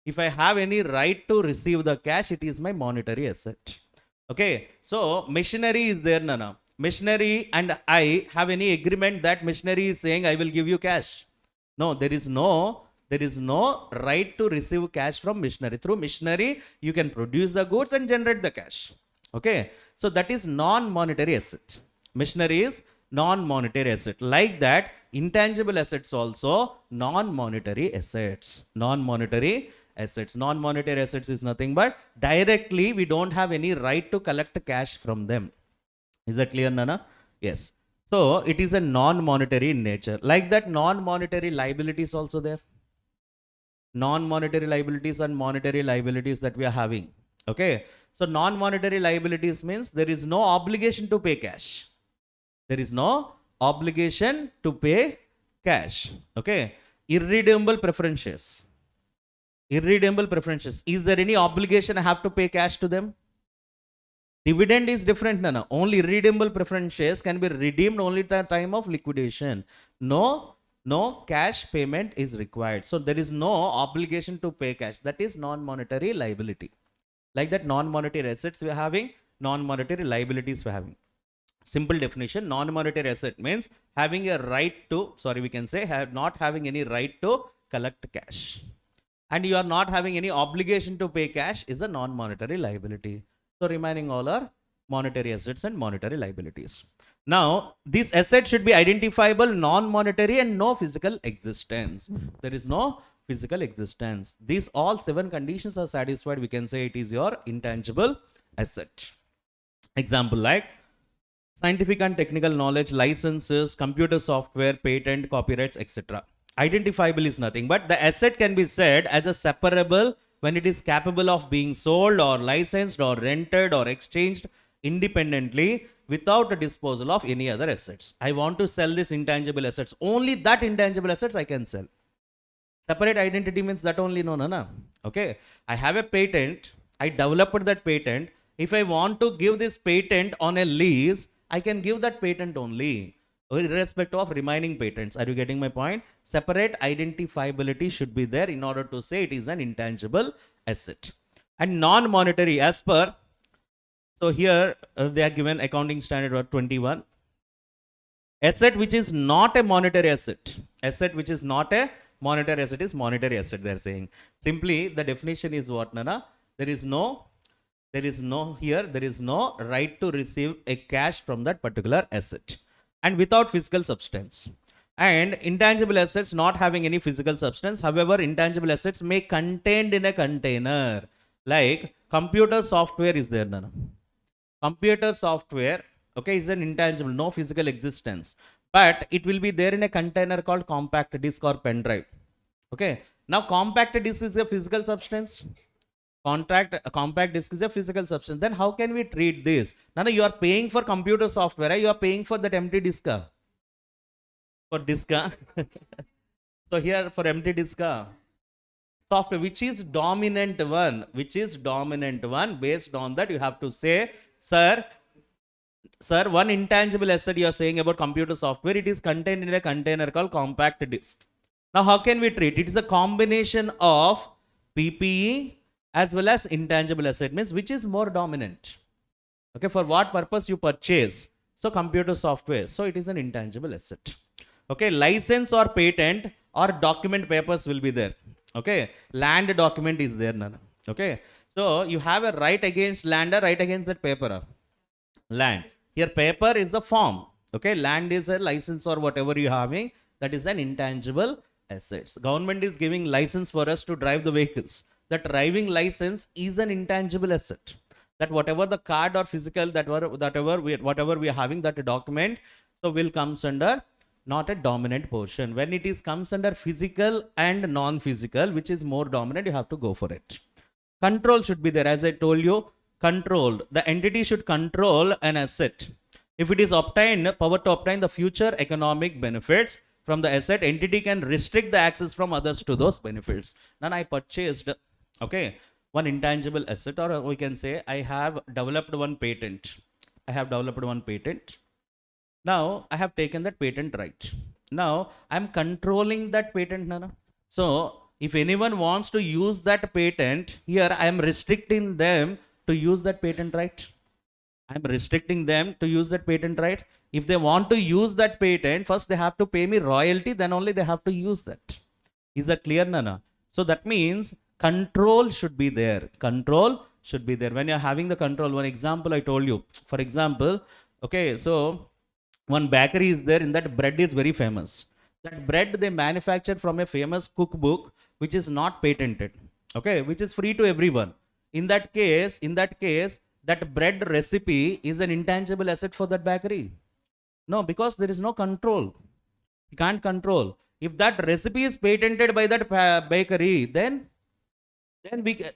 If I have any right to receive the cash, it is my monetary asset. Okay. So machinery is there, Nana. Machinery and I have any agreement that machinery is saying I will give you cash. No, there is no right to receive cash from machinery. Through machinery, you can produce the goods and generate the cash. Okay. So that is non-monetary asset. Machinery is non-monetary asset. Like that, intangible assets also non-monetary assets. Non-monetary assets. Non-monetary assets is nothing but directly we don't have any right to collect cash from them. Is that clear, Nana? Yes. So it is a non-monetary in nature. Like that, non-monetary liabilities also there. Non-monetary liabilities and monetary liabilities that we are having. Okay. So non-monetary liabilities means there is no obligation to pay cash. There is no obligation to pay cash. Okay. Irredeemable preference shares. Irredeemable preference shares. Is there any obligation I have to pay cash to them? Dividend is different, Nana. Only irredeemable preference shares can be redeemed only at the time of liquidation. No cash payment is required. So there is no obligation to pay cash. That is non-monetary liability. Like that, non-monetary assets we are having, non-monetary liabilities we are having. Simple definition, non-monetary asset means having a right to, we can say not having any right to collect cash. And you are not having any obligation to pay cash is a non-monetary liability. So remaining all are monetary assets and monetary liabilities. Now, this asset should be identifiable, non-monetary, and no physical existence. There is no physical existence. These all 7 conditions are satisfied. We can say it is your intangible asset. Example like scientific and technical knowledge, licenses, computer software, patent, copyrights, etc. Identifiable is nothing but the asset can be said as a separable when it is capable of being sold or licensed or rented or exchanged independently without a disposal of any other assets. I want to sell this intangible assets. Only that intangible assets I can sell. Separate identity means that only no, no. Okay. I have a patent. I developed that patent. If I want to give this patent on a lease, I can give that patent only, irrespective of remaining patents. Are you getting my point? Separate identifiability should be there in order to say it is an intangible asset. And non-monetary as per, so here they are given accounting standard 21. Asset which is not a monetary asset. Asset which is not a monetary asset is monetary asset, they are saying. Simply the definition is what, Nana? There is no right to receive a cash from that particular asset and without physical substance. And intangible assets not having any physical substance. However, intangible assets may contained in a container. Like computer software is there, Nana. Computer software, okay, is an intangible, no physical existence. But it will be there in a container called compact disk or pen drive. Okay. Now compact disk is a physical substance. Compact disk is a physical substance. Then how can we treat this? Now you are paying for computer software. You are paying for that empty disk. For disk. So here for empty disk. Software which is dominant one. Based on that you have to say, sir, one intangible asset you are saying about computer software, it is contained in a container called compact disk. Now how can we treat it? It is a combination of PPE as well as intangible asset, means which is more dominant. Okay, for what purpose you purchase? So computer software, so it is an intangible asset. Okay, license or patent or document papers will be there. Okay, land document is there, Nana. Okay, so you have a right against land, a right against that paper. Land. Here paper is the form. Okay, land is a license or whatever you're having. That is an intangible assets. Government is giving license for us to drive the vehicles. That driving license is an intangible asset. That whatever the card or physical whatever we are having, that document, so will comes under not a dominant portion. When it is comes under physical and non-physical, which is more dominant, you have to go for it. Control should be there. As I told you, controlled. The entity should control an asset. If it is obtained, power to obtain the future economic benefits from the asset, entity can restrict the access from others to those benefits. Now I purchased, okay, one intangible asset, or we can say I have developed one patent. I have developed one patent. Now I have taken that patent right. Now I am controlling that patent, Nana. So if anyone wants to use that patent, here I am restricting them to use that patent right. I am restricting them to use that patent right. If they want to use that patent, first they have to pay me royalty, then only they have to use that. Is that clear, Nana? So that means control should be there. Control should be there. When you're having the control, one example I told you. For example, okay, so one bakery is there, in that bread is very famous. That bread they manufacture from a famous cookbook which is not patented, okay, which is free to everyone. In that case, that bread recipe is an intangible asset for that bakery. No, because there is no control. You can't control. If that recipe is patented by that bakery, then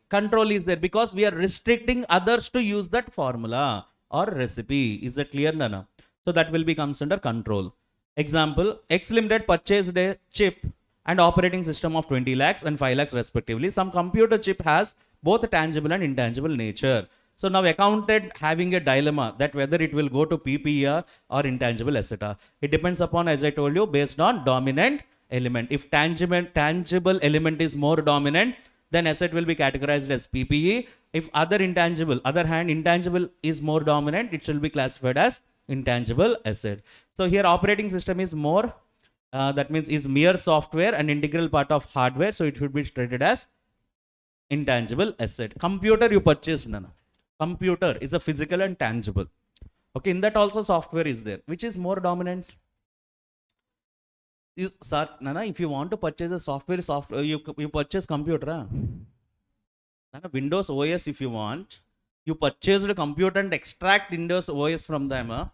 control is there, because we are restricting others to use that formula or recipe. Is that clear, Nana? So that will be comes under control. Example, X Limited purchased a chip and operating system of 20 lakhs and 5 lakhs respectively. Some computer chip has both tangible and intangible nature. So now accountant having a dilemma that whether it will go to PPE or intangible asset. It depends upon, as I told you, based on dominant element. If tangible element is more dominant, then asset will be categorized as PPE. If intangible is more dominant, it shall be classified as intangible asset. So here operating system is more, that means is mere software and integral part of hardware, so it should be treated as intangible asset. Computer you purchased, Nana. Computer is a physical and tangible. Okay, in that also software is there. Which is more dominant? Sir, Nana, if you want to purchase a software, you purchase computer. Nana, Windows OS if you want. You purchased a computer and extract Windows OS from them.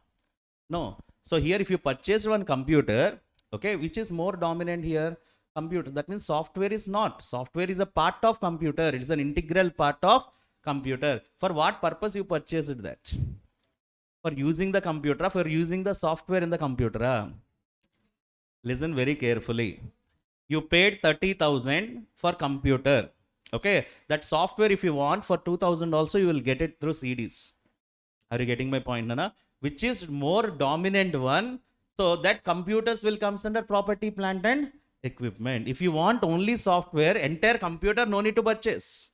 No. So here if you purchase one computer, okay, which is more dominant here? Computer. That means software is not. Software is a part of computer. It is an integral part of computer. For what purpose you purchased that? For using the computer, for using the software in the computer. Listen very carefully. You paid 30,000 for computer. Okay, that software if you want for 2,000 also you will get it through CDs. Are you getting my point, Nana? Which is more dominant one? So that computers will comes under property, plant and equipment. If you want only software, entire computer no need to purchase.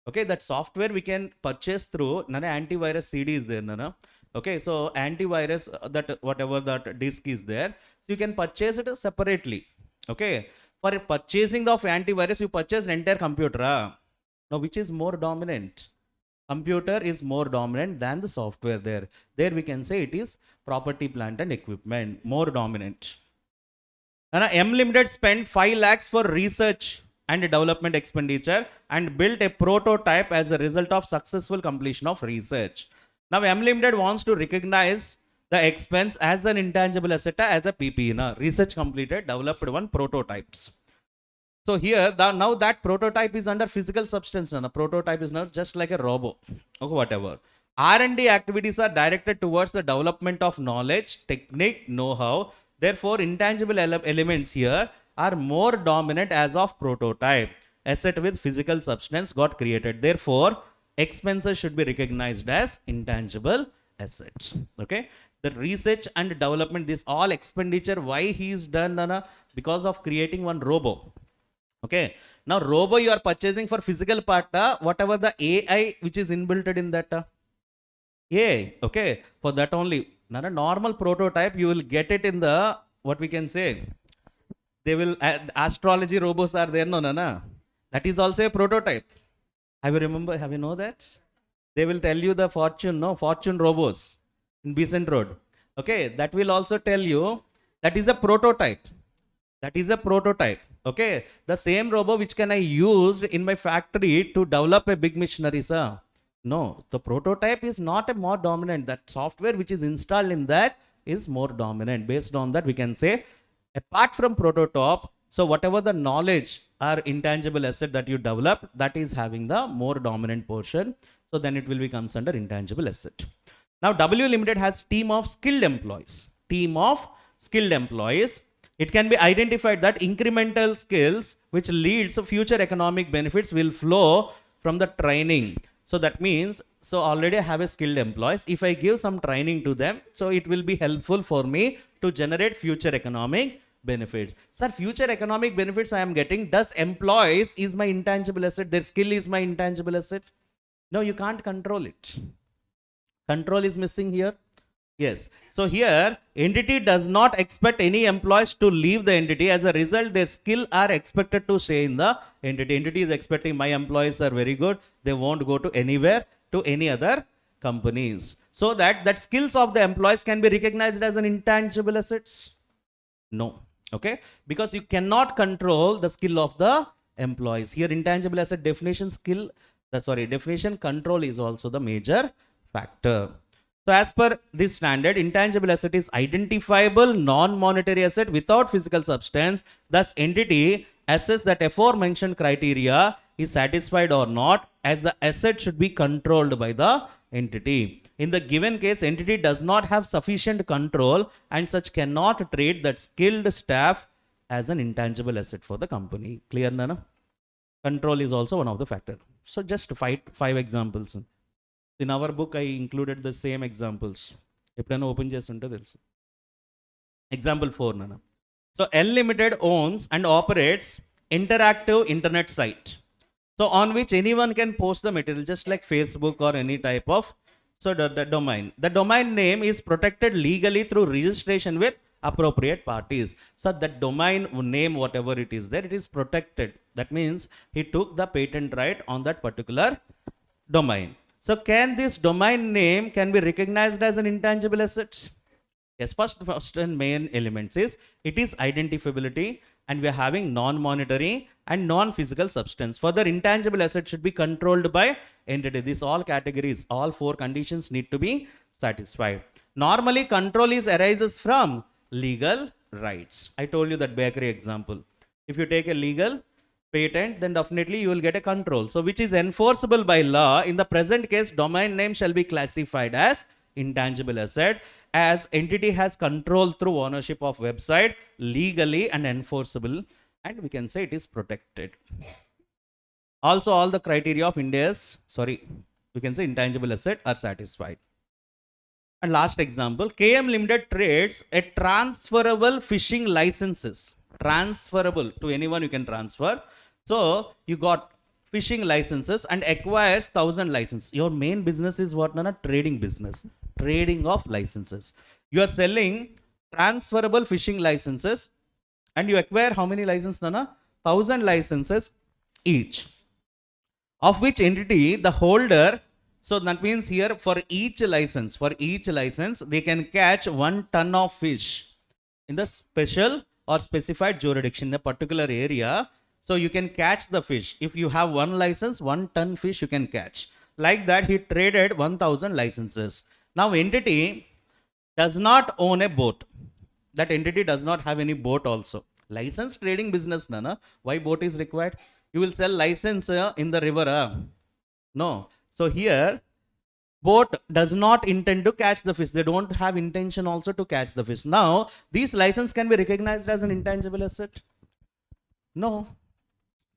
Okay, that software we can purchase through Nana antivirus CD is there, Nana. Okay, so antivirus that whatever that disk is there, so you can purchase it separately. Okay, for purchasing of antivirus you purchase an entire computer. Now which is more dominant? Computer is more dominant than the software there. There we can say it is property, plant and equipment, more dominant. And M Limited spent 5 lakhs for research and development expenditure and built a prototype as a result of successful completion of research. Now M Limited wants to recognize the expense as an intangible asset as a PPE. Research completed, developed one prototypes. So here, now that prototype is under physical substance. A prototype is not just like a robot or whatever. R&D activities are directed towards the development of knowledge, technique, know-how. Therefore, intangible elements here are more dominant as of prototype. Asset with physical substance got created. Therefore, expenses should be recognized as intangible assets. Okay. The research and development, this all expenditure, why he is done, Nana? Because of creating one robo. Okay. Now, robo you are purchasing for physical part, whatever the AI which is inbuilt in that. AI. Okay. For that only. Not a normal prototype, you will get it in the, what we can say, They will, astrology robots are there, no, no, no. That is also a prototype. Have you know that? They will tell you the fortune robots in Besant Road. Okay, that will also tell you that is a prototype. That is a prototype. Okay, the same robot which can I use in my factory to develop a big machinery, sir. No, the prototype is not a more dominant. That software which is installed in that is more dominant. Based on that, we can say, apart from prototype, so whatever the knowledge or intangible asset that you develop, that is having the more dominant portion. So then it will be comes under intangible asset. Now W Limited has team of skilled employees. Team of skilled employees. It can be identified that incremental skills which leads to future economic benefits will flow from the training. So that means, so already I have a skilled employees. If I give some training to them, so it will be helpful for me to generate future economic benefits. Sir, future economic benefits I am getting, does employees is my intangible asset? Their skill is my intangible asset? No, you can't control it. Control is missing here. Yes. So here, entity does not expect any employees to leave the entity. As a result, their skill are expected to stay in the entity. Entity is expecting my employees are very good. They won't go to anywhere, to any other companies. So that skills of the employees can be recognized as an intangible assets? No. Okay. Because you cannot control the skill of the employees. Here, intangible asset definition definition control is also the major factor. So as per this standard, intangible asset is identifiable non-monetary asset without physical substance. Thus, entity assess that aforementioned criteria is satisfied or not, as the asset should be controlled by the entity. In the given case, entity does not have sufficient control and such cannot treat that skilled staff as an intangible asset for the company. Clear, Nana? Control is also one of the factors. So just five examples. In our book, I included the same examples. Eppudana open chesunte telusu. Example 4, Nana. So L Limited owns and operates interactive internet site. So on which anyone can post the material, just like Facebook or any type of, so the domain. The domain name is protected legally through registration with appropriate parties. So the domain name, whatever it is there, it is protected. That means he took the patent right on that particular domain. So can this domain name can be recognized as an intangible asset? Yes, first and main elements is it is identifiability, and we are having non-monetary and non-physical substance. Further, intangible asset should be controlled by entity. These all categories, all 4 conditions need to be satisfied. Normally, control arises from legal rights. I told you that bakery example. If you take a legal patent, then definitely you will get a control. So which is enforceable by law. In the present case, domain name shall be classified as intangible asset, as entity has control through ownership of website, legally and enforceable, and we can say it is protected. Also, all the criteria of we can say intangible asset are satisfied. And last example, KM Limited trades a transferable fishing licenses. Transferable to anyone you can transfer. So you got fishing licenses and acquires 1,000 licenses. Your main business is what, Nana? Trading business. Trading of licenses. You are selling transferable fishing licenses and you acquire how many licenses, Nana? 1,000 licenses each. Of which entity the holder, so that means here for each license, they can catch 1 ton of fish in the special or specified jurisdiction in a particular area. So you can catch the fish. If you have 1 license, 1 ton fish you can catch. Like that, he traded 1,000 licenses. Now entity does not own a boat. That entity does not have any boat also. License trading business, Nana. Why boat is required? You will sell license in the river. No. So here, boat does not intend to catch the fish. They don't have intention also to catch the fish. Now, these license can be recognized as an intangible asset? No.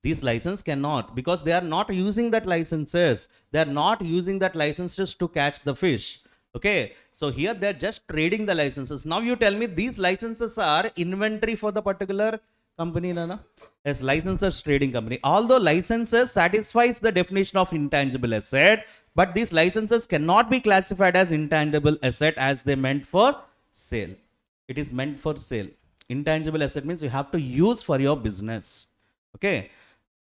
These license cannot, because they are not using that licenses. They are not using that licenses to catch the fish. Okay. So here they are just trading the licenses. Now you tell me these licenses are inventory for the particular company, Nana? Yes, licenses trading company. Although licenses satisfies the definition of intangible asset, but these licenses cannot be classified as intangible asset as they meant for sale. It is meant for sale. Intangible asset means you have to use for your business. Okay.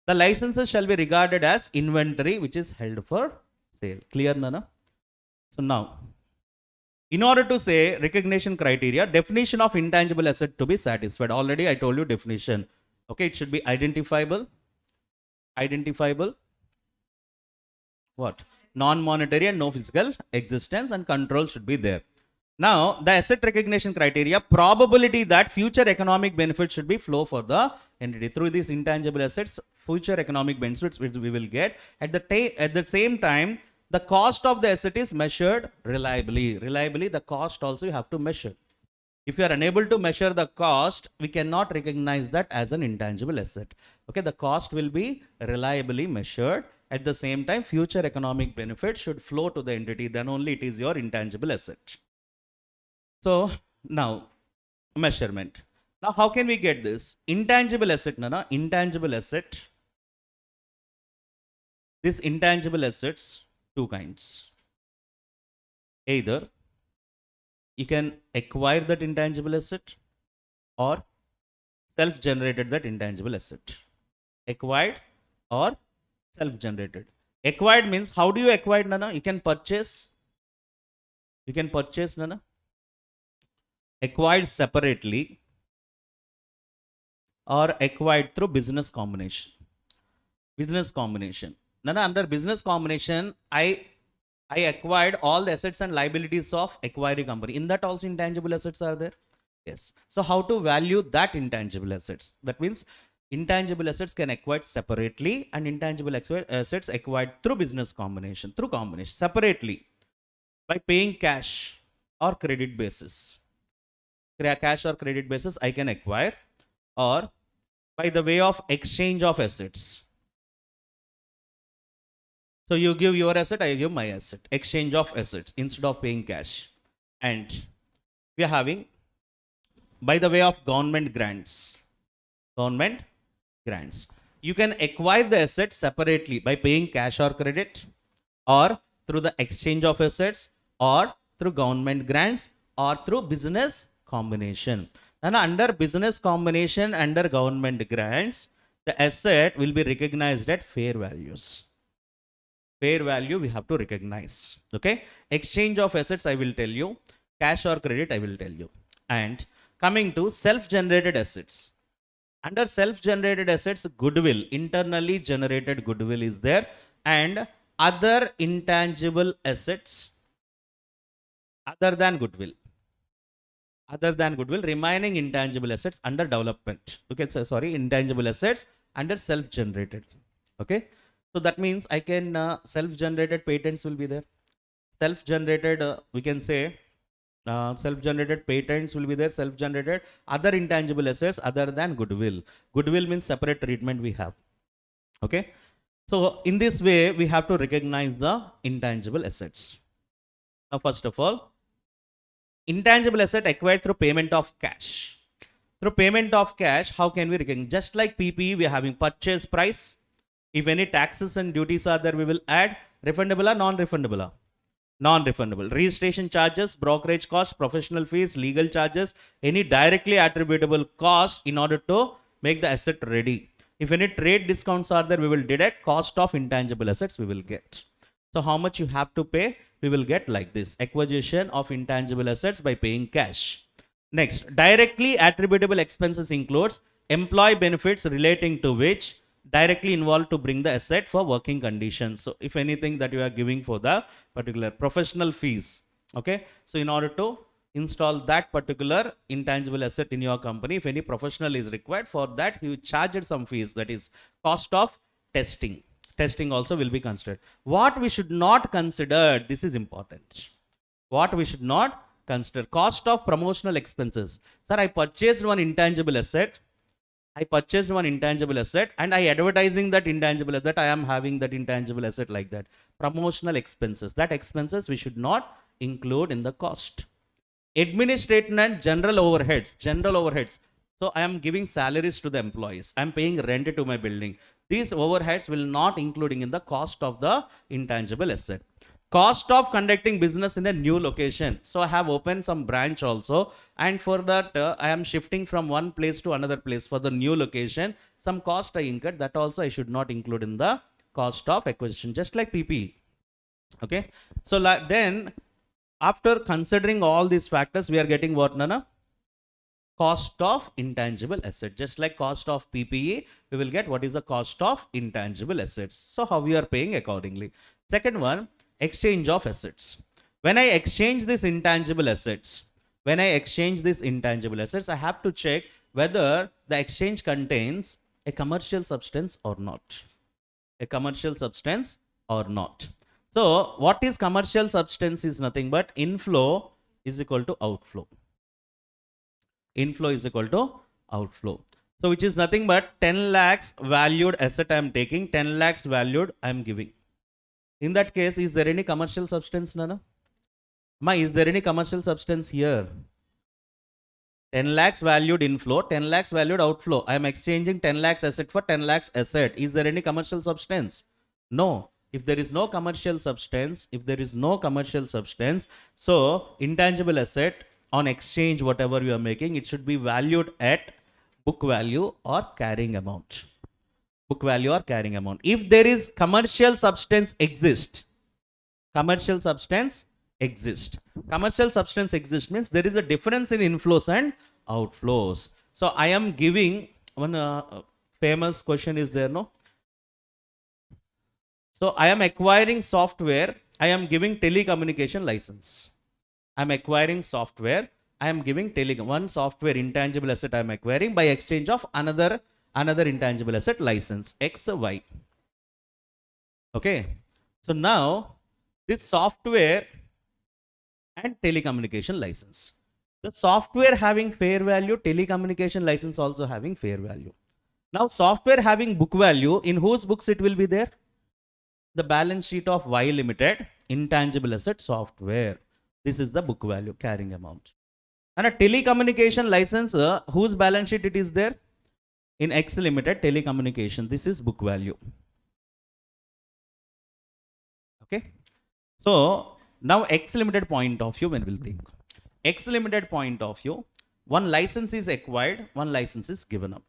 The licenses shall be regarded as inventory which is held for sale. Clear, Nana? So now, in order to say recognition criteria, definition of intangible asset to be satisfied. Already I told you definition. Okay, it should be identifiable. Identifiable. What? Non-monetary and no physical existence, and control should be there. Now, the asset recognition criteria, probability that future economic benefits should be flow for the entity. Through these intangible assets, future economic benefits which we will get. At the same time, the cost of the asset is measured reliably. Reliably, the cost also you have to measure. If you are unable to measure the cost, we cannot recognize that as an intangible asset. Okay, the cost will be reliably measured. At the same time, future economic benefits should flow to the entity. Then only it is your intangible asset. So now, measurement. Now, how can we get this? Intangible asset, Nana, intangible asset. This intangible assets, two kinds. Either you can acquire that intangible asset or self-generated that intangible asset. Acquired or self-generated. Acquired means, how do you acquire, Nana? You can purchase. You can purchase, Nana. Acquired separately or acquired through business combination. Business combination. Nana, under business combination, I acquired all the assets and liabilities of acquiring company. In that also intangible assets are there. Yes. So how to value that intangible assets? That means intangible assets can acquired separately and intangible assets acquired through business combination, through combination, separately by paying cash or credit basis. Cash or credit basis I can acquire, or by the way of exchange of assets. So you give your asset, I give my asset. Exchange of assets instead of paying cash. And we are having by the way of government grants. Government grants. You can acquire the asset separately by paying cash or credit, or through the exchange of assets, or through government grants, or through business combination. And under business combination, under government grants, the asset will be recognized at fair values. Fair value we have to recognize. Okay. Exchange of assets I will tell you. Cash or credit I will tell you. And coming to self-generated assets. Under self-generated assets, goodwill, internally generated goodwill is there, and other intangible assets other than goodwill. Other than goodwill, remaining intangible assets under development. Okay, so sorry, intangible assets under self-generated. Okay, so that means I can self-generated patents will be there. Self-generated, we can say self-generated patents will be there. Self-generated other intangible assets other than goodwill. Goodwill means separate treatment we have. Okay, so in this way we have to recognize the intangible assets. Now, first of all, intangible asset acquired through payment of cash. Through payment of cash, how can we recognize? Just like PPE, we are having purchase price. If any taxes and duties are there, we will add. Refundable or non-refundable? Non-refundable. Registration charges, brokerage costs, professional fees, legal charges, any directly attributable cost in order to make the asset ready. If any trade discounts are there, we will deduct. Cost of intangible assets we will get. So how much you have to pay? We will get like this. Acquisition of intangible assets by paying cash. Next, directly attributable expenses includes employee benefits relating to which directly involved to bring the asset for working conditions. So if anything that you are giving for the particular professional fees. Okay. So in order to install that particular intangible asset in your company, if any professional is required, for that you charged some fees, that is cost of testing. Testing also will be considered. What we should not consider, this is important. What we should not consider, cost of promotional expenses. Sir, I purchased one intangible asset. And I advertising that intangible asset. I am having that intangible asset like that. Promotional expenses. That expenses we should not include in the cost. Administrative and general overheads. So I am giving salaries to the employees. I am paying rent to my building. These overheads will not including in the cost of the intangible asset. Cost of conducting business in a new location. So I have opened some branch also, and for that I am shifting from one place to another place for the new location. Some cost I incurred, that also I should not include in the cost of acquisition, just like PPE. Okay, so then after considering all these factors, we are getting what, Nana? Cost of intangible asset. Just like cost of PPE, we will get what is the cost of intangible assets. So how we are paying accordingly. Second one, exchange of assets. When I exchange this intangible assets, I have to check whether the exchange contains a commercial substance or not. So what is commercial substance is nothing but inflow is equal to outflow. So which is nothing but 10 lakhs valued asset I am taking, 10 lakhs valued I am giving. In that case, is there any commercial substance, Nana? Is there any commercial substance here? 10 lakhs valued inflow, 10 lakhs valued outflow. I am exchanging 10 lakhs asset for 10 lakhs asset. Is there any commercial substance? No. If there is no commercial substance, so intangible asset on exchange, whatever you are making, it should be valued at book value or carrying amount. If there is commercial substance exists means there is a difference in inflows and outflows. So I am giving one famous question is there, no? So I am acquiring software, I am giving telecommunication license. One software intangible asset I am acquiring by exchange of another intangible asset license X, Y. Okay. So now this software and telecommunication license. The software having fair value, telecommunication license also having fair value. Now software having book value, in whose books it will be there? The balance sheet of Y Limited, intangible asset software. This is the book value, carrying amount. And a telecommunication license, whose balance sheet it is there? In X Limited, telecommunication. This is book value. Okay. So now X Limited point of view, when we'll think. X Limited point of view, one license is acquired, one license is given up.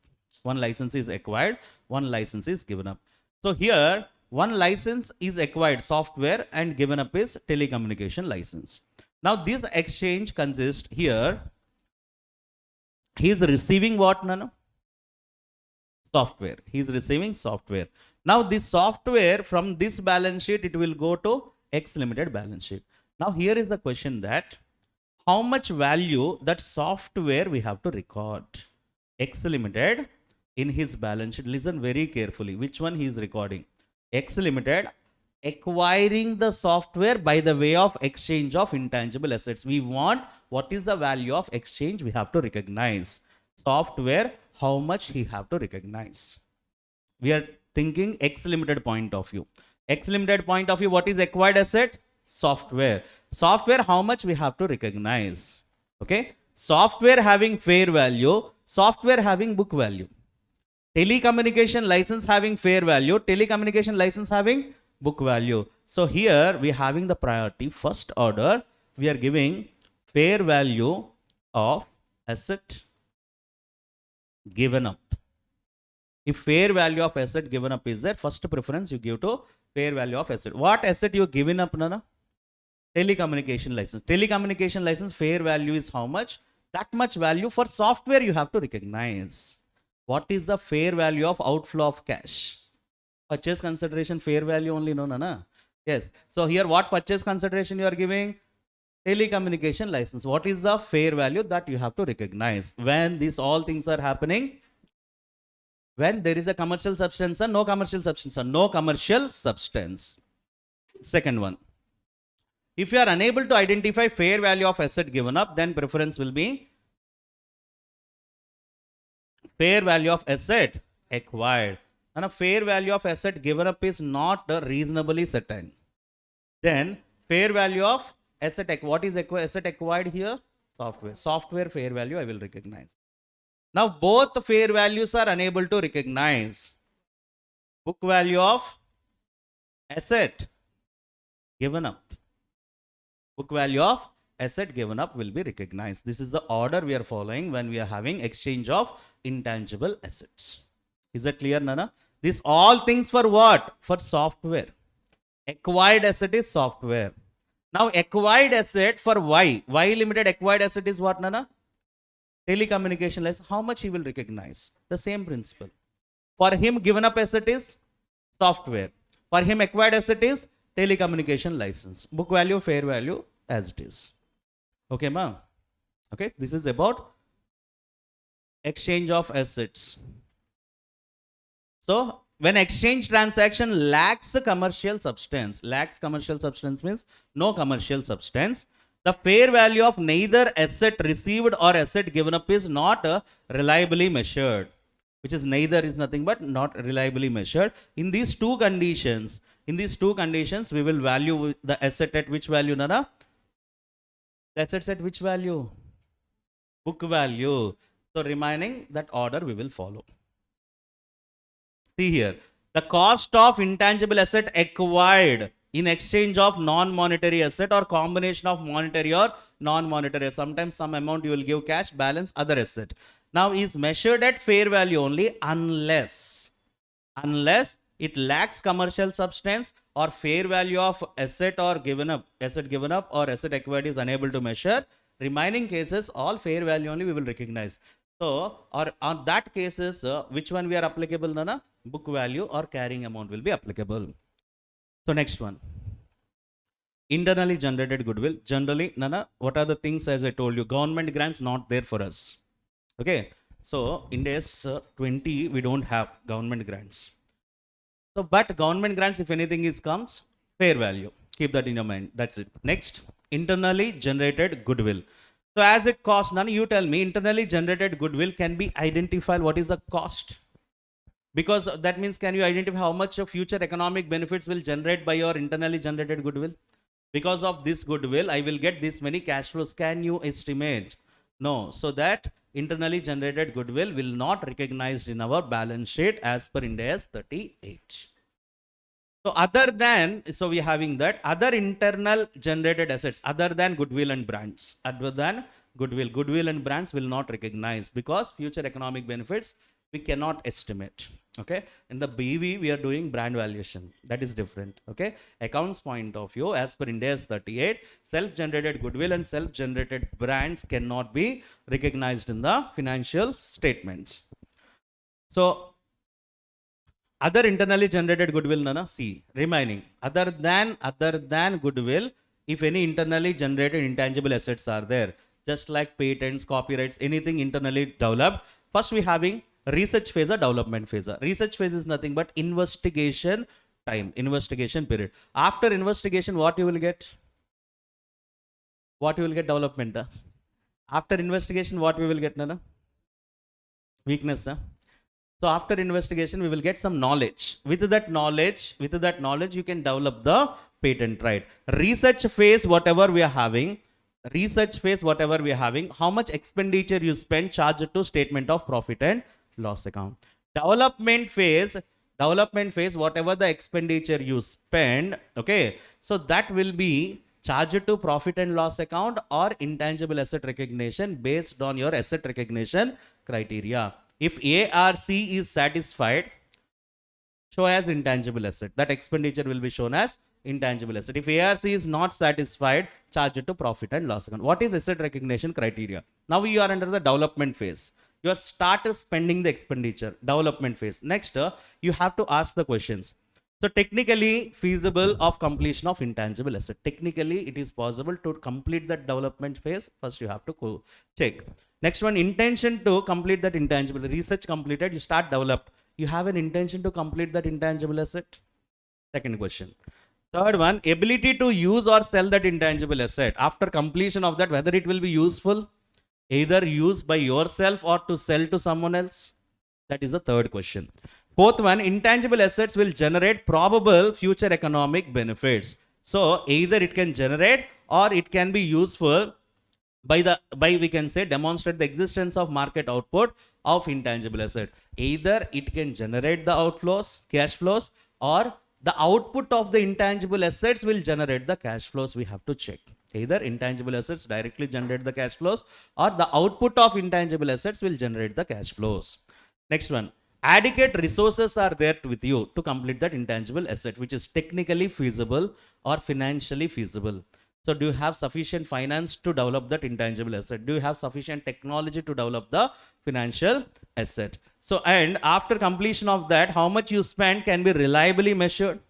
So here, one license is acquired, software, and given up is telecommunication license. Now this exchange consists here, he is receiving what, Nana? Software. He is receiving software. Now this software from this balance sheet, it will go to X Limited balance sheet. Now here is the question that how much value that software we have to record. X Limited in his balance sheet. Listen very carefully. Which one he is recording? X Limited acquiring the software by the way of exchange of intangible assets. We want what is the value of exchange we have to recognize. Software, how much he have to recognize. We are thinking X Limited point of view. X Limited point of view, what is acquired asset? Software. Software, how much we have to recognize. Okay. Software having fair value, software having book value. Telecommunication license having fair value, telecommunication license having book value. So here we are having the priority. First order, we are giving fair value of asset given up. If fair value of asset given up is there, first preference you give to fair value of asset. What asset you given up, Nana? Telecommunication license. Telecommunication license fair value is how much? That much value for software you have to recognize. What is the fair value of outflow of cash? Purchase consideration fair value only, no, Nana? Yes. So here what purchase consideration you are giving? Telecommunication license. What is the fair value that you have to recognize? When these all things are happening, when there is a commercial substance and no commercial substance, or no commercial substance. Second one. If you are unable to identify fair value of asset given up, then preference will be fair value of asset acquired. And a fair value of asset given up is not reasonably certain. Then fair value of asset, what is asset acquired here? Software. Software fair value I will recognize. Now both fair values are unable to recognize. Book value of asset given up. Book value of asset given up will be recognized. This is the order we are following when we are having exchange of intangible assets. Is that clear, Nana? These all things for what? For software. Acquired asset is software. Now acquired asset for Y. Y limited acquired asset is what, Nana? Telecommunication license. How much he will recognize? The same principle. For him given up asset is software. For him acquired asset is telecommunication license. Book value, fair value as it is. Okay, ma'am. Okay, this is about exchange of assets. So when exchange transaction lacks a commercial substance, means no commercial substance, the fair value of neither asset received or asset given up is not reliably measured, which is neither is nothing but not reliably measured. In these two conditions, we will value the asset at which value, Nana? The assets at which value? Book value. So remaining that order we will follow. See here, the cost of intangible asset acquired in exchange of non-monetary asset or combination of monetary or non-monetary. Sometimes some amount you will give cash, balance other asset. Now is measured at fair value only unless it lacks commercial substance or fair value of asset or given up or asset acquired is unable to measure. Remaining cases all fair value only we will recognize. So, or on that cases, which one we are applicable, Nana? Book value or carrying amount will be applicable. So next one, internally generated goodwill. Generally, Nana, what are the things as I told you? Government grants not there for us. Okay, so in days 20 we don't have government grants. So, but government grants, if anything is comes, fair value. Keep that in your mind. That's it. Next, internally generated goodwill. So as it costs, Nana, you tell me, internally generated goodwill can be identified. What is the cost? Because that means, can you identify how much of future economic benefits will generate by your internally generated goodwill? Because of this goodwill, I will get this many cash flows. Can you estimate? No. So that internally generated goodwill will not recognized in our balance sheet as per Ind AS 38. So other than, so we are having that other internal generated assets other than goodwill and brands, goodwill and brands will not recognize because future economic benefits we cannot estimate. Okay, in the BV we are doing brand valuation, that is different. Okay, accounts point of view as per Ind AS 38, self-generated goodwill and self-generated brands cannot be recognized in the financial statements. So other internally generated goodwill, Nana, see, remaining other than goodwill, if any internally generated intangible assets are there, just like patents, copyrights, anything internally developed, first we having research phase or development phase. Research phase is nothing but investigation time, investigation period. After investigation, what you will get? What you will get? Development. After investigation, what we will get, Nana? Weakness. So after investigation, we will get some knowledge. With that knowledge, you can develop the patent, right? Research phase, whatever we are having, how much expenditure you spend, charge it to statement of profit and loss account. Development phase, whatever the expenditure you spend, okay, so that will be charged to profit and loss account or intangible asset recognition based on your asset recognition criteria. If ARC is satisfied, show as intangible asset. That expenditure will be shown as intangible asset. If ARC is not satisfied, charge it to profit and loss account. What is asset recognition criteria? Now you are under the development phase. You are started spending the expenditure, development phase. Next, you have to ask the questions. So technically feasible of completion of intangible asset. Technically, it is possible to complete that development phase. First, you have to check. Next one, intention to complete that intangible. Research completed, you start developed. You have an intention to complete that intangible asset. Second question. Third one, ability to use or sell that intangible asset. After completion of that, whether it will be useful, either used by yourself or to sell to someone else. That is the third question. Fourth one, intangible assets will generate probable future economic benefits. So either it can generate or it can be useful by we can say demonstrate the existence of market output of intangible asset. Either it can generate the outflows, cash flows, or the output of the intangible assets will generate the cash flows. We have to check. Either intangible assets directly generate the cash flows, or the output of intangible assets will generate the cash flows. Next one, adequate resources are there with you to complete that intangible asset, which is technically feasible or financially feasible. So do you have sufficient finance to develop that intangible asset? Do you have sufficient technology to develop the financial asset? So, and after completion of that, how much you spend can be reliably measured.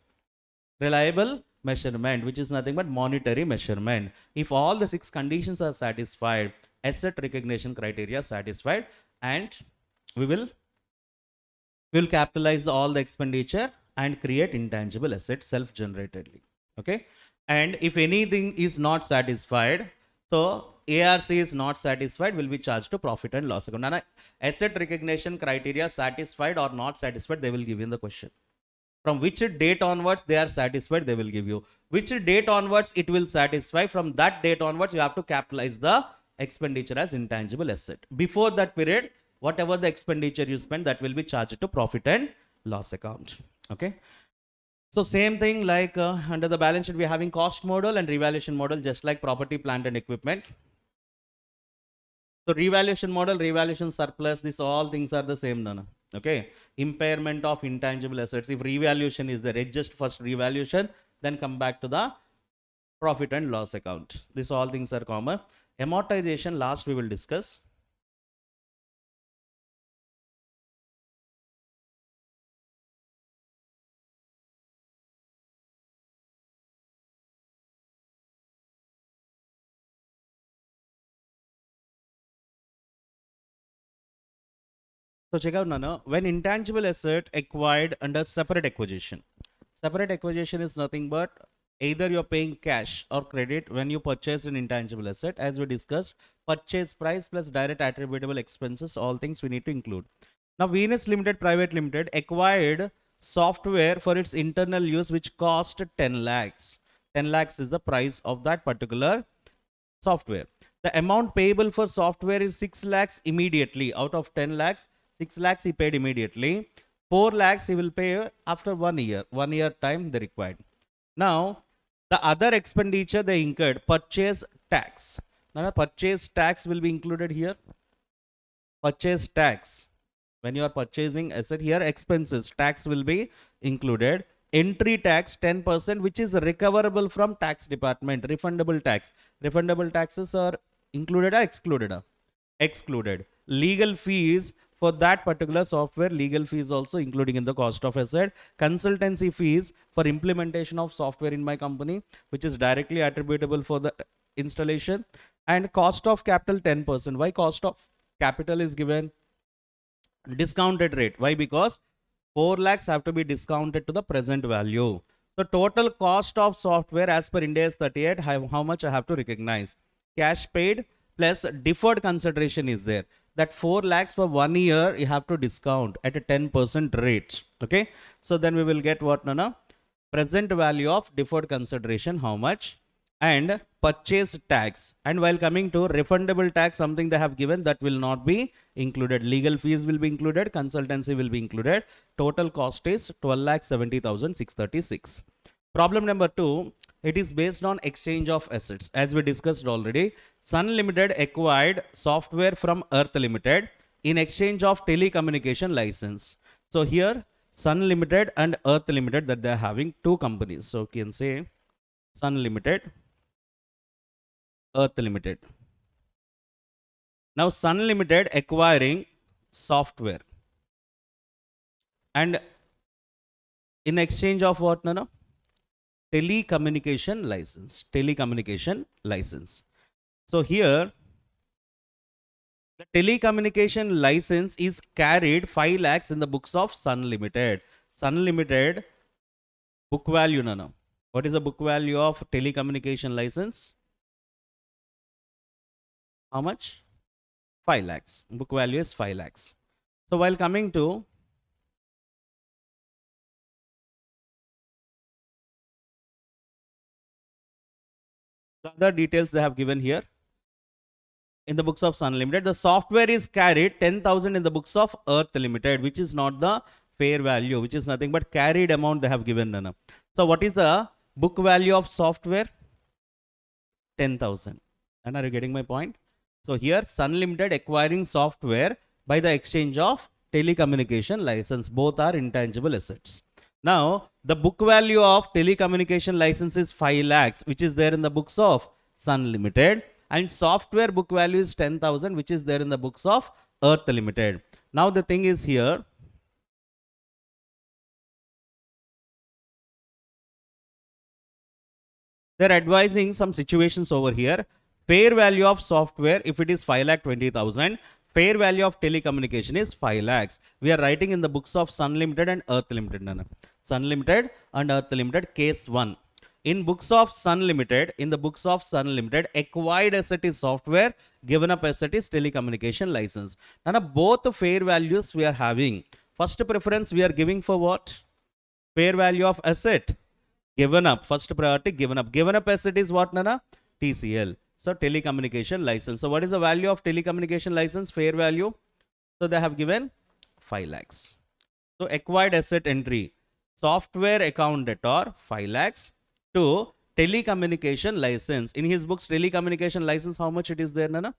Reliable measurement, which is nothing but monetary measurement. If all the 6 conditions are satisfied, asset recognition criteria satisfied, and we will capitalize all the expenditure and create intangible assets self-generatedly. Okay. And if anything is not satisfied, so ARC is not satisfied, will be charged to profit and loss account. And asset recognition criteria satisfied or not satisfied, they will give you in the question. From which date onwards they are satisfied, they will give you. Which date onwards it will satisfy, from that date onwards you have to capitalize the expenditure as intangible asset. Before that period, whatever the expenditure you spend, that will be charged to profit and loss account. Okay. So same thing like under the balance sheet, we are having cost model and revaluation model, just like property, plant and equipment. So revaluation model, revaluation surplus, these all things are the same. No? Okay. Impairment of intangible assets. If revaluation is there, adjust first revaluation, then come back to the profit and loss account. These all things are common. Amortization, last we will discuss. So check out Nana, when intangible asset acquired under separate acquisition. Separate acquisition is nothing but either you're paying cash or credit when you purchase an intangible asset. As we discussed, purchase price plus direct attributable expenses, all things we need to include. Now Venus Limited Private Limited acquired software for its internal use which cost 10 lakhs. 10 lakhs is the price of that particular software. The amount payable for software is 6 lakhs immediately. Out of 10 lakhs, 6 lakhs he paid immediately. 4 lakhs he will pay after 1 year. 1 year time they required. Now, the other expenditure they incurred, purchase tax. Now, purchase tax will be included here. Purchase tax. When you are purchasing asset here, expenses, tax will be included. Entry tax 10%, which is recoverable from tax department. Refundable tax. Refundable taxes are included or excluded? Excluded. Legal fees for that particular software, legal fees also including in the cost of asset. Consultancy fees for implementation of software in my company, which is directly attributable for the installation. And cost of capital 10%. Why cost of capital is given? Discounted rate. Why? Because 4 lakhs have to be discounted to the present value. So total cost of software as per Ind AS 38, how much I have to recognize? Cash paid plus deferred consideration is there. That 4 lakhs for 1 year you have to discount at a 10% rate. Okay. So then we will get what? No, present value of deferred consideration, how much? And purchase tax. And while coming to refundable tax, something they have given that will not be included. Legal fees will be included. Consultancy will be included. Total cost is 12,70,636. Problem number 2, it is based on exchange of assets. As we discussed already, Sun Limited acquired software from Earth Limited in exchange of telecommunication license. So here Sun Limited and Earth Limited, that they are having 2 companies. So you can say Sun Limited, Earth Limited. Now Sun Limited acquiring software, and in exchange of what? No, telecommunication license. Telecommunication license. So here the telecommunication license is carried 5 lakhs in the books of Sun Limited. Sun Limited book value. No. What is the book value of telecommunication license? How much? 5 lakhs. Book value is 5 lakhs. So while coming to the other details they have given here in the books of Sun Limited, the software is carried 10,000 in the books of Earth Limited, which is not the fair value, which is nothing but carried amount they have given, Nana. So what is the book value of software? 10,000. And are you getting my point? So here Sun Limited acquiring software by the exchange of telecommunication license. Both are intangible assets. Now the book value of telecommunication license is 5 lakhs, which is there in the books of Sun Limited, and software book value is 10,000, which is there in the books of Earth Limited. Now the thing is here, they're advising some situations over here. Fair value of software, if it is 5,20,000, fair value of telecommunication is 5 lakhs. We are writing in the books of Sun Limited and Earth Limited, Nana. Sun Limited and Earth Limited, case 1. In books of Sun Limited, acquired asset is software, given up asset is telecommunication license. Nana, both fair values we are having. First preference we are giving for what? Fair value of asset. Given up, first priority given up. Given up asset is what, Nana? TCL. So telecommunication license. So what is the value of telecommunication license? Fair value. So they have given 5 lakhs. So acquired asset entry. Software account debtor 5 lakhs to telecommunication license. In his books, telecommunication license, how much it is there, Nana?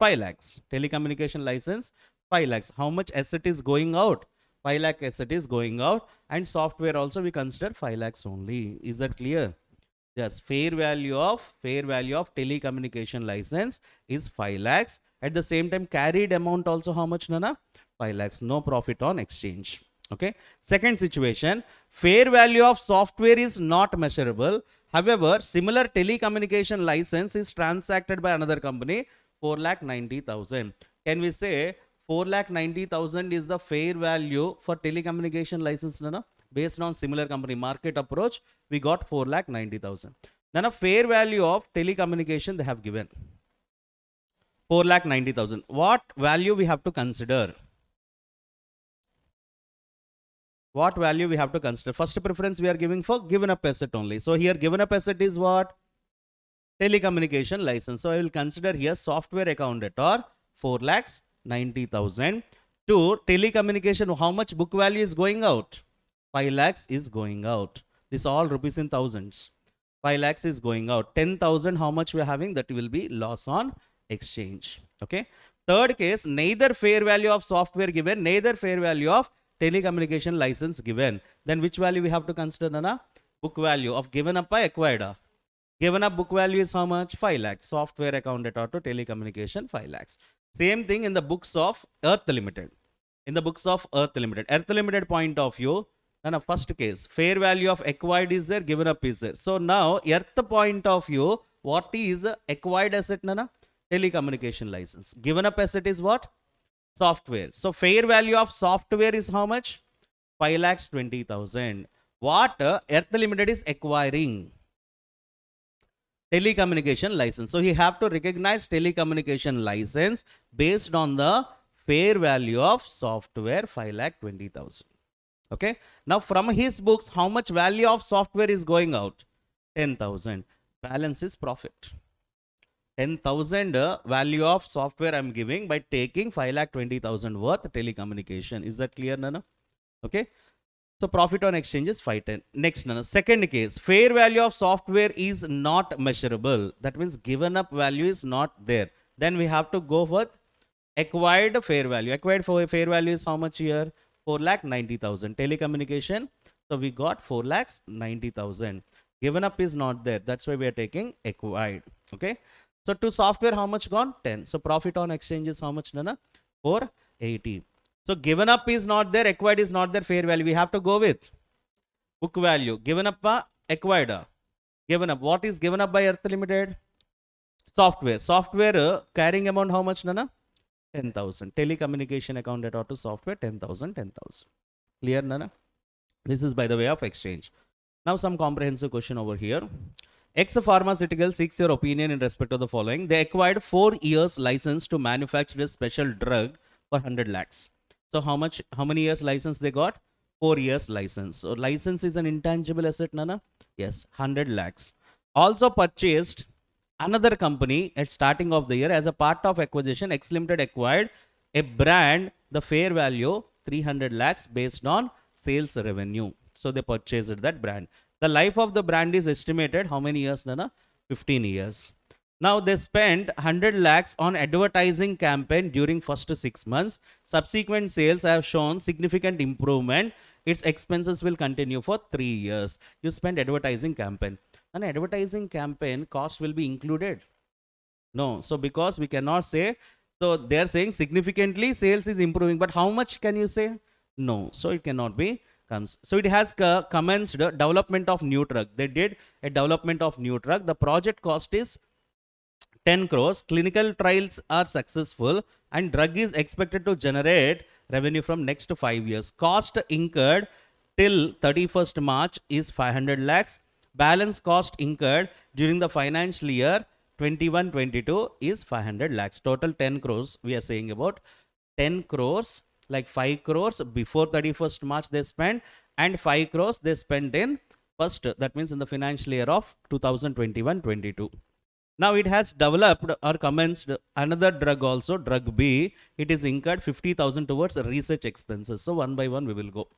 5 lakhs. Telecommunication license 5 lakhs. How much asset is going out? 5 lakh asset is going out, and software also we consider 5 lakhs only. Is that clear? Yes, fair value of telecommunication license is 5 lakhs. At the same time, carried amount also how much, Nana? 5 lakhs. No profit on exchange. Okay. Second situation, fair value of software is not measurable. However, similar telecommunication license is transacted by another company, 4,90,000. Can we say 4,90,000 is the fair value for telecommunication license, Nana? Based on similar company market approach, we got 4,90,000. Then a fair value of telecommunication they have given 4,90,000. What value we have to consider? What value we have to consider? First preference we are giving for given up asset only. So here given up asset is what? Telecommunication license. So I will consider here software account debtor 4,90,000 to telecommunication. How much book value is going out? 5 lakhs is going out. This all rupees in thousands. 5 lakhs is going out. 10,000 how much we are having? That will be loss on exchange. Okay. Third case, neither fair value of software given, neither fair value of telecommunication license given. Then which value we have to consider, Nana? Book value of given up by acquired. Given up book value is how much? 5 lakhs. Software account debtor to telecommunication 5 lakhs. Same thing in the books of Earth Limited. In the books of Earth Limited. Earth Limited point of view, Nana, first case, fair value of acquired is there, given up is there. So now Earth point of view, what is acquired asset, Nana? Telecommunication license. Given up asset is what? Software. So fair value of software is how much? 5,20,000. What Earth Limited is acquiring? Telecommunication license. So he have to recognize telecommunication license based on the fair value of software 5,20,000. Okay. Now from his books, how much value of software is going out? 10,000. Balance is profit. 10,000 value of software I am giving by taking 5,20,000 worth telecommunication. Is that clear, Nana? Okay. So profit on exchange is 510. Next, Nana. Second case, fair value of software is not measurable. That means given up value is not there. Then we have to go with acquired fair value. Acquired fair value is how much here? 4,90,000. Telecommunication. So we got 4,90,000. Given up is not there. That's why we are taking acquired. Okay. So to software, how much gone? 10. So profit on exchange is how much, Nana? 480. So given up is not there, acquired is not there, fair value. We have to go with book value. Given up, acquired. Given up. What is given up by Earth Limited? Software. Software carrying amount how much, Nana? 10,000. Telecommunication account debtor to software 10,000, 10,000. Clear, Nana? This is by the way of exchange. Now some comprehensive question over here. X Pharmaceutical seeks your opinion in respect of the following. They acquired 4 years license to manufacture a special drug for 100 lakhs. So how many years license they got? 4 years license. So license is an intangible asset, Nana? Yes, 100 lakhs. Also purchased another company at starting of the year as a part of acquisition. X Limited acquired a brand, the fair value 300 lakhs based on sales revenue. So they purchased that brand. The life of the brand is estimated how many years, Nana? 15 years. Now they spent 100 lakhs on advertising campaign during first 6 months. Subsequent sales have shown significant improvement. Its expenses will continue for 3 years. You spend advertising campaign. An advertising campaign cost will be included. No, so because we cannot say, so they are saying significantly sales is improving, but how much can you say? No, so it cannot be comes. So it has commenced development of new truck. They did a development of new truck. The project cost is 10 crores. Clinical trials are successful and drug is expected to generate revenue from next 5 years. Cost incurred till 31st March is 500 lakhs. Balance cost incurred during the financial year 21-22 is 500 lakhs. Total 10 crores we are saying about. 10 crores, like 5 crores before 31st March they spent, and 5 crores they spent in first, that means in the financial year of 2021-22. Now it has developed or commenced another drug also, drug B. It is incurred 50,000 towards research expenses. So one by one we will go.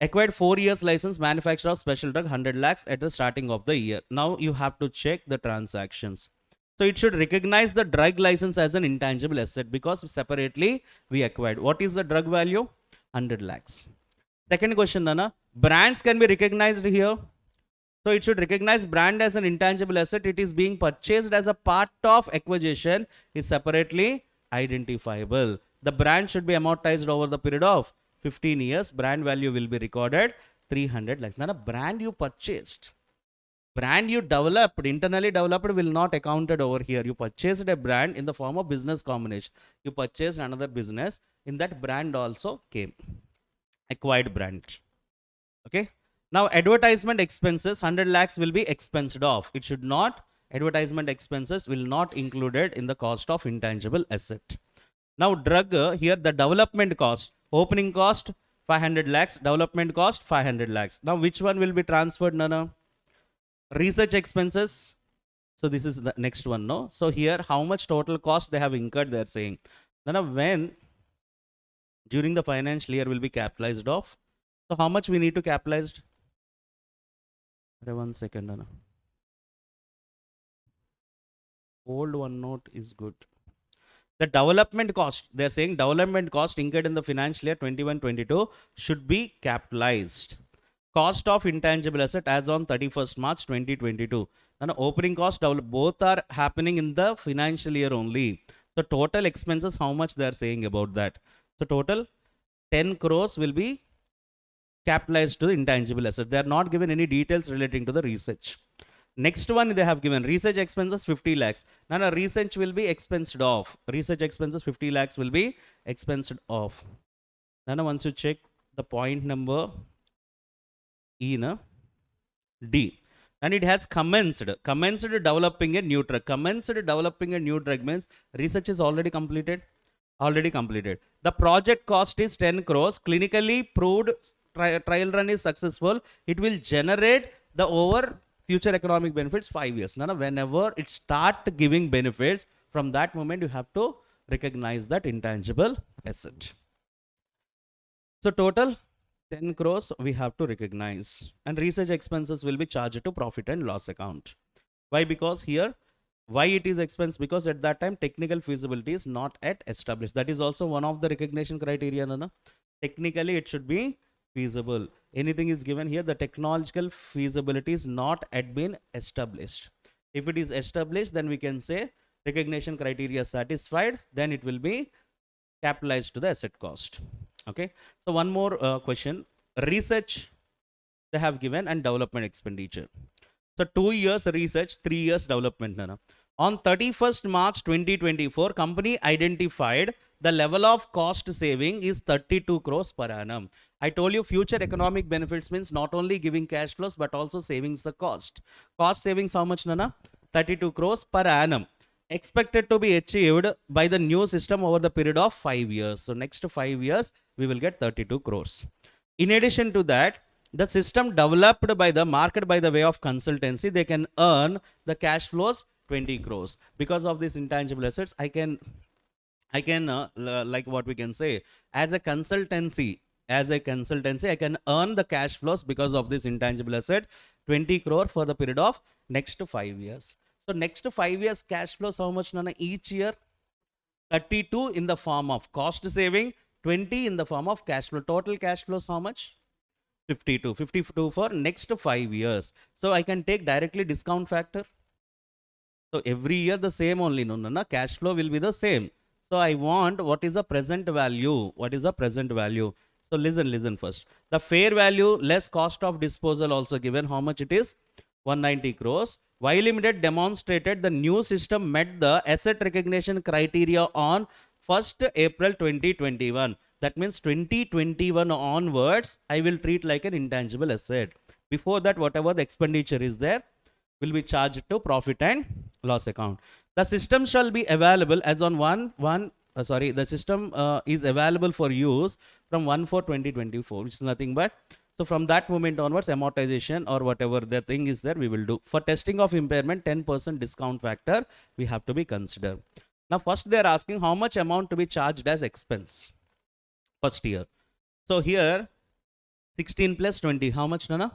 Acquired 4 years license, manufacturer of special drug, 100 lakhs at the starting of the year. Now you have to check the transactions. So it should recognize the drug license as an intangible asset because separately we acquired. What is the drug value? 100 lakhs. Second question, Nana. Brands can be recognized here. So it should recognize brand as an intangible asset. It is being purchased as a part of acquisition is separately identifiable. The brand should be amortized over the period of 15 years. Brand value will be recorded 300 lakhs. Now, a brand you purchased, brand you developed, internally developed will not accounted over here. You purchased a brand in the form of business combination. You purchased another business. In that brand also came acquired brand. Okay. Now, advertisement expenses, 100 lakhs will be expensed off. It should not, advertisement expenses will not included in the cost of intangible asset. Now, drug, here the development cost, opening cost 500 lakhs, development cost 500 lakhs. Now, which one will be transferred, Nana? Research expenses. So, this is the next one, no? So, here how much total cost they have incurred, they are saying. Nana, when during the financial year will be capitalized off. So, how much we need to capitalize? 1 second, Anna. Old one note is good. The development cost, they are saying development cost incurred in the financial year 21-22 should be capitalized. Cost of intangible asset as on 31st March 2022. And opening cost, both are happening in the financial year only. So total expenses, how much they are saying about that? So total 10 crores will be capitalized to the intangible asset. They are not given any details relating to the research. Next one they have given research expenses 50 lakhs. Now research will be expensed off. Research expenses 50 lakhs will be expensed off. Now once you check the point number E, na? D. And it has commenced developing a new drug. Commenced developing a new drug means research is already completed. The project cost is 10 crores. Clinically proved trial run is successful. It will generate the over future economic benefits 5 years. Now, whenever it start giving benefits, from that moment you have to recognize that intangible asset. So total 10 crores we have to recognize, and research expenses will be charged to profit and loss account. Why? Because here, why it is expense? Because at that time technical feasibility is not yet established. That is also one of the recognition criteria. Nana. Technically it should be feasible. Anything is given here, the technological feasibility is not yet been established. If it is established, then we can say recognition criteria satisfied, then it will be capitalized to the asset cost. Okay. So one more question. Research they have given and development expenditure. So 2 years research, 3 years development. Nana. On 31st March 2024, company identified the level of cost saving is 32 crores per annum. I told you future economic benefits means not only giving cash flows but also savings the cost. Cost savings how much, Nana? 32 crores per annum. Expected to be achieved by the new system over the period of 5 years. So next 5 years we will get 32 crores. In addition to that, the system developed by the market by the way of consultancy, they can earn the cash flows 20 crores. Because of these intangible assets, I can I can, like what we can say, as a consultancy, I can earn the cash flows because of this intangible asset, 20 crore for the period of next 5 years. So next 5 years cash flows, how much, Nana? Each year, 32 in the form of cost saving, 20 in the form of cash flow. Total cash flows, how much? 52 for next 5 years. So I can take directly discount factor. So every year the same only, no, cash flow will be the same. So I want what is the present value? What is the present value? So listen first. The fair value less cost of disposal also given. How much it is? 190 crores. Y Limited demonstrated the new system met the asset recognition criteria on 1st April 2021. That means 2021 onwards, I will treat like an intangible asset. Before that, whatever the expenditure is there will be charged to profit and loss account. The system shall be available as on the system is available for use from 1/4/2024, which is nothing but, so from that moment onwards, amortization or whatever the thing is there, we will do. For testing of impairment, 10% discount factor we have to be considered. Now first they are asking how much amount to be charged as expense first year. So here 16 plus 20, how much, Nana?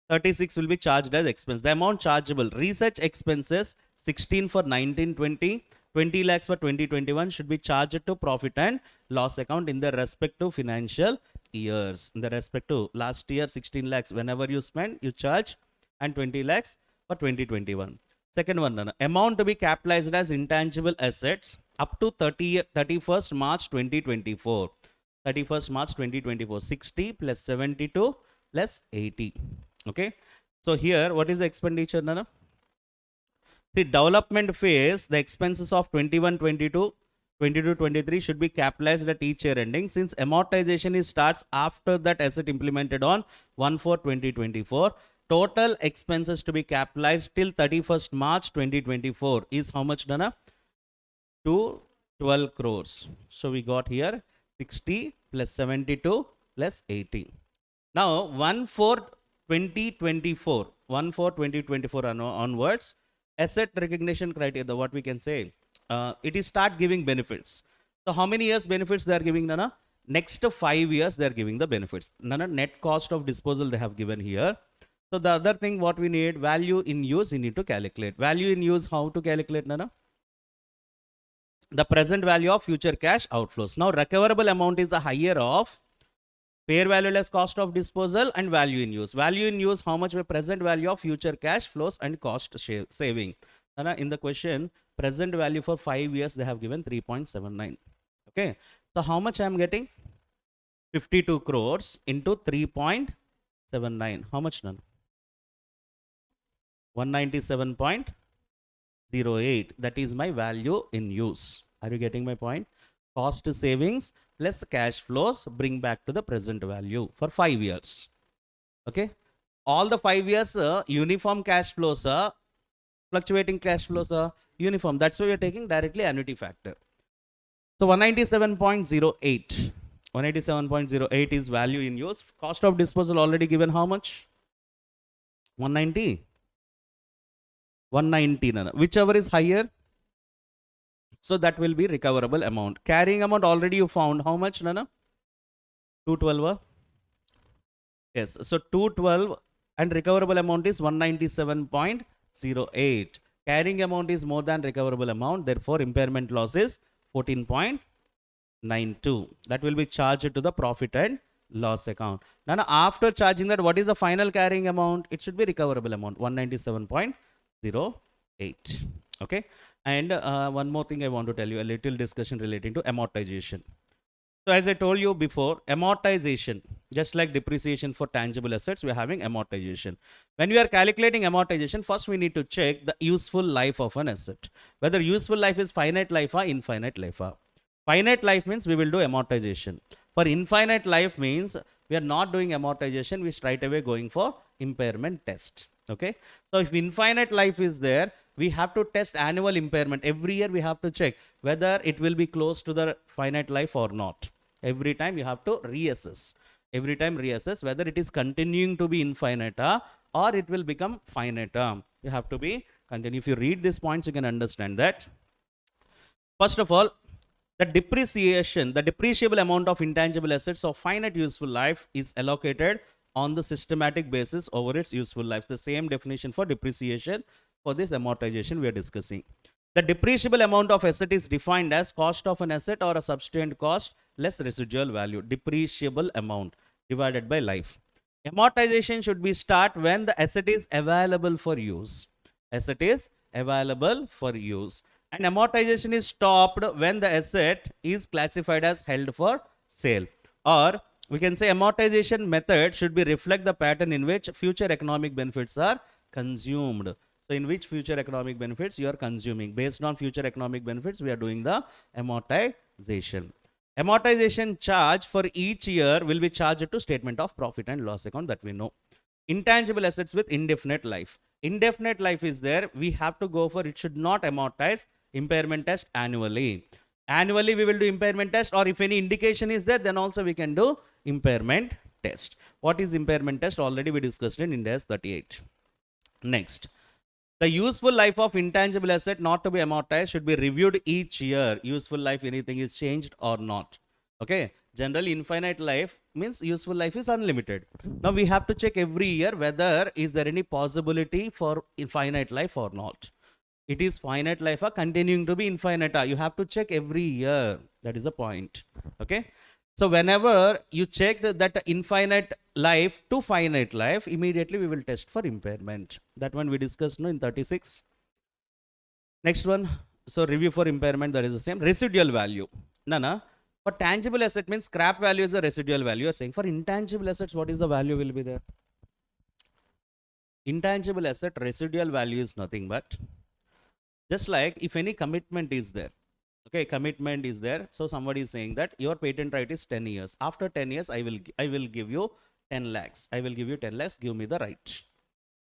36 will be charged as expense. The amount chargeable, research expenses 16 for 1920, 20 lakhs for 2021 should be charged to profit and loss account in the respective financial years. In the respect to last year 16 lakhs, whenever you spend, you charge, and 20 lakhs for 2021. Second one, Nana, amount to be capitalized as intangible assets up to 31st March 2024. 31st March 2024, 60 plus 72 plus 80. Okay, so here what is the expenditure, Nana? See, development phase, the expenses of 21-22, 22-23 should be capitalized at each year ending, since amortization starts after that asset implemented on 1/4/2024. Total expenses to be capitalized till 31st March 2024 is how much, Nana? 12 crores. So we got here 60 plus 72 plus 80. Now 1/4/2024, 1/4/2024 onwards, asset recognition criteria, what we can say, it is start giving benefits. So how many years benefits they are giving, Nana? Next 5 years they are giving the benefits. Nana, net cost of disposal they have given here. So the other thing what we need, value in use, you need to calculate. Value in use, how to calculate, Nana? The present value of future cash outflows. Now recoverable amount is the higher of fair value less cost of disposal and value in use. Value in use, how much? Present value of future cash flows and cost saving. Nana, in the question, present value for 5 years they have given 3.79. Okay, so how much I am getting? 52 crores into 3.79. How much, Nana? 197.08. That is my value in use. Are you getting my point? Cost savings plus cash flows bring back to the present value for 5 years. Okay, all the 5 years uniform cash flows are fluctuating, cash flows are uniform. That's why we are taking directly annuity factor. So 197.08. 197.08 is value in use. Cost of disposal already given, how much? 190. 190, Nana. Whichever is higher, so that will be recoverable amount. Carrying amount already you found. How much, Nana? 212. Yes. So 212 and recoverable amount is 197.08. Carrying amount is more than recoverable amount. Therefore, impairment loss is 14.92. That will be charged to the profit and loss account. Now, after charging that, what is the final carrying amount? It should be recoverable amount, 197.08. Okay. And one more thing I want to tell you, a little discussion relating to amortization. So as I told you before, amortization, just like depreciation for tangible assets, we are having amortization. When we are calculating amortization, first we need to check the useful life of an asset. Whether useful life is finite life or infinite life. Finite life means we will do amortization. For infinite life means we are not doing amortization, we straight away going for impairment test. Okay. So if infinite life is there, we have to test annual impairment. Every year we have to check whether it will be close to the finite life or not. Every time you have to reassess. Every time reassess whether it is continuing to be infinite or it will become finite. You have to be continue. If you read these points, you can understand that. First of all, The depreciation, the depreciable amount of intangible assets of finite useful life is allocated on the systematic basis over its useful life. The same definition for depreciation for this amortization we are discussing. The depreciable amount of asset is defined as cost of an asset or a substituent cost less residual value. Depreciable amount divided by life. Amortization should be start when the asset is available for use. Asset is available for use. And amortization is stopped when the asset is classified as held for sale. Or we can say amortization method should be reflect the pattern in which future economic benefits are consumed. So in which future economic benefits you are consuming. Based on future economic benefits, we are doing the amortization. Amortization charge for each year will be charged to statement of profit and loss account, that we know. Intangible assets with indefinite life. Indefinite life is there. We have to go for it should not amortize. Impairment test annually. Annually we will do impairment test, or if any indication is there, then also we can do impairment test. What is impairment test? Already we discussed in Ind AS 38. Next, the useful life of intangible asset not to be amortized should be reviewed each year. Useful life, anything is changed or not. Okay. Generally, infinite life means useful life is unlimited. Now we have to check every year whether is there any possibility for infinite life or not. It is finite life or continuing to be infinite. You have to check every year. That is a point. Okay. So whenever you check that infinite life to finite life, immediately we will test for impairment. That one we discussed in 36. Next one. So review for impairment, that is the same. Residual value. Nana. For tangible asset means scrap value is a residual value. You are saying for intangible assets, what is the value will be there? Intangible asset residual value is nothing but just like if any commitment is there. Okay, commitment is there. So somebody is saying that your patent right is 10 years. After 10 years, I will give you 10 lakhs. I will give you 10 lakhs. Give me the right.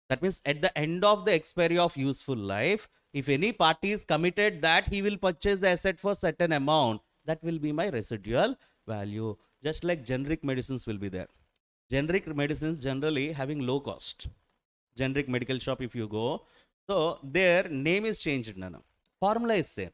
That means at the end of the expiry of useful life, if any party is committed that he will purchase the asset for certain amount, that will be my residual value. Just like generic medicines will be there. Generic medicines generally having low cost. Generic medical shop if you go, so their name is changed. Nana. Formula is same.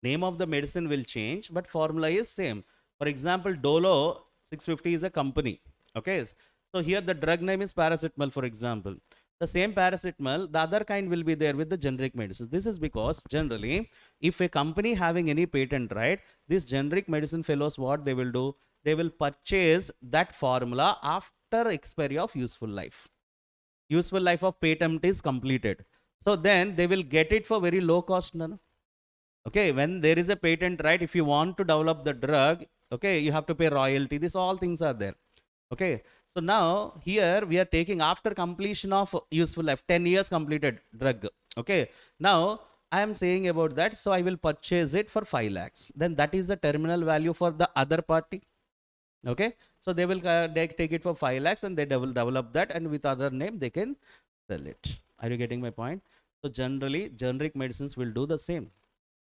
Name of the medicine will change, but formula is same. For example, Dolo 650 is a company. Okay. So here the drug name is paracetamol, for example. The same paracetamol, the other kind will be there with the generic medicines. This is because generally, if a company having any patent right, these generic medicine fellows, what they will do? They will purchase that formula after expiry of useful life. Useful life of patent is completed. So then they will get it for very low cost. No? Okay, when there is a patent right, if you want to develop the drug, okay, you have to pay royalty. These all things are there. Okay, so now here we are taking after completion of useful life, 10 years completed drug. Okay, now I am saying about that, so I will purchase it for 5 lakhs. Then that is the terminal value for the other party. Okay, so they will take it for 5 lakhs and they will develop that, and with other name they can sell it. Are you getting my point? So generally generic medicines will do the same.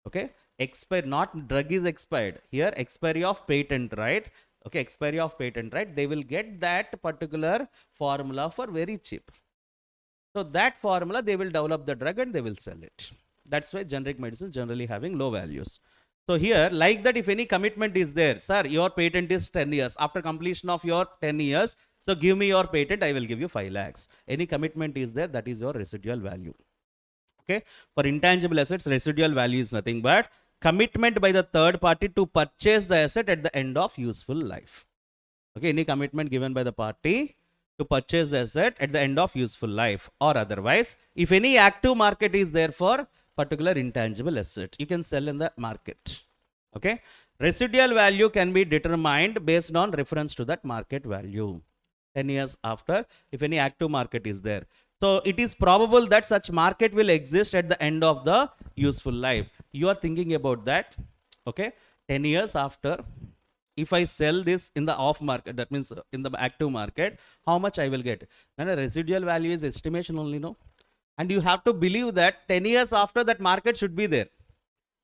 Okay, expire, not drug is expired. Here expiry of patent right. Okay, expiry of patent right. They will get that particular formula for very cheap. So that formula they will develop the drug and they will sell it. That's why generic medicines generally having low values. So here, like that, if any commitment is there, sir, your patent is 10 years. After completion of your 10 years, so give me your patent, I will give you 5 lakhs. Any commitment is there, that is your residual value. Okay. For intangible assets, residual value is nothing but commitment by the third party to purchase the asset at the end of useful life. Okay. Any commitment given by the party to purchase the asset at the end of useful life, or otherwise, if any active market is there for particular intangible asset, you can sell in the market. Okay. Residual value can be determined based on reference to that market value 10 years after, if any active market is there. So it is probable that such market will exist at the end of the useful life. You are thinking about that. Okay. 10 years after, if I sell this in the off market, that means in the active market, how much I will get? And a residual value is estimation only, no? And you have to believe that 10 years after, that market should be there.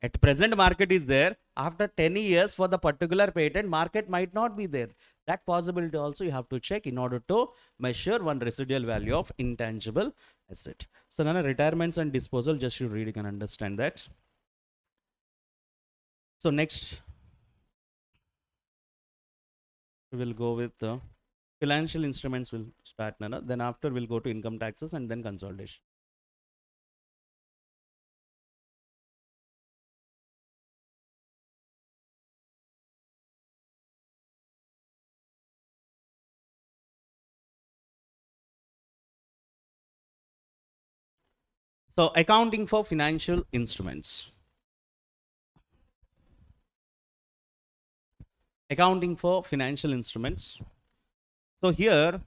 At present market is there. After 10 years for the particular patent, market might not be there. That possibility also you have to check in order to measure one residual value of intangible asset. So now retirements and disposal, just you read, you can understand that. So next, we will go with financial instruments will start, Nana. Then after we'll go to income taxes and then consolidation. So accounting for financial instruments. Accounting for financial instruments. So here,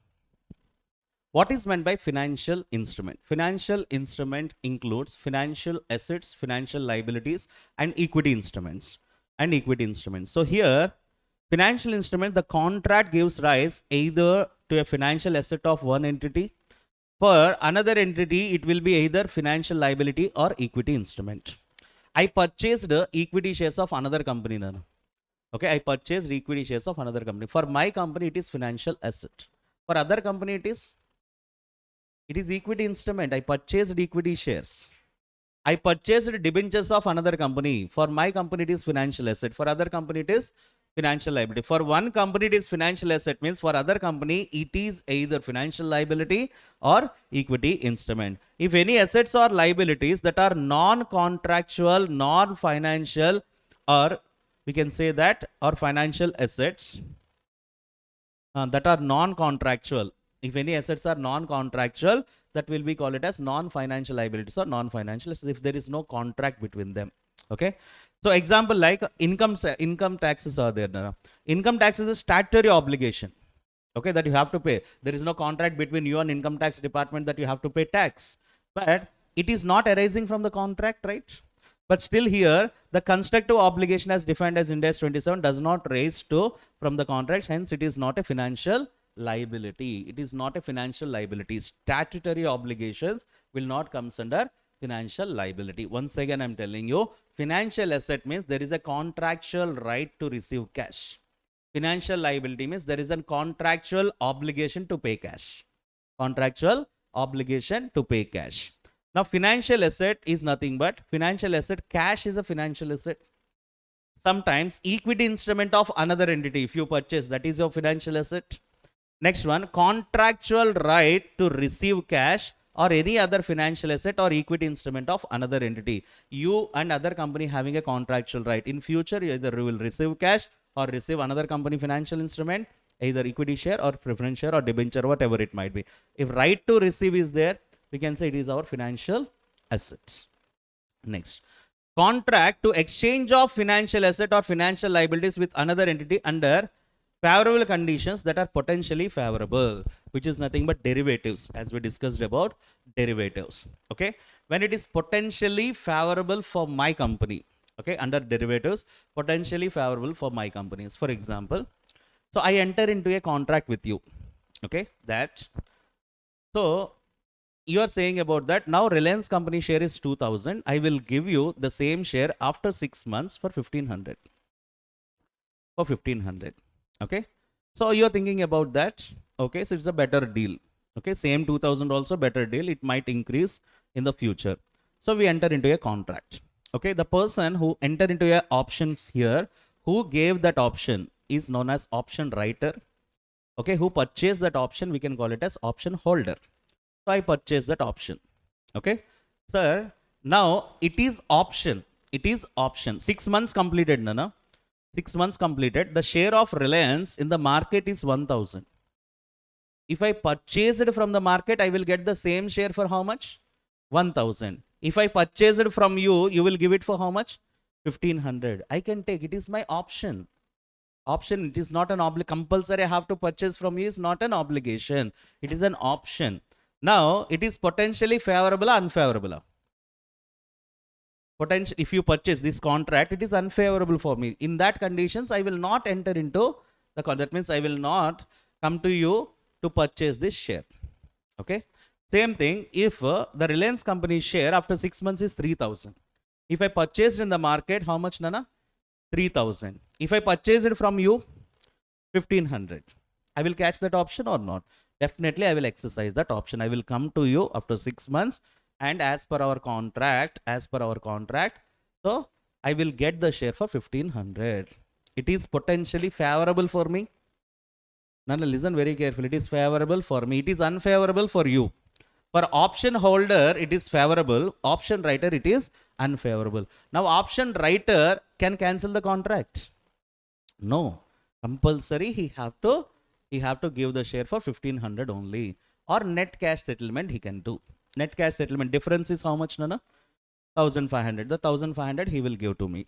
what is meant by financial instrument? Financial instrument includes financial assets, financial liabilities, and equity instruments. So here, financial instrument, the contract gives rise either to a financial asset of one entity. For another entity, it will be either financial liability or equity instrument. I purchased equity shares of another company, Nana. Okay, I purchased equity shares of another company. For my company, it is financial asset. For other company, it is equity instrument. I purchased equity shares. I purchased debentures of another company. For my company, it is financial asset. For other company, it is financial liability. For one company, it is financial asset, means for other company, it is either financial liability or equity instrument. If any assets or liabilities that are non-contractual, non-financial, or we can say that, or financial assets that are non-contractual. If any assets are non-contractual, that will be called it as non-financial liabilities or non-financial assets if there is no contract between them. Okay. So example like income taxes are there. Now. Income tax is a statutory obligation. Okay, that you have to pay. There is no contract between you and income tax department that you have to pay tax. But it is not arising from the contract, right? But still here, the constructive obligation as defined as Index 27 does not raise to from the contracts. Hence, it is not a financial liability. It is not a financial liability. Statutory obligations will not come under financial liability. Once again, I'm telling you, financial asset means there is a contractual right to receive cash. Financial liability means there is a contractual obligation to pay cash. Contractual obligation to pay cash. Now, financial asset is nothing but financial asset. Cash is a financial asset. Sometimes equity instrument of another entity, if you purchase, that is your financial asset. Next one, contractual right to receive cash or any other financial asset or equity instrument of another entity. You and other company having a contractual right. In future, either you will receive cash or receive another company financial instrument, either equity share or preference share or debenture, whatever it might be. If right to receive is there, we can say it is our financial assets. Next, contract to exchange of financial asset or financial liabilities with another entity under favorable conditions that are potentially favorable, which is nothing but derivatives, as we discussed about derivatives. Okay, when it is potentially favorable for my company, okay, under derivatives, potentially favorable for my companies. For example, so I enter into a contract with you, okay, that so you are saying about that now Reliance company share is 2000. I will give you the same share after 6 months for 1500. For 1500. Okay. So you are thinking about that. Okay. So it's a better deal. Okay. Same 2000 also better deal. It might increase in the future. So we enter into a contract. Okay. The person who entered into a options here, who gave that option is known as option writer. Okay. Who purchased that option, we can call it as option holder. So I purchase that option. Okay. Sir, now it is option. It is option. 6 months completed, Nana. 6 months completed. The share of Reliance in the market is 1000. If I purchase it from the market, I will get the same share for how much? 1000. If I purchase it from you, you will give it for how much? 1500. I can take. It is my option. Option. It is not an compulsory. I have to purchase from you. Is not an obligation. It is an option. Now, it is potentially favorable or unfavorable? Potential, if you purchase this contract, it is unfavorable for me. In that conditions, I will not enter into the contract. That means I will not come to you to purchase this share. Okay. Same thing, if the Reliance company share after 6 months is 3000. If I purchased in the market, how much, Nana? 3000. If I purchase it from you, 1500. I will catch that option or not? Definitely I will exercise that option. I will come to you after 6 months and as per our contract, so I will get the share for 1500. It is potentially favorable for me. Now listen very carefully. It is favorable for me. It is unfavorable for you. For option holder, it is favorable. Option writer, it is unfavorable. Now option writer can cancel the contract. No, compulsory he have to give the share for 1500 only, or net cash settlement he can do. Net cash settlement difference is how much, Nana? 1500. The 1500 he will give to me.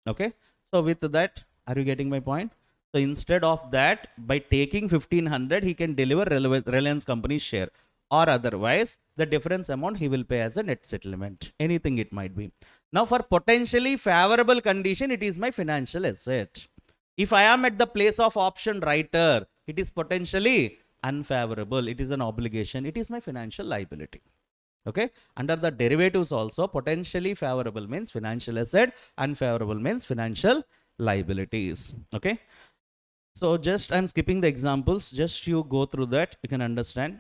Okay. So with that, are you getting my point? So instead of that, by taking 1500, he can deliver Reliance company's share, or otherwise the difference amount he will pay as a net settlement. Anything it might be. Now for potentially favorable condition, it is my financial asset. If I am at the place of option writer, it is potentially unfavorable. It is an obligation. It is my financial liability. Okay. Under the derivatives also, potentially favorable means financial asset, unfavorable means financial liabilities. Okay. So just I'm skipping the examples. Just you go through that. You can understand.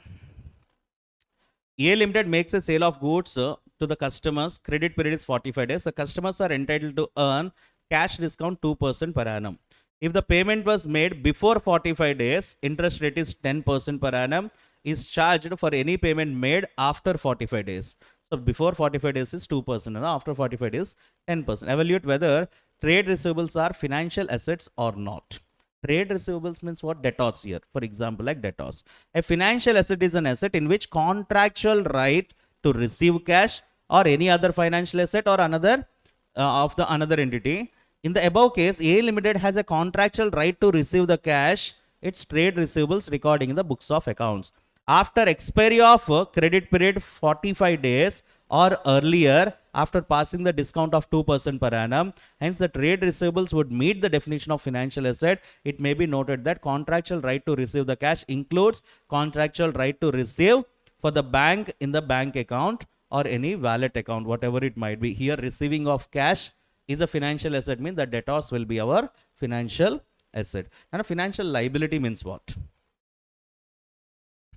A Limited makes a sale of goods to the customers. Credit period is 45 days. The customers are entitled to earn cash discount 2% per annum. If the payment was made before 45 days, interest rate is 10% per annum is charged for any payment made after 45 days. So before 45 days is 2%, and after 45 days 10%. Evaluate whether trade receivables are financial assets or not. Trade receivables means what? Debtors here. For example, like debtors. A financial asset is an asset in which contractual right to receive cash or any other financial asset or another of the another entity. In the above case, A Limited has a contractual right to receive the cash, its trade receivables recording in the books of accounts. After expiry of credit period 45 days or earlier, after passing the discount of 2% per annum, hence the trade receivables would meet the definition of financial asset. It may be noted that contractual right to receive the cash includes contractual right to receive for the bank in the bank account or any wallet account, whatever it might be. Here receiving of cash is a financial asset, means the debtors will be our financial asset. And a financial liability means what?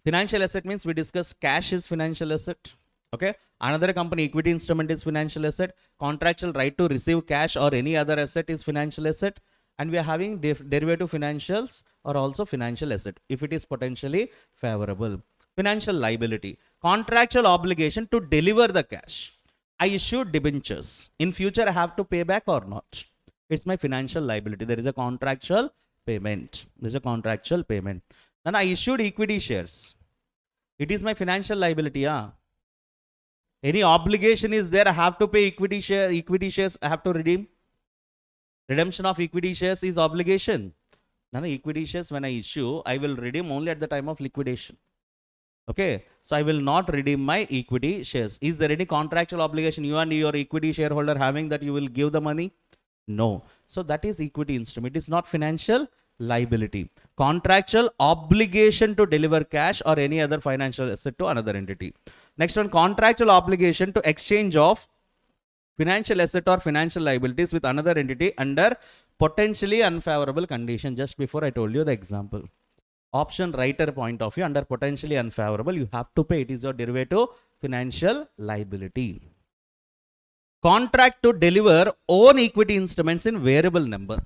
Financial asset means we discussed cash is financial asset. Okay. Another company equity instrument is financial asset. Contractual right to receive cash or any other asset is financial asset. And we are having derivative financials or also financial asset if it is potentially favorable. Financial liability. Contractual obligation to deliver the cash. I issued debentures. In future, I have to pay back or not? It's my financial liability. There is a contractual payment. There's a contractual payment. Then I issued equity shares. It is my financial liability. Yeah. Any obligation is there, I have to pay equity shares, I have to redeem. Redemption of equity shares is obligation. Now, equity shares when I issue, I will redeem only at the time of liquidation. Okay. So I will not redeem my equity shares. Is there any contractual obligation you and your equity shareholder having that you will give the money? No. So that is equity instrument. It is not financial liability. Contractual obligation to deliver cash or any other financial asset to another entity. Next one, contractual obligation to exchange of financial asset or financial liabilities with another entity under potentially unfavorable condition. Just before I told you the example. Option writer point of view, under potentially unfavorable, you have to pay. It is your derivative financial liability. Contract to deliver own equity instruments in variable number.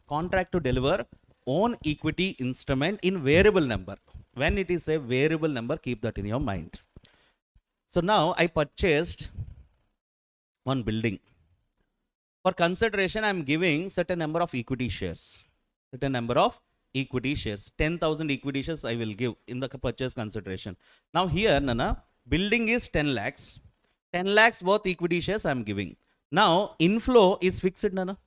Contract to deliver own equity instrument in variable number. When it is a variable number, keep that in your mind. So now I purchased one building. For consideration, I am giving certain number of equity shares. Certain number of equity shares. 10,000 equity shares I will give in the purchase consideration. Now here, Nana, building is 10 lakhs. 10 lakhs worth equity shares I am giving. Now inflow is fixed, Nana.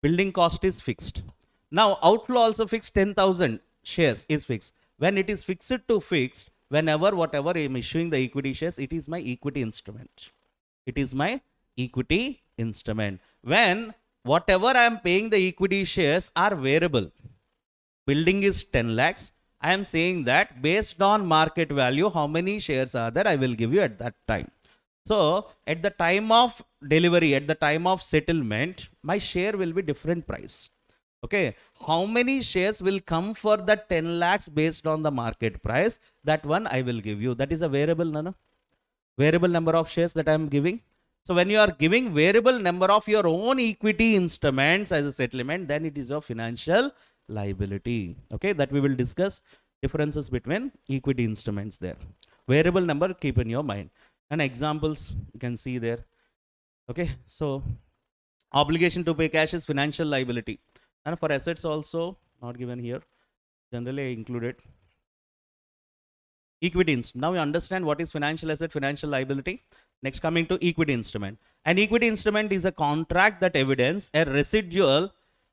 Building cost is fixed. Now outflow also fixed, 10,000 shares is fixed. When it is fixed to fixed, whenever whatever I am issuing the equity shares, it is my equity instrument. It is my equity instrument. When whatever I am paying the equity shares are variable. Building is 10 lakhs. I am saying that based on market value, how many shares are there, I will give you at that time. So at the time of delivery, at the time of settlement, my share will be different price. Okay. How many shares will come for the 10 lakhs based on the market price? That one I will give you. That is a variable, Nana. Variable number of shares that I am giving. So when you are giving variable number of your own equity instruments as a settlement, then it is your financial liability. Okay, that we will discuss differences between equity instruments there. Variable number keep in your mind, and examples you can see there. Okay, so obligation to pay cash is financial liability, and for assets also not given here, generally I included. Equity instrument. Now we understand what is financial asset, financial liability. Next, coming to equity instrument. An equity instrument is a contract that evidence a residual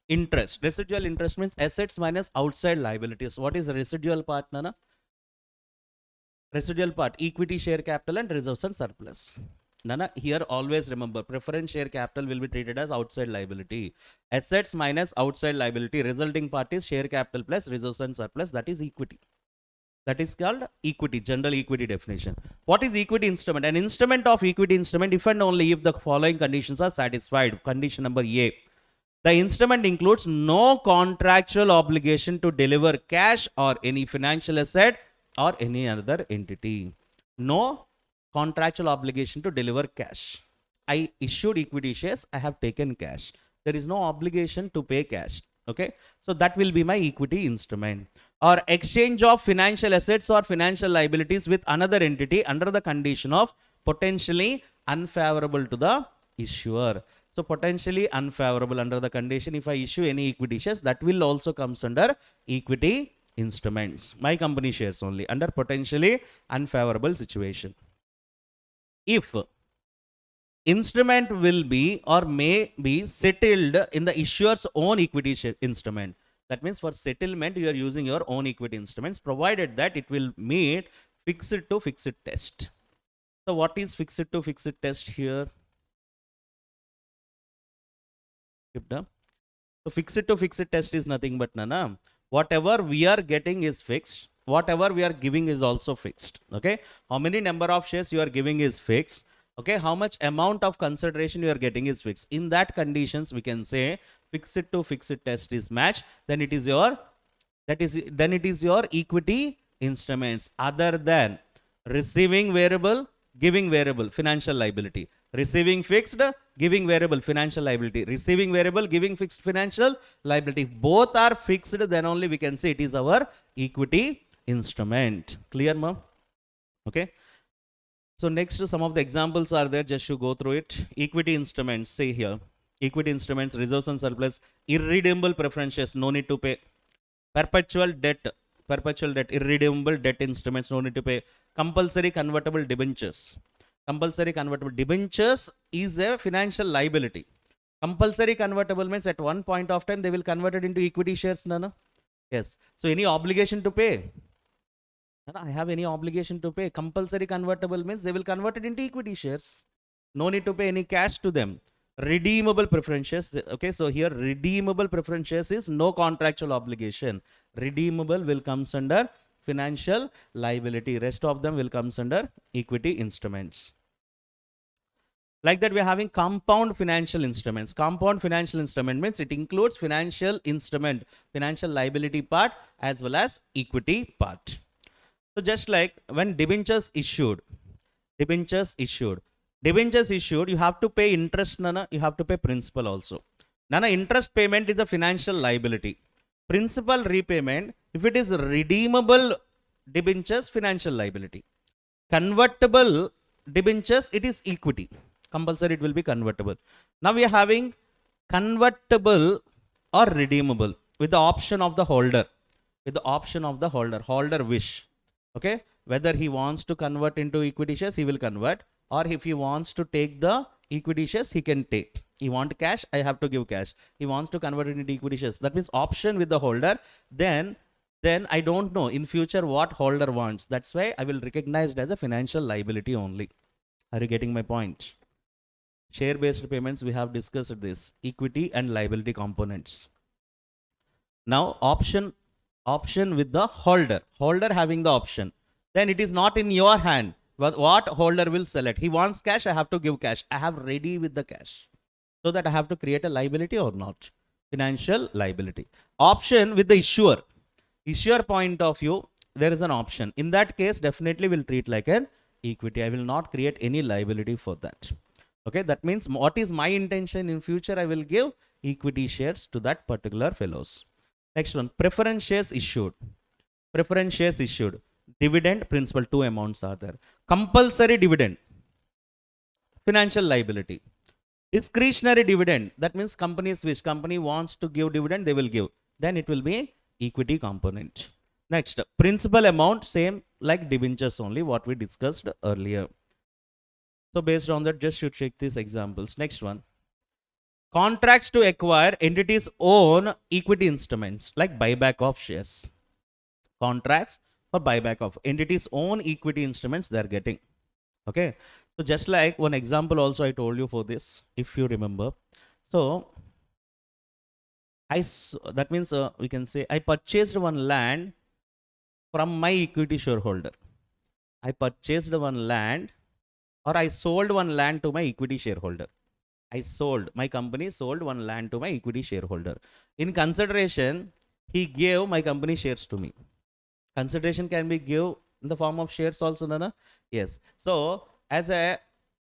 interest. Residual interest means assets minus outside liabilities. What is the residual part, Nana? Residual part, equity, share capital, and reserves and surplus. Nana, here always remember, preference share capital will be treated as outside liability. Assets minus outside liability, resulting part is share capital plus reserves and surplus, that is equity. That is called equity, general equity definition. What is equity instrument? An instrument of equity instrument if and only if the following conditions are satisfied. Condition number A. The instrument includes no contractual obligation to deliver cash or any financial asset or any other entity. No contractual obligation to deliver cash. I issued equity shares, I have taken cash. There is no obligation to pay cash. Okay, so that will be my equity instrument. Or exchange of financial assets or financial liabilities with another entity under the condition of potentially unfavorable to the issuer. So potentially unfavorable under the condition, if I issue any equity shares, that will also comes under equity instruments. My company shares only under potentially unfavorable situation. If instrument will be or may be settled in the issuer's own equity instrument. That means for settlement, you are using your own equity instruments, provided that it will meet fixed to fixed test. So what is fixed to fixed test here? So fixed to fixed test is nothing but Nana. Whatever we are getting is fixed. Whatever we are giving is also fixed. Okay. How many number of shares you are giving is fixed. Okay, how much amount of consideration you are getting is fixed. In that conditions, we can say fixed to fixed test is matched. Then it is your equity instruments, other than receiving variable, giving variable, financial liability. Receiving fixed, giving variable, financial liability. Receiving variable, giving fixed, financial liability. If both are fixed, then only we can say it is our equity instrument. Clear, ma'am? Okay. So next, some of the examples are there, just to go through it. Equity instruments, say here. Equity instruments, reserves and surplus, irredeemable preference shares, no need to pay. Perpetual debt, irredeemable debt instruments, no need to pay. Compulsory convertible debentures. Compulsory convertible debentures is a financial liability. Compulsory convertible means at one point of time, they will convert it into equity shares, Nana? Yes. So any obligation to pay? I have any obligation to pay. Compulsory convertible means they will convert it into equity shares. No need to pay any cash to them. Redeemable preference shares. Okay, so here redeemable preference shares is no contractual obligation. Redeemable will comes under financial liability. Rest of them will comes under equity instruments. Like that, we are having compound financial instruments. Compound financial instrument means it includes financial instrument, financial liability part as well as equity part. So just like when debentures issued, you have to pay interest, Nana, you have to pay principal also. Nana, interest payment is a financial liability. Principal repayment, if it is redeemable debentures, financial liability. Convertible debentures, it is equity. Compulsory it will be convertible. Now we are having convertible or redeemable with the option of the holder. Holder wish. Okay, whether he wants to convert into equity shares, he will convert, or if he wants to take the equity shares, he can take. He want cash, I have to give cash. He wants to convert it into equity shares. That means option with the holder. Then I don't know in future what holder wants. That's why I will recognize it as a financial liability only. Are you getting my point? Share-based payments, we have discussed this. Equity and liability components. Now option with the holder having the option, then it is not in your hand. But what holder will select? He wants cash, I have to give cash. I have ready with the cash, so that I have to create a liability or not. Financial liability. Option with the issuer point of view, there is an option. In that case, definitely will treat like an equity. I will not create any liability for that. Okay, that means what is my intention in future? I will give equity shares to that particular fellows. Next one, preference shares issued. Preference shares issued. Dividend, principal, two amounts are there. Compulsory dividend, financial liability. Discretionary dividend, that means companies which company wants to give dividend, they will give. Then it will be equity component. Next, principal amount, same like debentures only, what we discussed earlier. So based on that, just you check these examples. Next one, contracts to acquire entities' own equity instruments like buyback of shares. Contracts for buyback of entities' own equity instruments they are getting. Okay, so just like one example also I told you for this, if you remember. So that means we can say I purchased one land from my equity shareholder. I purchased one land, or I sold one land to my equity shareholder. My company sold one land to my equity shareholder. In consideration, he gave my company shares to me. Consideration can be given in the form of shares also, Nana? Yes. So as a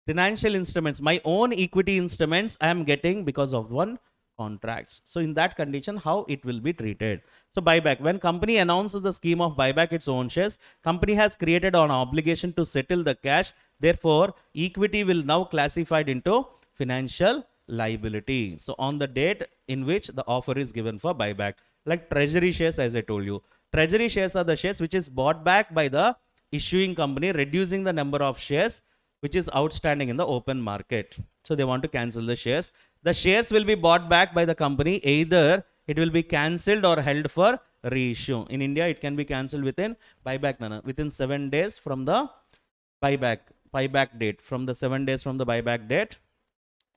financial instruments, my own equity instruments I am getting because of one contracts. So in that condition, how it will be treated? So buyback, when company announces the scheme of buyback its own shares, company has created an obligation to settle the cash. Therefore, equity will now classified into financial liability. So on the date in which the offer is given for buyback, like treasury shares, as I told you, treasury shares are the shares which is bought back by the issuing company, reducing the number of shares which is outstanding in the open market. So they want to cancel the shares. The shares will be bought back by the company. Either it will be cancelled or held for reissue. In India, it can be cancelled within buyback, Nana, within 7 days from the buyback date. From the 7 days from the buyback date,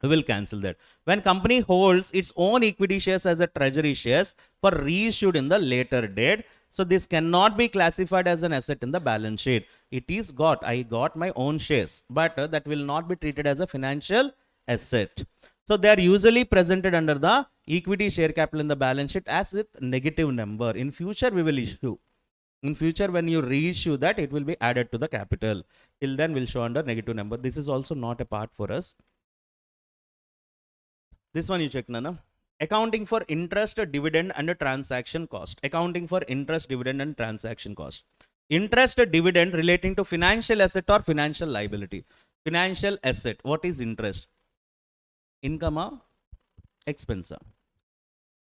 we will cancel that. When company holds its own equity shares as a treasury shares for reissued in the later date, so this cannot be classified as an asset in the balance sheet. It is I got my own shares, but that will not be treated as a financial asset. So they are usually presented under the equity share capital in the balance sheet as with negative number. In future, we will issue. In future, when you reissue that, it will be added to the capital. Till then, we'll show under negative number. This is also not a part for us. This one you check, Nana. Accounting for interest, dividend, and transaction cost. Accounting for interest, dividend, and transaction cost. Interest, dividend relating to financial asset or financial liability. Financial asset. What is interest? Income or expense.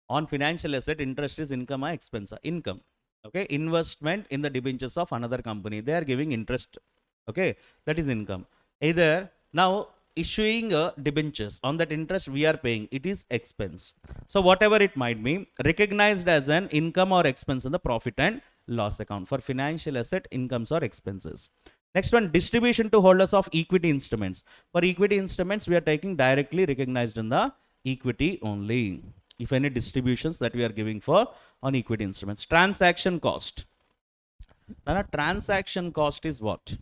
On financial asset, interest is income or expense. Income. Okay. Investment in the debentures of another company. They are giving interest. Okay. That is income. Either now issuing debentures, on that interest we are paying, it is expense. So whatever it might be, recognized as an income or expense in the profit and loss account for financial asset, incomes or expenses. Next one, distribution to holders of equity instruments. For equity instruments, we are taking directly recognized in the equity only. If any distributions that we are giving for on equity instruments. Transaction cost. Now, a transaction cost is what?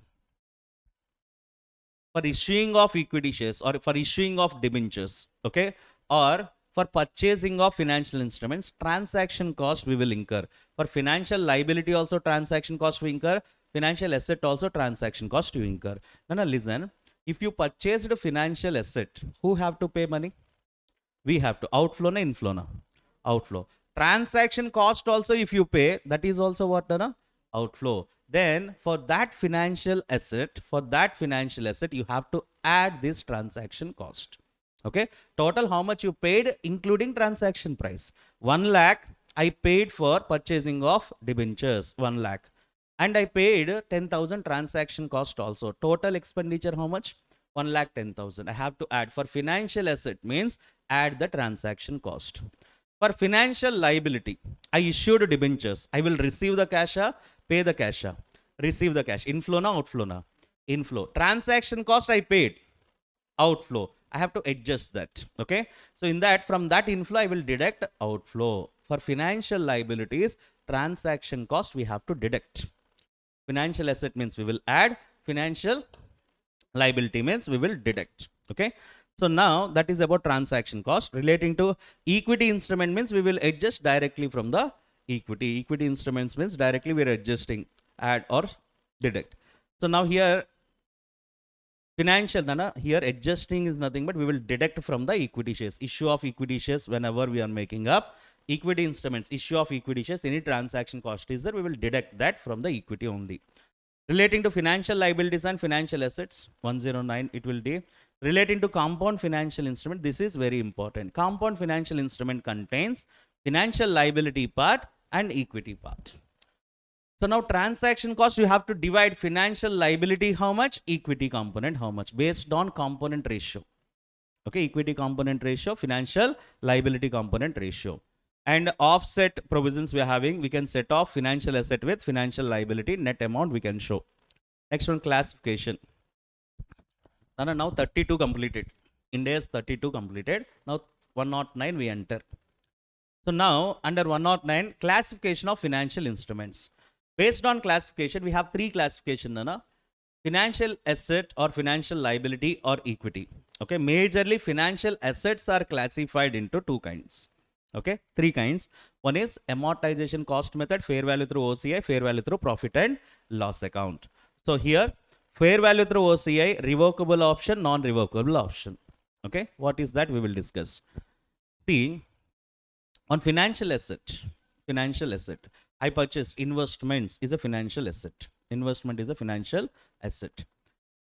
For issuing of equity shares or for issuing of debentures, okay, or for purchasing of financial instruments, transaction cost we will incur. For financial liability also transaction cost we incur, financial asset also transaction cost you incur. Now listen, if you purchased a financial asset, who have to pay money? We have to. Outflow na inflow na? Outflow. Transaction cost also if you pay, that is also what na? Outflow. Then for that financial asset, you have to add this transaction cost. Okay. Total how much you paid including transaction price. 1 lakh I paid for purchasing of debentures, 1 lakh. And I paid 10,000 transaction cost also. Total expenditure how much? 1,10,000. I have to add. For financial asset means add the transaction cost. For financial liability, I issued debentures. I will receive the cash, pay the cash, receive the cash. Inflow na, outflow na? Inflow. Transaction cost I paid. Outflow. I have to adjust that. Okay. So in that, from that inflow, I will deduct outflow. For financial liabilities, transaction cost we have to deduct. Financial asset means we will add. Financial liability means we will deduct. Okay. So now that is about transaction cost. Relating to equity instrument means we will adjust directly from the equity. Equity instruments means directly we are adjusting, add or deduct. So now here financial, here adjusting is nothing but we will deduct from the equity shares. Issue of equity shares whenever we are making up equity instruments, issue of equity shares, any transaction cost is there, we will deduct that from the equity only. Relating to financial liabilities and financial assets, 109 it will be. Relating to compound financial instrument, this is very important. Compound financial instrument contains financial liability part and equity part. So now transaction cost, you have to divide financial liability how much, equity component how much, based on component ratio. Okay, equity component ratio, financial liability component ratio. And offset provisions we are having, we can set off financial asset with financial liability, net amount we can show. Next one, classification. Now 32 completed. India is 32 completed. Now 109 we enter. So now under 109, classification of financial instruments. Based on classification, we have three classification, Nana. Financial asset or financial liability or equity. Okay, majorly financial assets are classified into two kinds. Okay, three kinds. One is amortization cost method, fair value through OCI, fair value through profit and loss account. So here, fair value through OCI, revocable option, non-revocable option. Okay, what is that? We will discuss. See, on financial asset, I purchased investments is a financial asset. Investment is a financial asset.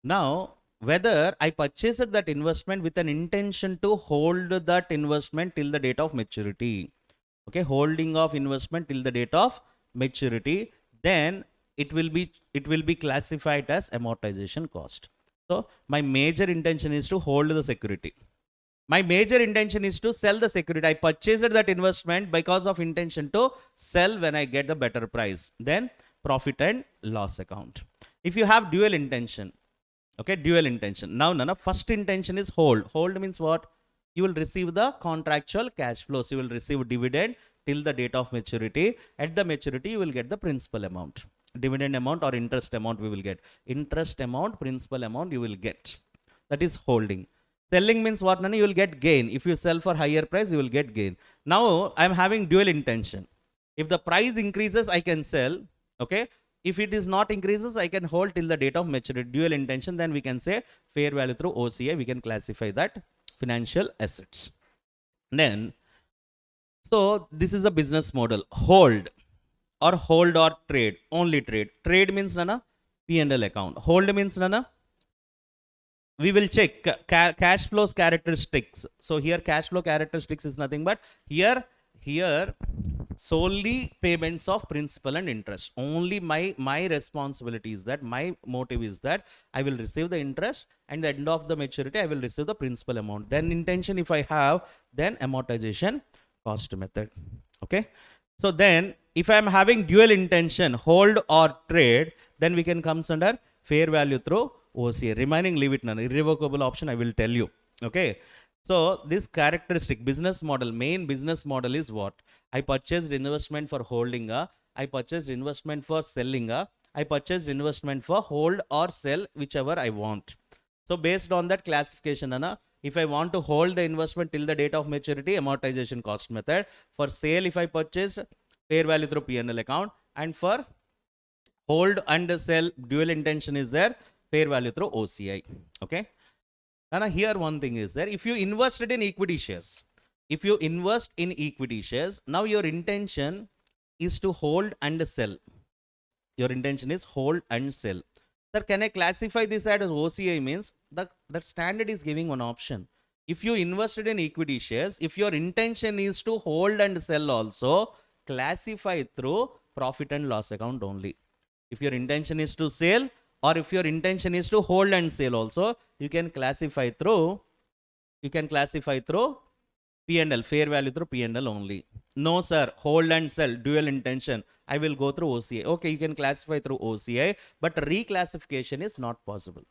Now, whether I purchased that investment with an intention to hold that investment till the date of maturity. Okay, holding of investment till the date of maturity, then it will be classified as amortization cost. So my major intention is to hold the security. My major intention is to sell the security. I purchased that investment because of intention to sell when I get the better price. Then profit and loss account. If you have dual intention, okay, dual intention. Now, Nana, first intention is hold. Hold means what? You will receive the contractual cash flows. You will receive dividend till the date of maturity. At the maturity, you will get the principal amount. Dividend amount or interest amount we will get. Interest amount, principal amount you will get. That is holding. Selling means what, Nana? You will get gain. If you sell for higher price, you will get gain. Now, I am having dual intention. If the price increases, I can sell. Okay. If it is not increases, I can hold till the date of maturity. Dual intention, then we can say fair value through OCI. We can classify that financial assets. Then, so this is a business model. Hold or trade. Only trade. Trade means, Nana, P&L account. Hold means, Nana, we will check cash flows characteristics. So here cash flow characteristics is nothing but here solely payments of principal and interest. Only my responsibility is that, my motive is that I will receive the interest and the end of the maturity I will receive the principal amount. Then intention if I have, then amortization cost method. Okay. So then if I am having dual intention, hold or trade, then we can come under fair value through OCA. Remaining leave it none. Irrevocable option I will tell you. Okay. So this characteristic business model, main business model is what? I purchased investment for holding I purchased investment for selling I purchased investment for hold or sell, whichever I want. So based on that classification, Anna, if I want to hold the investment till the date of maturity, amortization cost method. For sale, if I purchased, fair value through P&L account. And for hold and sell, dual intention is there, fair value through OCI. Okay. And here one thing is there, if you invested in equity shares, if you invest in equity shares, now your intention is to hold and sell. Your intention is hold and sell. Sir, can I classify this as OCI? Means that standard is giving one option. If you invested in equity shares, if your intention is to hold and sell also, classify through profit and loss account only. If your intention is to sell, or if your intention is to hold and sell also, you can classify through P&L, fair value through P&L only. No sir, hold and sell, dual intention, I will go through OCI. Okay, you can classify through OCI, but reclassification is not possible.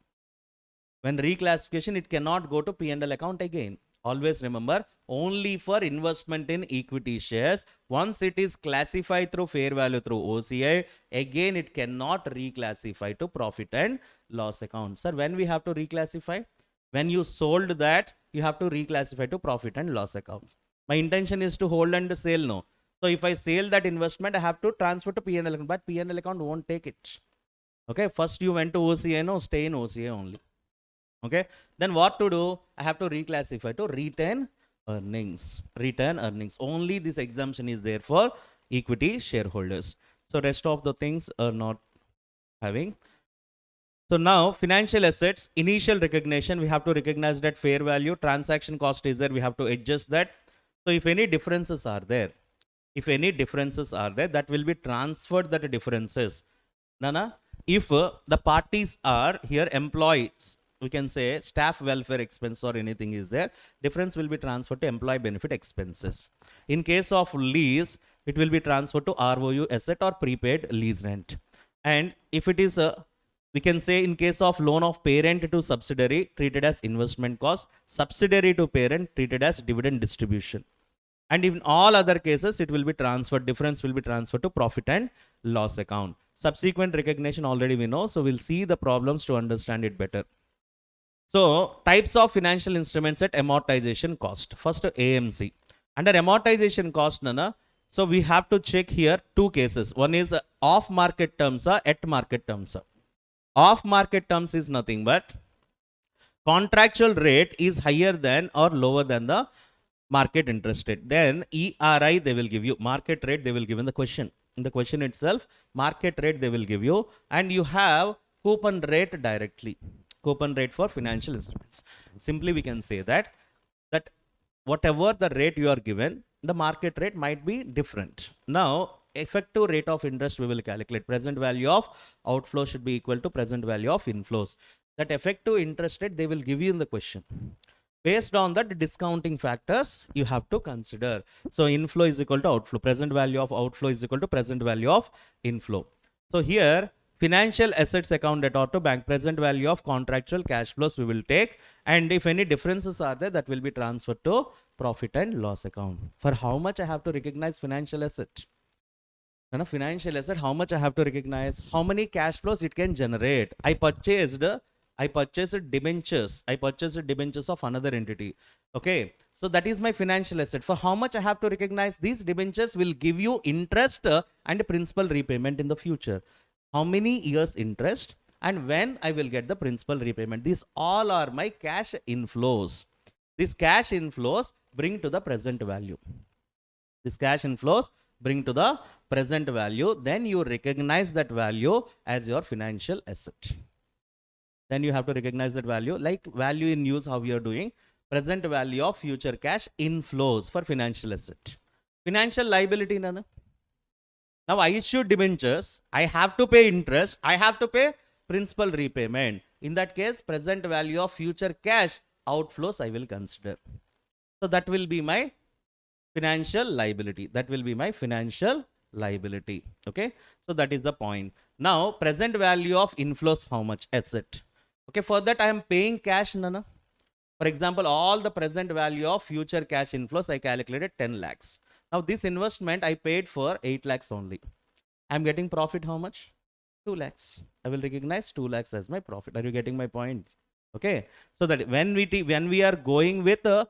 When reclassification, it cannot go to P&L account again. Always remember, only for investment in equity shares, once it is classified through fair value through OCI, again it cannot reclassify to profit and loss account. Sir, when we have to reclassify? When you sold that, you have to reclassify to profit and loss account. My intention is to hold and sell, no. So if I sell that investment, I have to transfer to P&L account, but P&L account won't take it. Okay, first you went to OCI, no, stay in OCI only. Okay, then what to do? I have to reclassify to retain earnings, return earnings. Only this exemption is there for equity shareholders. So rest of the things are not having. So now financial assets, initial recognition, we have to recognize that fair value, transaction cost is there, we have to adjust that. So if any differences are there, that will be transferred, that differences. Nana, if the parties are here employees, we can say staff welfare expense or anything is there, difference will be transferred to employee benefit expenses. In case of lease, it will be transferred to ROU asset or prepaid lease rent. And if it is we can say in case of loan of parent to subsidiary, treated as investment cost, subsidiary to parent treated as dividend distribution. And in all other cases, it will be transferred, difference will be transferred to profit and loss account. Subsequent recognition already we know, so we'll see the problems to understand it better. So types of financial instruments at amortization cost. First AMC. Under amortization cost, Nana, so we have to check here two cases. One is off market terms, at market terms. Off market terms is nothing but contractual rate is higher than or lower than the market interest rate. Then ERI they will give you, market rate they will give in the question. In the question itself, market rate they will give you, and you have coupon rate directly. Coupon rate for financial instruments. Simply we can say that whatever the rate you are given, the market rate might be different. Now effective rate of interest we will calculate. Present value of outflow should be equal to present value of inflows. That effective interest rate they will give you in the question. Based on that discounting factors you have to consider. So inflow is equal to outflow. Present value of outflow is equal to present value of inflow. So here financial assets account at auto bank, present value of contractual cash flows we will take, and if any differences are there, that will be transferred to profit and loss account. For how much I have to recognize financial asset? Financial asset, how much I have to recognize? How many cash flows it can generate? I purchased debentures. I purchased debentures of another entity. Okay, so that is my financial asset. For how much I have to recognize? These debentures will give you interest and principal repayment in the future. How many years interest and when I will get the principal repayment? These all are my cash inflows. These cash inflows bring to the present value. These cash inflows bring to the present value. Then you recognize that value as your financial asset. Then you have to recognize that value, like value in use, how we are doing. Present value of future cash inflows for financial asset. Financial liability, Nana. Now I issue debentures, I have to pay interest, I have to pay principal repayment. In that case, present value of future cash outflows I will consider. So that will be my financial liability. That will be my financial liability. Okay, so that is the point. Now present value of inflows, how much? Asset. Okay, for that I am paying cash, Nana. For example, all the present value of future cash inflows I calculated 10 lakhs. Now this investment I paid for 8 lakhs only. I am getting profit how much? 2 lakhs. I will recognize 2 lakhs as my profit. Are you getting my point? Okay, so that when we are going with a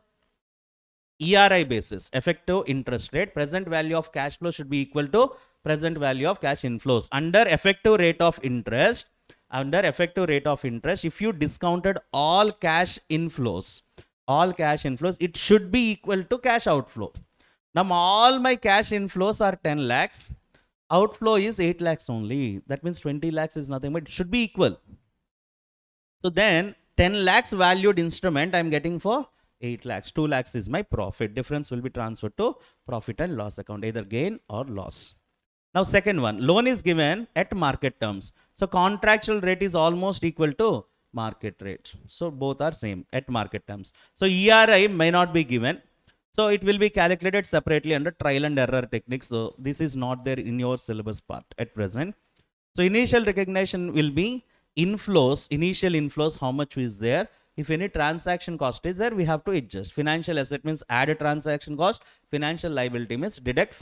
ERI basis, effective interest rate, present value of cash flow should be equal to present value of cash inflows. Under effective rate of interest, if you discounted all cash inflows, it should be equal to cash outflow. Now all my cash inflows are 10 lakhs. Outflow is 8 lakhs only. That means 20 lakhs is nothing, but it should be equal. So then 10 lakhs valued instrument I am getting for 8 lakhs. 2 lakhs is my profit. Difference will be transferred to profit and loss account, either gain or loss. Now second one, loan is given at market terms. So contractual rate is almost equal to market rate. So both are same at market terms. So ERI may not be given. So it will be calculated separately under trial and error techniques. So this is not there in your syllabus part at present. So initial recognition will be inflows, initial inflows, how much is there. If any transaction cost is there, we have to adjust. Financial asset means add a transaction cost. Financial liability means deduct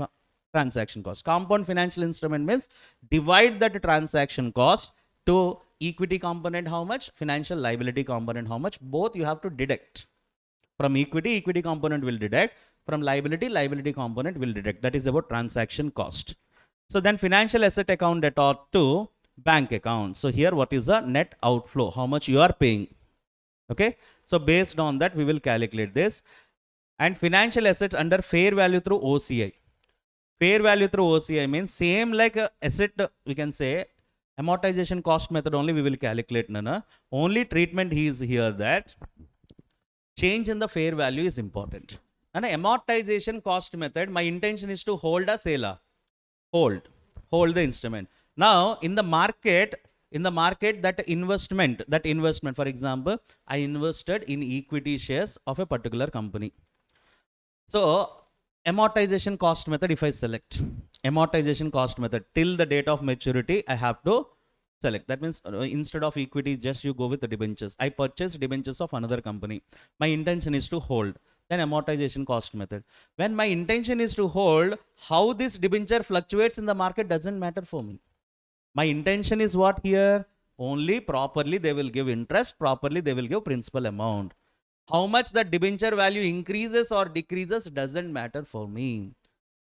transaction cost. Compound financial instrument means divide that transaction cost to equity component how much, financial liability component how much. Both you have to deduct. From equity component will deduct. From liability component will deduct. That is about transaction cost. So then financial asset account debtor to bank account. So here what is the net outflow? How much you are paying? Okay. So based on that we will calculate this. and financial assets under fair value through OCI. Fair value through OCI means same like a asset, we can say amortization cost method only we will calculate, Nana. Only treatment is here that change in the fair value is important. And amortization cost method, my intention is to hold a sale. Hold the instrument. Now in the market, that investment, for example, I invested in equity shares of a particular company. So amortization cost method, if I select amortization cost method till the date of maturity, I have to select. That means instead of equity, just you go with the debentures. I purchased debentures of another company. My intention is to hold. Then amortization cost method. When my intention is to hold, how this debenture fluctuates in the market doesn't matter for me. My intention is what here? Only properly they will give interest, properly they will give principal amount. How much the debenture value increases or decreases doesn't matter for me.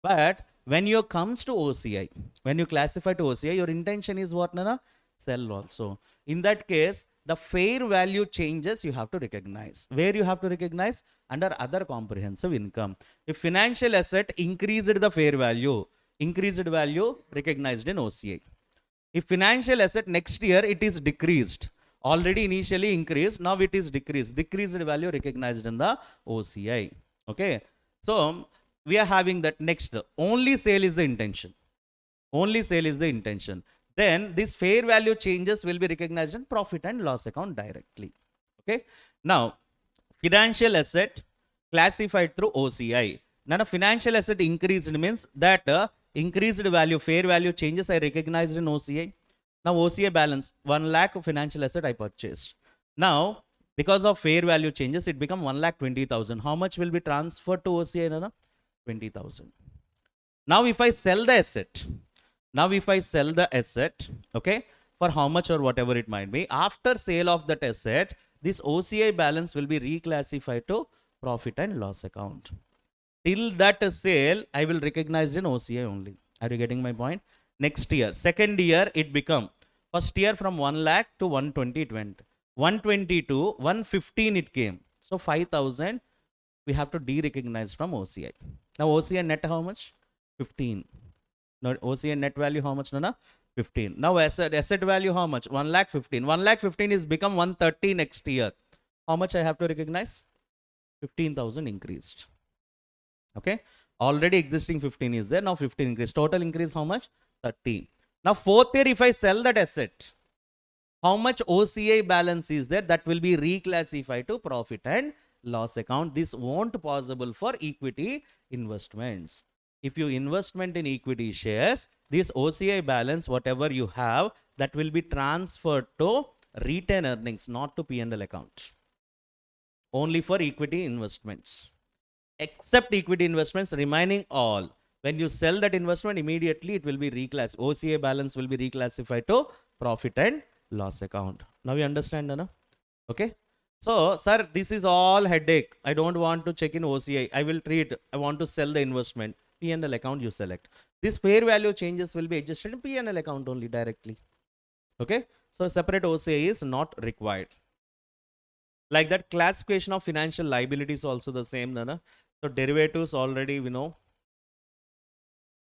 But when you comes to OCI, when you classify to OCI, your intention is what, Nana? Sell also. In that case, the fair value changes you have to recognize. Where you have to recognize? Under other comprehensive income. If financial asset increased the fair value, increased value recognized in OCI. If financial asset next year it is decreased, already initially increased, now it is decreased, decreased value recognized in the OCI. Okay, so we are having that next, only sale is the intention. Only sale is the intention. Then this fair value changes will be recognized in profit and loss account directly. Okay, now financial asset classified through OCI. Now a financial asset increased means that increased value, fair value changes I recognized in OCI. Now OCI balance 1 lakh of financial asset I purchased. Now because of fair value changes, it become 1,20,000. How much will be transferred to OCI? Nana? 20,000. Now if I sell the asset, okay, for how much or whatever it might be, after sale of that asset, this OCI balance will be reclassified to profit and loss account. Till that sale, I will recognize in OCI only. Are you getting my point? Next year, second year, it become, first year from 1 lakh to 120, 122, 115 it came. So 5,000 we have to de-recognize from OCI. Now OCI net how much? 15. Now OCI net value how much? Nana? 15. Now asset value how much? 1 lakh 15. 1 lakh 15 is become 130 next year. How much I have to recognize? 15,000 increased. Okay. Already existing 15 is there. Now 15 increase. Total increase how much? 30. Now fourth year if I sell that asset, how much OCI balance is there? That will be reclassified to profit and loss account. This won't possible for equity investments. If you investment in equity shares, this OCI balance, whatever you have, that will be transferred to retained earnings, not to P&L account. Only for equity investments. Except equity investments, remaining all. When you sell that investment, immediately it will be reclassified. OCI balance will be reclassified to profit and loss account. Now you understand, Nana? Okay. So, sir, this is all headache. I don't want to check in OCI. I will treat. I want to sell the investment. P&L account you select. This fair value changes will be adjusted in P&L account only directly. Okay. So, separate OCI is not required. Like that, classification of financial liabilities also the same, Nana. So, derivatives already we know.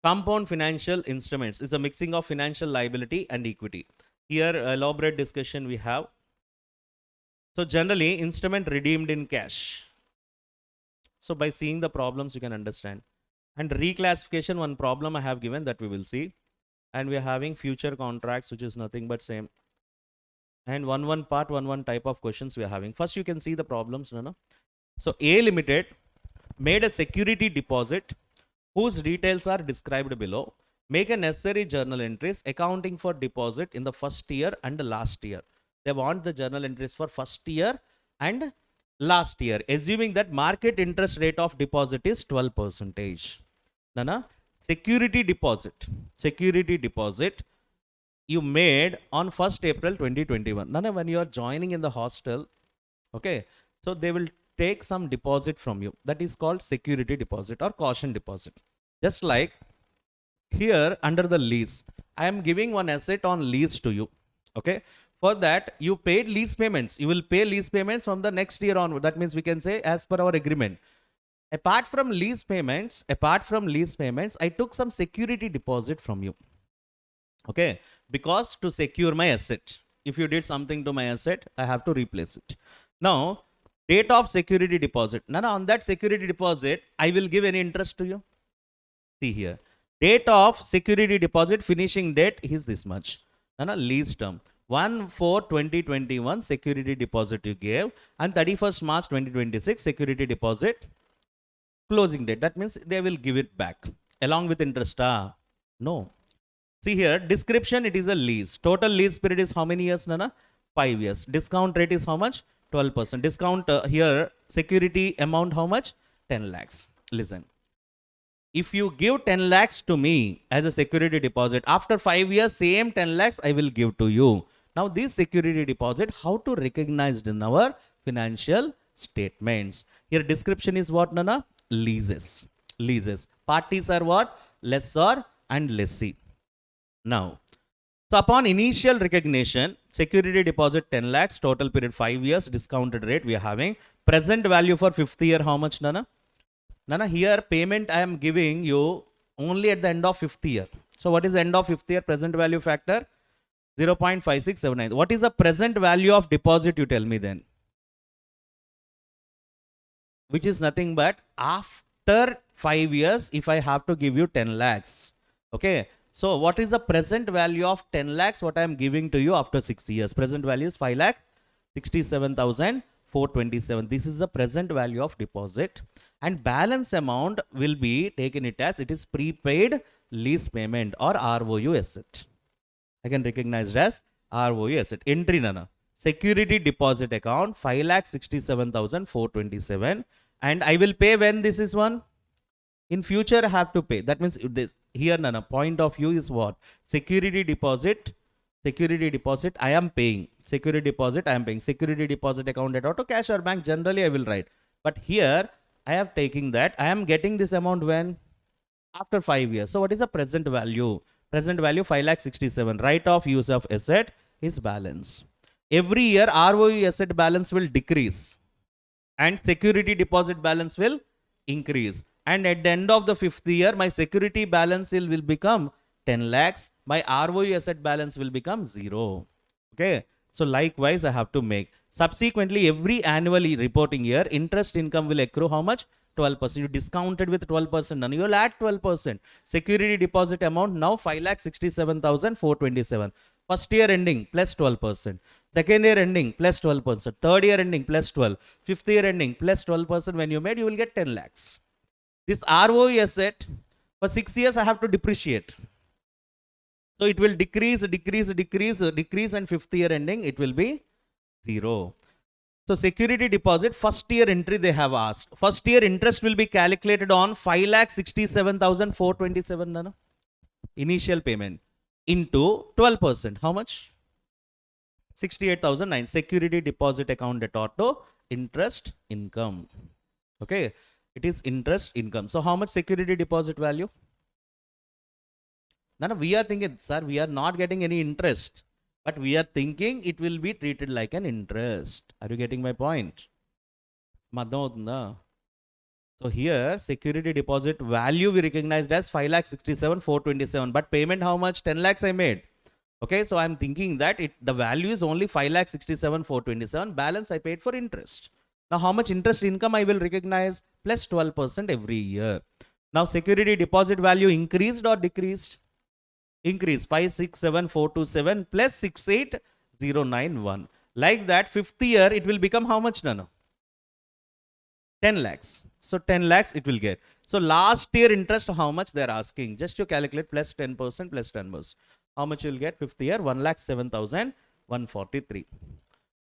Compound financial instruments is a mixing of financial liability and equity. Here, elaborate discussion we have. So, generally, instrument redeemed in cash. So, by seeing the problems, you can understand. And reclassification, one problem I have given that we will see. And we are having future contracts, which is nothing but same. And one type of questions we are having. First, you can see the problems, Nana. So, A Limited made a security deposit whose details are described below. Make a necessary journal entries accounting for deposit in the first year and the last year. They want the journal entries for first year and last year, assuming that market interest rate of deposit is 12%. Nana, security deposit you made on 1st April 2021. Nana, when you are joining in the hostel, okay, so they will take some deposit from you. That is called security deposit or caution deposit. Just like here under the lease, I am giving one asset on lease to you. Okay. For that, you paid lease payments. You will pay lease payments from the next year onward. That means we can say as per our agreement. Apart from lease payments, I took some security deposit from you. Okay, because to secure my asset, if you did something to my asset, I have to replace it. Now, date of security deposit. Nana, on that security deposit, I will give any interest to you. See here, date of security deposit, finishing date is this much. Nana, lease term 1/4/2021 security deposit you gave, and 31st March 2026 security deposit closing date. That means they will give it back along with interest. No. See here, description, it is a lease. Total lease period is how many years, Nana? 5 years. Discount rate is how much? 12%. Discount here, security amount how much? 10 lakhs. Listen. If you give 10 lakhs to me as a security deposit, after 5 years, same 10 lakhs I will give to you. Now, this security deposit, how to recognize in our financial statements? Here, description is what, Nana? Leases. Leases. Parties are what? Lessor and lessee. Now, so upon initial recognition, security deposit 10 lakhs, total period 5 years, discounted rate we are having. Present value for 5th year, how much, Nana? Nana, here payment I am giving you only at the end of 5th year. So what is the end of 5th year present value factor? 0.5679. What is the present value of deposit, you tell me then? Which is nothing but after 5 years, if I have to give you 10 lakhs. Okay. So what is the present value of 10 lakhs what I am giving to you after 6 years? Present value is 5,67,427. This is the present value of deposit, and balance amount will be taken it as it is prepaid lease payment or ROU asset. I can recognize it as ROU asset. Entry, Nana. Security deposit account 5,67,427, and I will pay when this is one? In future I have to pay. That means this, here, Nana, point of view is what? Security deposit I am paying. Security deposit I am paying. Security deposit account at auto cash or bank, generally I will write. But here I have taken that. I am getting this amount when? After 5 years. So what is the present value? Present value 5,67,000. Right of use of asset is balance. Every year ROU asset balance will decrease and security deposit balance will increase. And at the end of the 5th year, my security balance will become 10 lakhs. My ROU asset balance will become 0. Okay. So likewise, I have to make. Subsequently, every annual reporting year, interest income will accrue how much? 12%. You discounted with 12%. And you will add 12%. Security deposit amount now 5,67,427. First year ending plus 12%. Second year ending plus 12%. Third year ending plus 12. Fifth year ending plus 12%. When you made, you will get 10 lakhs. This ROU asset for 6 years I have to depreciate. So it will decrease, and 5th year ending it will be 0. So security deposit first year entry they have asked. First year interest will be calculated on 5,67,427, Nana. Initial payment into 12%. How much? 68,009. Security deposit account at auto interest income. Okay. It is interest income. So how much security deposit value? Now we are thinking, sir, we are not getting any interest, but we are thinking it will be treated like an interest. Are you getting my point? So here security deposit value we recognized as 5,67,427, but payment how much? 10 lakhs I made. Okay, so I'm thinking that the value is only 5,67,427. Balance I paid for interest. Now, how much interest income I will recognize? Plus 12% every year. Now, security deposit value increased or decreased? Increased. 5,67,427 plus 68,091. Like that, 5th year, it will become how much, Nana? 10 lakhs. So, 10 lakhs it will get. So, last year interest, how much they are asking? Just you calculate plus 10% plus 10%. How much you will get? 5th year, 1,07,143.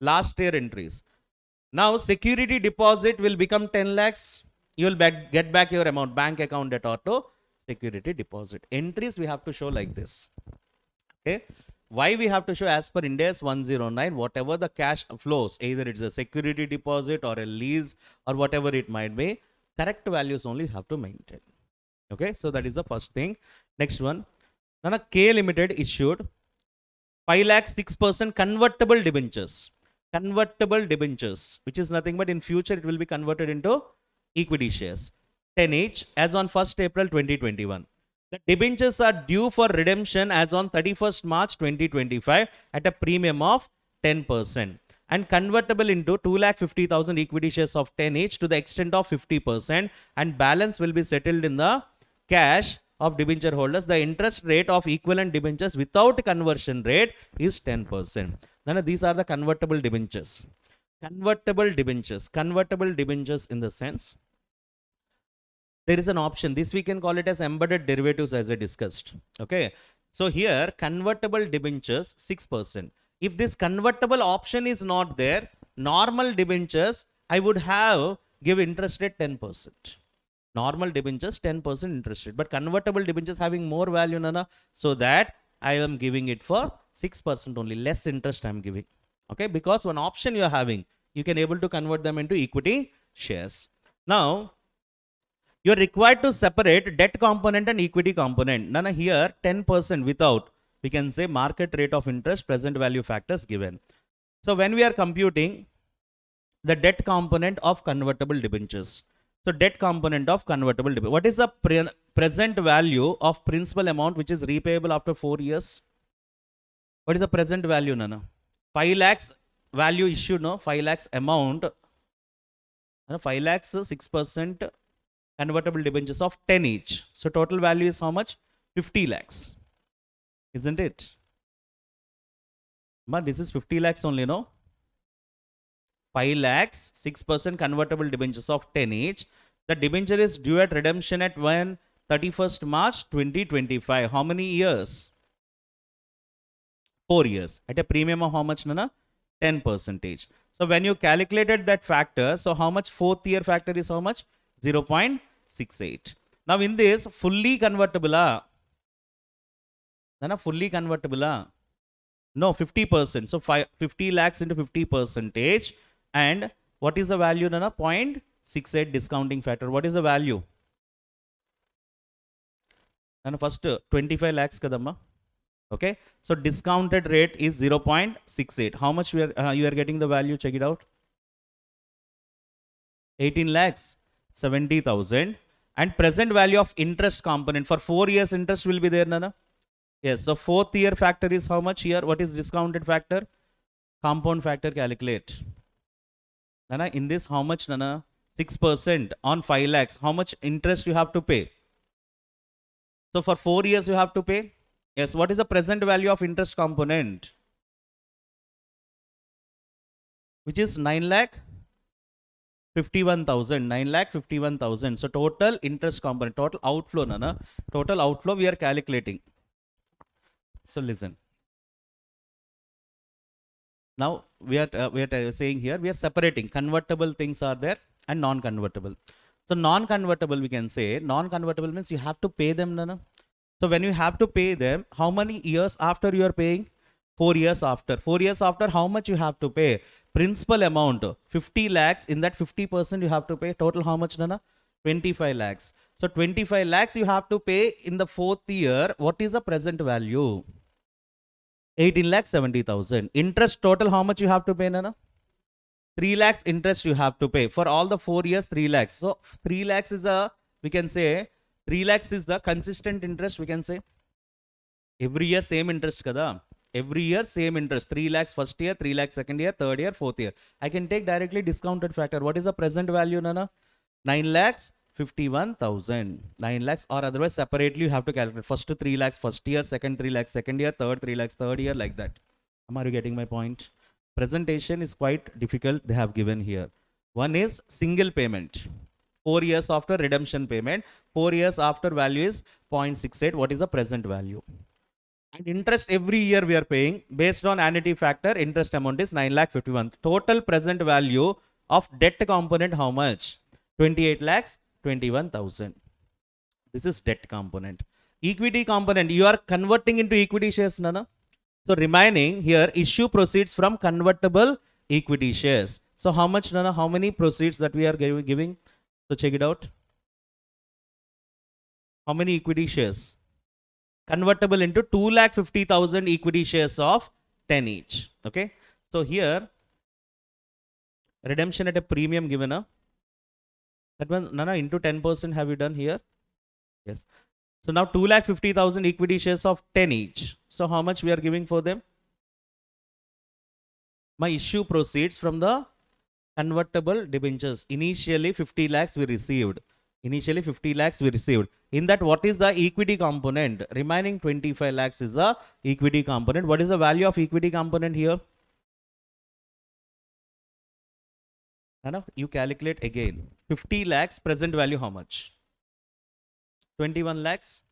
Last year entries. Now, security deposit will become 10 lakhs. You will get back your amount, bank account at auto, security deposit. Entries we have to show like this. Okay. Why we have to show as per Ind AS 109, whatever the cash flows, either it's a security deposit or a lease or whatever it might be, correct values only have to maintain. Okay. So that is the first thing. Next one. Nana K Limited issued 5,06,000 convertible debentures. Convertible debentures, which is nothing but in future it will be converted into equity shares, 10 each, as on 1st April 2021. The debentures are due for redemption as on 31st March 2025 at a premium of 10% and convertible into 2,50,000 equity shares of 10 each to the extent of 50%, and balance will be settled in the cash of debenture holders. The interest rate of equivalent debentures without conversion rate is 10%. Now, these are the convertible debentures. Convertible debentures in the sense, there is an option. This we can call it as embedded derivatives, as I discussed. Okay. So here, convertible debentures 6%. If this convertible option is not there, normal debentures, I would have give interest rate 10%. Normal debentures 10% interest rate, but convertible debentures having more value, Nana, so that I am giving it for 6% only, less interest I am giving. Okay, because one option you are having, you can able to convert them into equity shares. Now, you are required to separate debt component and equity component. Nana, here 10% without, we can say market rate of interest, present value factors given. So when we are computing the debt component of convertible debentures, so debt component of convertible debenture, what is the present value of principal amount which is repayable after 4 years? What is the present value, Nana? 5 lakhs value issued, no? 5 lakhs amount, 5 lakhs 6% convertible debentures of 10 each. So total value is how much? 50 lakhs. Isn't it? But this is 50 lakhs only, no? 5 lakhs, 6% convertible debentures of 10 each. The debenture is due at redemption at when? 31st March 2025. How many years? 4 years. At a premium of how much, Nana? 10%. So when you calculated that factor, so how much 4th year factor is how much? 0.68. Now in this, fully convertible, Nana, fully convertible, no, 50%. So 50 lakhs into 50%. And what is the value, Nana? 0.68 discounting factor. What is the value? Nana, first 25 lakhs kadamma. Okay. So discounted rate is 0.68. How much you are getting the value? Check it out. 18 lakhs, 70,000. And present value of interest component for 4 years interest will be there, Nana. Yes. So 4th year factor is how much here? What is discounted factor? Compound factor calculate. Nana, in this how much, Nana? 6% on 5 lakhs. How much interest you have to pay? So for 4 years you have to pay. Yes. What is the present value of interest component? Which is 9 lakh 51,000. 9 lakh 51,000. So total interest component, total outflow, Nana. Total outflow we are calculating. So listen. Now we are saying here, we are separating convertible things are there and non-convertible. So non-convertible, we can say non-convertible means you have to pay them, Nana. So when you have to pay them, how many years after you are paying? 4 years after. 4 years after, how much you have to pay? Principal amount 50 lakhs. In that 50% you have to pay. Total how much, Nana? 25 lakhs. So 25 lakhs you have to pay in the 4th year. What is the present value? 18 lakhs 70,000. Interest total how much you have to pay, Nana? 3 lakhs interest you have to pay for all the 4 years. 3 lakhs. So 3 lakhs is a, we can say 3 lakhs is the consistent interest, we can say. Every year same interest kada. Every year same interest. 3 lakhs first year, 3 lakhs second year, third year, fourth year. I can take directly discounted factor. What is the present value, Nana? 9 lakhs 51,000. 9 lakhs, or otherwise separately you have to calculate. First 3 lakhs first year, second 3 lakhs second year, third 3 lakhs third year, like that. Are you getting my point? Presentation is quite difficult, they have given here. One is single payment. 4 years after redemption payment. 4 years after value is 0.68. What is the present value? And interest every year we are paying based on annuity factor. Interest amount is 9 lakh 51. Total present value of debt component how much? 28 lakhs 21,000. This is debt component. Equity component, you are converting into equity shares, Nana. So remaining here, issue proceeds from convertible equity shares. So how much, Nana? How many proceeds that we are giving? So check it out. How many equity shares? Convertible into 2,50,000 equity shares of 10 each. Okay. So here, redemption at a premium given. That means, Nana, into 10% have you done here? Yes. So now 2,50,000 equity shares of 10 each. So how much we are giving for them? My issue proceeds from the convertible debentures. Initially 50 lakhs we received. Initially 50 lakhs we received. In that, what is the equity component? Remaining 25 lakhs is the equity component. What is the value of equity component here? Nana, you calculate again. 50 lakhs present value how much? 21 lakhs.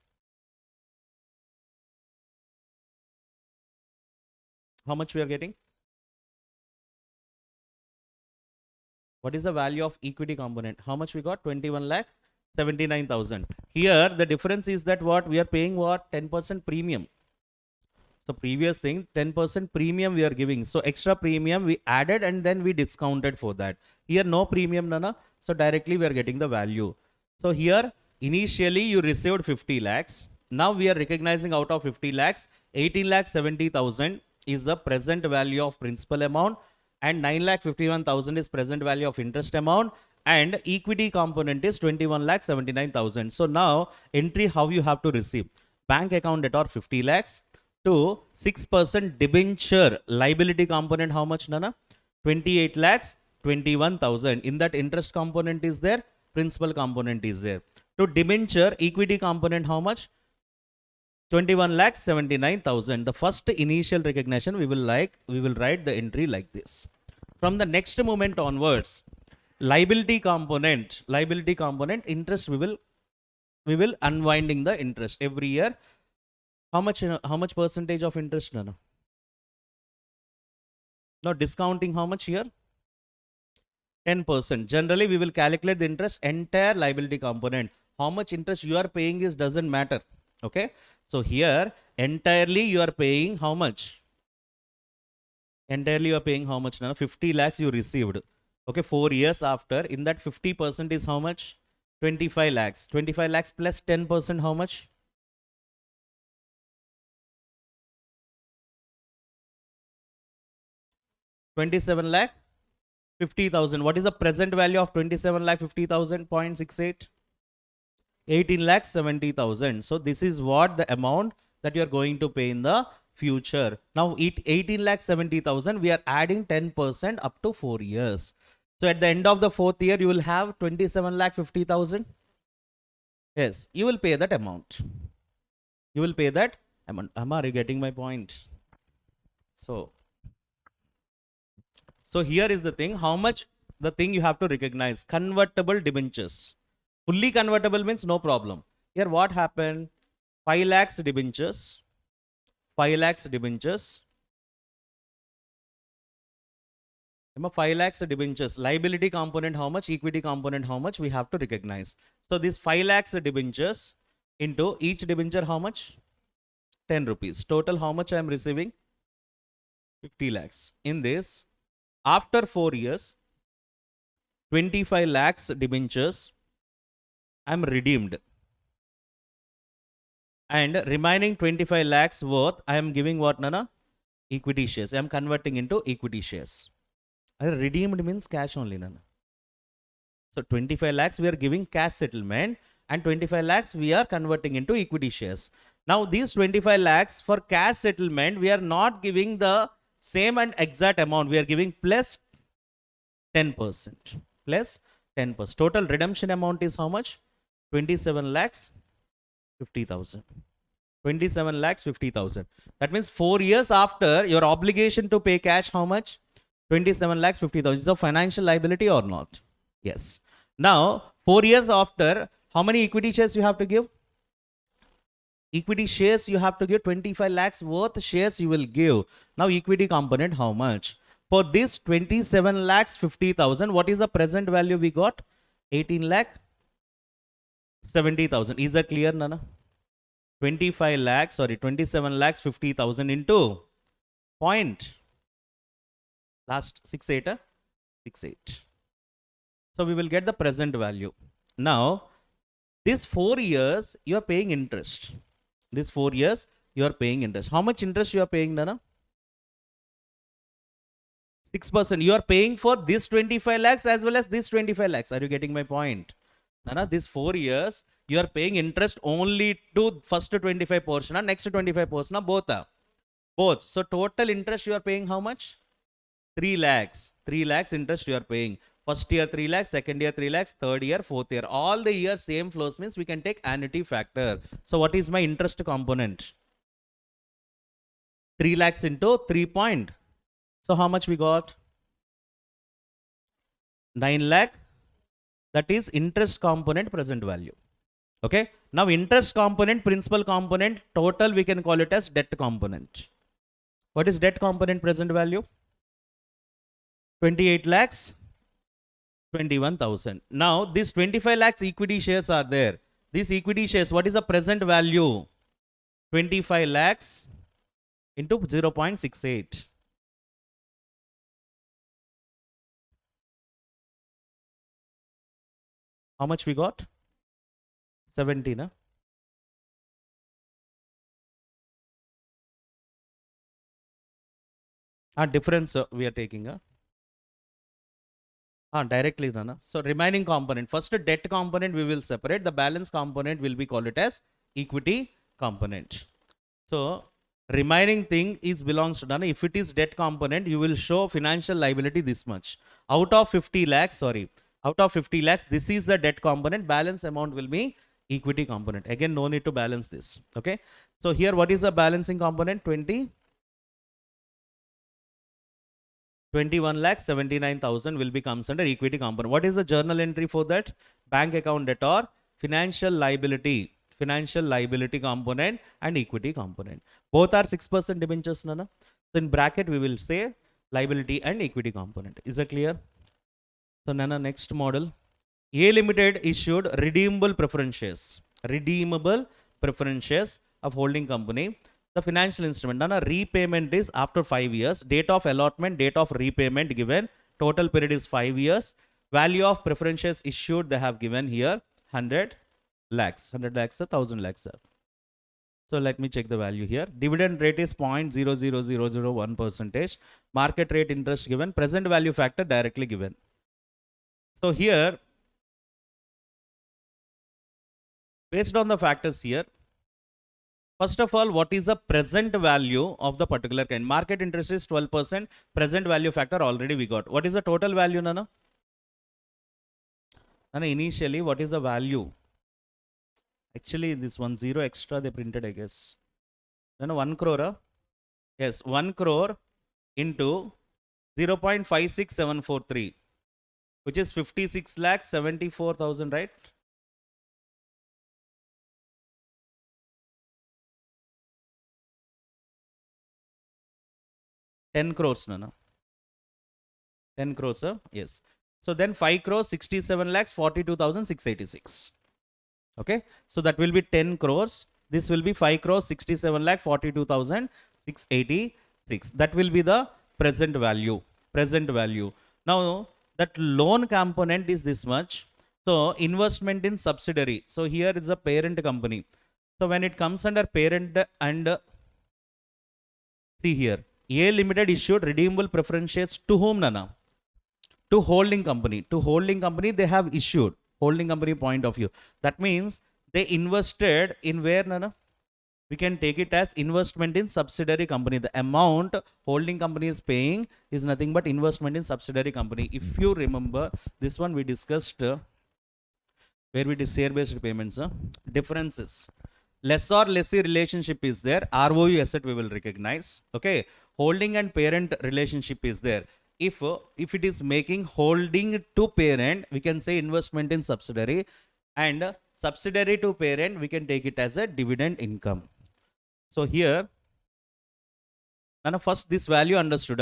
How much we are getting? What is the value of equity component? How much we got? 21 lakh 79,000. Here the difference is that what we are paying, what 10% premium. So previous thing 10% premium we are giving. So extra premium we added and then we discounted for that. Here no premium, Nana. So directly we are getting the value. So here initially you received 50 lakhs. Now we are recognizing out of 50 lakhs, 18 lakh 70,000 is the present value of principal amount and 9,51,000 is present value of interest amount and equity component is 21,79,000. So now entry how you have to receive. Bank account debtor 50 lakhs to 6% debenture liability component how much, Nana? 28 lakhs 21,000. In that interest component is there, principal component is there. To debenture equity component how much? 21 lakhs 79,000. The first initial recognition we will write the entry like this. From the next moment onwards, liability component interest we will unwinding the interest every year. How much percentage of interest, Nana? Now discounting how much here? 10%. Generally we will calculate the interest entire liability component. How much interest you are paying is doesn't matter. Okay, so here entirely you are paying how much? Entirely you are paying how much now? 50 lakhs you received. Okay, 4 years after, in that 50% is how much? 25 lakhs. 25 lakhs plus 10% how much? 27 lakh 50,000. What is the present value of 27 lakh 50,000? 0.68. 18 lakh 70,000. So this is what the amount that you are going to pay in the future. Now 18 lakh 70,000 we are adding 10% up to 4 years. So at the end of the 4th year you will have 27 lakh 50,000. Yes, you will pay that amount. You will pay that amount. Are you getting my point? So here is the thing. How much the thing you have to recognize? Convertible debentures. Fully convertible means no problem. Here what happened? 5 lakhs debentures. 5 lakhs debentures. 5 lakhs debentures. Liability component how much? Equity component how much? We have to recognize. So this 5 lakhs debentures into each debenture how much? 10 rupees. Total how much I am receiving? 50 lakhs. In this, after 4 years, 25 lakhs debentures I am redeemed. And remaining 25 lakhs worth, I am giving what, Nana? Equity shares. I am converting into equity shares. Redeemed means cash only, Nana. So 25 lakhs we are giving cash settlement and 25 lakhs we are converting into equity shares. Now these 25 lakhs for cash settlement, we are not giving the same and exact amount. We are giving plus 10%. Plus 10%. Total redemption amount is how much? 27 lakhs 50,000. 27 lakhs 50,000. That means 4 years after, your obligation to pay cash how much? 27 lakhs 50,000. Is a financial liability or not? Yes. Now 4 years after, how many equity shares you have to give? Equity shares you have to give 25 lakhs worth shares you will give. Now equity component how much? For this 27 lakhs 50,000, what is the present value we got? 18 lakh 70,000. Is that clear, Nana? 27 lakhs 50,000 into point. Last 68, 68. So we will get the present value. Now, this 4 years you are paying interest. This 4 years you are paying interest. How much interest you are paying, Nana? 6%. You are paying for this 25 lakhs as well as this 25 lakhs. Are you getting my point? Nana, this 4 years, you are paying interest only to first 25 portion and next 25 portion, both are. Both. So total interest you are paying how much? 3 lakhs. 3 lakhs interest you are paying. First year 3 lakhs, second year 3 lakhs, third year, fourth year. All the years same flows means we can take annuity factor. So what is my interest component? 3 lakhs into 3 point. So how much we got? 9 lakh. That is interest component present value. Okay. Now interest component, principal component, total we can call it as debt component. What is debt component present value? 28 lakhs, 21,000. Now this 25 lakhs equity shares are there. These equity shares, what is the present value? 25 lakhs into 0.68. How much we got? 70, na? Difference we are taking. Directly, na? So remaining component. First debt component we will separate. The balance component will be called it as equity component. So remaining thing is belongs to Dana. If it is debt component, you will show financial liability this much. Out of 50 lakhs, this is the debt component. Balance amount will be equity component. Again, no need to balance this. Okay. So here, what is the balancing component? 21 lakhs 79,000 will be comes under equity component. What is the journal entry for that? Bank account debtor, financial liability component and equity component. Both are 6% debentures, Nana. So in bracket we will say liability and equity component. Is that clear? So Nana, next model. A Limited issued redeemable preference shares of holding company. The financial instrument, Nana, repayment is after 5 years. Date of allotment, date of repayment given. Total period is 5 years. Value of preference shares issued, they have given here 100 lakhs. 100 lakhs, 1,000 lakhs. So let me check the value here. Dividend rate is 0.00001%. Market rate interest given. Present value factor directly given. So here, based on the factors here, first of all, what is the present value of the particular kind? Market interest is 12%. Present value factor already we got. What is the total value, Nana? Nana, initially, what is the value? Actually, this 10 extra they printed, I guess. Nana, 1 crore. Yes, 1 crore into 0.56743, which is 56 lakhs 74,000, right? $10 crores, Nana. 10 crores, sir. Yes. So then 5 crores, 67 lakhs, 42,686. Okay. So that will be 10 crores. This will be 5 crores, 67 lakh, 42,686. That will be the present value. Now that loan component is this much. So investment in subsidiary. So here is a parent company. So when it comes under parent and see here, A Limited issued redeemable preference shares to whom, Nana? To holding company. To holding company they have issued. Holding company point of view. That means they invested in where, Nana? We can take it as investment in subsidiary company. The amount holding company is paying is nothing but investment in subsidiary company. If you remember, this one we discussed where we did share-based payments. Differences. Lessor lessee relationship is there. ROU asset we will recognize. Okay. Holding and parent relationship is there. If it is making holding to parent, we can say investment in subsidiary, and subsidiary to parent, we can take it as a dividend income. So here, Nana, first this value understood.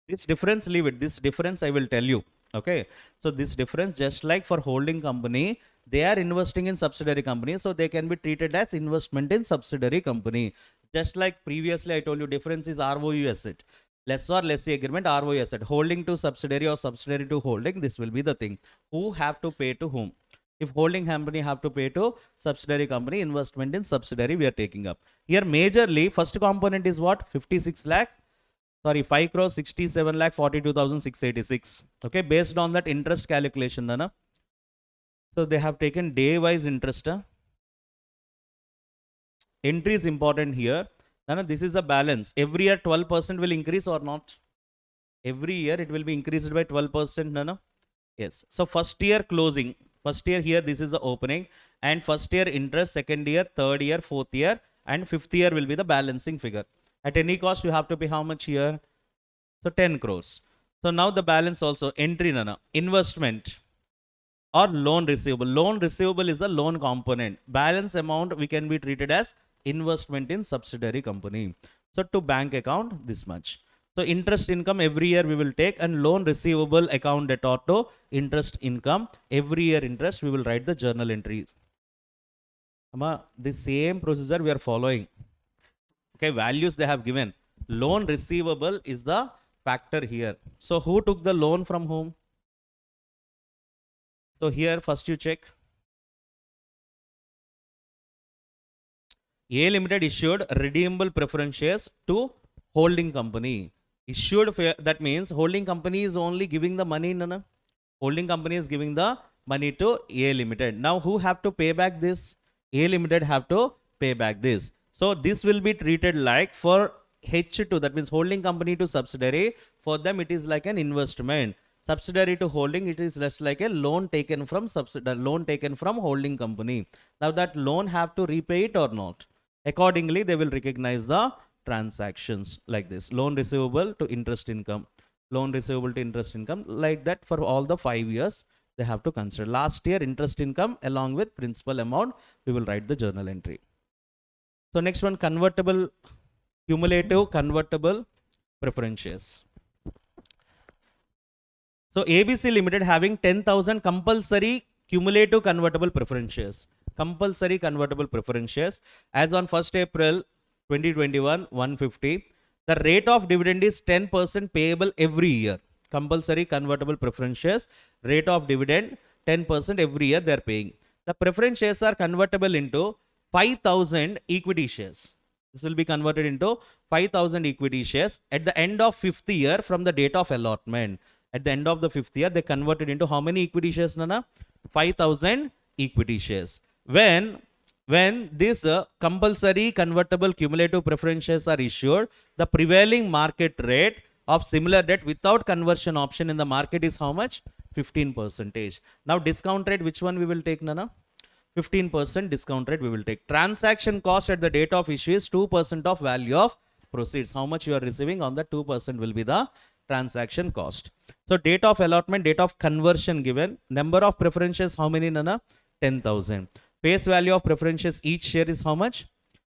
This difference, leave it. This difference I will tell you. Okay. So this difference, just like for holding company, they are investing in subsidiary company, so they can be treated as investment in subsidiary company. Just like previously I told you, difference is ROU asset. Lessor lessee agreement, ROU asset. Holding to subsidiary or subsidiary to holding, this will be the thing. Who have to pay to whom? If holding company have to pay to subsidiary company, investment in subsidiary we are taking up. Here majorly, first component is what? 56 lakh. Sorry, 5 crore 67 lakh 42,686. Okay, based on that interest calculation, Nana. So they have taken day wise interest. Entry is important here. Nana, this is a balance. Every year 12% will increase or not? Every year it will be increased by 12%, Nana. Yes. So first year closing. First year here, this is the opening. And first year interest, second year, third year, fourth year, and fifth year will be the balancing figure. At any cost, you have to pay how much here? So 10 crores. So now the balance also, entry, Nana. Investment or loan receivable. Loan receivable is the loan component. Balance amount we can be treated as investment in subsidiary company. So to bank account, this much. So interest income every year we will take, and loan receivable account debtor to interest income. Every year interest, we will write the journal entries. The same procedure we are following. Okay, values they have given. Loan receivable is the factor here. So who took the loan from whom? So here first you check. A Limited issued redeemable preference shares to holding company. Issued, that means holding company is only giving the money, Nana. Holding company is giving the money to A Limited. Now who have to pay back this? A Limited have to pay back this. So this will be treated like for H2, that means holding company to subsidiary. For them it is like an investment. Subsidiary to holding, it is less like a loan taken from loan taken from holding company. Now that loan have to repay it or not? Accordingly, they will recognize the transactions like this. Loan receivable to interest income. Loan receivable to interest income, like that for all the 5 years they have to consider. Last year interest income along with principal amount, we will write the journal entry. So next one, convertible, cumulative convertible preference shares. So ABC Limited having 10,000 compulsory cumulative convertible preference shares. Compulsory convertible preference shares as on 1st April 2021, 150. The rate of dividend is 10% payable every year. Compulsory convertible preference shares, rate of dividend 10% every year they are paying. The preference shares are convertible into 5,000 equity shares. This will be converted into 5,000 equity shares at the end of 5th year from the date of allotment. At the end of the 5th year, they converted into how many equity shares, Nana? 5,000 equity shares. When these compulsory convertible cumulative preference shares are issued, the prevailing market rate of similar debt without conversion option in the market is how much? 15%. Now discount rate, which one we will take, Nana? 15% discount rate we will take. Transaction cost at the date of issue is 2% of value of proceeds. How much you are receiving on the 2% will be the transaction cost. So date of allotment, date of conversion given. Number of preferences, how many, Nana? 10,000. Face value of preferences, each share is how much?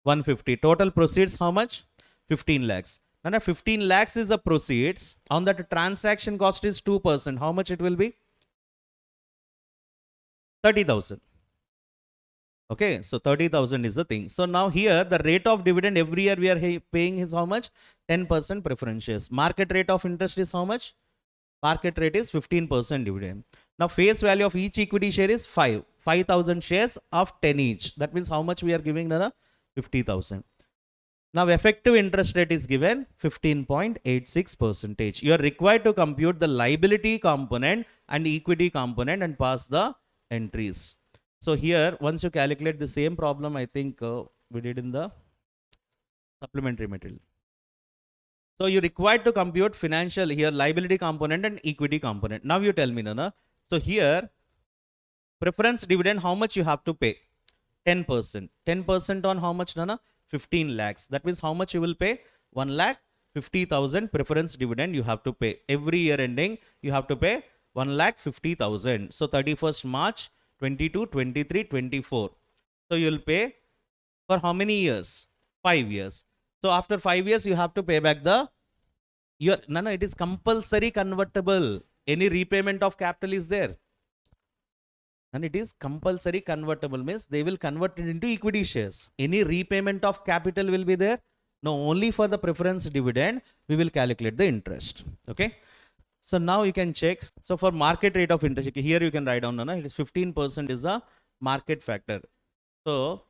150. Total proceeds, how much? 15 lakhs. Nana, 15 lakhs is the proceeds. On that transaction cost is 2%. How much it will be? 30,000. Okay, so 30,000 is the thing. So now here the rate of dividend every year we are paying is how much? 10% preference shares. Market rate of interest is how much? Market rate is 15% dividend. Now face value of each equity share is 5,000 shares of 10 each. That means how much we are giving, Nana? 50,000. Now effective interest rate is given 15.86%. You are required to compute the liability component and equity component and pass the entries. So here, once you calculate the same problem, I think we did in the supplementary material. So you required to compute financial here, liability component and equity component. Now you tell me, Nana. So here, preference dividend, how much you have to pay? 10%. 10% on how much, Nana? 15 lakhs. That means how much you will pay? 1,50,000 preference dividend you have to pay. Every year ending, you have to pay 1,50,000. So 31st March 22, 23, 24. So you will pay for how many years? 5 years. So after 5 years, you have to pay back Nana, it is compulsory convertible. Any repayment of capital is there. And it is compulsory convertible, means they will convert it into equity shares. Any repayment of capital will be there. No, only for the preference dividend, we will calculate the interest. Okay. So now you can check. So for market rate of interest, here you can write down, Nana, it is 15% is the market factor. So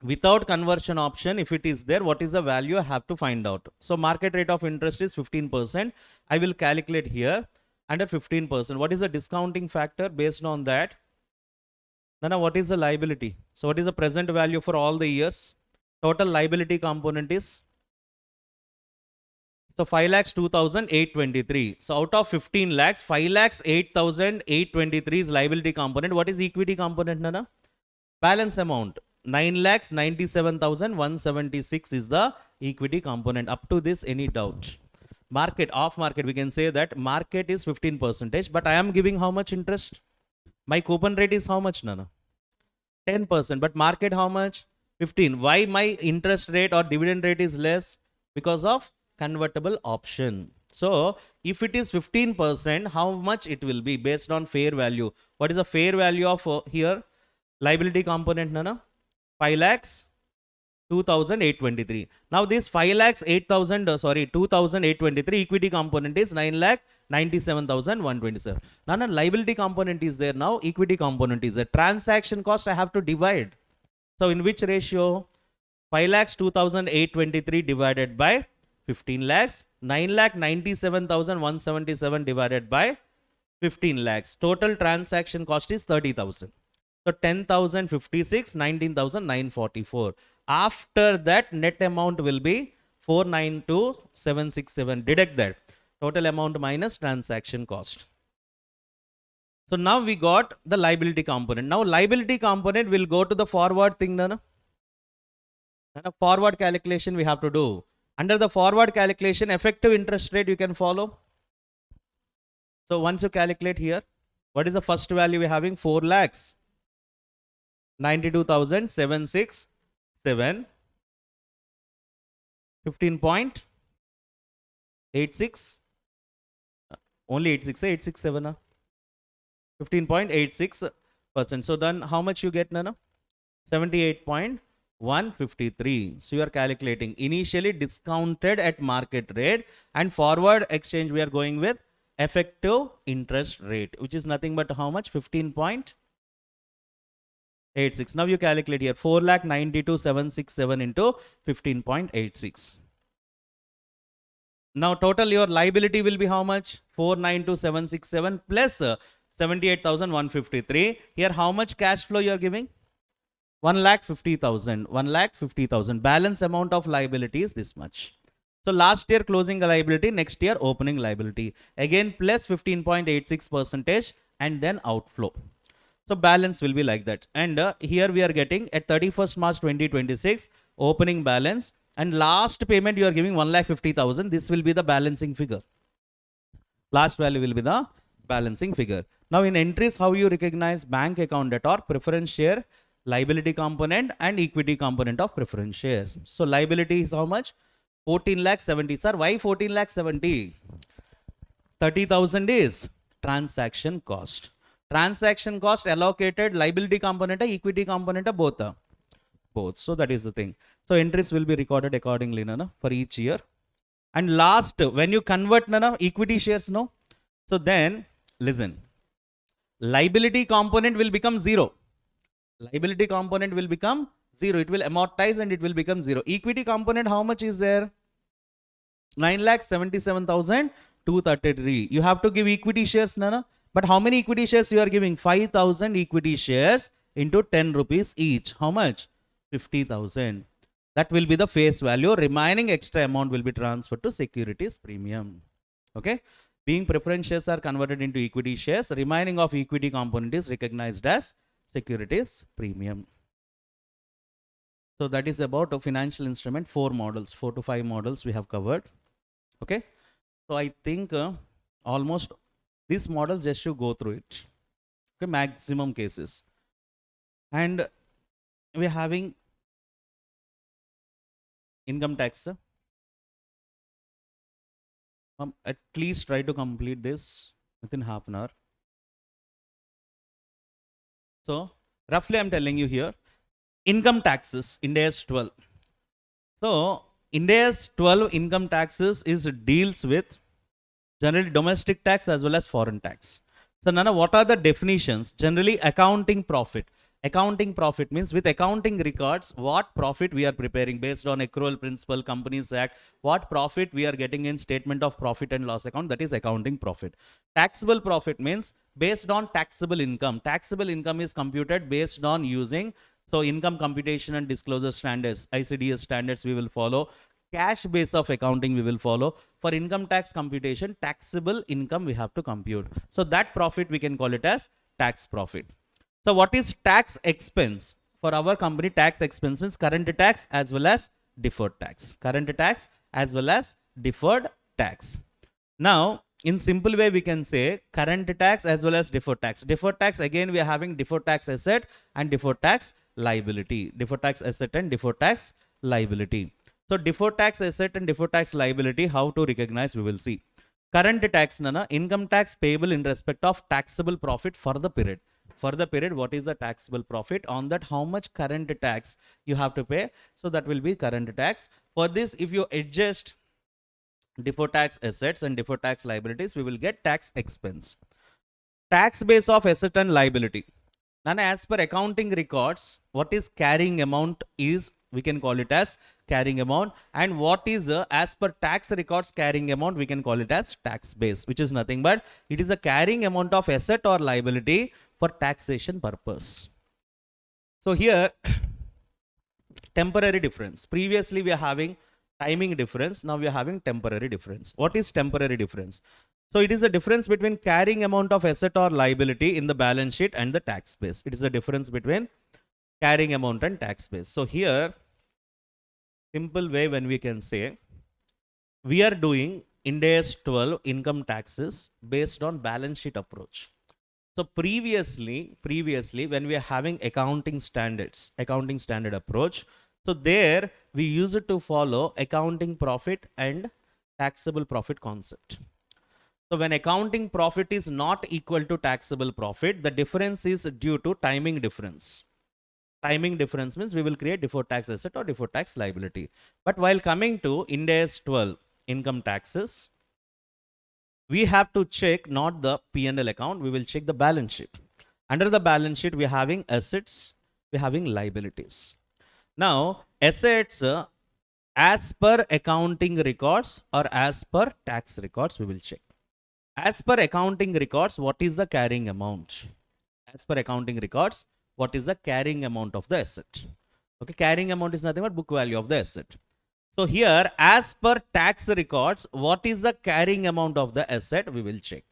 Without conversion option, if it is there, what is the value I have to find out. So market rate of interest is 15%. I will calculate here under 15%. What is the discounting factor? Based on that, now what is the liability? So what is the present value for all the years? Total liability component is, so 5 lakhs 2,823. So out of 15 lakhs, 5 lakhs 8,823 is liability component. What is equity component, Nana? Balance amount 9 lakhs 97,176 is the equity component. Up to this, any doubt? Market, off market, we can say that market is 15%, but I am giving how much interest? My coupon rate is how much, Nana? 10%, but market how much? 15. Why my interest rate or dividend rate is less? Because of convertible option. So if it is 15%, how much it will be based on fair value? What is the fair value of here? Liability component, Nana? 5 lakhs 2,823. Now this 5 lakhs 2,823 equity component is 9 lakh 97,127. Nana, liability component is there now, equity component is there. Transaction cost I have to divide. So in which ratio? 5 lakhs 2,823 divided by 15 lakhs, 9 lakh 97,177 divided by 15 lakhs. Total transaction cost is 30,000. So 10,056, 19,944. After that, net amount will be 492,767. Deduct that. Total amount minus transaction cost. So now we got the liability component. Now liability component will go to the forward thing, Nana. Forward calculation we have to do. Under the forward calculation, effective interest rate you can follow. So once you calculate here, what is the first value we are having? 4 lakhs. 92,767. 15.86. Only 86, 867. 15.86%. So then how much you get, Nana? 78.153. So you are calculating initially discounted at market rate, and forward exchange we are going with effective interest rate, which is nothing but how much? 15.86. Now you calculate here 4,92,767 into 15.86. Now total your liability will be how much? 492,767 plus 78,153. Here how much cash flow you are giving? 1,50,000. 1,50,000. Balance amount of liability is this much. So last year closing liability, next year opening liability. Again plus 15.86% and then outflow. So balance will be like that. And here we are getting at 31st March 2026 opening balance, and last payment you are giving 1,50,000. This will be the balancing figure. Last value will be the balancing figure. Now in entries, how you recognize bank account debt or preference share, liability component and equity component of preference shares. So liability is how much? 14,70,000. Sir, why 14,70,000? 30,000 is transaction cost. Transaction cost allocated liability component, equity component, both. Both. So that is the thing. So entries will be recorded accordingly, Nana, for each year. And last, when you convert, Nana, equity shares, no? So then, listen, liability component will become 0. Liability component will become 0. It will amortize and it will become 0. Equity component, how much is there? 9,77,233. You have to give equity shares, Nana. But how many equity shares you are giving? 5,000 equity shares into 10 rupees each. How much? 50,000. That will be the face value. Remaining extra amount will be transferred to securities premium. Okay. Being preference shares are converted into equity shares, remaining of equity component is recognized as securities premium. So that is about a financial instrument. 4 models, 4 to 5 models we have covered. Okay. So I think almost these models just to go through it. Okay, maximum cases. And we are having income tax. At least try to complete this within half an hour. So roughly I'm telling you here, income taxes, Ind AS 12. So Ind AS 12 income taxes deals with generally domestic tax as well as foreign tax. So Nana, what are the definitions? Generally accounting profit. Accounting profit means with accounting records, what profit we are preparing based on accrual principle, Companies Act, what profit we are getting in statement of profit and loss account, that is accounting profit. Taxable profit means based on taxable income. Taxable income is computed based on using, so income computation and disclosure standards, ICDS standards we will follow. Cash base of accounting we will follow. For income tax computation, taxable income we have to compute. So that profit we can call it as tax profit. So what is tax expense? For our company, tax expense means current tax as well as deferred tax. Current tax as well as deferred tax. Now, in simple way, we can say current tax as well as deferred tax. Deferred tax, again, we are having deferred tax asset and deferred tax liability. Deferred tax asset and deferred tax liability. So deferred tax asset and deferred tax liability, how to recognize, we will see. Current tax, nana, income tax payable in respect of taxable profit for the period. For the period, what is the taxable profit? On that, how much current tax you have to pay? So that will be current tax. For this, if you adjust deferred tax assets and deferred tax liabilities, we will get tax expense. Tax base of asset and liability. Now, as per accounting records, what is carrying amount is, we can call it as carrying amount, and what is as per tax records carrying amount, we can call it as tax base, which is nothing but it is a carrying amount of asset or liability for taxation purpose. So here temporary difference. Previously we are having timing difference, now we are having temporary difference. What is temporary difference? So it is a difference between carrying amount of asset or liability in the balance sheet and the tax base. It is a difference between carrying amount and tax base. So here, simple way when we can say, we are doing Ind AS 12 income taxes based on balance sheet approach. So previously when we are having accounting standard approach, so there we use it to follow accounting profit and taxable profit concept. So when accounting profit is not equal to taxable profit, the difference is due to timing difference. Timing difference means we will create deferred tax asset or deferred tax liability. But while coming to Ind AS 12 income taxes, we have to check not the P&L account, we will check the balance sheet. Under the balance sheet, we are having assets, we are having liabilities. Now, assets as per accounting records or as per tax records, we will check. As per accounting records, what is the carrying amount? As per accounting records, what is the carrying amount of the asset? Okay, carrying amount is nothing but book value of the asset. So here, as per tax records, what is the carrying amount of the asset? We will check.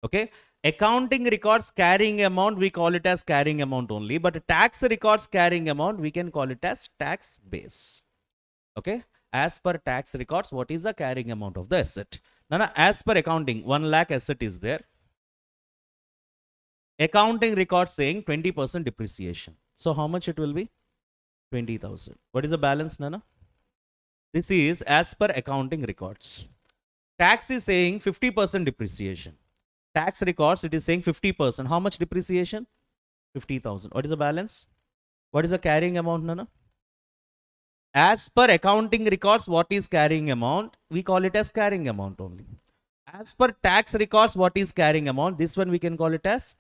Okay, accounting records carrying amount, we call it as carrying amount only, but tax records carrying amount, we can call it as tax base. Okay, as per tax records, what is the carrying amount of the asset? Now, as per accounting, 1 lakh asset is there. Accounting records saying 20% depreciation. So how much it will be? 20,000. What is the balance, Nana? This is as per accounting records. Tax is saying 50% depreciation. Tax records, it is saying 50%. How much depreciation? 50,000. What is the balance? What is the carrying amount, Nana? As per accounting records, what is carrying amount? We call it as carrying amount only. As per tax records, what is carrying amount? This one we can call it as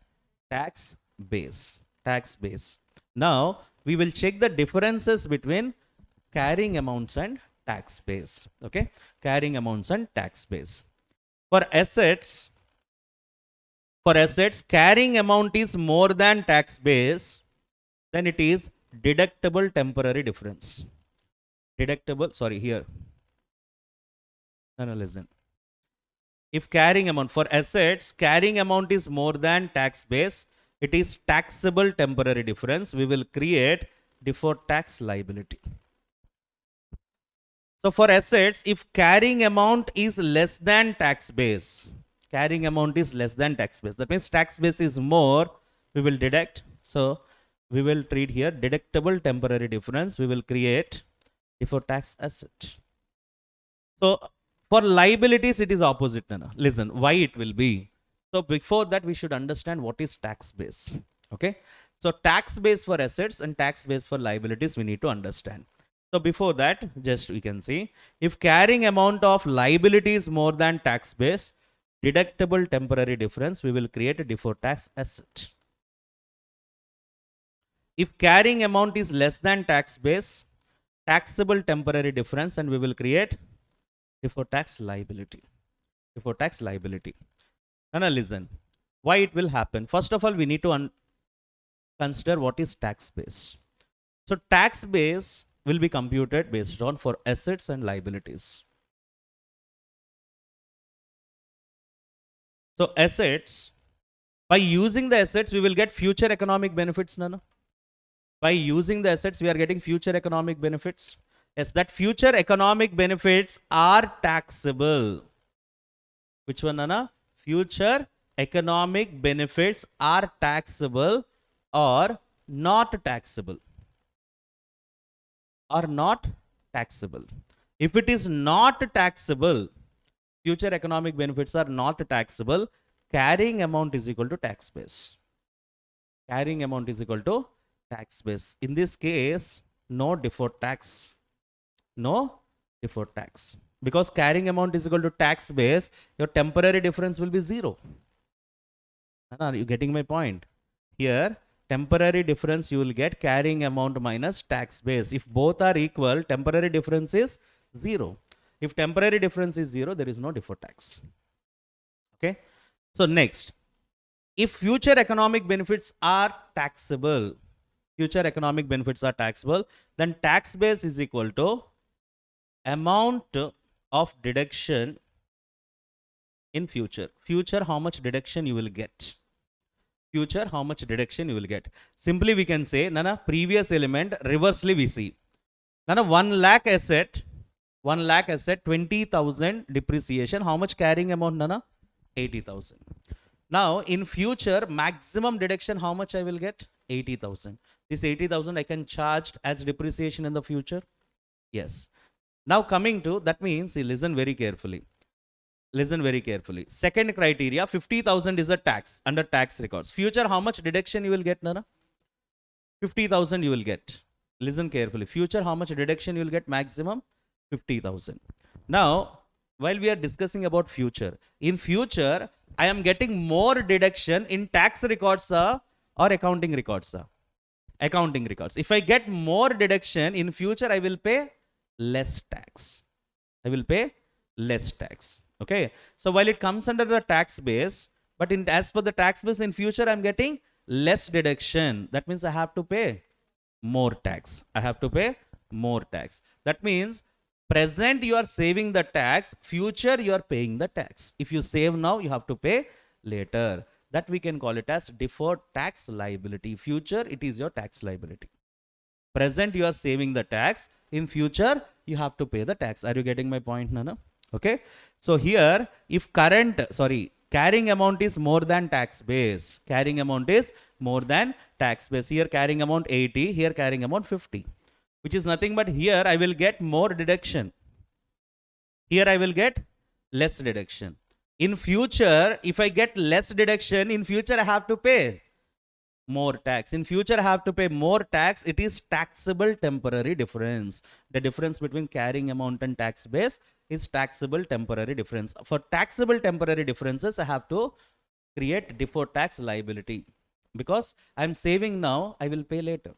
tax base. Tax base. Now, we will check the differences between carrying amounts and tax base. Okay, carrying amounts and tax base. For assets, carrying amount is more than tax base, then it is deductible temporary difference. Deductible, sorry, here. No, listen. If carrying amount for assets, carrying amount is more than tax base, it is taxable temporary difference. We will create deferred tax liability. So for assets, if carrying amount is less than tax base, carrying amount is less than tax base, that means tax base is more, we will deduct. So we will treat here deductible temporary difference. We will create deferred tax asset. So for liabilities, it is opposite. Listen, why it will be? So before that, we should understand what is tax base. Okay. So tax base for assets and tax base for liabilities, we need to understand. So before that, just we can see, if carrying amount of liability is more than tax base, deductible temporary difference, we will create a deferred tax asset. If carrying amount is less than tax base, taxable temporary difference, and we will create deferred tax liability. Deferred tax liability. And now listen, why it will happen? First of all, we need to consider what is tax base. So tax base will be computed based on for assets and liabilities. So assets, by using the assets, we will get future economic benefits, Nana. By using the assets, we are getting future economic benefits. Yes, that future economic benefits are taxable. Which one, Nana? Future economic benefits are taxable or not taxable. Or not taxable. If it is not taxable, future economic benefits are not taxable, carrying amount is equal to tax base. Carrying amount is equal to tax base. In this case, no deferred tax. No deferred tax. Because carrying amount is equal to tax base, your temporary difference will be 0. Are you getting my point? Here, temporary difference you will get carrying amount minus tax base. If both are equal, temporary difference is 0. If temporary difference is 0, there is no deferred tax. Okay. So next, if future economic benefits are taxable, then tax base is equal to amount of deduction in future. Future, how much deduction you will get. Future, how much deduction you will get. Simply we can say, Nana, previous element, reversely we see. Nana, 1 lakh asset, 20,000 depreciation. How much carrying amount, Nana? 80,000. Now, in future, maximum deduction, how much I will get? 80,000. This 80,000 I can charge as depreciation in the future. Yes. Now coming to, that means, listen very carefully. Listen very carefully. Second criteria, 50,000 is a tax under tax records. Future, how much deduction you will get, Nana? 50,000 you will get. Listen carefully. Future, how much deduction you will get? Maximum 50,000. Now, while we are discussing about future, in future, I am getting more deduction in tax records or accounting records. Accounting records. If I get more deduction in future, I will pay less tax. I will pay less tax. Okay. So while it comes under the tax base, but as per the tax base in future, I'm getting less deduction. That means I have to pay more tax. I have to pay more tax. That means present you are saving the tax, future you are paying the tax. If you save now, you have to pay later. That we can call it as deferred tax liability. Future, it is your tax liability. Present you are saving the tax, in future you have to pay the tax. Are you getting my point, Nana? Okay. So here, if carrying amount is more than tax base, carrying amount is more than tax base. Here carrying amount 80, here carrying amount 50, which is nothing but here I will get more deduction. Here I will get less deduction. In future, if I get less deduction, in future I have to pay more tax. In future I have to pay more tax. It is taxable temporary difference. The difference between carrying amount and tax base is taxable temporary difference. For taxable temporary differences, I have to create deferred tax liability. Because I'm saving now, I will pay later.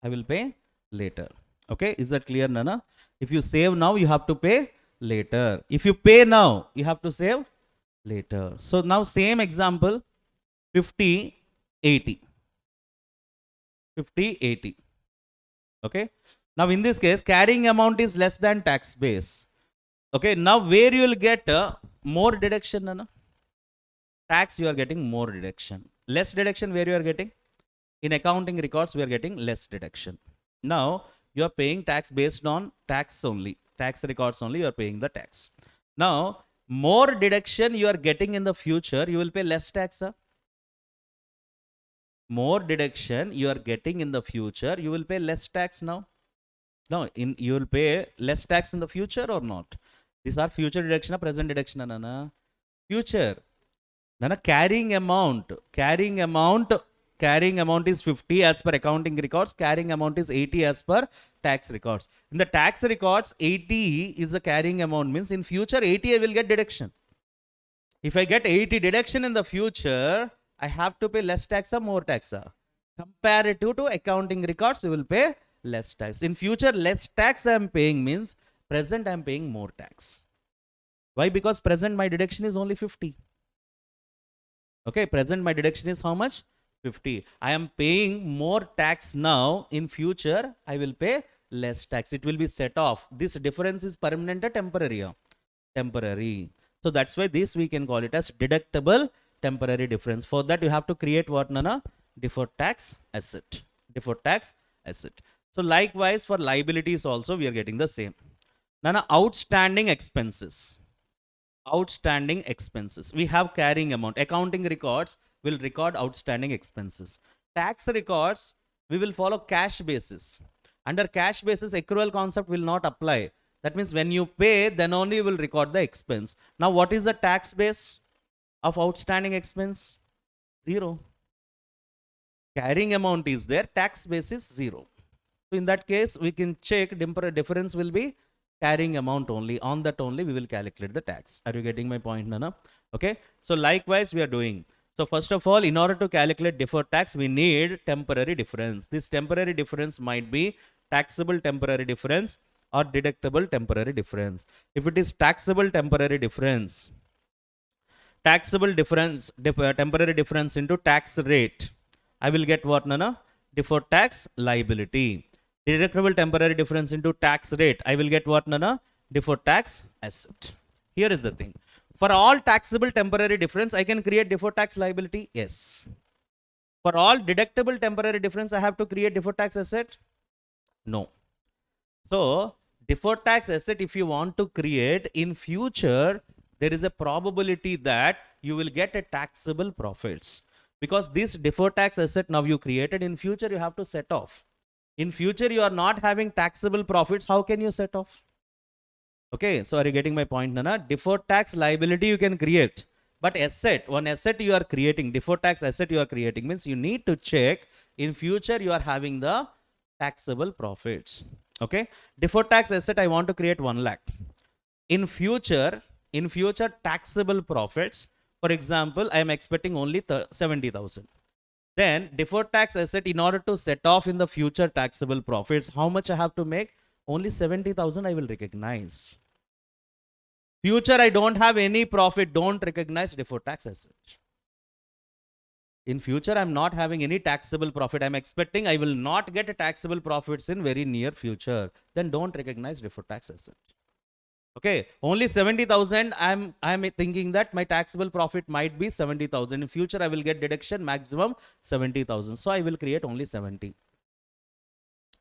I will pay later. Okay, is that clear, Nana? If you save now, you have to pay later. If you pay now, you have to save later. So now same example, 50, 80. 50, 80. Okay. Now in this case, carrying amount is less than tax base. Okay. Now where you will get more deduction, Nana? Tax you are getting more deduction. Less deduction where you are getting? In accounting records, we are getting less deduction. Now you are paying tax based on tax only. Tax records only, you are paying the tax. Now, more deduction you are getting in the future, you will pay less tax. More deduction you are getting in the future, you will pay less tax now. No, you will pay less tax in the future or not? These are future deduction or present deduction, Nana? Future. Nana, carrying amount is 50 as per accounting records. Carrying amount is 80 as per tax records. In the tax records, 80 is a carrying amount, means in future 80 I will get deduction. If I get 80 deduction in the future, I have to pay less tax or more tax? Comparative to accounting records, you will pay less tax. In future, less tax I am paying means present I am paying more tax. Why? Because present my deduction is only 50. Okay, present my deduction is how much? 50. I am paying more tax now. In future, I will pay less tax. It will be set off. This difference is permanent or temporary? Temporary. So that's why this we can call it as deductible temporary difference. For that, you have to create what, Nana? Deferred tax asset. Deferred tax asset. So likewise, for liabilities also, we are getting the same. Nana, outstanding expenses. Outstanding expenses. We have carrying amount. Accounting records will record outstanding expenses. Tax records, we will follow cash basis. Under cash basis, accrual concept will not apply. That means when you pay, then only you will record the expense. Now, what is the tax base of outstanding expense? 0. Carrying amount is there, tax base is 0. So in that case, we can check difference will be carrying amount only. On that only we will calculate the tax. Are you getting my point, Nana? Okay. So likewise we are doing. So first of all, in order to calculate deferred tax, we need temporary difference. This temporary difference might be taxable temporary difference or deductible temporary difference. If it is taxable temporary difference, taxable difference, temporary difference into tax rate, I will get what, Nana? Deferred tax liability. Deductible temporary difference into tax rate, I will get what, Nana? Deferred tax asset. Here is the thing. For all taxable temporary difference, I can create deferred tax liability? Yes. For all deductible temporary difference, I have to create deferred tax asset? No. So, deferred tax asset, if you want to create in future, there is a probability that you will get a taxable profits. Because this deferred tax asset now you created, in future you have to set off. In future you are not having taxable profits, how can you set off? Okay, so are you getting my point, Nana? Deferred tax liability you can create, but asset, one asset you are creating, deferred tax asset you are creating, means you need to check in future you are having the taxable profits. Okay, deferred tax asset I want to create 1 lakh. In future taxable profits, for example, I am expecting only 70,000. Then deferred tax asset, in order to set off in the future taxable profits, how much I have to make? Only 70,000 I will recognize. Future I don't have any profit, don't recognize deferred tax asset. In future I'm not having any taxable profit. I'm expecting I will not get a taxable profits in very near future. Then don't recognize deferred tax asset. Okay, only 70,000. I'm thinking that my taxable profit might be 70,000. In future, I will get deduction maximum 70,000. So I will create only 70.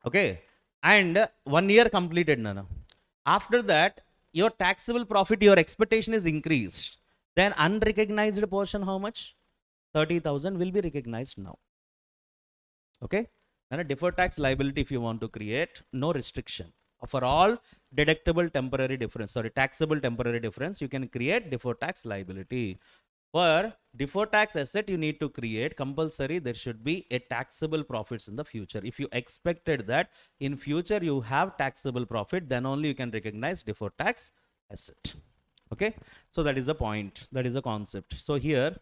Okay, and 1 year completed, Nana. After that, your taxable profit, your expectation is increased. Then unrecognized portion, how much? 30,000 will be recognized now. Okay, and a deferred tax liability, if you want to create, no restriction. For all deductible temporary difference, taxable temporary difference, you can create deferred tax liability. For deferred tax asset, you need to create compulsory, there should be a taxable profits in the future. If you expected that in future you have taxable profit, then only you can recognize deferred tax asset. Okay, so that is the point, that is a concept. So here,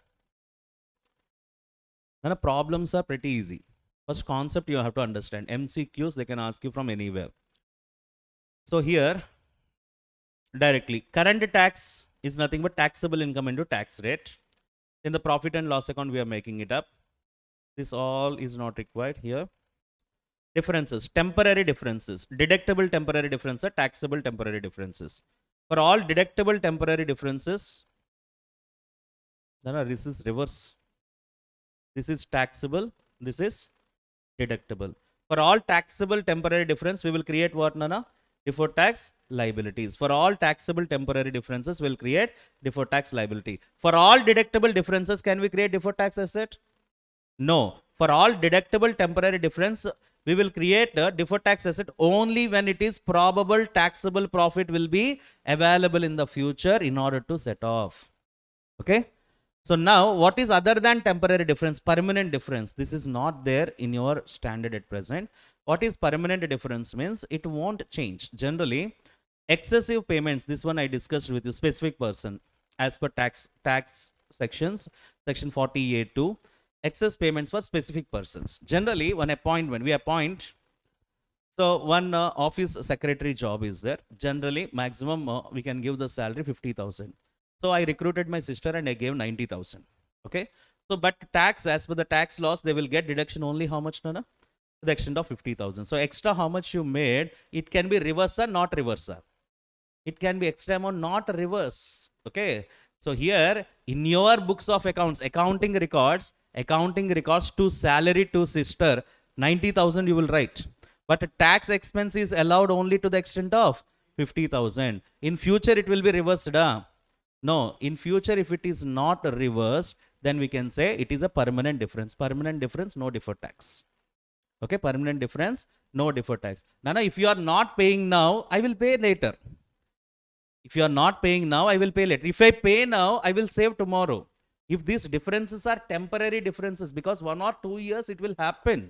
the problems are pretty easy. First concept you have to understand. MCQs, they can ask you from anywhere. So here, directly, current tax is nothing but taxable income into tax rate. In the profit and loss account, we are making it up. This all is not required here. Differences, temporary differences, deductible temporary differences, taxable temporary differences. For all deductible temporary differences, this is reverse. This is taxable, this is deductible. For all taxable temporary difference, we will create what, Nana? Deferred tax liabilities. For all taxable temporary differences, we'll create deferred tax liability. For all deductible differences, can we create deferred tax asset? No. For all deductible temporary difference, we will create a deferred tax asset only when it is probable taxable profit will be available in the future in order to set off. Okay. So now, what is other than temporary difference? Permanent difference. This is not there in your standard at present. What is permanent difference means? It won't change. Generally, excessive payments, this one I discussed with you, specific person, as per tax sections, section 48(2). excess payments for specific persons. Generally, one appointment, we appoint, so one office secretary job is there. Generally, maximum we can give the salary 50,000. So I recruited my sister and I gave 90,000. Okay. So, but tax, as per the tax laws, they will get deduction only how much, Nana? To the extent of 50,000. So extra how much you made, it can be reverse or not reverse. It can be extra amount, not reverse. Okay. So here in your books of accounts, accounting records to salary to sister, 90,000 you will write. But tax expense is allowed only to the extent of 50,000. In future, it will be reversed. No, in future, if it is not reversed, then we can say it is a permanent difference. Permanent difference, no deferred tax. Okay, permanent difference, no deferred tax. Nana, if you are not paying now, I will pay later. If you are not paying now, I will pay later. If I pay now, I will save tomorrow. If these differences are temporary differences, because 1 or 2 years it will happen.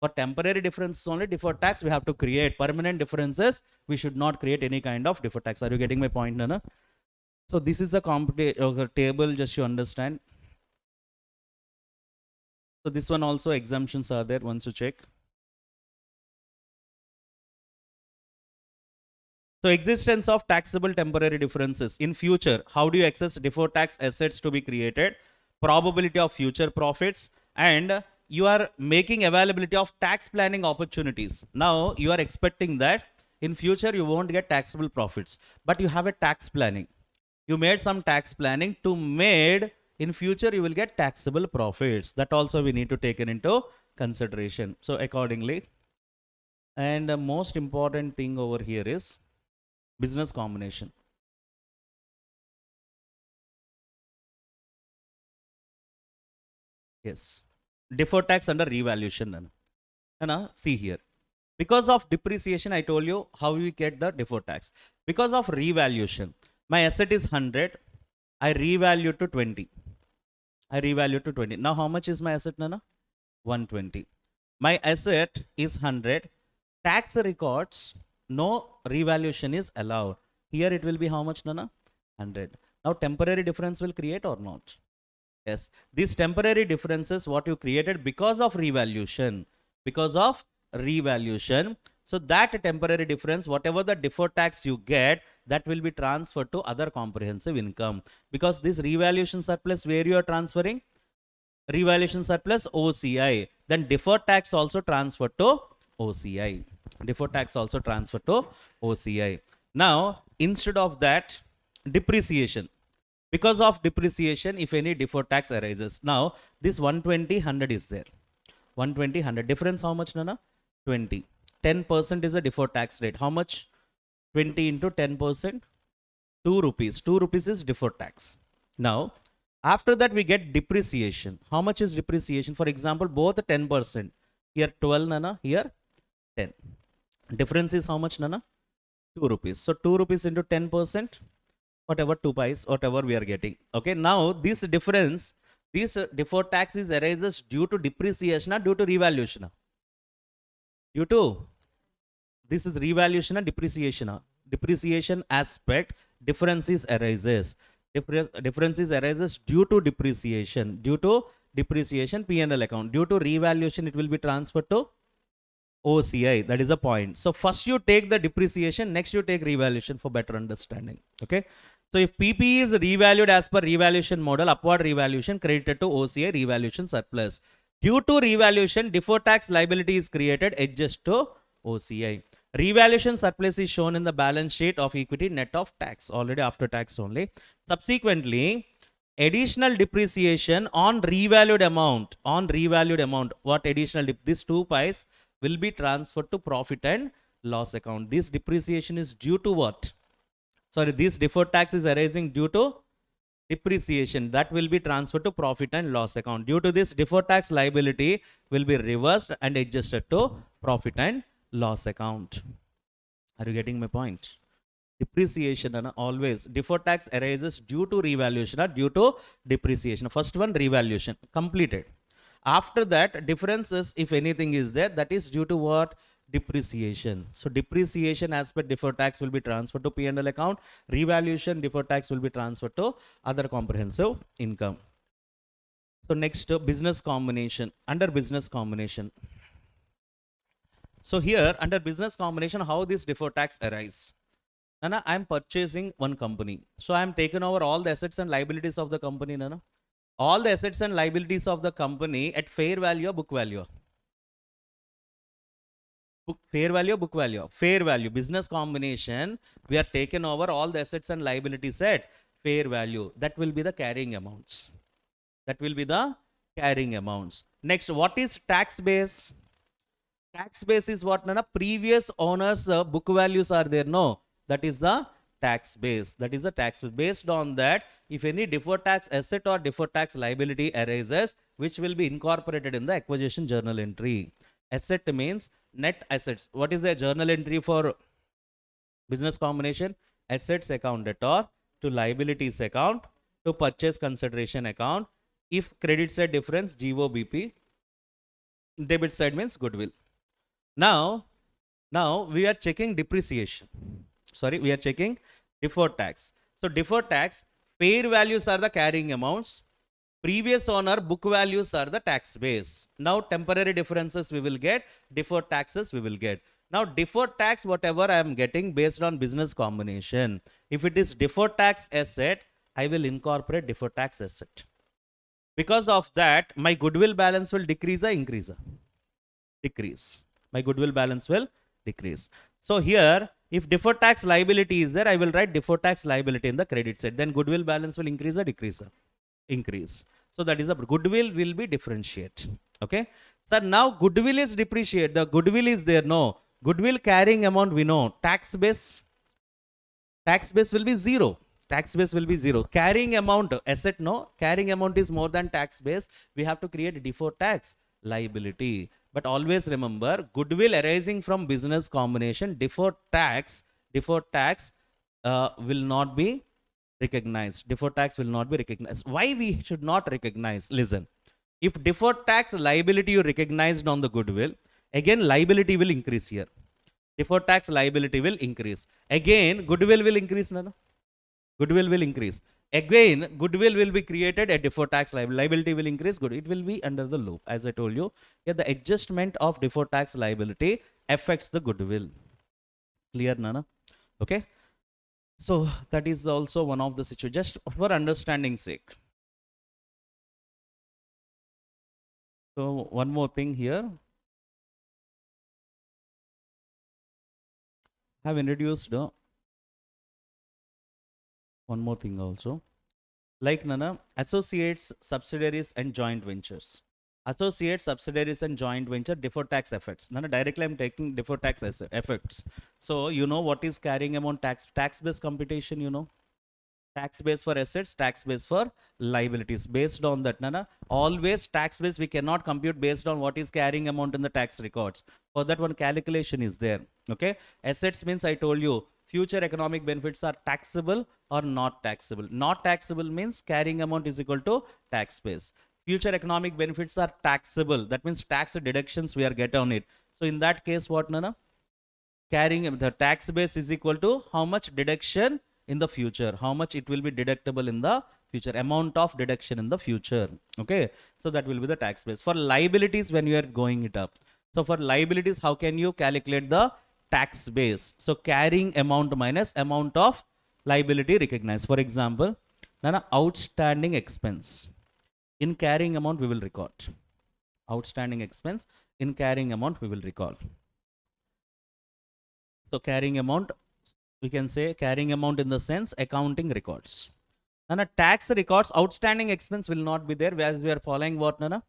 For temporary differences only, deferred tax we have to create. Permanent differences, we should not create any kind of deferred tax. Are you getting my point, Nana? So this is a table, just to understand. So this one also exemptions are there once you check. So existence of taxable temporary differences. In future, how do you access deferred tax assets to be created? Probability of future profits, and you are making availability of tax planning opportunities. Now you are expecting that in future you won't get taxable profits, but you have a tax planning. You made some tax planning to made in future you will get taxable profits. That also we need to take it into consideration. So accordingly, and the most important thing over here is business combination. Yes, deferred tax under revaluation. Nana, see here. Because of depreciation, I told you how we get the deferred tax. Because of revaluation, my asset is 100. I revalue to 20. I revalue to 20. Now, how much is my asset, Nana? 120. My asset is 100. Tax records, no revaluation is allowed. Here it will be how much, Nana? 100. Now, temporary difference will create or not? Yes. These temporary differences, what you created because of revaluation. Because of revaluation. So that temporary difference, whatever the deferred tax you get, that will be transferred to other comprehensive income. Because this revaluation surplus, where you are transferring? Revaluation surplus OCI. Then deferred tax also transferred to OCI. Deferred tax also transferred to OCI. Now, instead of that, depreciation. Because of depreciation, if any deferred tax arises. Now, this 120, 100 is there. 120, 100. Difference how much, Nana? 20. 10% is a deferred tax rate. How much? 20 into 10%? 2 rupees. 2 rupees is deferred tax. Now, after that we get depreciation. How much is depreciation? For example, both 10%. Here 12, Nana. Here 10. Difference is how much, Nana? 2 rupees. So 2 rupees into 10%. Whatever 2 pies, whatever we are getting. Okay. Now, this difference, this deferred tax is arises due to depreciation or due to revaluation? Due to, this is revaluation and depreciation. Depreciation aspect, difference is arises. Difference is arises due to depreciation. Due to depreciation, P&L account. Due to revaluation, it will be transferred to OCI. That is a point. So first you take the depreciation, next you take revaluation for better understanding. Okay. So if PP is revalued as per revaluation model, upward revaluation credited to OCI revaluation surplus. Due to revaluation, deferred tax liability is created, adjust to OCI. Revaluation surplus is shown in the balance sheet of equity net of tax, already after tax only. Subsequently, additional depreciation on revalued amount, what additional, these 2 pies will be transferred to profit and loss account. This depreciation is due to what? Sorry, this deferred tax is arising due to depreciation. That will be transferred to profit and loss account. Due to this, deferred tax liability will be reversed and adjusted to profit and loss account. Are you getting my point? Depreciation, and always deferred tax arises due to revaluation or due to depreciation. First one, revaluation, completed. After that, differences, if anything is there, that is due to what? Depreciation. So depreciation as per deferred tax will be transferred to P&L account. Revaluation, deferred tax will be transferred to other comprehensive income. So next, business combination. Under business combination. So here under business combination, how this deferred tax arise? Nana, I am purchasing one company. So I am taken over all the assets and liabilities of the company, Nana. All the assets and liabilities of the company at fair value or book value? Fair value or book value? Fair value. Business combination, we are taken over all the assets and liabilities at fair value. That will be the carrying amounts. That will be the carrying amounts. Next, what is tax base? Tax base is what, Nana? Previous owners book values are there. No, that is the tax base. That is the tax base. Based on that, if any deferred tax asset or deferred tax liability arises, which will be incorporated in the acquisition journal entry. Asset means net assets. What is the journal entry for business combination? Assets account debtor to liabilities account to purchase consideration account. If credit side difference, GOBP. Debit side means goodwill. Now we are checking depreciation. Sorry, we are checking deferred tax. So deferred tax, fair values are the carrying amounts. Previous owner book values are the tax base. Now temporary differences we will get, deferred taxes we will get. Now deferred tax, whatever I am getting based on business combination. If it is deferred tax asset, I will incorporate deferred tax asset. Because of that, my goodwill balance will decrease or increase? Decrease. My goodwill balance will decrease. So here, if deferred tax liability is there, I will write deferred tax liability in the credit side. Then goodwill balance will increase or decrease? Increase. So that is the goodwill will be differentiate. Okay. So now goodwill is depreciate. The goodwill is there. No. Goodwill carrying amount we know. Tax base will be 0. Tax base will be 0. Carrying amount asset, no. Carrying amount is more than tax base. We have to create deferred tax liability. But always remember, goodwill arising from business combination, deferred tax will not be recognized. Deferred tax will not be recognized. Why we should not recognize? Listen, if deferred tax liability you recognized on the goodwill, again liability will increase here. Deferred tax liability will increase. Again, goodwill will increase, no? Goodwill will increase. Again, goodwill will be created, a deferred tax liability will increase, good. It will be under the loop. As I told you, yeah, the adjustment of deferred tax liability affects the goodwill. Clear, Nana? Okay. So that is also one of the situations, just for understanding sake. So one more thing here. I have introduced one more thing also. Like, Nana, associates, subsidiaries and joint ventures. Associates, subsidiaries and joint venture, deferred tax effects. Nana, directly I'm taking deferred tax effects. So you know what is carrying amount tax based computation, you know. Tax base for assets, tax base for liabilities. Based on that, Nana, always tax base we cannot compute based on what is carrying amount in the tax records. For that one calculation is there. Okay. Assets means I told you future economic benefits are taxable or not taxable. Not taxable means carrying amount is equal to tax base. Future economic benefits are taxable. That means tax deductions we are get on it. So in that case, what, Nana? Carrying the tax base is equal to how much deduction in the future, how much it will be deductible in the future, amount of deduction in the future. Okay. So that will be the tax base. For liabilities, when you are going it up. So for liabilities, how can you calculate the tax base? So carrying amount minus amount of liability recognized. For example, Nana, outstanding expense. In carrying amount, we will record. Outstanding expense in carrying amount, we will record. So carrying amount, we can say carrying amount in the sense accounting records. Nana, tax records, outstanding expense will not be there, whereas we are following what, Nana?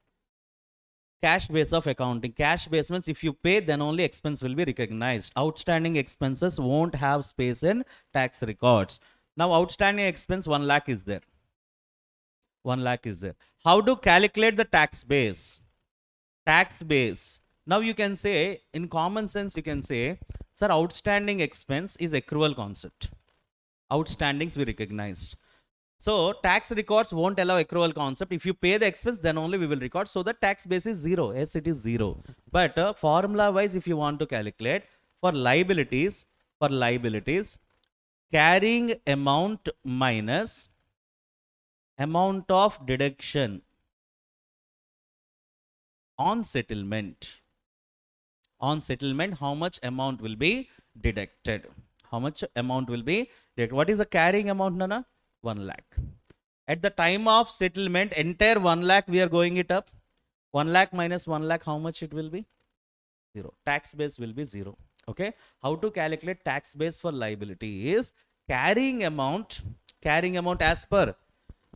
Cash base of accounting. Cash base means if you pay, then only expense will be recognized. Outstanding expenses won't have space in tax records. Now outstanding expense 1 lakh is there. 1 lakh is there. How to calculate the tax base? Tax base. Now you can say, in common sense, you can say, sir, outstanding expense is accrual concept. Outstandings we recognized. So tax records won't allow accrual concept. If you pay the expense, then only we will record. So the tax base is 0. Yes, it is 0. But formula wise, if you want to calculate for liabilities, carrying amount minus amount of deduction on settlement. On settlement, how much amount will be deducted? How much amount will be deducted? What is the carrying amount, Nana? 1 lakh. At the time of settlement, entire 1 lakh we are going it up. 1 lakh minus 1 lakh, how much it will be? 0. Tax base will be 0. Okay. How to calculate tax base for liability is carrying amount as per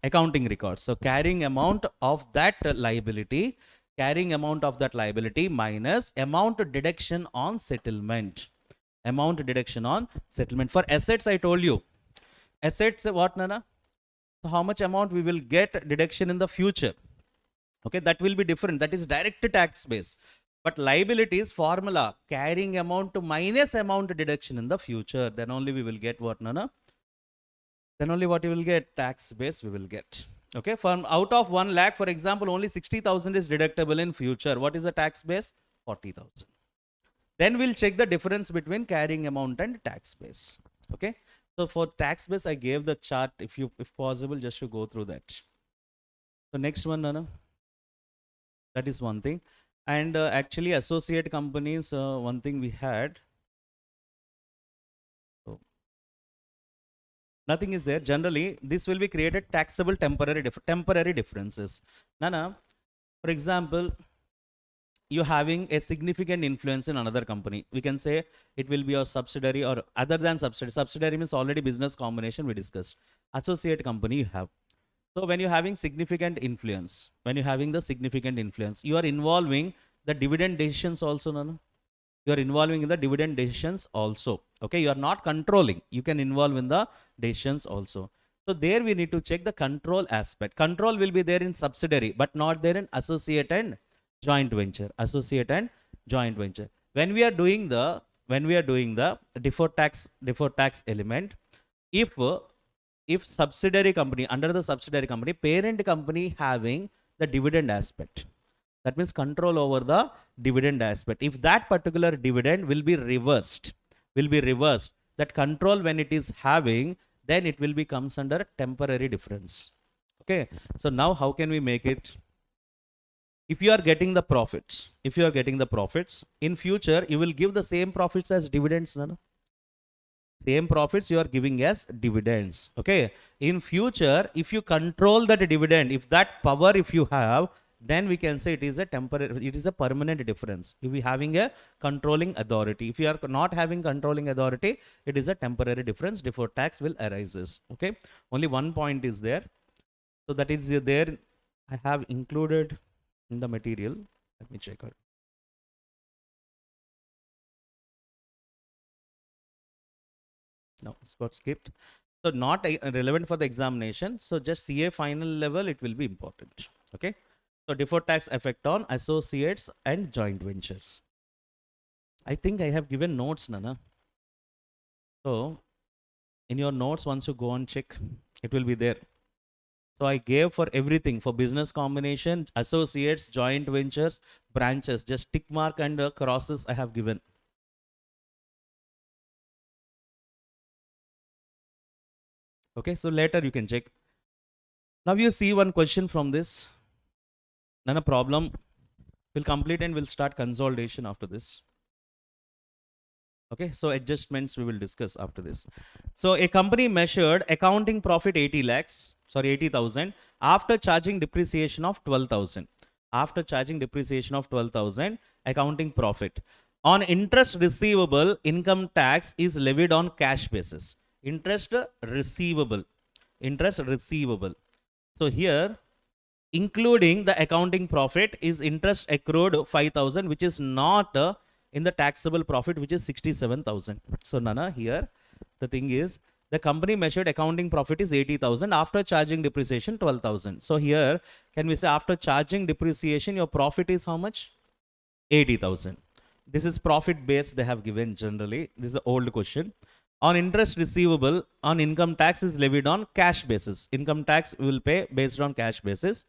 accounting records. So carrying amount of that liability minus amount deduction on settlement. Amount deduction on settlement. For assets, I told you. Assets, what, Nana? So how much amount we will get deduction in the future? Okay, that will be different. That is direct tax base. But liabilities formula, carrying amount to minus amount deduction in the future. Then only we will get what, Nana? Then only what you will get? Tax base we will get. Okay, from out of 1 lakh, for example, only 60,000 is deductible in future. What is the tax base? 40,000. Then we'll check the difference between carrying amount and tax base. Okay, so for tax base, I gave the chart. If possible, just to go through that. So next one, Nana. That is one thing. And actually, associate companies, one thing we had. So nothing is there. Generally, this will be created taxable temporary differences. Nana, for example, you having a significant influence in another company. We can say it will be your subsidiary or other than subsidiary. Subsidiary means already business combination we discussed. Associate company you have. So when you're having significant influence, you are involving the dividend decisions also, Nana. You are involving in the dividend decisions also. Okay, you are not controlling. You can involve in the decisions also. So there we need to check the control aspect. Control will be there in subsidiary, but not there in associate and joint venture. Associate and joint venture. When we are doing the deferred tax element, if subsidiary company, under the subsidiary company, parent company having the dividend aspect, that means control over the dividend aspect. If that particular dividend will be reversed, that control when it is having, then it will be comes under temporary difference. Okay. So now how can we make it? If you are getting the profits, in future, you will give the same profits as dividends, no? Same profits you are giving as dividends. Okay. In future, if you control that dividend, if that power, if you have, then we can say it is a permanent difference. If we having a controlling authority, if you are not having controlling authority, it is a temporary difference. Deferred tax will arises. Okay. Only one point is there. So that is there. I have included in the material. Let me check out. No, it's got skipped. So not relevant for the examination. So just CA final level, it will be important. Okay. So deferred tax effect on associates and joint ventures. I think I have given notes, Nana. So in your notes, once you go and check, it will be there. So I gave for everything, for business combination, associates, joint ventures, branches, just tick mark and crosses I have given. Okay, so later you can check. Now you see one question from this. None a problem. We'll complete and we'll start consolidation after this. Okay, so adjustments we will discuss after this. So a company measured accounting profit 80,000 after charging depreciation of 12,000. After charging depreciation of 12,000, accounting profit. On interest receivable, income tax is levied on cash basis. Interest receivable. So here, including the accounting profit, is interest accrued 5,000, which is not in the taxable profit, which is 67,000. So Nana, here the thing is, the company measured accounting profit is 80,000 after charging depreciation 12,000. So here, can we say after charging depreciation, your profit is how much? 80,000. This is profit based they have given generally. This is an old question. On interest receivable, on income tax is levied on cash basis. Income tax will pay based on cash basis.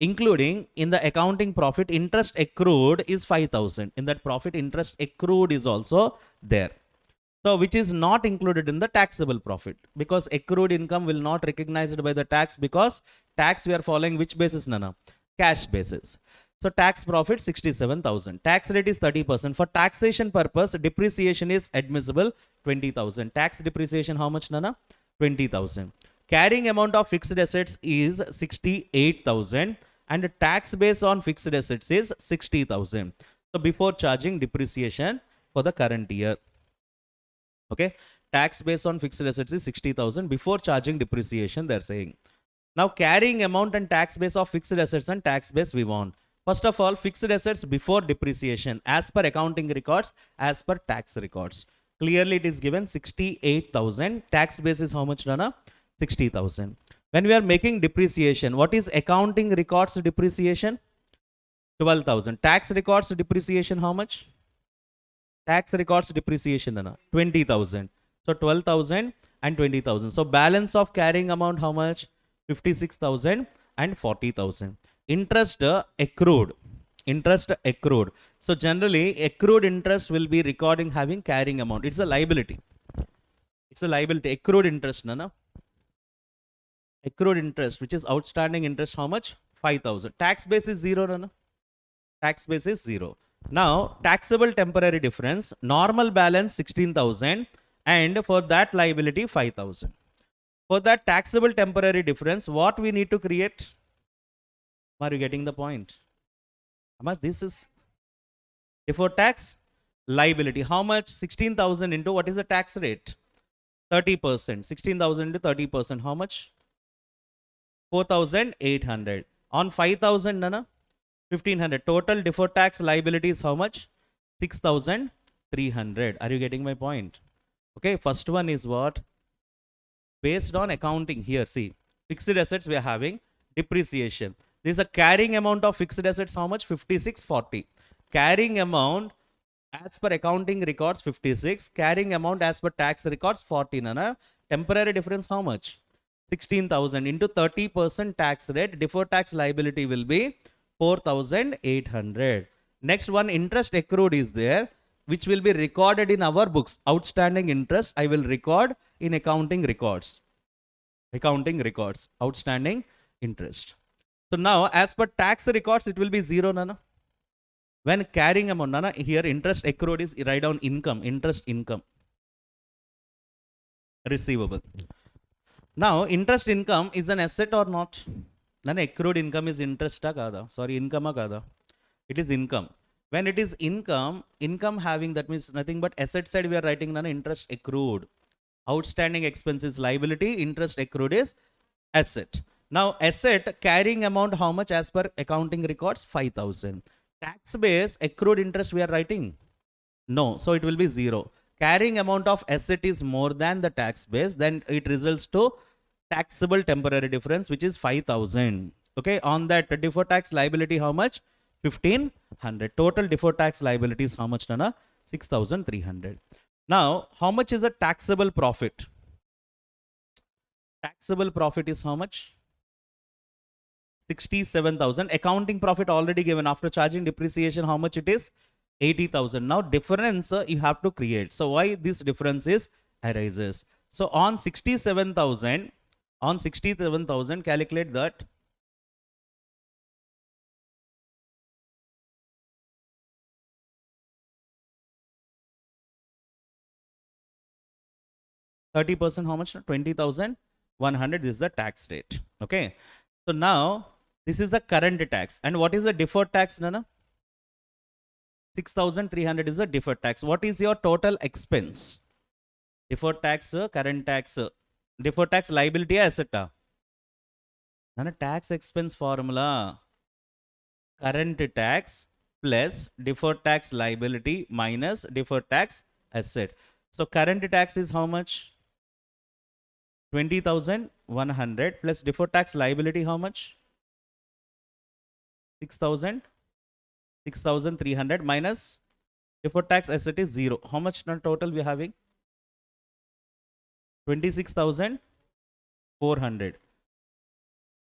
Including in the accounting profit, interest accrued is 5,000. In that profit, interest accrued is also there. So which is not included in the taxable profit, because accrued income will not recognized by the tax, because tax we are following which basis, Nana? Cash basis. So tax profit 67,000. Tax rate is 30%. For taxation purpose, depreciation is admissible 20,000. Tax depreciation how much, Nana? 20,000. Carrying amount of fixed assets is 68,000 and the tax base on fixed assets is 60,000. So before charging depreciation for the current year. Okay, tax base on fixed assets is 60,000 before charging depreciation, they're saying. Now carrying amount and tax base of fixed assets and tax base we want. First of all, fixed assets before depreciation as per accounting records, as per tax records. Clearly it is given 68,000. Tax base is how much, Rana? 60,000. When we are making depreciation, what is accounting records depreciation? 12,000. Tax records depreciation how much? Tax records depreciation, Rana? 20,000. So 12,000 and 20,000. So balance of carrying amount how much? 56,000 and 40,000. Interest accrued. Interest accrued. So generally accrued interest will be recording having carrying amount. It's a liability. It's a liability. Accrued interest, Nana. Accrued interest, which is outstanding interest, how much? 5,000. Tax base is 0, Nana. Tax base is 0. Now taxable temporary difference, normal balance 16,000 and for that liability 5,000. For that taxable temporary difference, what we need to create? Are you getting the point? This is before tax liability. How much? 16,000 into what is the tax rate? 30%. 16,000 into 30%. How much? 4,800. On 5,000, Nana? 1,500. Total deferred tax liability is how much? 6,300. Are you getting my point? Okay, first one is what? Based on accounting here, see, fixed assets we are having depreciation. This is a carrying amount of fixed assets, how much? 5640. Carrying amount as per accounting records 56. Carrying amount as per tax records 14. Nana? Temporary difference how much? 16,000 into 30% tax rate. Deferred tax liability will be 4,800. Next one, interest accrued is there, which will be recorded in our books. Outstanding interest I will record in accounting records. Accounting records. Outstanding interest. So now as per tax records it will be 0, Nana. When carrying amount, Nana, here interest accrued is write down income. Interest income. Receivable. Now interest income is an asset or not? Nana, accrued income is interest kada. Sorry, income kada. It is income. When it is income, income having, that means nothing but asset side we are writing, Nana, interest accrued. Outstanding expenses liability, interest accrued is asset. Now asset carrying amount how much as per accounting records? 5,000. Tax base accrued interest we are writing? No, so it will be 0. Carrying amount of asset is more than the tax base, then it results to taxable temporary difference, which is 5,000. Okay, on that deferred tax liability how much? 1,500. Total deferred tax liability is how much, Nana? 6,300. Now how much is a taxable profit? Taxable profit is how much? 67,000. Accounting profit already given. After charging depreciation, how much it is? 80,000. Now difference you have to create. So why this difference is arises? So on 67,000, calculate that. %, how much? 20,100. This is the tax rate. Okay. So now this is the current tax. And what is the deferred tax, Nana? 6,300 is the deferred tax. What is your total expense? Deferred tax, current tax, deferred tax liability, asset. Nana, tax expense formula. Current tax plus deferred tax liability minus deferred tax asset. So current tax is how much? 20,100 plus deferred tax liability how much? 6,300 minus deferred tax asset is 0. How much total we are having? 26,400.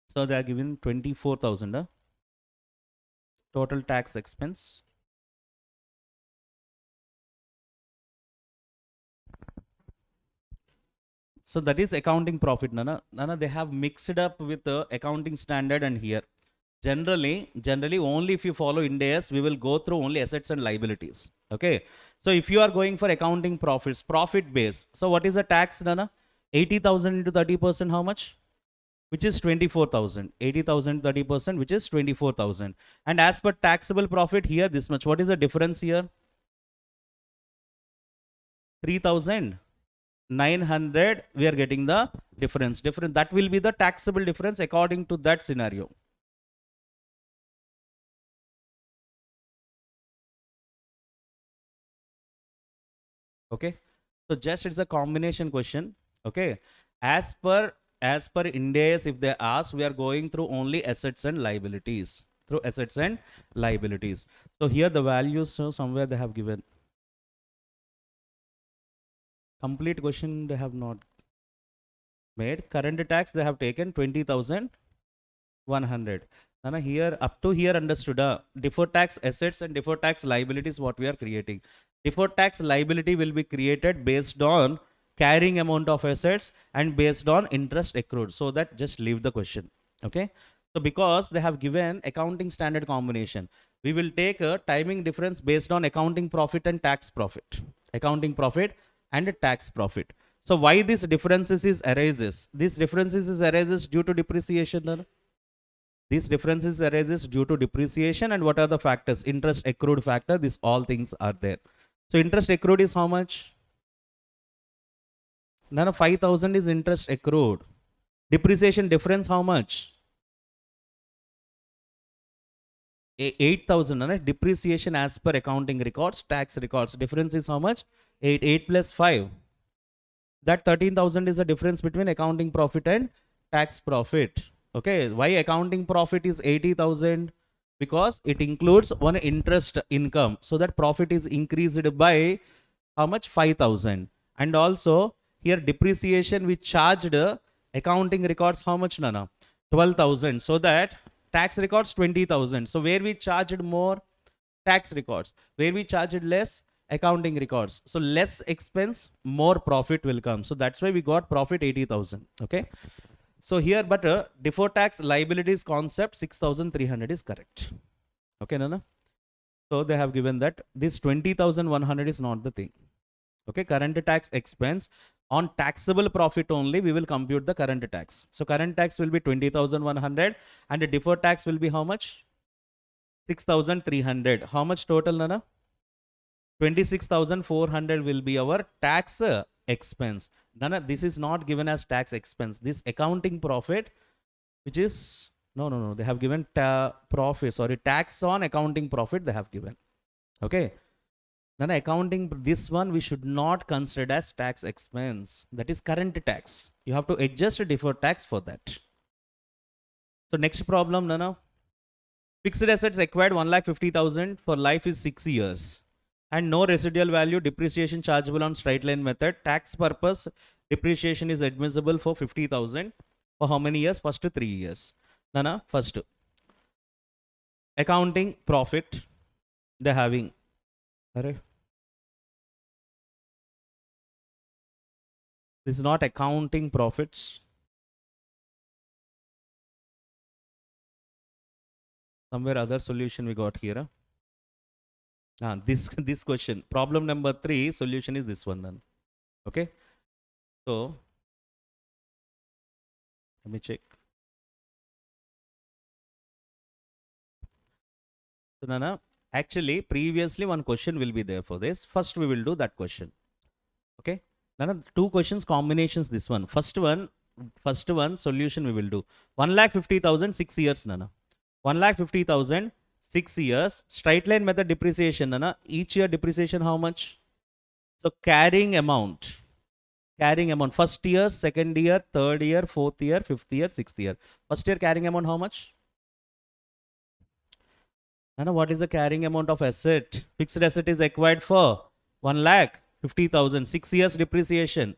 So they are given 24,000 total tax expense. So that is accounting profit, Nana. Nana, they have mixed up with the accounting standard and here. Generally only if you follow Ind AS, we will go through only assets and liabilities. Okay. So if you are going for accounting profits, profit base. So what is the tax, Nana? 80,000 into 30%, how much? Which is 24,000. 80,000, 30%, which is 24,000. And as per taxable profit here, this much. What is the difference here? 3,900. We are getting the difference. That will be the taxable difference according to that scenario. Okay. So just it's a combination question. Okay. As per Ind AS, if they ask, we are going through only assets and liabilities. Through assets and liabilities. So here the values, so somewhere they have given. Complete question they have not made. Current tax they have taken 20,100. Nana, here up to here understood. Deferred tax assets and deferred tax liabilities what we are creating. Deferred tax liability will be created based on carrying amount of assets and based on interest accrued. So that just leave the question. Okay. So because they have given accounting standard combination, we will take a timing difference based on accounting profit and tax profit. Accounting profit and a tax profit. So why this differences is arises? This differences is arises due to depreciation. Nana? These differences arises due to depreciation, and what are the factors? Interest accrued factor, these all things are there. So interest accrued is how much? None of 5,000 is interest accrued. Depreciation difference how much? 8,000. Depreciation as per accounting records, tax records. Difference is how much? 8 plus 5. That 13,000 is the difference between accounting profit and tax profit. Okay, why accounting profit is 80,000? Because it includes one interest income. So that profit is increased by how much? 5,000. And also here depreciation we charged accounting records how much, Nana? 12,000. So that tax records 20,000. So where we charged more? Tax records. Where we charged less? Accounting records. So less expense, more profit will come. So that's why we got profit 80,000. Okay. So here, but deferred tax liabilities concept 6,300 is correct. Okay, Nana? So they have given that this 20,100 is not the thing. Okay, current tax expense on taxable profit only we will compute the current tax. So current tax will be 20,100 and the deferred tax will be how much? 6,300. How much total, Nana? 26,400 will be our tax expense. Nana, this is not given as tax expense. This accounting profit, which is no, they have given profit. Sorry, tax on accounting profit they have given. Okay. Nana, accounting this one we should not consider as tax expense. That is current tax. You have to adjust a deferred tax for that. So next problem, Nana. Fixed assets acquired 1,50,000 for life is 6 years. And no residual value depreciation chargeable on straight line method. Tax purpose depreciation is admissible for 50,000 for how many years? First 3 years. Nana, first accounting profit they're having. This is not accounting profits. Somewhere other solution we got here. This question, problem number 3, solution is this one then. Okay. So let me check. So Nana, actually previously one question will be there for this. First we will do that question. Okay. Nana, 2 questions combinations this one. First one solution we will do. 1,50,000 6 years, Nana. 1,50,000 6 years. Straight line method depreciation, Nana. Each year depreciation how much? So carrying amount. First year, second year, third year, fourth year, fifth year, sixth year. First year carrying amount how much? Nana, what is the carrying amount of asset? Fixed asset is acquired for 1,50,000. 6 years depreciation.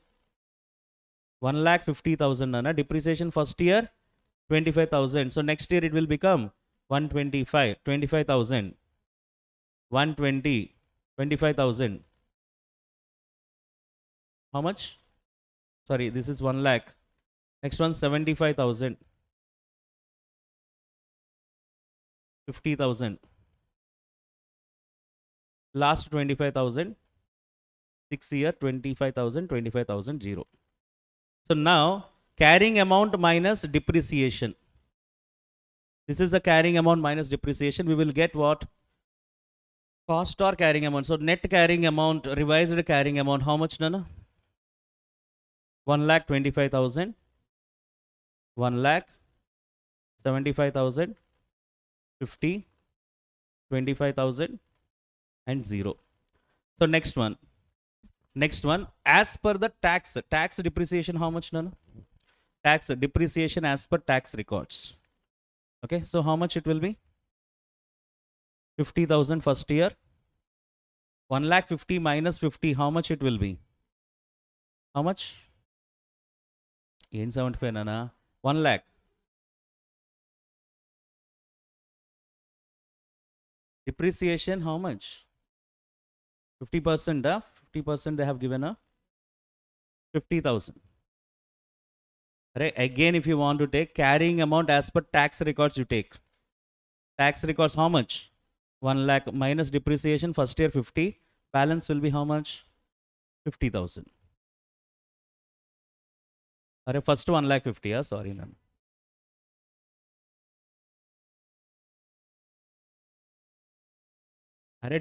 1,50,000, Nana. Depreciation first year 25,000. So next year it will become 25,000. 120, 25,000. How much? Sorry, this is 1 lakh. Next one 75,000. 50,000. Last 25,000. 6 year 25,000, 25,000, 0. So now carrying amount minus depreciation. This is the carrying amount minus depreciation. We will get what? Cost or carrying amount. So net carrying amount, revised carrying amount, how much, Nana? 1,25,000, 1,75,000, 50, 25,000 and 0. So next one, as per the tax depreciation, how much, Nana? Tax depreciation as per tax records. Okay, so how much it will be? 50,000 first year. 1,50,000 minus 50, how much it will be? How much? 875, Nana. 1 lakh. Depreciation, how much? 50%, 50% they have given a 50,000. Right? Again, if you want to take carrying amount as per tax records, you take. Tax records, how much? 1 lakh minus depreciation, first year 50. Balance will be how much? 50,000. First 1,50,000, sorry, none.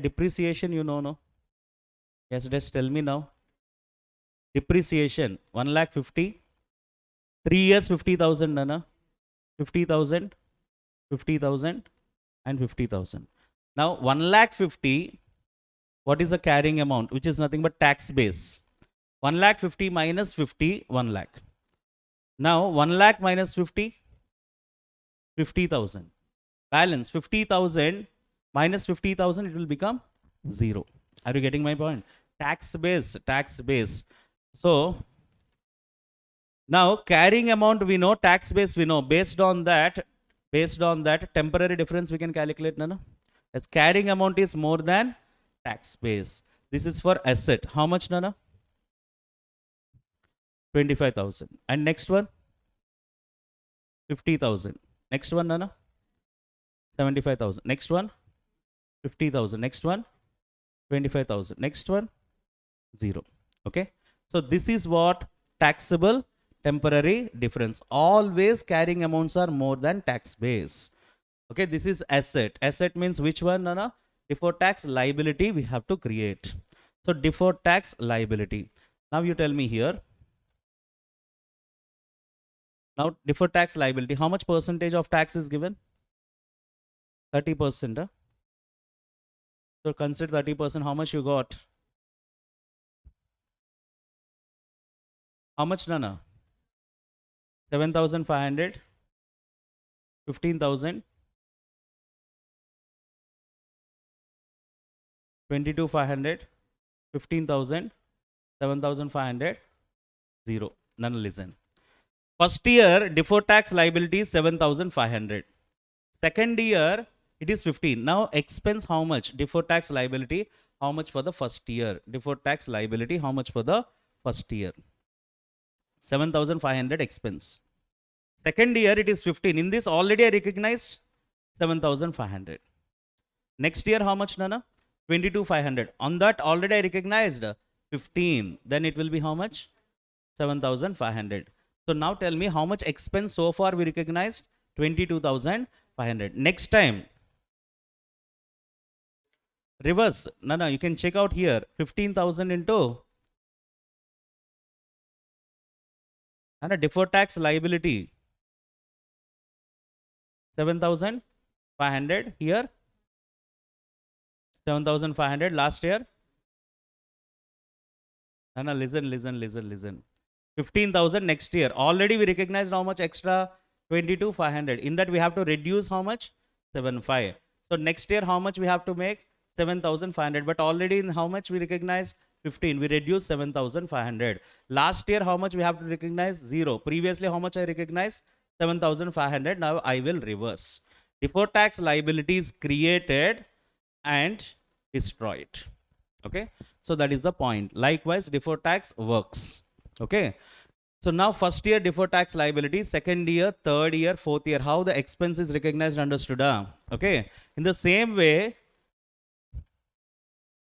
Depreciation, you know, no? Yes, just tell me now. Depreciation, 1,50,000. 3 years, 50,000, Nana. 50,000, 50,000 and 50,000. Now, 1,50,000, what is the carrying amount? Which is nothing but tax base. 1,50,000 minus 50, 1 lakh. Now, 1 lakh minus 50, 50,000. Balance, 50,000 minus 50,000, it will become 0. Are you getting my point? Tax base, tax base. So, now carrying amount we know, tax base we know. Based on that temporary difference we can calculate, Nana. As carrying amount is more than tax base. This is for asset. How much, Nana? 25,000. And next one? 50,000. Next one, Nana? 75,000. Next one? 50,000. Next one? 25,000. Next one? 0. Okay. So this is what taxable temporary difference. Always carrying amounts are more than tax base. Okay. This is asset. Asset means which one, Nana? Deferred tax liability we have to create. So deferred tax liability. Now you tell me here. Now deferred tax liability. How much percentage of tax is given? 30%. So consider 30%. How much you got? How much, Nana? 7,500, 15,000, 22,500, 15,000, 7,500, 0. None, listen. First year, deferred tax liability is 7,500. Second year, it is 15. Now, expense how much? Deferred tax liability, how much for the first year? Deferred tax liability, how much for the first year? 7,500 expense. Second year, it is 15. In this, already I recognized 7,500. Next year, how much, Nana? 22,500. On that, already I recognized 15. Then it will be how much? 7,500. So now tell me how much expense so far we recognized? 22,500. Next time, reverse. No, you can check out here. 15,000 into and a deferred tax liability. 7,500 here. 7,500 last year. No, listen. 15,000 next year. Already we recognized how much extra? 22,500. In that we have to reduce how much? 7,500. So next year how much we have to make? 7,500. But already in how much we recognized? 15. We reduced 7,500. Last year how much we have to recognize? 0. Previously how much I recognized? 7,500. Now I will reverse. Deferred tax liability is created and destroyed. Okay. So that is the point. Likewise, deferred tax works. Okay. So now first year deferred tax liability, second year, third year, fourth year, how the expense is recognized, understood? Okay. In the same way,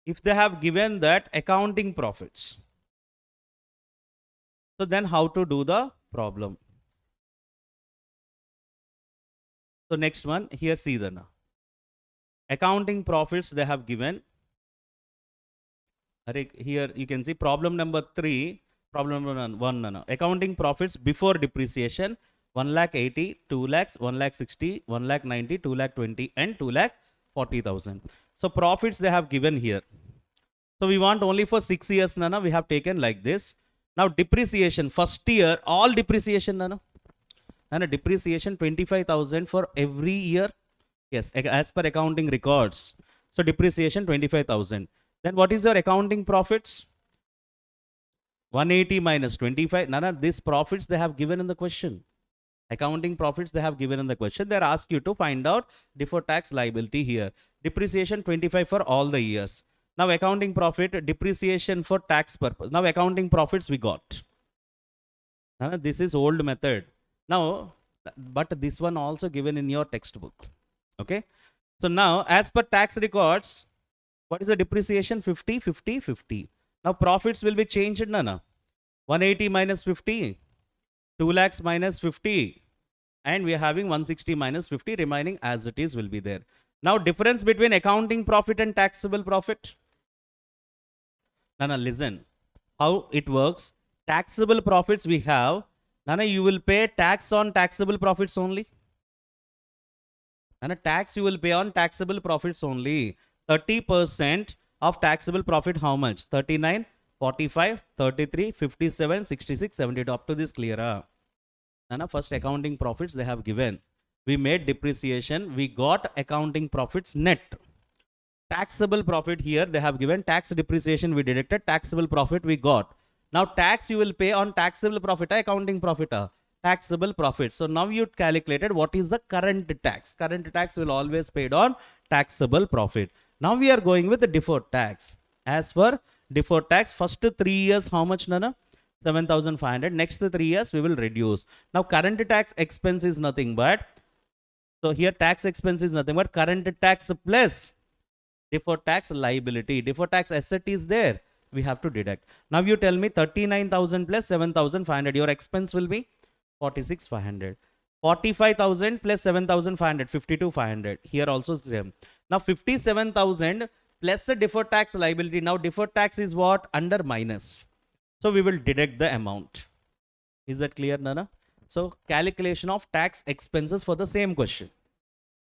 if they have given that accounting profits, so then how to do the problem? So next one, here see the accounting profits they have given. Here you can see problem number 3, problem number 1. Accounting profits before depreciation 1,80,000, 2,00,000, 1,60,000, 1,90,000, 2,20,000 and 2,40,000. So profits they have given here. So we want only for 6 years, Nana. We have taken like this. Now depreciation, first year, all depreciation, Nana. And a depreciation 25,000 for every year. Yes, as per accounting records. So depreciation 25,000. Then what is your accounting profits? 180 minus 25. Nana, these profits they have given in the question. Accounting profits they have given in the question. They ask you to find out deferred tax liability here. Depreciation 25 for all the years. Now accounting profit, depreciation for tax purpose. Now accounting profits we got. Nana, this is old method. Now, but this one also given in your textbook. Okay. So now as per tax records, what is the depreciation? 50, 50, 50. Now profits will be changed, Nana. 180 minus 50, 2 lakhs minus 50, and we are having 160 minus 50, remaining as it is will be there. Now difference between accounting profit and taxable profit. Nana, listen how it works. Taxable profits we have. Nana, you will pay tax on taxable profits only. Nana, tax you will pay on taxable profits only. 30% of taxable profit, how much? 39, 45, 33, 57, 66, 72. Up to this clear. Nana, first accounting profits they have given. We made depreciation. We got accounting profits net. Taxable profit here they have given. Tax depreciation we deducted. Taxable profit we got. Now tax you will pay on taxable profit, accounting profit, taxable profit. So now you calculated what is the current tax. Current tax will always paid on taxable profit. Now we are going with the deferred tax. As for deferred tax, first 3 years how much, Nana? 7,500. Next 3 years we will reduce. Now current tax expense is nothing but, so here tax expense is nothing but current tax plus deferred tax liability. Deferred tax asset is there. We have to deduct. Now you tell me 39,000 plus 7,500. Your expense will be 46,500. 45,000 plus 7,500. 52,500. Here also same. Now 57,000 plus a deferred tax liability. Now deferred tax is what? Under minus. So we will deduct the amount. Is that clear, Nana? So calculation of tax expenses for the same question.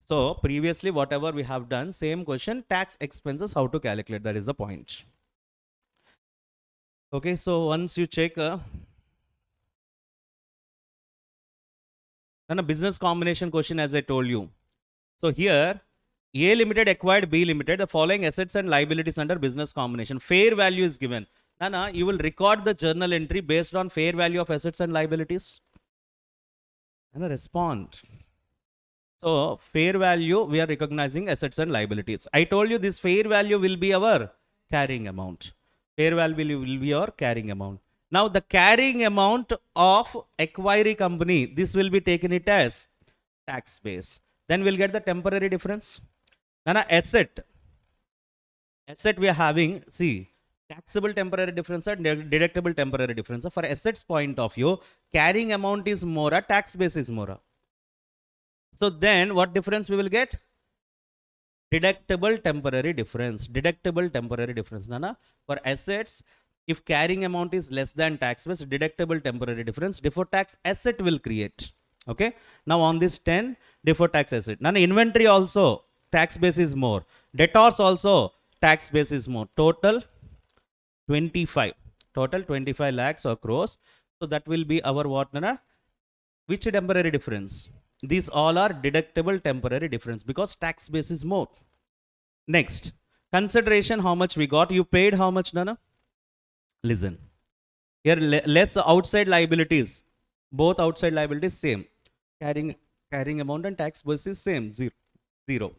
So previously whatever we have done, same question, tax expenses, how to calculate, that is the point. Okay, so once you check and a business combination question, as I told you. So here A Limited acquired B Limited, the following assets and liabilities under business combination. Fair value is given. Nana, you will record the journal entry based on fair value of assets and liabilities. And respond. So fair value, we are recognizing assets and liabilities. I told you this fair value will be our carrying amount. Fair value will be our carrying amount. Now the carrying amount of acquiring company, this will be taken it as tax base. Then we'll get the temporary difference. Now asset we are having, see, taxable temporary difference or deductible temporary difference. For assets point of view, carrying amount is more, tax base is more. So then what difference we will get? Deductible temporary difference. Deductible temporary difference. Nana, for assets, if carrying amount is less than tax base, deductible temporary difference, deferred tax asset will create. Okay. Now on this 10, deferred tax asset. Nana, inventory also tax base is more. Debtors also tax base is more. Total 25. Total 25 lakhs or crores. So that will be our what, Nana? Which temporary difference? These all are deductible temporary difference because tax base is more. Next, consideration, how much we got. You paid how much, Nana? Listen. Here less outside liabilities. Both outside liabilities same. Carrying amount and tax base is same. Zero.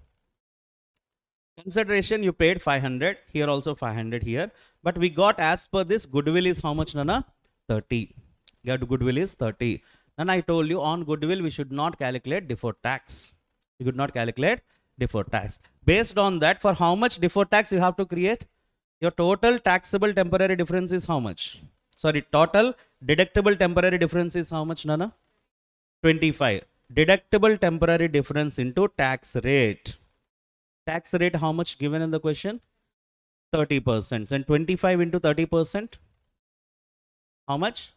Consideration, you paid 500. Here also 500 here. But we got as per this goodwill is how much, Nana? 30. Goodwill is 30. And I told you on goodwill, we should not calculate deferred tax. We could not calculate deferred tax. Based on that, for how much deferred tax you have to create? Your total taxable temporary difference is how much? Sorry, total deductible temporary difference is how much, Nana? 25. Deductible temporary difference into tax rate. Tax rate, how much given in the question? 30%. And 25 into 30%? How much?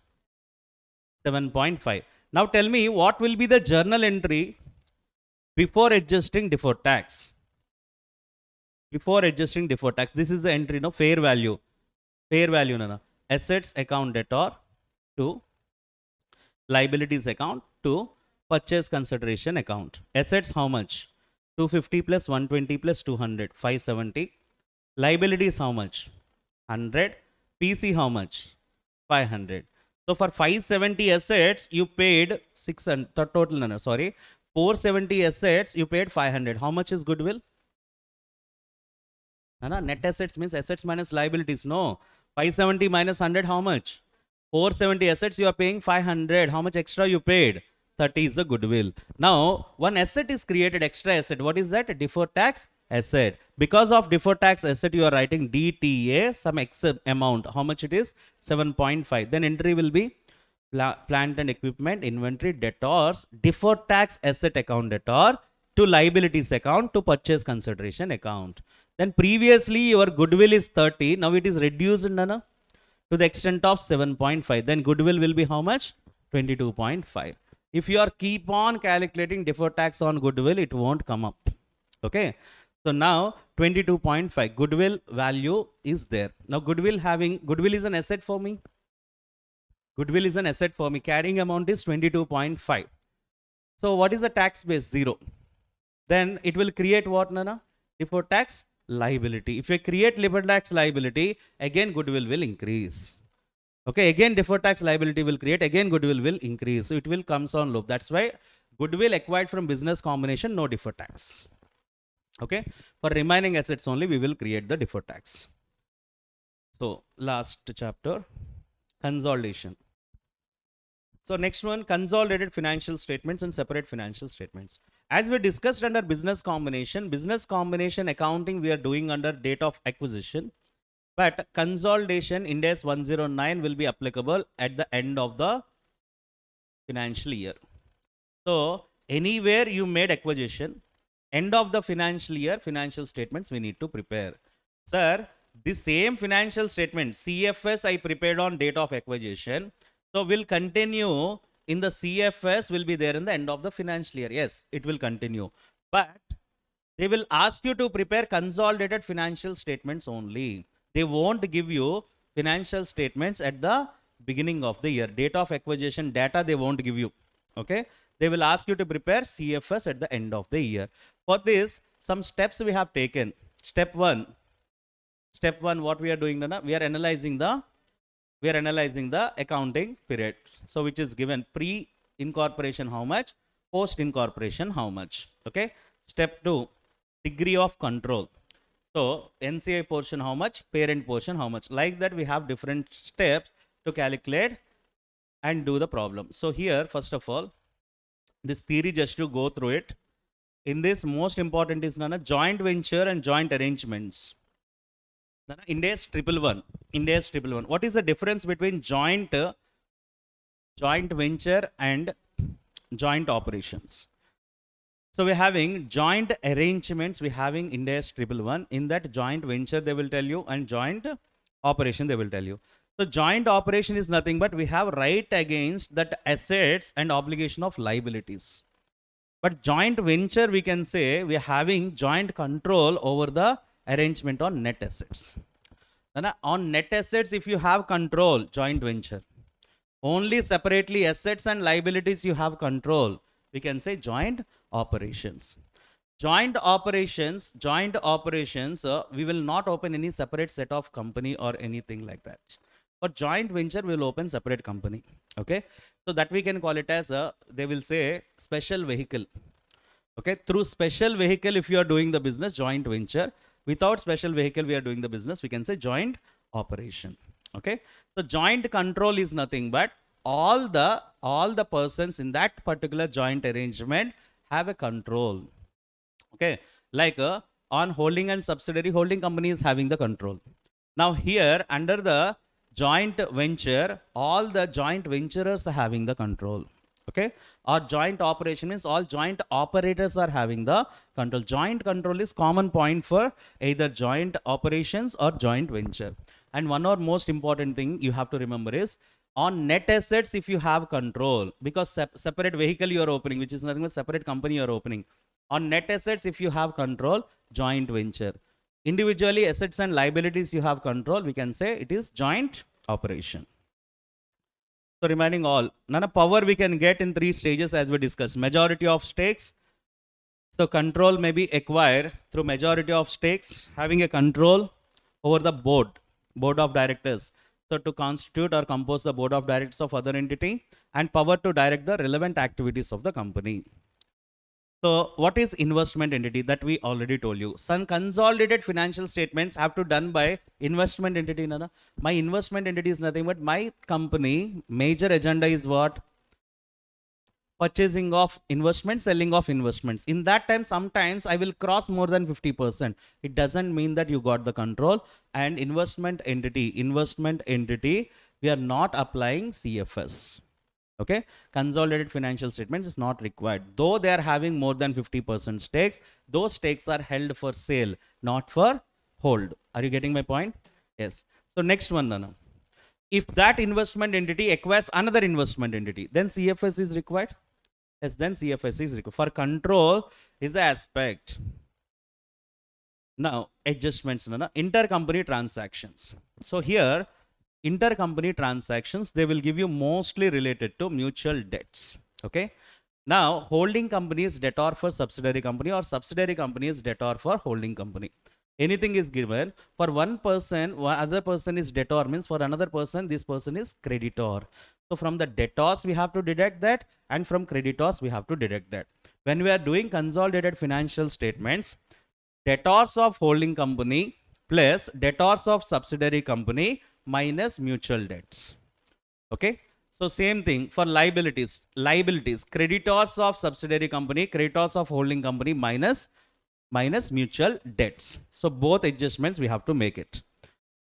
7.5. Now tell me, what will be the journal entry before adjusting deferred tax? Before adjusting deferred tax, this is the entry, no? Fair value. Fair value, Nana. Assets account debtor to liabilities account to purchase consideration account. Assets, how much? 250 plus 120 plus 200, 570. Liabilities, how much? 100. PC, how much? 500. So for 570 assets, you paid 600, total, no, sorry. 470 assets, you paid 500. How much is goodwill? Net assets means assets minus liabilities. No. 570 minus 100, how much? 470 assets, you are paying 500. How much extra you paid? 30 is the goodwill. Now, one asset is created, extra asset. What is that? A deferred tax asset. Because of deferred tax asset, you are writing DTA, some X amount. How much it is? 7.5. Then entry will be plant and equipment, inventory, debtors, deferred tax asset account debtor to liabilities account to purchase consideration account. Then previously your goodwill is 30. Now it is reduced, Nana, to the extent of 7.5. Then goodwill will be how much? 22.5. If you are keep on calculating deferred tax on goodwill, it won't come up. Okay. So now 22.5 goodwill value is there. Now goodwill is an asset for me. Goodwill is an asset for me. Carrying amount is 22.5. So what is the tax base? 0. Then it will create what, Nana? Deferred tax liability. If you create deferred tax liability, again goodwill will increase. Okay, again deferred tax liability will create, again goodwill will increase. So it will comes on loop. That's why goodwill acquired from business combination, no deferred tax. Okay, for remaining assets only we will create the deferred tax. So last chapter, consolidation. So next one, consolidated financial statements and separate financial statements. As we discussed under business combination accounting we are doing under date of acquisition. But consolidation Ind AS 109 will be applicable at the end of the financial year. So anywhere you made acquisition, end of the financial year, financial statements we need to prepare. Sir, the same financial statement, CFS I prepared on date of acquisition. So will continue in the CFS will be there in the end of the financial year. Yes, it will continue. But they will ask you to prepare consolidated financial statements only. They won't give you financial statements at the beginning of the year. Date of acquisition data they won't give you. Okay. They will ask you to prepare CFS at the end of the year. For this, some steps we have taken. Step one, what we are doing, Nana? We are analyzing the accounting period. So which is given pre-incorporation how much, post-incorporation how much. Okay. Step 2, degree of control. So NCI portion how much, parent portion how much. Like that we have different steps to calculate and do the problem. So here first of all, this theory just to go through it. In this most important is Nana, joint venture and joint arrangements. Nana, Ind AS 111. What is the difference between joint venture and joint operations? So we're having joint arrangements, we're having Ind AS 111. In that joint venture they will tell you and joint operation they will tell you. So joint operation is nothing but we have right against that assets and obligation of liabilities. But joint venture we can say we are having joint control over the arrangement on net assets. Then on net assets if you have control, joint venture. Only separately assets and liabilities you have control. We can say joint operations. Joint operations, we will not open any separate set of company or anything like that. For joint venture, we will open separate company. Okay. So that we can call it as they will say special vehicle. Okay. Through special vehicle, if you are doing the business, joint venture. Without special vehicle, we are doing the business, we can say joint operation. Okay. So joint control is nothing but all the persons in that particular joint arrangement have a control. Okay, like on holding and subsidiary, holding company is having the control. Now here under the joint venture, all the joint venturers are having the control. Okay, or joint operation means all joint operators are having the control. Joint control is common point for either joint operations or joint venture. And one or most important thing you have to remember is on net assets, if you have control, because separate vehicle you are opening, which is nothing but separate company you are opening. On net assets, if you have control, joint venture. Individually assets and liabilities you have control, we can say it is joint operation. So remaining all, none power we can get in 3 stages as we discussed. Majority of stakes. So control may be acquired through majority of stakes, having a control over the board of directors. So to constitute or compose the board of directors of other entity, and power to direct the relevant activities of the company. So what is investment entity? That we already told you. Some consolidated financial statements have to done by investment entity. Nana. My investment entity is nothing but my company major agenda is what? Purchasing of investments, selling of investments. In that time, sometimes I will cross more than 50%. It doesn't mean that you got the control. And investment entity, we are not applying CFS. Okay, consolidated financial statements is not required. Though they are having more than 50% stakes, those stakes are held for sale, not for hold. Are you getting my point? Yes. So next one, Nana. If that investment entity acquires another investment entity, then CFS is required. Yes, then CFS is required. For control is the aspect. Now, adjustments, Nana. Intercompany transactions. So here, intercompany transactions, they will give you mostly related to mutual debts. Okay. Now, holding company is debtor for subsidiary company, or subsidiary company is debtor for holding company. Anything is given for one person, one other person is debtor, means for another person, this person is creditor. So from the debtors, we have to deduct that, and from creditors, we have to deduct that. When we are doing consolidated financial statements, debtors of holding company plus debtors of subsidiary company minus mutual debts. Okay. So same thing for liabilities, creditors of subsidiary company, creditors of holding company minus mutual debts. So both adjustments we have to make it.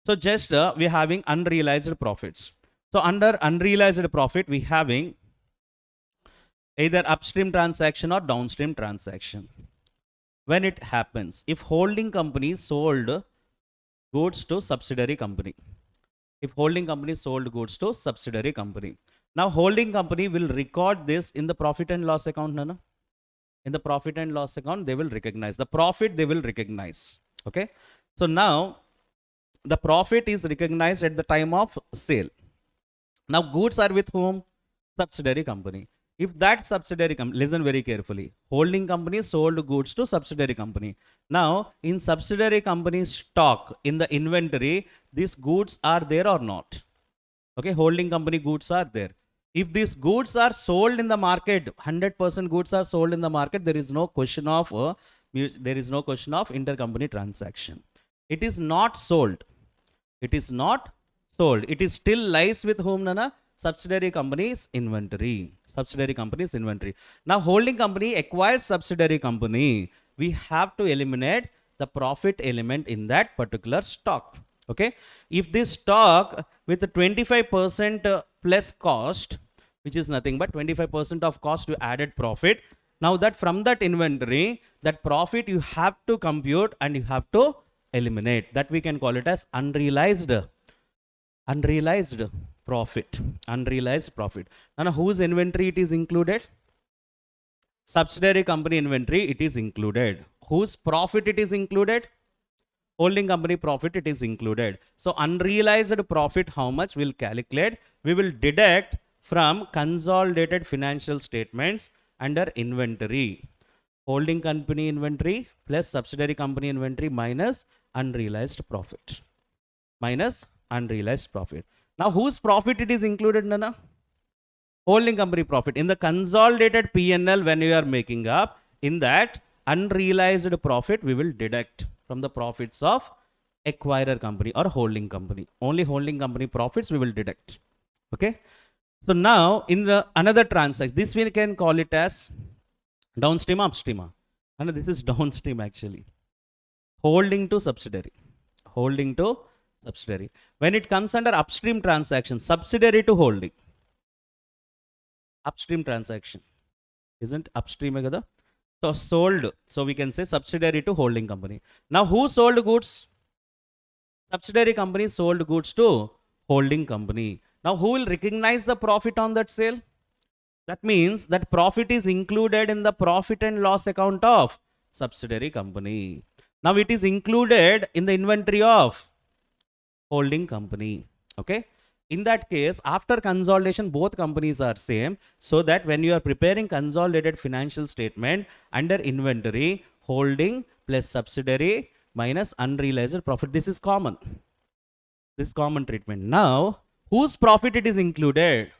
So just we are having unrealized profits. So under unrealized profit, we having either upstream transaction or downstream transaction. When it happens, if holding company sold goods to subsidiary company, if holding company sold goods to subsidiary company, now holding company will record this in the profit and loss account. Nana? In the profit and loss account, they will recognize the profit, they will recognize. Okay. So now the profit is recognized at the time of sale. Now goods are with whom? Subsidiary company. If that subsidiary company, listen very carefully, holding company sold goods to subsidiary company. Now in subsidiary company stock, in the inventory, these goods are there or not? Okay, holding company goods are there. If these goods are sold in the market, 100% goods are sold in the market, there is no question of intercompany transaction. It is not sold. It is not sold. It is still lies with whom, Nana? Subsidiary company's inventory. Subsidiary company's inventory. Now holding company acquires subsidiary company. We have to eliminate the profit element in that particular stock. Okay. If this stock with 25% plus cost, which is nothing but 25% of cost to added profit. Now that from that inventory, that profit you have to compute and you have to eliminate. That we can call it as unrealized profit. Unrealized profit. Now whose inventory it is included? Subsidiary company inventory it is included. Whose profit it is included? Holding company profit it is included. So unrealized profit, how much we'll calculate? We will deduct from consolidated financial statements under inventory. Holding company inventory plus subsidiary company inventory minus unrealized profit. Minus unrealized profit. Now whose profit it is included, Nana? Holding company profit. In the consolidated P&L when you are making up, in that unrealized profit we will deduct from the profits of acquirer company or holding company. Only holding company profits we will deduct. Okay. So now in the another transaction, this we can call it as downstream, upstream. And this is downstream actually. Holding to subsidiary. Holding to subsidiary. When it comes under upstream transaction, subsidiary to holding. Upstream transaction. Isn't upstream kada? So sold. So we can say subsidiary to holding company. Now who sold goods? Subsidiary company sold goods to holding company. Now who will recognize the profit on that sale? That means that profit is included in the profit and loss account of subsidiary company. Now it is included in the inventory of holding company. Okay. In that case, after consolidation, both companies are same. So that when you are preparing consolidated financial statement under inventory, holding plus subsidiary minus unrealized profit. This is common. This common treatment. Now, whose profit it is included?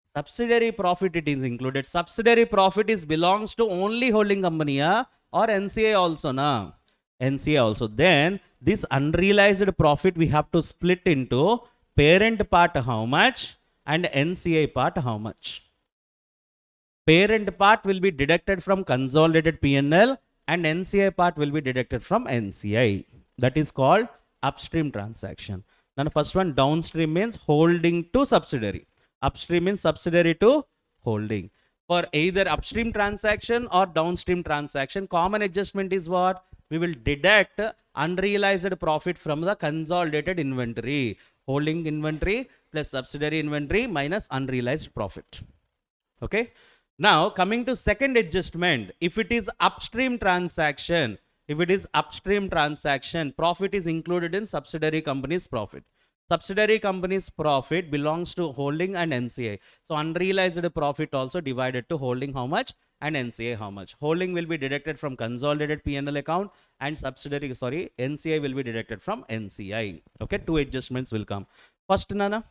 Subsidiary profit it is included. Subsidiary profit is belongs to only holding company or NCA also na. NCA also. Then this unrealized profit we have to split into parent part how much and NCA part how much. Parent part will be deducted from consolidated P&L and NCA part will be deducted from NCI. That is called upstream transaction. Now the first one, downstream means holding to subsidiary. Upstream means subsidiary to holding. For either upstream transaction or downstream transaction, common adjustment is what? We will deduct unrealized profit from the consolidated inventory. Holding inventory plus subsidiary inventory minus unrealized profit. Okay. Now coming to second adjustment, if it is upstream transaction, profit is included in subsidiary company's profit. Subsidiary company's profit belongs to holding and NCA. So unrealized profit also divided to holding how much and NCA how much. Holding will be deducted from consolidated P&L account and NCA will be deducted from NCI. Okay, two adjustments will come. First, Nana,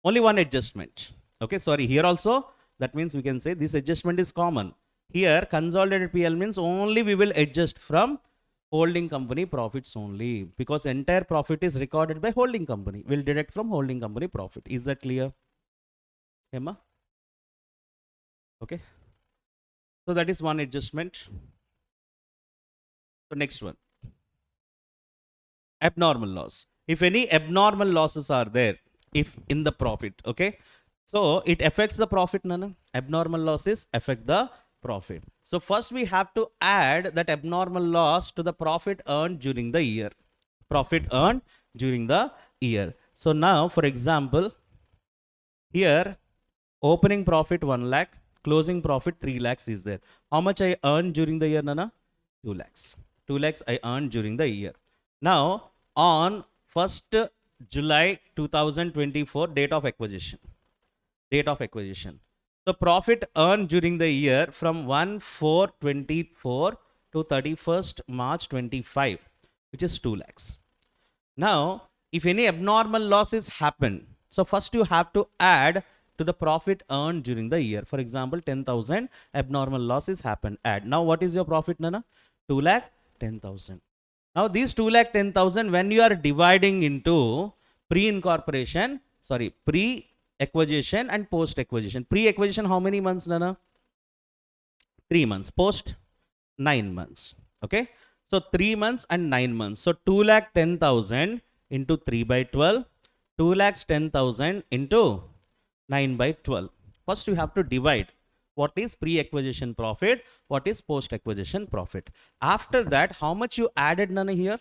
only one adjustment. Okay, here also, that means we can say this adjustment is common. Here, consolidated PL means only we will adjust from holding company profits only, because entire profit is recorded by holding company. We'll deduct from holding company profit. Is that clear, Emma? Okay. So that is one adjustment. So next one, abnormal loss. If any abnormal losses are there, if in the profit, okay, so it affects the profit, Nana. Abnormal losses affect the profit. So first we have to add that abnormal loss to the profit earned during the year. Profit earned during the year. So now, for example, here opening profit 1 lakh, closing profit 3 lakhs is there. How much I earned during the year, Nana? 2 lakhs. 2 lakhs I earned during the year. Now on 1st July 2024, date of acquisition. The profit earned during the year from 1/4/24 to 31st March 25, which is 2 lakhs. Now, if any abnormal losses happen, so first you have to add to the profit earned during the year. For example, 10,000 abnormal losses happen. Add. Now, what is your profit, Nana? 2,10,000. Now, these 2,10,000, when you are dividing into pre-acquisition and post-acquisition. Pre-acquisition, how many months, Nana? 3 months. Post, 9 months. Okay. So 3 months and 9 months. So 2,10,000 into 3 by 12. 2,10,000 into 9 by 12. First, you have to divide. What is pre-acquisition profit? What is post-acquisition profit? After that, how much you added, Nana, here?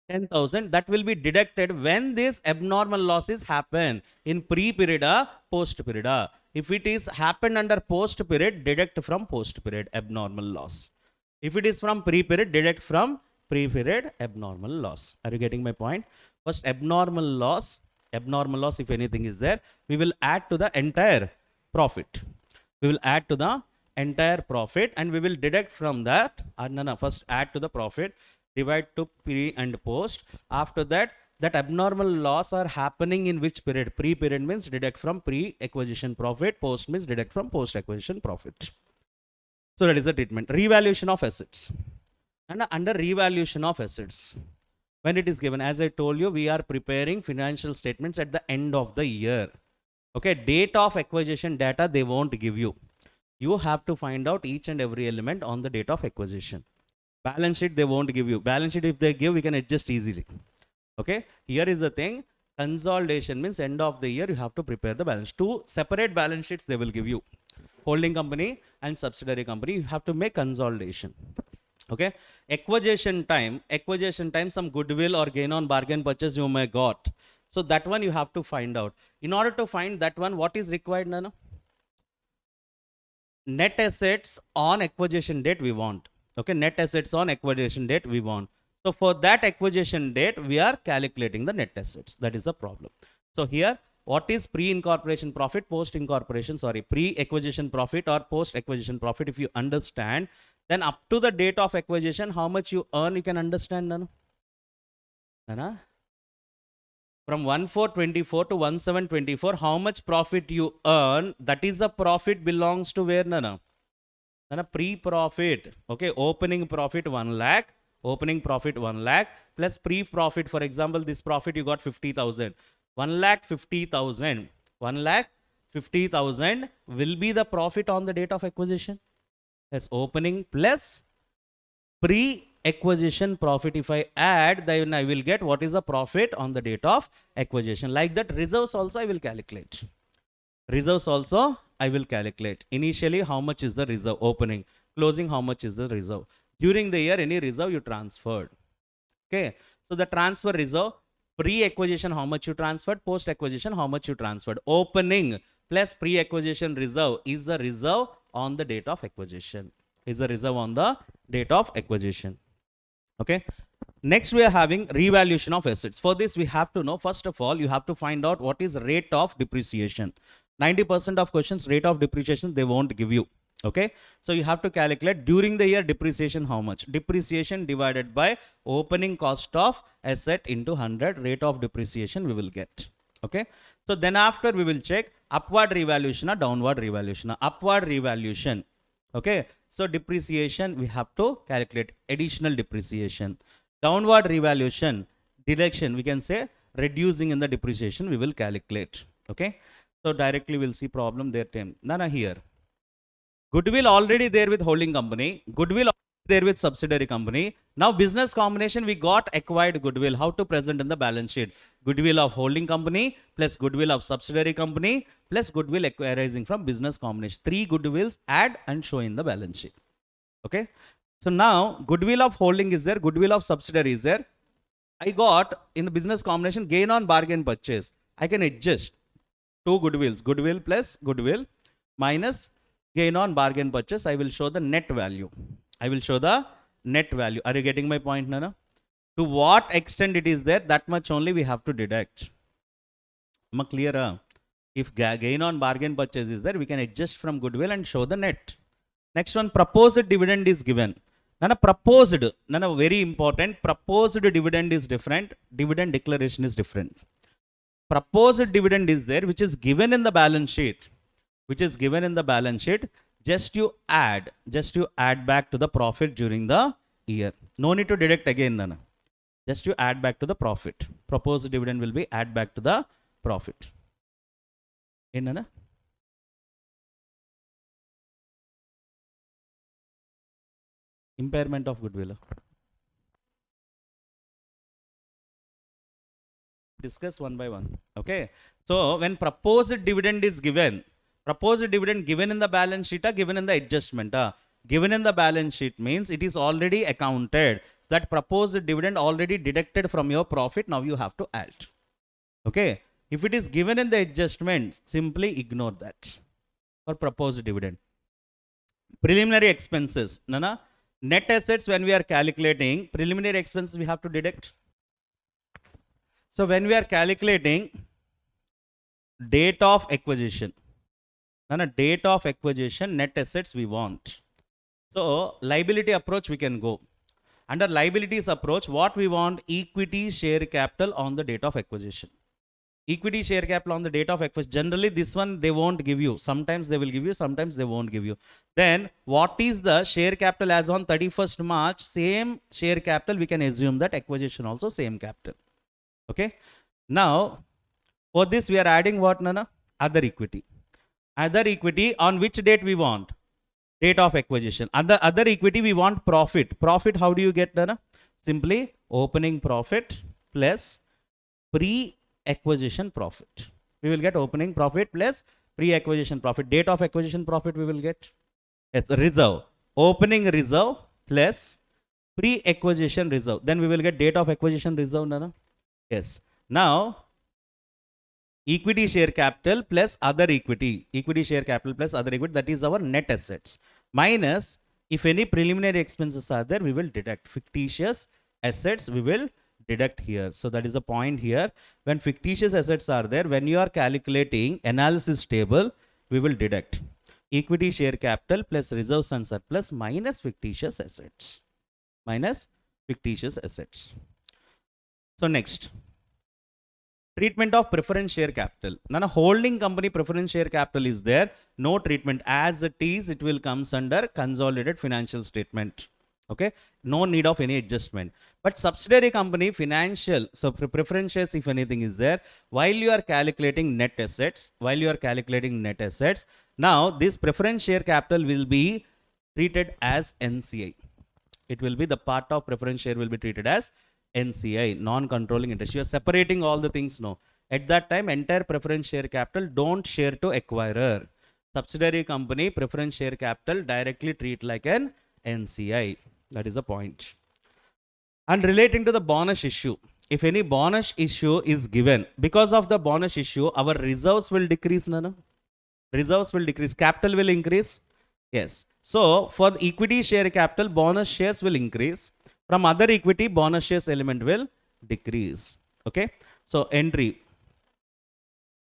10,000. That will be deducted when these abnormal losses happen in pre-period or post-period. If it is happened under post-period, deduct from post-period abnormal loss. If it is from pre-period, deduct from pre-period abnormal loss. Are you getting my point? First, abnormal loss, if anything is there, we will add to the entire profit. We will add to the entire profit and we will deduct from that. First add to the profit, divide to pre and post. After that, that abnormal loss are happening in which period? Pre-period means deduct from pre-acquisition profit. Post means deduct from post-acquisition profit. So that is the treatment. Revaluation of assets. And under revaluation of assets, when it is given, as I told you, we are preparing financial statements at the end of the year. Okay, date of acquisition data they won't give you. You have to find out each and every element on the date of acquisition. Balance sheet they won't give you. Balance sheet if they give, we can adjust easily. Okay, here is the thing. Consolidation means end of the year you have to prepare the balance. Two separate balance sheets they will give you. Holding company and subsidiary company, you have to make consolidation. Okay, acquisition time, some goodwill or gain on bargain purchase you may got. So that one you have to find out. In order to find that one, what is required, Nana? Net assets on acquisition date we want. Okay, net assets on acquisition date we want. So for that acquisition date, we are calculating the net assets. That is the problem. So here, what is pre-incorporation profit, post-incorporation, pre-acquisition profit or post-acquisition profit? If you understand, then up to the date of acquisition, how much you earn, you can understand, Nana? Nana? From 1/4/24 to 1/7/24, how much profit you earn, that is the profit belongs to where, Nana? Nana, pre-profit. Okay, opening profit 1 lakh. Opening profit 1 lakh plus pre-profit. For example, this profit you got 50,000. 1,50,000. 1,50,000 will be the profit on the date of acquisition. Yes, opening plus pre-acquisition profit. If I add, then I will get what is the profit on the date of acquisition. Like that, reserves also I will calculate. Reserves also I will calculate. Initially, how much is the reserve? Opening. Closing, how much is the reserve? During the year, any reserve you transferred. Okay. So the transfer reserve, pre-acquisition, how much you transferred, post-acquisition, how much you transferred. Opening plus pre-acquisition reserve is the reserve on the date of acquisition. Is the reserve on the date of acquisition. Okay. Next, we are having revaluation of assets. For this, we have to know, first of all, you have to find out what is rate of depreciation. 90% of questions, rate of depreciation, they won't give you. Okay, so you have to calculate during the year depreciation how much. Depreciation divided by opening cost of asset into 100, rate of depreciation we will get. Okay, so then after we will check upward revaluation or downward revaluation. Upward revaluation. Okay, so depreciation we have to calculate additional depreciation. Downward revaluation, deduction, we can say reducing in the depreciation we will calculate. Okay, so directly we'll see problem there. Nana here. Goodwill already there with holding company. Goodwill there with subsidiary company. Now business combination, we got acquired goodwill. How to present in the balance sheet? Goodwill of holding company plus goodwill of subsidiary company plus goodwill arising from business combination. 3 goodwills add and show in the balance sheet. Okay. So now goodwill of holding is there. Goodwill of subsidiary is there. I got in the business combination gain on bargain purchase. I can adjust 2 goodwills. Goodwill plus goodwill minus gain on bargain purchase. I will show the net value. I will show the net value. Are you getting my point, Nana? To what extent it is there, that much only we have to deduct. Am I clear? If gain on bargain purchase is there, we can adjust from goodwill and show the net. Next one, proposed dividend is given. Nana, proposed, Nana, very important. Proposed dividend is different. Dividend declaration is different. Proposed dividend is there, which is given in the balance sheet. Just you add back to the profit during the year. No need to deduct again, Nana. Just you add back to the profit. Proposed dividend will be add back to the profit. In Nana? Impairment of goodwill. Discuss one by one. Okay. So when proposed dividend is given, proposed dividend given in the balance sheet or given in the adjustment? Given in the balance sheet means it is already accounted. That proposed dividend already deducted from your profit. Now you have to add. Okay. If it is given in the adjustment, simply ignore that. For proposed dividend. Preliminary expenses. Nana, net assets when we are calculating, preliminary expenses we have to deduct. So when we are calculating date of acquisition, date of acquisition, net assets we want. So liability approach we can go. Under liabilities approach, what we want? Equity share capital on the date of acquisition. Equity share capital on the date of acquisition. Generally this one they won't give you. Sometimes they will give you, sometimes they won't give you. Then what is the share capital as on 31st March? Same share capital, we can assume that acquisition also same capital. Okay. Now for this we are adding what, Nana? other equity. Other equity on which date we want? Date of acquisition. Other equity we want profit. Profit, how do you get done? Simply opening profit plus pre-acquisition profit. We will get opening profit plus pre-acquisition profit. Date of acquisition profit we will get. Yes, reserve. Opening reserve plus pre-acquisition reserve. Then we will get date of acquisition reserve. Nana? Yes. Now, equity share capital plus other equity. Equity share capital plus other equity. That is our net assets. Minus, if any preliminary expenses are there, we will deduct. Fictitious assets, we will deduct here. So that is a point here. When fictitious assets are there, when you are calculating analysis table, we will deduct equity share capital plus reserves and surplus minus fictitious assets. Minus fictitious assets. So next, treatment of preference share capital. Now, a holding company preference share capital is there. No treatment. As it is, it will comes under consolidated financial statement. Okay, no need of any adjustment. But subsidiary company financial, so preference shares, if anything is there, while you are calculating net assets, now this preference share capital will be treated as NCI. It will be the part of preference share will be treated as NCI, non-controlling interest. You are separating all the things now. At that time, entire preference share capital don't share to acquirer. Subsidiary company preference share capital directly treat like an NCI. That is a point. And relating to the bonus issue, if any bonus issue is given, because of the bonus issue, our reserves will decrease, Nana. Reserves will decrease, capital will increase. Yes. So for the equity share capital, bonus shares will increase. From other equity, bonus shares element will decrease. Okay. So entry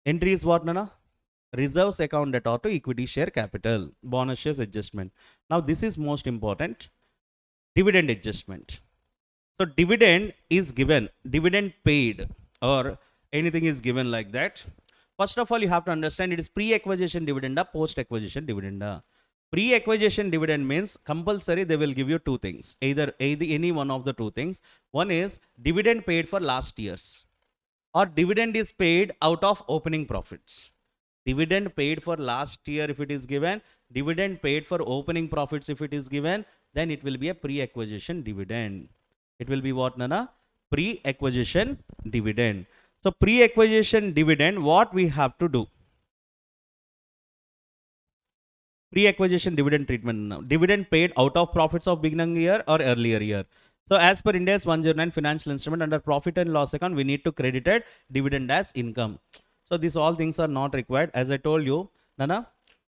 is what, Nana? Reserves account debtor to equity share capital, bonus shares adjustment. Now this is most important. Dividend adjustment. So dividend is given, dividend paid, or anything is given like that. First of all, you have to understand it is pre-acquisition dividend or post-acquisition dividend. Pre-acquisition dividend means compulsory they will give you two things, either any one of the two things. One is dividend paid for last years, or dividend is paid out of opening profits. Dividend paid for last year if it is given, dividend paid for opening profits if it is given, then it will be a pre-acquisition dividend. It will be what, Nana? Pre-acquisition dividend. So pre-acquisition dividend, what we have to do? Pre-acquisition dividend treatment now. Dividend paid out of profits of beginning year or earlier year. So as per Ind AS 109 financial instrument, under profit and loss account, we need to credit it dividend as income. So these all things are not required. As I told you, Nana,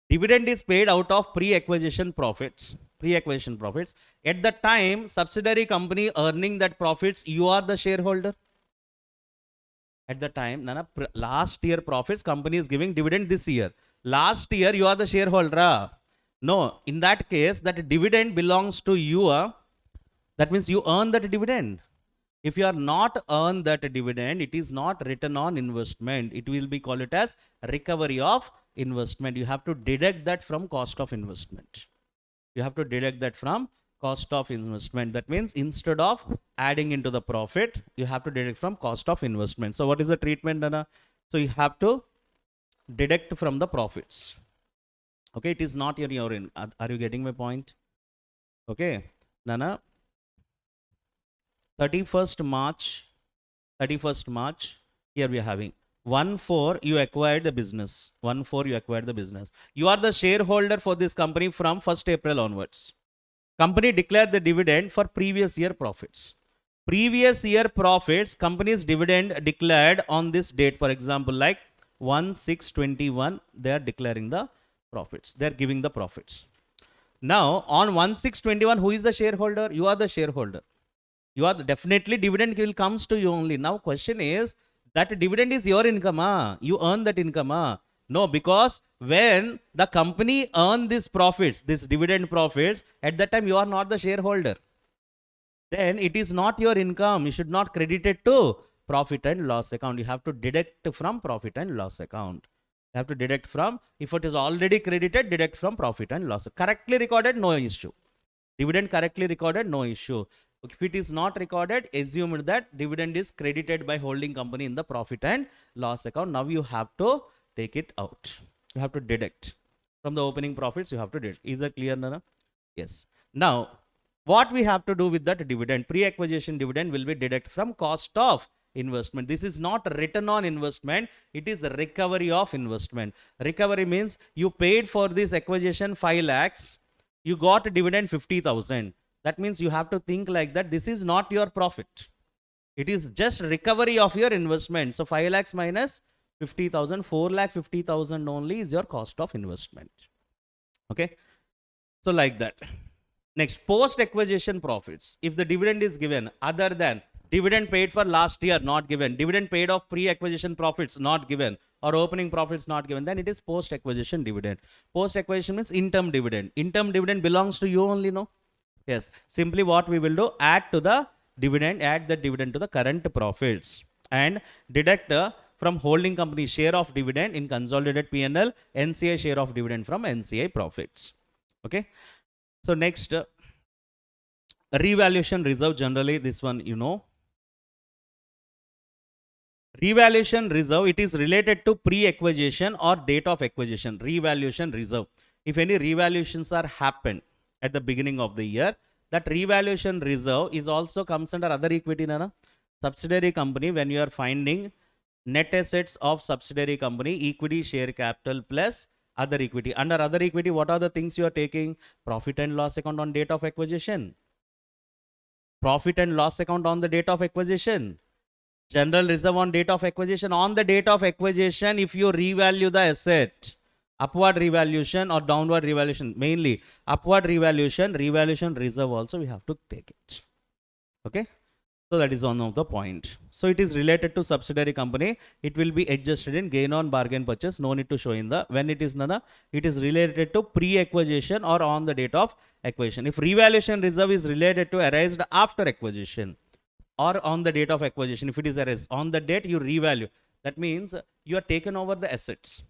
dividend is paid out of pre-acquisition profits. Pre-acquisition profits. At the time, subsidiary company earning that profits, you are the shareholder. At the time, Nana, last year profits, company is giving dividend this year. Last year, you are the shareholder. No, in that case, that dividend belongs to you. That means you earn that dividend. If you are not earn that dividend, it is not return on investment. It will be called it as recovery of investment. You have to deduct that from cost of investment. You have to deduct that from cost of investment. That means instead of adding into the profit, you have to deduct from cost of investment. So what is the treatment, Nana? So you have to deduct from the profits. Okay, it is not your in. Are you getting my point? Okay, Nana. 31st March, here we are having 1/4 you acquired the business. 1/4 you acquired the business. You are the shareholder for this company from 1st April onwards. Company declared the dividend for previous year profits. Previous year profits, company's dividend declared on this date, for example, like 1/6/21, they are declaring the profits. They are giving the profits. Now, on 1/6/21, who is the shareholder? You are the shareholder. You are definitely dividend will comes to you only. Now question is that dividend is your income. You earn that income. No, because when the company earn these profits, this dividend profits, at that time you are not the shareholder. Then it is not your income. You should not credit it to profit and loss account. You have to deduct from profit and loss account. You have to deduct from, if it is already credited, deduct from profit and loss. Correctly recorded, no issue. Dividend correctly recorded, no issue. If it is not recorded, assume that dividend is credited by holding company in the profit and loss account. Now you have to take it out. You have to deduct. From the opening profits, you have to deduct. Is that clear, Nana? Yes. Now, what we have to do with that dividend? Pre-acquisition dividend will be deduct from cost of investment. This is not return on investment. It is a recovery of investment. Recovery means you paid for this acquisition 5 lakhs. You got a dividend 50,000. That means you have to think like that. This is not your profit. It is just recovery of your investment. So 5 lakhs minus 50,000, 4,50,000 only is your cost of investment. Okay. So like that. Next, post-acquisition profits. If the dividend is given other than dividend paid for last year, not given, dividend paid of pre-acquisition profits, not given, or opening profits not given, then it is post-acquisition dividend. Post-acquisition means interim dividend. Interim dividend belongs to you only, no? Yes. Simply what we will do, add to the dividend, add the dividend to the current profits and deduct from holding company share of dividend in consolidated P&L, NCI share of dividend from NCI profits. Okay. So next, revaluation reserve. Generally, this one you know. Revaluation reserve, it is related to pre-acquisition or date of acquisition. Revaluation reserve. If any revaluations are happened at the beginning of the year, that revaluation reserve is also comes under other equity, Nana. Subsidiary company, when you are finding net assets of subsidiary company, equity, share capital plus other equity. Under other equity, what are the things you are taking? Profit and loss account on date of acquisition. Profit and loss account on the date of acquisition. General reserve on date of acquisition. On the date of acquisition, if you revalue the asset, upward revaluation or downward revaluation, mainly upward revaluation, revaluation reserve also we have to take it. Okay. So that is one of the point. So it is related to subsidiary company. It will be adjusted in gain on bargain purchase. No need to show in the, when it is nana, it is related to pre-acquisition or on the date of acquisition. If revaluation reserve is related to arised after acquisition or on the date of acquisition, if it is arised on the date, you revalue. That means you are taken over the assets.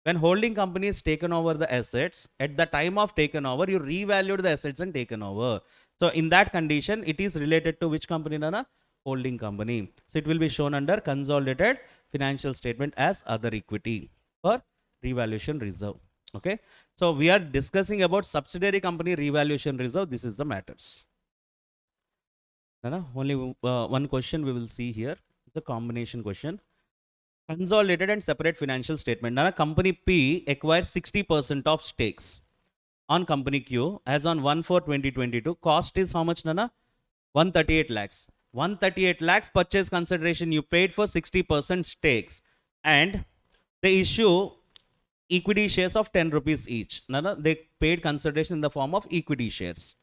When holding company is taken over the assets, at the time of taken over, you revalued the assets and taken over. So in that condition, it is related to which company, Nana? Holding company. So it will be shown under consolidated financial statement as other equity for revaluation reserve. Okay. So we are discussing about subsidiary company revaluation reserve. This is the matters. Nana, only one question we will see here. The combination question. Consolidated and separate financial statement. Nana, company P acquires 60% of stakes on company Q as on 1/4/2022. Cost is how much, Nana? 138 lakhs. 138 lakhs purchase consideration you paid for 60% stakes, and they issue equity shares of 10 rupees each. Nana, they paid consideration in the form of equity shares.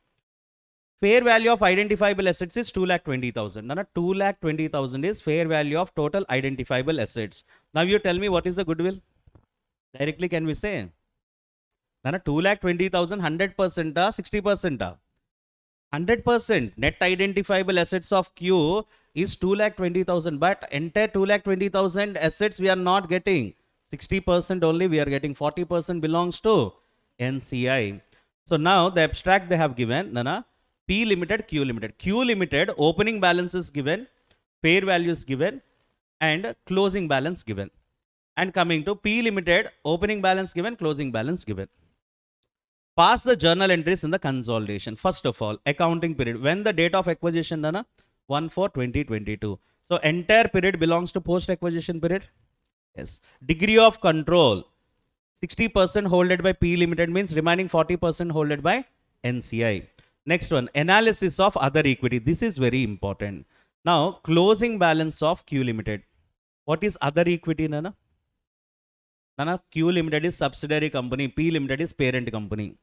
Fair value of identifiable assets is 2,20,000. Nana, 2,20,000 is fair value of total identifiable assets. Now you tell me what is the goodwill? Directly can we say? Nana, 2,20,000, 100%, 60%. 100%. Net identifiable assets of Q is 2,20,000, but entire 2,20,000 assets we are not getting. 60% only we are getting. 40% belongs to NCI. So now the abstract they have given, Nana, P limited, Q limited. Q limited, opening balance is given, fair value is given, and closing balance given. And coming to P limited, opening balance given, closing balance given. Pass the journal entries in the consolidation. First of all, accounting period. When the date of acquisition, Nana? 1/4/2022. So entire period belongs to post-acquisition period. Yes. Degree of control. 60% holded by P limited means remaining 40% holded by NCI. Next one, analysis of other equity. This is very important. Now, closing balance of Q limited. What is other equity, Nana? Nana, Q limited is subsidiary company. P limited is parent company.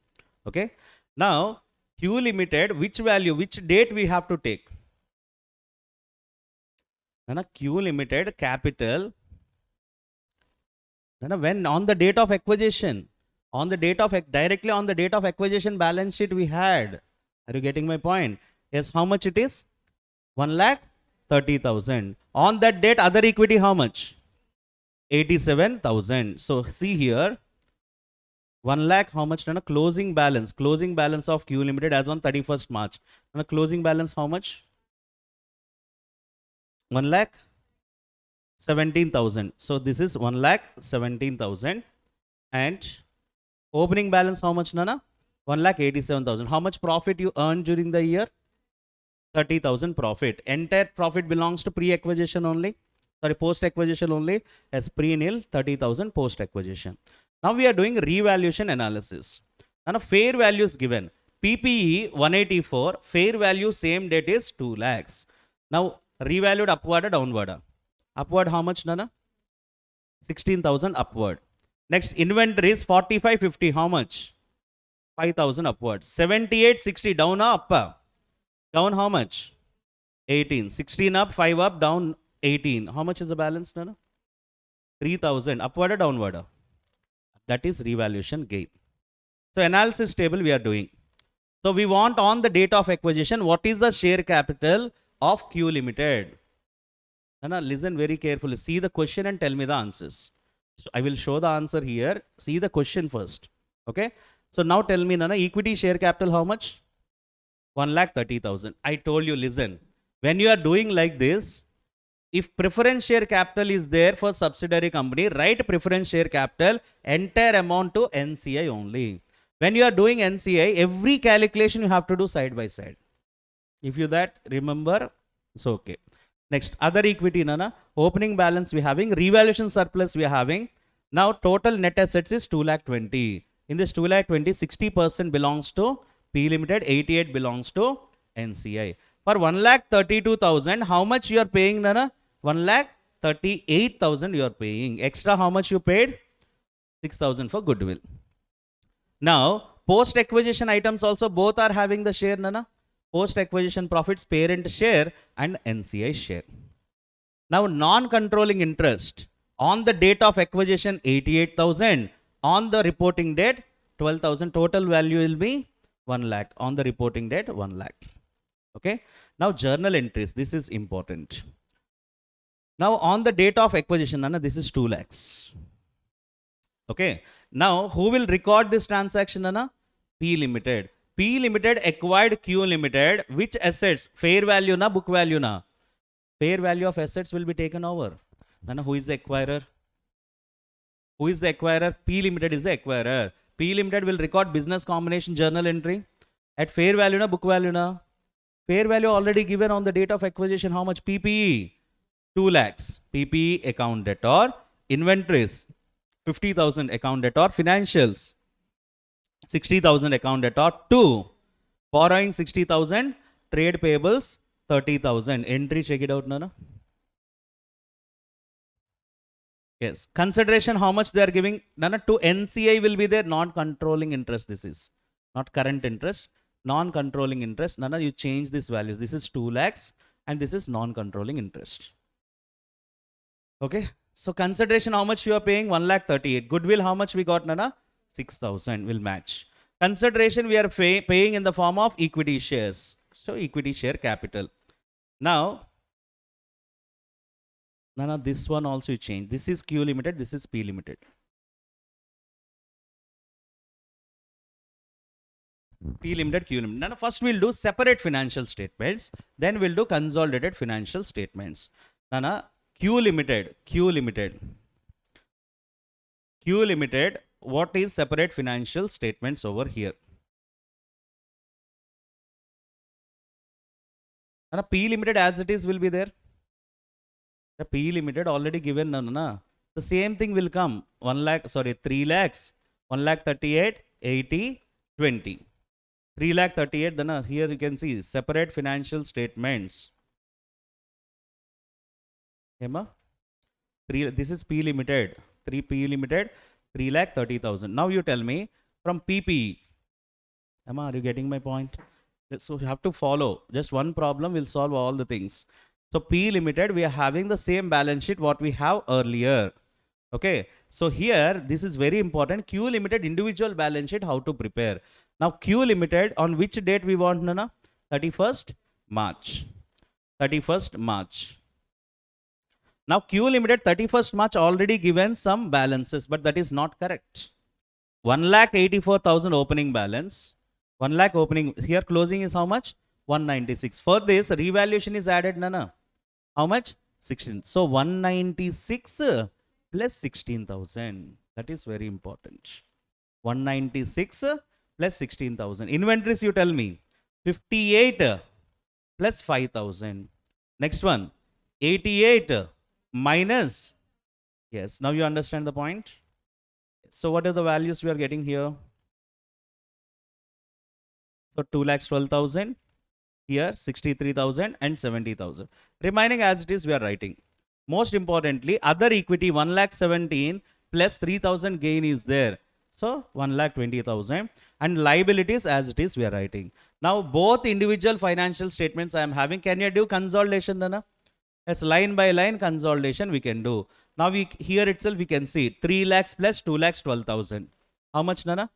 Okay. Now, Q limited, which value, which date we have to take? Nana, Q limited capital. Nana, when on the date of acquisition, on the date of directly on the date of acquisition balance sheet we had. Are you getting my point? Yes, how much it is? 1,30,000. On that date, other equity how much? 87,000. So see here, 1 lakh how much? Nana, closing balance. Closing balance of Q limited as on 31st March. Nana, closing balance how much? 1 lakh 17,000. So this is 1,17,000. And opening balance how much, Nana? 1,87,000. How much profit you earned during the year? 30,000 profit. Entire profit belongs to pre-acquisition only. Sorry, post-acquisition only. As pre-nil, 30,000 post-acquisition. Now we are doing revaluation analysis. And a fair value is given. PPE 184, fair value same date is 2 lakhs. Now revalued upward or downward? Upward how much, Nana? 16,000 upward. Next, inventory is 4550, how much? 5,000 upward. 7860 down or up? Down how much? 18. 16 up, 5 up, down 18. How much is the balance, Nana? 3,000 upward or downward? That is revaluation gain. So analysis table we are doing. So we want on the date of acquisition, what is the share capital of Q Limited? Nana, listen very carefully. See the question and tell me the answers. So I will show the answer here. See the question first. Okay. So now tell me, Nana, equity share capital how much? 1,30,000. I told you, listen. When you are doing like this, if preference share capital is there for subsidiary company, write preference share capital, entire amount to NCI only. When you are doing NCI, every calculation you have to do side by side. If you that remember, it's okay. Next, other equity, Nana, opening balance we having, revaluation surplus we are having. Now total net assets is 2,20,000. In this 2,20,000, 60% belongs to P Limited, 88 belongs to NCI. For 1,32,000, how much you are paying, Nana? 1,38,000 you are paying. Extra how much you paid? 6,000 for goodwill. Now, post-acquisition items also both are having the share, Nana. Post-acquisition profits, parent share and NCI share. Now, non-controlling interest. On the date of acquisition, 88,000. On the reporting date, 12,000. Total value will be 1 lakh. On the reporting date, 1 lakh. Okay. Now, journal entries. This is important. Now, on the date of acquisition, Nana, this is 2 lakhs. Okay. Now, who will record this transaction, Nana? P Limited. P Limited acquired Q Limited. Which assets? Fair value na, book value na? Fair value of assets will be taken over. Nana, who is the acquirer? Who is the acquirer? P Limited is the acquirer. P Limited will record business combination journal entry. At fair value na, book value na? Fair value already given on the date of acquisition. How much? PPE? 2 lakhs. PPE account debtor. Inventories? 50,000 account debtor. Financials? 60,000 account debtor. 2. Borrowing 60,000. Trade payables 30,000. Entry, check it out, Nana. Yes. Consideration, how much they are giving? Nana, to NCI will be there. Non-controlling interest this is. Not current interest. Non-controlling interest. Nana, you change these values. This is 2 lakhs and this is non-controlling interest. Okay. So consideration, how much you are paying? 1,38,000. Goodwill, how much we got, Nana? 6,000 will match. Consideration we are paying in the form of equity shares. So equity share capital. Now, Nana, this one also you change. This is Q Limited. This is P Limited. P Limited, Q Limited. Nana, first we'll do separate financial statements. Then we'll do consolidated financial statements. Nana, Q Limited. What is separate financial statements over here? And P Limited as it is will be there. The P Limited already given, no. The same thing will come. 3 lakhs, 1,38,000, 80, 20. 3,38,000, then here you can see separate financial statements. Emma? This is P Limited. P Limited, 3,30,000. Now you tell me from PPE. Emma, are you getting my point? So you have to follow. Just one problem will solve all the things. So P Limited, we are having the same balance sheet what we have earlier. Okay. So here, this is very important. Q Limited individual balance sheet, how to prepare. Now Q Limited, on which date we want, Nana? 31st March. 31st March. Now Q Limited 31st March already given some balances, but that is not correct. 1,84,000 opening balance. 1 lakh opening. Here closing is how much? 196. For this, revaluation is added, Nana. How much? 16. So 196 plus 16,000. That is very important. 196 plus 16,000. Inventories, you tell me. 58 plus 5,000. Next one. 88 minus. Yes, now you understand the point. So what are the values we are getting here? So 2,12,000. Here 63,000 and 70,000. Remaining as it is we are writing. Most importantly, other equity 1,17,000 plus 3,000 gain is there. So 1,20,000 and liabilities as it is we are writing. Now both individual financial statements I am having. Can you do consolidation, Nana? Yes, line by line consolidation we can do. Now here itself we can see 3 lakhs plus 2 lakhs 12,000. How much, Nana?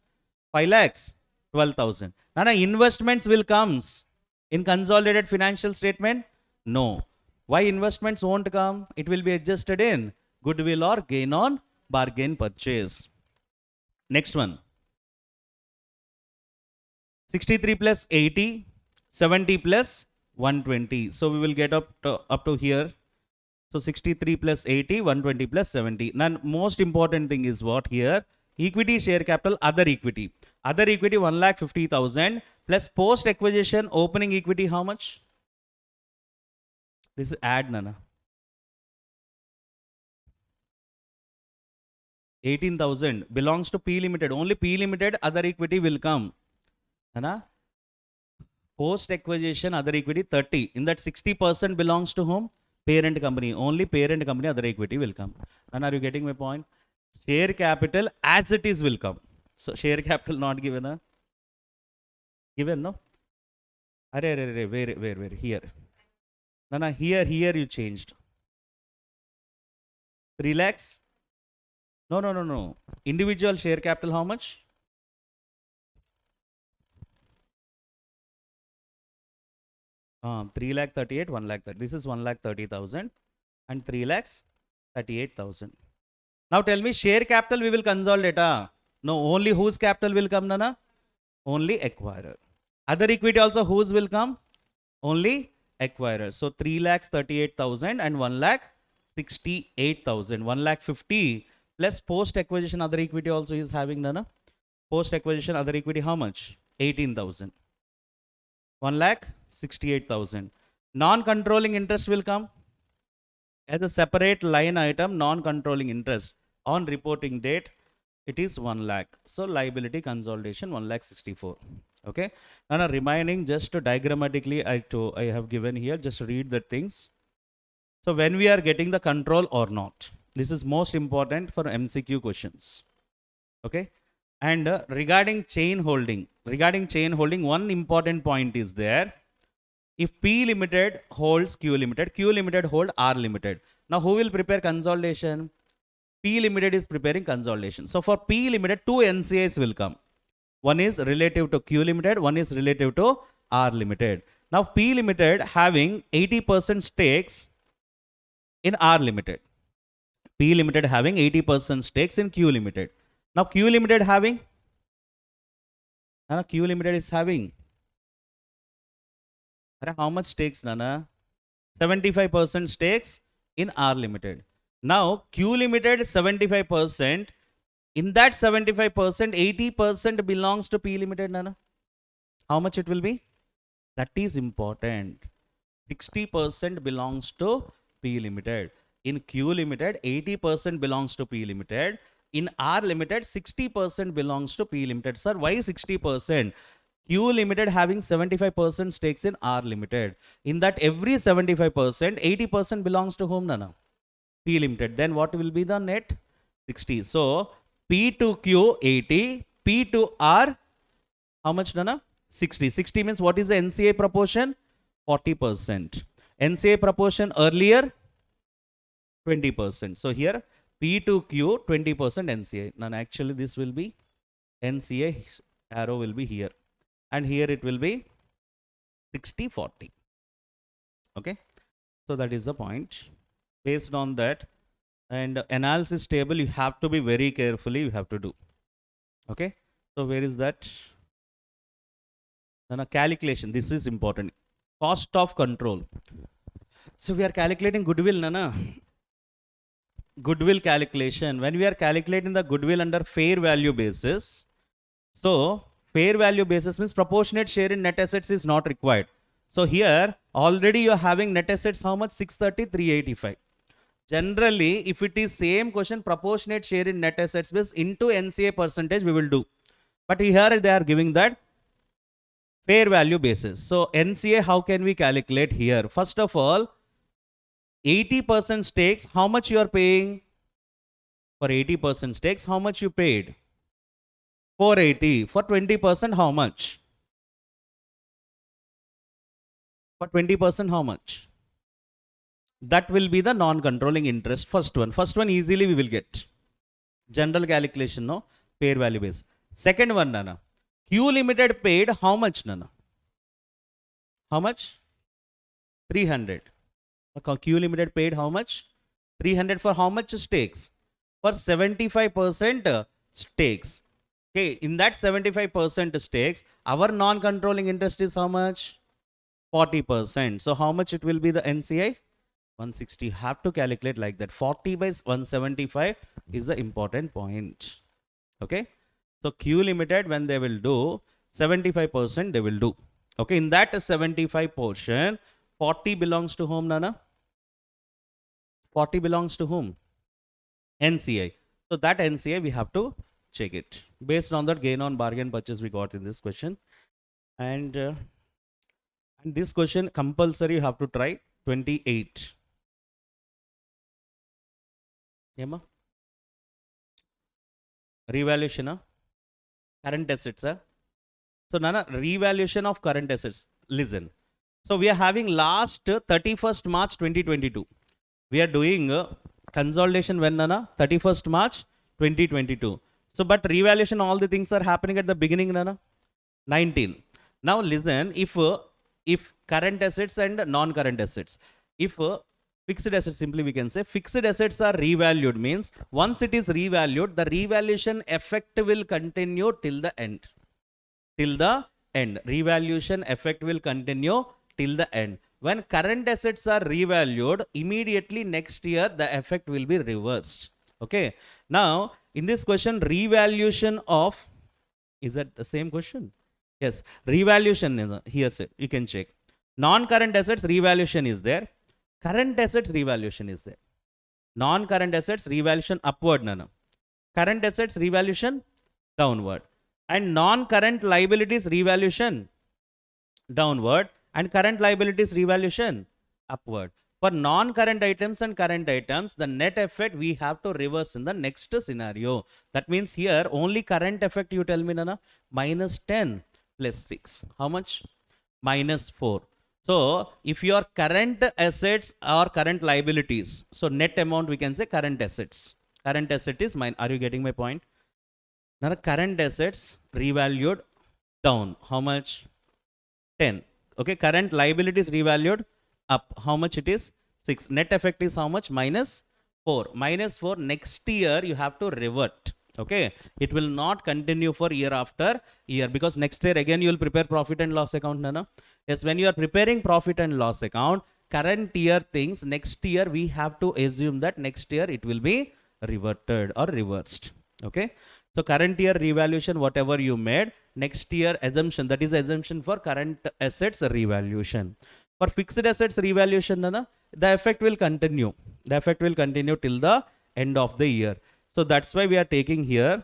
5 lakhs 12,000. Nana, investments will comes in consolidated financial statement? No. Why investments won't come? It will be adjusted in goodwill or gain on bargain purchase. Next one. 63 plus 80, 70 plus 120. So we will get up to here. So 63 plus 80, 120 plus 70. Now most important thing is what here? Equity, share capital, other equity. Other equity 1,50,000 plus post acquisition opening equity how much? This is add, Nana. 18,000 belongs to P Limited. Only P Limited other equity will come. Nana? Post acquisition other equity 30. In that 60% belongs to whom? Parent company. Only parent company other equity will come. And are you getting my point? Share capital as it is will come. So share capital not given, huh? Given, no? Where? Here. No, here you changed. 3 lakhs? No. Individual share capital how much? Um, 3 lakh 38, 1 lakh 30. This is 1,30,000 and 3 lakhs 38,000. Now tell me, share capital we will consolidate. No, only whose capital will come, Nana? Only acquirer. Other equity also whose will come? Only acquirer. So 3 lakhs 38,000 and 1 lakh 68,000. 1 lakh 50 plus post acquisition other equity also is having, Nana. Post acquisition other equity how much? 18,000. 1 lakh 68,000. Non-controlling interest will come as a separate line item. Non-controlling interest on reporting date it is 1 lakh. So liability consolidation 1 lakh 64. Okay. Now remaining just diagrammatically I have given here. Just read the things. So when we are getting the control or not, this is most important for MCQ questions. Okay. And regarding chain holding, one important point is there. If P Limited holds Q Limited, Q Limited hold R Limited. Now who will prepare consolidation? P Limited is preparing consolidation. So for P Limited, two NCAs will come. One is relative to Q Limited, one is relative to R Limited. Now P Limited having 80% stakes in R Limited. P Limited having 80% stakes in Q Limited. Now Q Limited having, Q Limited is having, how much stakes, Nana? 75% stakes in R Limited. Now Q Limited 75%. In that 75%, 80% belongs to P Limited, Nana. How much it will be? That is important. 60% belongs to P Limited. In Q Limited, 80% belongs to P Limited. In R Limited, 60% belongs to P Limited. Sir, why 60%? Q Limited having 75% stakes in R Limited. In that every 75%, 80% belongs to whom, Nana? P Limited. Then what will be the net? 60. So P to Q 80, P to R how much, Nana? 60. 60 means what is the NCA proportion? 40%. NCA proportion earlier 20%. So here P to Q 20% NCA. Now actually this will be NCA arrow will be here. And here it will be 60-40. Okay. So that is the point. Based on that and analysis table you have to be very carefully you have to do. Okay. So where is that? Then a calculation. This is important. Cost of control. So we are calculating goodwill, Nana. Goodwill calculation. When we are calculating the goodwill under fair value basis, so fair value basis means proportionate share in net assets is not required. So here already you are having net assets how much? 630, 385. Generally, if it is same question, proportionate share in net assets means into NCA percentage we will do. But here they are giving that fair value basis. So NCA, how can we calculate here? First of all, 80% stakes, how much you are paying? For 80% stakes, how much you paid? 480. For 20%, how much? For 20%, how much? That will be the non-controlling interest. First one easily we will get. General calculation, no? Fair value base. Second one, Nana. Q Limited paid how much, Nana? How much? 300. Q Limited paid how much? 300 for how much stakes? For 75% stakes. Okay, in that 75% stakes, our non-controlling interest is how much? 40%. So how much it will be the NCI? 160. Have to calculate like that. 40 by 175 is the important point. Okay. So Q Limited, when they will do 75%, they will do. Okay, in that 75 portion, 40 belongs to whom, Nana? 40 belongs to whom? NCI. So that NCI we have to check it. Based on that gain on bargain purchase we got in this question. And this question compulsory you have to try 28. Yema? Revaluation, current assets. So Nana, revaluation of current assets. Listen. So we are having last 31st March 2022. We are doing consolidation when, Nana? 31st March 2022. So but revaluation, all the things are happening at the beginning, Nana? 19. Now listen, if current assets and non-current assets, if fixed assets, simply we can say fixed assets are revalued, means once it is revalued, the revaluation effect will continue till the end. Till the end. Revaluation effect will continue till the end. When current assets are revalued, immediately next year the effect will be reversed. Okay. Now in this question, revaluation of, is that the same question? Yes. Revaluation is here, sir. You can check. Non-current assets revaluation is there. Current assets revaluation is there. Non-current assets revaluation upward, Nana. Current assets revaluation downward. And non-current liabilities revaluation downward. And current liabilities revaluation upward. For non-current items and current items, the net effect we have to reverse in the next scenario. That means here only current effect you tell me, Nana. Minus 10 plus 6. How much? Minus 4. So if your current assets or current liabilities, so net amount we can say current assets. Current asset is mine. Are you getting my point? Now current assets revalued down. How much? 10. Okay, current liabilities revalued up. How much it is? 6. Net effect is how much? Minus 4. Minus 4. Next year you have to revert. Okay, it will not continue for year after year, because next year again you will prepare profit and loss account, Nana. Yes, when you are preparing profit and loss account, current year things, next year we have to assume that next year it will be reverted or reversed. Okay, so current year revaluation, whatever you made, next year assumption, that is assumption for current assets revaluation. For fixed assets revaluation, Nana, the effect will continue. The effect will continue till the end of the year. So that's why we are taking here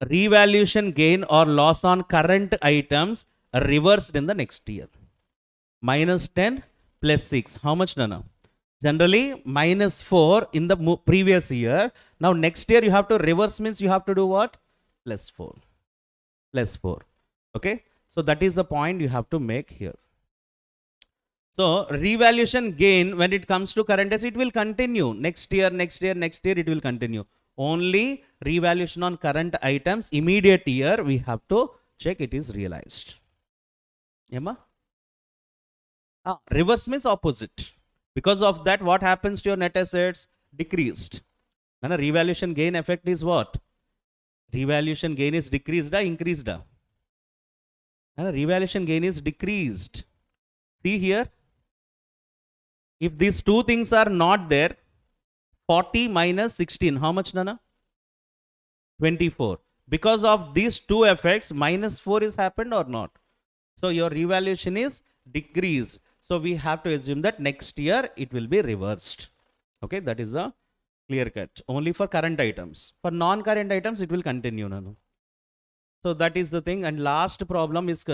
revaluation gain or loss on current items reversed in the next year. Minus 10 plus 6. How much, Nana? Generally minus 4 in the previous year. Now next year you have to reverse, means you have to do what? Plus 4. Plus 4. Okay. So that is the point you have to make here. So revaluation gain when it comes to current assets, it will continue next year, next year, next year it will continue. Only revaluation on current items, immediate year we have to check it is realized. Yama? Reverse means opposite. Because of that, what happens to your net assets? Decreased. And a revaluation gain effect is what? Revaluation gain is decreased or increased? And a revaluation gain is decreased. See here. If these two things are not there, 40 minus 16, how much, Nana? 24. Because of these two effects, minus 4 is happened or not? So your revaluation is decreased. So we have to assume that next year it will be reversed. Okay, that is a clear cut. Only for current items. For non-current items, it will continue, Nana. So that is the thing. And last problem is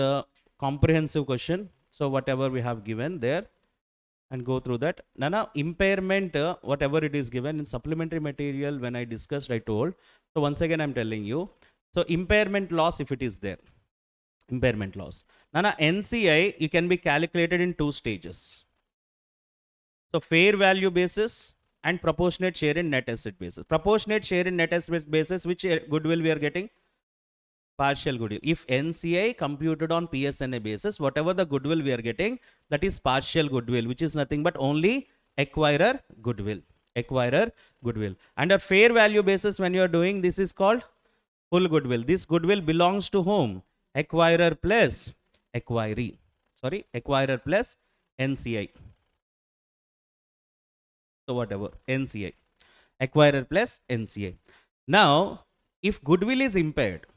comprehensive question. So whatever we have given there, and go through that. Nana, impairment, whatever it is given in supplementary material, when I discussed, I told. So once again, I'm telling you. So impairment loss, if it is there, impairment loss. Nana, NCI, you can be calculated in two stages. So fair value basis and proportionate share in net asset basis. Proportionate share in net asset basis, which goodwill we are getting? Partial goodwill. If NCI computed on PSNA basis, whatever the goodwill we are getting, that is partial goodwill, which is nothing but only acquirer goodwill. Acquirer goodwill. Under fair value basis, when you are doing, this is called full goodwill. This goodwill belongs to whom? Acquirer plus acquiree. Sorry, acquirer plus NCI. So whatever, NCI. Acquirer plus NCI. Now, if goodwill is impaired,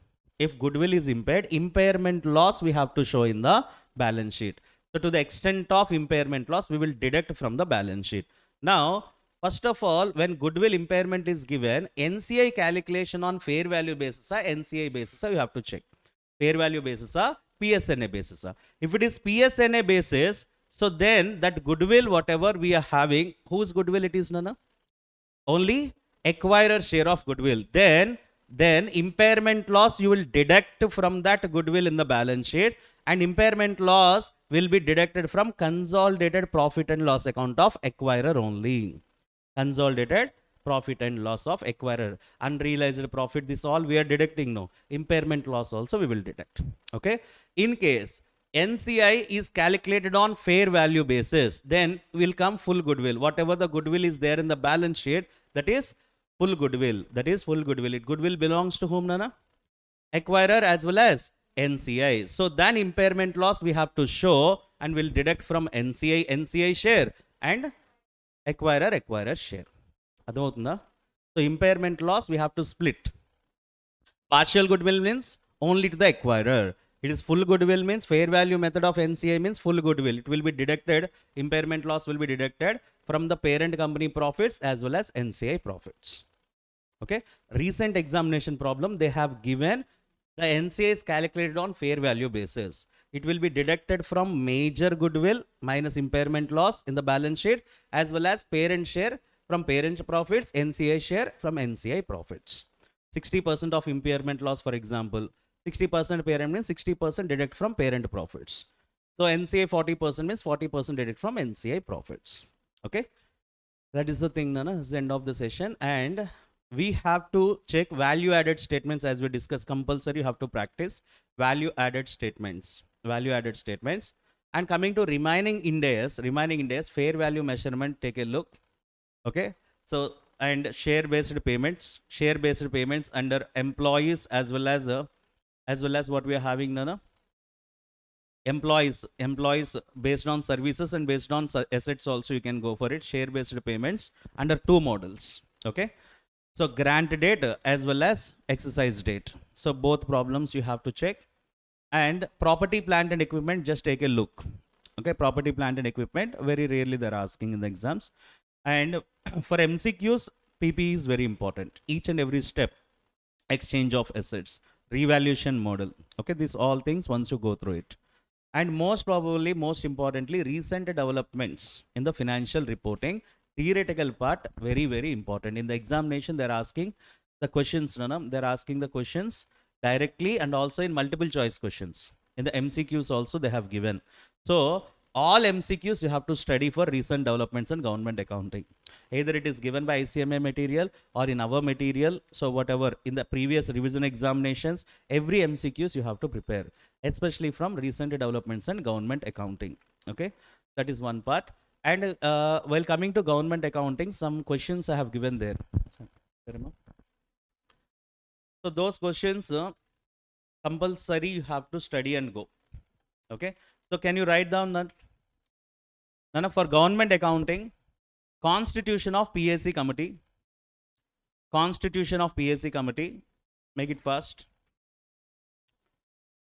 impairment loss we have to show in the balance sheet. So to the extent of impairment loss, we will deduct from the balance sheet. Now, first of all, when goodwill impairment is given, NCI calculation on fair value basis or NCI basis, you have to check. Fair value basis or PSNA basis. If it is PSNA basis, so then that goodwill, whatever we are having, whose goodwill it is, Nana? Only acquirer share of goodwill. Then impairment loss you will deduct from that goodwill in the balance sheet, and impairment loss will be deducted from consolidated profit and loss account of acquirer only. Consolidated profit and loss of acquirer. Unrealized profit, this all we are deducting now. Impairment loss also we will deduct. Okay. In case NCI is calculated on fair value basis, then will come full goodwill. Whatever the goodwill is there in the balance sheet, that is full goodwill. That is full goodwill. Goodwill belongs to whom, Nana? Acquirer as well as NCI. So then impairment loss we have to show, and will deduct from NCI share and acquirer share. So impairment loss we have to split. Partial goodwill means only to the acquirer. It is full goodwill means fair value method of NCI means full goodwill. It will be deducted, impairment loss will be deducted from the parent company profits as well as NCI profits. Okay. Recent examination problem, they have given the NCI is calculated on fair value basis. It will be deducted from major goodwill minus impairment loss in the balance sheet, as well as parent share from parent profits, NCI share from NCI profits. 60% of impairment loss, for example, 60% parent means 60% deduct from parent profits. So NCI 40% means 40% deduct from NCI profits. Okay. That is the thing, Nana. This is the end of the session. And we have to check value added statements as we discussed. Compulsory, you have to practice value added statements. Value added statements. And coming to remaining Ind-AS, fair value measurement, take a look. Okay. So, and share based payments under employees as well as what we are having, Nana? Employees based on services and based on assets also you can go for it. Share based payments under two models. Okay. So grant date as well as exercise date. So both problems you have to check. And property, plant and equipment, just take a look. Okay. Property, plant and equipment, very rarely they're asking in the exams. And for MCQs, PP is very important. Each and every step, exchange of assets, revaluation model. Okay, these all things once you go through it. And most probably, most importantly, recent developments in the financial reporting, theoretical part, very, very important. In the examination, they're asking the questions, they're asking the questions directly and also in multiple choice questions. In the MCQs also they have given. So all MCQs you have to study for recent developments in government accounting. Either it is given by ICMAI material or in our material. So whatever in the previous revision examinations, every MCQs you have to prepare, especially from recent developments in government accounting. Okay, that is one part. And while coming to government accounting, some questions I have given there. So those questions compulsory you have to study and go. Okay. So can you write down that? Nana, for government accounting, constitution of PAC committee, constitution of PAC committee, make it fast.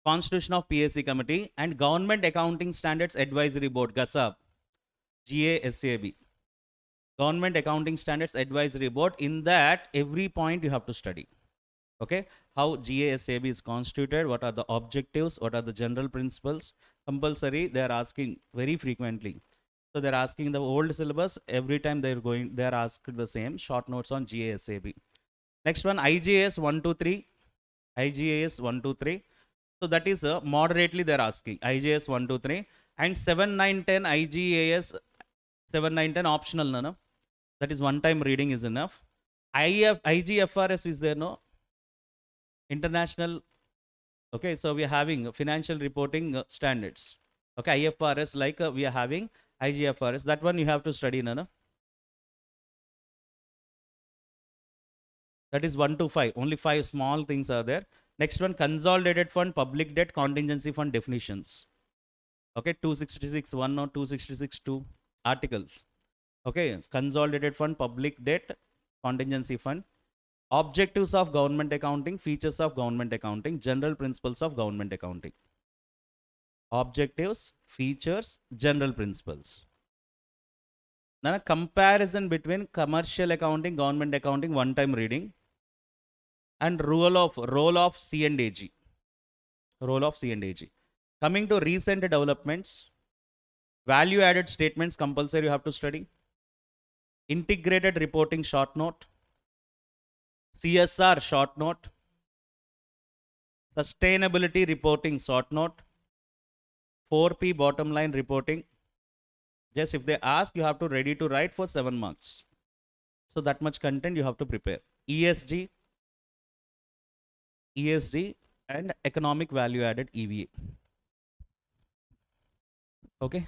Constitution of PAC committee and Government Accounting Standards Advisory Board, GASAB, GASAB. Government Accounting Standards Advisory Board. In that, every point you have to study. Okay, how GASAB is constituted, what are the objectives, what are the general principles, compulsory, they are asking very frequently. So they're asking the old syllabus, every time they're asked the same, short notes on GASAB. Next one, IGAS 123, IGAS 123. So that is moderately they're asking, IGAS 123 and 7910 IGAS 7910 optional, no? That is one time reading is enough. IGFRS is there, no? International. Okay, so we are having financial reporting standards. Okay, IFRS, like we are having IGFRS. That one you have to study, no? That is 1 to 5. Only 5 small things are there. Next one, consolidated fund, public debt, contingency fund definitions. Okay, 266.1 or 266.2 articles. Okay, consolidated fund, public debt, contingency fund. Objectives of government accounting, features of government accounting, general principles of government accounting. Objectives, features, general principles. Then a comparison between commercial accounting, government accounting, one-time reading, and role of C and AG. Role of C and AG. Coming to recent developments, value-added statements compulsory you have to study. Integrated reporting short note. CSR short note, sustainability reporting short note, 4P bottom line reporting. Just if they ask, you have to ready to write for 7 marks. So that much content you have to prepare. ESG and economic value added EVA. Okay.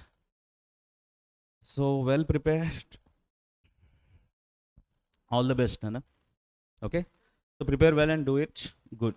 So well prepared. All the best, Nana. Okay. So prepare well and do it good.